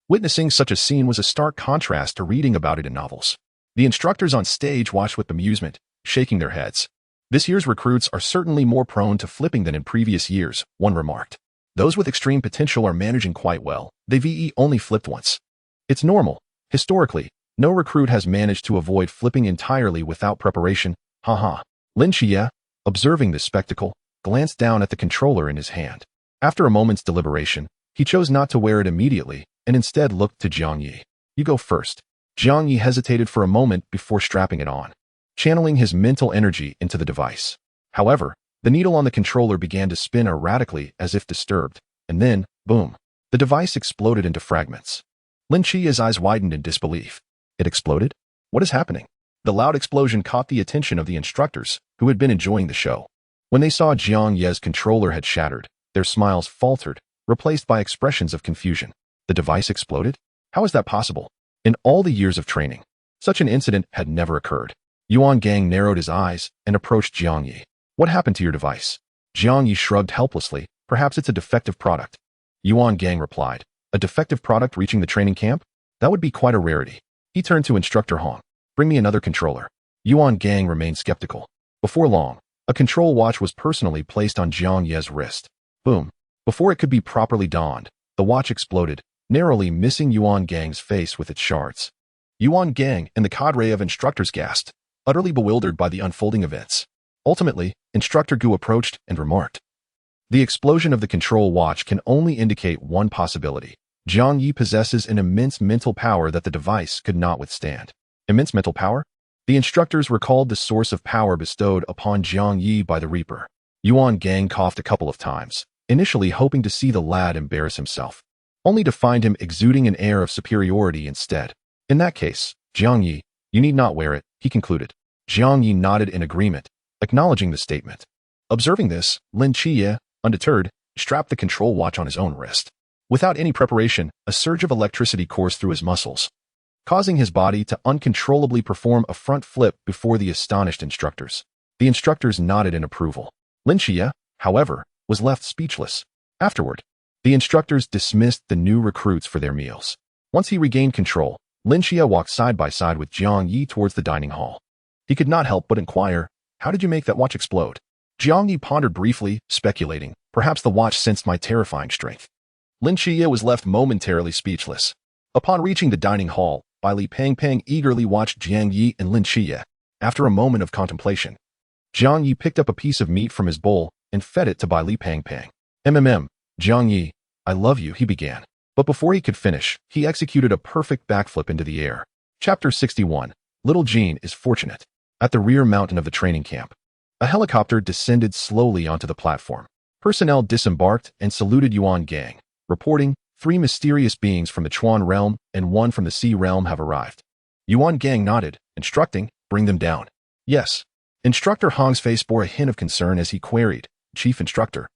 Witnessing such a scene was a stark contrast to reading about it in novels. The instructors on stage watched with amusement, shaking their heads. "This year's recruits are certainly more prone to flipping than in previous years," one remarked. "Those with extreme potential are managing quite well. They've only flipped once. It's normal. Historically, no recruit has managed to avoid flipping entirely without preparation. Haha." Lin Qiye, observing this spectacle, glanced down at the controller in his hand. After a moment's deliberation, he chose not to wear it immediately and instead looked to Jiang Ye. "You go first." Jiang Ye hesitated for a moment before strapping it on, channeling his mental energy into the device. However, the needle on the controller began to spin erratically as if disturbed, and then, boom, the device exploded into fragments. Lin Qiye's eyes widened in disbelief. "It exploded? What is happening?" The loud explosion caught the attention of the instructors, who had been enjoying the show. When they saw Jiang Ye's controller had shattered, their smiles faltered, replaced by expressions of confusion. The device exploded? How is that possible? In all the years of training, such an incident had never occurred. Yuan Gang narrowed his eyes and approached Jiang Ye. "What happened to your device?" Jiang Ye shrugged helplessly. "Perhaps it's a defective product." Yuan Gang replied. "A defective product reaching the training camp? That would be quite a rarity." He turned to Instructor Hong. "Bring me another controller." Yuan Gang remained skeptical. Before long, a control watch was personally placed on Jiang Ye's wrist. Boom. Before it could be properly donned, the watch exploded, narrowly missing Yuan Gang's face with its shards. Yuan Gang and the cadre of instructors gasped, utterly bewildered by the unfolding events. Ultimately, Instructor Gu approached and remarked, "The explosion of the control watch can only indicate one possibility. Jiang Ye possesses an immense mental power that the device could not withstand." Immense mental power? The instructors recalled the source of power bestowed upon Jiang Ye by the Reaper. Yuan Gang coughed a couple of times, initially hoping to see the lad embarrass himself, only to find him exuding an air of superiority instead. "In that case, Jiang Ye, you need not wear it," he concluded. Jiang Ye nodded in agreement, acknowledging the statement. Observing this, Lin Qiye, undeterred, strapped the control watch on his own wrist. Without any preparation, a surge of electricity coursed through his muscles, causing his body to uncontrollably perform a front flip before the astonished instructors. The instructors nodded in approval. Lin Qiye, however, was left speechless. Afterward, the instructors dismissed the new recruits for their meals. Once he regained control, Lin Qiye walked side by side with Jiang Ye towards the dining hall. He could not help but inquire, "How did you make that watch explode?" Jiang Ye pondered briefly, speculating, "Perhaps the watch sensed my terrifying strength." Lin Qiye was left momentarily speechless. Upon reaching the dining hall, Li Pang eagerly watched Jiang Ye and Lin Qiye. After a moment of contemplation, Jiang Ye picked up a piece of meat from his bowl and fed it to Li Pang. "Jiang Ye, I love you," he began. But before he could finish, he executed a perfect backflip into the air. Chapter 61. Little Jean is fortunate. At the rear mountain of the training camp, a helicopter descended slowly onto the platform. Personnel disembarked and saluted Yuan Gang, reporting, "3 mysterious beings from the Chuan realm and 1 from the Sea realm have arrived." Yuan Gang nodded, instructing, "Bring them down." "Yes." Instructor Hong's face bore a hint of concern as he queried, Chief Instructor,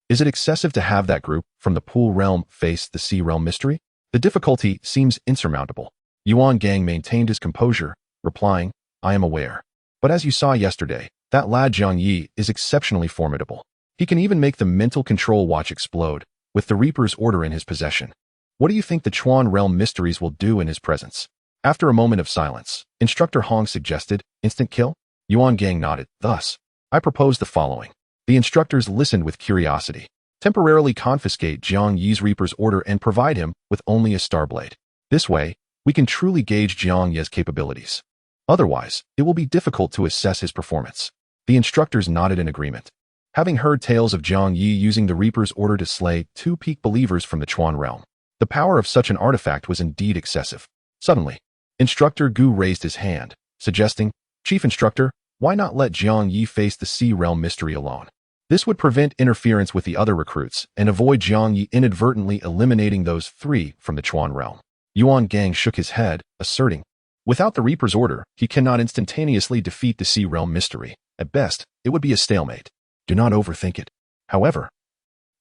is it excessive to have that group from the Pool Realm face the Sea Realm mystery? The difficulty seems insurmountable. Yuan Gang maintained his composure, replying, I am aware. But as you saw yesterday, that lad Jiang Ye is exceptionally formidable. He can even make the mental control watch explode, with the Reaper's order in his possession. What do you think the Chuan Realm mysteries will do in his presence? After a moment of silence, Instructor Hong suggested, instant kill? Yuan Gang nodded. Thus, I propose the following. The instructors listened with curiosity. Temporarily confiscate Jiang Ye's Reaper's order and provide him with only a Starblade. This way, we can truly gauge Jiang Ye's capabilities. Otherwise, it will be difficult to assess his performance. The instructors nodded in agreement. Having heard tales of Jiang Ye using the Reaper's order to slay 2 peak believers from the Chuan realm, the power of such an artifact was indeed excessive. Suddenly, Instructor Gu raised his hand, suggesting, Chief Instructor, why not let Jiang Ye face the Sea Realm mystery alone? This would prevent interference with the other recruits and avoid Jiang Ye inadvertently eliminating those 3 from the Chuan realm. Yuan Gang shook his head, asserting, without the Reaper's order, he cannot instantaneously defeat the Sea Realm mystery. At best, it would be a stalemate. Do not overthink it. However,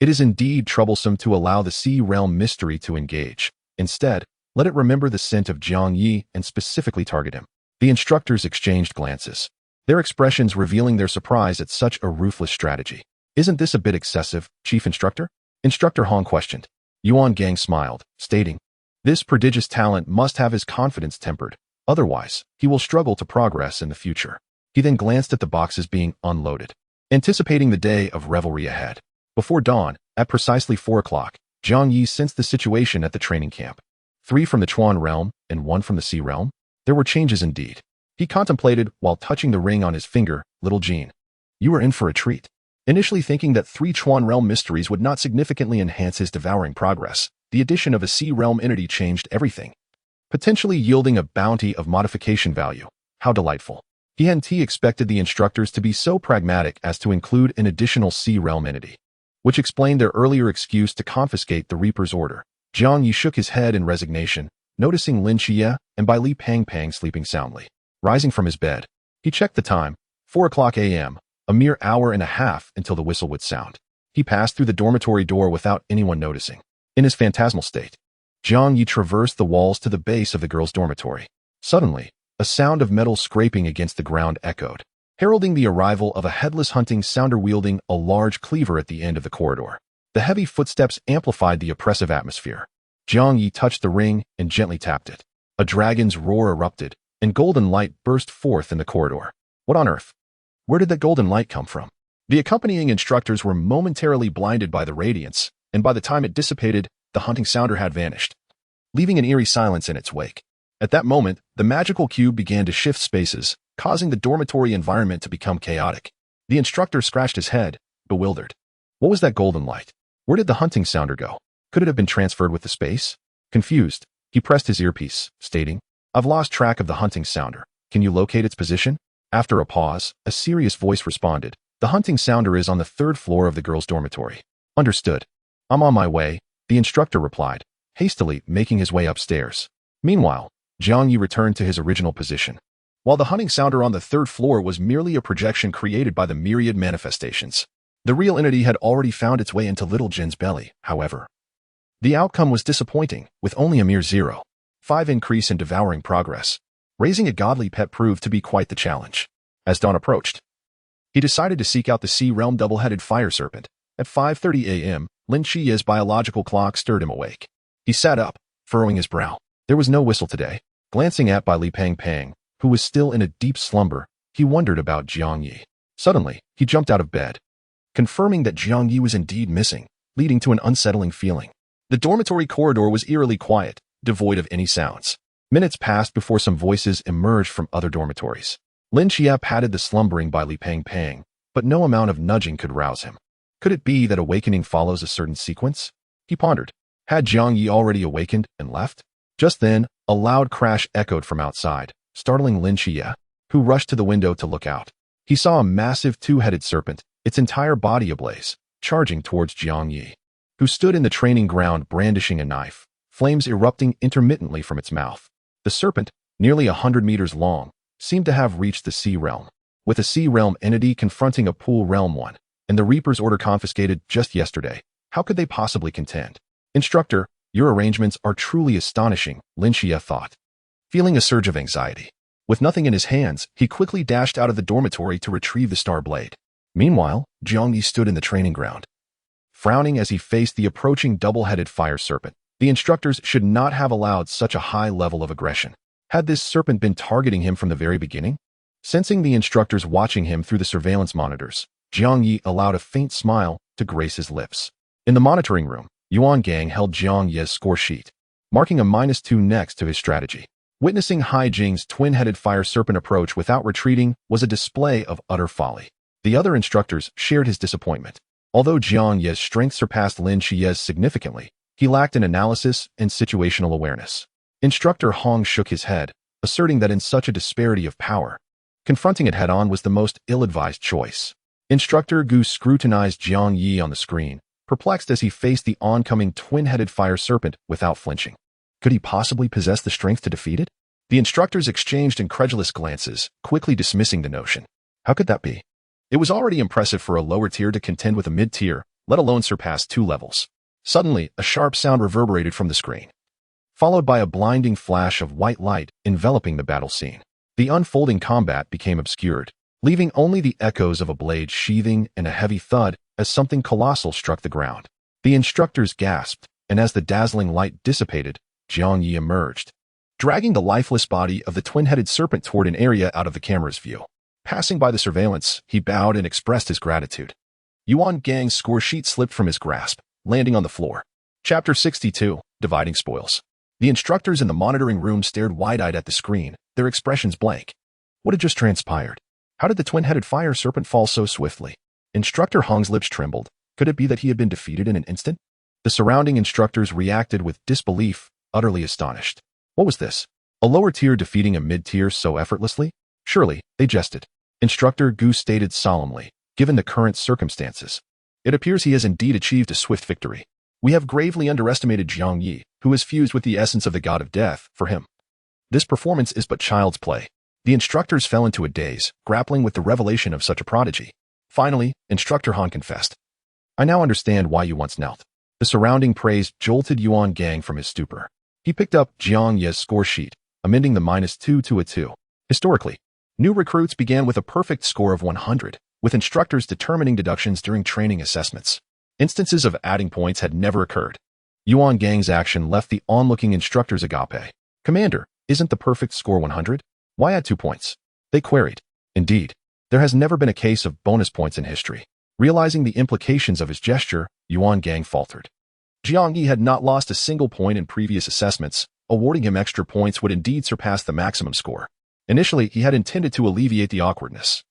it is indeed troublesome to allow the Sea Realm mystery to engage. Instead, let it remember the scent of Jiang Ye and specifically target him. The instructors exchanged glances, their expressions revealing their surprise at such a ruthless strategy. Isn't this a bit excessive, Chief Instructor? Instructor Hong questioned. Yuan Gang smiled, stating, this prodigious talent must have his confidence tempered. Otherwise, he will struggle to progress in the future. He then glanced at the boxes being unloaded, anticipating the day of revelry ahead. Before dawn, at precisely 4 o'clock, Jiang Ye sensed the situation at the training camp. 3 from the Chuan realm and 1 from the Sea realm. There were changes indeed. He contemplated while touching the ring on his finger, little Jean. You are in for a treat. Initially thinking that 3 Chuan realm mysteries would not significantly enhance his devouring progress, the addition of a Sea realm entity changed everything, potentially yielding a bounty of modification value. How delightful. He hadn't expected the instructors to be so pragmatic as to include an additional Sea realm entity, which explained their earlier excuse to confiscate the Reaper's order. Jiang Ye shook his head in resignation, noticing Lin Qiye and Bai Li Pang sleeping soundly. Rising from his bed, he checked the time, 4 o'clock a.m., a mere hour and a half until the whistle would sound. He passed through the dormitory door without anyone noticing. In his phantasmal state, Jiang Ye traversed the walls to the base of the girls' dormitory. Suddenly, a sound of metal scraping against the ground echoed, heralding the arrival of a headless hunting sounder wielding a large cleaver at the end of the corridor. The heavy footsteps amplified the oppressive atmosphere. Jiang Ye touched the ring and gently tapped it. A dragon's roar erupted, and golden light burst forth in the corridor. What on earth? Where did that golden light come from? The accompanying instructors were momentarily blinded by the radiance, and by the time it dissipated, the hunting sounder had vanished, leaving an eerie silence in its wake. At that moment, the magical cube began to shift spaces, causing the dormitory environment to become chaotic. The instructor scratched his head, bewildered. What was that golden light? Where did the hunting sounder go? Could it have been transferred with the space? Confused, he pressed his earpiece, stating, I've lost track of the hunting sounder. Can you locate its position? After a pause, a serious voice responded. The hunting sounder is on the 3rd floor of the girls' dormitory. Understood. I'm on my way, the instructor replied, hastily making his way upstairs. Meanwhile, Jiang Ye returned to his original position. While the hunting sounder on the 3rd floor was merely a projection created by the myriad manifestations, the real entity had already found its way into little Jin's belly. However, the outcome was disappointing, with only a mere 0.5 increase in devouring progress. Raising a godly pet proved to be quite the challenge. As dawn approached, he decided to seek out the Sea Realm double-headed fire serpent. At 5:30 a.m., Lin Qiye's biological clock stirred him awake. He sat up, furrowing his brow. There was no whistle today. Glancing at Bai Li Pang, who was still in a deep slumber, he wondered about Jiang Ye. Suddenly, he jumped out of bed, confirming that Jiang Ye was indeed missing, leading to an unsettling feeling. The dormitory corridor was eerily quiet, devoid of any sounds. Minutes passed before some voices emerged from other dormitories. Lin Qiye patted the slumbering Bai Li Pang, but no amount of nudging could rouse him. Could it be that awakening follows a certain sequence? He pondered. Had Jiang Ye already awakened and left? Just then, a loud crash echoed from outside, startling Lin Qiye, who rushed to the window to look out. He saw a massive 2-headed serpent, its entire body ablaze, charging towards Jiang Ye, who stood in the training ground brandishing a knife, flames erupting intermittently from its mouth. The serpent, nearly 100 meters long, seemed to have reached the Sea Realm. with a sea realm entity confronting a pool realm one, and the Reaper's order confiscated just yesterday. How could they possibly contend? Instructor, your arrangements are truly astonishing, Lin Qiye thought, feeling a surge of anxiety. With nothing in his hands, he quickly dashed out of the dormitory to retrieve the star blade. Meanwhile, Jiang Ye stood in the training ground, frowning as he faced the approaching double-headed fire serpent. The instructors should not have allowed such a high level of aggression. Had this serpent been targeting him from the very beginning? Sensing the instructors watching him through the surveillance monitors, Jiang Ye allowed a faint smile to grace his lips. In the monitoring room, Yuan Gang held Jiang Ye's score sheet, marking a -2 next to his strategy. Witnessing Hai Jing's twin-headed fire serpent approach without retreating was a display of utter folly. The other instructors shared his disappointment. Although Jiang Ye's strength surpassed Lin Qiye's significantly, he lacked in analysis and situational awareness. Instructor Hong shook his head, asserting that in such a disparity of power, confronting it head-on was the most ill-advised choice. Instructor Gu scrutinized Jiang Ye on the screen, perplexed as he faced the oncoming twin-headed fire serpent without flinching. Could he possibly possess the strength to defeat it? The instructors exchanged incredulous glances, quickly dismissing the notion. How could that be? It was already impressive for a lower tier to contend with a mid-tier, let alone surpass 2 levels. Suddenly, a sharp sound reverberated from the screen, followed by a blinding flash of white light enveloping the battle scene. The unfolding combat became obscured, leaving only the echoes of a blade sheathing and a heavy thud as something colossal struck the ground. The instructors gasped, and as the dazzling light dissipated, Jiang Ye emerged, dragging the lifeless body of the twin-headed serpent toward an area out of the camera's view. Passing by the surveillance, he bowed and expressed his gratitude. Yuan Gang's score sheet slipped from his grasp, landing on the floor. Chapter 62, Dividing Spoils. The instructors in the monitoring room stared wide-eyed at the screen, their expressions blank. What had just transpired? How did the twin-headed fire serpent fall so swiftly? Instructor Hong's lips trembled. Could it be that he had been defeated in an instant? The surrounding instructors reacted with disbelief, utterly astonished. What was this? A lower tier defeating a mid-tier so effortlessly? Surely, they jested. Instructor Gu stated solemnly, given the current circumstances. It appears he has indeed achieved a swift victory. We have gravely underestimated Jiang Ye, who is fused with the essence of the god of death, for him. This performance is but child's play. The instructors fell into a daze, grappling with the revelation of such a prodigy. Finally, Instructor Han confessed. I now understand why you once knelt. The surrounding praise jolted Yuan Gang from his stupor. He picked up Jiang Ye's score sheet, amending the -2 to a 2. Historically, new recruits began with a perfect score of 100, with instructors determining deductions during training assessments. Instances of adding points had never occurred. Yuan Gang's action left the onlooking instructors agape. Commander, isn't the perfect score 100? Why add 2 points? They queried. Indeed, there has never been a case of bonus points in history. Realizing the implications of his gesture, Yuan Gang faltered. Jiang Ye had not lost a single point in previous assessments. Awarding him extra points would indeed surpass the maximum score. Initially, he had intended to alleviate the awkwardness,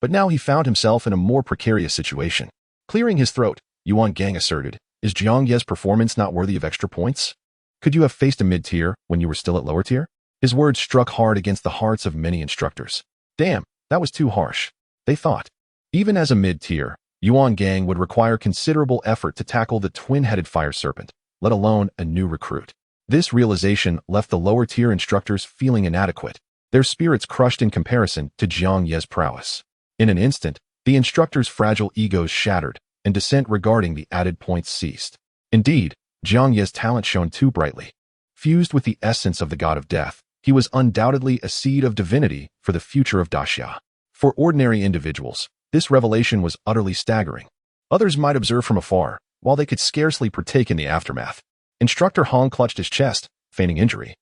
but now he found himself in a more precarious situation. Clearing his throat, Yuan Gang asserted, is Jiang Ye's performance not worthy of extra points? Could you have faced a mid-tier when you were still at lower tier? His words struck hard against the hearts of many instructors. Damn, that was too harsh, they thought. Even as a mid-tier, Yuan Gang would require considerable effort to tackle the twin-headed fire serpent, let alone a new recruit. This realization left the lower-tier instructors feeling inadequate, their spirits crushed in comparison to Jiang Ye's prowess. In an instant, the instructors' fragile egos shattered, and dissent regarding the added points ceased. Indeed, Jiang Ye's talent shone too brightly. Fused with the essence of the god of death, he was undoubtedly a seed of divinity for the future of Daxia. For ordinary individuals, this revelation was utterly staggering. Others might observe from afar, while they could scarcely partake in the aftermath. Instructor Hong clutched his chest, feigning injury.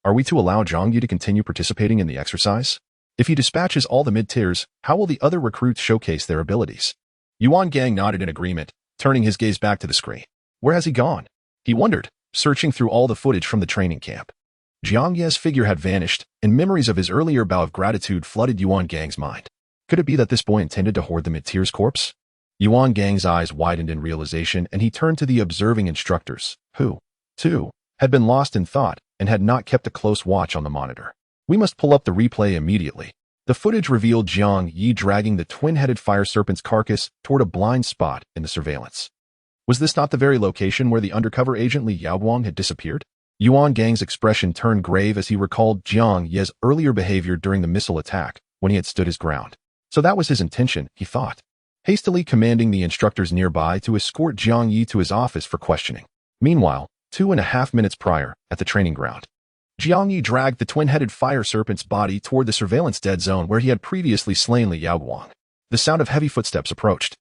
Are we to allow Jiang Ye to continue participating in the exercise? If he dispatches all the mid-tiers, how will the other recruits showcase their abilities? Yuan Gang nodded in agreement, turning his gaze back to the screen. Where has he gone? He wondered, searching through all the footage from the training camp. Jiang Ye's figure had vanished, and memories of his earlier bow of gratitude flooded Yuan Gang's mind. Could it be that this boy intended to hoard the mid-tier's corpse? Yuan Gang's eyes widened in realization, and he turned to the observing instructors, who, too, had been lost in thought and had not kept a close watch on the monitor. We must pull up the replay immediately. The footage revealed Jiang Ye dragging the twin-headed fire serpent's carcass toward a blind spot in the surveillance. Was this not the very location where the undercover agent Li Yaoguang had disappeared? Yuan Gang's expression turned grave as he recalled Jiang Ye's earlier behavior during the missile attack, when he had stood his ground. So that was his intention, he thought, hastily commanding the instructors nearby to escort Jiang Ye to his office for questioning. Meanwhile, 2.5 minutes prior, at the training ground, Jiang Ye dragged the twin-headed fire serpent's body toward the surveillance dead zone where he had previously slain Li Yaoguang. The sound of heavy footsteps approached,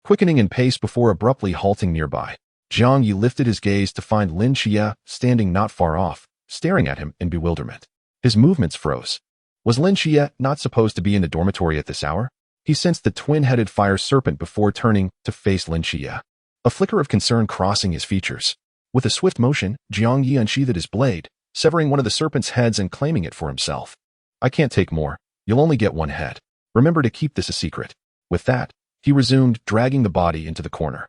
quickening in pace before abruptly halting nearby. Jiang Ye lifted his gaze to find Lin Qiye standing not far off, staring at him in bewilderment. His movements froze. Was Lin Qiye not supposed to be in the dormitory at this hour? He sensed the twin-headed fire serpent before turning to face Lin Qiye, a flicker of concern crossing his features. With a swift motion, Jiang Ye unsheathed his blade, severing one of the serpent's heads and claiming it for himself. I can't take more. You'll only get one head. Remember to keep this a secret. With that, he resumed, dragging the body into the corner.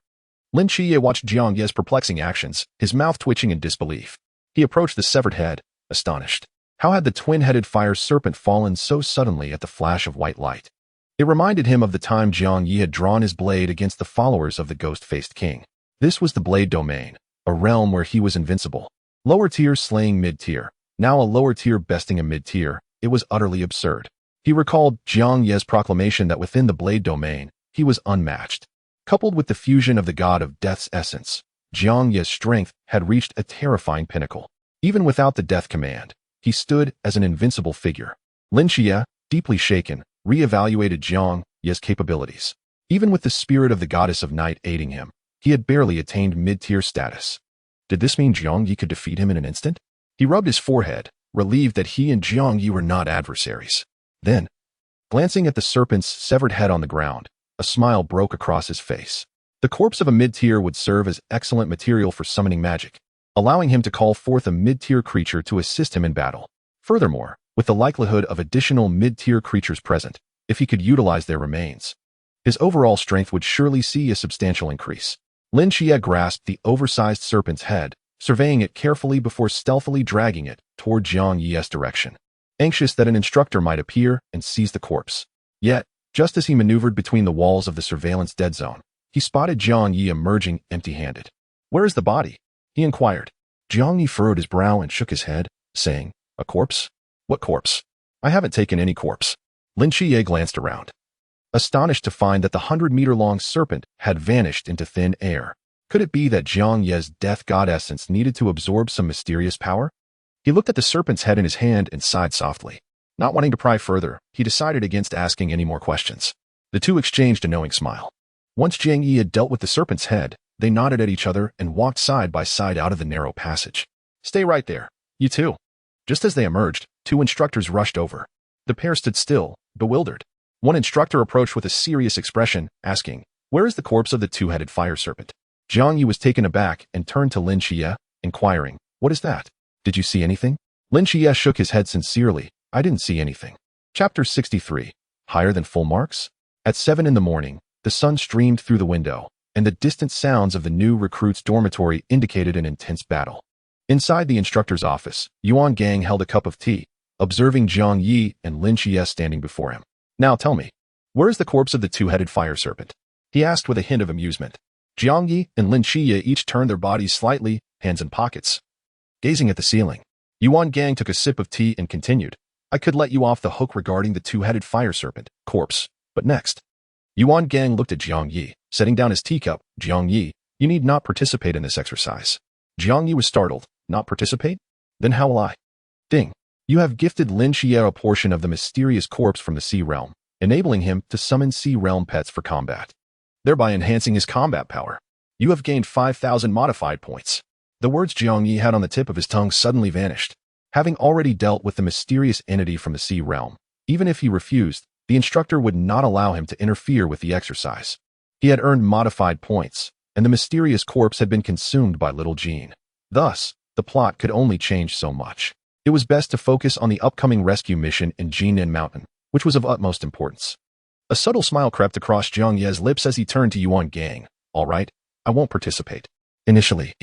Lin Qiye watched Jiang Ye's perplexing actions, his mouth twitching in disbelief. He approached the severed head, astonished. How had the twin-headed fire serpent fallen so suddenly at the flash of white light? It reminded him of the time Jiang Ye had drawn his blade against the followers of the ghost-faced king. This was the blade domain, a realm where he was invincible. Lower tier slaying mid-tier, now a lower tier besting a mid-tier. It was utterly absurd. He recalled Jiang Ye's proclamation that within the blade domain, he was unmatched. Coupled with the fusion of the god of death's essence, Jiang Ye's strength had reached a terrifying pinnacle. Even without the death command, he stood as an invincible figure. Lin Qiye, deeply shaken, re-evaluated Jiang Ye's capabilities. Even with the spirit of the goddess of night aiding him, he had barely attained mid-tier status. Did this mean Jiang Ye could defeat him in an instant? He rubbed his forehead, relieved that he and Jiang Ye were not adversaries. Then, glancing at the serpent's severed head on the ground, a smile broke across his face. The corpse of a mid-tier would serve as excellent material for summoning magic, allowing him to call forth a mid-tier creature to assist him in battle. Furthermore, with the likelihood of additional mid-tier creatures present, if he could utilize their remains, his overall strength would surely see a substantial increase. Lin Qiye grasped the oversized serpent's head, surveying it carefully before stealthily dragging it toward Jiang Ye's direction, anxious that an instructor might appear and seize the corpse. Yet, just as he maneuvered between the walls of the surveillance dead zone, he spotted Jiang Ye emerging empty-handed. "Where is the body?" he inquired. Jiang Ye furrowed his brow and shook his head, saying, "A corpse? What corpse? I haven't taken any corpse." Lin Qiye glanced around, astonished to find that the 100-meter-long serpent had vanished into thin air. Could it be that Jiang Ye's death god essence needed to absorb some mysterious power? He looked at the serpent's head in his hand and sighed softly. Not wanting to pry further, he decided against asking any more questions. The two exchanged a knowing smile. Once Jiang Ye had dealt with the serpent's head, they nodded at each other and walked side by side out of the narrow passage. "Stay right there. You too." Just as they emerged, two instructors rushed over. The pair stood still, bewildered. One instructor approached with a serious expression, asking, "Where is the corpse of the two-headed fire serpent?" Jiang Ye was taken aback and turned to Lin Qiye, inquiring, "What is that? Did you see anything?" Lin Qiye shook his head sincerely. "I didn't see anything." Chapter 63. Higher than full marks? At 7 in the morning, the sun streamed through the window, and the distant sounds of the new recruits' dormitory indicated an intense battle. Inside the instructor's office, Yuan Gang held a cup of tea, observing Jiang Ye and Lin Qiye standing before him. "Now tell me, where is the corpse of the two-headed fire serpent?" he asked with a hint of amusement. Jiang Ye and Lin Qiye each turned their bodies slightly, hands in pockets, gazing at the ceiling. Yuan Gang took a sip of tea and continued, "I could let you off the hook regarding the two-headed fire serpent corpse, but next." Yuan Gang looked at Jiang Ye, setting down his teacup. "Jiang Ye, you need not participate in this exercise." Jiang Ye was startled. "Not participate? Then how will I?" "Ding. You have gifted Lin Qiye a portion of the mysterious corpse from the Sea Realm, enabling him to summon Sea Realm pets for combat, thereby enhancing his combat power. You have gained 5,000 modified points." The words Jiang Ye had on the tip of his tongue suddenly vanished. Having already dealt with the mysterious entity from the Sea Realm, even if he refused, the instructor would not allow him to interfere with the exercise. He had earned modified points, and the mysterious corpse had been consumed by Little Jean. Thus, the plot could only change so much. It was best to focus on the upcoming rescue mission in Jinan Mountain, which was of utmost importance. A subtle smile crept across Jiang Ye's lips as he turned to Yuan Gang. "All right, I won't participate." Initially,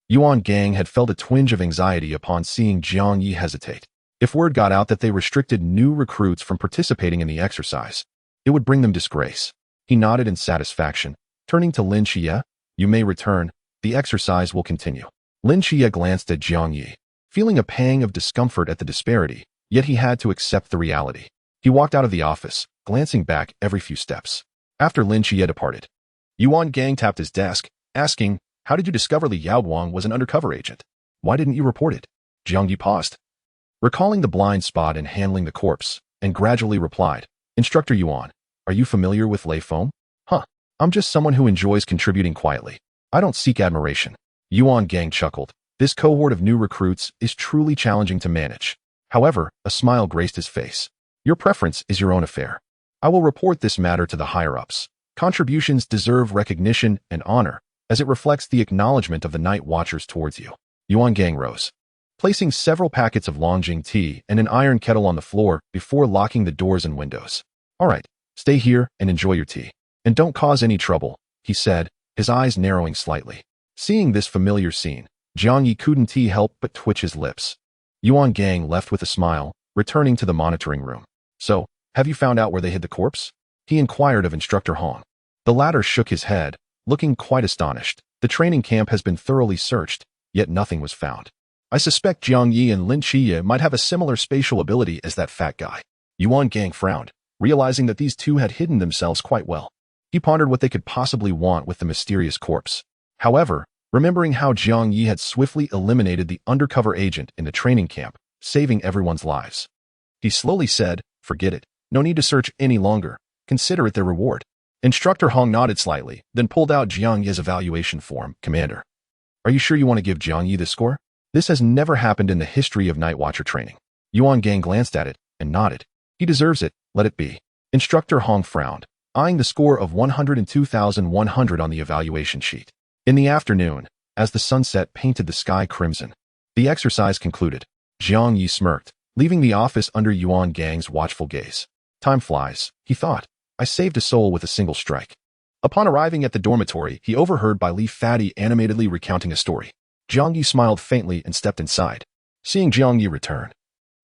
Yuan Gang had felt a twinge of anxiety upon seeing Jiang Ye hesitate. If word got out that they restricted new recruits from participating in the exercise, it would bring them disgrace. He nodded in satisfaction, turning to Lin Qiye. "You may return. The exercise will continue." Lin Qiye glanced at Jiang Ye, feeling a pang of discomfort at the disparity, yet he had to accept the reality. He walked out of the office, glancing back every few steps. After Lin Qiye departed, Yuan Gang tapped his desk, asking, "How did you discover Li Yaoguang was an undercover agent? Why didn't you report it?" Jiang Ye paused, recalling the blind spot and handling the corpse, and gradually replied, "Instructor Yuan, are you familiar with lei foam? Huh, I'm just someone who enjoys contributing quietly. I don't seek admiration." Yuan Gang chuckled. This cohort of new recruits is truly challenging to manage. However, a smile graced his face. "Your preference is your own affair. I will report this matter to the higher-ups. Contributions deserve recognition and honor, as it reflects the acknowledgement of the Night Watchers towards you." Yuan Gang rose, placing several packets of Longjing tea and an iron kettle on the floor before locking the doors and windows. "All right, stay here and enjoy your tea. And don't cause any trouble," he said, his eyes narrowing slightly. Seeing this familiar scene, Jiang Ye couldn't help but twitch his lips. Yuan Gang left with a smile, returning to the monitoring room. "So, have you found out where they hid the corpse?" he inquired of Instructor Hong. The latter shook his head, looking quite astonished. "The training camp has been thoroughly searched, yet nothing was found. I suspect Jiang Ye and Lin Qiye might have a similar spatial ability as that fat guy." Yuan Gang frowned, realizing that these two had hidden themselves quite well. He pondered what they could possibly want with the mysterious corpse. However, remembering how Jiang Ye had swiftly eliminated the undercover agent in the training camp, saving everyone's lives, he slowly said, "Forget it. No need to search any longer. Consider it their reward." Instructor Hong nodded slightly, then pulled out Jiang Ye's evaluation form. "Commander, are you sure you want to give Jiang Ye this score? This has never happened in the history of Night Watcher training." Yuan Gang glanced at it and nodded. "He deserves it. Let it be." Instructor Hong frowned, eyeing the score of 102,100 on the evaluation sheet. In the afternoon, as the sunset painted the sky crimson, the exercise concluded. Jiang Ye smirked, leaving the office under Yuan Gang's watchful gaze. "Time flies," he thought. "I saved a soul with a single strike." Upon arriving at the dormitory, he overheard Bai Li Fatty animatedly recounting a story. Jiang Ye smiled faintly and stepped inside. Seeing Jiang Ye return,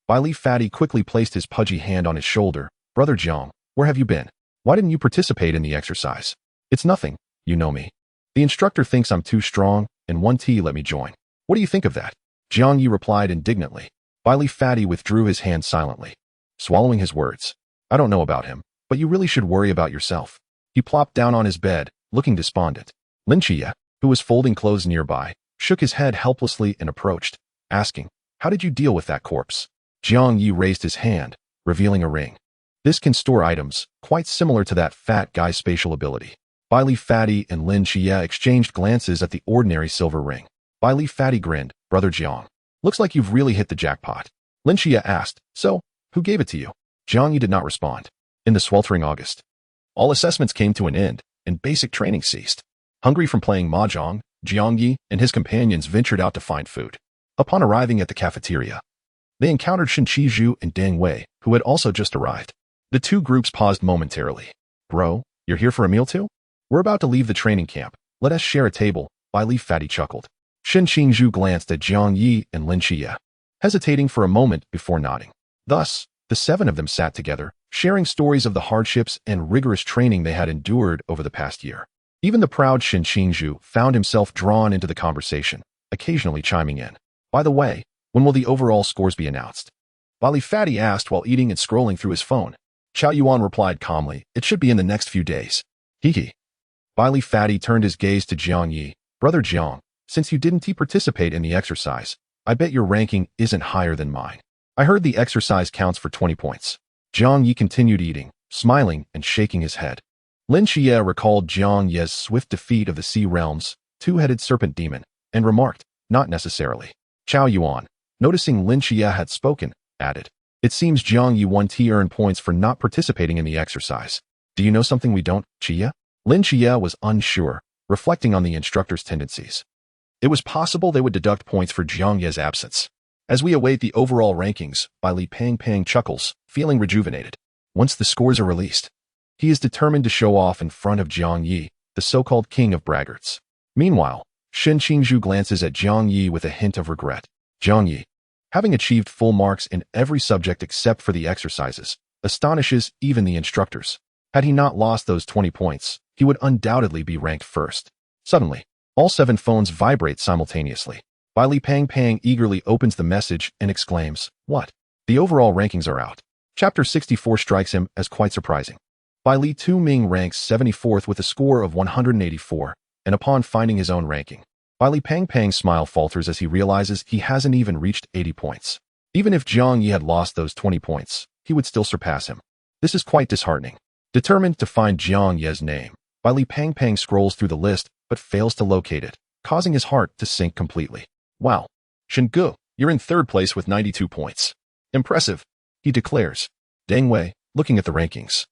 Bai Li Fatty quickly placed his pudgy hand on his shoulder. "Brother Jiang, where have you been? Why didn't you participate in the exercise?" "It's nothing, you know me. The instructor thinks I'm too strong, and 1T let me join. What do you think of that?" Jiang Ye replied indignantly. Bai Li Fatty withdrew his hand silently, swallowing his words. "I don't know about him, but you really should worry about yourself." He plopped down on his bed, looking despondent. Lin Qiye, who was folding clothes nearby, shook his head helplessly and approached, asking, "How did you deal with that corpse?" Jiang Ye raised his hand, revealing a ring. This can store items, quite similar to that fat guy's spatial ability. Bai Li Fatty and Lin Qiye exchanged glances at the ordinary silver ring. Bai Li Fatty grinned. "Brother Jiang, looks like you've really hit the jackpot." Lin Qiye asked, "So, who gave it to you?" Jiang Ye did not respond. In the sweltering August, all assessments came to an end, and basic training ceased. Hungry from playing mahjong, Jiang Ye and his companions ventured out to find food. Upon arriving at the cafeteria, they encountered Shen Qizhu and Deng Wei, who had also just arrived. The two groups paused momentarily. "Bro, you're here for a meal too? We're about to leave the training camp. Let us share a table." Bai Li Fatty chuckled. Shen Qizhu glanced at Jiang Ye and Lin Qiye, hesitating for a moment before nodding. Thus, the seven of them sat together, sharing stories of the hardships and rigorous training they had endured over the past year. Even the proud Shen Qizhu found himself drawn into the conversation, occasionally chiming in. "By the way, when will the overall scores be announced?" Bai Li Fatty asked while eating and scrolling through his phone. Qiao Yuan replied calmly, "It should be in the next few days." Hee. Bai Li Fatty turned his gaze to Jiang Ye. "Brother Jiang, since you didn't participate in the exercise, I bet your ranking isn't higher than mine. I heard the exercise counts for 20 points. Jiang Ye continued eating, smiling and shaking his head. Lin Qiye recalled Jiang Ye's swift defeat of the Sea Realm's two-headed serpent demon, and remarked, "Not necessarily." Qiao Yuan, noticing Lin Qiye had spoken, added, "It seems Jiang Ye 1T earned points for not participating in the exercise. Do you know something we don't, Qiye?" Lin Qiye was unsure, reflecting on the instructor's tendencies. It was possible they would deduct points for Jiang Ye's absence. As we await the overall rankings, Bai Li Pang chuckles, feeling rejuvenated. Once the scores are released, he is determined to show off in front of Jiang Ye, the so-called king of braggarts. Meanwhile, Shen Qingzhu glances at Jiang Ye with a hint of regret. Jiang Ye, having achieved full marks in every subject except for the exercises, astonishes even the instructors. Had he not lost those 20 points, he would undoubtedly be ranked first. Suddenly, all 7 phones vibrate simultaneously. Bai Li Pang eagerly opens the message and exclaims, "What? The overall rankings are out." Chapter 64 strikes him as quite surprising. Bai Li Tu-ming ranks 74th with a score of 184, and upon finding his own ranking, Bai Li Pang's smile falters as he realizes he hasn't even reached 80 points. Even if Jiang Ye had lost those 20 points, he would still surpass him. This is quite disheartening. Determined to find Jiang Ye's name, Bai Li Pang scrolls through the list but fails to locate it, causing his heart to sink completely. Wow. Shengu, you're in third place with 92 points. Impressive, he declares. Deng Wei, looking at the rankings,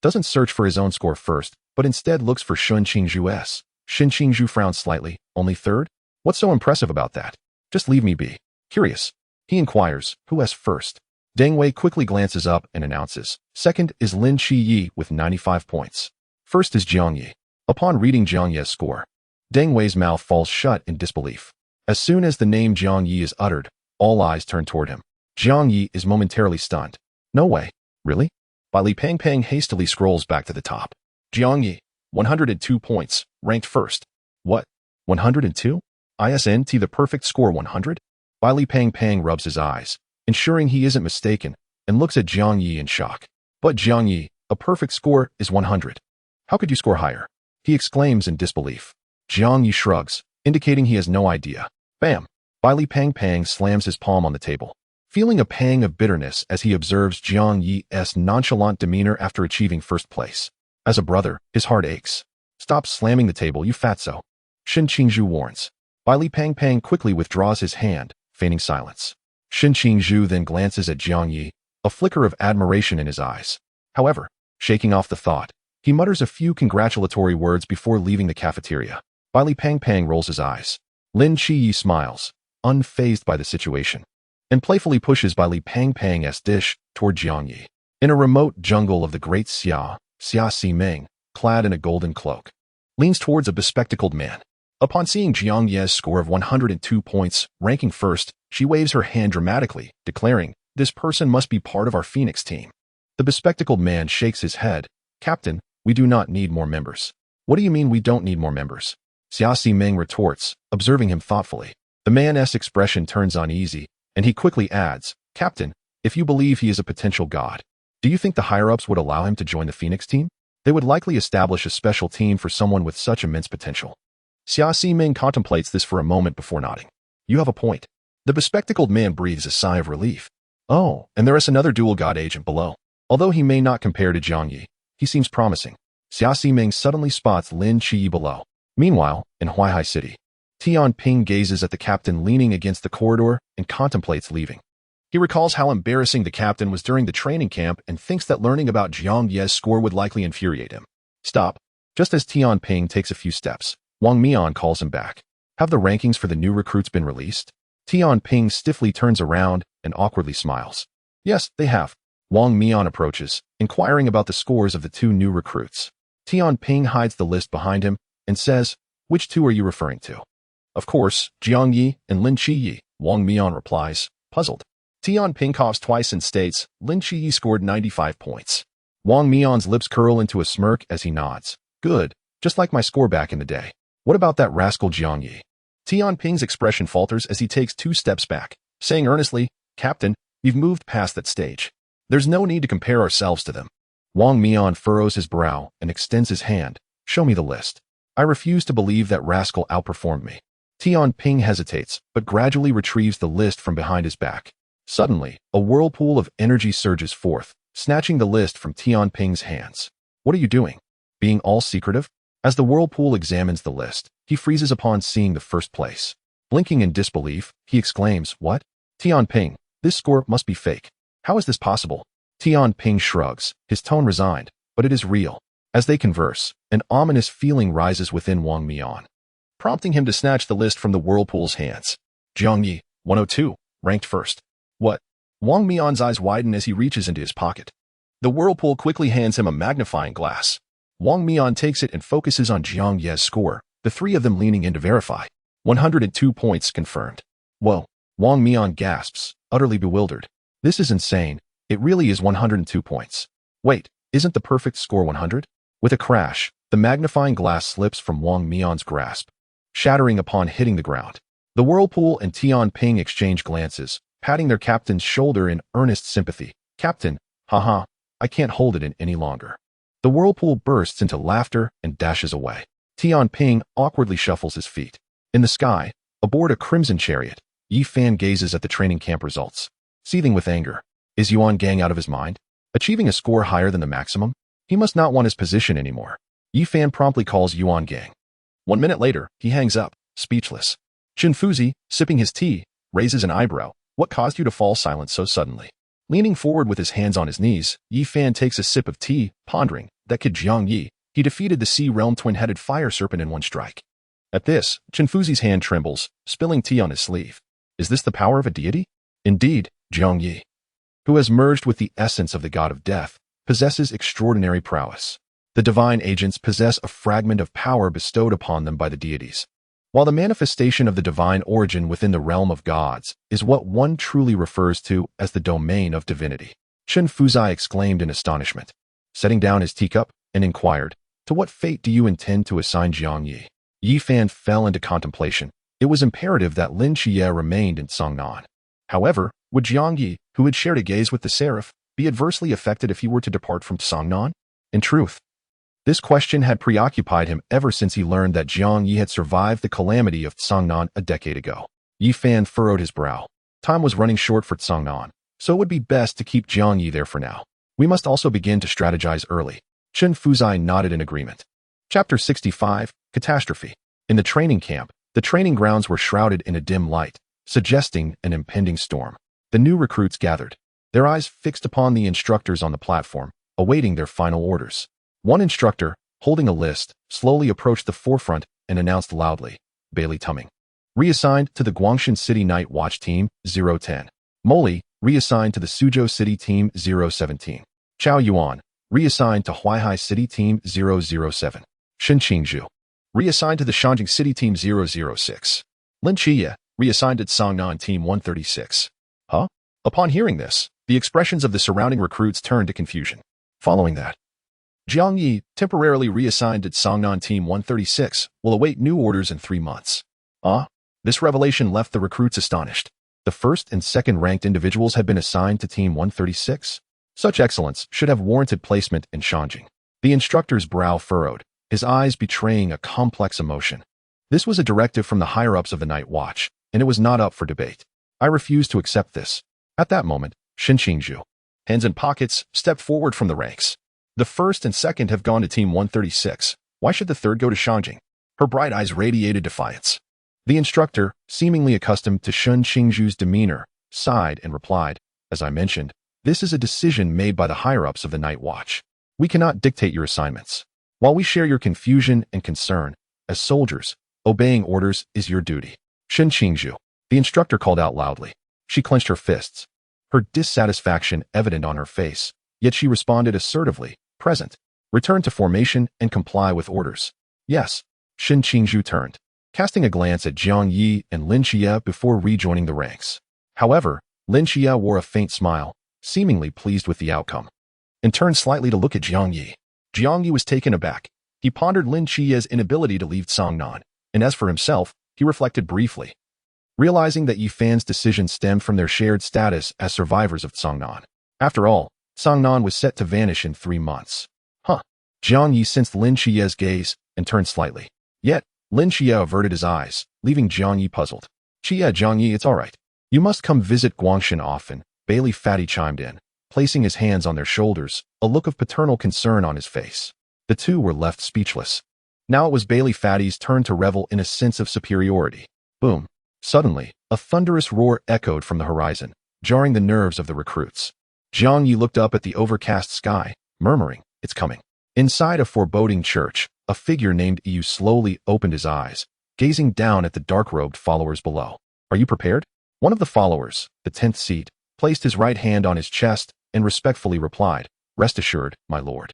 doesn't search for his own score first, but instead looks for Shun Qingzhu's. Shin Qingzhu frowns slightly. Only third? What's so impressive about that? Just leave me be. Curious. He inquires, who has first? Deng Wei quickly glances up and announces. Second is Lin Qiye with 95 points. First is Jiang Ye. Upon reading Jiang Ye's score, Deng Wei's mouth falls shut in disbelief. As soon as the name Jiang Ye is uttered, all eyes turn toward him. Jiang Ye is momentarily stunned. No way. Really? Bai Li Pang hastily scrolls back to the top. Jiang Ye, 102 points, ranked first. What? 102? Isn't the perfect score 100? Bai Li Pang rubs his eyes, ensuring he isn't mistaken, and looks at Jiang Ye in shock. But Jiang Ye, a perfect score is 100. How could you score higher? He exclaims in disbelief. Jiang Ye shrugs, indicating he has no idea. Bam! Bai Li Pang slams his palm on the table, feeling a pang of bitterness as he observes Jiang Ye's nonchalant demeanor after achieving first place. As a brother, his heart aches. Stop slamming the table, you fatso. Shin Qingzhu warns. Bai Li Pang quickly withdraws his hand, feigning silence. Shin Qingzhu then glances at Jiang Ye, a flicker of admiration in his eyes. However, shaking off the thought, he mutters a few congratulatory words before leaving the cafeteria. Bai Li Pang rolls his eyes. Lin Qiye smiles, unfazed by the situation, and playfully pushes Bai Li Pang's dish toward Jiang Ye. In a remote jungle of the great Xia Siming, clad in a golden cloak, leans towards a bespectacled man. Upon seeing Jiang Ye's score of 102 points, ranking first, she waves her hand dramatically, declaring, "This person must be part of our Phoenix team." The bespectacled man shakes his head. "Captain, we do not need more members." "What do you mean we don't need more members?" Xia Siming retorts, observing him thoughtfully. The man's expression turns uneasy, and he quickly adds, "Captain, if you believe he is a potential god, do you think the higher-ups would allow him to join the Phoenix team? They would likely establish a special team for someone with such immense potential." Xia Siming contemplates this for a moment before nodding. "You have a point." The bespectacled man breathes a sigh of relief. "Oh, and there is another dual god agent below. Although he may not compare to Jiang Ye, he seems promising." Xia Siming suddenly spots Lin Qiye below. Meanwhile, in Huaihai City, Tian Ping gazes at the captain leaning against the corridor and contemplates leaving. He recalls how embarrassing the captain was during the training camp and thinks that learning about Jiang Ye's score would likely infuriate him. Stop. Just as Tian Ping takes a few steps, Wang Mian calls him back. Have the rankings for the new recruits been released? Tian Ping stiffly turns around and awkwardly smiles. Yes, they have. Wang Mian approaches, inquiring about the scores of the two new recruits. Tian Ping hides the list behind him and says, "Which two are you referring to?" "Of course, Jiang Ye and Lin Qiye," Wang Mian replies, puzzled. Tian Ping coughs twice and states, "Lin Qiye scored 95 points. Wang Mian's lips curl into a smirk as he nods. "Good, just like my score back in the day. What about that rascal Jiang Ye?" Tian Ping's expression falters as he takes 2 steps back, saying earnestly, "Captain, we've moved past that stage. There's no need to compare ourselves to them." Wang Mian furrows his brow and extends his hand. "Show me the list. I refuse to believe that rascal outperformed me." Tian Ping hesitates, but gradually retrieves the list from behind his back. Suddenly, a whirlpool of energy surges forth, snatching the list from Tian Ping's hands. "What are you doing? Being all secretive?" As the whirlpool examines the list, he freezes upon seeing the first place. Blinking in disbelief, he exclaims, "What? Tian Ping, this score must be fake. How is this possible?" Tian Ping shrugs, his tone resigned, but it is real. As they converse, an ominous feeling rises within Wang Mian, prompting him to snatch the list from the whirlpool's hands. Jiang Ye, 102, ranked first. What? Wang Mian's eyes widen as he reaches into his pocket. The whirlpool quickly hands him a magnifying glass. Wang Mian takes it and focuses on Jiang Ye's score, the 3 of them leaning in to verify. 102 points confirmed. Whoa, Wang Mian gasps, utterly bewildered. This is insane. It really is 102 points. Wait, isn't the perfect score 100? With a crash, the magnifying glass slips from Wang Mian's grasp, shattering upon hitting the ground. The whirlpool and Tian Ping exchange glances, patting their captain's shoulder in earnest sympathy. "Captain, Haha, I can't hold it in any longer. The whirlpool bursts into laughter and dashes away. Tian Ping awkwardly shuffles his feet. In the sky, aboard a crimson chariot, Yi Fan gazes at the training camp results. Seething with anger, is Yuan Gang out of his mind? Achieving a score higher than the maximum? He must not want his position anymore. Yi Fan promptly calls Yuan Gang. 1 minute later, he hangs up, speechless. Shen Fuzi, sipping his tea, raises an eyebrow. What caused you to fall silent so suddenly? Leaning forward with his hands on his knees, Yi Fan takes a sip of tea, pondering, that kid Jiang Ye, he defeated the Sea Realm twin-headed fire serpent in one strike. At this, Shen Fuzi's hand trembles, spilling tea on his sleeve. Is this the power of a deity? Indeed, Jiang Ye, who has merged with the essence of the god of death, possesses extraordinary prowess. The divine agents possess a fragment of power bestowed upon them by the deities. While the manifestation of the divine origin within the realm of gods is what one truly refers to as the domain of divinity, Shen Fuzi exclaimed in astonishment, setting down his teacup, and inquired, to what fate do you intend to assign Jiang Ye? Yi Fan fell into contemplation. It was imperative that Lin Qiye remained in Songnan. However, would Jiang Ye, who had shared a gaze with the seraph, be adversely affected if he were to depart from Songnan? In truth, this question had preoccupied him ever since he learned that Jiang Ye had survived the calamity of Songnan a decade ago. Yi Fan furrowed his brow. Time was running short for Songnan, so it would be best to keep Jiang Ye there for now. We must also begin to strategize early. Shen Fuzi nodded in agreement. Chapter 65, Catastrophe. In the training camp, the training grounds were shrouded in a dim light, suggesting an impending storm. The new recruits gathered, their eyes fixed upon the instructors on the platform, awaiting their final orders. One instructor, holding a list, slowly approached the forefront and announced loudly, Bailey Tumming, reassigned to the Guangshan City Night Watch Team 010. Moli, reassigned to the Suzhou City Team 017. Chao Yuan, reassigned to Huaihai City Team 007. Shen Qingzhu, reassigned to the Shanjing City Team 006. Lin Qiye, reassigned to Songnan Team 136. Huh? Upon hearing this, the expressions of the surrounding recruits turned to confusion. Following that, Jiang Ye, temporarily reassigned to Songnan Team 136, will await new orders in 3 months. This revelation left the recruits astonished. The first and second ranked individuals had been assigned to Team 136. Such excellence should have warranted placement in Shanjing. The instructor's brow furrowed, his eyes betraying a complex emotion. This was a directive from the higher-ups of the Night Watch, and it was not up for debate. I refuse to accept this. At that moment, Shen Qingzhu, hands in pockets, stepped forward from the ranks. The first and second have gone to Team 136. Why should the third go to Shanjing? Her bright eyes radiated defiance. The instructor, seemingly accustomed to Shen Qingzhu's demeanor, sighed and replied, as I mentioned, this is a decision made by the higher-ups of the Night Watch. We cannot dictate your assignments. While we share your confusion and concern, as soldiers, obeying orders is your duty. Shen Qingzhu, the instructor called out loudly. She clenched her fists, her dissatisfaction evident on her face, yet she responded assertively, present. Return to formation and comply with orders. Yes. Shen Qingzhu turned, casting a glance at Jiang Ye and Lin Qiye before rejoining the ranks. However, Lin Qiye wore a faint smile, seemingly pleased with the outcome, and turned slightly to look at Jiang Ye. Jiang Ye was taken aback. He pondered Lin Qiye's inability to leave Songnan, and as for himself, he reflected briefly, realizing that Yi Fan's decision stemmed from their shared status as survivors of Songnan. After all, Songnan was set to vanish in 3 months. Jiang Ye sensed Lin Qiye's gaze and turned slightly. Yet, Lin Qiye averted his eyes, leaving Jiang Ye puzzled. Jiang Ye, it's all right. You must come visit Guangshan often, Bailey Fatty chimed in, placing his hands on their shoulders, a look of paternal concern on his face. The two were left speechless. Now it was Bailey Fatty's turn to revel in a sense of superiority. Boom. Suddenly, a thunderous roar echoed from the horizon, jarring the nerves of the recruits. Jiang Ye looked up at the overcast sky, murmuring, it's coming. Inside a foreboding church, a figure named Yu slowly opened his eyes, gazing down at the dark-robed followers below. Are you prepared? One of the followers, the 10th seat, placed his right hand on his chest and respectfully replied, rest assured, my lord.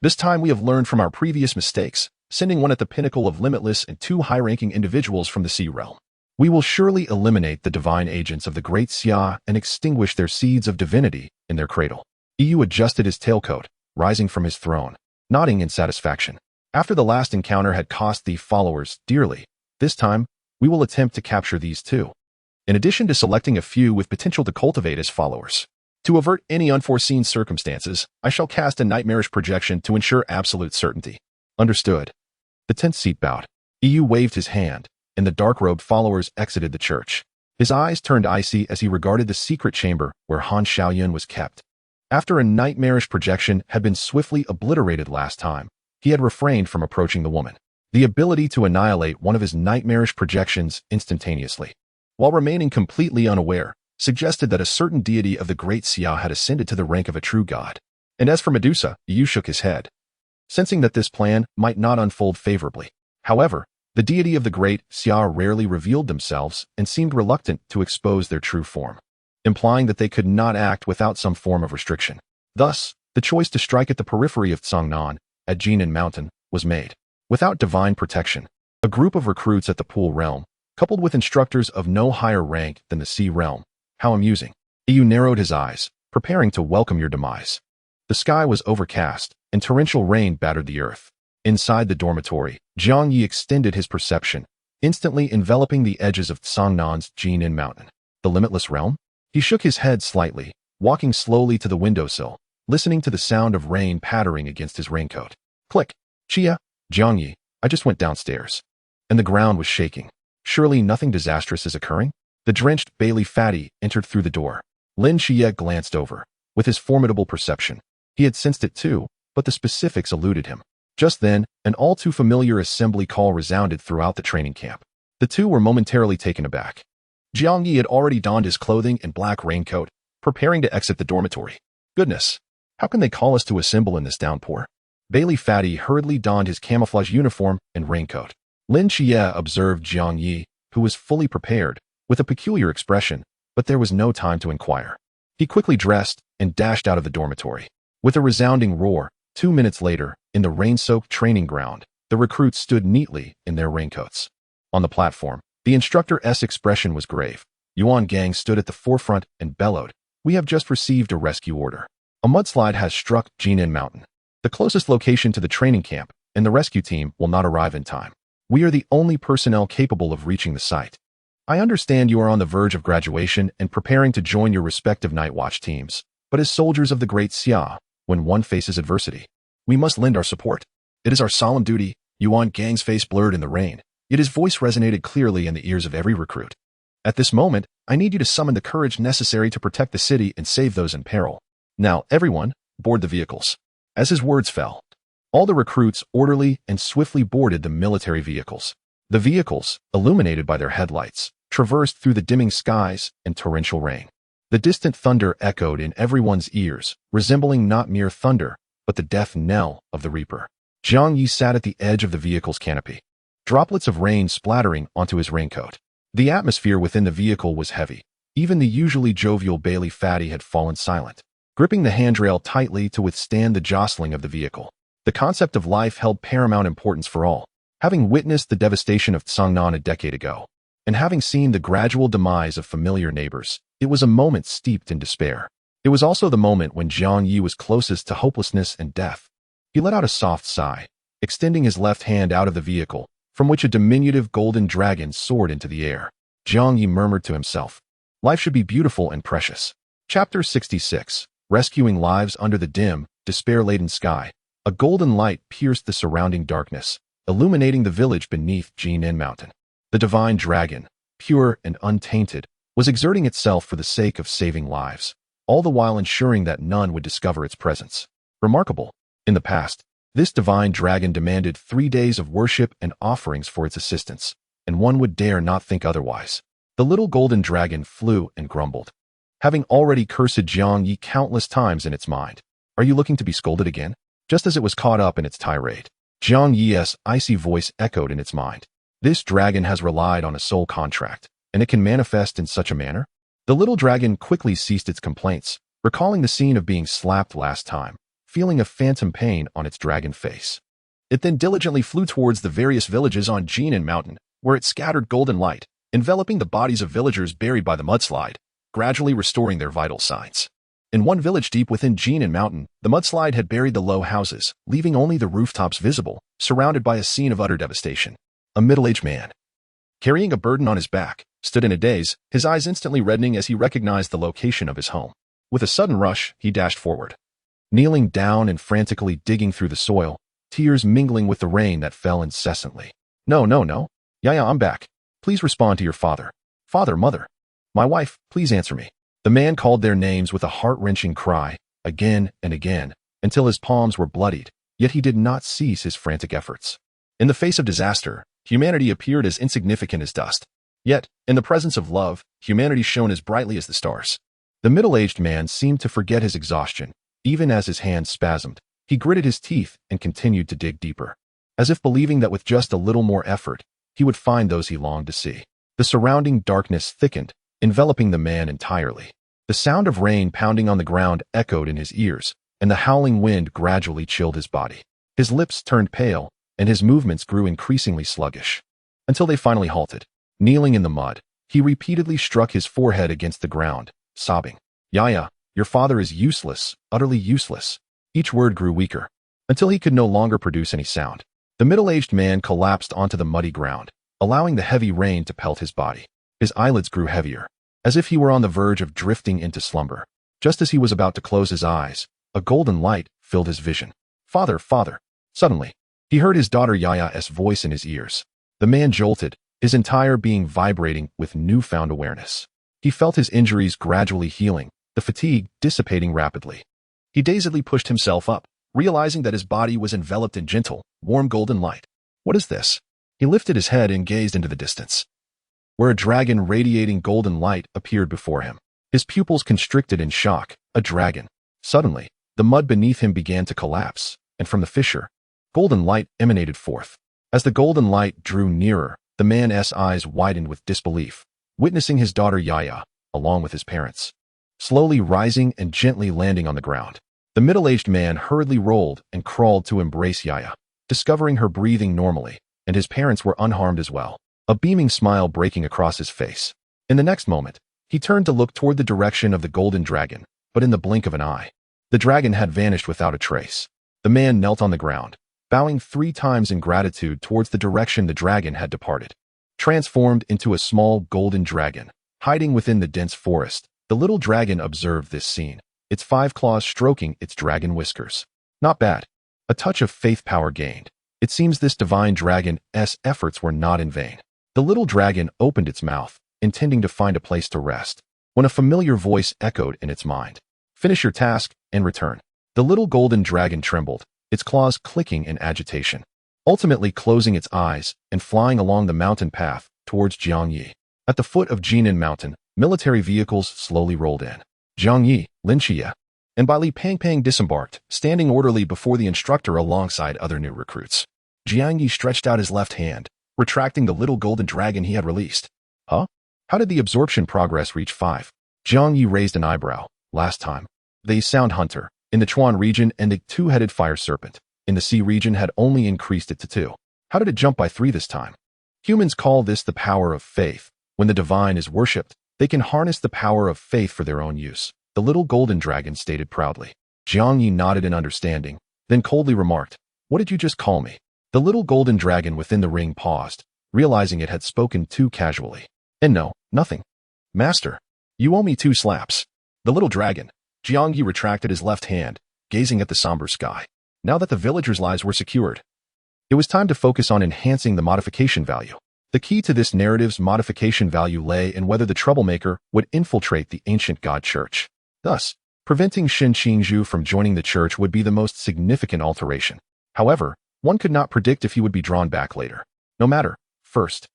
This time we have learned from our previous mistakes, sending one at the pinnacle of limitless and 2 high-ranking individuals from the Sea Realm. We will surely eliminate the divine agents of the Great Xia and extinguish their seeds of divinity in their cradle. Yu adjusted his tailcoat, rising from his throne, nodding in satisfaction. After the last encounter had cost the followers dearly, this time, we will attempt to capture these too, in addition to selecting a few with potential to cultivate as followers. To avert any unforeseen circumstances, I shall cast a nightmarish projection to ensure absolute certainty. Understood. The tenth seat bowed. EU waved his hand, and the dark-robed followers exited the church. His eyes turned icy as he regarded the secret chamber where Han Xiaoyun was kept. After a nightmarish projection had been swiftly obliterated last time, he had refrained from approaching the woman. The ability to annihilate one of his nightmarish projections instantaneously, while remaining completely unaware, suggested that a certain deity of the great Xia had ascended to the rank of a true god. And as for Medusa, Yu shook his head, sensing that this plan might not unfold favorably. However, the deity of the great Xia rarely revealed themselves and seemed reluctant to expose their true form, implying that they could not act without some form of restriction. Thus, the choice to strike at the periphery of Cangnan, at Jinan Mountain, was made. Without divine protection, a group of recruits at the Pool Realm, coupled with instructors of no higher rank than the Sea Realm. How amusing. EU narrowed his eyes, preparing to welcome your demise. The sky was overcast, and torrential rain battered the earth. Inside the dormitory, Jiang Ye extended his perception, instantly enveloping the edges of Cangnan's Jinan Mountain. The limitless realm? He shook his head slightly, walking slowly to the windowsill, listening to the sound of rain pattering against his raincoat. Click. Chia, Jiang Ye, I just went downstairs. And the ground was shaking. Surely nothing disastrous is occurring? The drenched Bailey Fatty entered through the door. Lin Qiye glanced over. With his formidable perception, he had sensed it too, but the specifics eluded him. Just then, an all-too-familiar assembly call resounded throughout the training camp. The two were momentarily taken aback. Jiang Ye had already donned his clothing and black raincoat, preparing to exit the dormitory. Goodness, how can they call us to assemble in this downpour? Bailey Fatty hurriedly donned his camouflage uniform and raincoat. Lin Qiye observed Jiang Ye, who was fully prepared, with a peculiar expression, but there was no time to inquire. He quickly dressed and dashed out of the dormitory. With a resounding roar, 2 minutes later, in the rain-soaked training ground, the recruits stood neatly in their raincoats. On the platform, the instructor's expression was grave. Yuan Gang stood at the forefront and bellowed, "We have just received a rescue order. A mudslide has struck Jinan Mountain, the closest location to the training camp, and the rescue team will not arrive in time. We are the only personnel capable of reaching the site. I understand you are on the verge of graduation and preparing to join your respective night watch teams, but as soldiers of the great Xia, when one faces adversity, we must lend our support. It is our solemn duty." Yuan Gang's face blurred in the rain, yet his voice resonated clearly in the ears of every recruit. "At this moment, I need you to summon the courage necessary to protect the city and save those in peril. Now, everyone, board the vehicles." As his words fell, all the recruits orderly and swiftly boarded the military vehicles. The vehicles, illuminated by their headlights, traversed through the dimming skies and torrential rain. The distant thunder echoed in everyone's ears, resembling not mere thunder, but the death knell of the Reaper. Jiang Ye sat at the edge of the vehicle's canopy, droplets of rain splattering onto his raincoat. The atmosphere within the vehicle was heavy. Even the usually jovial Bailey Fatty had fallen silent, gripping the handrail tightly to withstand the jostling of the vehicle. The concept of life held paramount importance for all. Having witnessed the devastation of Cangnan a decade ago, and having seen the gradual demise of familiar neighbors, it was a moment steeped in despair. It was also the moment when Jiang Ye was closest to hopelessness and death. He let out a soft sigh, extending his left hand out of the vehicle, from which a diminutive golden dragon soared into the air. Jiang Ye murmured to himself, "Life should be beautiful and precious." Chapter 66. Rescuing lives under the dim, despair-laden sky. A golden light pierced the surrounding darkness, illuminating the village beneath Jinan Mountain. The divine dragon, pure and untainted, was exerting itself for the sake of saving lives, all the while ensuring that none would discover its presence. Remarkable. In the past, this divine dragon demanded 3 days of worship and offerings for its assistance, and one would dare not think otherwise. The little golden dragon flew and grumbled, having already cursed Jiang Ye countless times in its mind. "Are you looking to be scolded again?" Just as it was caught up in its tirade, Jiang Ye's icy voice echoed in its mind. "This dragon has relied on a soul contract, and it can manifest in such a manner?" The little dragon quickly ceased its complaints, recalling the scene of being slapped last time, feeling a phantom pain on its dragon face. It then diligently flew towards the various villages on Jinan Mountain, where it scattered golden light, enveloping the bodies of villagers buried by the mudslide, gradually restoring their vital signs. In one village deep within Jinan Mountain, the mudslide had buried the low houses, leaving only the rooftops visible, surrounded by a scene of utter devastation. A middle-aged man, carrying a burden on his back, stood in a daze, his eyes instantly reddening as he recognized the location of his home. With a sudden rush, he dashed forward. Kneeling down and frantically digging through the soil, tears mingling with the rain that fell incessantly. No, no, no. Yaya, I'm back. Please respond to your father. Father, mother. My wife, please answer me. The man called their names with a heart-wrenching cry, again and again, until his palms were bloodied, yet he did not cease his frantic efforts. In the face of disaster, humanity appeared as insignificant as dust. Yet, in the presence of love, humanity shone as brightly as the stars. The middle-aged man seemed to forget his exhaustion. Even as his hands spasmed, he gritted his teeth and continued to dig deeper, as if believing that with just a little more effort, he would find those he longed to see. The surrounding darkness thickened, enveloping the man entirely. The sound of rain pounding on the ground echoed in his ears, and the howling wind gradually chilled his body. His lips turned pale, and his movements grew increasingly sluggish, until they finally halted. Kneeling in the mud, he repeatedly struck his forehead against the ground, sobbing. Yaya, your father is useless, utterly useless. Each word grew weaker, until he could no longer produce any sound. The middle-aged man collapsed onto the muddy ground, allowing the heavy rain to pelt his body. His eyelids grew heavier, as if he were on the verge of drifting into slumber. Just as he was about to close his eyes, a golden light filled his vision. Father, father. Suddenly, he heard his daughter Yaya's voice in his ears. The man jolted, his entire being vibrating with newfound awareness. He felt his injuries gradually healing, the fatigue dissipating rapidly. He dazedly pushed himself up, realizing that his body was enveloped in gentle, warm golden light. What is this? He lifted his head and gazed into the distance, where a dragon radiating golden light appeared before him. His pupils constricted in shock. A dragon. Suddenly, the mud beneath him began to collapse, and from the fissure, golden light emanated forth. As the golden light drew nearer, the man's eyes widened with disbelief, witnessing his daughter Yaya, along with his parents, slowly rising and gently landing on the ground. The middle-aged man hurriedly rolled and crawled to embrace Yaya, discovering her breathing normally, and his parents were unharmed as well, a beaming smile breaking across his face. In the next moment, he turned to look toward the direction of the golden dragon, but in the blink of an eye, the dragon had vanished without a trace. The man knelt on the ground, bowing 3 times in gratitude towards the direction the dragon had departed. Transformed into a small golden dragon, hiding within the dense forest, the little dragon observed this scene, its 5 claws stroking its dragon whiskers. Not bad. A touch of faith power gained. It seems this divine dragon's efforts were not in vain. The little dragon opened its mouth, intending to find a place to rest, when a familiar voice echoed in its mind. Finish your task and return. The little golden dragon trembled, its claws clicking in agitation, ultimately closing its eyes and flying along the mountain path towards Jiang Ye. At the foot of Jinan Mountain, military vehicles slowly rolled in. Jiang Ye, Lin Qiye, and Li Pangpang disembarked, standing orderly before the instructor alongside other new recruits. Jiang Ye stretched out his left hand, retracting the little golden dragon he had released. Huh? How did the absorption progress reach 5? Jiang Ye raised an eyebrow. Last time, the Sound Hunter, in the Chuan region, and the 2-headed fire serpent, in the Sea region, had only increased it to 2. How did it jump by 3 this time? Humans call this the power of faith. When the divine is worshipped, they can harness the power of faith for their own use, the little golden dragon stated proudly. Jiang Ye nodded in understanding, then coldly remarked, What did you just call me? The little golden dragon within the ring paused, realizing it had spoken too casually. And no, nothing. Master, you owe me 2 slaps. The little dragon, Jiang Ye retracted his left hand, gazing at the somber sky. Now that the villagers' lives were secured, it was time to focus on enhancing the modification value. The key to this narrative's modification value lay in whether the troublemaker would infiltrate the ancient god church. Thus, preventing Shen Qingzhu from joining the church would be the most significant alteration. However, one could not predict if he would be drawn back later. No matter. First,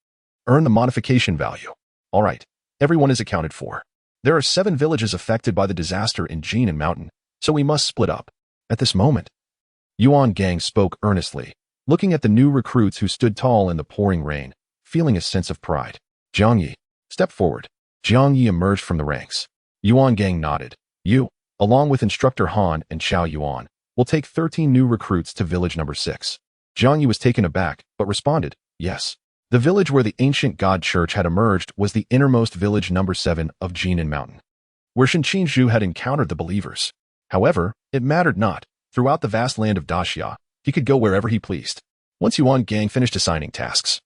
earn the modification value. All right, everyone is accounted for. There are 7 villages affected by the disaster in Jinan Mountain, so we must split up. At this moment, Yuan Gang spoke earnestly, looking at the new recruits who stood tall in the pouring rain, feeling a sense of pride. Jiang Ye, step forward. Jiang Ye emerged from the ranks. Yuan Gang nodded. You, along with Instructor Han and Xiao Yuan, will take 13 new recruits to village number 6. Jiang Ye was taken aback, but responded, yes. The village where the ancient god church had emerged was the innermost village number 7 of Jinan Mountain, where Shen Qingzhu had encountered the believers. However, it mattered not. Throughout the vast land of Daxia, he could go wherever he pleased. Once Yuan Gang finished assigning tasks,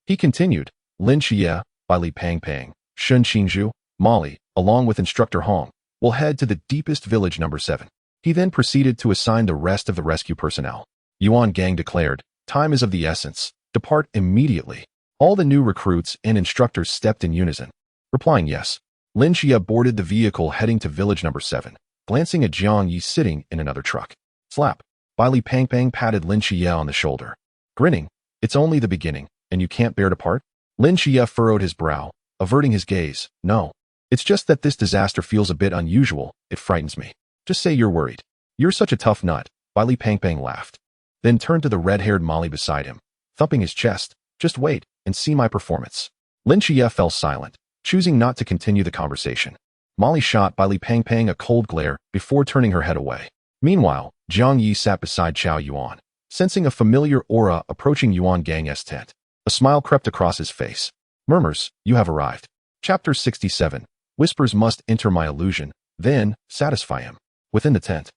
he continued. Lin Qiye, Li Pangpang, Shen Qingzhu, Molly, along with Instructor Hong, We'll head to the deepest village number 7. He then proceeded to assign the rest of the rescue personnel. Yuan Gang declared, time is of the essence. Depart immediately. All the new recruits and instructors stepped in unison, replying yes. Lin Qiye boarded the vehicle heading to village number 7, glancing at Jiang Ye sitting in another truck. Slap. Li Pangpang patted Lin Qiye on the shoulder. Grinning, it's only the beginning, and you can't bear to part? Lin Qiye furrowed his brow, averting his gaze. No. It's just that this disaster feels a bit unusual. It frightens me. Just say you're worried. You're such a tough nut. Li Pangpang laughed. Then turned to the red-haired Molly beside him, thumping his chest. Just wait and see my performance. Lin Qiye fell silent, choosing not to continue the conversation. Molly shot Li Pangpang a cold glare before turning her head away. Meanwhile, Jiang Ye sat beside Chao Yuan, sensing a familiar aura approaching Yuan Gang's tent. A smile crept across his face. Murmurs, you have arrived. Chapter 67. Whispers must enter my illusion, then satisfy him. Within the tent,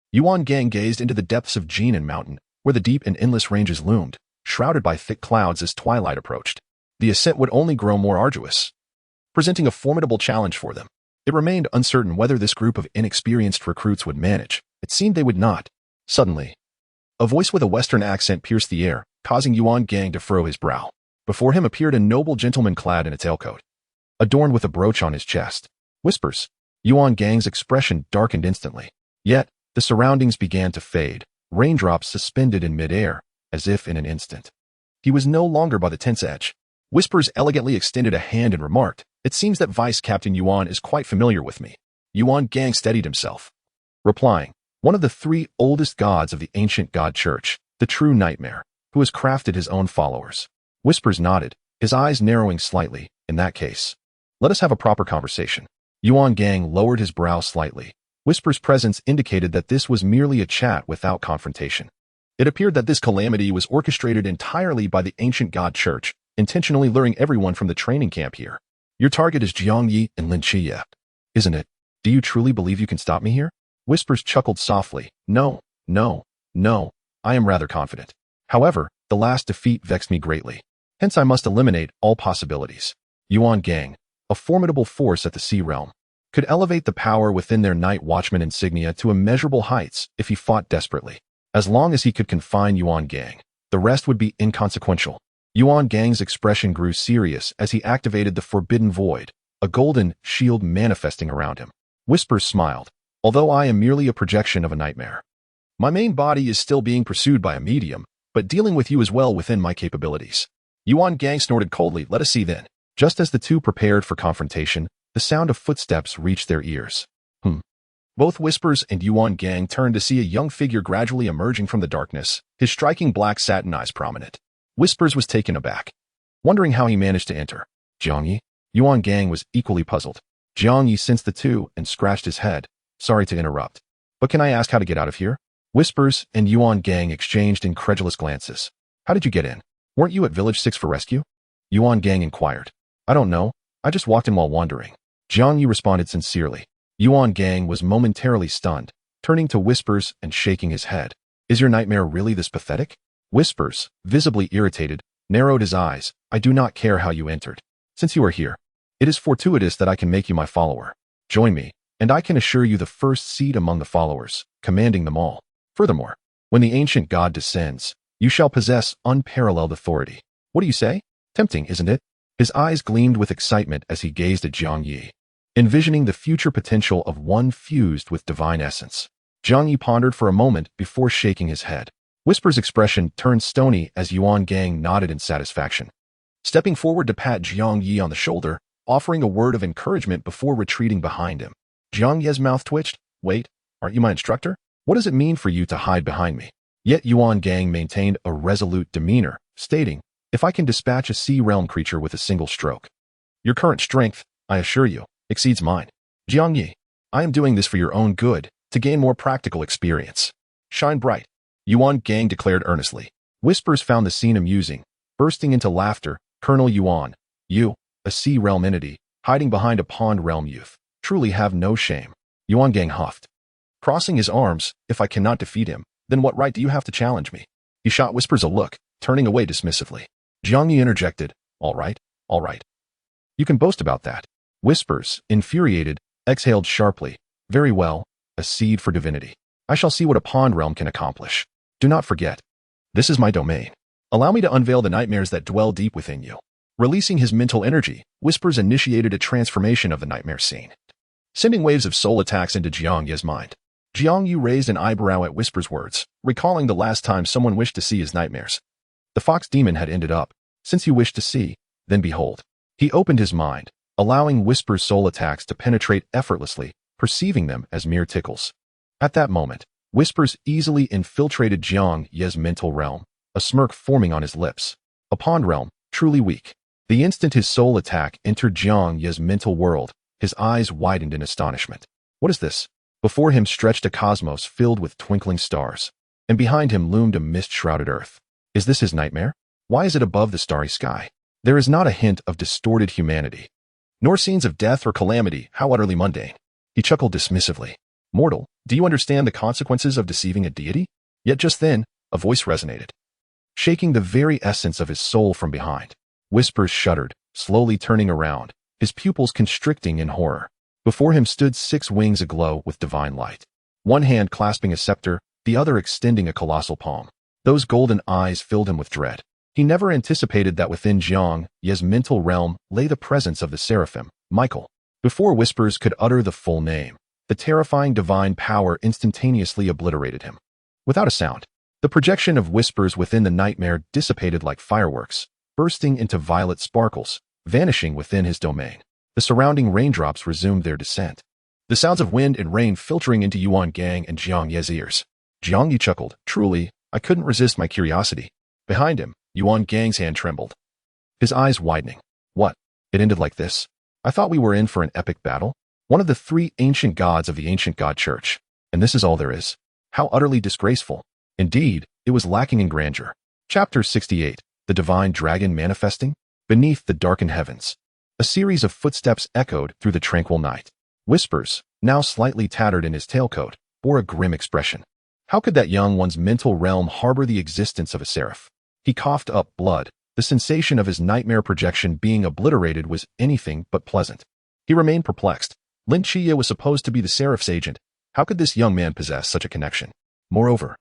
Yuan Gang gazed into the depths of Jinan Mountain, where the deep and endless ranges loomed, shrouded by thick clouds as twilight approached. The ascent would only grow more arduous, presenting a formidable challenge for them. It remained uncertain whether this group of inexperienced recruits would manage. It seemed they would not. Suddenly, a voice with a Western accent pierced the air, causing Yuan Gang to furrow his brow. Before him appeared a noble gentleman clad in a tailcoat, adorned with a brooch on his chest. Whispers. Yuan Gang's expression darkened instantly. Yet, the surroundings began to fade, raindrops suspended in midair, as if in an instant. He was no longer by the tent's edge. Whispers elegantly extended a hand and remarked, it seems that Vice Captain Yuan is quite familiar with me. Yuan Gang steadied himself, replying, one of the 3 oldest gods of the ancient god church, the true nightmare, who has crafted his own followers. Whispers nodded, his eyes narrowing slightly. In that case, let us have a proper conversation. Yuan Gang lowered his brow slightly. Whisper's presence indicated that this was merely a chat without confrontation. It appeared that this calamity was orchestrated entirely by the ancient god church, intentionally luring everyone from the training camp here. Your target is Jiang Ye and Lin Qiye, isn't it? Do you truly believe you can stop me here? Whispers chuckled softly. No, I am rather confident. However, the last defeat vexed me greatly. Hence I must eliminate all possibilities. Yuan Gang, a formidable force at the Sea Realm, could elevate the power within their Night Watchman insignia to immeasurable heights if he fought desperately. As long as he could confine Yuan Gang, the rest would be inconsequential. Yuan Gang's expression grew serious as he activated the Forbidden Void, a golden shield manifesting around him. Whispers smiled. Although I am merely a projection of a nightmare, my main body is still being pursued by a medium, but dealing with you is well within my capabilities. Yuan Gang snorted coldly. Let us see then. Just as the two prepared for confrontation, the sound of footsteps reached their ears. Both Whispers and Yuan Gang turned to see a young figure gradually emerging from the darkness, his striking black satin eyes prominent. Whispers was taken aback, wondering how he managed to enter. Jiang Ye? Yuan Gang was equally puzzled. Jiang Ye sensed the two and scratched his head. Sorry to interrupt, but can I ask how to get out of here? Whispers and Yuan Gang exchanged incredulous glances. How did you get in? Weren't you at Village 6 for rescue? Yuan Gang inquired. I don't know. I just walked in while wandering. Jiang Ye responded sincerely. Yuan Gang was momentarily stunned, turning to Whispers and shaking his head. Is your nightmare really this pathetic? Whispers, visibly irritated, narrowed his eyes. I do not care how you entered. Since you are here, it is fortuitous that I can make you my follower. Join me, and I can assure you the first seat among the followers, commanding them all. Furthermore, when the ancient god descends, you shall possess unparalleled authority. What do you say? Tempting, isn't it? His eyes gleamed with excitement as he gazed at Jiang Ye, envisioning the future potential of one fused with divine essence. Jiang Ye pondered for a moment before shaking his head. Whisper's expression turned stony as Yuan Gang nodded in satisfaction, stepping forward to pat Jiang Ye on the shoulder, offering a word of encouragement before retreating behind him. Jiang Ye's mouth twitched. Wait, aren't you my instructor? What does it mean for you to hide behind me? Yet Yuan Gang maintained a resolute demeanor, stating, if I can dispatch a sea realm creature with a single stroke, your current strength, I assure you, exceeds mine. Jiang Ye, I am doing this for your own good, to gain more practical experience. Shine bright, Yuan Gang declared earnestly. Whispers found the scene amusing, bursting into laughter. Colonel Yuan, you, a sea realm entity, hiding behind a pond realm youth, truly have no shame. Yuan Gang huffed, crossing his arms. If I cannot defeat him, then what right do you have to challenge me? He shot Whispers a look, turning away dismissively. Jiang Ye interjected, all right. You can boast about that. Whispers, infuriated, exhaled sharply. Very well, a seed for divinity. I shall see what a pond realm can accomplish. Do not forget, this is my domain. Allow me to unveil the nightmares that dwell deep within you. Releasing his mental energy, Whispers initiated a transformation of the nightmare scene, sending waves of soul attacks into Jiang Ye's mind. Jiang Ye raised an eyebrow at Whisper's words, recalling the last time someone wished to see his nightmares. The fox demon had ended up, since he wished to see, then behold. He opened his mind, allowing Whisper's soul attacks to penetrate effortlessly, perceiving them as mere tickles. At that moment, Whispers easily infiltrated Jiang Ye's mental realm, a smirk forming on his lips. A pond realm, truly weak. The instant his soul attack entered Jiang Ye's mental world, his eyes widened in astonishment. What is this? Before him stretched a cosmos filled with twinkling stars, and behind him loomed a mist-shrouded earth. Is this his nightmare? Why is it above the starry sky? There is not a hint of distorted humanity, nor scenes of death or calamity. How utterly mundane. He chuckled dismissively. Mortal, do you understand the consequences of deceiving a deity? Yet just then, a voice resonated, shaking the very essence of his soul from behind. Whispers shuddered, slowly turning around, his pupils constricting in horror. Before him stood 6 wings aglow with divine light, one hand clasping a scepter, the other extending a colossal palm. Those golden eyes filled him with dread. He never anticipated that within Jiang Ye's mental realm lay the presence of the seraphim, Michael. Before Whispers could utter the full name, the terrifying divine power instantaneously obliterated him. Without a sound, the projection of Whispers within the nightmare dissipated like fireworks, bursting into violet sparkles, vanishing within his domain. The surrounding raindrops resumed their descent, the sounds of wind and rain filtering into Yuan Gang and Jiang Ye's ears. Jiang Ye chuckled. Truly, I couldn't resist my curiosity. Behind him, Yuan Gang's hand trembled, his eyes widening. What? It ended like this? I thought we were in for an epic battle. One of the 3 ancient gods of the ancient god church. And this is all there is? How utterly disgraceful. Indeed, it was lacking in grandeur. Chapter 68. The Divine Dragon Manifesting. Beneath the darkened heavens, a series of footsteps echoed through the tranquil night. Whispers, now slightly tattered in his tailcoat, bore a grim expression. How could that young one's mental realm harbor the existence of a seraph? He coughed up blood. The sensation of his nightmare projection being obliterated was anything but pleasant. He remained perplexed. Lin Qiye was supposed to be the seraph's agent. How could this young man possess such a connection? Moreover,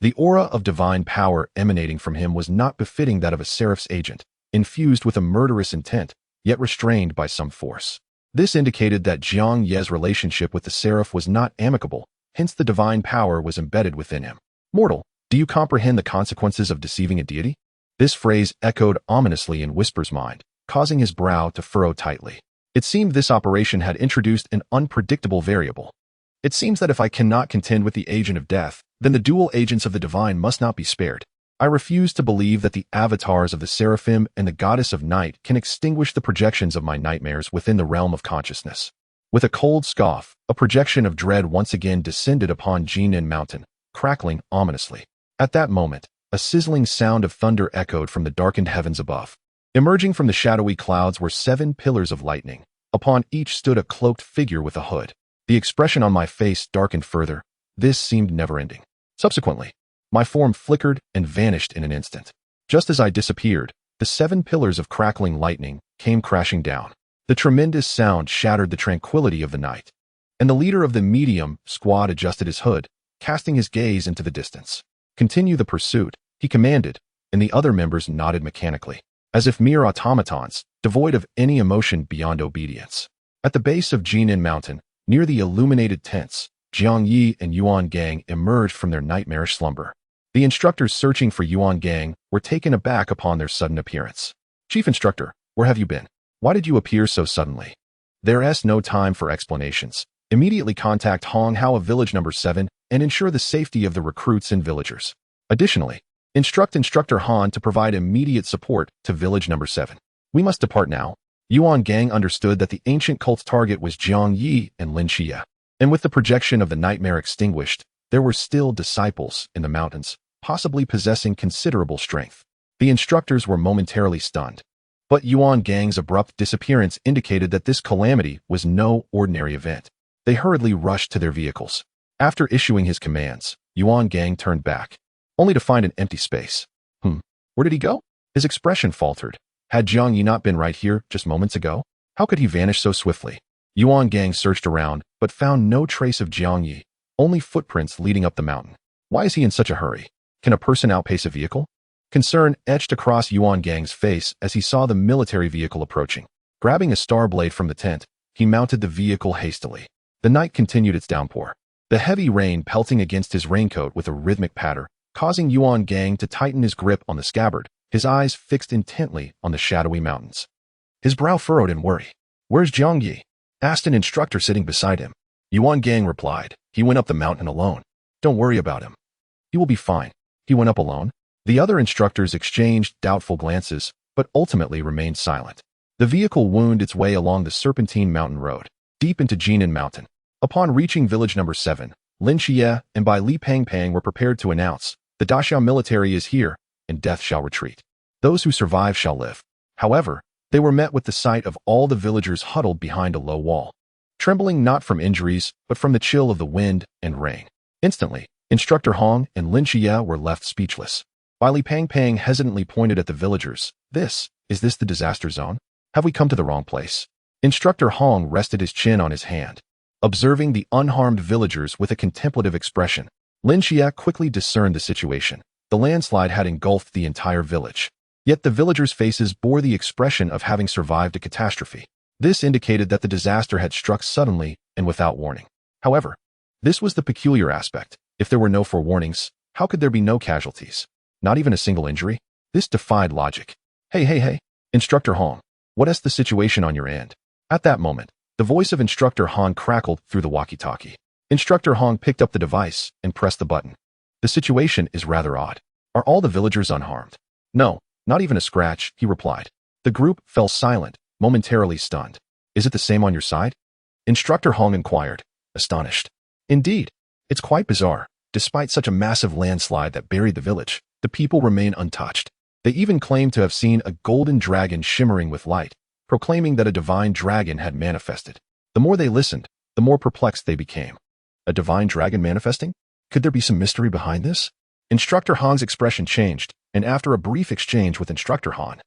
the aura of divine power emanating from him was not befitting that of a seraph's agent, infused with a murderous intent, yet restrained by some force. This indicated that Jiang Ye's relationship with the seraph was not amicable, hence the divine power was embedded within him. Mortal, do you comprehend the consequences of deceiving a deity? This phrase echoed ominously in Whisper's mind, causing his brow to furrow tightly. It seemed this operation had introduced an unpredictable variable. It seems that if I cannot contend with the agent of death, then the dual agents of the divine must not be spared. I refuse to believe that the avatars of the seraphim and the goddess of night can extinguish the projections of my nightmares within the realm of consciousness. With a cold scoff, a projection of dread once again descended upon Jinan Mountain, crackling ominously. At that moment, a sizzling sound of thunder echoed from the darkened heavens above. Emerging from the shadowy clouds were 7 pillars of lightning. Upon each stood a cloaked figure with a hood. The expression on my face darkened further. This seemed never-ending. Subsequently, my form flickered and vanished in an instant. Just as I disappeared, the 7 pillars of crackling lightning came crashing down. The tremendous sound shattered the tranquility of the night, and the leader of the medium squad adjusted his hood, casting his gaze into the distance. Continue the pursuit, he commanded, and the other members nodded mechanically, as if mere automatons, devoid of any emotion beyond obedience. At the base of Jinan Mountain, near the illuminated tents, Jiang Ye and Yuan Gang emerged from their nightmarish slumber. The instructors searching for Yuan Gang were taken aback upon their sudden appearance. Chief Instructor, where have you been? Why did you appear so suddenly? There's no time for explanations. Immediately contact Hong Hao of Village Number 7 and ensure the safety of the recruits and villagers. Additionally, instruct Instructor Han to provide immediate support to Village Number 7. We must depart now. Yuan Gang understood that the ancient cult's target was Jiang Ye and Lin Qiye, and with the projection of the nightmare extinguished, there were still disciples in the mountains, possibly possessing considerable strength. The instructors were momentarily stunned, but Yuan Gang's abrupt disappearance indicated that this calamity was no ordinary event. They hurriedly rushed to their vehicles. After issuing his commands, Yuan Gang turned back, only to find an empty space. Where did he go? His expression faltered. Had Jiang Ye not been right here just moments ago? How could he vanish so swiftly? Yuan Gang searched around, but found no trace of Jiang Ye, only footprints leading up the mountain. Why is he in such a hurry? Can a person outpace a vehicle? Concern etched across Yuan Gang's face as he saw the military vehicle approaching. Grabbing a star blade from the tent, he mounted the vehicle hastily. The night continued its downpour. The heavy rain pelting against his raincoat with a rhythmic patter, causing Yuan Gang to tighten his grip on the scabbard, his eyes fixed intently on the shadowy mountains. His brow furrowed in worry. "Where's Jiang Ye?" asked an instructor sitting beside him. Yuan Gang replied, "He went up the mountain alone. Don't worry about him. He will be fine." "He went up alone?" The other instructors exchanged doubtful glances, but ultimately remained silent. The vehicle wound its way along the serpentine mountain road, deep into Jinan Mountain. Upon reaching village number 7, Lin Qiye and Bai Li Pang were prepared to announce, "The Daxiao military is here, and death shall retreat. Those who survive shall live." However, they were met with the sight of all the villagers huddled behind a low wall, trembling not from injuries, but from the chill of the wind and rain. Instantly, Instructor Hong and Lin Qiye were left speechless. Bai Li Pang hesitantly pointed at the villagers. Is this the disaster zone? Have we come to the wrong place?" Instructor Hong rested his chin on his hand, observing the unharmed villagers with a contemplative expression. Lin Qiye quickly discerned the situation. The landslide had engulfed the entire village. Yet the villagers' faces bore the expression of having survived a catastrophe. This indicated that the disaster had struck suddenly and without warning. However, this was the peculiar aspect. If there were no forewarnings, how could there be no casualties? Not even a single injury? This defied logic. Hey, Instructor Hong, what is the situation on your end?" At that moment, the voice of Instructor Han crackled through the walkie-talkie. Instructor Hong picked up the device and pressed the button. "The situation is rather odd. Are all the villagers unharmed?" "No, not even a scratch," he replied. The group fell silent, momentarily stunned. "Is it the same on your side?" Instructor Hong inquired, astonished. "Indeed, it's quite bizarre. Despite such a massive landslide that buried the village, the people remain untouched. They even claim to have seen a golden dragon shimmering with light, proclaiming that a divine dragon had manifested. The more they listened, the more perplexed they became. A divine dragon manifesting? Could there be some mystery behind this? Instructor Han's expression changed, and after a brief exchange with Instructor Han,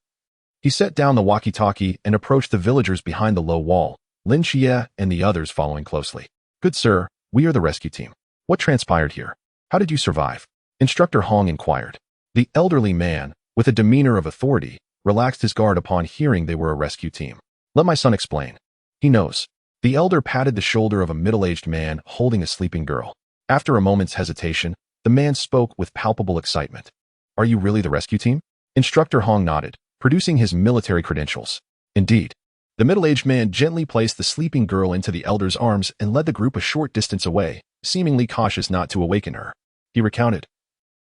he set down the walkie-talkie and approached the villagers behind the low wall, Lin Qiye and the others following closely. "Good sir, we are the rescue team. What transpired here? How did you survive?" Instructor Hong inquired. The elderly man, with a demeanor of authority, relaxed his guard upon hearing they were a rescue team. "Let my son explain. He knows." The elder patted the shoulder of a middle-aged man holding a sleeping girl. After a moment's hesitation, the man spoke with palpable excitement. "Are you really the rescue team?" Instructor Hong nodded, producing his military credentials. "Indeed." The middle-aged man gently placed the sleeping girl into the elder's arms and led the group a short distance away, seemingly cautious not to awaken her. He recounted,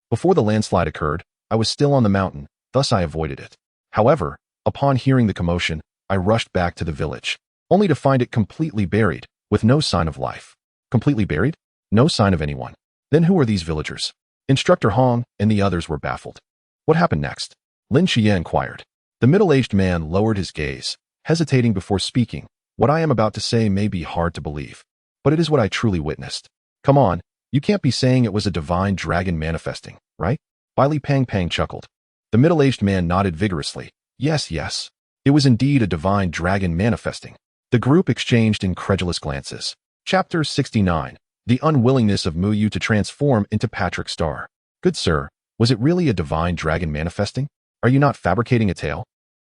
"Before the landslide occurred, I was still on the mountain, thus I avoided it. However, upon hearing the commotion, I rushed back to the village, only to find it completely buried, with no sign of life." "Completely buried? No sign of anyone? Then who are these villagers?" Instructor Hong and the others were baffled. "What happened next?" Lin Qiye inquired. The middle-aged man lowered his gaze, hesitating before speaking. "What I am about to say may be hard to believe, but it is what I truly witnessed." "Come on, you can't be saying it was a divine dragon manifesting, right?" Bai Li Pang chuckled. The middle-aged man nodded vigorously. Yes. It was indeed a divine dragon manifesting." The group exchanged incredulous glances. Chapter 69. The unwillingness of Mu Yu to transform into Patrick Star. "Good sir, was it really a divine dragon manifesting? Are you not fabricating a tale?"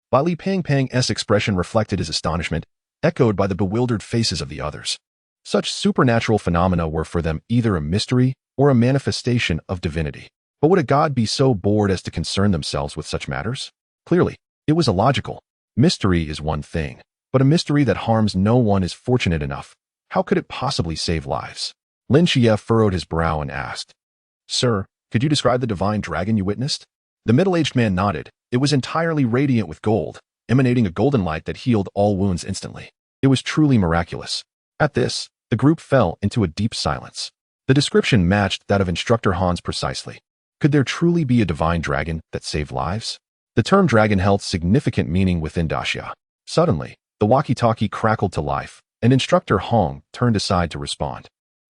Bai Li Pang's expression reflected his astonishment, echoed by the bewildered faces of the others. Such supernatural phenomena were for them either a mystery or a manifestation of divinity. But would a god be so bored as to concern themselves with such matters? Clearly, it was illogical. Mystery is one thing, but a mystery that harms no one is fortunate enough. How could it possibly save lives? Lin Qiye furrowed his brow and asked, "Sir, could you describe the divine dragon you witnessed?" The middle-aged man nodded. It was entirely radiant with gold, emanating a golden light that healed all wounds instantly. It was truly miraculous. At this, the group fell into a deep silence. The description matched that of Instructor Hans precisely. Could there truly be a divine dragon that saved lives? The term dragon held significant meaning within Daxia. Suddenly, the walkie-talkie crackled to life, and Instructor Hong turned aside to respond.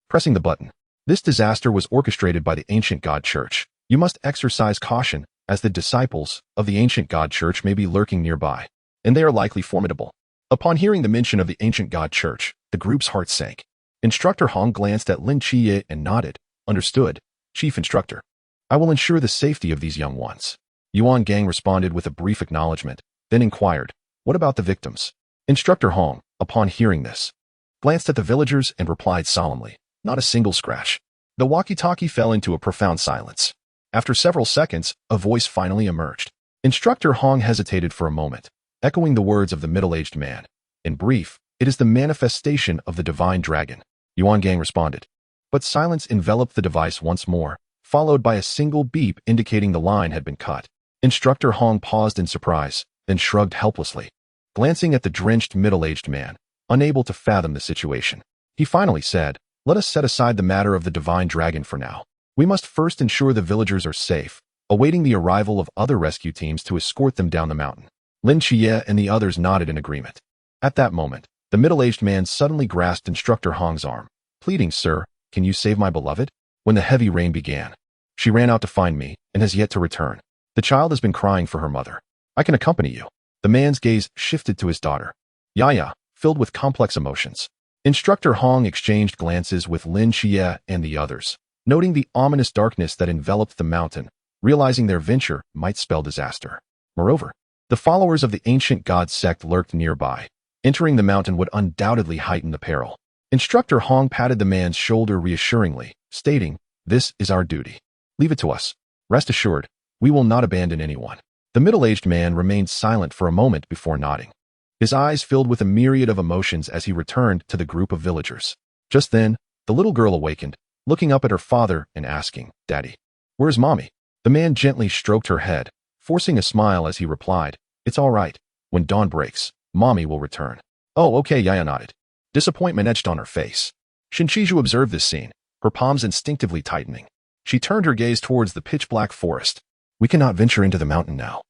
Pressing the button. "This disaster was orchestrated by the ancient God Church. You must exercise caution, as the disciples of the ancient God Church may be lurking nearby, and they are likely formidable. Upon hearing the mention of the ancient god church, the group's heart sank. Instructor Hong glanced at Lin Qiye and nodded. Understood, Chief Instructor. I will ensure the safety of these young ones. Yuan Gang responded with a brief acknowledgement, then inquired, what about the victims? Instructor Hong, upon hearing this, glanced at the villagers and replied solemnly, not a single scratch. The walkie-talkie fell into a profound silence. After several seconds, a voice finally emerged. Instructor Hong hesitated for a moment, echoing the words of the middle-aged man. In brief, it is the manifestation of the divine dragon. Yuan Gang responded. But silence enveloped the device once more, followed by a single beep indicating the line had been cut. Instructor Hong paused in surprise, then shrugged helplessly, glancing at the drenched middle-aged man, unable to fathom the situation. He finally said, let us set aside the matter of the divine dragon for now. We must first ensure the villagers are safe, awaiting the arrival of other rescue teams to escort them down the mountain. Lin Qiye and the others nodded in agreement. At that moment, the middle-aged man suddenly grasped Instructor Hong's arm, pleading, Sir, can you save my beloved? When the heavy rain began, she ran out to find me and has yet to return. The child has been crying for her mother. I can accompany you. The man's gaze shifted to his daughter, Yaya, filled with complex emotions. Instructor Hong exchanged glances with Lin Qiye and the others, noting the ominous darkness that enveloped the mountain, realizing their venture might spell disaster. Moreover, the followers of the ancient god sect lurked nearby. Entering the mountain would undoubtedly heighten the peril. Instructor Hong patted the man's shoulder reassuringly, stating, this is our duty. Leave it to us. Rest assured, we will not abandon anyone. The middle-aged man remained silent for a moment before nodding. His eyes filled with a myriad of emotions as he returned to the group of villagers. Just then, the little girl awakened, looking up at her father and asking, Daddy, where's Mommy? The man gently stroked her head, forcing a smile as he replied, it's all right. When dawn breaks, Mommy will return. Oh, okay, Yaya nodded. Disappointment etched on her face. Shinchiju observed this scene, her palms instinctively tightening. She turned her gaze towards the pitch-black forest. We cannot venture into the mountain now.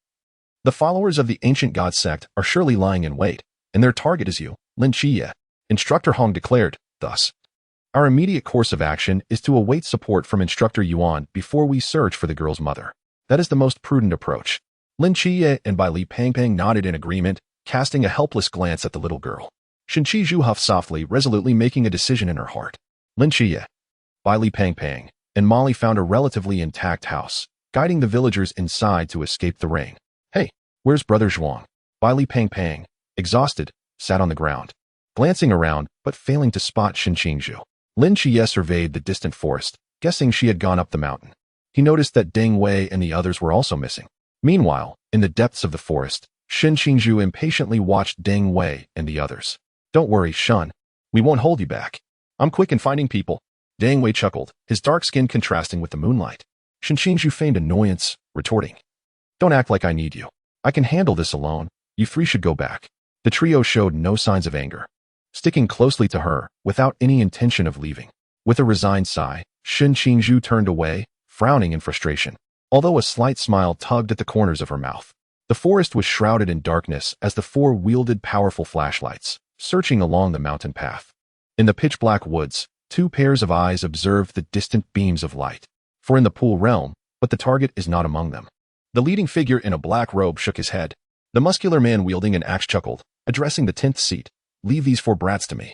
The followers of the ancient god sect are surely lying in wait, and their target is you, Lin Qiye. Instructor Hong declared, thus. Our immediate course of action is to await support from Instructor Yuan before we search for the girl's mother. That is the most prudent approach. Lin Qiye and Bai Li Pangpang nodded in agreement, casting a helpless glance at the little girl. Shinchiju huffed softly, resolutely making a decision in her heart. Lin Qiye, Bai Li Pangpang, and Molly found a relatively intact house, guiding the villagers inside to escape the rain. Hey, where's Brother Zhuang? Bai Li Pangpang, exhausted, sat on the ground, glancing around but failing to spot Shinchiju. Lin Qiye surveyed the distant forest, guessing she had gone up the mountain. He noticed that Deng Wei and the others were also missing. Meanwhile, in the depths of the forest, Shinchiju impatiently watched Deng Wei and the others. Don't worry, Shun. We won't hold you back. I'm quick in finding people. Deng Wei chuckled, his dark skin contrasting with the moonlight. Shinchiju feigned annoyance, retorting. Don't act like I need you. I can handle this alone. You three should go back. The trio showed no signs of anger, sticking closely to her without any intention of leaving. With a resigned sigh, Shinchiju turned away, frowning in frustration, although a slight smile tugged at the corners of her mouth. The forest was shrouded in darkness as the four wielded powerful flashlights, searching along the mountain path. In the pitch-black woods, two pairs of eyes observed the distant beams of light. For in the pool realm, but the target is not among them. The leading figure in a black robe shook his head. The muscular man wielding an axe chuckled, addressing the 10th seat. Leave these four brats to me.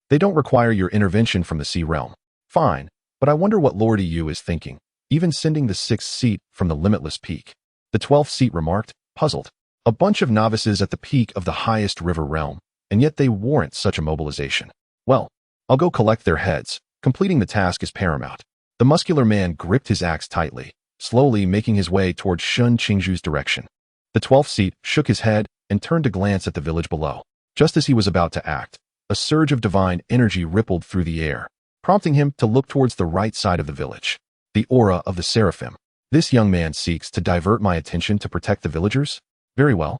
They don't require your intervention from the sea realm. Fine, but I wonder what Lord Yu is thinking, even sending the 6th seat from the limitless peak. The 12th seat remarked, puzzled. A bunch of novices at the peak of the highest river realm, and yet they warrant such a mobilization. Well, I'll go collect their heads. Completing the task is paramount. The muscular man gripped his axe tightly, slowly making his way towards Shun Qingzhu's direction. The 12th seat shook his head and turned to glance at the village below. Just as he was about to act, a surge of divine energy rippled through the air, prompting him to look towards the right side of the village. The aura of the seraphim. This young man seeks to divert my attention to protect the villagers? Very well.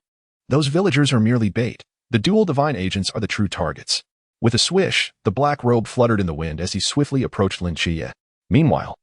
Those villagers are merely bait. The dual divine agents are the true targets. With a swish, the black robe fluttered in the wind as he swiftly approached Lin Qiye. Meanwhile,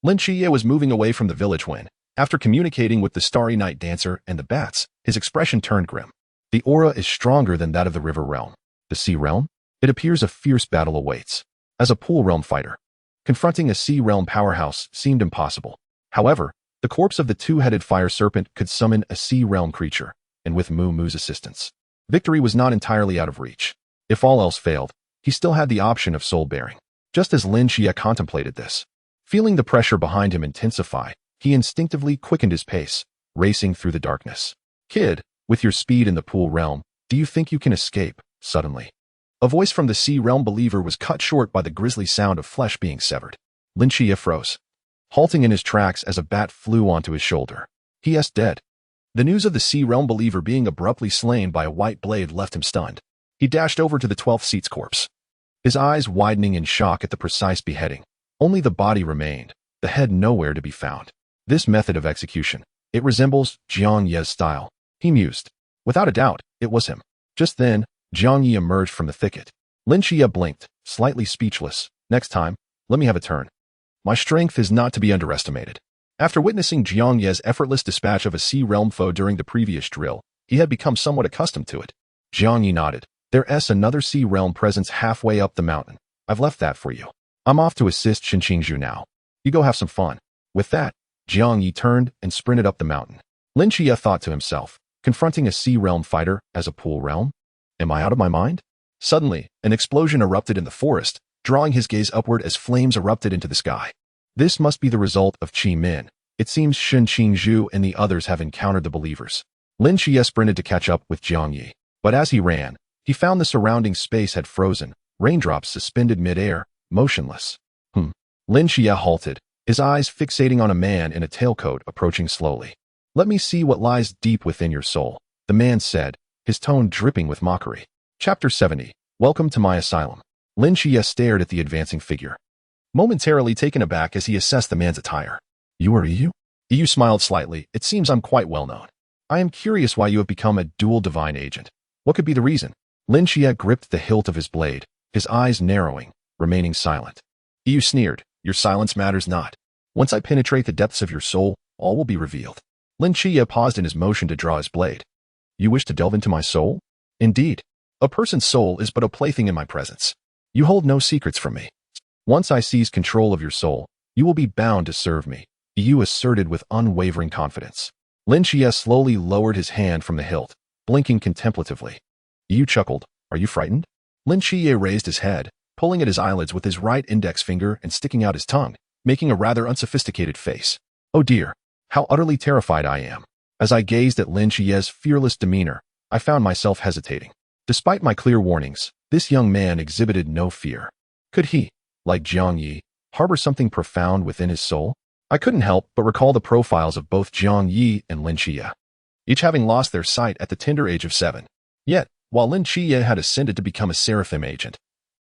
Lin Qiye was moving away from the village when, after communicating with the starry night dancer and the bats, his expression turned grim. The aura is stronger than that of the river realm. The sea realm? It appears a fierce battle awaits. As a pool realm fighter, confronting a sea realm powerhouse seemed impossible. However, the corpse of the two-headed fire serpent could summon a sea realm creature, and with Mu Mu's assistance, Victory was not entirely out of reach. If all else failed, he still had the option of soul-bearing. Just as Lin Qiye contemplated this, feeling the pressure behind him intensify, he instinctively quickened his pace, racing through the darkness. Kid, with your speed in the pool realm, do you think you can escape? Suddenly, a voice from the sea realm believer was cut short by the grisly sound of flesh being severed. Lin Qiye froze, halting in his tracks as a bat flew onto his shoulder. He is dead. The news of the sea realm believer being abruptly slain by a white blade left him stunned. He dashed over to the 12th seat's corpse, his eyes widening in shock at the precise beheading. Only the body remained, the head nowhere to be found. This method of execution, it resembles Jiang Ye's style, he mused. Without a doubt, it was him. Just then, Jiang Ye emerged from the thicket. Lin Qiye blinked, slightly speechless. Next time, let me have a turn. My strength is not to be underestimated. After witnessing Jiang Ye's effortless dispatch of a sea realm foe during the previous drill, he had become somewhat accustomed to it. Jiang Ye nodded. There's another sea realm presence halfway up the mountain. I've left that for you. I'm off to assist Qingju now. You go have some fun. With that, Jiang Ye turned and sprinted up the mountain. Lin Qiye thought to himself, confronting a sea realm fighter as a pool realm? Am I out of my mind? Suddenly, an explosion erupted in the forest, drawing his gaze upward as flames erupted into the sky. This must be the result of Qi Min. It seems Qingju and the others have encountered the believers. Lin Qiye sprinted to catch up with Jiang Ye, but as he ran, he found the surrounding space had frozen, raindrops suspended mid-air, motionless. Lin Qiye halted, his eyes fixating on a man in a tailcoat approaching slowly. Let me see what lies deep within your soul, the man said, his tone dripping with mockery. Chapter 70. Welcome to my asylum. Lin Qiye stared at the advancing figure, momentarily taken aback as he assessed the man's attire. You are Yu? Yu smiled slightly. It seems I'm quite well known. I am curious why you have become a dual divine agent. What could be the reason? Lin Qiye gripped the hilt of his blade, his eyes narrowing, remaining silent. Yu sneered. Your silence matters not. Once I penetrate the depths of your soul, all will be revealed. Lin Qiye paused in his motion to draw his blade. You wish to delve into my soul? Indeed. A person's soul is but a plaything in my presence. You hold no secrets from me. Once I seize control of your soul, you will be bound to serve me, Yu asserted with unwavering confidence. Lin Qiye slowly lowered his hand from the hilt, blinking contemplatively. Yu chuckled. Are you frightened? Lin Qiye raised his head, pulling at his eyelids with his right index finger and sticking out his tongue, making a rather unsophisticated face. Oh dear, how utterly terrified I am. As I gazed at Lin Qiye's fearless demeanor, I found myself hesitating. Despite my clear warnings, this young man exhibited no fear. Could he, like Jiang Ye, harbor something profound within his soul? I couldn't help but recall the profiles of both Jiang Ye and Lin Qiye, each having lost their sight at the tender age of 7. Yet, while Lin Qiye had ascended to become a seraphim agent,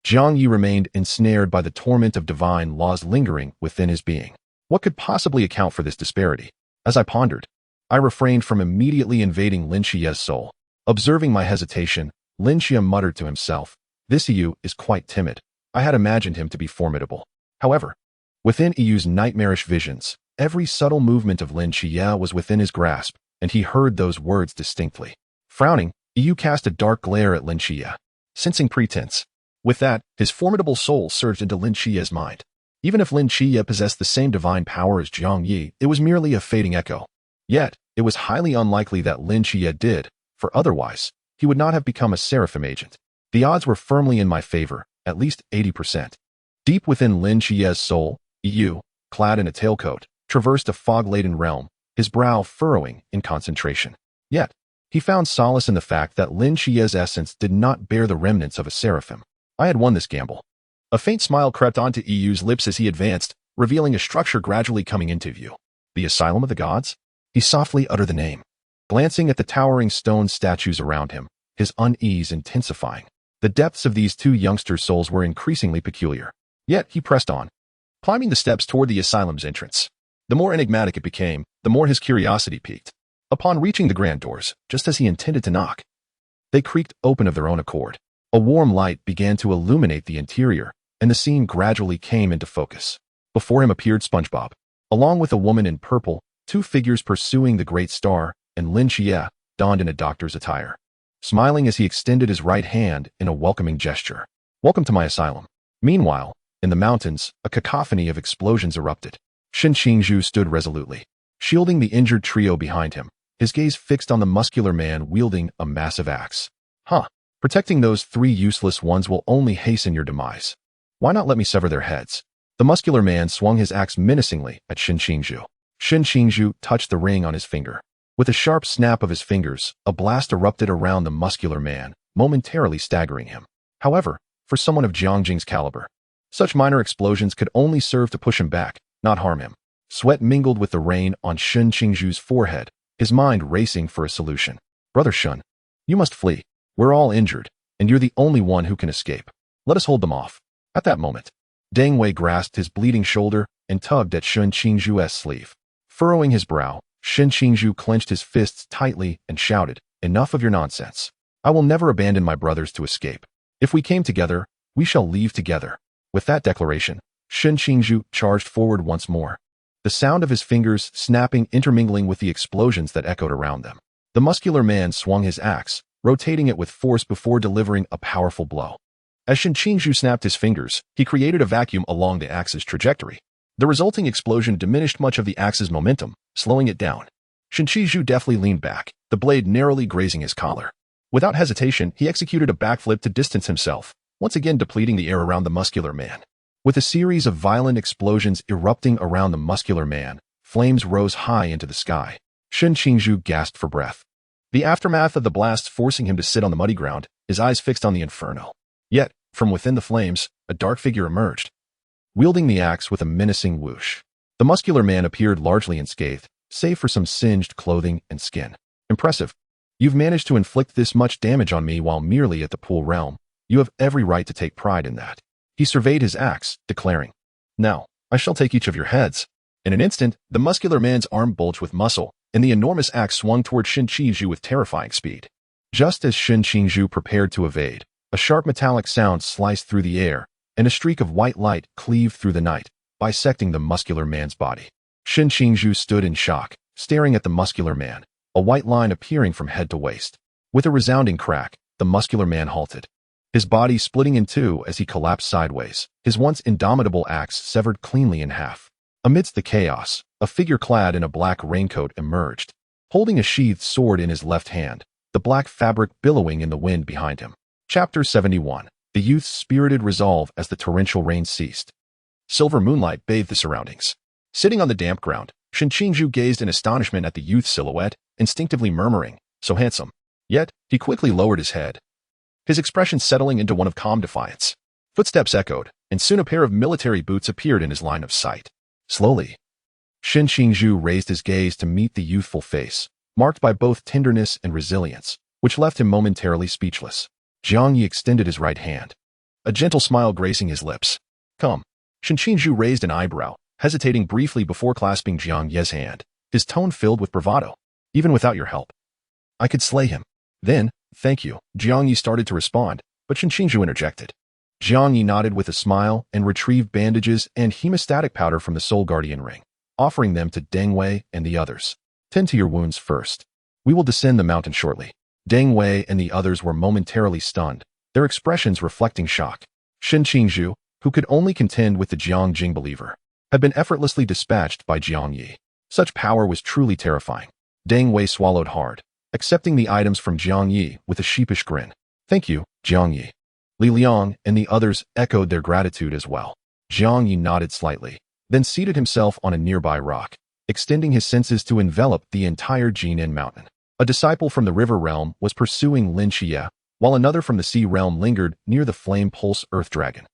Jiang Ye remained ensnared by the torment of divine laws lingering within his being. What could possibly account for this disparity? As I pondered, I refrained from immediately invading Lin Qiye's soul. Observing my hesitation, Lin Qiye muttered to himself, this Yu is quite timid. I had imagined him to be formidable. However, within Yu's nightmarish visions, every subtle movement of Lin Qiye was within his grasp, and he heard those words distinctly. Frowning, Yu cast a dark glare at Lin Qiye, sensing pretense. With that, his formidable soul surged into Lin Qiye's mind. Even if Lin Qiye possessed the same divine power as Jiang Ye, it was merely a fading echo. Yet, it was highly unlikely that Lin Qiye did, for otherwise, he would not have become a seraphim agent. The odds were firmly in my favor, at least 80%. Deep within Lin Qiye's soul, Yu, clad in a tailcoat, traversed a fog-laden realm, his brow furrowing in concentration. Yet, he found solace in the fact that Lin Qiye's essence did not bear the remnants of a seraphim. I had won this gamble. A faint smile crept onto Yu's lips as he advanced, revealing a structure gradually coming into view. The Asylum of the Gods? He softly uttered the name, glancing at the towering stone statues around him, his unease intensifying. The depths of these two youngsters' souls were increasingly peculiar. Yet he pressed on, climbing the steps toward the asylum's entrance. The more enigmatic it became, the more his curiosity piqued. Upon reaching the grand doors, just as he intended to knock, they creaked open of their own accord. A warm light began to illuminate the interior, and the scene gradually came into focus. Before him appeared SpongeBob, along with a woman in purple, two figures pursuing the great star, and Lin Qiye, donned in a doctor's attire, smiling as he extended his right hand in a welcoming gesture. Welcome to my asylum. Meanwhile, in the mountains, a cacophony of explosions erupted. Qingju stood resolutely, shielding the injured trio behind him, his gaze fixed on the muscular man wielding a massive axe. Huh. Protecting those 3 useless ones will only hasten your demise. Why not let me sever their heads? The muscular man swung his axe menacingly at Shen Qingzhu. Shen Qingzhu touched the ring on his finger. With a sharp snap of his fingers, a blast erupted around the muscular man, momentarily staggering him. However, for someone of Jiang Ye's caliber, such minor explosions could only serve to push him back, not harm him. Sweat mingled with the rain on Shen Qingzhu's forehead, his mind racing for a solution. Brother Shun, you must flee. We're all injured, and you're the only one who can escape. Let us hold them off. At that moment, Deng Wei grasped his bleeding shoulder and tugged at Shen Qingzhu's sleeve. Furrowing his brow, Shen Qingzhu clenched his fists tightly and shouted, "Enough of your nonsense. I will never abandon my brothers to escape. If we came together, we shall leave together." With that declaration, Shen Qingzhu charged forward once more. The sound of his fingers snapping intermingling with the explosions that echoed around them. The muscular man swung his axe, rotating it with force before delivering a powerful blow. As Shen Qingzhu snapped his fingers, he created a vacuum along the axe's trajectory. The resulting explosion diminished much of the axe's momentum, slowing it down. Shen Qingzhu deftly leaned back, the blade narrowly grazing his collar. Without hesitation, he executed a backflip to distance himself, once again depleting the air around the muscular man. With a series of violent explosions erupting around the muscular man, flames rose high into the sky. Shen Qingzhu gasped for breath. The aftermath of the blast forcing him to sit on the muddy ground, his eyes fixed on the inferno. Yet, from within the flames, a dark figure emerged, wielding the axe with a menacing whoosh. The muscular man appeared largely unscathed, save for some singed clothing and skin. Impressive. You've managed to inflict this much damage on me while merely at the pool realm. You have every right to take pride in that. He surveyed his axe, declaring, "Now, I shall take each of your heads." In an instant, the muscular man's arm bulged with muscle, and the enormous axe swung toward Shen Qingzhu with terrifying speed. Just as Shen Qingzhu prepared to evade, a sharp metallic sound sliced through the air, and a streak of white light cleaved through the night, bisecting the muscular man's body. Shen Qingzhu stood in shock, staring at the muscular man, a white line appearing from head to waist. With a resounding crack, the muscular man halted, his body splitting in two as he collapsed sideways, his once indomitable axe severed cleanly in half. Amidst the chaos, a figure clad in a black raincoat emerged, holding a sheathed sword in his left hand, the black fabric billowing in the wind behind him. Chapter 71. The youth's spirited resolve as the torrential rain ceased. Silver moonlight bathed the surroundings. Sitting on the damp ground, Shen Qingzhu gazed in astonishment at the youth's silhouette, instinctively murmuring, "So handsome." Yet, he quickly lowered his head, his expression settling into one of calm defiance. Footsteps echoed, and soon a pair of military boots appeared in his line of sight. Slowly, Shen Qingzhu raised his gaze to meet the youthful face, marked by both tenderness and resilience, which left him momentarily speechless. Jiang Ye extended his right hand, a gentle smile gracing his lips. "Come." Shen Qingzhu raised an eyebrow, hesitating briefly before clasping Jiang Ye's hand, his tone filled with bravado. "Even without your help, I could slay him." Then, "Thank you," Jiang Ye started to respond, but Shen Qingzhu interjected. Jiang Ye nodded with a smile and retrieved bandages and hemostatic powder from the Soul Guardian ring, offering them to Deng Wei and the others. "Tend to your wounds first. We will descend the mountain shortly." Deng Wei and the others were momentarily stunned, their expressions reflecting shock. Shen Qingzhu, who could only contend with the Jiang Jing believer, had been effortlessly dispatched by Jiang Ye. Such power was truly terrifying. Deng Wei swallowed hard, accepting the items from Jiang Ye with a sheepish grin. "Thank you, Jiang Ye." Li Liang and the others echoed their gratitude as well. Jiang Ye nodded slightly, then seated himself on a nearby rock, extending his senses to envelop the entire Jinan mountain. A disciple from the river realm was pursuing Lin Qiye, while another from the sea realm lingered near the flame pulse earth dragon.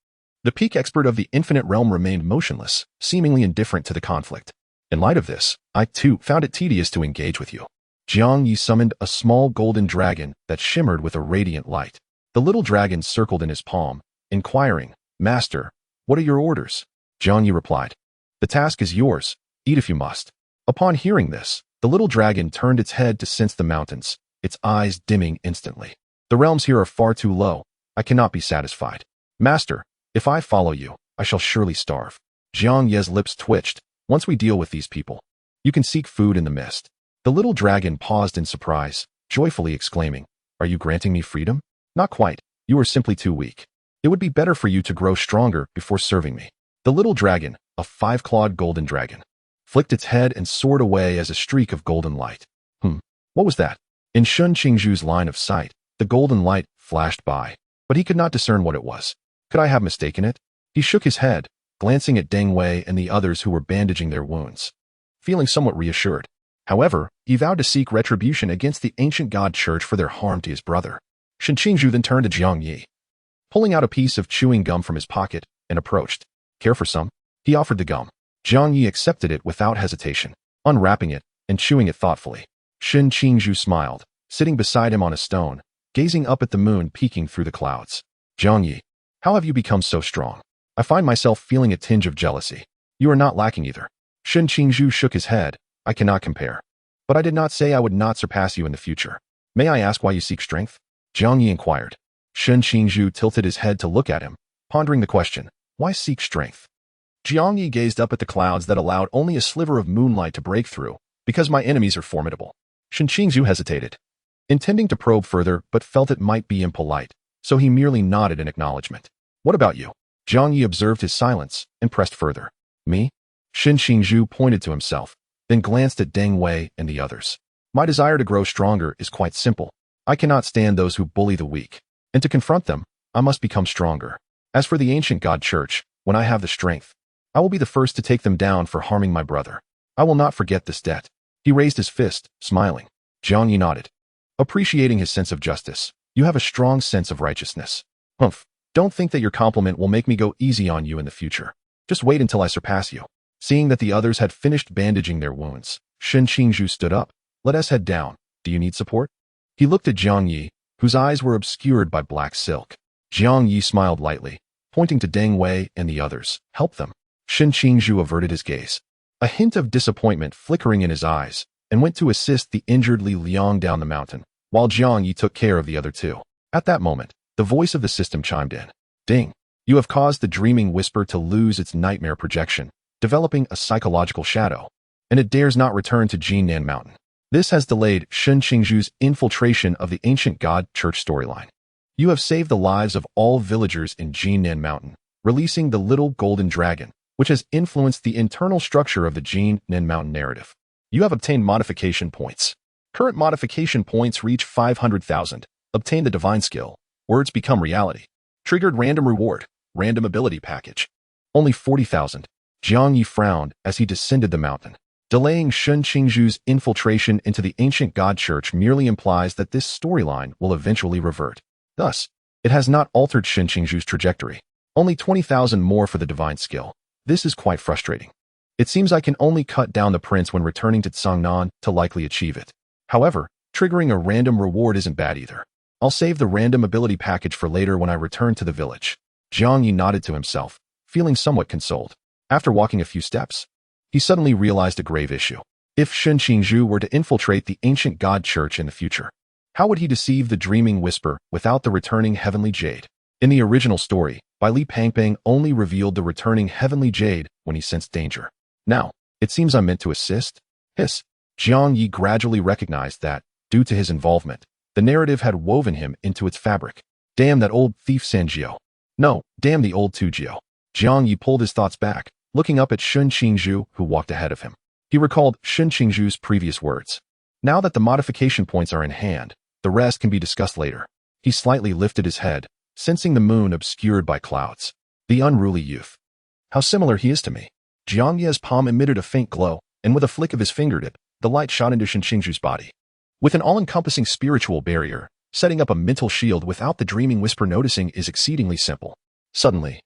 The peak expert of the infinite realm remained motionless, seemingly indifferent to the conflict. "In light of this, I too found it tedious to engage with you." Jiang Ye summoned a small golden dragon that shimmered with a radiant light. The little dragon circled in his palm, inquiring, "Master, what are your orders?" Jiang Ye replied, "The task is yours. Eat if you must." Upon hearing this, the little dragon turned its head to sense the mountains, its eyes dimming instantly. "The realms here are far too low. I cannot be satisfied. Master, if I follow you, I shall surely starve." Jiang Ye's lips twitched. "Once we deal with these people, you can seek food in the mist." The little dragon paused in surprise, joyfully exclaiming, "Are you granting me freedom?" "Not quite. You are simply too weak. It would be better for you to grow stronger before serving me." The little dragon, a 5-clawed golden dragon, flicked its head and soared away as a streak of golden light. What was that? In Shen Qingzhu's line of sight, The golden light flashed by, but he could not discern what it was. Could I have mistaken it? He shook his head, glancing at Jiang Ye and the others who were bandaging their wounds, feeling somewhat reassured. However, he vowed to seek retribution against the ancient god church for their harm to his brother. Shen Qingzhu then turned to Jiang Ye, pulling out a piece of chewing gum from his pocket, and approached. Care for some? He offered the gum. Jiang Ye accepted it without hesitation, unwrapping it and chewing it thoughtfully. Shen Qingzhu smiled, sitting beside him on a stone, gazing up at the moon peeking through the clouds. Jiang Ye, how have you become so strong? I find myself feeling a tinge of jealousy. You are not lacking either. Shen Qingzhu shook his head. I cannot compare. But I did not say I would not surpass you in the future. May I ask why you seek strength? Jiang Ye inquired. Shen Qingzhu tilted his head to look at him, pondering the question. Why seek strength? Jiang Ye gazed up at the clouds that allowed only a sliver of moonlight to break through. Because my enemies are formidable. Shen Qingzhu hesitated, intending to probe further but felt it might be impolite, so he merely nodded in acknowledgement. What about you? Jiang Ye observed his silence and pressed further. Me? Shen Qingzhu pointed to himself, then glanced at Jiang Ye and the others. My desire to grow stronger is quite simple. I cannot stand those who bully the weak, and to confront them, I must become stronger. As for the ancient god church, when I have the strength, I will be the first to take them down for harming my brother. I will not forget this debt. He raised his fist, smiling. Jiang Ye nodded, appreciating his sense of justice. You have a strong sense of righteousness. Humph. Don't think that your compliment will make me go easy on you in the future. Just wait until I surpass you. Seeing that the others had finished bandaging their wounds, Shen Qingzhu stood up. Let us head down. Do you need support? He looked at Jiang Ye, whose eyes were obscured by black silk. Jiang Ye smiled lightly, pointing to Jiang Ye and the others. Help them. Shen Qingzhu averted his gaze, a hint of disappointment flickering in his eyes, and went to assist the injured Li Liang down the mountain, while Jiang Ye took care of the other two. At that moment, the voice of the system chimed in. Ding. You have caused the dreaming whisper to lose its nightmare projection, developing a psychological shadow, and it dares not return to Jinan Mountain. This has delayed Shen Qingzhu's infiltration of the ancient god church storyline. You have saved the lives of all villagers in Jinan Mountain, releasing the little golden dragon, which has influenced the internal structure of the Jinan Mountain narrative. You have obtained modification points. Current modification points reach 500,000. Obtain the divine skill. Words become reality. Triggered random reward. Random ability package. Only 40,000. Jiang Ye frowned as he descended the mountain. Delaying Shen Qingzhu's infiltration into the ancient god church merely implies that this storyline will eventually revert. Thus, it has not altered Shen Qingzhu's trajectory. Only 20,000 more for the divine skill. This is quite frustrating. It seems I can only cut down the prince when returning to Cangnan to likely achieve it. However, triggering a random reward isn't bad either. I'll save the random ability package for later when I return to the village. Jiang Ye nodded to himself, feeling somewhat consoled. After walking a few steps, he suddenly realized a grave issue. If Shen Qingzhu were to infiltrate the ancient god church in the future, how would he deceive the dreaming whisper without the returning heavenly jade? In the original story, Bai Li Pangpang only revealed the returning heavenly jade when he sensed danger. Now, it seems I'm meant to assist? Hiss. Jiang Ye gradually recognized that, due to his involvement, the narrative had woven him into its fabric. Damn that old thief Sanjiao. No, damn the old Tujio. Jiang Ye pulled his thoughts back, looking up at Shen Qingzhu, who walked ahead of him. He recalled Shen Qingzhu's previous words. Now that the modification points are in hand, the rest can be discussed later. He slightly lifted his head, sensing the moon obscured by clouds. The unruly youth. How similar he is to me. Jiang Ye's palm emitted a faint glow, and with a flick of his fingertip, the light shot into Shen Qingzhu's body. With an all-encompassing spiritual barrier, setting up a mental shield without the dreaming whisper noticing is exceedingly simple. Suddenly,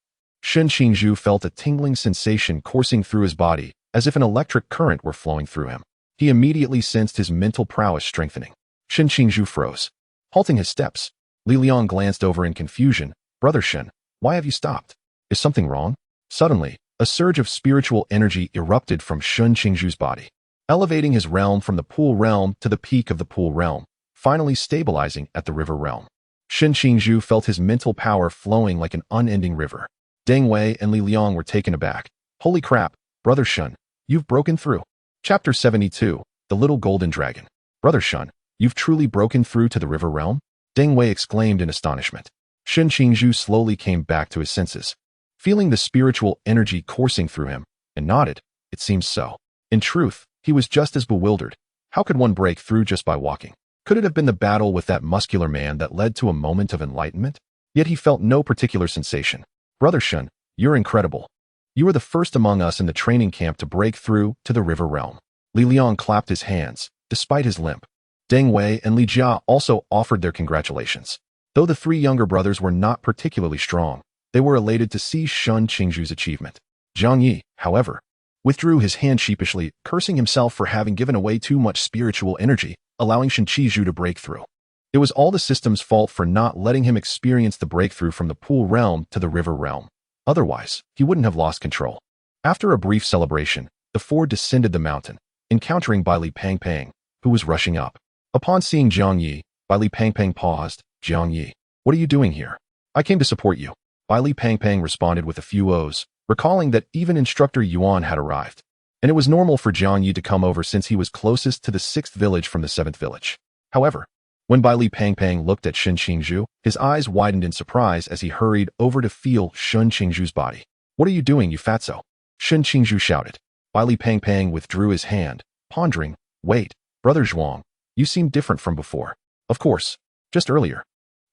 Shen Qingzhu felt a tingling sensation coursing through his body, as if an electric current were flowing through him. He immediately sensed his mental prowess strengthening. Shen Qingzhu froze, halting his steps. Li Liang glanced over in confusion. Brother Shen, why have you stopped? Is something wrong? Suddenly, a surge of spiritual energy erupted from Shen Qingzhu's body, elevating his realm from the pool realm to the peak of the pool realm, finally stabilizing at the river realm. Shen Qingzhu felt his mental power flowing like an unending river. Jiang Ye and Li Liang were taken aback. Holy crap, Brother Shen, you've broken through. Chapter 72, The Little Golden Dragon. Brother Shen, you've truly broken through to the river realm? Jiang Ye exclaimed in astonishment. Shen Qingzhu slowly came back to his senses, feeling the spiritual energy coursing through him, and nodded. It seems so. In truth, he was just as bewildered. How could one break through just by walking? Could it have been the battle with that muscular man that led to a moment of enlightenment? Yet he felt no particular sensation. Brother Shun, you're incredible. You were the first among us in the training camp to break through to the river realm. Li Liang clapped his hands, despite his limp. Deng Wei and Li Jia also offered their congratulations. Though the three younger brothers were not particularly strong, they were elated to see Shun Qingzhu's achievement. Jiang Ye, however, withdrew his hand sheepishly, cursing himself for having given away too much spiritual energy, allowing Shen Qizhu to break through. It was all the system's fault for not letting him experience the breakthrough from the pool realm to the river realm. Otherwise, he wouldn't have lost control. After a brief celebration, the four descended the mountain, encountering Bai Li Pangpang, who was rushing up. Upon seeing Jiang Ye, Bai Li Pangpang paused. Jiang Ye, what are you doing here? I came to support you. Bai Li Pangpang responded with a few O's, recalling that even Instructor Yuan had arrived. And it was normal for Jiang Ye to come over since he was closest to the 6th village from the 7th village. However, when Bai Li Pangpang looked at Shen Qingzhu, his eyes widened in surprise as he hurried over to feel Shen Qingzhu's body. What are you doing, you fatso? Shen Qingzhu shouted. Bai Li Pangpang withdrew his hand, pondering. Wait, Brother Zhuang, you seem different from before. Of course, just earlier.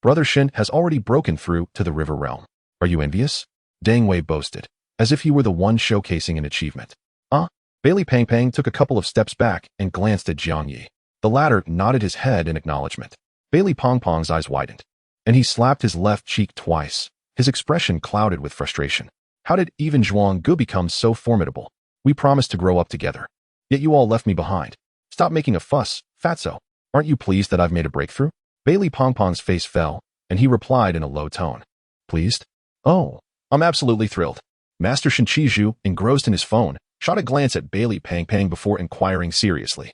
Brother Shen has already broken through to the river realm. Are you envious? Deng Wei boasted, as if he were the one showcasing an achievement. Bai Li Pangpang took a couple of steps back and glanced at Jiang Ye. The latter nodded his head in acknowledgement. Bai Li Pangpang's eyes widened, and he slapped his left cheek twice, his expression clouded with frustration. How did even Zhuang Gu become so formidable? We promised to grow up together. Yet you all left me behind. Stop making a fuss, fatso. Aren't you pleased that I've made a breakthrough? Bai Li Pangpang's face fell, and he replied in a low tone. Pleased? Oh, I'm absolutely thrilled. Master Shen Qizhu, engrossed in his phone, shot a glance at Bai Li Pangpang before inquiring seriously.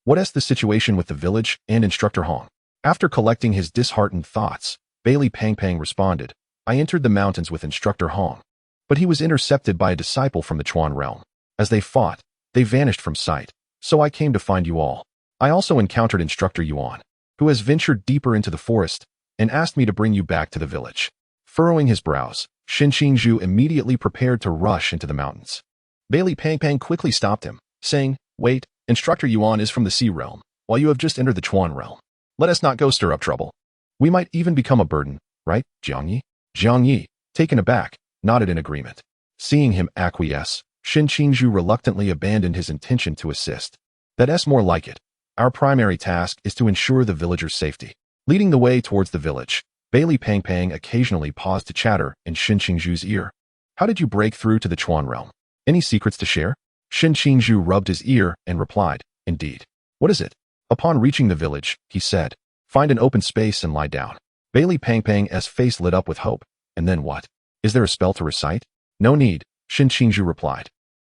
What is the situation with the village and Instructor Hong? After collecting his disheartened thoughts, Bai Li Pangpang responded, I entered the mountains with Instructor Hong, but he was intercepted by a disciple from the Chuan realm. As they fought, they vanished from sight, so I came to find you all. I also encountered Instructor Yuan, who has ventured deeper into the forest, and asked me to bring you back to the village. Furrowing his brows, Shen Qingzhu immediately prepared to rush into the mountains. Bai Li Pangpang quickly stopped him, saying, Wait, Instructor Yuan is from the Sea realm, while you have just entered the Chuan realm. Let us not go stir up trouble. We might even become a burden, right, Jiang Ye? Jiang Ye, taken aback, nodded in agreement. Seeing him acquiesce, Shen Qingzhu reluctantly abandoned his intention to assist. That's more like it. Our primary task is to ensure the villagers' safety. Leading the way towards the village, Bai Li Pangpang occasionally paused to chatter in Shen Qingzhu's ear. How did you break through to the Chuan realm? Any secrets to share? Shen Qingzhu rubbed his ear and replied, Indeed. What is it? Upon reaching the village, he said, Find an open space and lie down. Bai Li Pangpang's face lit up with hope. And then what? Is there a spell to recite? No need, Shen Qingzhu replied.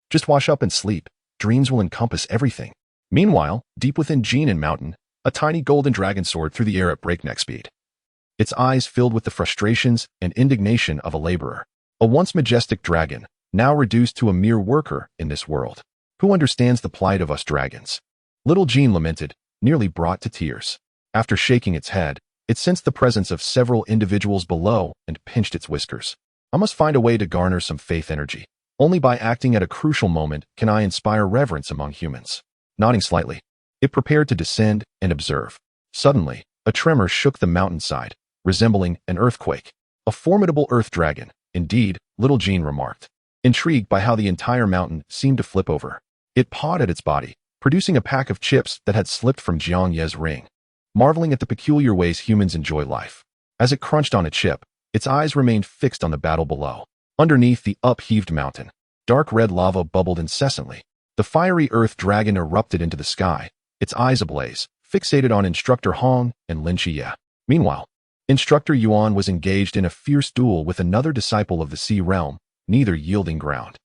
Just wash up and sleep. Dreams will encompass everything. Meanwhile, deep within Jinan Mountain, a tiny golden dragon soared through the air at breakneck speed. Its eyes filled with the frustrations and indignation of a laborer. A once majestic dragon, now reduced to a mere worker in this world. Who understands the plight of us dragons? Little Jean lamented, nearly brought to tears. After shaking its head, it sensed the presence of several individuals below and pinched its whiskers. I must find a way to garner some faith energy. Only by acting at a crucial moment can I inspire reverence among humans. Nodding slightly, it prepared to descend and observe. Suddenly, a tremor shook the mountainside, resembling an earthquake. A formidable earth dragon, indeed, Little Jean remarked, intrigued by how the entire mountain seemed to flip over. It pawed at its body, producing a pack of chips that had slipped from Jiang Ye's ring, marveling at the peculiar ways humans enjoy life. As it crunched on a chip, its eyes remained fixed on the battle below. Underneath the upheaved mountain, dark red lava bubbled incessantly. The fiery earth dragon erupted into the sky, its eyes ablaze, fixated on Instructor Hong and Lin Qiye. Meanwhile, Instructor Yuan was engaged in a fierce duel with another disciple of the Sea realm, neither yielding ground.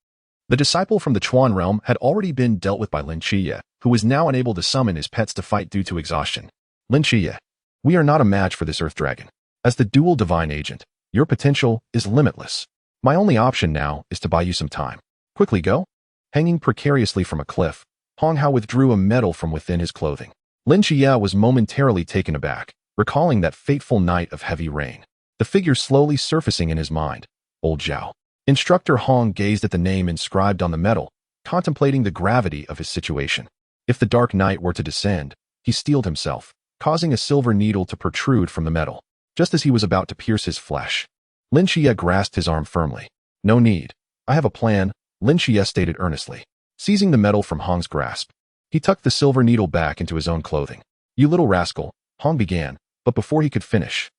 The disciple from the Chuan realm had already been dealt with by Lin Qiye, who was now unable to summon his pets to fight due to exhaustion. Lin Qiye, we are not a match for this earth dragon. As the dual divine agent, your potential is limitless. My only option now is to buy you some time. Quickly go. Hanging precariously from a cliff, Hong Hao withdrew a medal from within his clothing. Lin Qiye was momentarily taken aback, recalling that fateful night of heavy rain. The figure slowly surfacing in his mind, Old Zhao. Instructor Hong gazed at the name inscribed on the medal, contemplating the gravity of his situation. If the dark night were to descend, he steeled himself, causing a silver needle to protrude from the metal. Just as he was about to pierce his flesh, Lin Qiye grasped his arm firmly. "No need. I have a plan," Lin Qiye stated earnestly. Seizing the metal from Hong's grasp, he tucked the silver needle back into his own clothing. "You little rascal," Hong began, but before he could finish,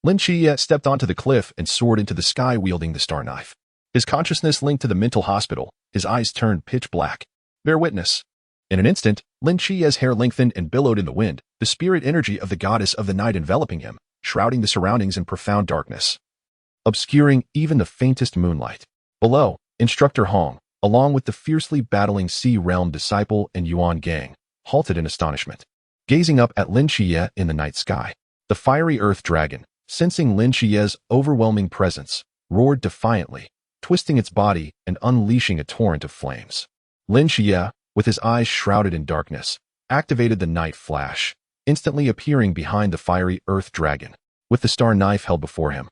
Lin Qiye stepped onto the cliff and soared into the sky wielding the star knife. His consciousness linked to the mental hospital, his eyes turned pitch black. "Bear witness." In an instant, Lin Qiye's hair lengthened and billowed in the wind, the spirit energy of the goddess of the night enveloping him, shrouding the surroundings in profound darkness, obscuring even the faintest moonlight. Below, Instructor Hong, along with the fiercely battling Sea Realm disciple and Yuan Gang, halted in astonishment, gazing up at Lin Qiye in the night sky. The fiery earth dragon, sensing Lin Qiye's overwhelming presence, roared defiantly, twisting its body and unleashing a torrent of flames. Lin Qiye, with his eyes shrouded in darkness, activated the night flash, instantly appearing behind the fiery earth dragon, with the star knife held before him.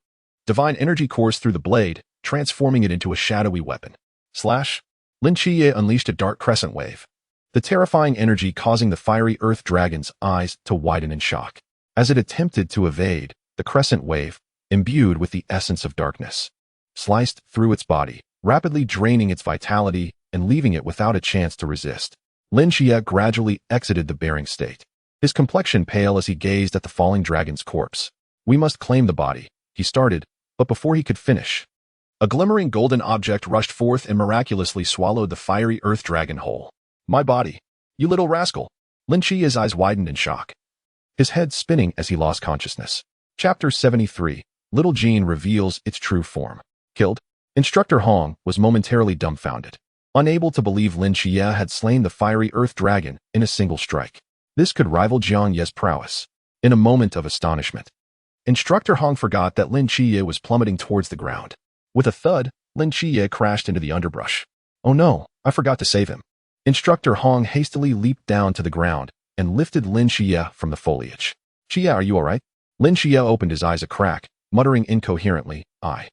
Divine energy coursed through the blade, transforming it into a shadowy weapon. Slash! Lin Qiye unleashed a dark crescent wave, the terrifying energy causing the fiery earth dragon's eyes to widen in shock. As it attempted to evade, the crescent wave, imbued with the essence of darkness, sliced through its body, rapidly draining its vitality and leaving it without a chance to resist. Lin Qiye gradually exited the bearing state, his complexion pale as he gazed at the falling dragon's corpse. "We must claim the body," he started, but before he could finish, a glimmering golden object rushed forth and miraculously swallowed the fiery earth dragon whole. "My body, you little rascal!" Lin Qiye's eyes widened in shock, his head spinning as he lost consciousness. Chapter 73. Little Jean reveals its true form. Killed? Instructor Hong was momentarily dumbfounded, unable to believe Lin Qiye had slain the fiery earth dragon in a single strike. This could rival Jiang Ye's prowess. In a moment of astonishment, Instructor Hong forgot that Lin Qiye was plummeting towards the ground. With a thud, Lin Qiye crashed into the underbrush. "Oh no, I forgot to save him." Instructor Hong hastily leaped down to the ground and lifted Lin Qiye from the foliage. "Qiye, are you all right?" Lin Qiye opened his eyes a crack, muttering incoherently, "I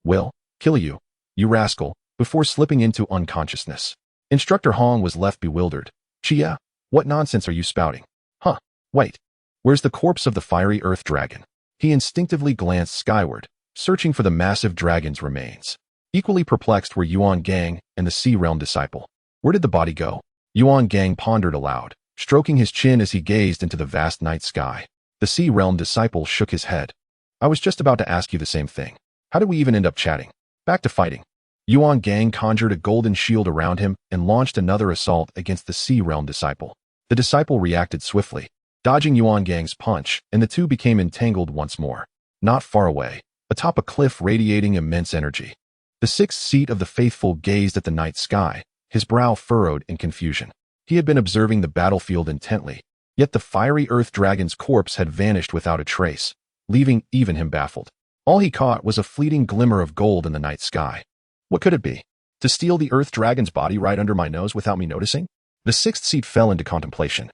will kill you, you rascal," before slipping into unconsciousness. Instructor Hong was left bewildered. "Qiye, what nonsense are you spouting?" "Huh, wait. Where's the corpse of the fiery earth dragon?" He instinctively glanced skyward, searching for the massive dragon's remains. Equally perplexed were Yuan Gang and the Sea Realm disciple. Where did the body go? Yuan Gang pondered aloud, stroking his chin as he gazed into the vast night sky. The Sea Realm disciple shook his head. "I was just about to ask you the same thing. How did we even end up chatting? Back to fighting." Yuan Gang conjured a golden shield around him and launched another assault against the Sea Realm disciple. The disciple reacted swiftly, dodging Yuan Gang's punch, and the two became entangled once more. Not far away, atop a cliff radiating immense energy, the sixth seat of the faithful gazed at the night sky, his brow furrowed in confusion. He had been observing the battlefield intently, yet the fiery earth dragon's corpse had vanished without a trace, leaving even him baffled. All he caught was a fleeting glimmer of gold in the night sky. What could it be? To steal the earth dragon's body right under my nose without me noticing? The sixth seat fell into contemplation,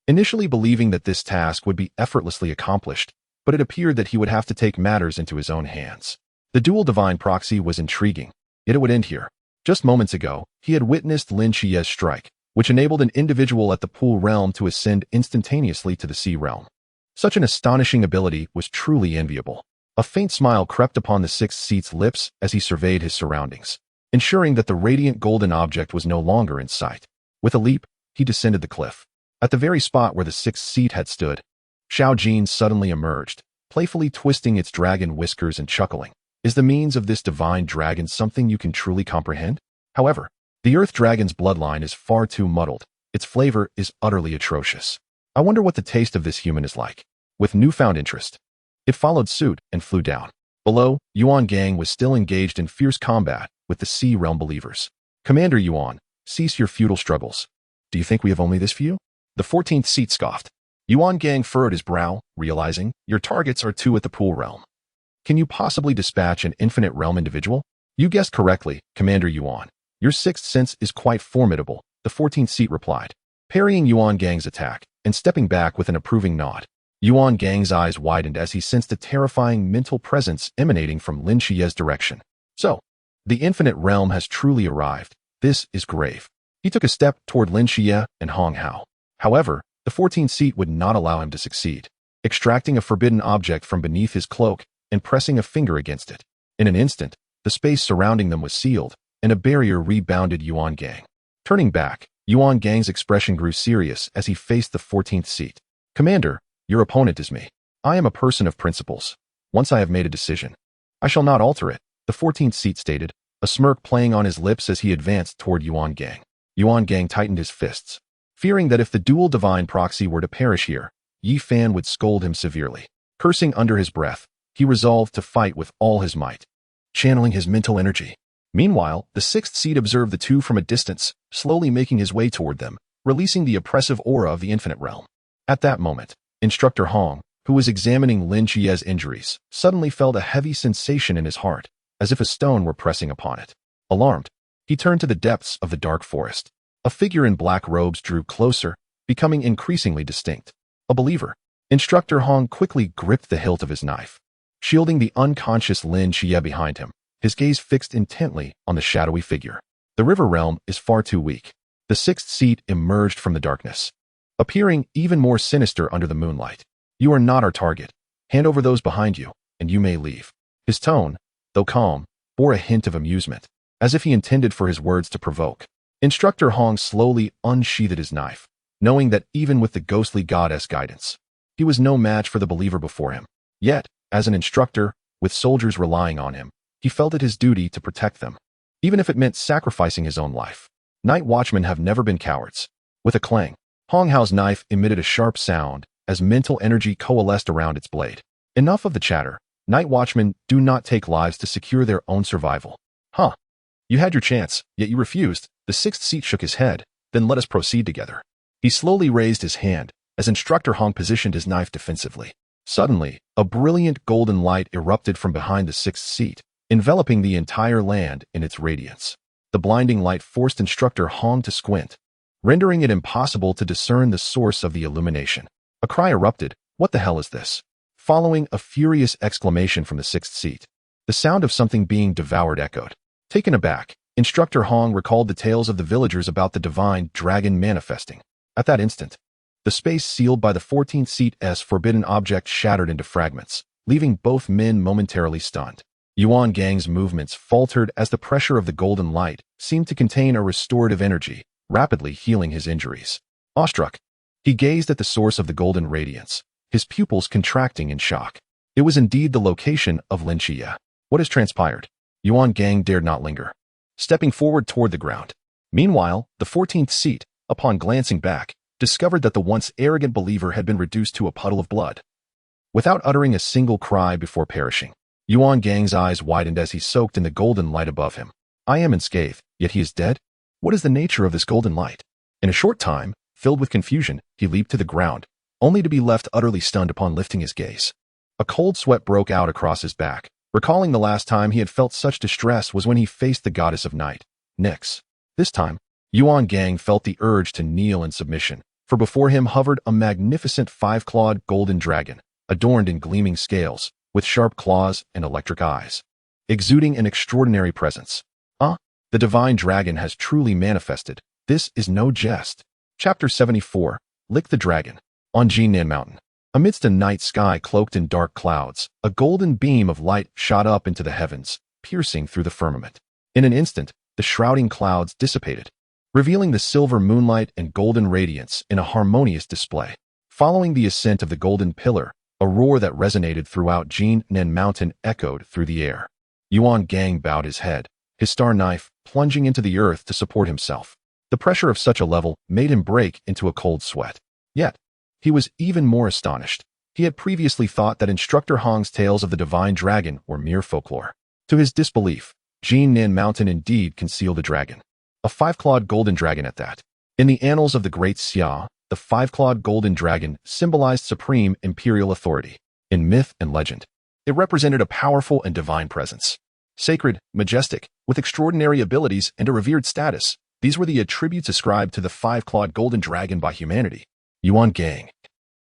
initially believing that this task would be effortlessly accomplished, but it appeared that he would have to take matters into his own hands. The dual divine proxy was intriguing, yet it would end here. Just moments ago, he had witnessed Lin Qiye's strike, which enabled an individual at the Pool Realm to ascend instantaneously to the Sea Realm. Such an astonishing ability was truly enviable. A faint smile crept upon the sixth seat's lips as he surveyed his surroundings, ensuring that the radiant golden object was no longer in sight. With a leap, he descended the cliff. At the very spot where the sixth seat had stood, Xiao Jin suddenly emerged, playfully twisting its dragon whiskers and chuckling. "Is the means of this divine dragon something you can truly comprehend?" However, the earth dragon's bloodline is far too muddled. Its flavor is utterly atrocious. I wonder what the taste of this human is like. With newfound interest, it followed suit and flew down. Below, Yuan Gang was still engaged in fierce combat with the Sea Realm believers. "Commander Yuan, cease your futile struggles. Do you think we have only this few?" The 14th seat scoffed. Yuan Gang furrowed his brow, realizing, "Your targets are two at the Pool Realm. Can you possibly dispatch an infinite realm individual?" "You guessed correctly, Commander Yuan. Your sixth sense is quite formidable," the 14th seat replied, parrying Yuan Gang's attack and stepping back with an approving nod. Yuan Gang's eyes widened as he sensed a terrifying mental presence emanating from Lin Qiye's direction. "So, the infinite realm has truly arrived. This is grave." He took a step toward Lin Qiye and Hong Hao. However, The 14th seat would not allow him to succeed. Extracting a forbidden object from beneath his cloak and pressing a finger against it. In an instant, the space surrounding them was sealed, and a barrier rebounded Yuan Gang. Turning back, Yuan Gang's expression grew serious as he faced the 14th seat. Commander, your opponent is me. I am a person of principles. Once I have made a decision, I shall not alter it, the 14th seat stated, a smirk playing on his lips as he advanced toward Yuan Gang. Yuan Gang tightened his fists, fearing that if the dual divine proxy were to perish here, Yi Fan would scold him severely. Cursing under his breath, he resolved to fight with all his might, channeling his mental energy. Meanwhile, the 6th seat observed the two from a distance, slowly making his way toward them, releasing the oppressive aura of the infinite realm. At that moment, Instructor Hong, who was examining Lin Qiye's injuries, suddenly felt a heavy sensation in his heart, as if a stone were pressing upon it. Alarmed, he turned to the depths of the dark forest. A figure in black robes drew closer, becoming increasingly distinct. A believer. Instructor Hong quickly gripped the hilt of his knife, shielding the unconscious Lin Qiye behind him, his gaze fixed intently on the shadowy figure. The river realm is far too weak. The 6th seat emerged from the darkness, appearing even more sinister under the moonlight. You are not our target. Hand over those behind you, and you may leave. His tone, though calm, bore a hint of amusement, as if he intended for his words to provoke. Instructor Hong slowly unsheathed his knife, knowing that even with the ghostly goddess guidance, he was no match for the believer before him. Yet, as an instructor, with soldiers relying on him, he felt it his duty to protect them, even if it meant sacrificing his own life. Night watchmen have never been cowards. With a clang, Hong Hao's knife emitted a sharp sound as mental energy coalesced around its blade. Enough of the chatter. Night watchmen do not take lives to secure their own survival. Huh. You had your chance, yet you refused. The 6th seat shook his head. Then let us proceed together. He slowly raised his hand as Instructor Hong positioned his knife defensively. Suddenly, a brilliant golden light erupted from behind the 6th seat, enveloping the entire land in its radiance. The blinding light forced Instructor Hong to squint, rendering it impossible to discern the source of the illumination. A cry erupted. What the hell is this? Following a furious exclamation from the 6th seat, the sound of something being devoured echoed. Taken aback, Instructor Hong recalled the tales of the villagers about the divine dragon manifesting. At that instant, the space sealed by the 14th seat's forbidden object shattered into fragments, leaving both men momentarily stunned. Yuan Gang's movements faltered as the pressure of the golden light seemed to contain a restorative energy, rapidly healing his injuries. Awestruck, he gazed at the source of the golden radiance, his pupils contracting in shock. It was indeed the location of Lin Qiye. What has transpired? Yuan Gang dared not linger, stepping forward toward the ground. Meanwhile, the 14th seat, upon glancing back, discovered that the once arrogant believer had been reduced to a puddle of blood. Without uttering a single cry before perishing, Yuan Gang's eyes widened as he soaked in the golden light above him. I am unscathed, yet he is dead? What is the nature of this golden light? In a short time, filled with confusion, he leaped to the ground, only to be left utterly stunned upon lifting his gaze. A cold sweat broke out across his back, recalling the last time he had felt such distress was when he faced the goddess of night, Nyx. This time, Yuan Gang felt the urge to kneel in submission, for before him hovered a magnificent 5-clawed golden dragon, adorned in gleaming scales, with sharp claws and electric eyes, exuding an extraordinary presence. The divine dragon has truly manifested. This is no jest. Chapter 74, Lick the Dragon. On Jinan Mountain, amidst a night sky cloaked in dark clouds, a golden beam of light shot up into the heavens, piercing through the firmament. In an instant, the shrouding clouds dissipated, revealing the silver moonlight and golden radiance in a harmonious display. Following the ascent of the golden pillar, a roar that resonated throughout Jinan Mountain echoed through the air. Yuan Gang bowed his head, his star knife plunging into the earth to support himself. The pressure of such a level made him break into a cold sweat. Yet, he was even more astonished. He had previously thought that Instructor Hong's tales of the divine dragon were mere folklore. To his disbelief, Jinan Mountain indeed concealed a dragon. A 5-clawed golden dragon at that. In the annals of the Great Xia, the 5-clawed golden dragon symbolized supreme imperial authority. In myth and legend, it represented a powerful and divine presence. Sacred, majestic, with extraordinary abilities and a revered status, these were the attributes ascribed to the 5-clawed golden dragon by humanity. Yuan Gang,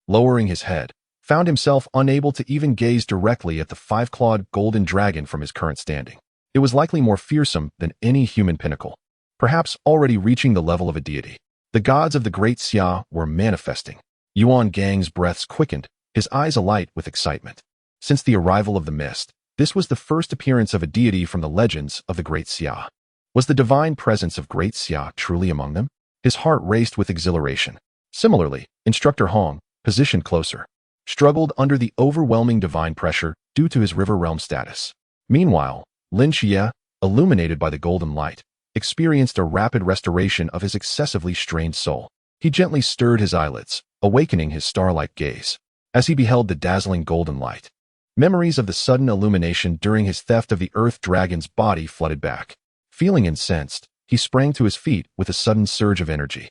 lowering his head, found himself unable to even gaze directly at the 5-clawed golden dragon from his current standing. It was likely more fearsome than any human pinnacle, perhaps already reaching the level of a deity. The gods of the Great Xia were manifesting. Yuan Gang's breaths quickened, his eyes alight with excitement. Since the arrival of the mist, this was the first appearance of a deity from the legends of the Great Xia. Was the divine presence of Great Xia truly among them? His heart raced with exhilaration. Similarly, Instructor Hong, positioned closer, struggled under the overwhelming divine pressure due to his river realm status. Meanwhile, Lin Qiye, illuminated by the golden light, experienced a rapid restoration of his excessively strained soul. He gently stirred his eyelids, awakening his star-like gaze, as he beheld the dazzling golden light. Memories of the sudden illumination during his theft of the Earth Dragon's body flooded back. Feeling incensed, he sprang to his feet with a sudden surge of energy.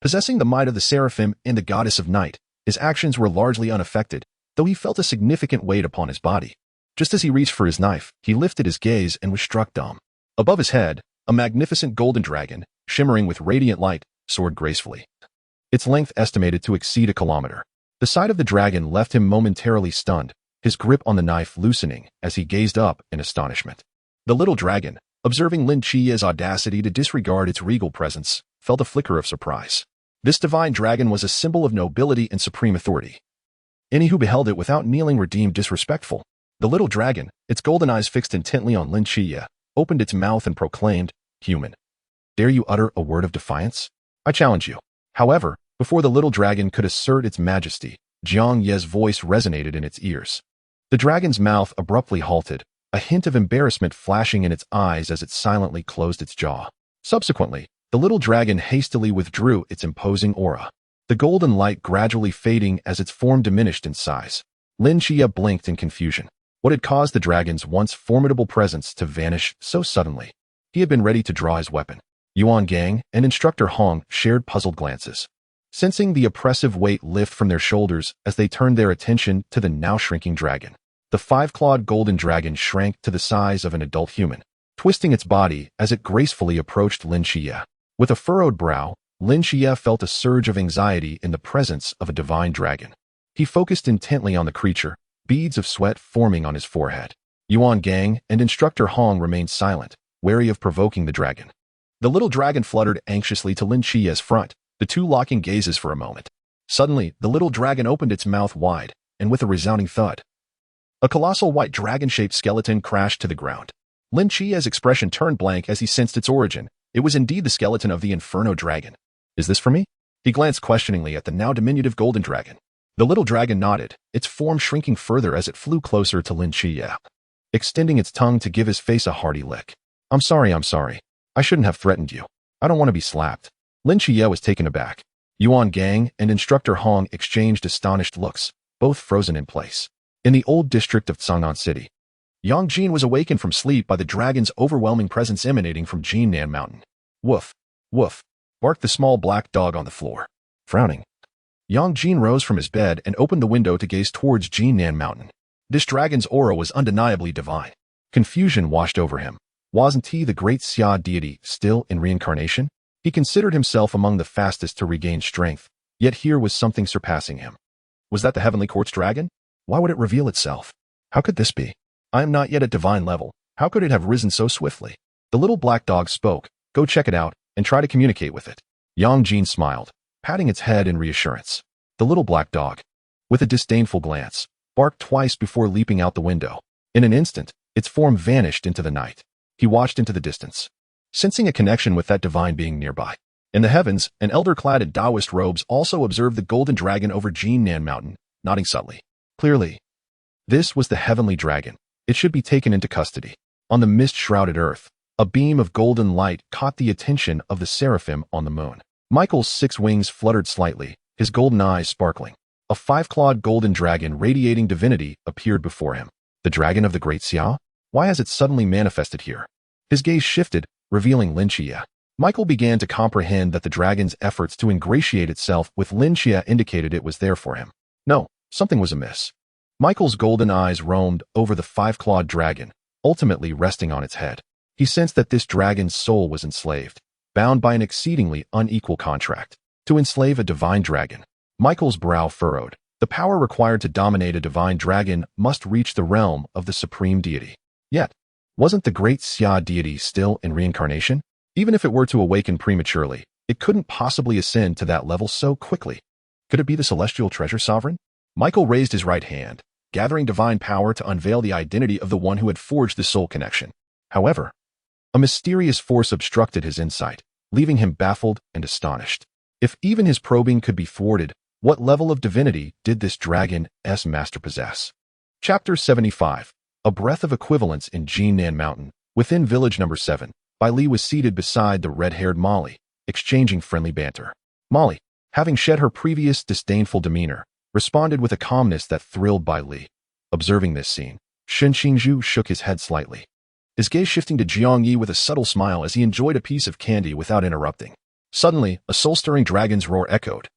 Possessing the might of the Seraphim and the Goddess of Night, his actions were largely unaffected, though he felt a significant weight upon his body. Just as he reached for his knife, he lifted his gaze and was struck dumb. Above his head, a magnificent golden dragon, shimmering with radiant light, soared gracefully. Its length estimated to exceed a kilometer. The sight of the dragon left him momentarily stunned, his grip on the knife loosening as he gazed up in astonishment. The little dragon, observing Lin Qiye's audacity to disregard its regal presence, felt a flicker of surprise. This divine dragon was a symbol of nobility and supreme authority. Any who beheld it without kneeling were deemed disrespectful. The little dragon, its golden eyes fixed intently on Lin Qiye, opened its mouth and proclaimed, "Human, dare you utter a word of defiance? I challenge you." However, before the little dragon could assert its majesty, Jiang Ye's voice resonated in its ears. The dragon's mouth abruptly halted, a hint of embarrassment flashing in its eyes as it silently closed its jaw. Subsequently, the little dragon hastily withdrew its imposing aura, the golden light gradually fading as its form diminished in size. Lin Qiye blinked in confusion. What had caused the dragon's once formidable presence to vanish so suddenly? He had been ready to draw his weapon. Yuan Gang and Instructor Hong shared puzzled glances, sensing the oppressive weight lift from their shoulders as they turned their attention to the now shrinking dragon. The five-clawed golden dragon shrank to the size of an adult human, twisting its body as it gracefully approached Lin Qiye. With a furrowed brow, Lin Qiye felt a surge of anxiety in the presence of a divine dragon. He focused intently on the creature, beads of sweat forming on his forehead. Yuan Gang and Instructor Hong remained silent, wary of provoking the dragon. The little dragon fluttered anxiously to Lin Qiye's front, the two locking gazes for a moment. Suddenly, the little dragon opened its mouth wide, and with a resounding thud, a colossal white dragon-shaped skeleton crashed to the ground. Lin Qiye's expression turned blank as he sensed its origin. It was indeed the skeleton of the Inferno dragon. "Is this for me?" He glanced questioningly at the now diminutive golden dragon. The little dragon nodded, its form shrinking further as it flew closer to Lin Qiye, extending its tongue to give his face a hearty lick. I'm sorry. I shouldn't have threatened you. I don't want to be slapped." Lin Qiye was taken aback. Yuan Gang and Instructor Hong exchanged astonished looks, both frozen in place. In the old district of Chang'an City, Yang Jin was awakened from sleep by the dragon's overwhelming presence emanating from Jinnan Mountain. "Woof, woof," barked the small black dog on the floor. Frowning, Yang Jin rose from his bed and opened the window to gaze towards Jinnan Mountain. This dragon's aura was undeniably divine. Confusion washed over him. Wasn't he the great Xia deity still in reincarnation? He considered himself among the fastest to regain strength, yet here was something surpassing him. Was that the Heavenly Quartz dragon? Why would it reveal itself? How could this be? I am not yet at divine level. How could it have risen so swiftly? The little black dog spoke. "Go check it out and try to communicate with it." Yang Jin smiled, patting its head in reassurance. The little black dog, with a disdainful glance, barked twice before leaping out the window. In an instant, its form vanished into the night. He watched into the distance, sensing a connection with that divine being nearby. In the heavens, an elder clad in Taoist robes also observed the golden dragon over Jinnan Mountain, nodding subtly. Clearly, this was the heavenly dragon. It should be taken into custody. On the mist-shrouded earth, a beam of golden light caught the attention of the seraphim on the moon. Michael's 6 wings fluttered slightly, his golden eyes sparkling. A 5-clawed golden dragon radiating divinity appeared before him. The dragon of the Great Xia? Why has it suddenly manifested here? His gaze shifted, revealing Lin Qiye. Michael began to comprehend that the dragon's efforts to ingratiate itself with Lin Qiye indicated it was there for him. No, something was amiss. Michael's golden eyes roamed over the 5-clawed dragon, ultimately resting on its head. He sensed that this dragon's soul was enslaved, bound by an exceedingly unequal contract. To enslave a divine dragon. Michael's brow furrowed. The power required to dominate a divine dragon must reach the realm of the supreme deity. Yet, wasn't the great Xia deity still in reincarnation? Even if it were to awaken prematurely, it couldn't possibly ascend to that level so quickly. Could it be the celestial treasure sovereign? Michael raised his right hand, gathering divine power to unveil the identity of the one who had forged the soul connection. However, a mysterious force obstructed his insight, leaving him baffled and astonished. If even his probing could be thwarted, what level of divinity did this dragon's master possess? Chapter 75. A breath of equivalence in Jiangnan Mountain. Within village number 7, Bai Li was seated beside the red-haired Molly, exchanging friendly banter. Molly, having shed her previous disdainful demeanor, responded with a calmness that thrilled Bai Li. Observing this scene, Shen Qingzhu shook his head slightly, his gaze shifting to Jiang Ye with a subtle smile as he enjoyed a piece of candy without interrupting. Suddenly, a soul-stirring dragon's roar echoed,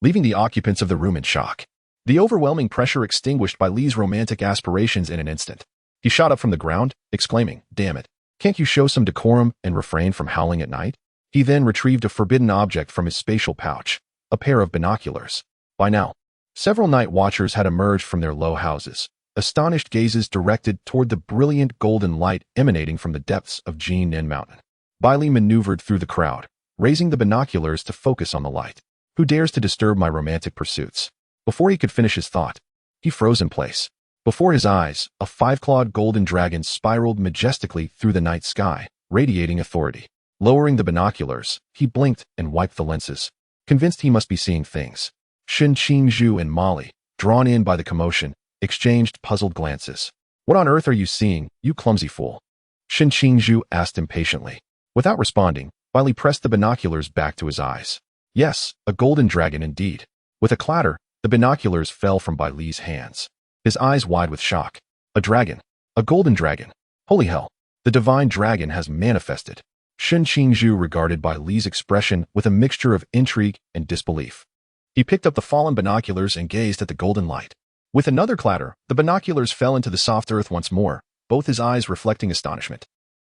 leaving the occupants of the room in shock. The overwhelming pressure extinguished Bai Li's romantic aspirations in an instant. He shot up from the ground, exclaiming, "Damn it, can't you show some decorum and refrain from howling at night?" He then retrieved a forbidden object from his spatial pouch, a pair of binoculars. By now, several night watchers had emerged from their low houses, astonished gazes directed toward the brilliant golden light emanating from the depths of Jiangnan Mountain. Bai Li maneuvered through the crowd, raising the binoculars to focus on the light. Who dares to disturb my romantic pursuits? Before he could finish his thought, he froze in place. Before his eyes, a 5-clawed golden dragon spiraled majestically through the night sky, radiating authority. Lowering the binoculars, he blinked and wiped the lenses, convinced he must be seeing things. Shen Qingzhu and Molly, drawn in by the commotion, exchanged puzzled glances. "What on earth are you seeing, you clumsy fool?" Shen Qingzhu asked impatiently. Without responding, Bai Li pressed the binoculars back to his eyes. Yes, a golden dragon indeed. With a clatter, the binoculars fell from Bai Li's hands, his eyes wide with shock. A dragon. A golden dragon. Holy hell. The divine dragon has manifested. Shen Qingzhu regarded Bai Li's expression with a mixture of intrigue and disbelief. He picked up the fallen binoculars and gazed at the golden light. With another clatter, the binoculars fell into the soft earth once more, both his eyes reflecting astonishment.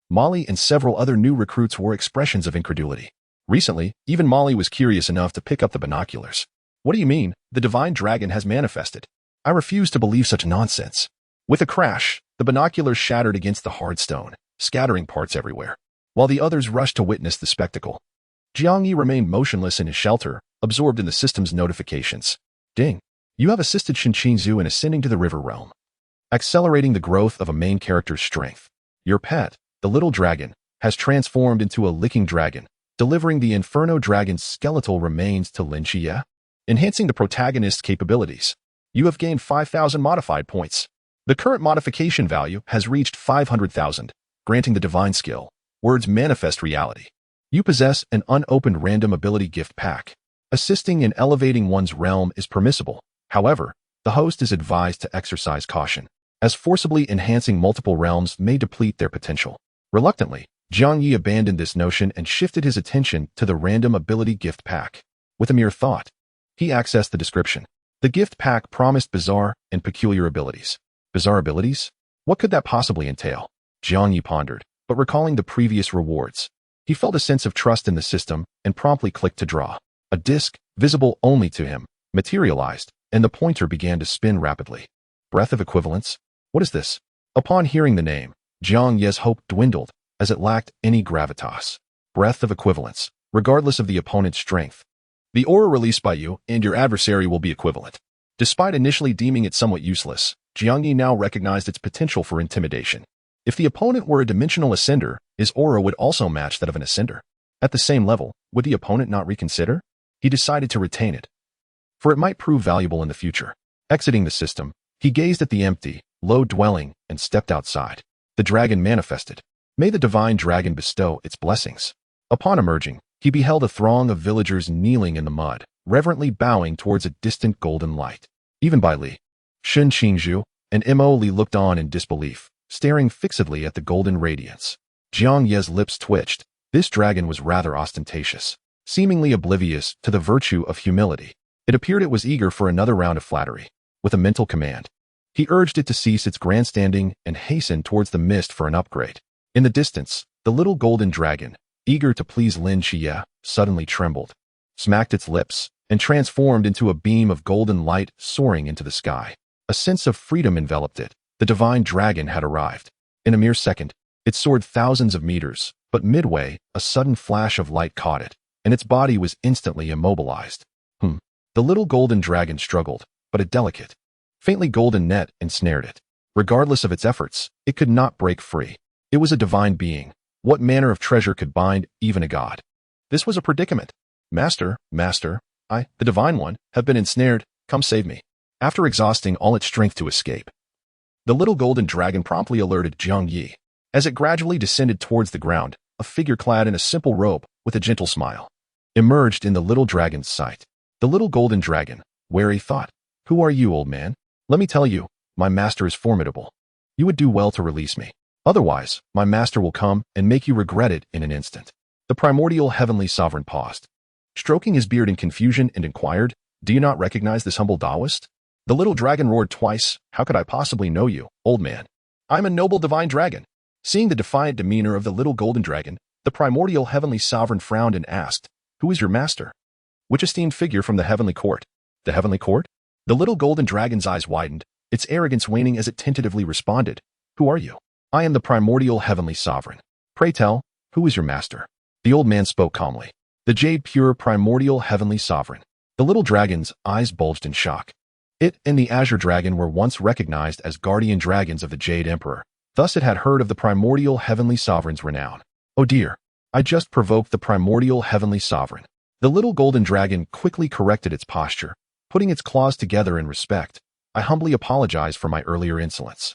Molly and several other new recruits wore expressions of incredulity. Recently, even Molly was curious enough to pick up the binoculars. "What do you mean, the divine dragon has manifested? I refuse to believe such nonsense." With a crash, the binoculars shattered against the hard stone, scattering parts everywhere, while the others rushed to witness the spectacle. Jiang Ye remained motionless in his shelter, absorbed in the system's notifications. "Ding. You have assisted Shen Qingzhu in ascending to the river realm, accelerating the growth of a main character's strength. Your pet, the little dragon, has transformed into a licking dragon, delivering the Inferno Dragon's skeletal remains to Lin Qiye, enhancing the protagonist's capabilities. You have gained 5,000 modified points. The current modification value has reached 500,000, granting the divine skill, words manifest reality. You possess an unopened random ability gift pack. Assisting in elevating one's realm is permissible. However, the host is advised to exercise caution, as forcibly enhancing multiple realms may deplete their potential." Reluctantly, Jiang Ye abandoned this notion and shifted his attention to the random ability gift pack. With a mere thought, he accessed the description. The gift pack promised bizarre and peculiar abilities. Bizarre abilities? What could that possibly entail? Jiang Ye pondered, but recalling the previous rewards, he felt a sense of trust in the system and promptly clicked to draw. A disc, visible only to him, materialized, and the pointer began to spin rapidly. Breath of equivalence? What is this? Upon hearing the name, Jiang Ye's hope dwindled, as it lacked any gravitas. Breath of equivalence, regardless of the opponent's strength. The aura released by you and your adversary will be equivalent. Despite initially deeming it somewhat useless, Jiang Ye now recognized its potential for intimidation. If the opponent were a dimensional ascender, his aura would also match that of an ascender. At the same level, would the opponent not reconsider? He decided to retain it, for it might prove valuable in the future. Exiting the system, he gazed at the empty, low dwelling and stepped outside. The dragon manifested. May the divine dragon bestow its blessings. Upon emerging, he beheld a throng of villagers kneeling in the mud, reverently bowing towards a distant golden light. Even Bai Li, Shen Qingzhu, and Mo Li looked on in disbelief, staring fixedly at the golden radiance. Jiang Ye's lips twitched. This dragon was rather ostentatious, seemingly oblivious to the virtue of humility. It appeared it was eager for another round of flattery. With a mental command, he urged it to cease its grandstanding and hasten towards the mist for an upgrade. In the distance, the little golden dragon, eager to please Lin Qiye, suddenly trembled, smacked its lips, and transformed into a beam of golden light soaring into the sky. A sense of freedom enveloped it. The divine dragon had arrived. In a mere second, it soared thousands of meters, but midway, a sudden flash of light caught it, and its body was instantly immobilized. The little golden dragon struggled, but a delicate, faintly golden net ensnared it. Regardless of its efforts, it could not break free. It was a divine being. What manner of treasure could bind even a god? This was a predicament. Master, I, the divine one, have been ensnared. Come save me. After exhausting all its strength to escape, the little golden dragon promptly alerted Jiang Ye. As it gradually descended towards the ground, a figure clad in a simple robe, with a gentle smile, emerged in the little dragon's sight. The little golden dragon, wary, thought, "Who are you, old man? Let me tell you, my master is formidable. You would do well to release me. Otherwise, my master will come and make you regret it in an instant." The primordial heavenly sovereign paused, stroking his beard in confusion, and inquired, "Do you not recognize this humble Taoist?" The little dragon roared twice, "How could I possibly know you, old man? I'm a noble divine dragon." Seeing the defiant demeanor of the little golden dragon, the primordial heavenly sovereign frowned and asked, "Who is your master? Which esteemed figure from the heavenly court?" "The heavenly court?" The little golden dragon's eyes widened, its arrogance waning as it tentatively responded, "Who are you?" "I am the primordial heavenly sovereign. Pray tell, who is your master?" The old man spoke calmly. "The jade pure primordial heavenly sovereign." The little dragon's eyes bulged in shock. It and the azure dragon were once recognized as guardian dragons of the Jade Emperor. Thus it had heard of the primordial heavenly sovereign's renown. "Oh dear, I just provoked the primordial heavenly sovereign." The little golden dragon quickly corrected its posture, putting its claws together in respect. "I humbly apologize for my earlier insolence.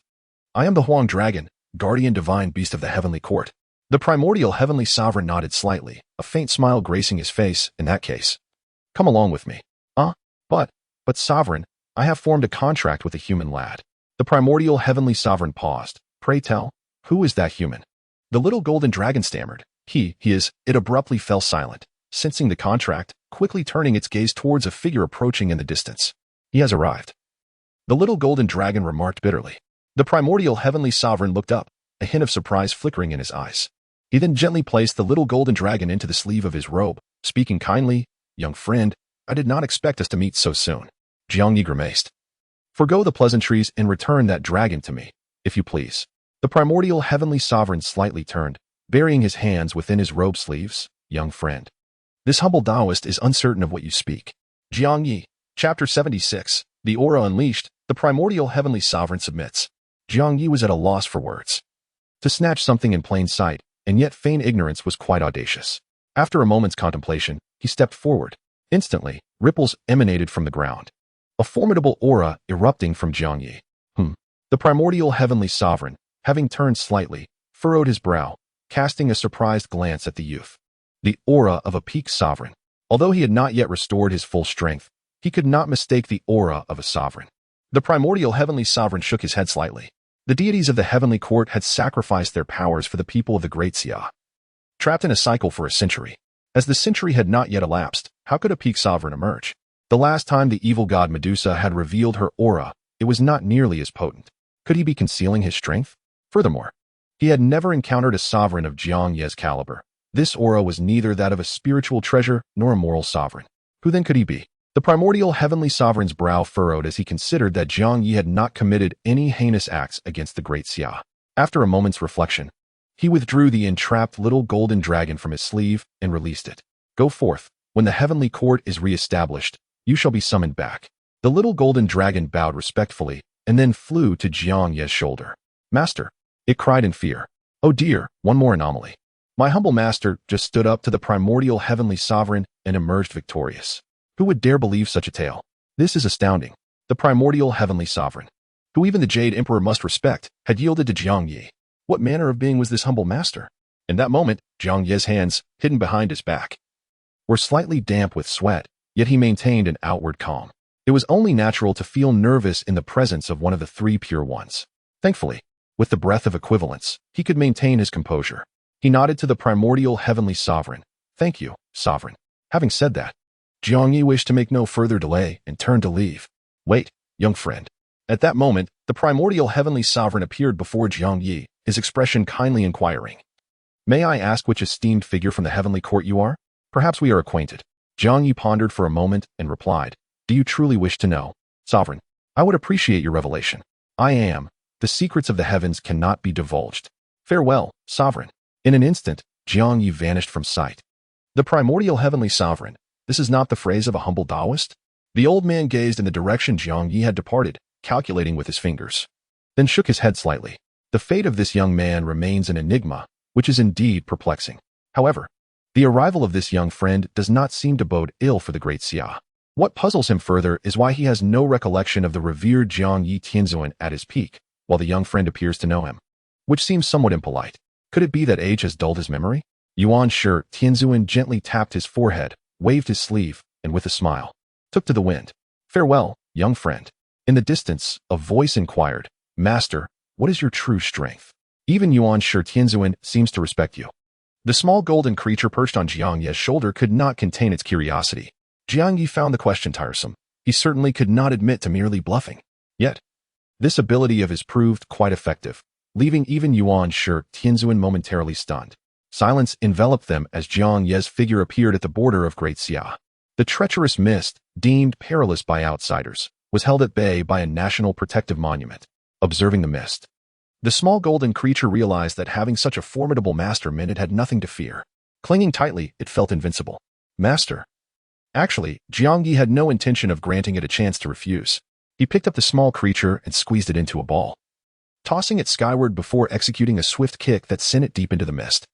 I am the Huang dragon, guardian divine beast of the heavenly court." The primordial heavenly sovereign nodded slightly, a faint smile gracing his face. "In that case, come along with me." But sovereign, I have formed a contract with a human lad." The primordial heavenly sovereign paused. "Pray tell, who is that human?" The little golden dragon stammered. He is." It abruptly fell silent, sensing the contract, quickly turning its gaze towards a figure approaching in the distance. "He has arrived," the little golden dragon remarked bitterly. The primordial heavenly sovereign looked up, a hint of surprise flickering in his eyes. He then gently placed the little golden dragon into the sleeve of his robe, speaking kindly, "Young friend, I did not expect us to meet so soon." Jiang Ye grimaced. "Forgo the pleasantries and return that dragon to me, if you please." The primordial heavenly sovereign slightly turned, burying his hands within his robe sleeves. "Young friend, this humble Taoist is uncertain of what you speak." Jiang Ye, Chapter 76, The Aura Unleashed, the primordial heavenly sovereign submits. Jiang Ye was at a loss for words. To snatch something in plain sight, and yet feign ignorance, was quite audacious. After a moment's contemplation, he stepped forward. Instantly, ripples emanated from the ground, a formidable aura erupting from Jiang Ye. The primordial heavenly sovereign, having turned slightly, furrowed his brow, casting a surprised glance at the youth. The aura of a peak sovereign. Although he had not yet restored his full strength, he could not mistake the aura of a sovereign. The primordial heavenly sovereign shook his head slightly. The deities of the heavenly court had sacrificed their powers for the people of the Great Xia, trapped in a cycle for a century. As the century had not yet elapsed, how could a peak sovereign emerge? The last time the evil god Medusa had revealed her aura, it was not nearly as potent. Could he be concealing his strength? Furthermore, he had never encountered a sovereign of Jiang Ye's caliber. This aura was neither that of a spiritual treasure nor a moral sovereign. Who then could he be? The primordial heavenly sovereign's brow furrowed as he considered that Jiang Ye had not committed any heinous acts against the Great Xia. After a moment's reflection, he withdrew the entrapped little golden dragon from his sleeve and released it. "Go forth. When the heavenly court is re-established, you shall be summoned back." The little golden dragon bowed respectfully and then flew to Jiang Ye's shoulder. "Master," it cried in fear. "Oh dear, one more anomaly." My humble master just stood up to the primordial heavenly sovereign and emerged victorious. Who would dare believe such a tale? This is astounding. The primordial heavenly sovereign, who even the Jade Emperor must respect, had yielded to Jiang Ye. What manner of being was this humble master? In that moment, Jiang Ye's hands, hidden behind his back, were slightly damp with sweat, yet he maintained an outward calm. It was only natural to feel nervous in the presence of one of the three pure ones. Thankfully, with the breath of equivalence, he could maintain his composure. He nodded to the primordial heavenly sovereign. "Thank you, sovereign." Having said that, Jiang Ye wished to make no further delay and turned to leave. "Wait, young friend." At that moment, the primordial heavenly sovereign appeared before Jiang Ye, his expression kindly inquiring. "May I ask which esteemed figure from the heavenly court you are? Perhaps we are acquainted." Jiang Ye pondered for a moment and replied, "Do you truly wish to know? Sovereign, I would appreciate your revelation. I am. The secrets of the heavens cannot be divulged. Farewell, sovereign." In an instant, Jiang Ye vanished from sight. The primordial heavenly sovereign. This is not the phrase of a humble Taoist? The old man gazed in the direction Jiang Ye had departed, calculating with his fingers, then shook his head slightly. The fate of this young man remains an enigma, which is indeed perplexing. However, the arrival of this young friend does not seem to bode ill for the great Xia. What puzzles him further is why he has no recollection of the revered Jiang Ye Tianzuan at his peak, while the young friend appears to know him, which seems somewhat impolite. Could it be that age has dulled his memory? Yuan Shi Tianzuan gently tapped his forehead, waved his sleeve, and with a smile, took to the wind. Farewell, young friend. In the distance, a voice inquired, Master, what is your true strength? Even Yuan Shi Tianzuan seems to respect you. The small golden creature perched on Jiang Ye's shoulder could not contain its curiosity. Jiang Ye found the question tiresome. He certainly could not admit to merely bluffing. Yet, this ability of his proved quite effective, leaving even Yuan Shi Tianzuan momentarily stunned. Silence enveloped them as Jiang Ye's figure appeared at the border of Great Xia. The treacherous mist, deemed perilous by outsiders, was held at bay by a national protective monument. Observing the mist, the small golden creature realized that having such a formidable master meant it had nothing to fear. Clinging tightly, it felt invincible. Master. Actually, Jiang Ye had no intention of granting it a chance to refuse. He picked up the small creature and squeezed it into a ball, tossing it skyward before executing a swift kick that sent it deep into the mist.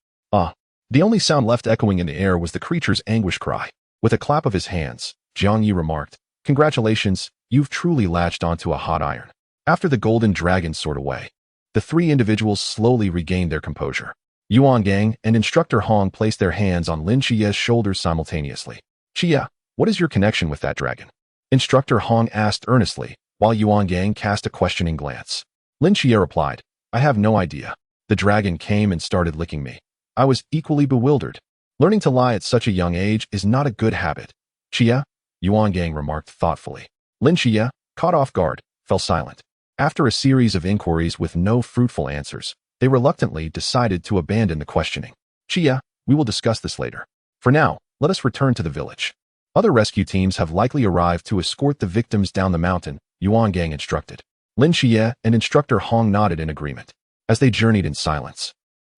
The only sound left echoing in the air was the creature's anguish cry. With a clap of his hands, Jiang Ye remarked, Congratulations, you've truly latched onto a hot iron. After the golden dragon soared away, the three individuals slowly regained their composure. Yuan Gang and Instructor Hong placed their hands on Lin Qiye's shoulders simultaneously. Qiye, what is your connection with that dragon? Instructor Hong asked earnestly, while Yuan Gang cast a questioning glance. Lin Qiye replied, I have no idea. The dragon came and started licking me. I was equally bewildered. Learning to lie at such a young age is not a good habit. Qiye, Yuan Gang remarked thoughtfully. Lin Qiye, caught off guard, fell silent. After a series of inquiries with no fruitful answers, they reluctantly decided to abandon the questioning. Qiye, we will discuss this later. For now, let us return to the village. Other rescue teams have likely arrived to escort the victims down the mountain, Yuan Gang instructed. Lin Qiye and Instructor Hong nodded in agreement. As they journeyed in silence,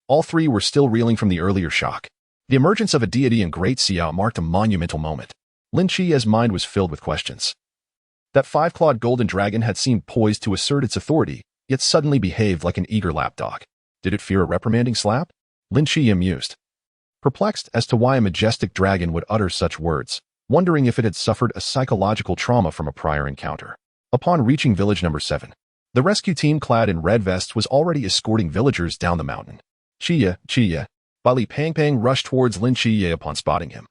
all three were still reeling from the earlier shock. The emergence of a deity in Great Xia marked a monumental moment. Lin Qiye's mind was filled with questions. That five-clawed golden dragon had seemed poised to assert its authority, yet suddenly behaved like an eager lapdog. Did it fear a reprimanding slap? Lin Qiye mused, perplexed as to why a majestic dragon would utter such words, wondering if it had suffered a psychological trauma from a prior encounter. Upon reaching village number 7, the rescue team clad in red vests was already escorting villagers down the mountain. Qiye, Bali Pangpang rushed towards Lin Qiye upon spotting him.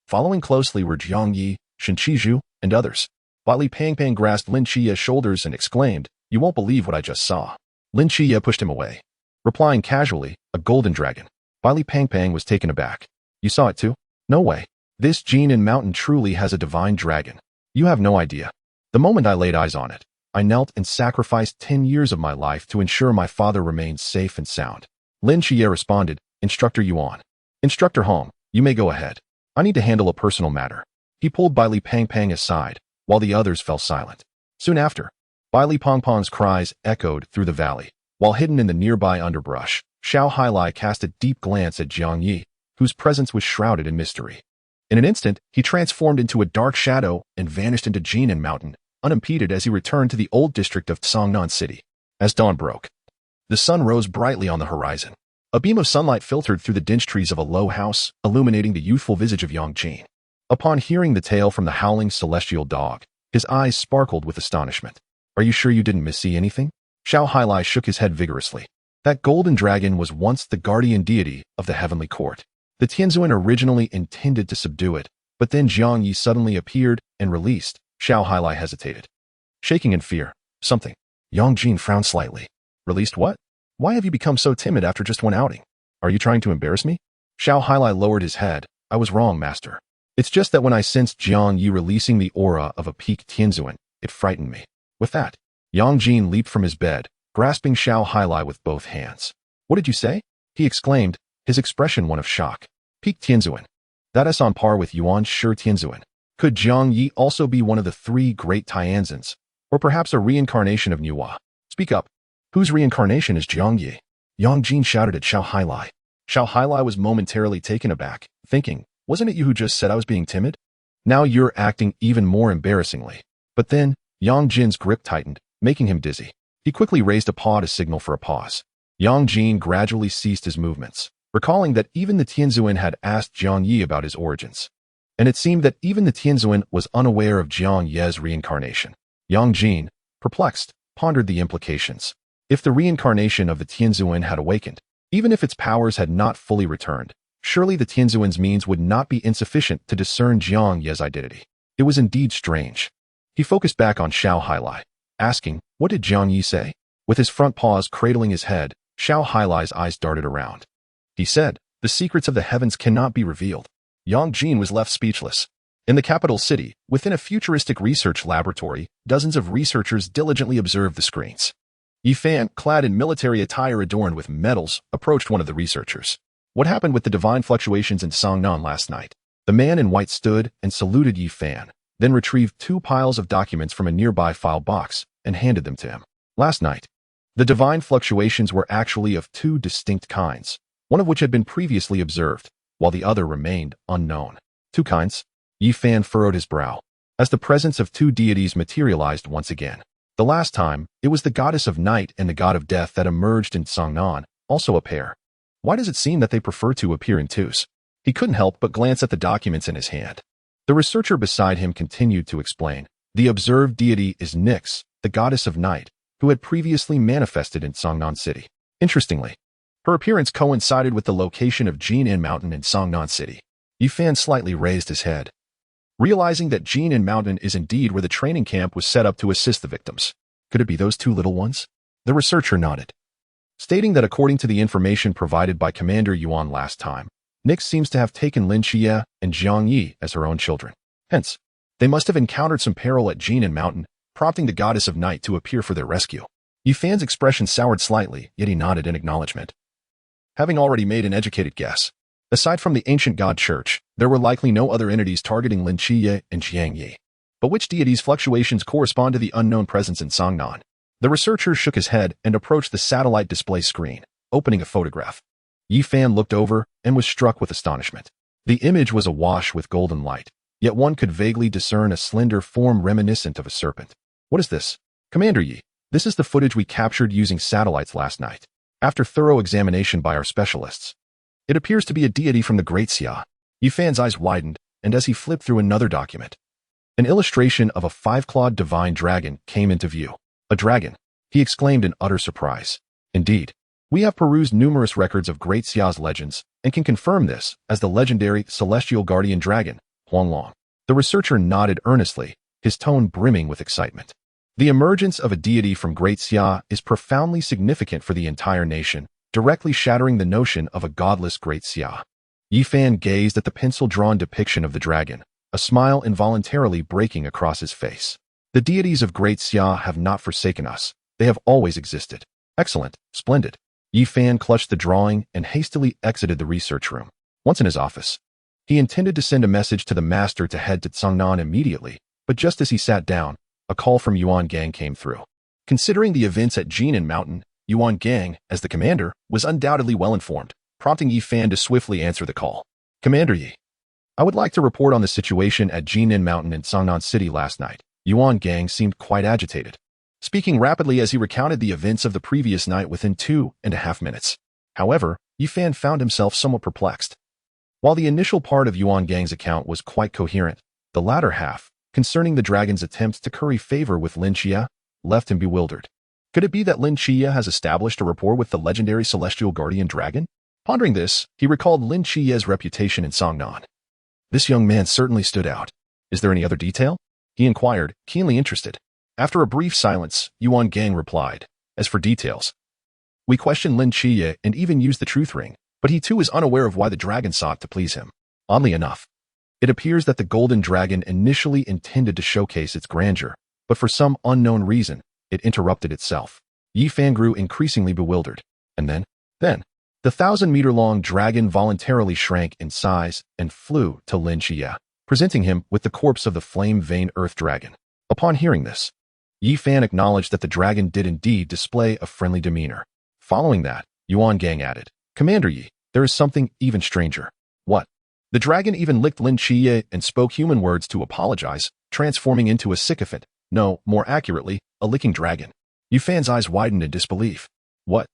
Following closely were Jiang Ye, Shen Qizhu, and others. Bali Pangpang grasped Lin Qiye's shoulders and exclaimed, You won't believe what I just saw. Lin Qiye pushed him away, replying casually, A golden dragon. Bali Pangpang was taken aback. You saw it too? No way. This Jinan mountain truly has a divine dragon. You have no idea. The moment I laid eyes on it, I knelt and sacrificed 10 years of my life to ensure my father remained safe and sound. Lin Qiye responded, Instructor Yuan. Instructor Hong, you may go ahead. I need to handle a personal matter. He pulled Bai Li Pangpang aside, while the others fell silent. Soon after, Bai Li Pangpang's cries echoed through the valley. While hidden in the nearby underbrush, Xiao Hailai cast a deep glance at Jiang Ye, whose presence was shrouded in mystery. In an instant, he transformed into a dark shadow and vanished into Jinan Mountain, unimpeded as he returned to the old district of Songnan City. As dawn broke, the sun rose brightly on the horizon. A beam of sunlight filtered through the dense trees of a low house, illuminating the youthful visage of Yang Jin. Upon hearing the tale from the howling celestial dog, his eyes sparkled with astonishment. Are you sure you didn't missee anything? Xiao Hailai shook his head vigorously. That golden dragon was once the guardian deity of the heavenly court. The Tianzuan originally intended to subdue it, but then Jiang Ye suddenly appeared and released. Xiao Hailai hesitated, shaking in fear. Something. Yang Jin frowned slightly. Released what? Why have you become so timid after just one outing? Are you trying to embarrass me? Xiao Hailai lowered his head. I was wrong, master. It's just that when I sensed Jiang Ye releasing the aura of a peak Tianzuan, it frightened me. With that, Yang Jin leaped from his bed, grasping Xiao Hailai with both hands. What did you say? He exclaimed, his expression one of shock. Peak Tianzuan. That is on par with Yuan Shi Tianzuan. Could Jiang Ye also be one of the 3 great Tianzans, or perhaps a reincarnation of Nuwa? Speak up. Whose reincarnation is Jiang Ye? Yang Jin shouted at Xiao Hailai. Xiao Hailai was momentarily taken aback, thinking, wasn't it you who just said I was being timid? Now you're acting even more embarrassingly. But then, Yang Jin's grip tightened, making him dizzy. He quickly raised a paw to signal for a pause. Yang Jin gradually ceased his movements, recalling that even the Tianzuan had asked Jiang Ye about his origins. And it seemed that even the Tianzuan was unaware of Jiang Ye's reincarnation. Yang Jin, perplexed, pondered the implications. If the reincarnation of the Tianzuan had awakened, even if its powers had not fully returned, surely the Tianzuan's means would not be insufficient to discern Jiang Ye's identity. It was indeed strange. He focused back on Xiao Hailai, asking, what did Jiang Ye say? With his front paws cradling his head, Xiao Hailai's eyes darted around. He said, the secrets of the heavens cannot be revealed. Yang Jin was left speechless. In the capital city, within a futuristic research laboratory, dozens of researchers diligently observed the screens. Yi Fan, clad in military attire adorned with medals, approached one of the researchers. What happened with the divine fluctuations in Songnan last night? The man in white stood and saluted Yi Fan, then retrieved 2 piles of documents from a nearby file box and handed them to him. Last night, the divine fluctuations were actually of 2 distinct kinds, one of which had been previously observed, while the other remained unknown. 2 kinds? Yi Fan furrowed his brow, as the presence of 2 deities materialized once again. The last time, it was the goddess of night and the god of death that emerged in Songnan, also a pair. Why does it seem that they prefer to appear in 2s? He couldn't help but glance at the documents in his hand. The researcher beside him continued to explain. The observed deity is Nyx, the goddess of night, who had previously manifested in Songnan City. Interestingly, her appearance coincided with the location of Jinan Mountain in Songnan City. Yi Fan slightly raised his head, realizing that Jinan Mountain is indeed where the training camp was set up to assist the victims. Could it be those 2 little ones? The researcher nodded, stating that according to the information provided by Commander Yuan last time, Nyx seems to have taken Lin Qiye and Jiang Ye as her own children. Hence, they must have encountered some peril at Jinan Mountain, prompting the goddess of night to appear for their rescue. Yi Fan's expression soured slightly, yet he nodded in acknowledgement. Having already made an educated guess, aside from the ancient god church, there were likely no other entities targeting Lin Qiye and Jiang Ye. But which deity's fluctuations correspond to the unknown presence in Songnan? The researcher shook his head and approached the satellite display screen, opening a photograph. Yi Fan looked over and was struck with astonishment. The image was awash with golden light, yet one could vaguely discern a slender form reminiscent of a serpent. What is this? Commander Yi, this is the footage we captured using satellites last night, after thorough examination by our specialists. It appears to be a deity from the Great Xia. Yi Fan's eyes widened, and as he flipped through another document, an illustration of a 5-clawed divine dragon came into view. A dragon, he exclaimed in utter surprise. Indeed, we have perused numerous records of Great Xia's legends and can confirm this as the legendary celestial guardian dragon, Huanglong. The researcher nodded earnestly, his tone brimming with excitement. The emergence of a deity from Great Xia is profoundly significant for the entire nation, directly shattering the notion of a godless Great Xia. Yi Fan gazed at the pencil-drawn depiction of the dragon, a smile involuntarily breaking across his face. The deities of Great Xia have not forsaken us. They have always existed. Excellent, splendid. Yi Fan clutched the drawing and hastily exited the research room. Once in his office, he intended to send a message to the master to head to Songnan immediately, but just as he sat down, a call from Yuan Gang came through. Considering the events at Jinan Mountain, Yuan Gang, as the commander, was undoubtedly well informed, prompting Yi Fan to swiftly answer the call. Commander Yi, I would like to report on the situation at Jinan Mountain in Songnan City last night. Yuan Gang seemed quite agitated, speaking rapidly as he recounted the events of the previous night within 2.5 minutes. However, Yi Fan found himself somewhat perplexed. While the initial part of Yuan Gang's account was quite coherent, the latter half, concerning the dragon's attempts to curry favor with Lin Qiye, left him bewildered. Could it be that Lin Qiye has established a rapport with the legendary celestial guardian dragon? Pondering this, he recalled Lin Qiye's reputation in Songnan. This young man certainly stood out. Is there any other detail? He inquired, keenly interested. After a brief silence, Yuan Gang replied, as for details, we questioned Lin Qiye and even used the truth ring, but he too is unaware of why the dragon sought to please him. Oddly enough, it appears that the golden dragon initially intended to showcase its grandeur, but for some unknown reason, it interrupted itself. Yi Fan grew increasingly bewildered, and then, the 1,000-meter-long dragon voluntarily shrank in size and flew to Lin Qiye, presenting him with the corpse of the flame-veined earth dragon. Upon hearing this, Yi Fan acknowledged that the dragon did indeed display a friendly demeanor. Following that, Yuan Gang added, Commander Yi, there is something even stranger. What? The dragon even licked Lin Qiye and spoke human words to apologize, transforming into a sycophant. No, more accurately, a licking dragon. Yu Fan's eyes widened in disbelief. What?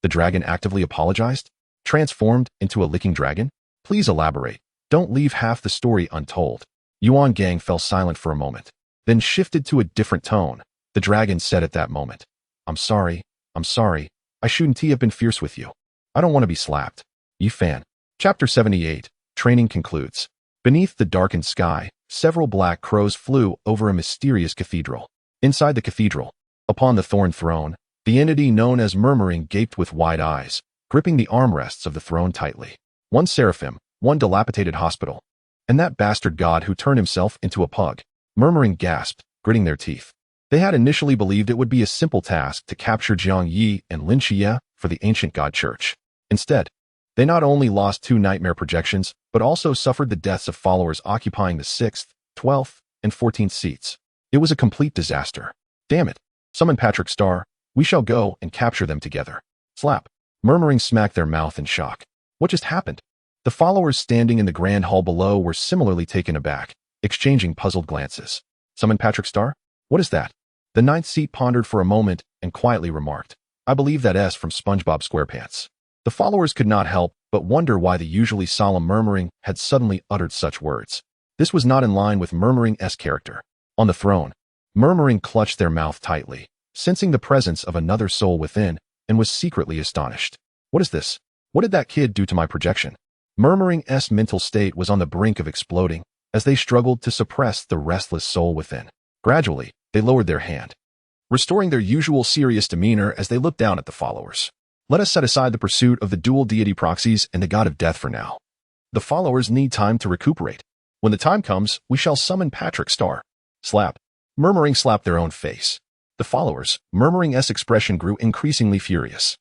The dragon actively apologized? Transformed into a licking dragon? Please elaborate. Don't leave half the story untold. Yuan Gang fell silent for a moment, then shifted to a different tone. The dragon said at that moment, I'm sorry. I shouldn't have been fierce with you. I don't want to be slapped. Yu Fan. Chapter 78. Training concludes. Beneath the darkened sky, several black crows flew over a mysterious cathedral. Inside the cathedral, upon the thorn throne, the entity known as Murmuring gaped with wide eyes, gripping the armrests of the throne tightly. One seraphim, one dilapidated hospital. And that bastard god who turned himself into a pug. Murmuring gasped, gritting their teeth. They had initially believed it would be a simple task to capture Jiang Ye and Lin Qiye for the ancient god church. Instead, they not only lost 2 nightmare projections, but also suffered the deaths of followers occupying the 6th, 12th, and 14th seats. It was a complete disaster. Damn it. Summon Patrick Star. We shall go and capture them together. Slap. Murmuring smacked their mouth in shock. What just happened? The followers standing in the grand hall below were similarly taken aback, exchanging puzzled glances. Summon Patrick Star? What is that? The 9th seat pondered for a moment and quietly remarked, I believe that S from SpongeBob SquarePants. The followers could not help but wonder why the usually solemn Murmuring had suddenly uttered such words. This was not in line with Murmuring's character. On the throne, Murmuring clutched their mouth tightly, sensing the presence of another soul within, and was secretly astonished. What is this? What did that kid do to my projection? Murmuring's mental state was on the brink of exploding as they struggled to suppress the restless soul within. Gradually, they lowered their hand, restoring their usual serious demeanor as they looked down at the followers. Let us set aside the pursuit of the dual deity proxies and the god of death for now. The followers need time to recuperate. When the time comes, we shall summon Patrick Star. Slap. Murmuring slapped their own face. The followers, Murmuring's expression grew increasingly furious.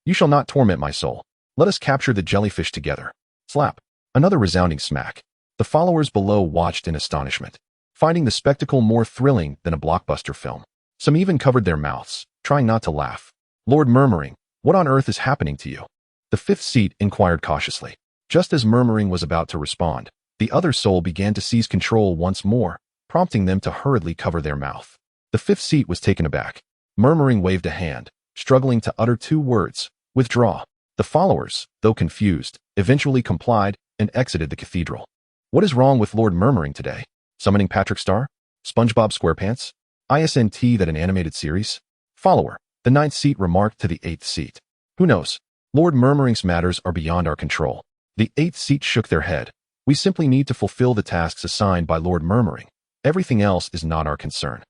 You shall not torment my soul. Let us capture the jellyfish together. Slap. Another resounding smack. The followers below watched in astonishment, finding the spectacle more thrilling than a blockbuster film. Some even covered their mouths, trying not to laugh. Lord Murmuring, what on earth is happening to you? The 5th seat inquired cautiously. Just as Murmuring was about to respond, the other soul began to seize control once more, prompting them to hurriedly cover their mouth. The 5th seat was taken aback. Murmuring waved a hand, struggling to utter 2 words, withdraw. The followers, though confused, eventually complied and exited the cathedral. What is wrong with Lord Murmuring today? Summoning Patrick Star? SpongeBob SquarePants? ISNT that an animated series? Follower, the 9th seat remarked to the 8th seat. Who knows? Lord Murmuring's matters are beyond our control. The 8th seat shook their head. We simply need to fulfill the tasks assigned by Lord Murmuring. Everything else is not our concern.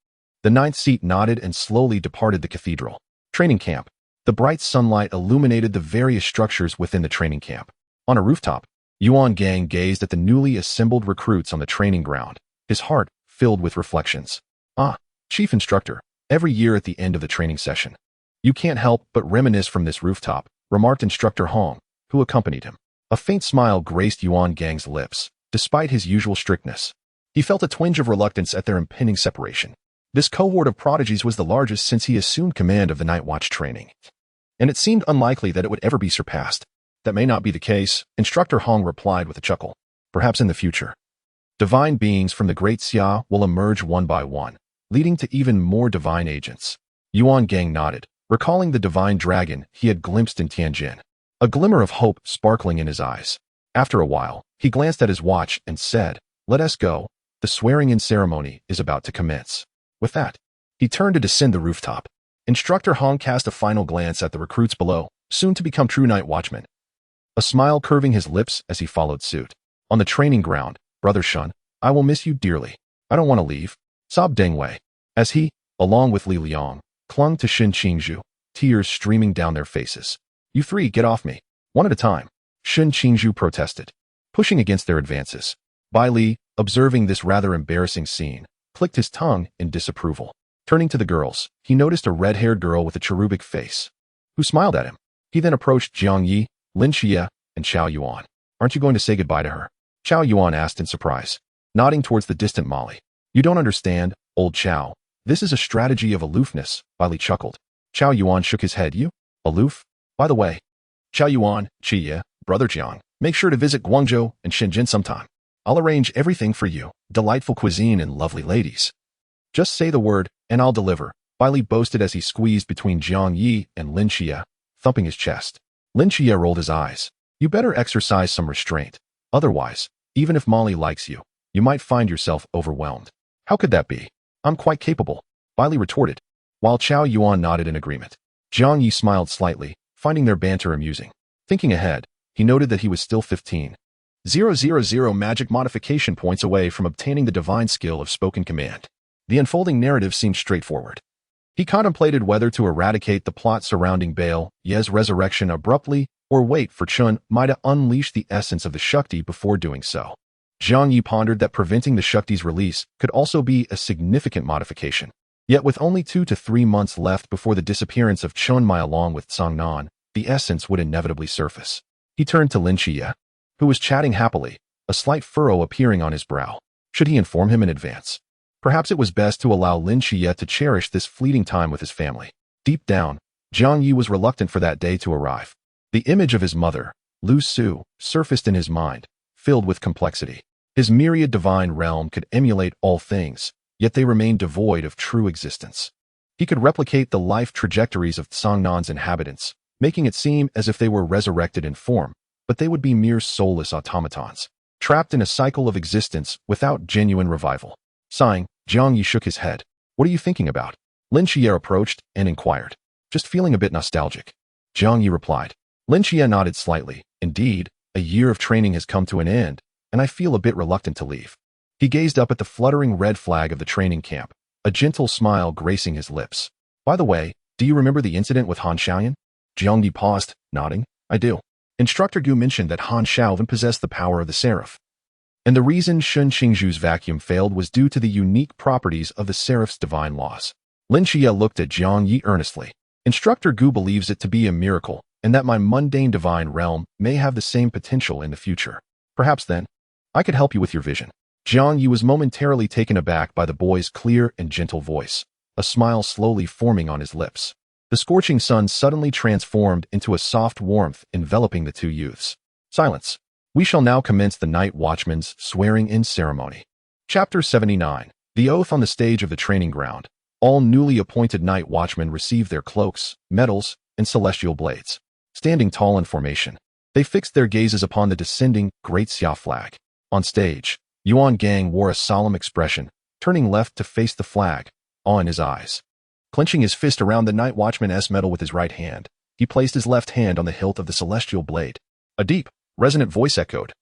The 9th seat nodded and slowly departed the cathedral. Training camp. The bright sunlight illuminated the various structures within the training camp. On a rooftop, Yuan Gang gazed at the newly assembled recruits on the training ground, his heart filled with reflections. Ah, Chief Instructor, every year at the end of the training session, you can't help but reminisce from this rooftop, remarked Instructor Hong, who accompanied him. A faint smile graced Yuan Gang's lips, despite his usual strictness. He felt a twinge of reluctance at their impending separation. This cohort of prodigies was the largest since he assumed command of the Night Watch training, and it seemed unlikely that it would ever be surpassed. That may not be the case, Instructor Hong replied with a chuckle. Perhaps in the future, divine beings from the Great Xia will emerge one by one, leading to even more divine agents. Yuan Gang nodded, recalling the divine dragon he had glimpsed in Tianjin, a glimmer of hope sparkling in his eyes. After a while, he glanced at his watch and said, Let us go. The swearing-in ceremony is about to commence. With that, he turned to descend the rooftop. Instructor Hong cast a final glance at the recruits below, soon to become true night watchmen, a smile curving his lips as he followed suit. On the training ground, Brother Shun, I will miss you dearly. I don't want to leave, sobbed Deng Wei, as he, along with Li Liang, clung to Shen Qingzhu, tears streaming down their faces. You 3 get off me, one at a time, Shen Qingzhu protested, pushing against their advances. Bai Li, observing this rather embarrassing scene, clicked his tongue in disapproval. Turning to the girls, he noticed a red-haired girl with a cherubic face, who smiled at him. He then approached Jiang Ye, Lin Qiye, and Xiao Yuan. Aren't you going to say goodbye to her? Xiao Yuan asked in surprise, nodding towards the distant Molly. You don't understand, old Xiao. This is a strategy of aloofness, Bai Li chuckled. Xiao Yuan shook his head. You? Aloof? By the way, Xiao Yuan, Qiye, Brother Jiang, Make sure to visit Guangzhou and Shenzhen sometime. I'll arrange everything for you, delightful cuisine and lovely ladies. Just say the word, and I'll deliver, Bailey boasted as he squeezed between Jiang Ye and Lin Qiye, thumping his chest. Lin Qiye rolled his eyes. You better exercise some restraint. Otherwise, even if Molly likes you, you might find yourself overwhelmed. How could that be? I'm quite capable, Bailey retorted, while Chao Yuan nodded in agreement. Jiang Ye smiled slightly, finding their banter amusing. Thinking ahead, he noted that he was still 15,000 magic modification points away from obtaining the divine skill of spoken command. The unfolding narrative seemed straightforward. He contemplated whether to eradicate the plot surrounding Bail Ye's resurrection abruptly or wait for Chun Mai to unleash the essence of the Shakti before doing so. Jiang Ye pondered that preventing the Shakti's release could also be a significant modification. Yet with only 2 to 3 months left before the disappearance of Chun Mai along with Song Nan, the essence would inevitably surface. He turned to Lin Qiye, who was chatting happily, a slight furrow appearing on his brow. Should he inform him in advance? Perhaps it was best to allow Lin Qiye to cherish this fleeting time with his family. Deep down, Jiang Ye was reluctant for that day to arrive. The image of his mother, Lu Su, surfaced in his mind, filled with complexity. His myriad divine realm could emulate all things, yet they remained devoid of true existence. He could replicate the life trajectories of Songnan's inhabitants, making it seem as if they were resurrected in form, but they would be mere soulless automatons, trapped in a cycle of existence without genuine revival. Sighing, Jiang Ye shook his head. What are you thinking about? Lin Qiye approached and inquired. Just feeling a bit nostalgic. Jiang Ye replied. Lin Qiye nodded slightly. Indeed, a year of training has come to an end, and I feel a bit reluctant to leave. He gazed up at the fluttering red flag of the training camp, a gentle smile gracing his lips. By the way, do you remember the incident with Han Xiaoyan? Jiang Ye paused, nodding. I do. Instructor Gu mentioned that Han Xiaoyan possessed the power of the Seraph. And the reason Shun Qingzhu's vacuum failed was due to the unique properties of the Seraph's divine laws. Lin Qiye looked at Jiang Ye earnestly. Instructor Gu believes it to be a miracle, and that my mundane divine realm may have the same potential in the future. Perhaps then, I could help you with your vision. Jiang Ye was momentarily taken aback by the boy's clear and gentle voice, a smile slowly forming on his lips. The scorching sun suddenly transformed into a soft warmth enveloping the two youths. Silence. We shall now commence the night watchman's swearing-in ceremony. Chapter 79. The Oath on the stage of the training ground. All newly appointed night watchmen receive their cloaks, medals, and celestial blades. Standing tall in formation, they fixed their gazes upon the descending Great Xia flag. On stage, Yuan Gang wore a solemn expression, turning left to face the flag, awe in his eyes. Clenching his fist around the night watchman's medal with his right hand, he placed his left hand on the hilt of the celestial blade. A deep, resonant voice echoed.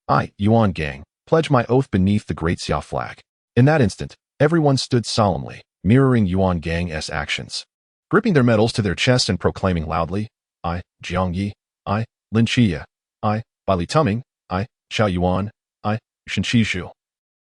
I, Yuan Gang, pledge my oath beneath the Great Xia flag. In that instant, everyone stood solemnly, mirroring Yuan Gang's actions. Gripping their medals to their chests and proclaiming loudly, I, Jiang Ye, I, Lin Qiye, I, Bailey Tuming, I, Chao Yuan, I, Shen Qizhu.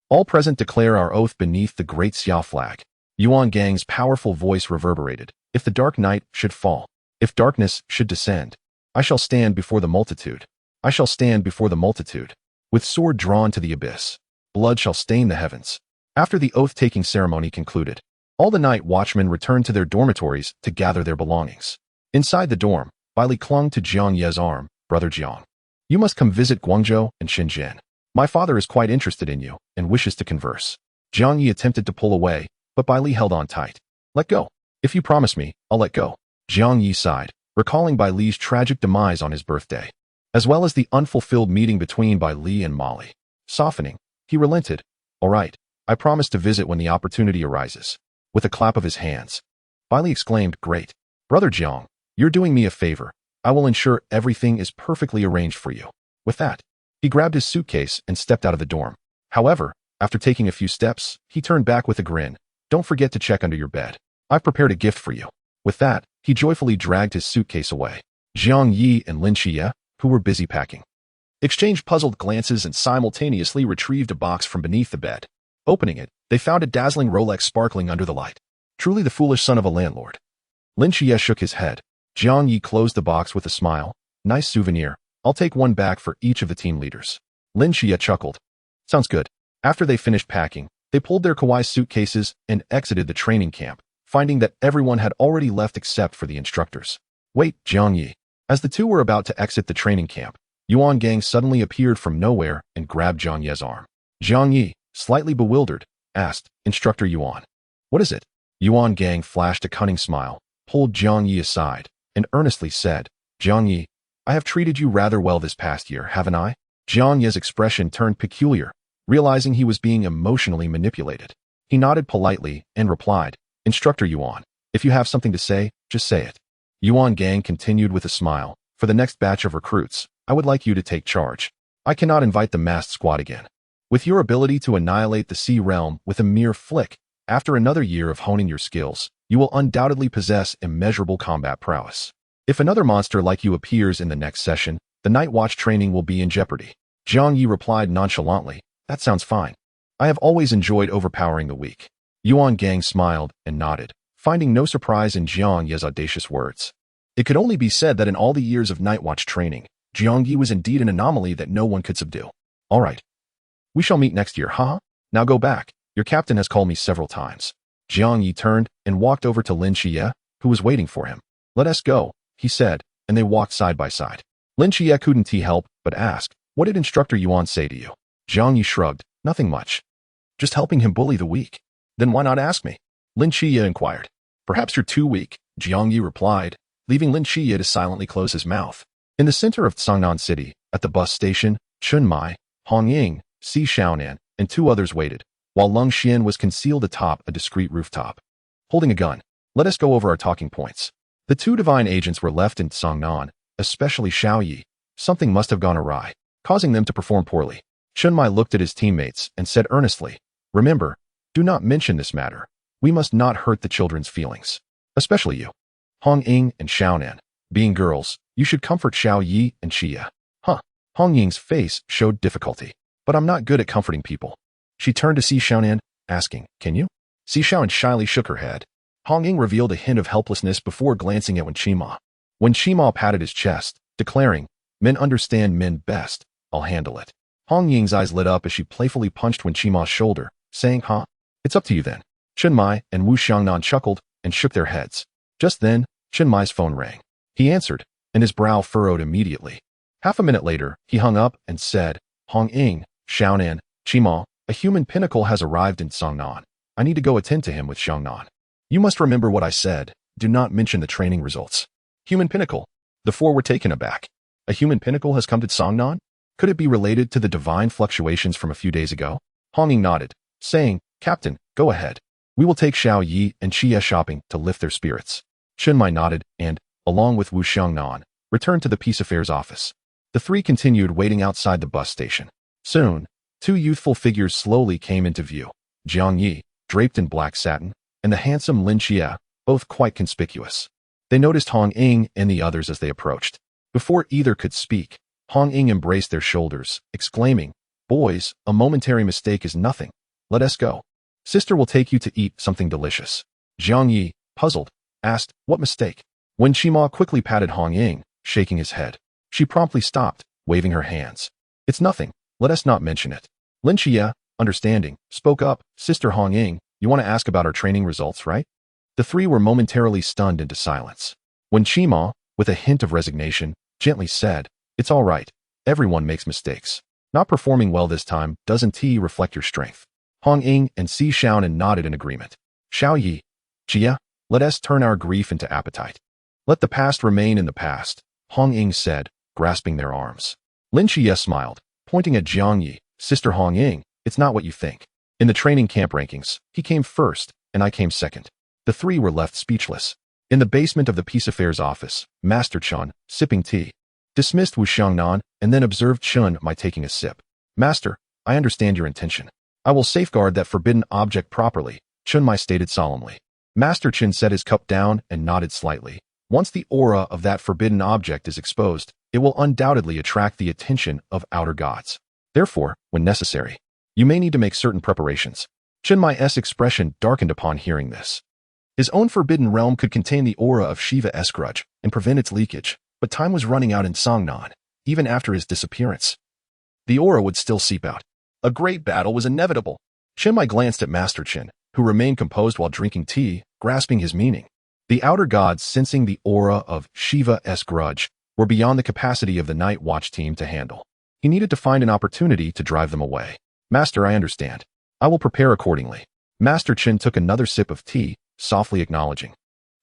All present declare our oath beneath the Great Xia flag. Yuan Gang's powerful voice reverberated. If the dark night should fall, if darkness should descend, I shall stand before the multitude. I shall stand before the multitude, with sword drawn to the abyss. Blood shall stain the heavens. After the oath-taking ceremony concluded, all the night watchmen returned to their dormitories to gather their belongings. Inside the dorm, Bailey clung to Jiang Ye's arm. Brother Jiang, you must come visit Guangzhou and Shenzhen. My father is quite interested in you and wishes to converse. Jiang Ye attempted to pull away, but Bailey held on tight. Let go. If you promise me, I'll let go. Jiang Ye sighed, recalling Bailey's tragic demise on his birthday, as well as the unfulfilled meeting between Bailey and Molly. Softening, he relented. All right, I promise to visit when the opportunity arises. With a clap of his hands, Bailey exclaimed, Great. Brother Jiang, you're doing me a favor. I will ensure everything is perfectly arranged for you. With that, he grabbed his suitcase and stepped out of the dorm. However, after taking a few steps, he turned back with a grin. Don't forget to check under your bed. I've prepared a gift for you. With that, he joyfully dragged his suitcase away. Jiang Ye and Lin Qiye, who were busy packing, exchanged puzzled glances and simultaneously retrieved a box from beneath the bed. Opening it, they found a dazzling Rolex sparkling under the light. Truly the foolish son of a landlord. Lin Qiye shook his head. Jiang Ye closed the box with a smile. Nice souvenir. I'll take one back for each of the team leaders. Lin Qiye chuckled. Sounds good. After they finished packing, they pulled their kawaii suitcases and exited the training camp, finding that everyone had already left except for the instructors. Wait, Jiang Ye. As the two were about to exit the training camp, Yuan Gang suddenly appeared from nowhere and grabbed Jiang Ye's arm. Jiang Ye, slightly bewildered, asked, "Instructor Yuan, what is it?" Yuan Gang flashed a cunning smile, pulled Jiang Ye aside, and earnestly said, "Jiang Ye, I have treated you rather well this past year, haven't I?" Jiang Ye's expression turned peculiar, realizing he was being emotionally manipulated. He nodded politely and replied, "Instructor Yuan, if you have something to say, just say it." Yuan Gang continued with a smile, "For the next batch of recruits, I would like you to take charge. I cannot invite the masked squad again. With your ability to annihilate the sea realm with a mere flick, after another year of honing your skills, you will undoubtedly possess immeasurable combat prowess. If another monster like you appears in the next session, the Night Watch training will be in jeopardy." Jiang Ye replied nonchalantly, "That sounds fine. I have always enjoyed overpowering the weak." Yuan Gang smiled and nodded, finding no surprise in Jiang Ye's audacious words. It could only be said that in all the years of Night Watch training, Jiang Ye was indeed an anomaly that no one could subdue. "All right. We shall meet next year, huh? Now go back. Your captain has called me several times." Jiang Ye turned and walked over to Lin Qiye, who was waiting for him. "Let us go," he said, and they walked side by side. Lin Qiye couldn't help but ask, "What did Instructor Yuan say to you?" Jiang Ye shrugged, "Nothing much. Just helping him bully the weak." "Then why not ask me?" Lin Qiye inquired. "Perhaps you're too weak," Jiang Ye replied, leaving Lin Qiye to silently close his mouth. In the center of Cangnan City, at the bus station, Chun Mai, Hong Ying, Si Xiaonan, and two others waited, while Lung Xian was concealed atop a discreet rooftop. Holding a gun, "Let us go over our talking points." The two divine agents were left in Cangnan, especially Xiao Yi. Something must have gone awry, causing them to perform poorly. Chun Mai looked at his teammates and said earnestly, "Remember, do not mention this matter. We must not hurt the children's feelings. Especially you. Hong Ying and Xiaonan. Being girls, you should comfort Xiao Yi and Qiye." "Huh." Hong Ying's face showed difficulty. "But I'm not good at comforting people." She turned to Si Xiaonan, asking, "Can you?" Si Xiaonan shyly shook her head. Hong Ying revealed a hint of helplessness before glancing at Wen Qima. Wen Qima patted his chest, declaring, "Men understand men best. I'll handle it." Hong Ying's eyes lit up as she playfully punched Wen Qima's shoulder, saying, "Huh? It's up to you then." Chun Mai and Wu Xiangnan chuckled and shook their heads. Just then, Chun Mai's phone rang. He answered, and his brow furrowed immediately. Half a minute later, he hung up and said, "Hong Ying, Xiaonan, Qima, a human pinnacle has arrived in Cangnan. I need to go attend to him with Xiangnan. You must remember what I said. Do not mention the training results." Human pinnacle. The four were taken aback. A human pinnacle has come to Cangnan? Could it be related to the divine fluctuations from a few days ago? Hong Ying nodded, saying, "Captain, go ahead. We will take Xiao Yi and Qiye shopping to lift their spirits." Chun Mai nodded and, along with Wu Xiangnan, returned to the Peace Affairs office. The three continued waiting outside the bus station. Soon, two youthful figures slowly came into view. Jiang Ye, draped in black satin, and the handsome Lin Qiye, both quite conspicuous. They noticed Hong Ying and the others as they approached. Before either could speak, Hong Ying embraced their shoulders, exclaiming, "Boys, a momentary mistake is nothing. Let us go. Sister will take you to eat something delicious." Jiang Ye, puzzled, asked, "What mistake?" Wen Qima quickly patted Hong Ying, shaking his head. She promptly stopped, waving her hands. "It's nothing. Let us not mention it." Lin Qiye, understanding, spoke up, "Sister Hong Ying, you want to ask about our training results, right?" The three were momentarily stunned into silence. Wen Qima, with a hint of resignation, gently said, "It's all right. Everyone makes mistakes. Not performing well this time doesn't reflect your strength." Hong Ying and Si Xiaonan nodded in agreement. "Xiao Yi, Qiye, let us turn our grief into appetite. Let the past remain in the past," Hong Ying said, grasping their arms. Lin Qiye smiled, pointing at Jiang Ye, "Sister Hong Ying, it's not what you think. In the training camp rankings, he came first, and I came second." The three were left speechless. In the basement of the Peace Affairs office, Master Chun, sipping tea, dismissed Wu Xiangnan and then observed Chun Mai taking a sip. "Master, I understand your intention. I will safeguard that forbidden object properly," Chun Mai stated solemnly. Master Chun set his cup down and nodded slightly. "Once the aura of that forbidden object is exposed, it will undoubtedly attract the attention of outer gods. Therefore, when necessary, you may need to make certain preparations." Chun Mai's expression darkened upon hearing this. His own forbidden realm could contain the aura of Shiva Escrudge and prevent its leakage, but time was running out in Cangnan, even after his disappearance. The aura would still seep out. A great battle was inevitable. Chun Mai glanced at Master Chin, who remained composed while drinking tea, grasping his meaning. The outer gods, sensing the aura of Shiva Escrudge, were beyond the capacity of the night watch team to handle. He needed to find an opportunity to drive them away. Master, I understand. I will prepare accordingly. Master Chen took another sip of tea, softly acknowledging.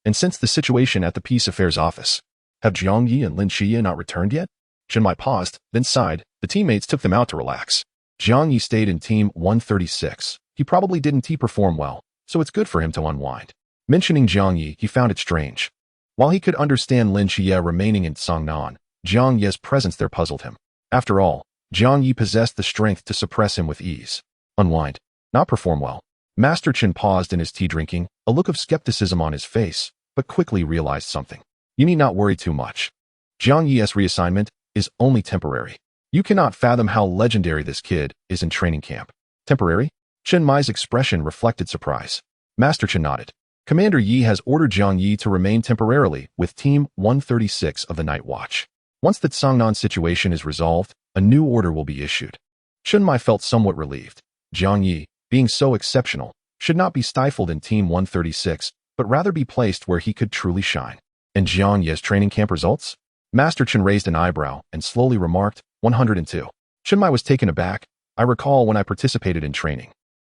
And since the situation at the Peace Affairs office, have Jiang Ye and Lin Qiye not returned yet? Chen Mai paused, then sighed. The teammates took them out to relax. Jiang Ye stayed in Team 136. He probably didn't perform well, so it's good for him to unwind. Mentioning Jiang Ye, he found it strange. While he could understand Lin Qiye remaining in Songnan, Jiang Ye's presence there puzzled him. After all, Jiang Ye possessed the strength to suppress him with ease. Unwind. Not perform well. Master Chen paused in his tea drinking, a look of skepticism on his face, but quickly realized something. You need not worry too much. Jiang Ye's reassignment is only temporary. You cannot fathom how legendary this kid is in training camp. Temporary? Chen Mai's expression reflected surprise. Master Chen nodded. Commander Yi has ordered Jiang Ye to remain temporarily with Team 136 of the Night Watch. Once the Songnan situation is resolved, a new order will be issued. Chen Mai felt somewhat relieved. Jiang Ye, being so exceptional, should not be stifled in Team 136, but rather be placed where he could truly shine. And Jiang Ye's training camp results? Master Chen raised an eyebrow and slowly remarked, 102. Chen Mai was taken aback. I recall when I participated in training.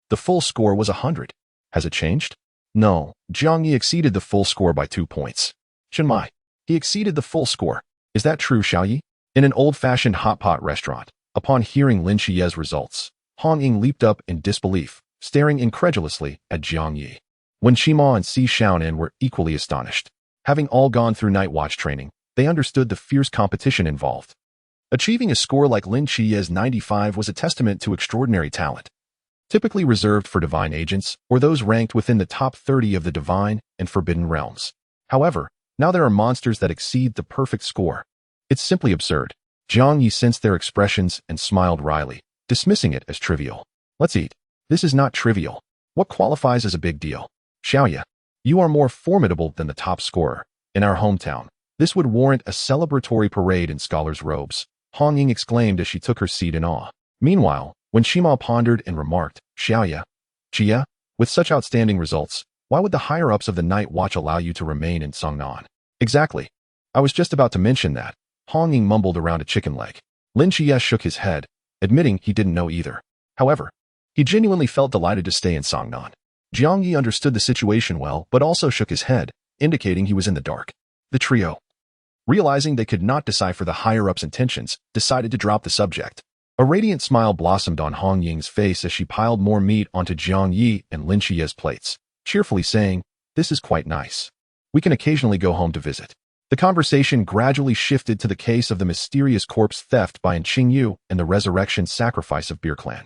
The full score was 100. Has it changed? No, Jiang Ye exceeded the full score by 2 points. Chen Mai, he exceeded the full score. Is that true, Xiaoyi? In an old-fashioned hot pot restaurant, upon hearing Lin Qiye's results, Hong Ying leaped up in disbelief, staring incredulously at Jiang Ye. When Qima and Si Xiaonan were equally astonished. Having all gone through night watch training, they understood the fierce competition involved. Achieving a score like Lin Qiye's 95 was a testament to extraordinary talent. Typically reserved for divine agents or those ranked within the top 30 of the divine and forbidden realms. However, now there are monsters that exceed the perfect score. It's simply absurd. Jiang Ye sensed their expressions and smiled wryly, dismissing it as trivial. Let's eat. This is not trivial. What qualifies as a big deal? Xiaoye, you are more formidable than the top scorer. In our hometown, this would warrant a celebratory parade in scholars' robes, Hong Ying exclaimed as she took her seat in awe. Meanwhile, when Qima pondered and remarked, Xiaoye, Qiye, with such outstanding results, why would the higher-ups of the Night Watch allow you to remain in Songnan? Exactly. I was just about to mention that. Hong Ying mumbled around a chicken leg. Lin Qiye shook his head, admitting he didn't know either. However, he genuinely felt delighted to stay in Songnan. Jiang Ye understood the situation well, but also shook his head, indicating he was in the dark. The trio, realizing they could not decipher the higher-ups' intentions, decided to drop the subject. A radiant smile blossomed on Hong Ying's face as she piled more meat onto Jiang Ye and Lin Qiye's plates, cheerfully saying, "This is quite nice. We can occasionally go home to visit." The conversation gradually shifted to the case of the mysterious corpse theft by Qingyu and the resurrection sacrifice of Beer Clan.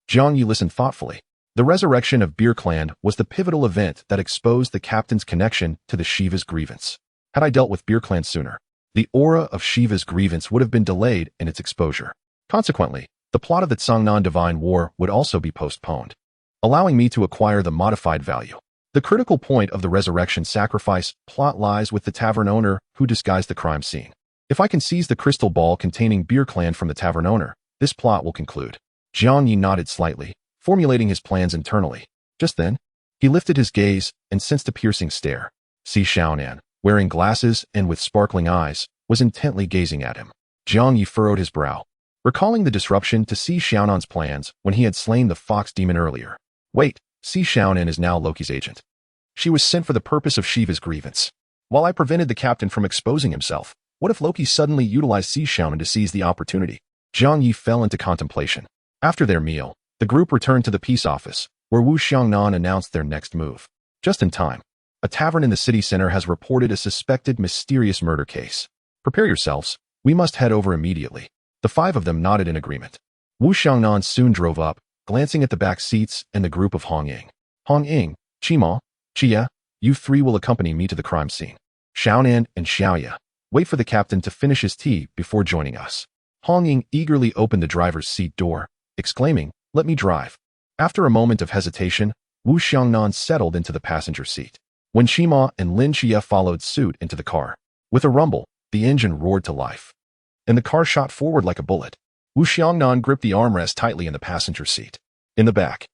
Jiang Ye listened thoughtfully. The resurrection of Beer Clan was the pivotal event that exposed the captain's connection to the Shiva's grievance. Had I dealt with Beer Clan sooner, the aura of Shiva's grievance would have been delayed in its exposure. Consequently, the plot of the Songnan Divine War would also be postponed, allowing me to acquire the modified value. The critical point of the resurrection sacrifice plot lies with the tavern owner who disguised the crime scene. If I can seize the crystal ball containing Beer Clan from the tavern owner, this plot will conclude. Jiang Ye nodded slightly, formulating his plans internally. Just then, he lifted his gaze and sensed a piercing stare. Si Xiaonan, wearing glasses and with sparkling eyes, was intently gazing at him. Jiang Ye furrowed his brow, recalling the disruption to Si Xiaonan's plans when he had slain the fox demon earlier. Wait, Si Xiaonan is now Loki's agent. She was sent for the purpose of Shiva's grievance. While I prevented the captain from exposing himself, what if Loki suddenly utilized Si Xiaonan to seize the opportunity? Jiang Ye fell into contemplation. After their meal, the group returned to the peace office, where Wu Xiangnan announced their next move. Just in time. A tavern in the city center has reported a suspected mysterious murder case. Prepare yourselves. We must head over immediately. The 5 of them nodded in agreement. Wu Xiangnan soon drove up, glancing at the back seats and the group of Hong Ying. Hong Ying, Qima, Qiye, you 3 will accompany me to the crime scene. Xiaonan and Xiaoye, wait for the captain to finish his tea before joining us. Hong Ying eagerly opened the driver's seat door, exclaiming, "Let me drive." After a moment of hesitation, Wu Xiangnan settled into the passenger seat. When Qima and Lin Qiye followed suit into the car. With a rumble, the engine roared to life, and the car shot forward like a bullet. Wu Xiangnan gripped the armrest tightly in the passenger seat. In the back,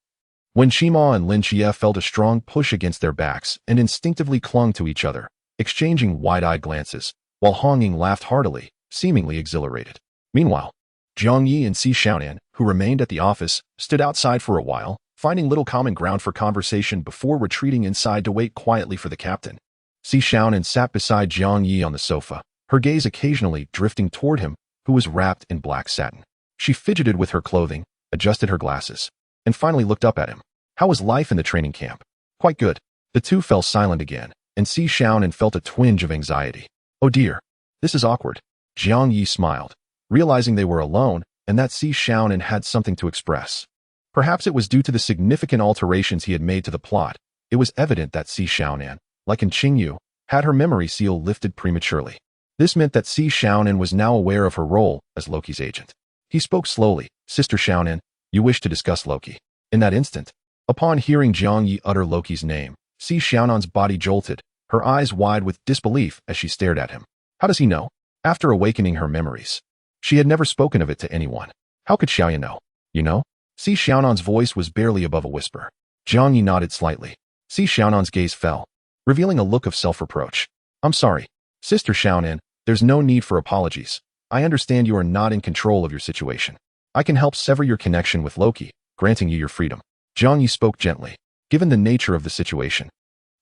when Qima and Lin Qiye felt a strong push against their backs and instinctively clung to each other, exchanging wide-eyed glances, while Hong Ying laughed heartily, seemingly exhilarated. Meanwhile, Jiang Ye and Si Xiaonan, who remained at the office, stood outside for a while, finding little common ground for conversation before retreating inside to wait quietly for the captain. Si Xiaonan sat beside Jiang Ye on the sofa, her gaze occasionally drifting toward him, who was wrapped in black satin. She fidgeted with her clothing, adjusted her glasses, and finally looked up at him. How was life in the training camp? Quite good. The two fell silent again, and Si Xiaonan felt a twinge of anxiety. Oh dear. This is awkward. Jiang Ye smiled, realizing they were alone and that Si Xiaonan had something to express. Perhaps it was due to the significant alterations he had made to the plot. It was evident that Si Xiaonan, like in Qingyu, had her memory seal lifted prematurely. This meant that Si Xiaonan was now aware of her role as Loki's agent. He spoke slowly. Sister Xiaonan, you wish to discuss Loki. In that instant, upon hearing Jiang Ye utter Loki's name, Si Xiaonan's body jolted, her eyes wide with disbelief as she stared at him. How does he know? After awakening her memories, she had never spoken of it to anyone. How could Xiaoyan know? You know? Si Xiaonan's voice was barely above a whisper. Jiang Ye nodded slightly. Si Xiaonan's gaze fell, revealing a look of self-reproach. I'm sorry. Sister Xiaonan, there's no need for apologies. I understand you are not in control of your situation. I can help sever your connection with Loki, granting you your freedom. Jiang Ye spoke gently, given the nature of the situation.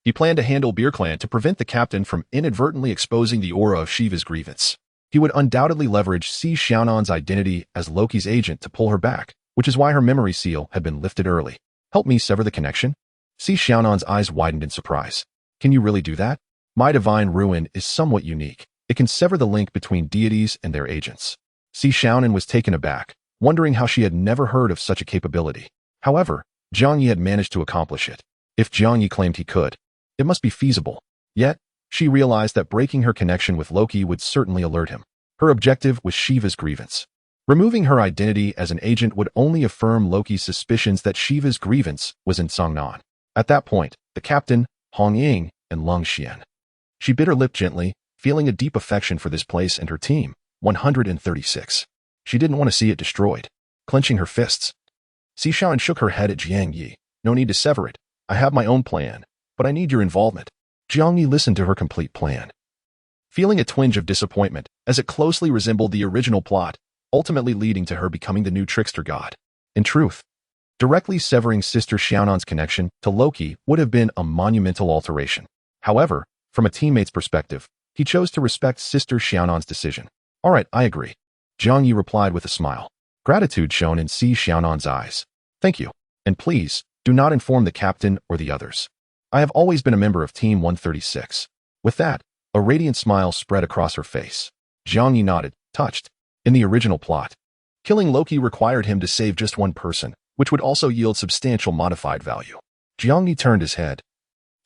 He planned to handle Beer Clan to prevent the captain from inadvertently exposing the aura of Shiva's grievance. He would undoubtedly leverage Si Xiaonan's identity as Loki's agent to pull her back, which is why her memory seal had been lifted early. Help me sever the connection? Si Xiaonan's eyes widened in surprise. Can you really do that? My divine ruin is somewhat unique. It can sever the link between deities and their agents. Si Xiaonan was taken aback, wondering how she had never heard of such a capability. However, Jiang Ye had managed to accomplish it. If Jiang Ye claimed he could, it must be feasible. Yet, she realized that breaking her connection with Loki would certainly alert him. Her objective was Shiva's grievance. Removing her identity as an agent would only affirm Loki's suspicions that Shiva's grievance was in Songnan. At that point, the captain, Hong Ying, and Lin Qiye. She bit her lip gently, feeling a deep affection for this place and her team. 136. She didn't want to see it destroyed. Clenching her fists, Si Xiaonan shook her head at Jiang Ye. No need to sever it. I have my own plan, but I need your involvement. Jiang Ye listened to her complete plan, feeling a twinge of disappointment as it closely resembled the original plot, ultimately leading to her becoming the new trickster god. In truth, directly severing Sister Xiaonan's connection to Loki would have been a monumental alteration. However, from a teammate's perspective, he chose to respect Sister Xiaonan's decision. All right, I agree. Jiang Ye replied with a smile. Gratitude shone in Si Xiaonan's eyes. Thank you. And please, do not inform the captain or the others. I have always been a member of Team 136. With that, a radiant smile spread across her face. Jiang Ye nodded, touched. In the original plot, killing Loki required him to save just one person, which would also yield substantial modified value. Jiang Ye turned his head,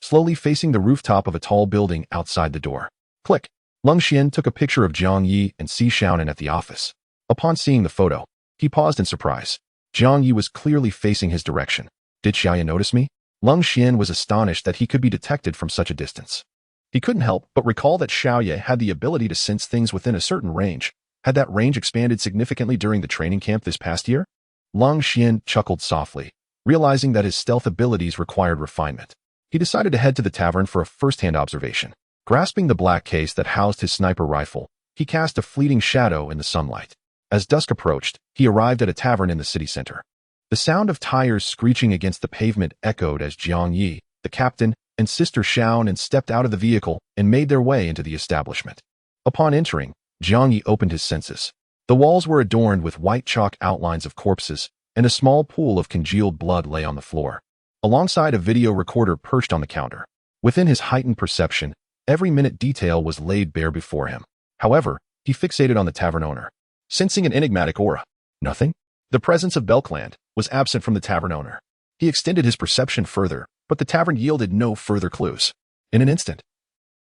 slowly facing the rooftop of a tall building outside the door. Click. Lin Qiye took a picture of Jiang Ye and Si Xiaonan at the office. Upon seeing the photo, he paused in surprise. Jiang Ye was clearly facing his direction. Did Xiaoyan notice me? Lin Qiye was astonished that he could be detected from such a distance. He couldn't help but recall that Xiaoyan had the ability to sense things within a certain range. Had that range expanded significantly during the training camp this past year? Lin Qiye chuckled softly, realizing that his stealth abilities required refinement. He decided to head to the tavern for a first-hand observation. Grasping the black case that housed his sniper rifle, he cast a fleeting shadow in the sunlight. As dusk approached, he arrived at a tavern in the city center. The sound of tires screeching against the pavement echoed as Jiang Ye, the captain, and Sister Xiaonan stepped out of the vehicle and made their way into the establishment. Upon entering, Jiang Ye opened his senses. The walls were adorned with white chalk outlines of corpses, and a small pool of congealed blood lay on the floor, alongside a video recorder perched on the counter. Within his heightened perception, every minute detail was laid bare before him. However, he fixated on the tavern owner, sensing an enigmatic aura. Nothing? The presence of Belkland was absent from the tavern owner. He extended his perception further, but the tavern yielded no further clues. In an instant,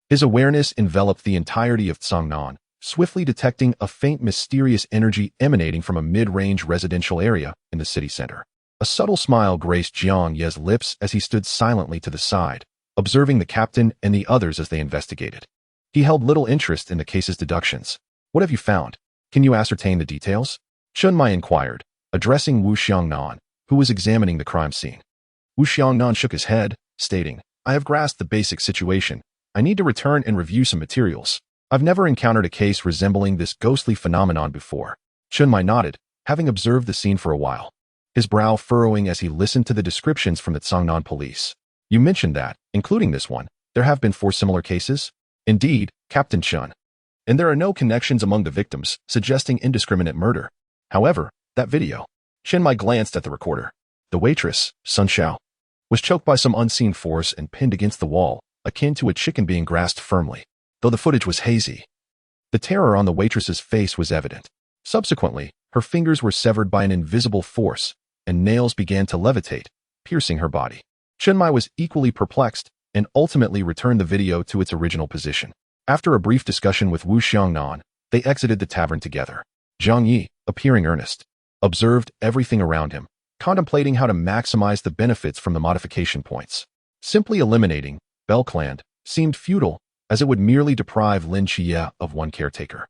his awareness enveloped the entirety of Songnan, swiftly detecting a faint mysterious energy emanating from a mid-range residential area in the city center. A subtle smile graced Jiang Ye's lips as he stood silently to the side, observing the captain and the others as they investigated. He held little interest in the case's deductions. What have you found? Can you ascertain the details? Chun Mai inquired, addressing Wu Xiangnan, who was examining the crime scene. Wu Xiangnan shook his head, stating, I have grasped the basic situation. I need to return and review some materials. I've never encountered a case resembling this ghostly phenomenon before. Chunmai nodded, having observed the scene for a while, his brow furrowing as he listened to the descriptions from the Tsangnan police. You mentioned that, including this one, there have been 4 similar cases? Indeed, Captain Chun. And there are no connections among the victims, suggesting indiscriminate murder. However, that video. Chunmai glanced at the recorder. The waitress, Sun Xiao, was choked by some unseen force and pinned against the wall, akin to a chicken being grasped firmly, though the footage was hazy. The terror on the waitress's face was evident. Subsequently, her fingers were severed by an invisible force, and nails began to levitate, piercing her body. Chunmai was equally perplexed and ultimately returned the video to its original position. After a brief discussion with Wu Xiangnan, they exited the tavern together. Jiang Ye, appearing earnest, observed everything around him, contemplating how to maximize the benefits from the modification points. Simply eliminating Belcland seemed futile, as it would merely deprive Lin Qiye of one caretaker,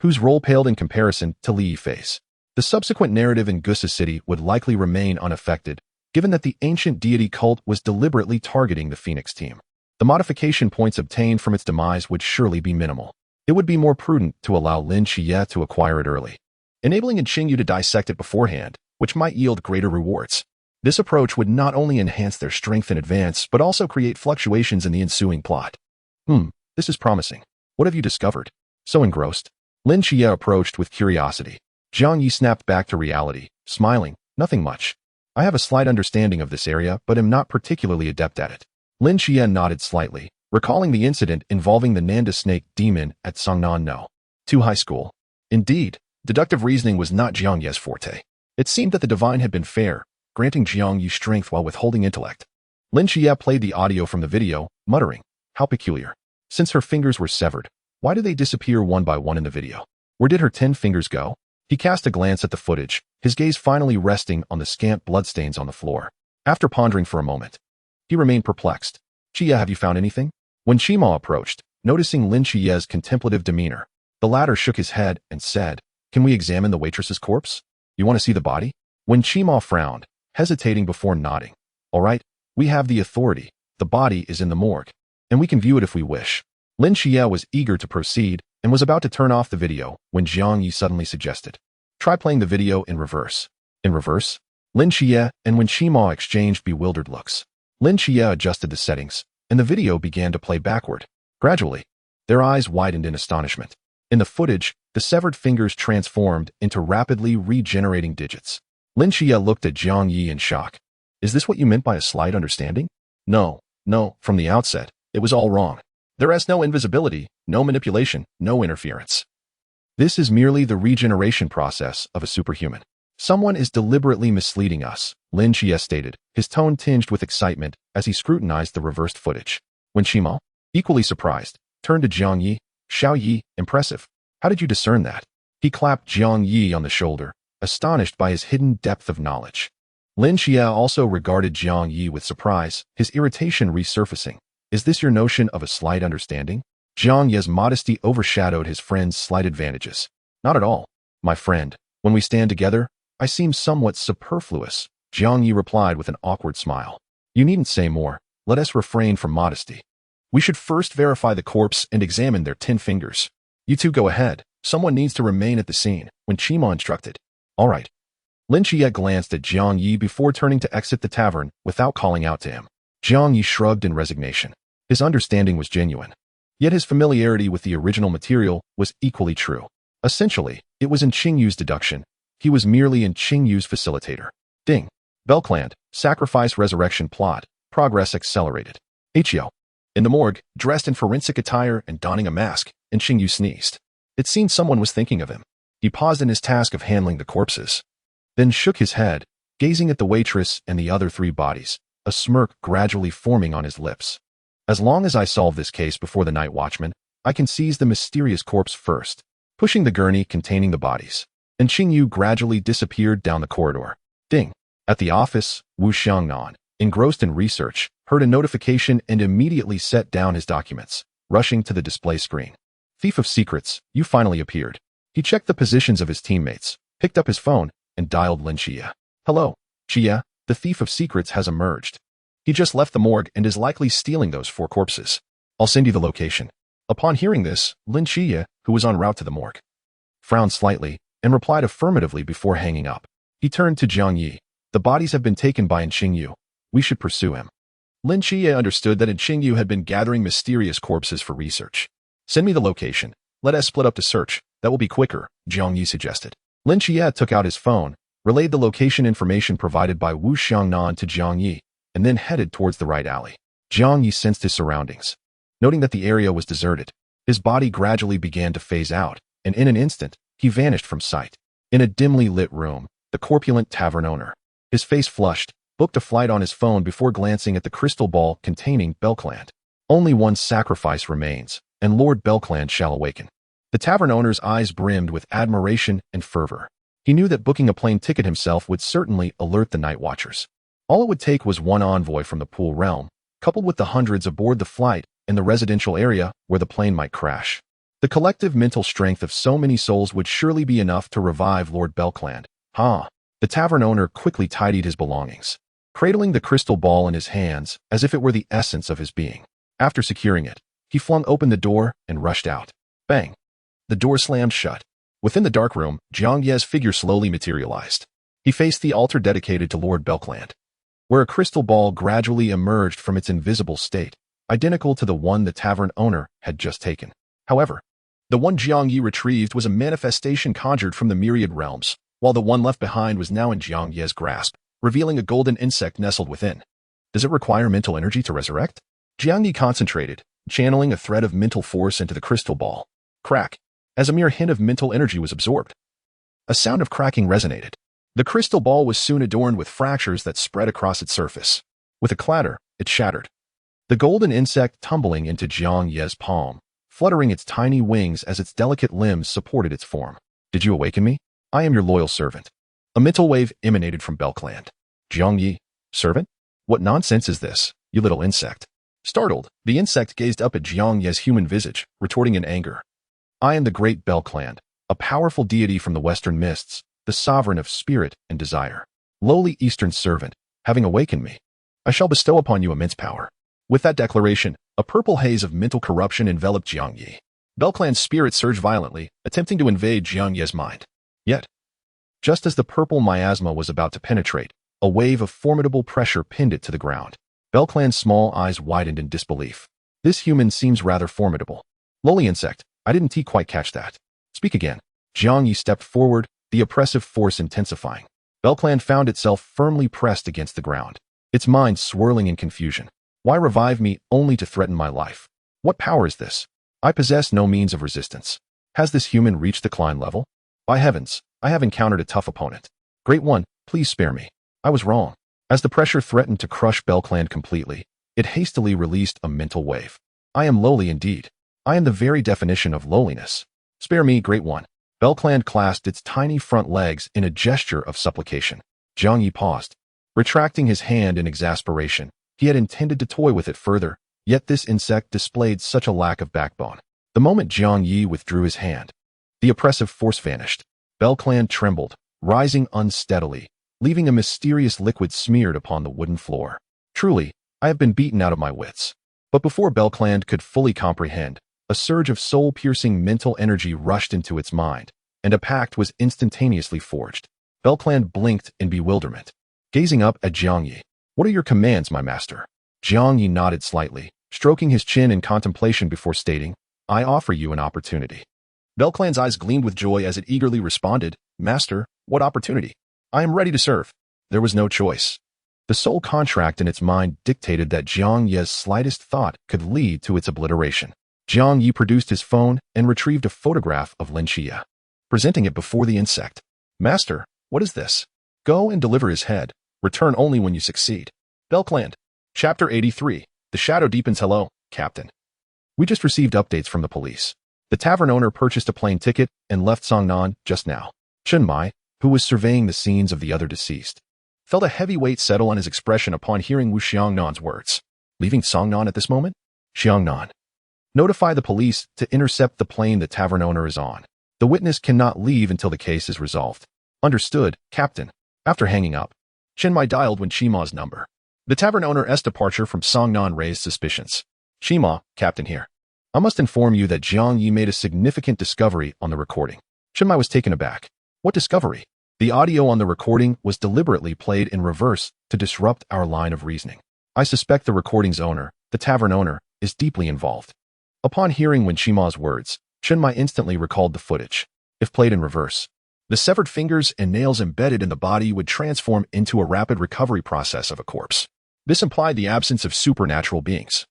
whose role paled in comparison to Li Yifei's. The subsequent narrative in Gusa City would likely remain unaffected, given that the ancient deity cult was deliberately targeting the Phoenix team. The modification points obtained from its demise would surely be minimal. It would be more prudent to allow Lin Qiye to acquire it early, enabling Qingyu to dissect it beforehand, which might yield greater rewards. This approach would not only enhance their strength in advance, but also create fluctuations in the ensuing plot. This is promising. What have you discovered? So engrossed, Lin Qiye approached with curiosity. Jiang Ye snapped back to reality, smiling. Nothing much. I have a slight understanding of this area, but am not particularly adept at it. Lin Qiye nodded slightly, recalling the incident involving the Nanda snake demon at Songnan No. 2 high school. Indeed, deductive reasoning was not Jiang Ye's forte. It seemed that the divine had been fair, granting Jiang Ye strength while withholding intellect. Lin Qiye played the audio from the video, muttering, how peculiar. Since her fingers were severed, why did they disappear one by one in the video? Where did her 10 fingers go? He cast a glance at the footage, his gaze finally resting on the scant bloodstains on the floor. After pondering for a moment, he remained perplexed. Qiye, have you found anything? When Shima approached, noticing Lin Qiye's contemplative demeanor, the latter shook his head and said, can we examine the waitress's corpse? You want to see the body? When Shima frowned, hesitating before nodding. All right, we have the authority. The body is in the morgue, and we can view it if we wish. Lin Qiye was eager to proceed and was about to turn off the video when Jiang Ye suddenly suggested, try playing the video in reverse. In reverse? Lin Qiye and Wen Shima exchanged bewildered looks. Lin Qiye adjusted the settings, and the video began to play backward. Gradually, their eyes widened in astonishment. In the footage, the severed fingers transformed into rapidly regenerating digits. Lin Qiye looked at Jiang Ye in shock. Is this what you meant by a slight understanding? No, from the outset, it was all wrong. There is no invisibility, no manipulation, no interference. This is merely the regeneration process of a superhuman. Someone is deliberately misleading us, Lin Qiye stated, his tone tinged with excitement as he scrutinized the reversed footage. When Shima, equally surprised, turned to Jiang Ye, Xiao Yi, impressive. How did you discern that? He clapped Jiang Ye on the shoulder, astonished by his hidden depth of knowledge. Lin Qiye also regarded Jiang Ye with surprise, his irritation resurfacing. Is this your notion of a slight understanding? Jiang Ye's modesty overshadowed his friend's slight advantages. Not at all, my friend. When we stand together, I seem somewhat superfluous, Jiang Ye replied with an awkward smile. You needn't say more. Let us refrain from modesty. We should first verify the corpse and examine their 10 fingers. You two go ahead. Someone needs to remain at the scene, when Shima instructed. All right. Lin Qiye glanced at Jiang Ye before turning to exit the tavern without calling out to him. Jiang Ye shrugged in resignation. His understanding was genuine. Yet his familiarity with the original material was equally true. Essentially, it was in Qingyu's deduction. He was merely in Qingyu's facilitator. Ding. Belcland, sacrifice resurrection plot, progress accelerated. Hyo. In the morgue, dressed in forensic attire and donning a mask, and Qingyu sneezed. It seemed someone was thinking of him. He paused in his task of handling the corpses, then shook his head, gazing at the waitress and the other 3 bodies, a smirk gradually forming on his lips. As long as I solve this case before the night watchman, I can seize the mysterious corpse first, pushing the gurney containing the bodies. And Qingyu gradually disappeared down the corridor. Ding. At the office, Wu Xiangnan, engrossed in research, heard a notification and immediately set down his documents, rushing to the display screen. Thief of secrets, you finally appeared. He checked the positions of his teammates, picked up his phone, and dialed Lin Qiye. Hello, Qiye, the thief of secrets has emerged. He just left the morgue and is likely stealing those 4 corpses. I'll send you the location. Upon hearing this, Lin Qiye, who was en route to the morgue, frowned slightly and replied affirmatively before hanging up. He turned to Jiang Ye. The bodies have been taken by Qingyu. We should pursue him. Lin Qiye understood that Qingyu had been gathering mysterious corpses for research. Send me the location. Let us split up to search. That will be quicker, Jiang Ye suggested. Lin Qiye took out his phone, relayed the location information provided by Wu Xiangnan to Jiang Ye, and then headed towards the right alley. Jiang Ye sensed his surroundings. Noting that the area was deserted, his body gradually began to phase out, and in an instant, he vanished from sight. In a dimly lit room, the corpulent tavern owner, his face flushed, booked a flight on his phone before glancing at the crystal ball containing Belcland. Only one sacrifice remains, and Lord Belcland shall awaken. The tavern owner's eyes brimmed with admiration and fervor. He knew that booking a plane ticket himself would certainly alert the night watchers. All it would take was one envoy from the Pool realm, coupled with the hundreds aboard the flight in the residential area where the plane might crash. The collective mental strength of so many souls would surely be enough to revive Lord Belcland. The tavern owner quickly tidied his belongings, cradling the crystal ball in his hands as if it were the essence of his being. After securing it, he flung open the door and rushed out. Bang! The door slammed shut. Within the dark room, Jiang Ye's figure slowly materialized. He faced the altar dedicated to Lord Belcland, where a crystal ball gradually emerged from its invisible state, identical to the one the tavern owner had just taken. However, the one Jiang Ye retrieved was a manifestation conjured from the myriad realms, while the one left behind was now in Jiang Ye's grasp, revealing a golden insect nestled within. Does it require mental energy to resurrect? Jiang Ye concentrated, channeling a thread of mental force into the crystal ball. Crack! As a mere hint of mental energy was absorbed, a sound of cracking resonated. The crystal ball was soon adorned with fractures that spread across its surface. With a clatter, it shattered, the golden insect tumbling into Jiang Ye's palm, fluttering its tiny wings as its delicate limbs supported its form. Did you awaken me? I am your loyal servant. A mental wave emanated from Belcland. Jiang Ye, servant? What nonsense is this, you little insect? Startled, the insect gazed up at Jiang Ye's human visage, retorting in anger. I am the great Belcland, a powerful deity from the western mists, the sovereign of spirit and desire. Lowly eastern servant, having awakened me, I shall bestow upon you immense power. With that declaration, a purple haze of mental corruption enveloped Jiang Ye. Belcland's spirit surged violently, attempting to invade Jiang Ye's mind. Yet, just as the purple miasma was about to penetrate, a wave of formidable pressure pinned it to the ground. Belcland's small eyes widened in disbelief. This human seems rather formidable. Lowly insect, I didn't quite catch that. Speak again. Jiang Ye stepped forward, the oppressive force intensifying. Belcland found itself firmly pressed against the ground, its mind swirling in confusion. Why revive me only to threaten my life? What power is this? I possess no means of resistance. Has this human reached the Klein level? By heavens, I have encountered a tough opponent. Great one, please spare me. I was wrong. As the pressure threatened to crush Belcland completely, it hastily released a mental wave. I am lowly indeed. I am the very definition of lowliness. Spare me, great one. Belcland clasped its tiny front legs in a gesture of supplication. Jiang Ye paused, retracting his hand in exasperation. He had intended to toy with it further, yet this insect displayed such a lack of backbone. The moment Jiang Ye withdrew his hand, the oppressive force vanished. Belcland trembled, rising unsteadily, leaving a mysterious liquid smeared upon the wooden floor. Truly, I have been beaten out of my wits. But before Belcland could fully comprehend, a surge of soul-piercing mental energy rushed into its mind, and a pact was instantaneously forged. Belcland blinked in bewilderment, gazing up at Jiang Ye. What are your commands, my master? Jiang Ye nodded slightly, stroking his chin in contemplation before stating, I offer you an opportunity. Belcland's eyes gleamed with joy as it eagerly responded, Master, what opportunity? I am ready to serve. There was no choice. The soul contract in its mind dictated that Jiang Ye's slightest thought could lead to its obliteration. Jiang Ye produced his phone and retrieved a photograph of Lin Qiye, presenting it before the insect. Master, what is this? Go and deliver his head. Return only when you succeed. Belcland. Chapter 83. The Shadow Deepens. Hello, Captain. We just received updates from the police. The tavern owner purchased a plane ticket and left Songnan just now. Chen Mai, who was surveying the scenes of the other deceased, felt a heavy weight settle on his expression upon hearing Wu Xiangnan's words. Leaving Songnan at this moment? Xiangnan. Notify the police to intercept the plane the tavern owner is on. The witness cannot leave until the case is resolved. Understood, Captain. After hanging up, Chen Mai dialed Wen Qima's number. The tavern owner's departure from Songnan raised suspicions. Qima, Captain here. I must inform you that Jiang Ye made a significant discovery on the recording. Chen Mai was taken aback. What discovery? The audio on the recording was deliberately played in reverse to disrupt our line of reasoning. I suspect the recording's owner, the tavern owner, is deeply involved. Upon hearing Wen Qima's words, Chen Mai instantly recalled the footage. If played in reverse, the severed fingers and nails embedded in the body would transform into a rapid recovery process of a corpse. This implied the absence of supernatural beings,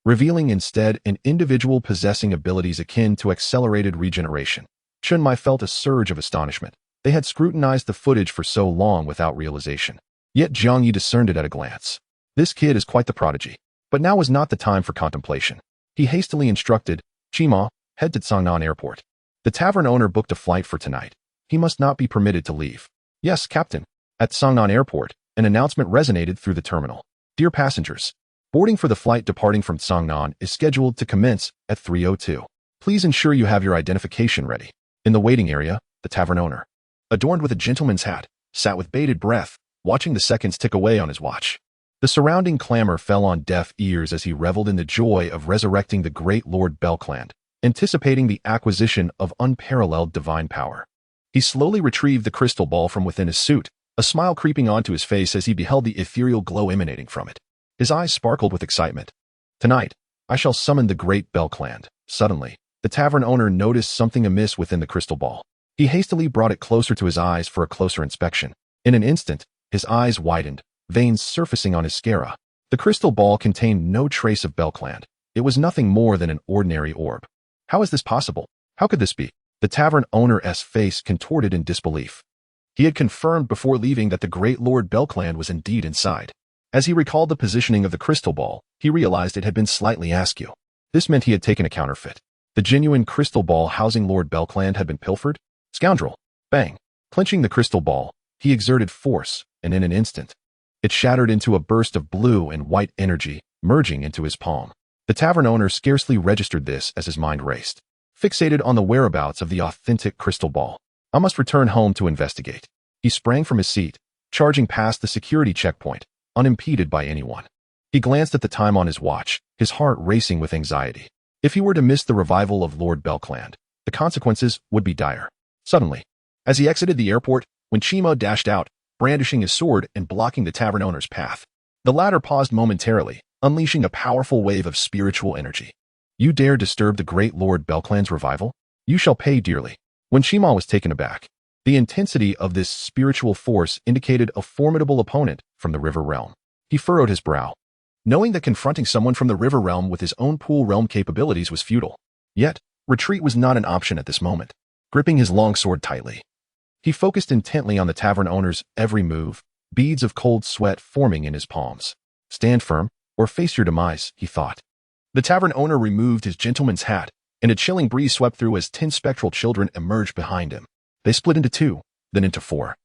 revealing instead an individual possessing abilities akin to accelerated regeneration. Chen Mai felt a surge of astonishment. They had scrutinized the footage for so long without realization. Yet Jiang Ye discerned it at a glance. This kid is quite the prodigy. But now was not the time for contemplation. He hastily instructed, Qima, head to Changnan Airport. The tavern owner booked a flight for tonight. He must not be permitted to leave. Yes, Captain. At Changnan Airport, an announcement resonated through the terminal. Dear passengers, boarding for the flight departing from Changnan is scheduled to commence at 3:02. Please ensure you have your identification ready. In the waiting area, the tavern owner, adorned with a gentleman's hat, sat with bated breath, watching the seconds tick away on his watch. The surrounding clamor fell on deaf ears as he reveled in the joy of resurrecting the great Lord Belcland, anticipating the acquisition of unparalleled divine power. He slowly retrieved the crystal ball from within his suit, a smile creeping onto his face as he beheld the ethereal glow emanating from it. His eyes sparkled with excitement. Tonight, I shall summon the great Belcland. Suddenly, the tavern owner noticed something amiss within the crystal ball. He hastily brought it closer to his eyes for a closer inspection. In an instant, his eyes widened, veins surfacing on his sclera. The crystal ball contained no trace of Belcland. It was nothing more than an ordinary orb. How is this possible? How could this be? The tavern owner's face contorted in disbelief. He had confirmed before leaving that the great Lord Belcland was indeed inside. As he recalled the positioning of the crystal ball, he realized it had been slightly askew. This meant he had taken a counterfeit. The genuine crystal ball housing Lord Belcland had been pilfered? Scoundrel! Bang! Clenching the crystal ball, he exerted force, and in an instant, it shattered into a burst of blue and white energy, merging into his palm. The tavern owner scarcely registered this as his mind raced, fixated on the whereabouts of the authentic crystal ball. I must return home to investigate. He sprang from his seat, charging past the security checkpoint, unimpeded by anyone. He glanced at the time on his watch, his heart racing with anxiety. If he were to miss the revival of Lord Belcland, the consequences would be dire. Suddenly, as he exited the airport, Wen Qiye dashed out, brandishing his sword and blocking the tavern owner's path. The latter paused momentarily, unleashing a powerful wave of spiritual energy. You dare disturb the great Lord Belcland's revival? You shall pay dearly. Wen Qiye was taken aback. The intensity of this spiritual force indicated a formidable opponent from the river realm. He furrowed his brow, knowing that confronting someone from the river realm with his own pool realm capabilities was futile. Yet, retreat was not an option at this moment. Gripping his longsword tightly, he focused intently on the tavern owner's every move, beads of cold sweat forming in his palms. Stand firm, or face your demise, he thought. The tavern owner removed his gentleman's hat, and a chilling breeze swept through as 10 spectral children emerged behind him. They split into 2, then into 4.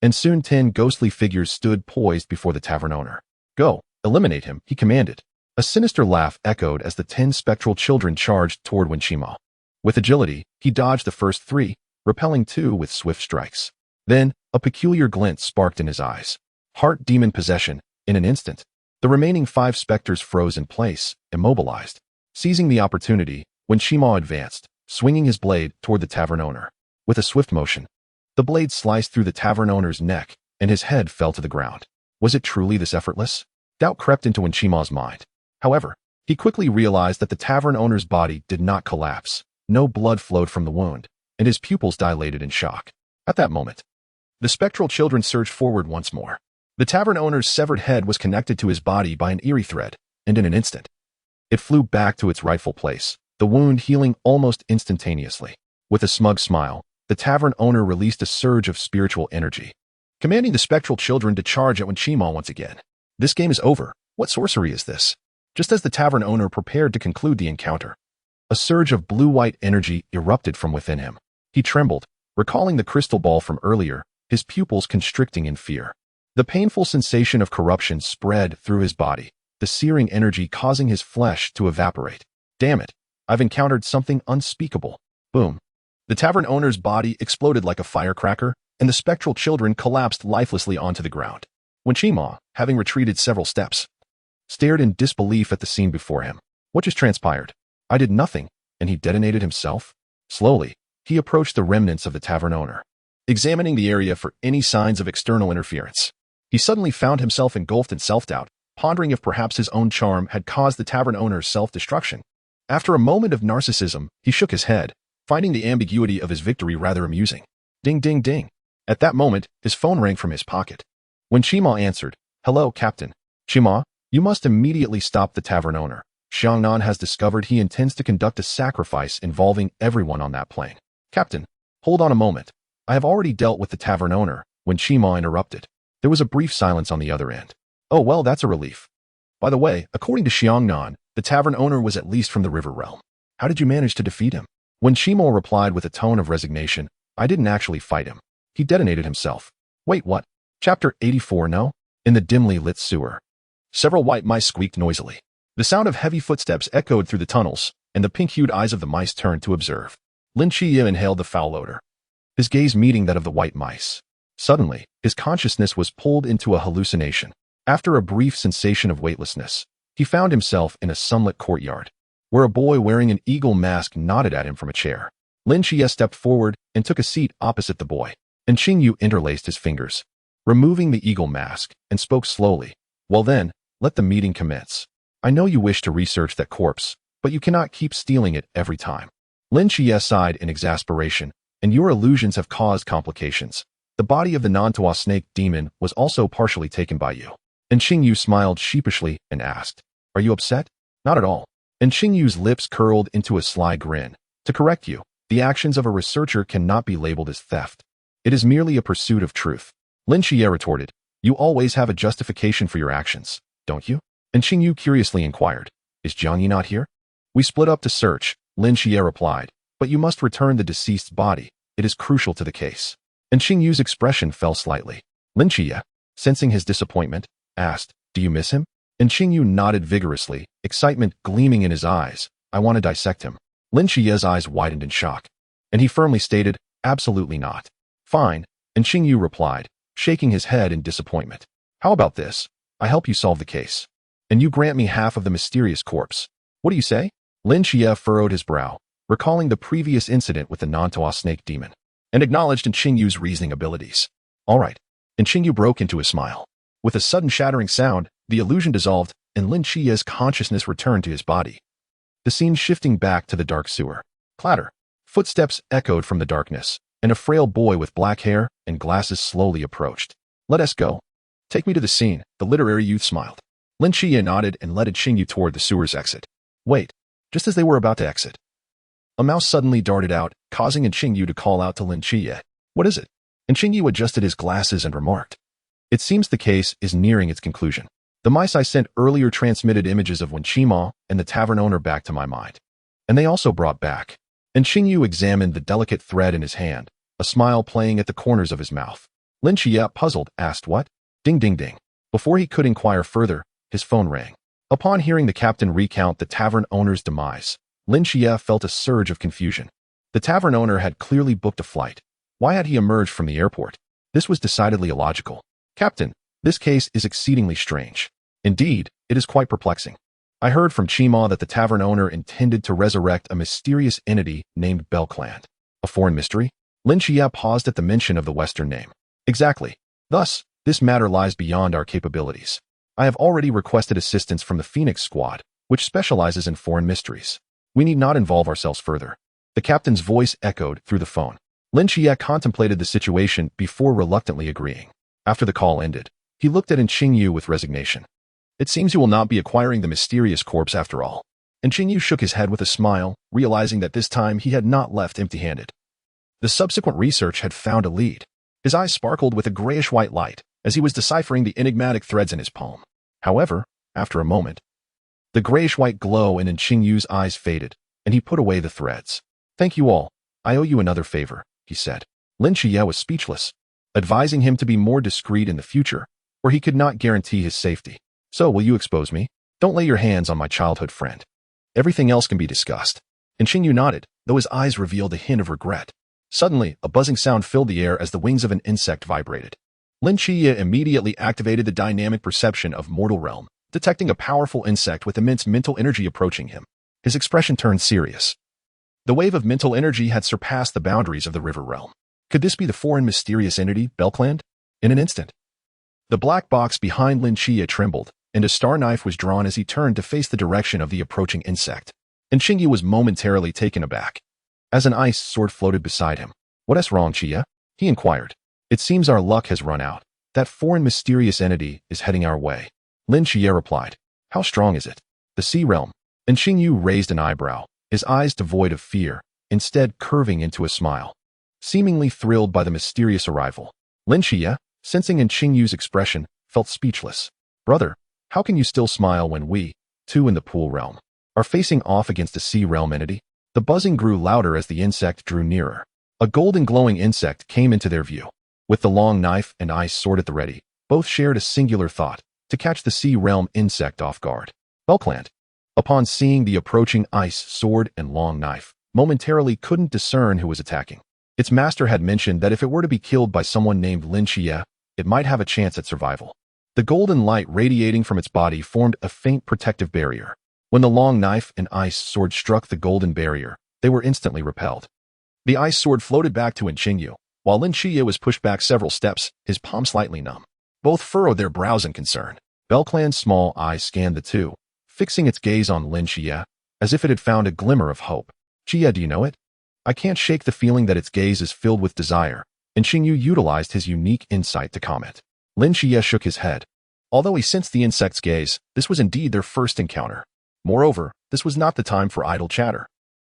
And soon 10 ghostly figures stood poised before the tavern owner. Go, eliminate him, he commanded. A sinister laugh echoed as the 10 spectral children charged toward Wen Qiye. With agility, he dodged the first 3, repelling 2 with swift strikes. Then, a peculiar glint sparked in his eyes. Heart demon possession. In an instant, the remaining 5 specters froze in place, immobilized. Seizing the opportunity, Wen Qiye advanced, swinging his blade toward the tavern owner. With a swift motion, the blade sliced through the tavern owner's neck, and his head fell to the ground. Was it truly this effortless? Doubt crept into Wen Qiye's mind. However, he quickly realized that the tavern owner's body did not collapse. No blood flowed from the wound, and his pupils dilated in shock. At that moment, the spectral children surged forward once more. The tavern owner's severed head was connected to his body by an eerie thread, and in an instant, it flew back to its rightful place, the wound healing almost instantaneously. With a smug smile, the tavern owner released a surge of spiritual energy, commanding the spectral children to charge at Wen Qiye once again. This game is over. What sorcery is this? Just as the tavern owner prepared to conclude the encounter, a surge of blue-white energy erupted from within him. He trembled, recalling the crystal ball from earlier, his pupils constricting in fear. The painful sensation of corruption spread through his body, the searing energy causing his flesh to evaporate. Damn it, I've encountered something unspeakable. Boom. The tavern owner's body exploded like a firecracker, and the spectral children collapsed lifelessly onto the ground. Wen Qiye, having retreated several steps, stared in disbelief at the scene before him. What just transpired? I did nothing, and he detonated himself? Slowly, he approached the remnants of the tavern owner, examining the area for any signs of external interference. He suddenly found himself engulfed in self-doubt, pondering if perhaps his own charm had caused the tavern owner's self-destruction. After a moment of narcissism, he shook his head, finding the ambiguity of his victory rather amusing. Ding ding ding. At that moment, his phone rang from his pocket. When Qima answered, "Hello, Captain." "Qima, you must immediately stop the tavern owner. Xiangnan has discovered he intends to conduct a sacrifice involving everyone on that plane." "Captain, hold on a moment. I have already dealt with the tavern owner," when Qima interrupted. There was a brief silence on the other end. "Oh well, that's a relief. By the way, according to Xiangnan, the tavern owner was at least from the river realm. How did you manage to defeat him?" When Qima replied with a tone of resignation, "I didn't actually fight him. He detonated himself." "Wait, what?" Chapter 84. No? In the dimly lit sewer, several white mice squeaked noisily. The sound of heavy footsteps echoed through the tunnels, and the pink-hued eyes of the mice turned to observe. Lin Qiye inhaled the foul odor, his gaze meeting that of the white mice. Suddenly, his consciousness was pulled into a hallucination. After a brief sensation of weightlessness, he found himself in a sunlit courtyard, where a boy wearing an eagle mask nodded at him from a chair. Lin Qiye stepped forward and took a seat opposite the boy, and Qingyu interlaced his fingers, removing the eagle mask, and spoke slowly. "Well then, let the meeting commence. I know you wish to research that corpse, but you cannot keep stealing it every time." Lin Qiye sighed in exasperation, "And your illusions have caused complications. The body of the Nantua snake demon was also partially taken by you." And Qingyu smiled sheepishly and asked, "Are you upset?" "Not at all." And Qingyu's lips curled into a sly grin. "To correct you, the actions of a researcher cannot be labeled as theft. It is merely a pursuit of truth." Lin Qiye retorted, "You always have a justification for your actions, don't you?" And Qingyu curiously inquired, "Is Jiang Ye not here?" "We split up to search," Lin Qiye replied, "but you must return the deceased's body. It is crucial to the case." And Qingyu's expression fell slightly. Lin Qiye, sensing his disappointment, asked, "Do you miss him?" And Qingyu nodded vigorously, excitement gleaming in his eyes. "I want to dissect him." Lin Qiye's eyes widened in shock, and he firmly stated, "Absolutely not." "Fine." And Qingyu replied, shaking his head in disappointment. "How about this? I help you solve the case, and you grant me half of the mysterious corpse. What do you say?" Lin Qiye furrowed his brow, recalling the previous incident with the Nantua snake demon, and acknowledged in Qingyu's reasoning abilities. "All right." And Qingyu broke into a smile. With a sudden shattering sound, the illusion dissolved, and Lin Qiye's consciousness returned to his body. The scene shifting back to the dark sewer. Clatter. Footsteps echoed from the darkness, and a frail boy with black hair and glasses slowly approached. "Let us go. Take me to the scene," the literary youth smiled. Lin Qiye nodded and led Qingyu toward the sewer's exit. Wait. Just as they were about to exit, a mouse suddenly darted out, causing Qingyu to call out to Lin Qiye. "What is it?" And Qingyu adjusted his glasses and remarked, "It seems the case is nearing its conclusion. The mice I sent earlier transmitted images of Wen Qima and the tavern owner back to my mind. And they also brought back." And Qingyu examined the delicate thread in his hand, a smile playing at the corners of his mouth. Lin Qiye, puzzled, asked, "What?" Ding ding ding. Before he could inquire further, his phone rang. Upon hearing the captain recount the tavern owner's demise, Lin Qiye felt a surge of confusion. The tavern owner had clearly booked a flight. Why had he emerged from the airport? This was decidedly illogical. "Captain, this case is exceedingly strange. Indeed, it is quite perplexing. I heard from Qima that the tavern owner intended to resurrect a mysterious entity named Belcland. A foreign mystery?" Lin Qiye paused at the mention of the Western name. "Exactly. Thus, this matter lies beyond our capabilities. I have already requested assistance from the Phoenix Squad, which specializes in foreign mysteries. We need not involve ourselves further." The captain's voice echoed through the phone. Lin Qiye contemplated the situation before reluctantly agreeing. After the call ended, he looked at Qingyu with resignation. "It seems you will not be acquiring the mysterious corpse after all." And Qingyu shook his head with a smile, realizing that this time he had not left empty-handed. The subsequent research had found a lead. His eyes sparkled with a grayish-white light as he was deciphering the enigmatic threads in his palm. However, after a moment, the grayish-white glow in Qingyu's eyes faded, and he put away the threads. "Thank you all. I owe you another favor," he said. Lin Qiye was speechless, advising him to be more discreet in the future, or he could not guarantee his safety. "So will you expose me? Don't lay your hands on my childhood friend. Everything else can be discussed." And Qingyu nodded, though his eyes revealed a hint of regret. Suddenly, a buzzing sound filled the air as the wings of an insect vibrated. Lin Qiye immediately activated the dynamic perception of mortal realm, detecting a powerful insect with immense mental energy approaching him. His expression turned serious. The wave of mental energy had surpassed the boundaries of the river realm. Could this be the foreign mysterious entity, Belcland? In an instant, the black box behind Lin Qiye trembled, and a star knife was drawn as he turned to face the direction of the approaching insect. And Jiang Ye was momentarily taken aback, as an ice sword floated beside him. "What's wrong, Qiye?" he inquired. "It seems our luck has run out. That foreign mysterious entity is heading our way." Lin Qiye replied. "How strong is it?" "The sea realm." And Jiang Ye raised an eyebrow, his eyes devoid of fear, instead curving into a smile, seemingly thrilled by the mysterious arrival. Lin Qiye, sensing in Jiang Ye's expression, felt speechless. "Brother, how can you still smile when we, too in the pool realm, are facing off against a sea realm entity?" The buzzing grew louder as the insect drew nearer. A golden glowing insect came into their view. With the long knife and ice sword at the ready, both shared a singular thought: to catch the sea realm insect off guard. Belcland, upon seeing the approaching ice sword and long knife, momentarily couldn't discern who was attacking. Its master had mentioned that if it were to be killed by someone named Lin Qiye, it might have a chance at survival. The golden light radiating from its body formed a faint protective barrier. When the long knife and ice sword struck the golden barrier, they were instantly repelled. The ice sword floated back to Jiang Ye, while Lin Qiye was pushed back several steps, his palm slightly numb. Both furrowed their brows in concern. Belcland's small eye scanned the two, fixing its gaze on Lin Qiye, as if it had found a glimmer of hope. "Qiye, do you know it?" "I can't shake the feeling that its gaze is filled with desire," and Jiang Ye utilized his unique insight to comment. Lin Qiye shook his head. Although he sensed the insect's gaze, this was indeed their first encounter. Moreover, this was not the time for idle chatter.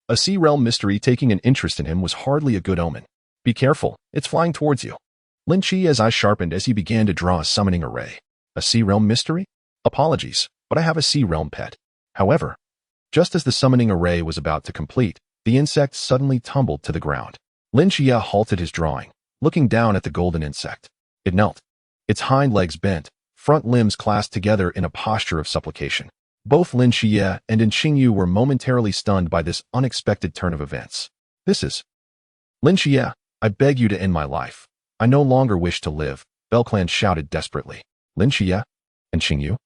A sea realm mystery taking an interest in him was hardly a good omen. "Be careful, it's flying towards you." Lin Qiye's eyes sharpened as he began to draw a summoning array. "A sea realm mystery? Apologies, but I have a sea realm pet." However, just as the summoning array was about to complete, the insect suddenly tumbled to the ground. Lin Qiye halted his drawing, looking down at the golden insect. It knelt, its hind legs bent, front limbs clasped together in a posture of supplication. Both Lin Qiye and Jiang Ye were momentarily stunned by this unexpected turn of events. "This is..." "Lin Qiye, I beg you to end my life. I no longer wish to live," Belcland shouted desperately. Lin Qiye and Jiang Ye.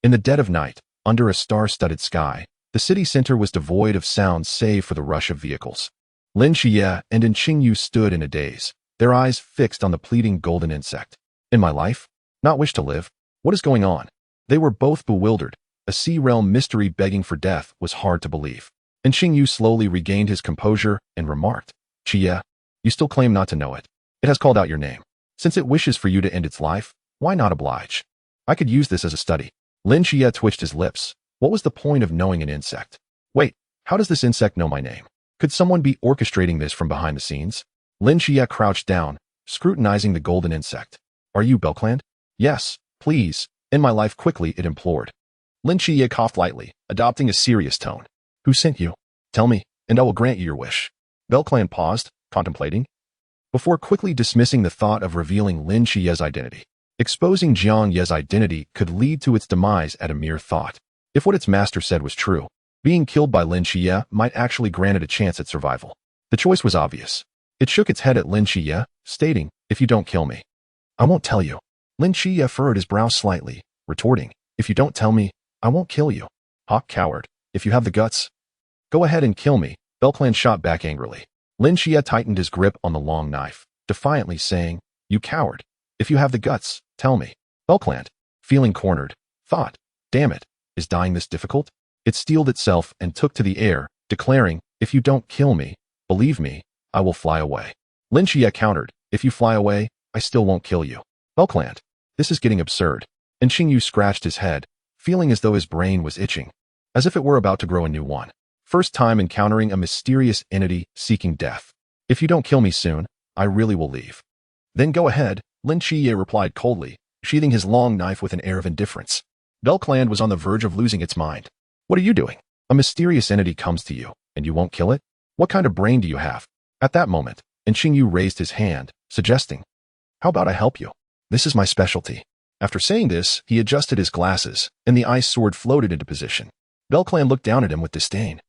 In the dead of night, under a star-studded sky, the city center was devoid of sound save for the rush of vehicles. Lin Qiye and Jiang Ye stood in a daze, their eyes fixed on the pleading golden insect. "In my life? Not wish to live? What is going on?" They were both bewildered. A sea realm mystery begging for death was hard to believe. And Jiang Ye slowly regained his composure and remarked, "Qiye, you still claim not to know it. It has called out your name. Since it wishes for you to end its life, why not oblige? I could use this as a study." Lin Qiye twitched his lips. What was the point of knowing an insect? "Wait, how does this insect know my name? Could someone be orchestrating this from behind the scenes?" Lin Qiye crouched down, scrutinizing the golden insect. "Are you Belcland?" "Yes, please, end my life quickly," it implored. Lin Qiye coughed lightly, adopting a serious tone. "Who sent you? Tell me, and I will grant you your wish." Belcland paused, contemplating, before quickly dismissing the thought of revealing Lin Qiye's identity. Exposing Jiang Ye's identity could lead to its demise at a mere thought. If what its master said was true, being killed by Lin Qiye might actually grant it a chance at survival. The choice was obvious. It shook its head at Lin Qiye, stating, "If you don't kill me, I won't tell you." Lin Qiye furrowed his brow slightly, retorting, "If you don't tell me, I won't kill you." "Hawk coward, if you have the guts, go ahead and kill me," Belcland shot back angrily. Lin Qiye tightened his grip on the long knife, defiantly saying, "You coward, if you have the guts, tell me." Belcland, feeling cornered, thought, "Damn it, is dying this difficult?" It steeled itself and took to the air, declaring, "If you don't kill me, believe me, I will fly away." Lin Qiye countered, "If you fly away, I still won't kill you." Belcland, this is getting absurd. And Jiang Ye scratched his head, feeling as though his brain was itching, as if it were about to grow a new one. First time encountering a mysterious entity seeking death. "If you don't kill me soon, I really will leave." "Then go ahead," Lin Qiye replied coldly, sheathing his long knife with an air of indifference. Belcland was on the verge of losing its mind. "What are you doing? A mysterious entity comes to you, and you won't kill it? What kind of brain do you have?" At that moment, Jiang Ye raised his hand, suggesting, "How about I help you? This is my specialty." After saying this, he adjusted his glasses, and the ice sword floated into position. Belcland looked down at him with disdain.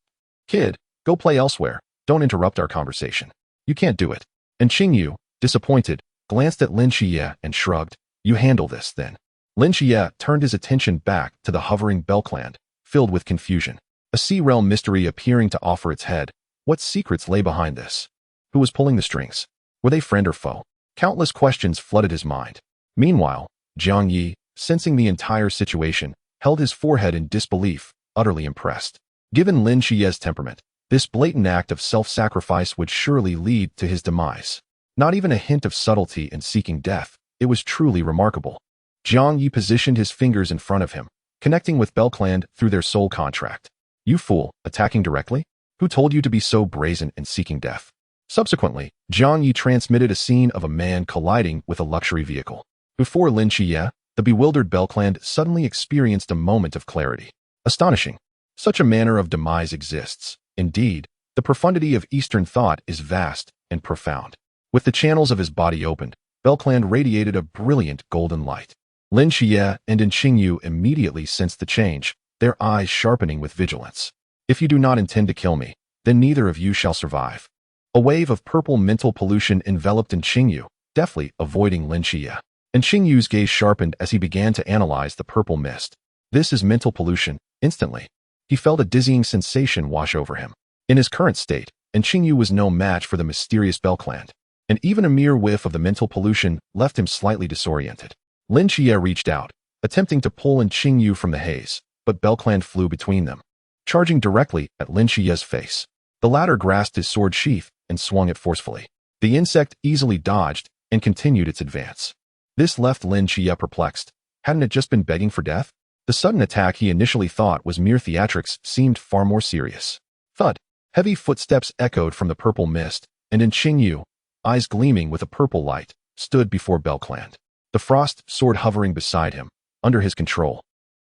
"Kid, go play elsewhere. Don't interrupt our conversation. You can't do it." And Jiang Ye, disappointed, glanced at Lin Qiye and shrugged. "You handle this, then." Lin Qiye turned his attention back to the hovering Belcland, filled with confusion. A sea realm mystery appearing to offer its head. What secrets lay behind this? Who was pulling the strings? Were they friend or foe? Countless questions flooded his mind. Meanwhile, Jiang Ye, sensing the entire situation, held his forehead in disbelief, utterly impressed. Given Lin Qiye's temperament, this blatant act of self-sacrifice would surely lead to his demise. Not even a hint of subtlety in seeking death. It was truly remarkable. Jiang Ye positioned his fingers in front of him, connecting with Belcland through their soul contract. You fool, attacking directly? Who told you to be so brazen in seeking death? Subsequently, Jiang Ye transmitted a scene of a man colliding with a luxury vehicle. Before Lin Qiye, the bewildered Belcland suddenly experienced a moment of clarity. Astonishing. Such a manner of demise exists. Indeed, the profundity of Eastern thought is vast and profound. With the channels of his body opened, Belcland radiated a brilliant golden light. Lin Qiye and Qingyu immediately sensed the change, their eyes sharpening with vigilance. If you do not intend to kill me, then neither of you shall survive. A wave of purple mental pollution enveloped Qingyu, deftly avoiding Lin Qiye. Qingyu's gaze sharpened as he began to analyze the purple mist. This is mental pollution. Instantly, he felt a dizzying sensation wash over him. In his current state, Qingyu was no match for the mysterious Belcland, and even a mere whiff of the mental pollution left him slightly disoriented. Lin Qiye reached out, attempting to pull Qingyu from the haze, but Belcland flew between them, charging directly at Lin Qiye's face. The latter grasped his sword sheath and swung it forcefully. The insect easily dodged and continued its advance. This left Lin Qiye perplexed. Hadn't it just been begging for death? The sudden attack he initially thought was mere theatrics seemed far more serious. Thud. Heavy footsteps echoed from the purple mist, and Qingyu, eyes gleaming with a purple light, stood before Belcland. The frost sword hovering beside him, under his control.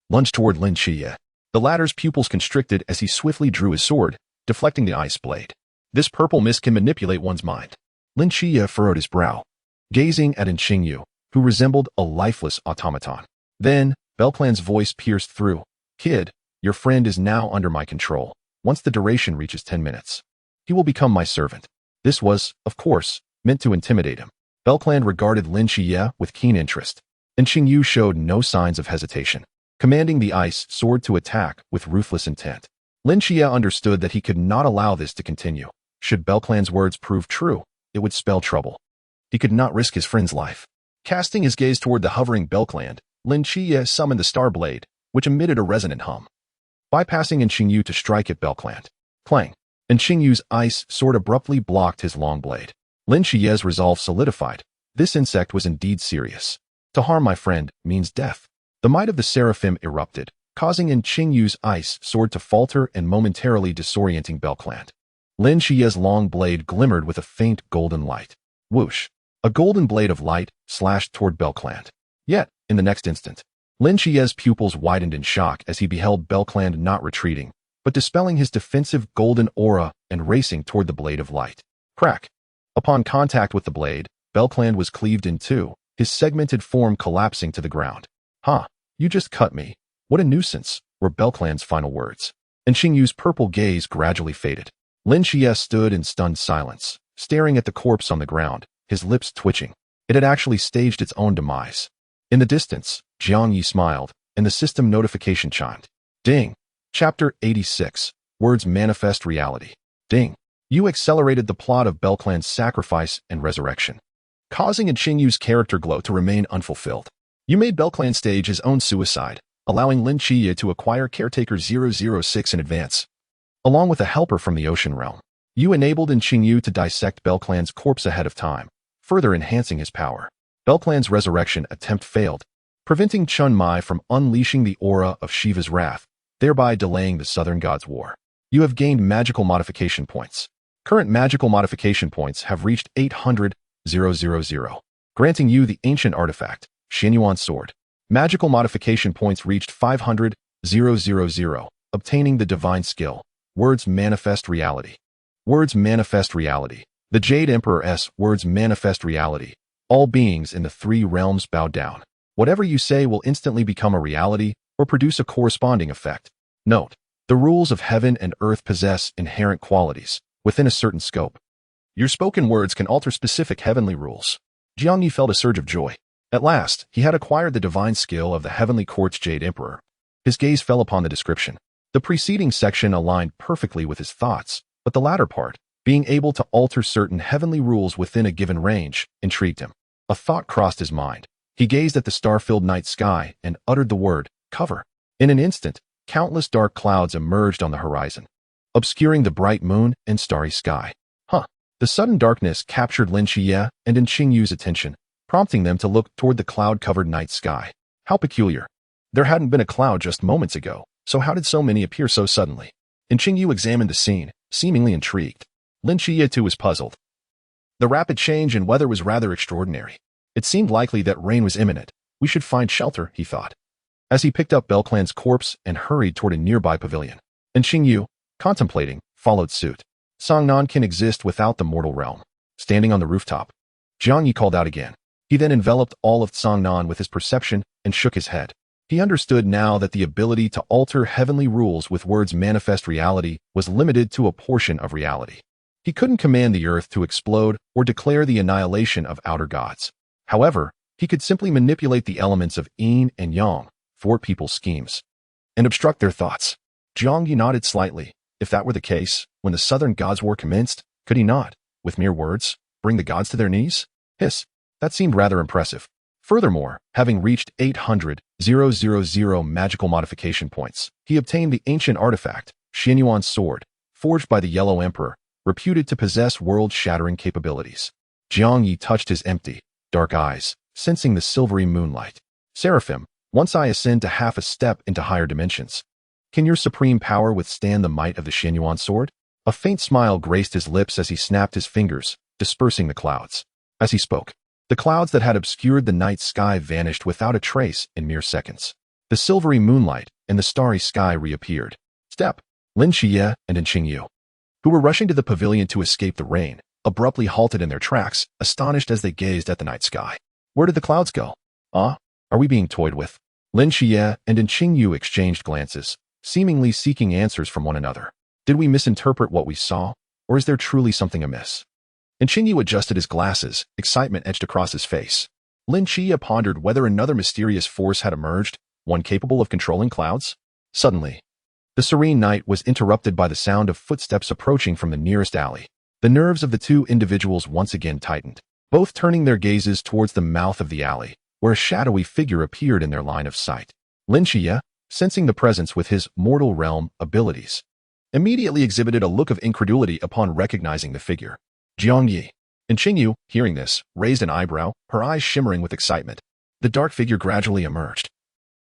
Lunged toward Lin Qiye. The latter's pupils constricted as he swiftly drew his sword, deflecting the ice blade. This purple mist can manipulate one's mind. Lin Qiye furrowed his brow, gazing at Qingyu, who resembled a lifeless automaton. Then, Belcland's voice pierced through. Kid, your friend is now under my control. Once the duration reaches 10 minutes, he will become my servant. This was, of course, meant to intimidate him. Belcland regarded Lin Qiye with keen interest, and Qingyu showed no signs of hesitation, commanding the ice sword to attack with ruthless intent. Lin Qiye understood that he could not allow this to continue. Should Belcland's words prove true, it would spell trouble. He could not risk his friend's life. Casting his gaze toward the hovering Belcland, Lin Qiye summoned the star blade, which emitted a resonant hum. Bypassing Qingyu to strike at Belcland. Clang. Qingyu's ice sword abruptly blocked his long blade. Lin Qiye's resolve solidified. This insect was indeed serious. To harm my friend means death. The might of the seraphim erupted, causing Qingyu's ice sword to falter and momentarily disorienting Belcland. Lin Qiye's long blade glimmered with a faint golden light. Whoosh. A golden blade of light slashed toward Belcland. Yet, in the next instant, Lin Qiye's pupils widened in shock as he beheld Belcland not retreating, but dispelling his defensive golden aura and racing toward the blade of light. Crack. Upon contact with the blade, Belcland was cleaved in two, his segmented form collapsing to the ground. "Ha, you just cut me. What a nuisance," were Belcland's final words. Qingyu's purple gaze gradually faded. Lin Qiye stood in stunned silence, staring at the corpse on the ground, his lips twitching. It had actually staged its own demise. In the distance, Jiang Ye smiled, and the system notification chimed. Ding. Chapter 86. Words manifest reality. Ding. You accelerated the plot of Belcland's sacrifice and resurrection, causing Qingyu's character glow to remain unfulfilled. You made Belcland stage his own suicide, allowing Lin Qiye to acquire Caretaker 006 in advance. Along with a helper from the ocean realm, you enabled Qingyu to dissect Belcland's corpse ahead of time, further enhancing his power. Belcland's resurrection attempt failed, preventing Chun Mai from unleashing the aura of Shiva's wrath, thereby delaying the Southern God's War. You have gained magical modification points. Current magical modification points have reached 800,000, granting you the ancient artifact, Xianyuan Sword. Magical modification points reached 500,000, obtaining the divine skill. Words manifest reality. Words manifest reality. The Jade Emperor's words manifest reality. All beings in the three realms bow down. Whatever you say will instantly become a reality or produce a corresponding effect. Note, the rules of heaven and earth possess inherent qualities within a certain scope. Your spoken words can alter specific heavenly rules. Jiang Ye felt a surge of joy. At last, he had acquired the divine skill of the heavenly court's Jade Emperor. His gaze fell upon the description. The preceding section aligned perfectly with his thoughts, but the latter part, being able to alter certain heavenly rules within a given range, intrigued him. A thought crossed his mind. He gazed at the star-filled night sky and uttered the word, cover. In an instant, countless dark clouds emerged on the horizon, obscuring the bright moon and starry sky. The sudden darkness captured Lin Qiye and Qingyu's attention, prompting them to look toward the cloud-covered night sky. How peculiar. There hadn't been a cloud just moments ago, so how did so many appear so suddenly? Qingyu examined the scene, seemingly intrigued. Lin Qiye too was puzzled. The rapid change in weather was rather extraordinary. It seemed likely that rain was imminent. We should find shelter, he thought, as he picked up Belclan's corpse and hurried toward a nearby pavilion. Qingyu, contemplating, followed suit. Songnan can exist without the mortal realm. Standing on the rooftop, Jiang Ye called out again. He then enveloped all of Songnan with his perception and shook his head. He understood now that the ability to alter heavenly rules with words manifest reality was limited to a portion of reality. He couldn't command the earth to explode or declare the annihilation of outer gods. However, he could simply manipulate the elements of yin and yang, thwart people's schemes, and obstruct their thoughts. Jiang Ye nodded slightly. If that were the case, when the Southern Gods' War commenced, could he not, with mere words, bring the gods to their knees? Hiss. That seemed rather impressive. Furthermore, having reached 800,000 magical modification points, he obtained the ancient artifact, Xianyuan's sword, forged by the Yellow Emperor, reputed to possess world-shattering capabilities. Jiang Ye touched his empty, dark eyes, sensing the silvery moonlight. Seraphim, once I ascend to half a step into higher dimensions, can your supreme power withstand the might of the Xianyuan sword? A faint smile graced his lips as he snapped his fingers, dispersing the clouds. As he spoke, the clouds that had obscured the night sky vanished without a trace in mere seconds. The silvery moonlight and the starry sky reappeared. Step. Lin Qiye and Qingyu, who were rushing to the pavilion to escape the rain, abruptly halted in their tracks, astonished as they gazed at the night sky. Where did the clouds go? Are we being toyed with? Lin Qiye and Qingyu exchanged glances, seemingly seeking answers from one another. Did we misinterpret what we saw, or is there truly something amiss? Qingyu adjusted his glasses, excitement etched across his face. Lin Qiye pondered whether another mysterious force had emerged, one capable of controlling clouds. Suddenly, the serene night was interrupted by the sound of footsteps approaching from the nearest alley. The nerves of the two individuals once again tightened, both turning their gazes towards the mouth of the alley, where a shadowy figure appeared in their line of sight. Lin Qiye, sensing the presence with his mortal realm abilities, immediately exhibited a look of incredulity upon recognizing the figure. Jiang Ye. Qingyu, hearing this, raised an eyebrow, her eyes shimmering with excitement. The dark figure gradually emerged,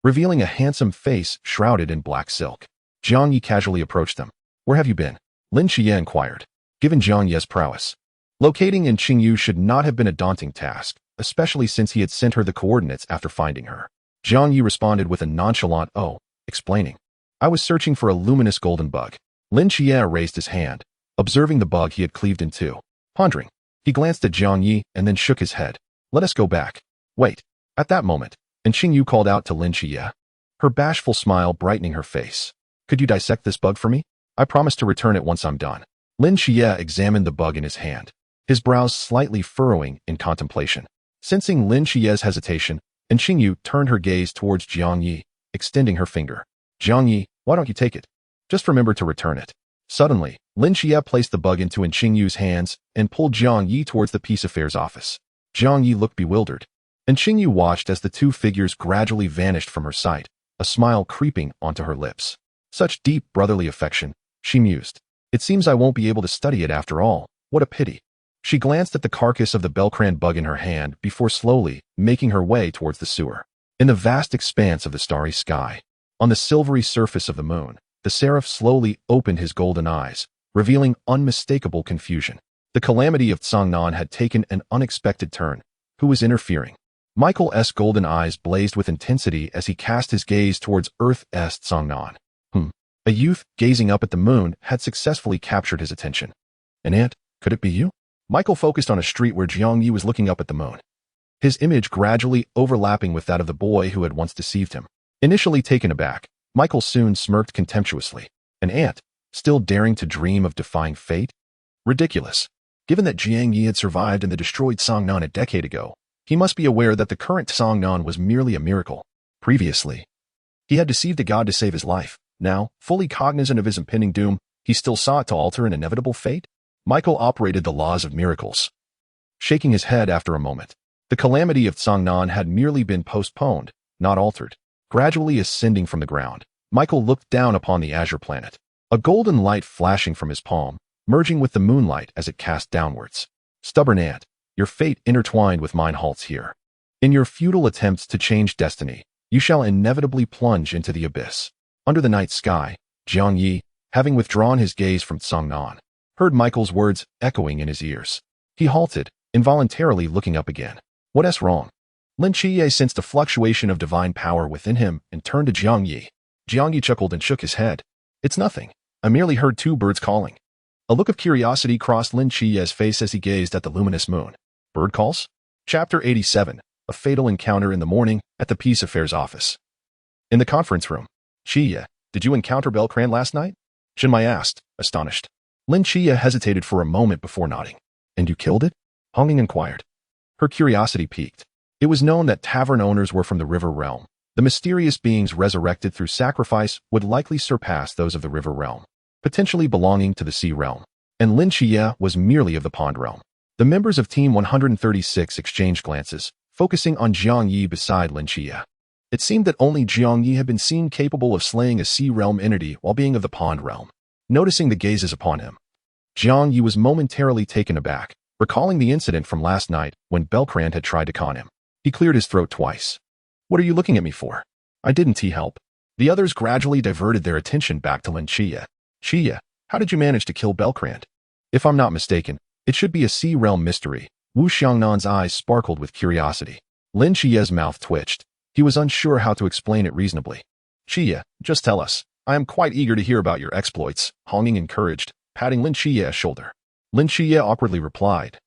revealing a handsome face shrouded in black silk. Jiang Ye casually approached them. Where have you been? Lin Qiye inquired. Given Jiang Ye's prowess, locating Qingyu should not have been a daunting task, especially since he had sent her the coordinates after finding her. Jiang Ye responded with a nonchalant "oh," explaining. I was searching for a luminous golden bug. Lin Qiye raised his hand, observing the bug he had cleaved in two. Pondering, he glanced at Jiang Ye and then shook his head. Let us go back. Wait. At that moment, Qingyu called out to Lin Qiye, her bashful smile brightening her face. Could you dissect this bug for me? I promise to return it once I'm done. Lin Qiye examined the bug in his hand, his brows slightly furrowing in contemplation. Sensing Lin Qiye's hesitation, Qingyu turned her gaze towards Jiang Ye, extending her finger. Jiang Ye, why don't you take it? Just remember to return it. Suddenly, Lin Qiye placed the bug into Qingyu's hands and pulled Jiang Ye towards the peace affairs office. Jiang Ye looked bewildered, and Qingyu watched as the two figures gradually vanished from her sight, a smile creeping onto her lips. Such deep brotherly affection, she mused. It seems I won't be able to study it after all. What a pity. She glanced at the carcass of the Belcran bug in her hand before slowly making her way towards the sewer. In the vast expanse of the starry sky, on the silvery surface of the moon, the seraph slowly opened his golden eyes, revealing unmistakable confusion. The calamity of Songnan had taken an unexpected turn. Who was interfering? Michael's golden eyes blazed with intensity as he cast his gaze towards Earth's Songnan. A youth, gazing up at the moon, had successfully captured his attention. An ant? Could it be you? Michael focused on a street where Jiang Ye was looking up at the moon, his image gradually overlapping with that of the boy who had once deceived him. Initially taken aback, Michael soon smirked contemptuously. An ant, still daring to dream of defying fate? Ridiculous. Given that Jiang Ye had survived in the destroyed Songnan a decade ago, he must be aware that the current Songnan was merely a miracle. Previously, he had deceived a god to save his life. Now, fully cognizant of his impending doom, he still sought to alter an inevitable fate? Michael operated the laws of miracles. Shaking his head after a moment, the calamity of Tsangnan had merely been postponed, not altered. Gradually ascending from the ground, Michael looked down upon the azure planet, a golden light flashing from his palm, merging with the moonlight as it cast downwards. Stubborn ant, your fate intertwined with mine halts here. In your futile attempts to change destiny, you shall inevitably plunge into the abyss. Under the night sky, Jiang Ye, having withdrawn his gaze from Tsangnan, heard Michael's words echoing in his ears. He halted, involuntarily looking up again. What's wrong? Lin Qiye sensed a fluctuation of divine power within him and turned to Jiang Ye. Jiang Ye chuckled and shook his head. It's nothing. I merely heard two birds calling. A look of curiosity crossed Lin Qiye's face as he gazed at the luminous moon. Bird calls? Chapter 87. A fatal encounter in the morning at the Peace Affairs office. In the conference room. Qiye, did you encounter Belcran last night? Shenmai asked, astonished. Lin Qiye hesitated for a moment before nodding. And you killed it? Honging inquired. Her curiosity piqued. It was known that tavern owners were from the river realm. The mysterious beings resurrected through sacrifice would likely surpass those of the river realm, potentially belonging to the sea realm. And Lin Qiye was merely of the pond realm. The members of Team 136 exchanged glances, focusing on Jiang Ye beside Lin Qiye. It seemed that only Jiang Ye had been seen capable of slaying a sea realm entity while being of the pond realm. Noticing the gazes upon him, Jiang Ye was momentarily taken aback, recalling the incident from last night when Belcran had tried to con him. He cleared his throat twice. What are you looking at me for? I didn't help. The others gradually diverted their attention back to Lin Qiye. Qiye, how did you manage to kill Belcran? If I'm not mistaken, it should be a sea realm mystery. Wu Xiangnan's eyes sparkled with curiosity. Lin Qiye's mouth twitched. He was unsure how to explain it reasonably. Qiye, just tell us. I am quite eager to hear about your exploits, Honging encouraged, patting Lin Qiye's shoulder. Lin Qiye awkwardly replied.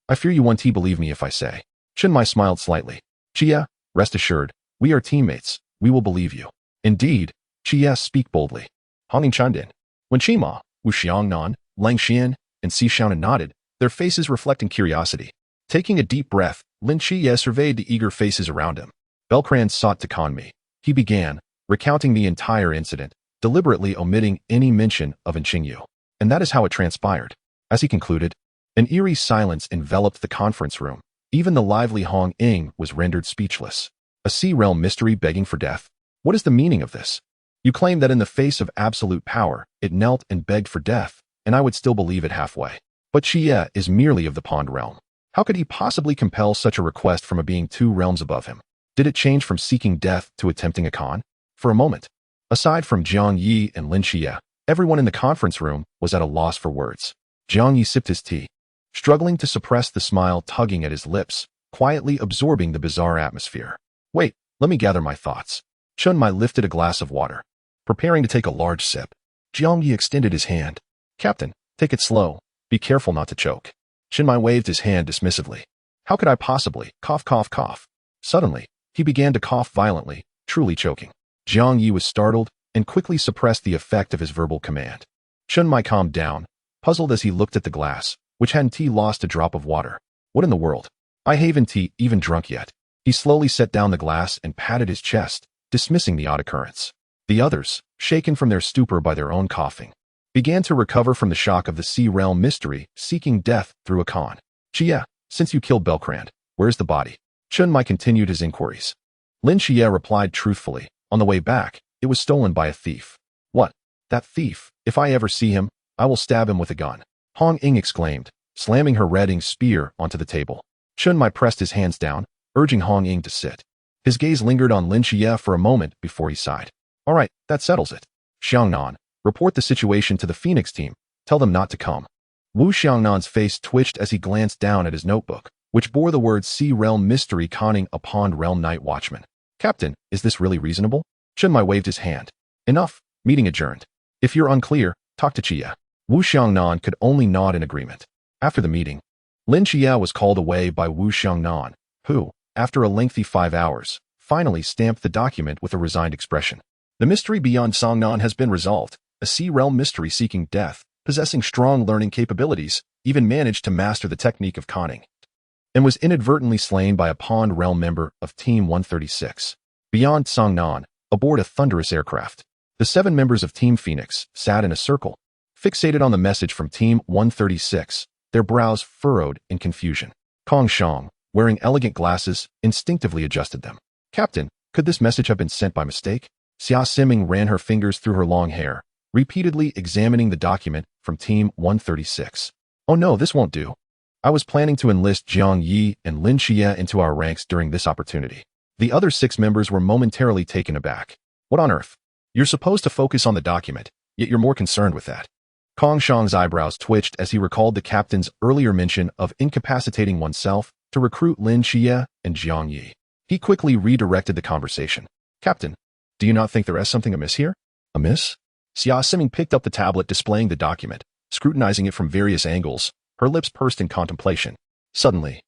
I fear you won't believe me if I say. Shenmai smiled slightly. Qiye, rest assured, we are teammates. We will believe you. Indeed, Qiye, speak boldly. Honging chimed in. When Qima, Wu Xiangnan, Lang Xian, and Si Xiaonan nodded, their faces reflecting curiosity. Taking a deep breath, Lin Qiye surveyed the eager faces around him. Belcran sought to con me. He began, recounting the entire incident, deliberately omitting any mention of Qingyu. And that is how it transpired. As he concluded, an eerie silence enveloped the conference room. Even the lively Hong Ying was rendered speechless. A sea realm mystery begging for death? What is the meaning of this? You claim that in the face of absolute power, it knelt and begged for death, and I would still believe it halfway. But Qiye is merely of the pond realm. How could he possibly compel such a request from a being 2 realms above him? Did it change from seeking death to attempting a con? For a moment, aside from Jiang Ye and Lin Qiye, everyone in the conference room was at a loss for words. Jiang Ye sipped his tea, struggling to suppress the smile tugging at his lips, quietly absorbing the bizarre atmosphere. Wait, let me gather my thoughts. Shenmai lifted a glass of water, preparing to take a large sip. Jiang Ye extended his hand. Captain, take it slow. Be careful not to choke. Shenmai waved his hand dismissively. How could I possibly? Cough, cough, cough. Suddenly, he began to cough violently, truly choking. Jiang Ye was startled and quickly suppressed the effect of his verbal command. Shenmai calmed down, puzzled as he looked at the glass, which hadn't lost a drop of water. What in the world? I haven't even drunk yet. He slowly set down the glass and patted his chest, dismissing the odd occurrence. The others, shaken from their stupor by their own coughing, began to recover from the shock of the sea realm mystery, seeking death through a con. Qiye, since you killed Belcran, where's the body? Shenmai continued his inquiries. Lin Qiye replied truthfully. On the way back, it was stolen by a thief. What? That thief? If I ever see him, I will stab him with a gun. Hong Ying exclaimed, slamming her redding spear onto the table. Shenmai pressed his hands down, urging Hong Ying to sit. His gaze lingered on Lin Qiye for a moment before he sighed. All right, that settles it. Xiangnan, report the situation to the Phoenix team. Tell them not to come. Wu Xiangnan's face twitched as he glanced down at his notebook, which bore the words Sea Realm Mystery conning a Pond Realm Night Watchman. Captain, is this really reasonable? Shenmai waved his hand. Enough, meeting adjourned. If you're unclear, talk to Qiye. Wu Xiangnan could only nod in agreement. After the meeting, Lin Qiye was called away by Wu Xiangnan, who, after a lengthy 5 hours, finally stamped the document with a resigned expression. The mystery beyond Songnan has been resolved. A sea realm mystery seeking death, possessing strong learning capabilities, even managed to master the technique of conning, and was inadvertently slain by a Pond Realm member of Team 136. Beyond Songnan, aboard a thunderous aircraft. The 7 members of Team Phoenix sat in a circle, fixated on the message from Team 136, their brows furrowed in confusion. Kong Shang, wearing elegant glasses, instinctively adjusted them. Captain, could this message have been sent by mistake? Xia Siming ran her fingers through her long hair, repeatedly examining the document from Team 136. Oh no, this won't do. I was planning to enlist Jiang Ye and Lin Qiye into our ranks during this opportunity. The other 6 members were momentarily taken aback. What on earth? You're supposed to focus on the document, yet you're more concerned with that. Kong Shang's eyebrows twitched as he recalled the captain's earlier mention of incapacitating oneself to recruit Lin Qiye and Jiang Ye. He quickly redirected the conversation. Captain, do you not think there is something amiss here? Amiss? Xia Siming picked up the tablet displaying the document, scrutinizing it from various angles, her lips pursed in contemplation. Suddenly,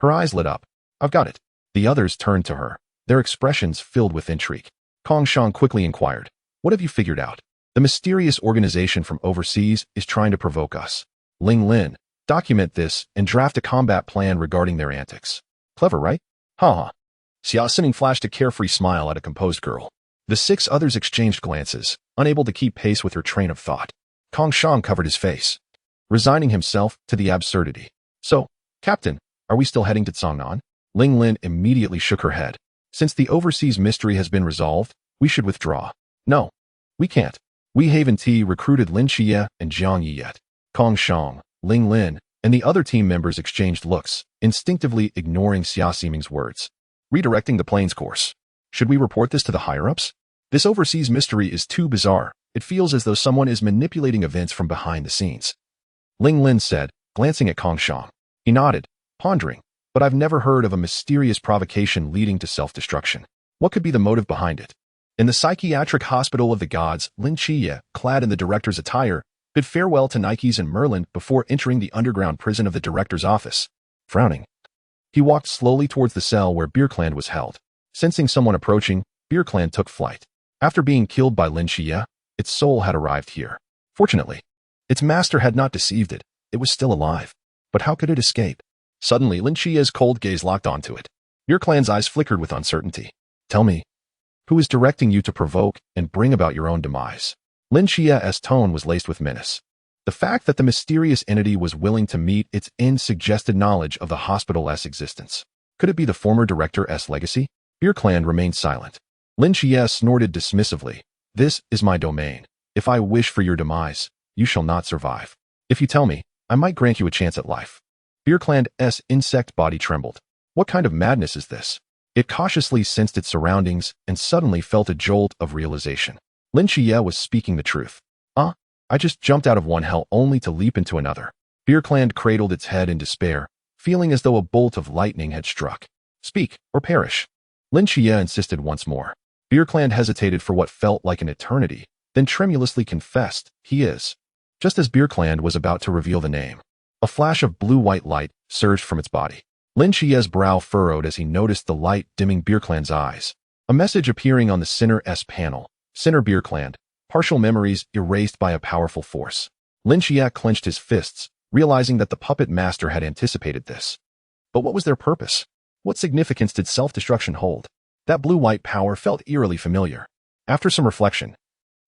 her eyes lit up. I've got it. The others turned to her, their expressions filled with intrigue. Kong Shang quickly inquired, what have you figured out? The mysterious organization from overseas is trying to provoke us. Lin, document this and draft a combat plan regarding their antics. Clever, right? Ha. Xia Siming flashed a carefree smile at a composed girl. The 6 others exchanged glances, unable to keep pace with her train of thought. Kong Shang covered his face, resigning himself to the absurdity. So, Captain, are we still heading to Cangnan? Lin immediately shook her head. Since the overseas mystery has been resolved, we should withdraw. No, we can't. We haven't recruited Lin Qiye and Jiang Ye yet. Kong Shang, Lin, and the other team members exchanged looks, instinctively ignoring Xia Siming's words. Redirecting the plane's course. Should we report this to the higher-ups? This overseas mystery is too bizarre. It feels as though someone is manipulating events from behind the scenes. Lin said, glancing at Kong Shang. He nodded, pondering, but I've never heard of a mysterious provocation leading to self-destruction. What could be the motive behind it? In the psychiatric hospital of the gods, Lin Qiye, clad in the director's attire, bid farewell to Nikes and Merlin before entering the underground prison of the director's office. Frowning, he walked slowly towards the cell where BeerClan was held. Sensing someone approaching, BeerClan took flight. After being killed by Lin Qiye, its soul had arrived here. Fortunately, its master had not deceived it. It was still alive. But how could it escape? Suddenly, Lin Qiye's cold gaze locked onto it. BeerClan's eyes flickered with uncertainty. Tell me, who is directing you to provoke and bring about your own demise? Lin Qiye's tone was laced with menace. The fact that the mysterious entity was willing to meet its end suggested knowledge of the hospital's existence. Could it be the former director's legacy? BeerClan remained silent. Lin Qiye snorted dismissively. This is my domain. If I wish for your demise, you shall not survive. If you tell me, I might grant you a chance at life. BeerClan's insect body trembled. What kind of madness is this? It cautiously sensed its surroundings and suddenly felt a jolt of realization. Lin Qiye was speaking the truth. I just jumped out of one hell only to leap into another. BeerClan cradled its head in despair, feeling as though a bolt of lightning had struck. Speak, or perish. Lin Qiye insisted once more. BeerClan hesitated for what felt like an eternity, then tremulously confessed, he is. Just as BeerClan was about to reveal the name, a flash of blue-white light surged from its body. Lin Qiye's brow furrowed as he noticed the light dimming BeerClan's eyes. A message appearing on the Center panel. Center BeerClan, partial memories erased by a powerful force. Lin Qiye clenched his fists, realizing that the puppet master had anticipated this. But what was their purpose? What significance did self-destruction hold? That blue-white power felt eerily familiar. After some reflection,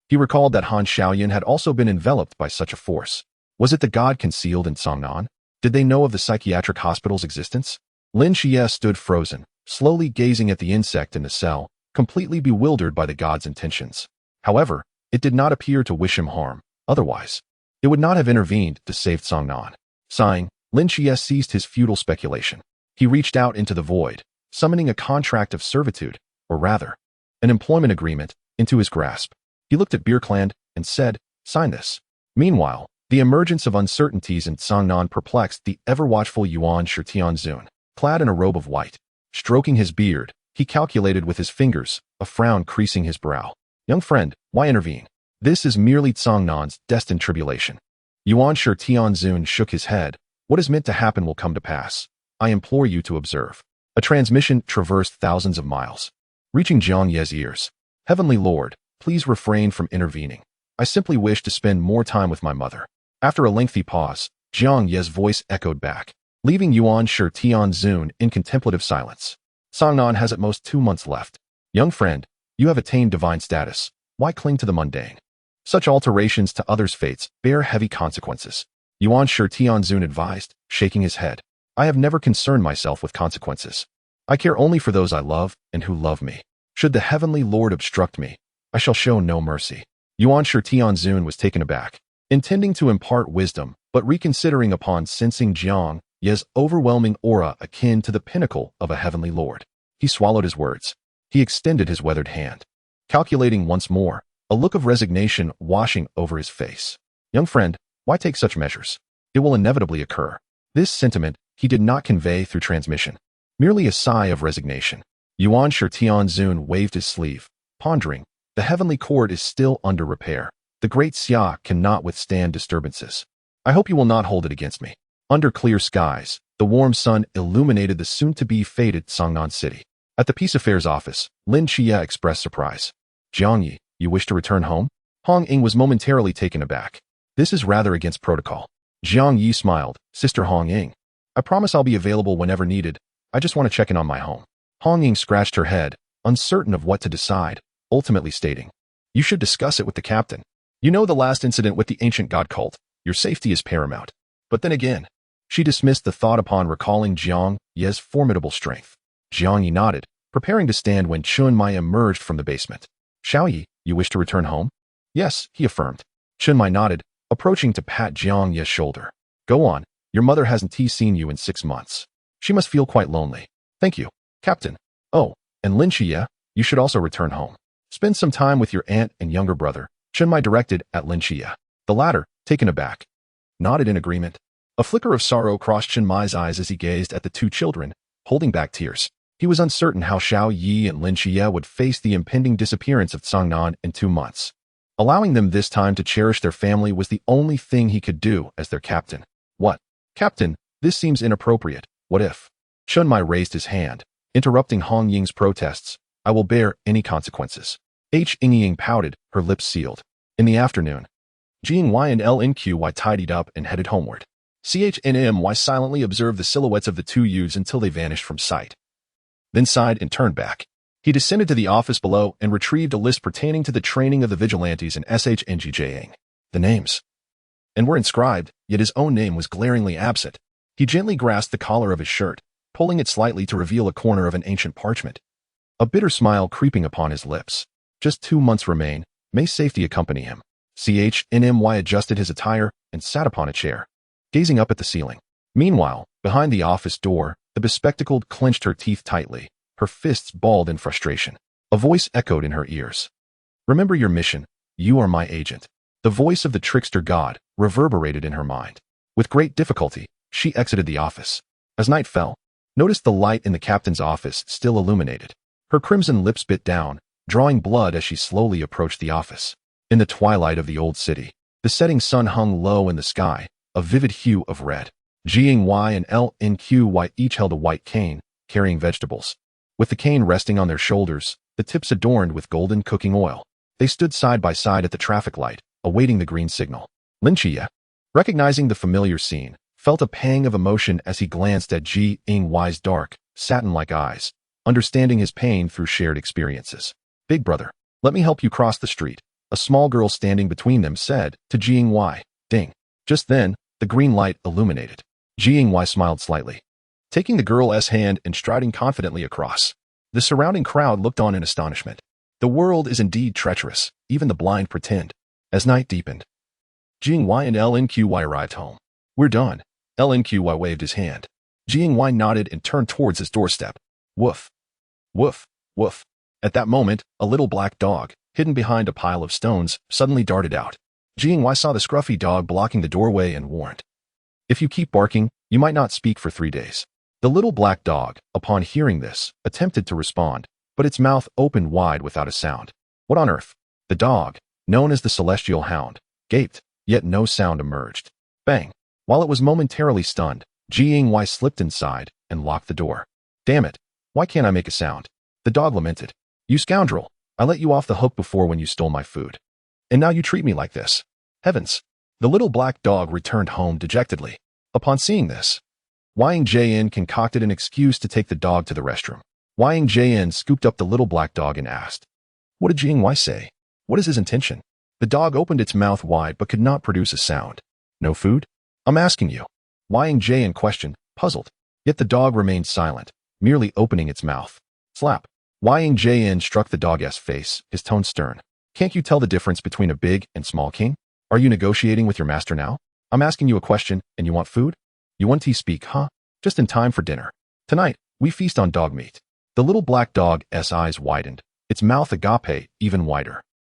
he recalled that Han Xiaoyan had also been enveloped by such a force. Was it the god concealed in Cangnan? Did they know of the psychiatric hospital's existence? Lin Qiye stood frozen, slowly gazing at the insect in the cell, completely bewildered by the god's intentions. However, it did not appear to wish him harm. Otherwise, it would not have intervened to save Cangnan. Sighing, Lin Qiye ceased his futile speculation. He reached out into the void, summoning a contract of servitude, or rather, an employment agreement, into his grasp. He looked at BeerClan and said, sign this. Meanwhile, the emergence of uncertainties in Cangnan perplexed the ever-watchful Yuan Shitianzun, clad in a robe of white. Stroking his beard, he calculated with his fingers, a frown creasing his brow. Young friend, why intervene? This is merely Cangnan's destined tribulation. Yuan Shitianzun shook his head. What is meant to happen will come to pass. I implore you to observe. A transmission traversed thousands of miles, reaching Jiang Ye's ears. Heavenly Lord, please refrain from intervening. I simply wish to spend more time with my mother. After a lengthy pause, Jiang Ye's voice echoed back, leaving Yuan Shitianzun in contemplative silence. Cangnan has at most 2 months left. Young friend, you have attained divine status. Why cling to the mundane? Such alterations to others' fates bear heavy consequences. Yuan Shi Tianzun advised, shaking his head. I have never concerned myself with consequences. I care only for those I love and who love me. Should the heavenly Lord obstruct me, I shall show no mercy. Yuan Shi Tianzun was taken aback, intending to impart wisdom, but reconsidering upon sensing Jiang Ye's overwhelming aura akin to the pinnacle of a heavenly lord. He swallowed his words. He extended his weathered hand. Calculating once more, a look of resignation washing over his face. Young friend, why take such measures? It will inevitably occur. This sentiment he did not convey through transmission. Merely a sigh of resignation. Yuan Shi Tianzun waved his sleeve, pondering. The heavenly court is still under repair. The great Xia cannot withstand disturbances. I hope you will not hold it against me. Under clear skies, the warm sun illuminated the soon-to-be fated Songnan city. At the Peace Affairs office, Lin Qiye expressed surprise. Jiang Ye, you wish to return home? Hong Ying was momentarily taken aback. This is rather against protocol. Jiang Ye smiled. Sister Hong Ying, I promise I'll be available whenever needed. I just want to check in on my home. Hong Ying scratched her head, uncertain of what to decide, ultimately stating, you should discuss it with the captain. You know the last incident with the ancient god cult. Your safety is paramount. But then again, she dismissed the thought upon recalling Jiang Ye's formidable strength. Jiang Ye nodded, preparing to stand when Chun Mai emerged from the basement. Xiao Yi, you wish to return home? Yes, he affirmed. Chun Mai nodded, approaching to pat Jiang Ye's shoulder. Go on, your mother hasn't seen you in 6 months. She must feel quite lonely. Thank you, Captain. Oh, and Lin Qiye, you should also return home. Spend some time with your aunt and younger brother, Chun Mai directed at Lin Qiye. The latter, taken aback, nodded in agreement. A flicker of sorrow crossed Chun Mai's eyes as he gazed at the two children, holding back tears. He was uncertain how Xiao Yi and Lin Qiye would face the impending disappearance of Songnan in 2 months. Allowing them this time to cherish their family was the only thing he could do as their captain. What? Captain, this seems inappropriate. What if? Chun Mai raised his hand, interrupting Hong Ying's protests. I will bear any consequences. Ying pouted, her lips sealed. In the afternoon, Jiang Ye and Lin Qiye tidied up and headed homeward. Chen silently observed the silhouettes of the two youths until they vanished from sight. Then sighed and turned back. He descended to the office below and retrieved a list pertaining to the training of the vigilantes in Shngjiang. The names and were inscribed, yet his own name was glaringly absent. He gently grasped the collar of his shirt, pulling it slightly to reveal a corner of an ancient parchment. A bitter smile creeping upon his lips. Just 2 months remain. May safety accompany him. Chen adjusted his attire and sat upon a chair, gazing up at the ceiling. Meanwhile, behind the office door, the bespectacled clenched her teeth tightly, her fists balled in frustration. A voice echoed in her ears. Remember your mission. You are my agent. The voice of the trickster god reverberated in her mind. With great difficulty, she exited the office. As night fell, noticed the light in the captain's office still illuminated. Her crimson lips bit down, drawing blood as she slowly approached the office. In the twilight of the old city, the setting sun hung low in the sky, a vivid hue of red. Jiang Ye and Lin Qiye each held a white cane, carrying vegetables. With the cane resting on their shoulders, the tips adorned with golden cooking oil, they stood side by side at the traffic light, awaiting the green signal. Lin Qiye, recognizing the familiar scene, felt a pang of emotion as he glanced at Jiang Ye's dark, satin-like eyes, understanding his pain through shared experiences. Big brother, let me help you cross the street, a small girl standing between them said to Jiang Ye. Ding. Just then, the green light illuminated. Jiang Ye smiled slightly, taking the girl's hand and striding confidently across. The surrounding crowd looked on in astonishment. The world is indeed treacherous, even the blind pretend. As night deepened, Jiang Ye and Lin Qiye arrived home. We're done. Lin Qiye waved his hand. Jiang Ye nodded and turned towards his doorstep. Woof. Woof. Woof. At that moment, a little black dog, hidden behind a pile of stones, suddenly darted out. Jiang Ye saw the scruffy dog blocking the doorway and warned. If you keep barking, you might not speak for 3 days. The little black dog, upon hearing this, attempted to respond, but its mouth opened wide without a sound. What on earth? The dog, known as the Celestial Hound, gaped, yet no sound emerged. Bang! While it was momentarily stunned, Jiang Ye slipped inside and locked the door. Damn it! Why can't I make a sound? The dog lamented. You scoundrel! I let you off the hook before when you stole my food. And now you treat me like this. Heavens! The little black dog returned home dejectedly. Upon seeing this, Jiang Ye concocted an excuse to take the dog to the restroom. Jiang Ye scooped up the little black dog and asked, What did Jiang Ye say? What is his intention? The dog opened its mouth wide but could not produce a sound. No food? I'm asking you. Jiang Ye questioned, puzzled. Yet the dog remained silent, merely opening its mouth. Slap. Jiang Ye struck the dog's face, his tone stern. Can't you tell the difference between a big and small king? Are you negotiating with your master now? I'm asking you a question, and you want food? You want to speak, huh? Just in time for dinner. Tonight, we feast on dog meat. The little black dog's eyes widened, its mouth agape even wider.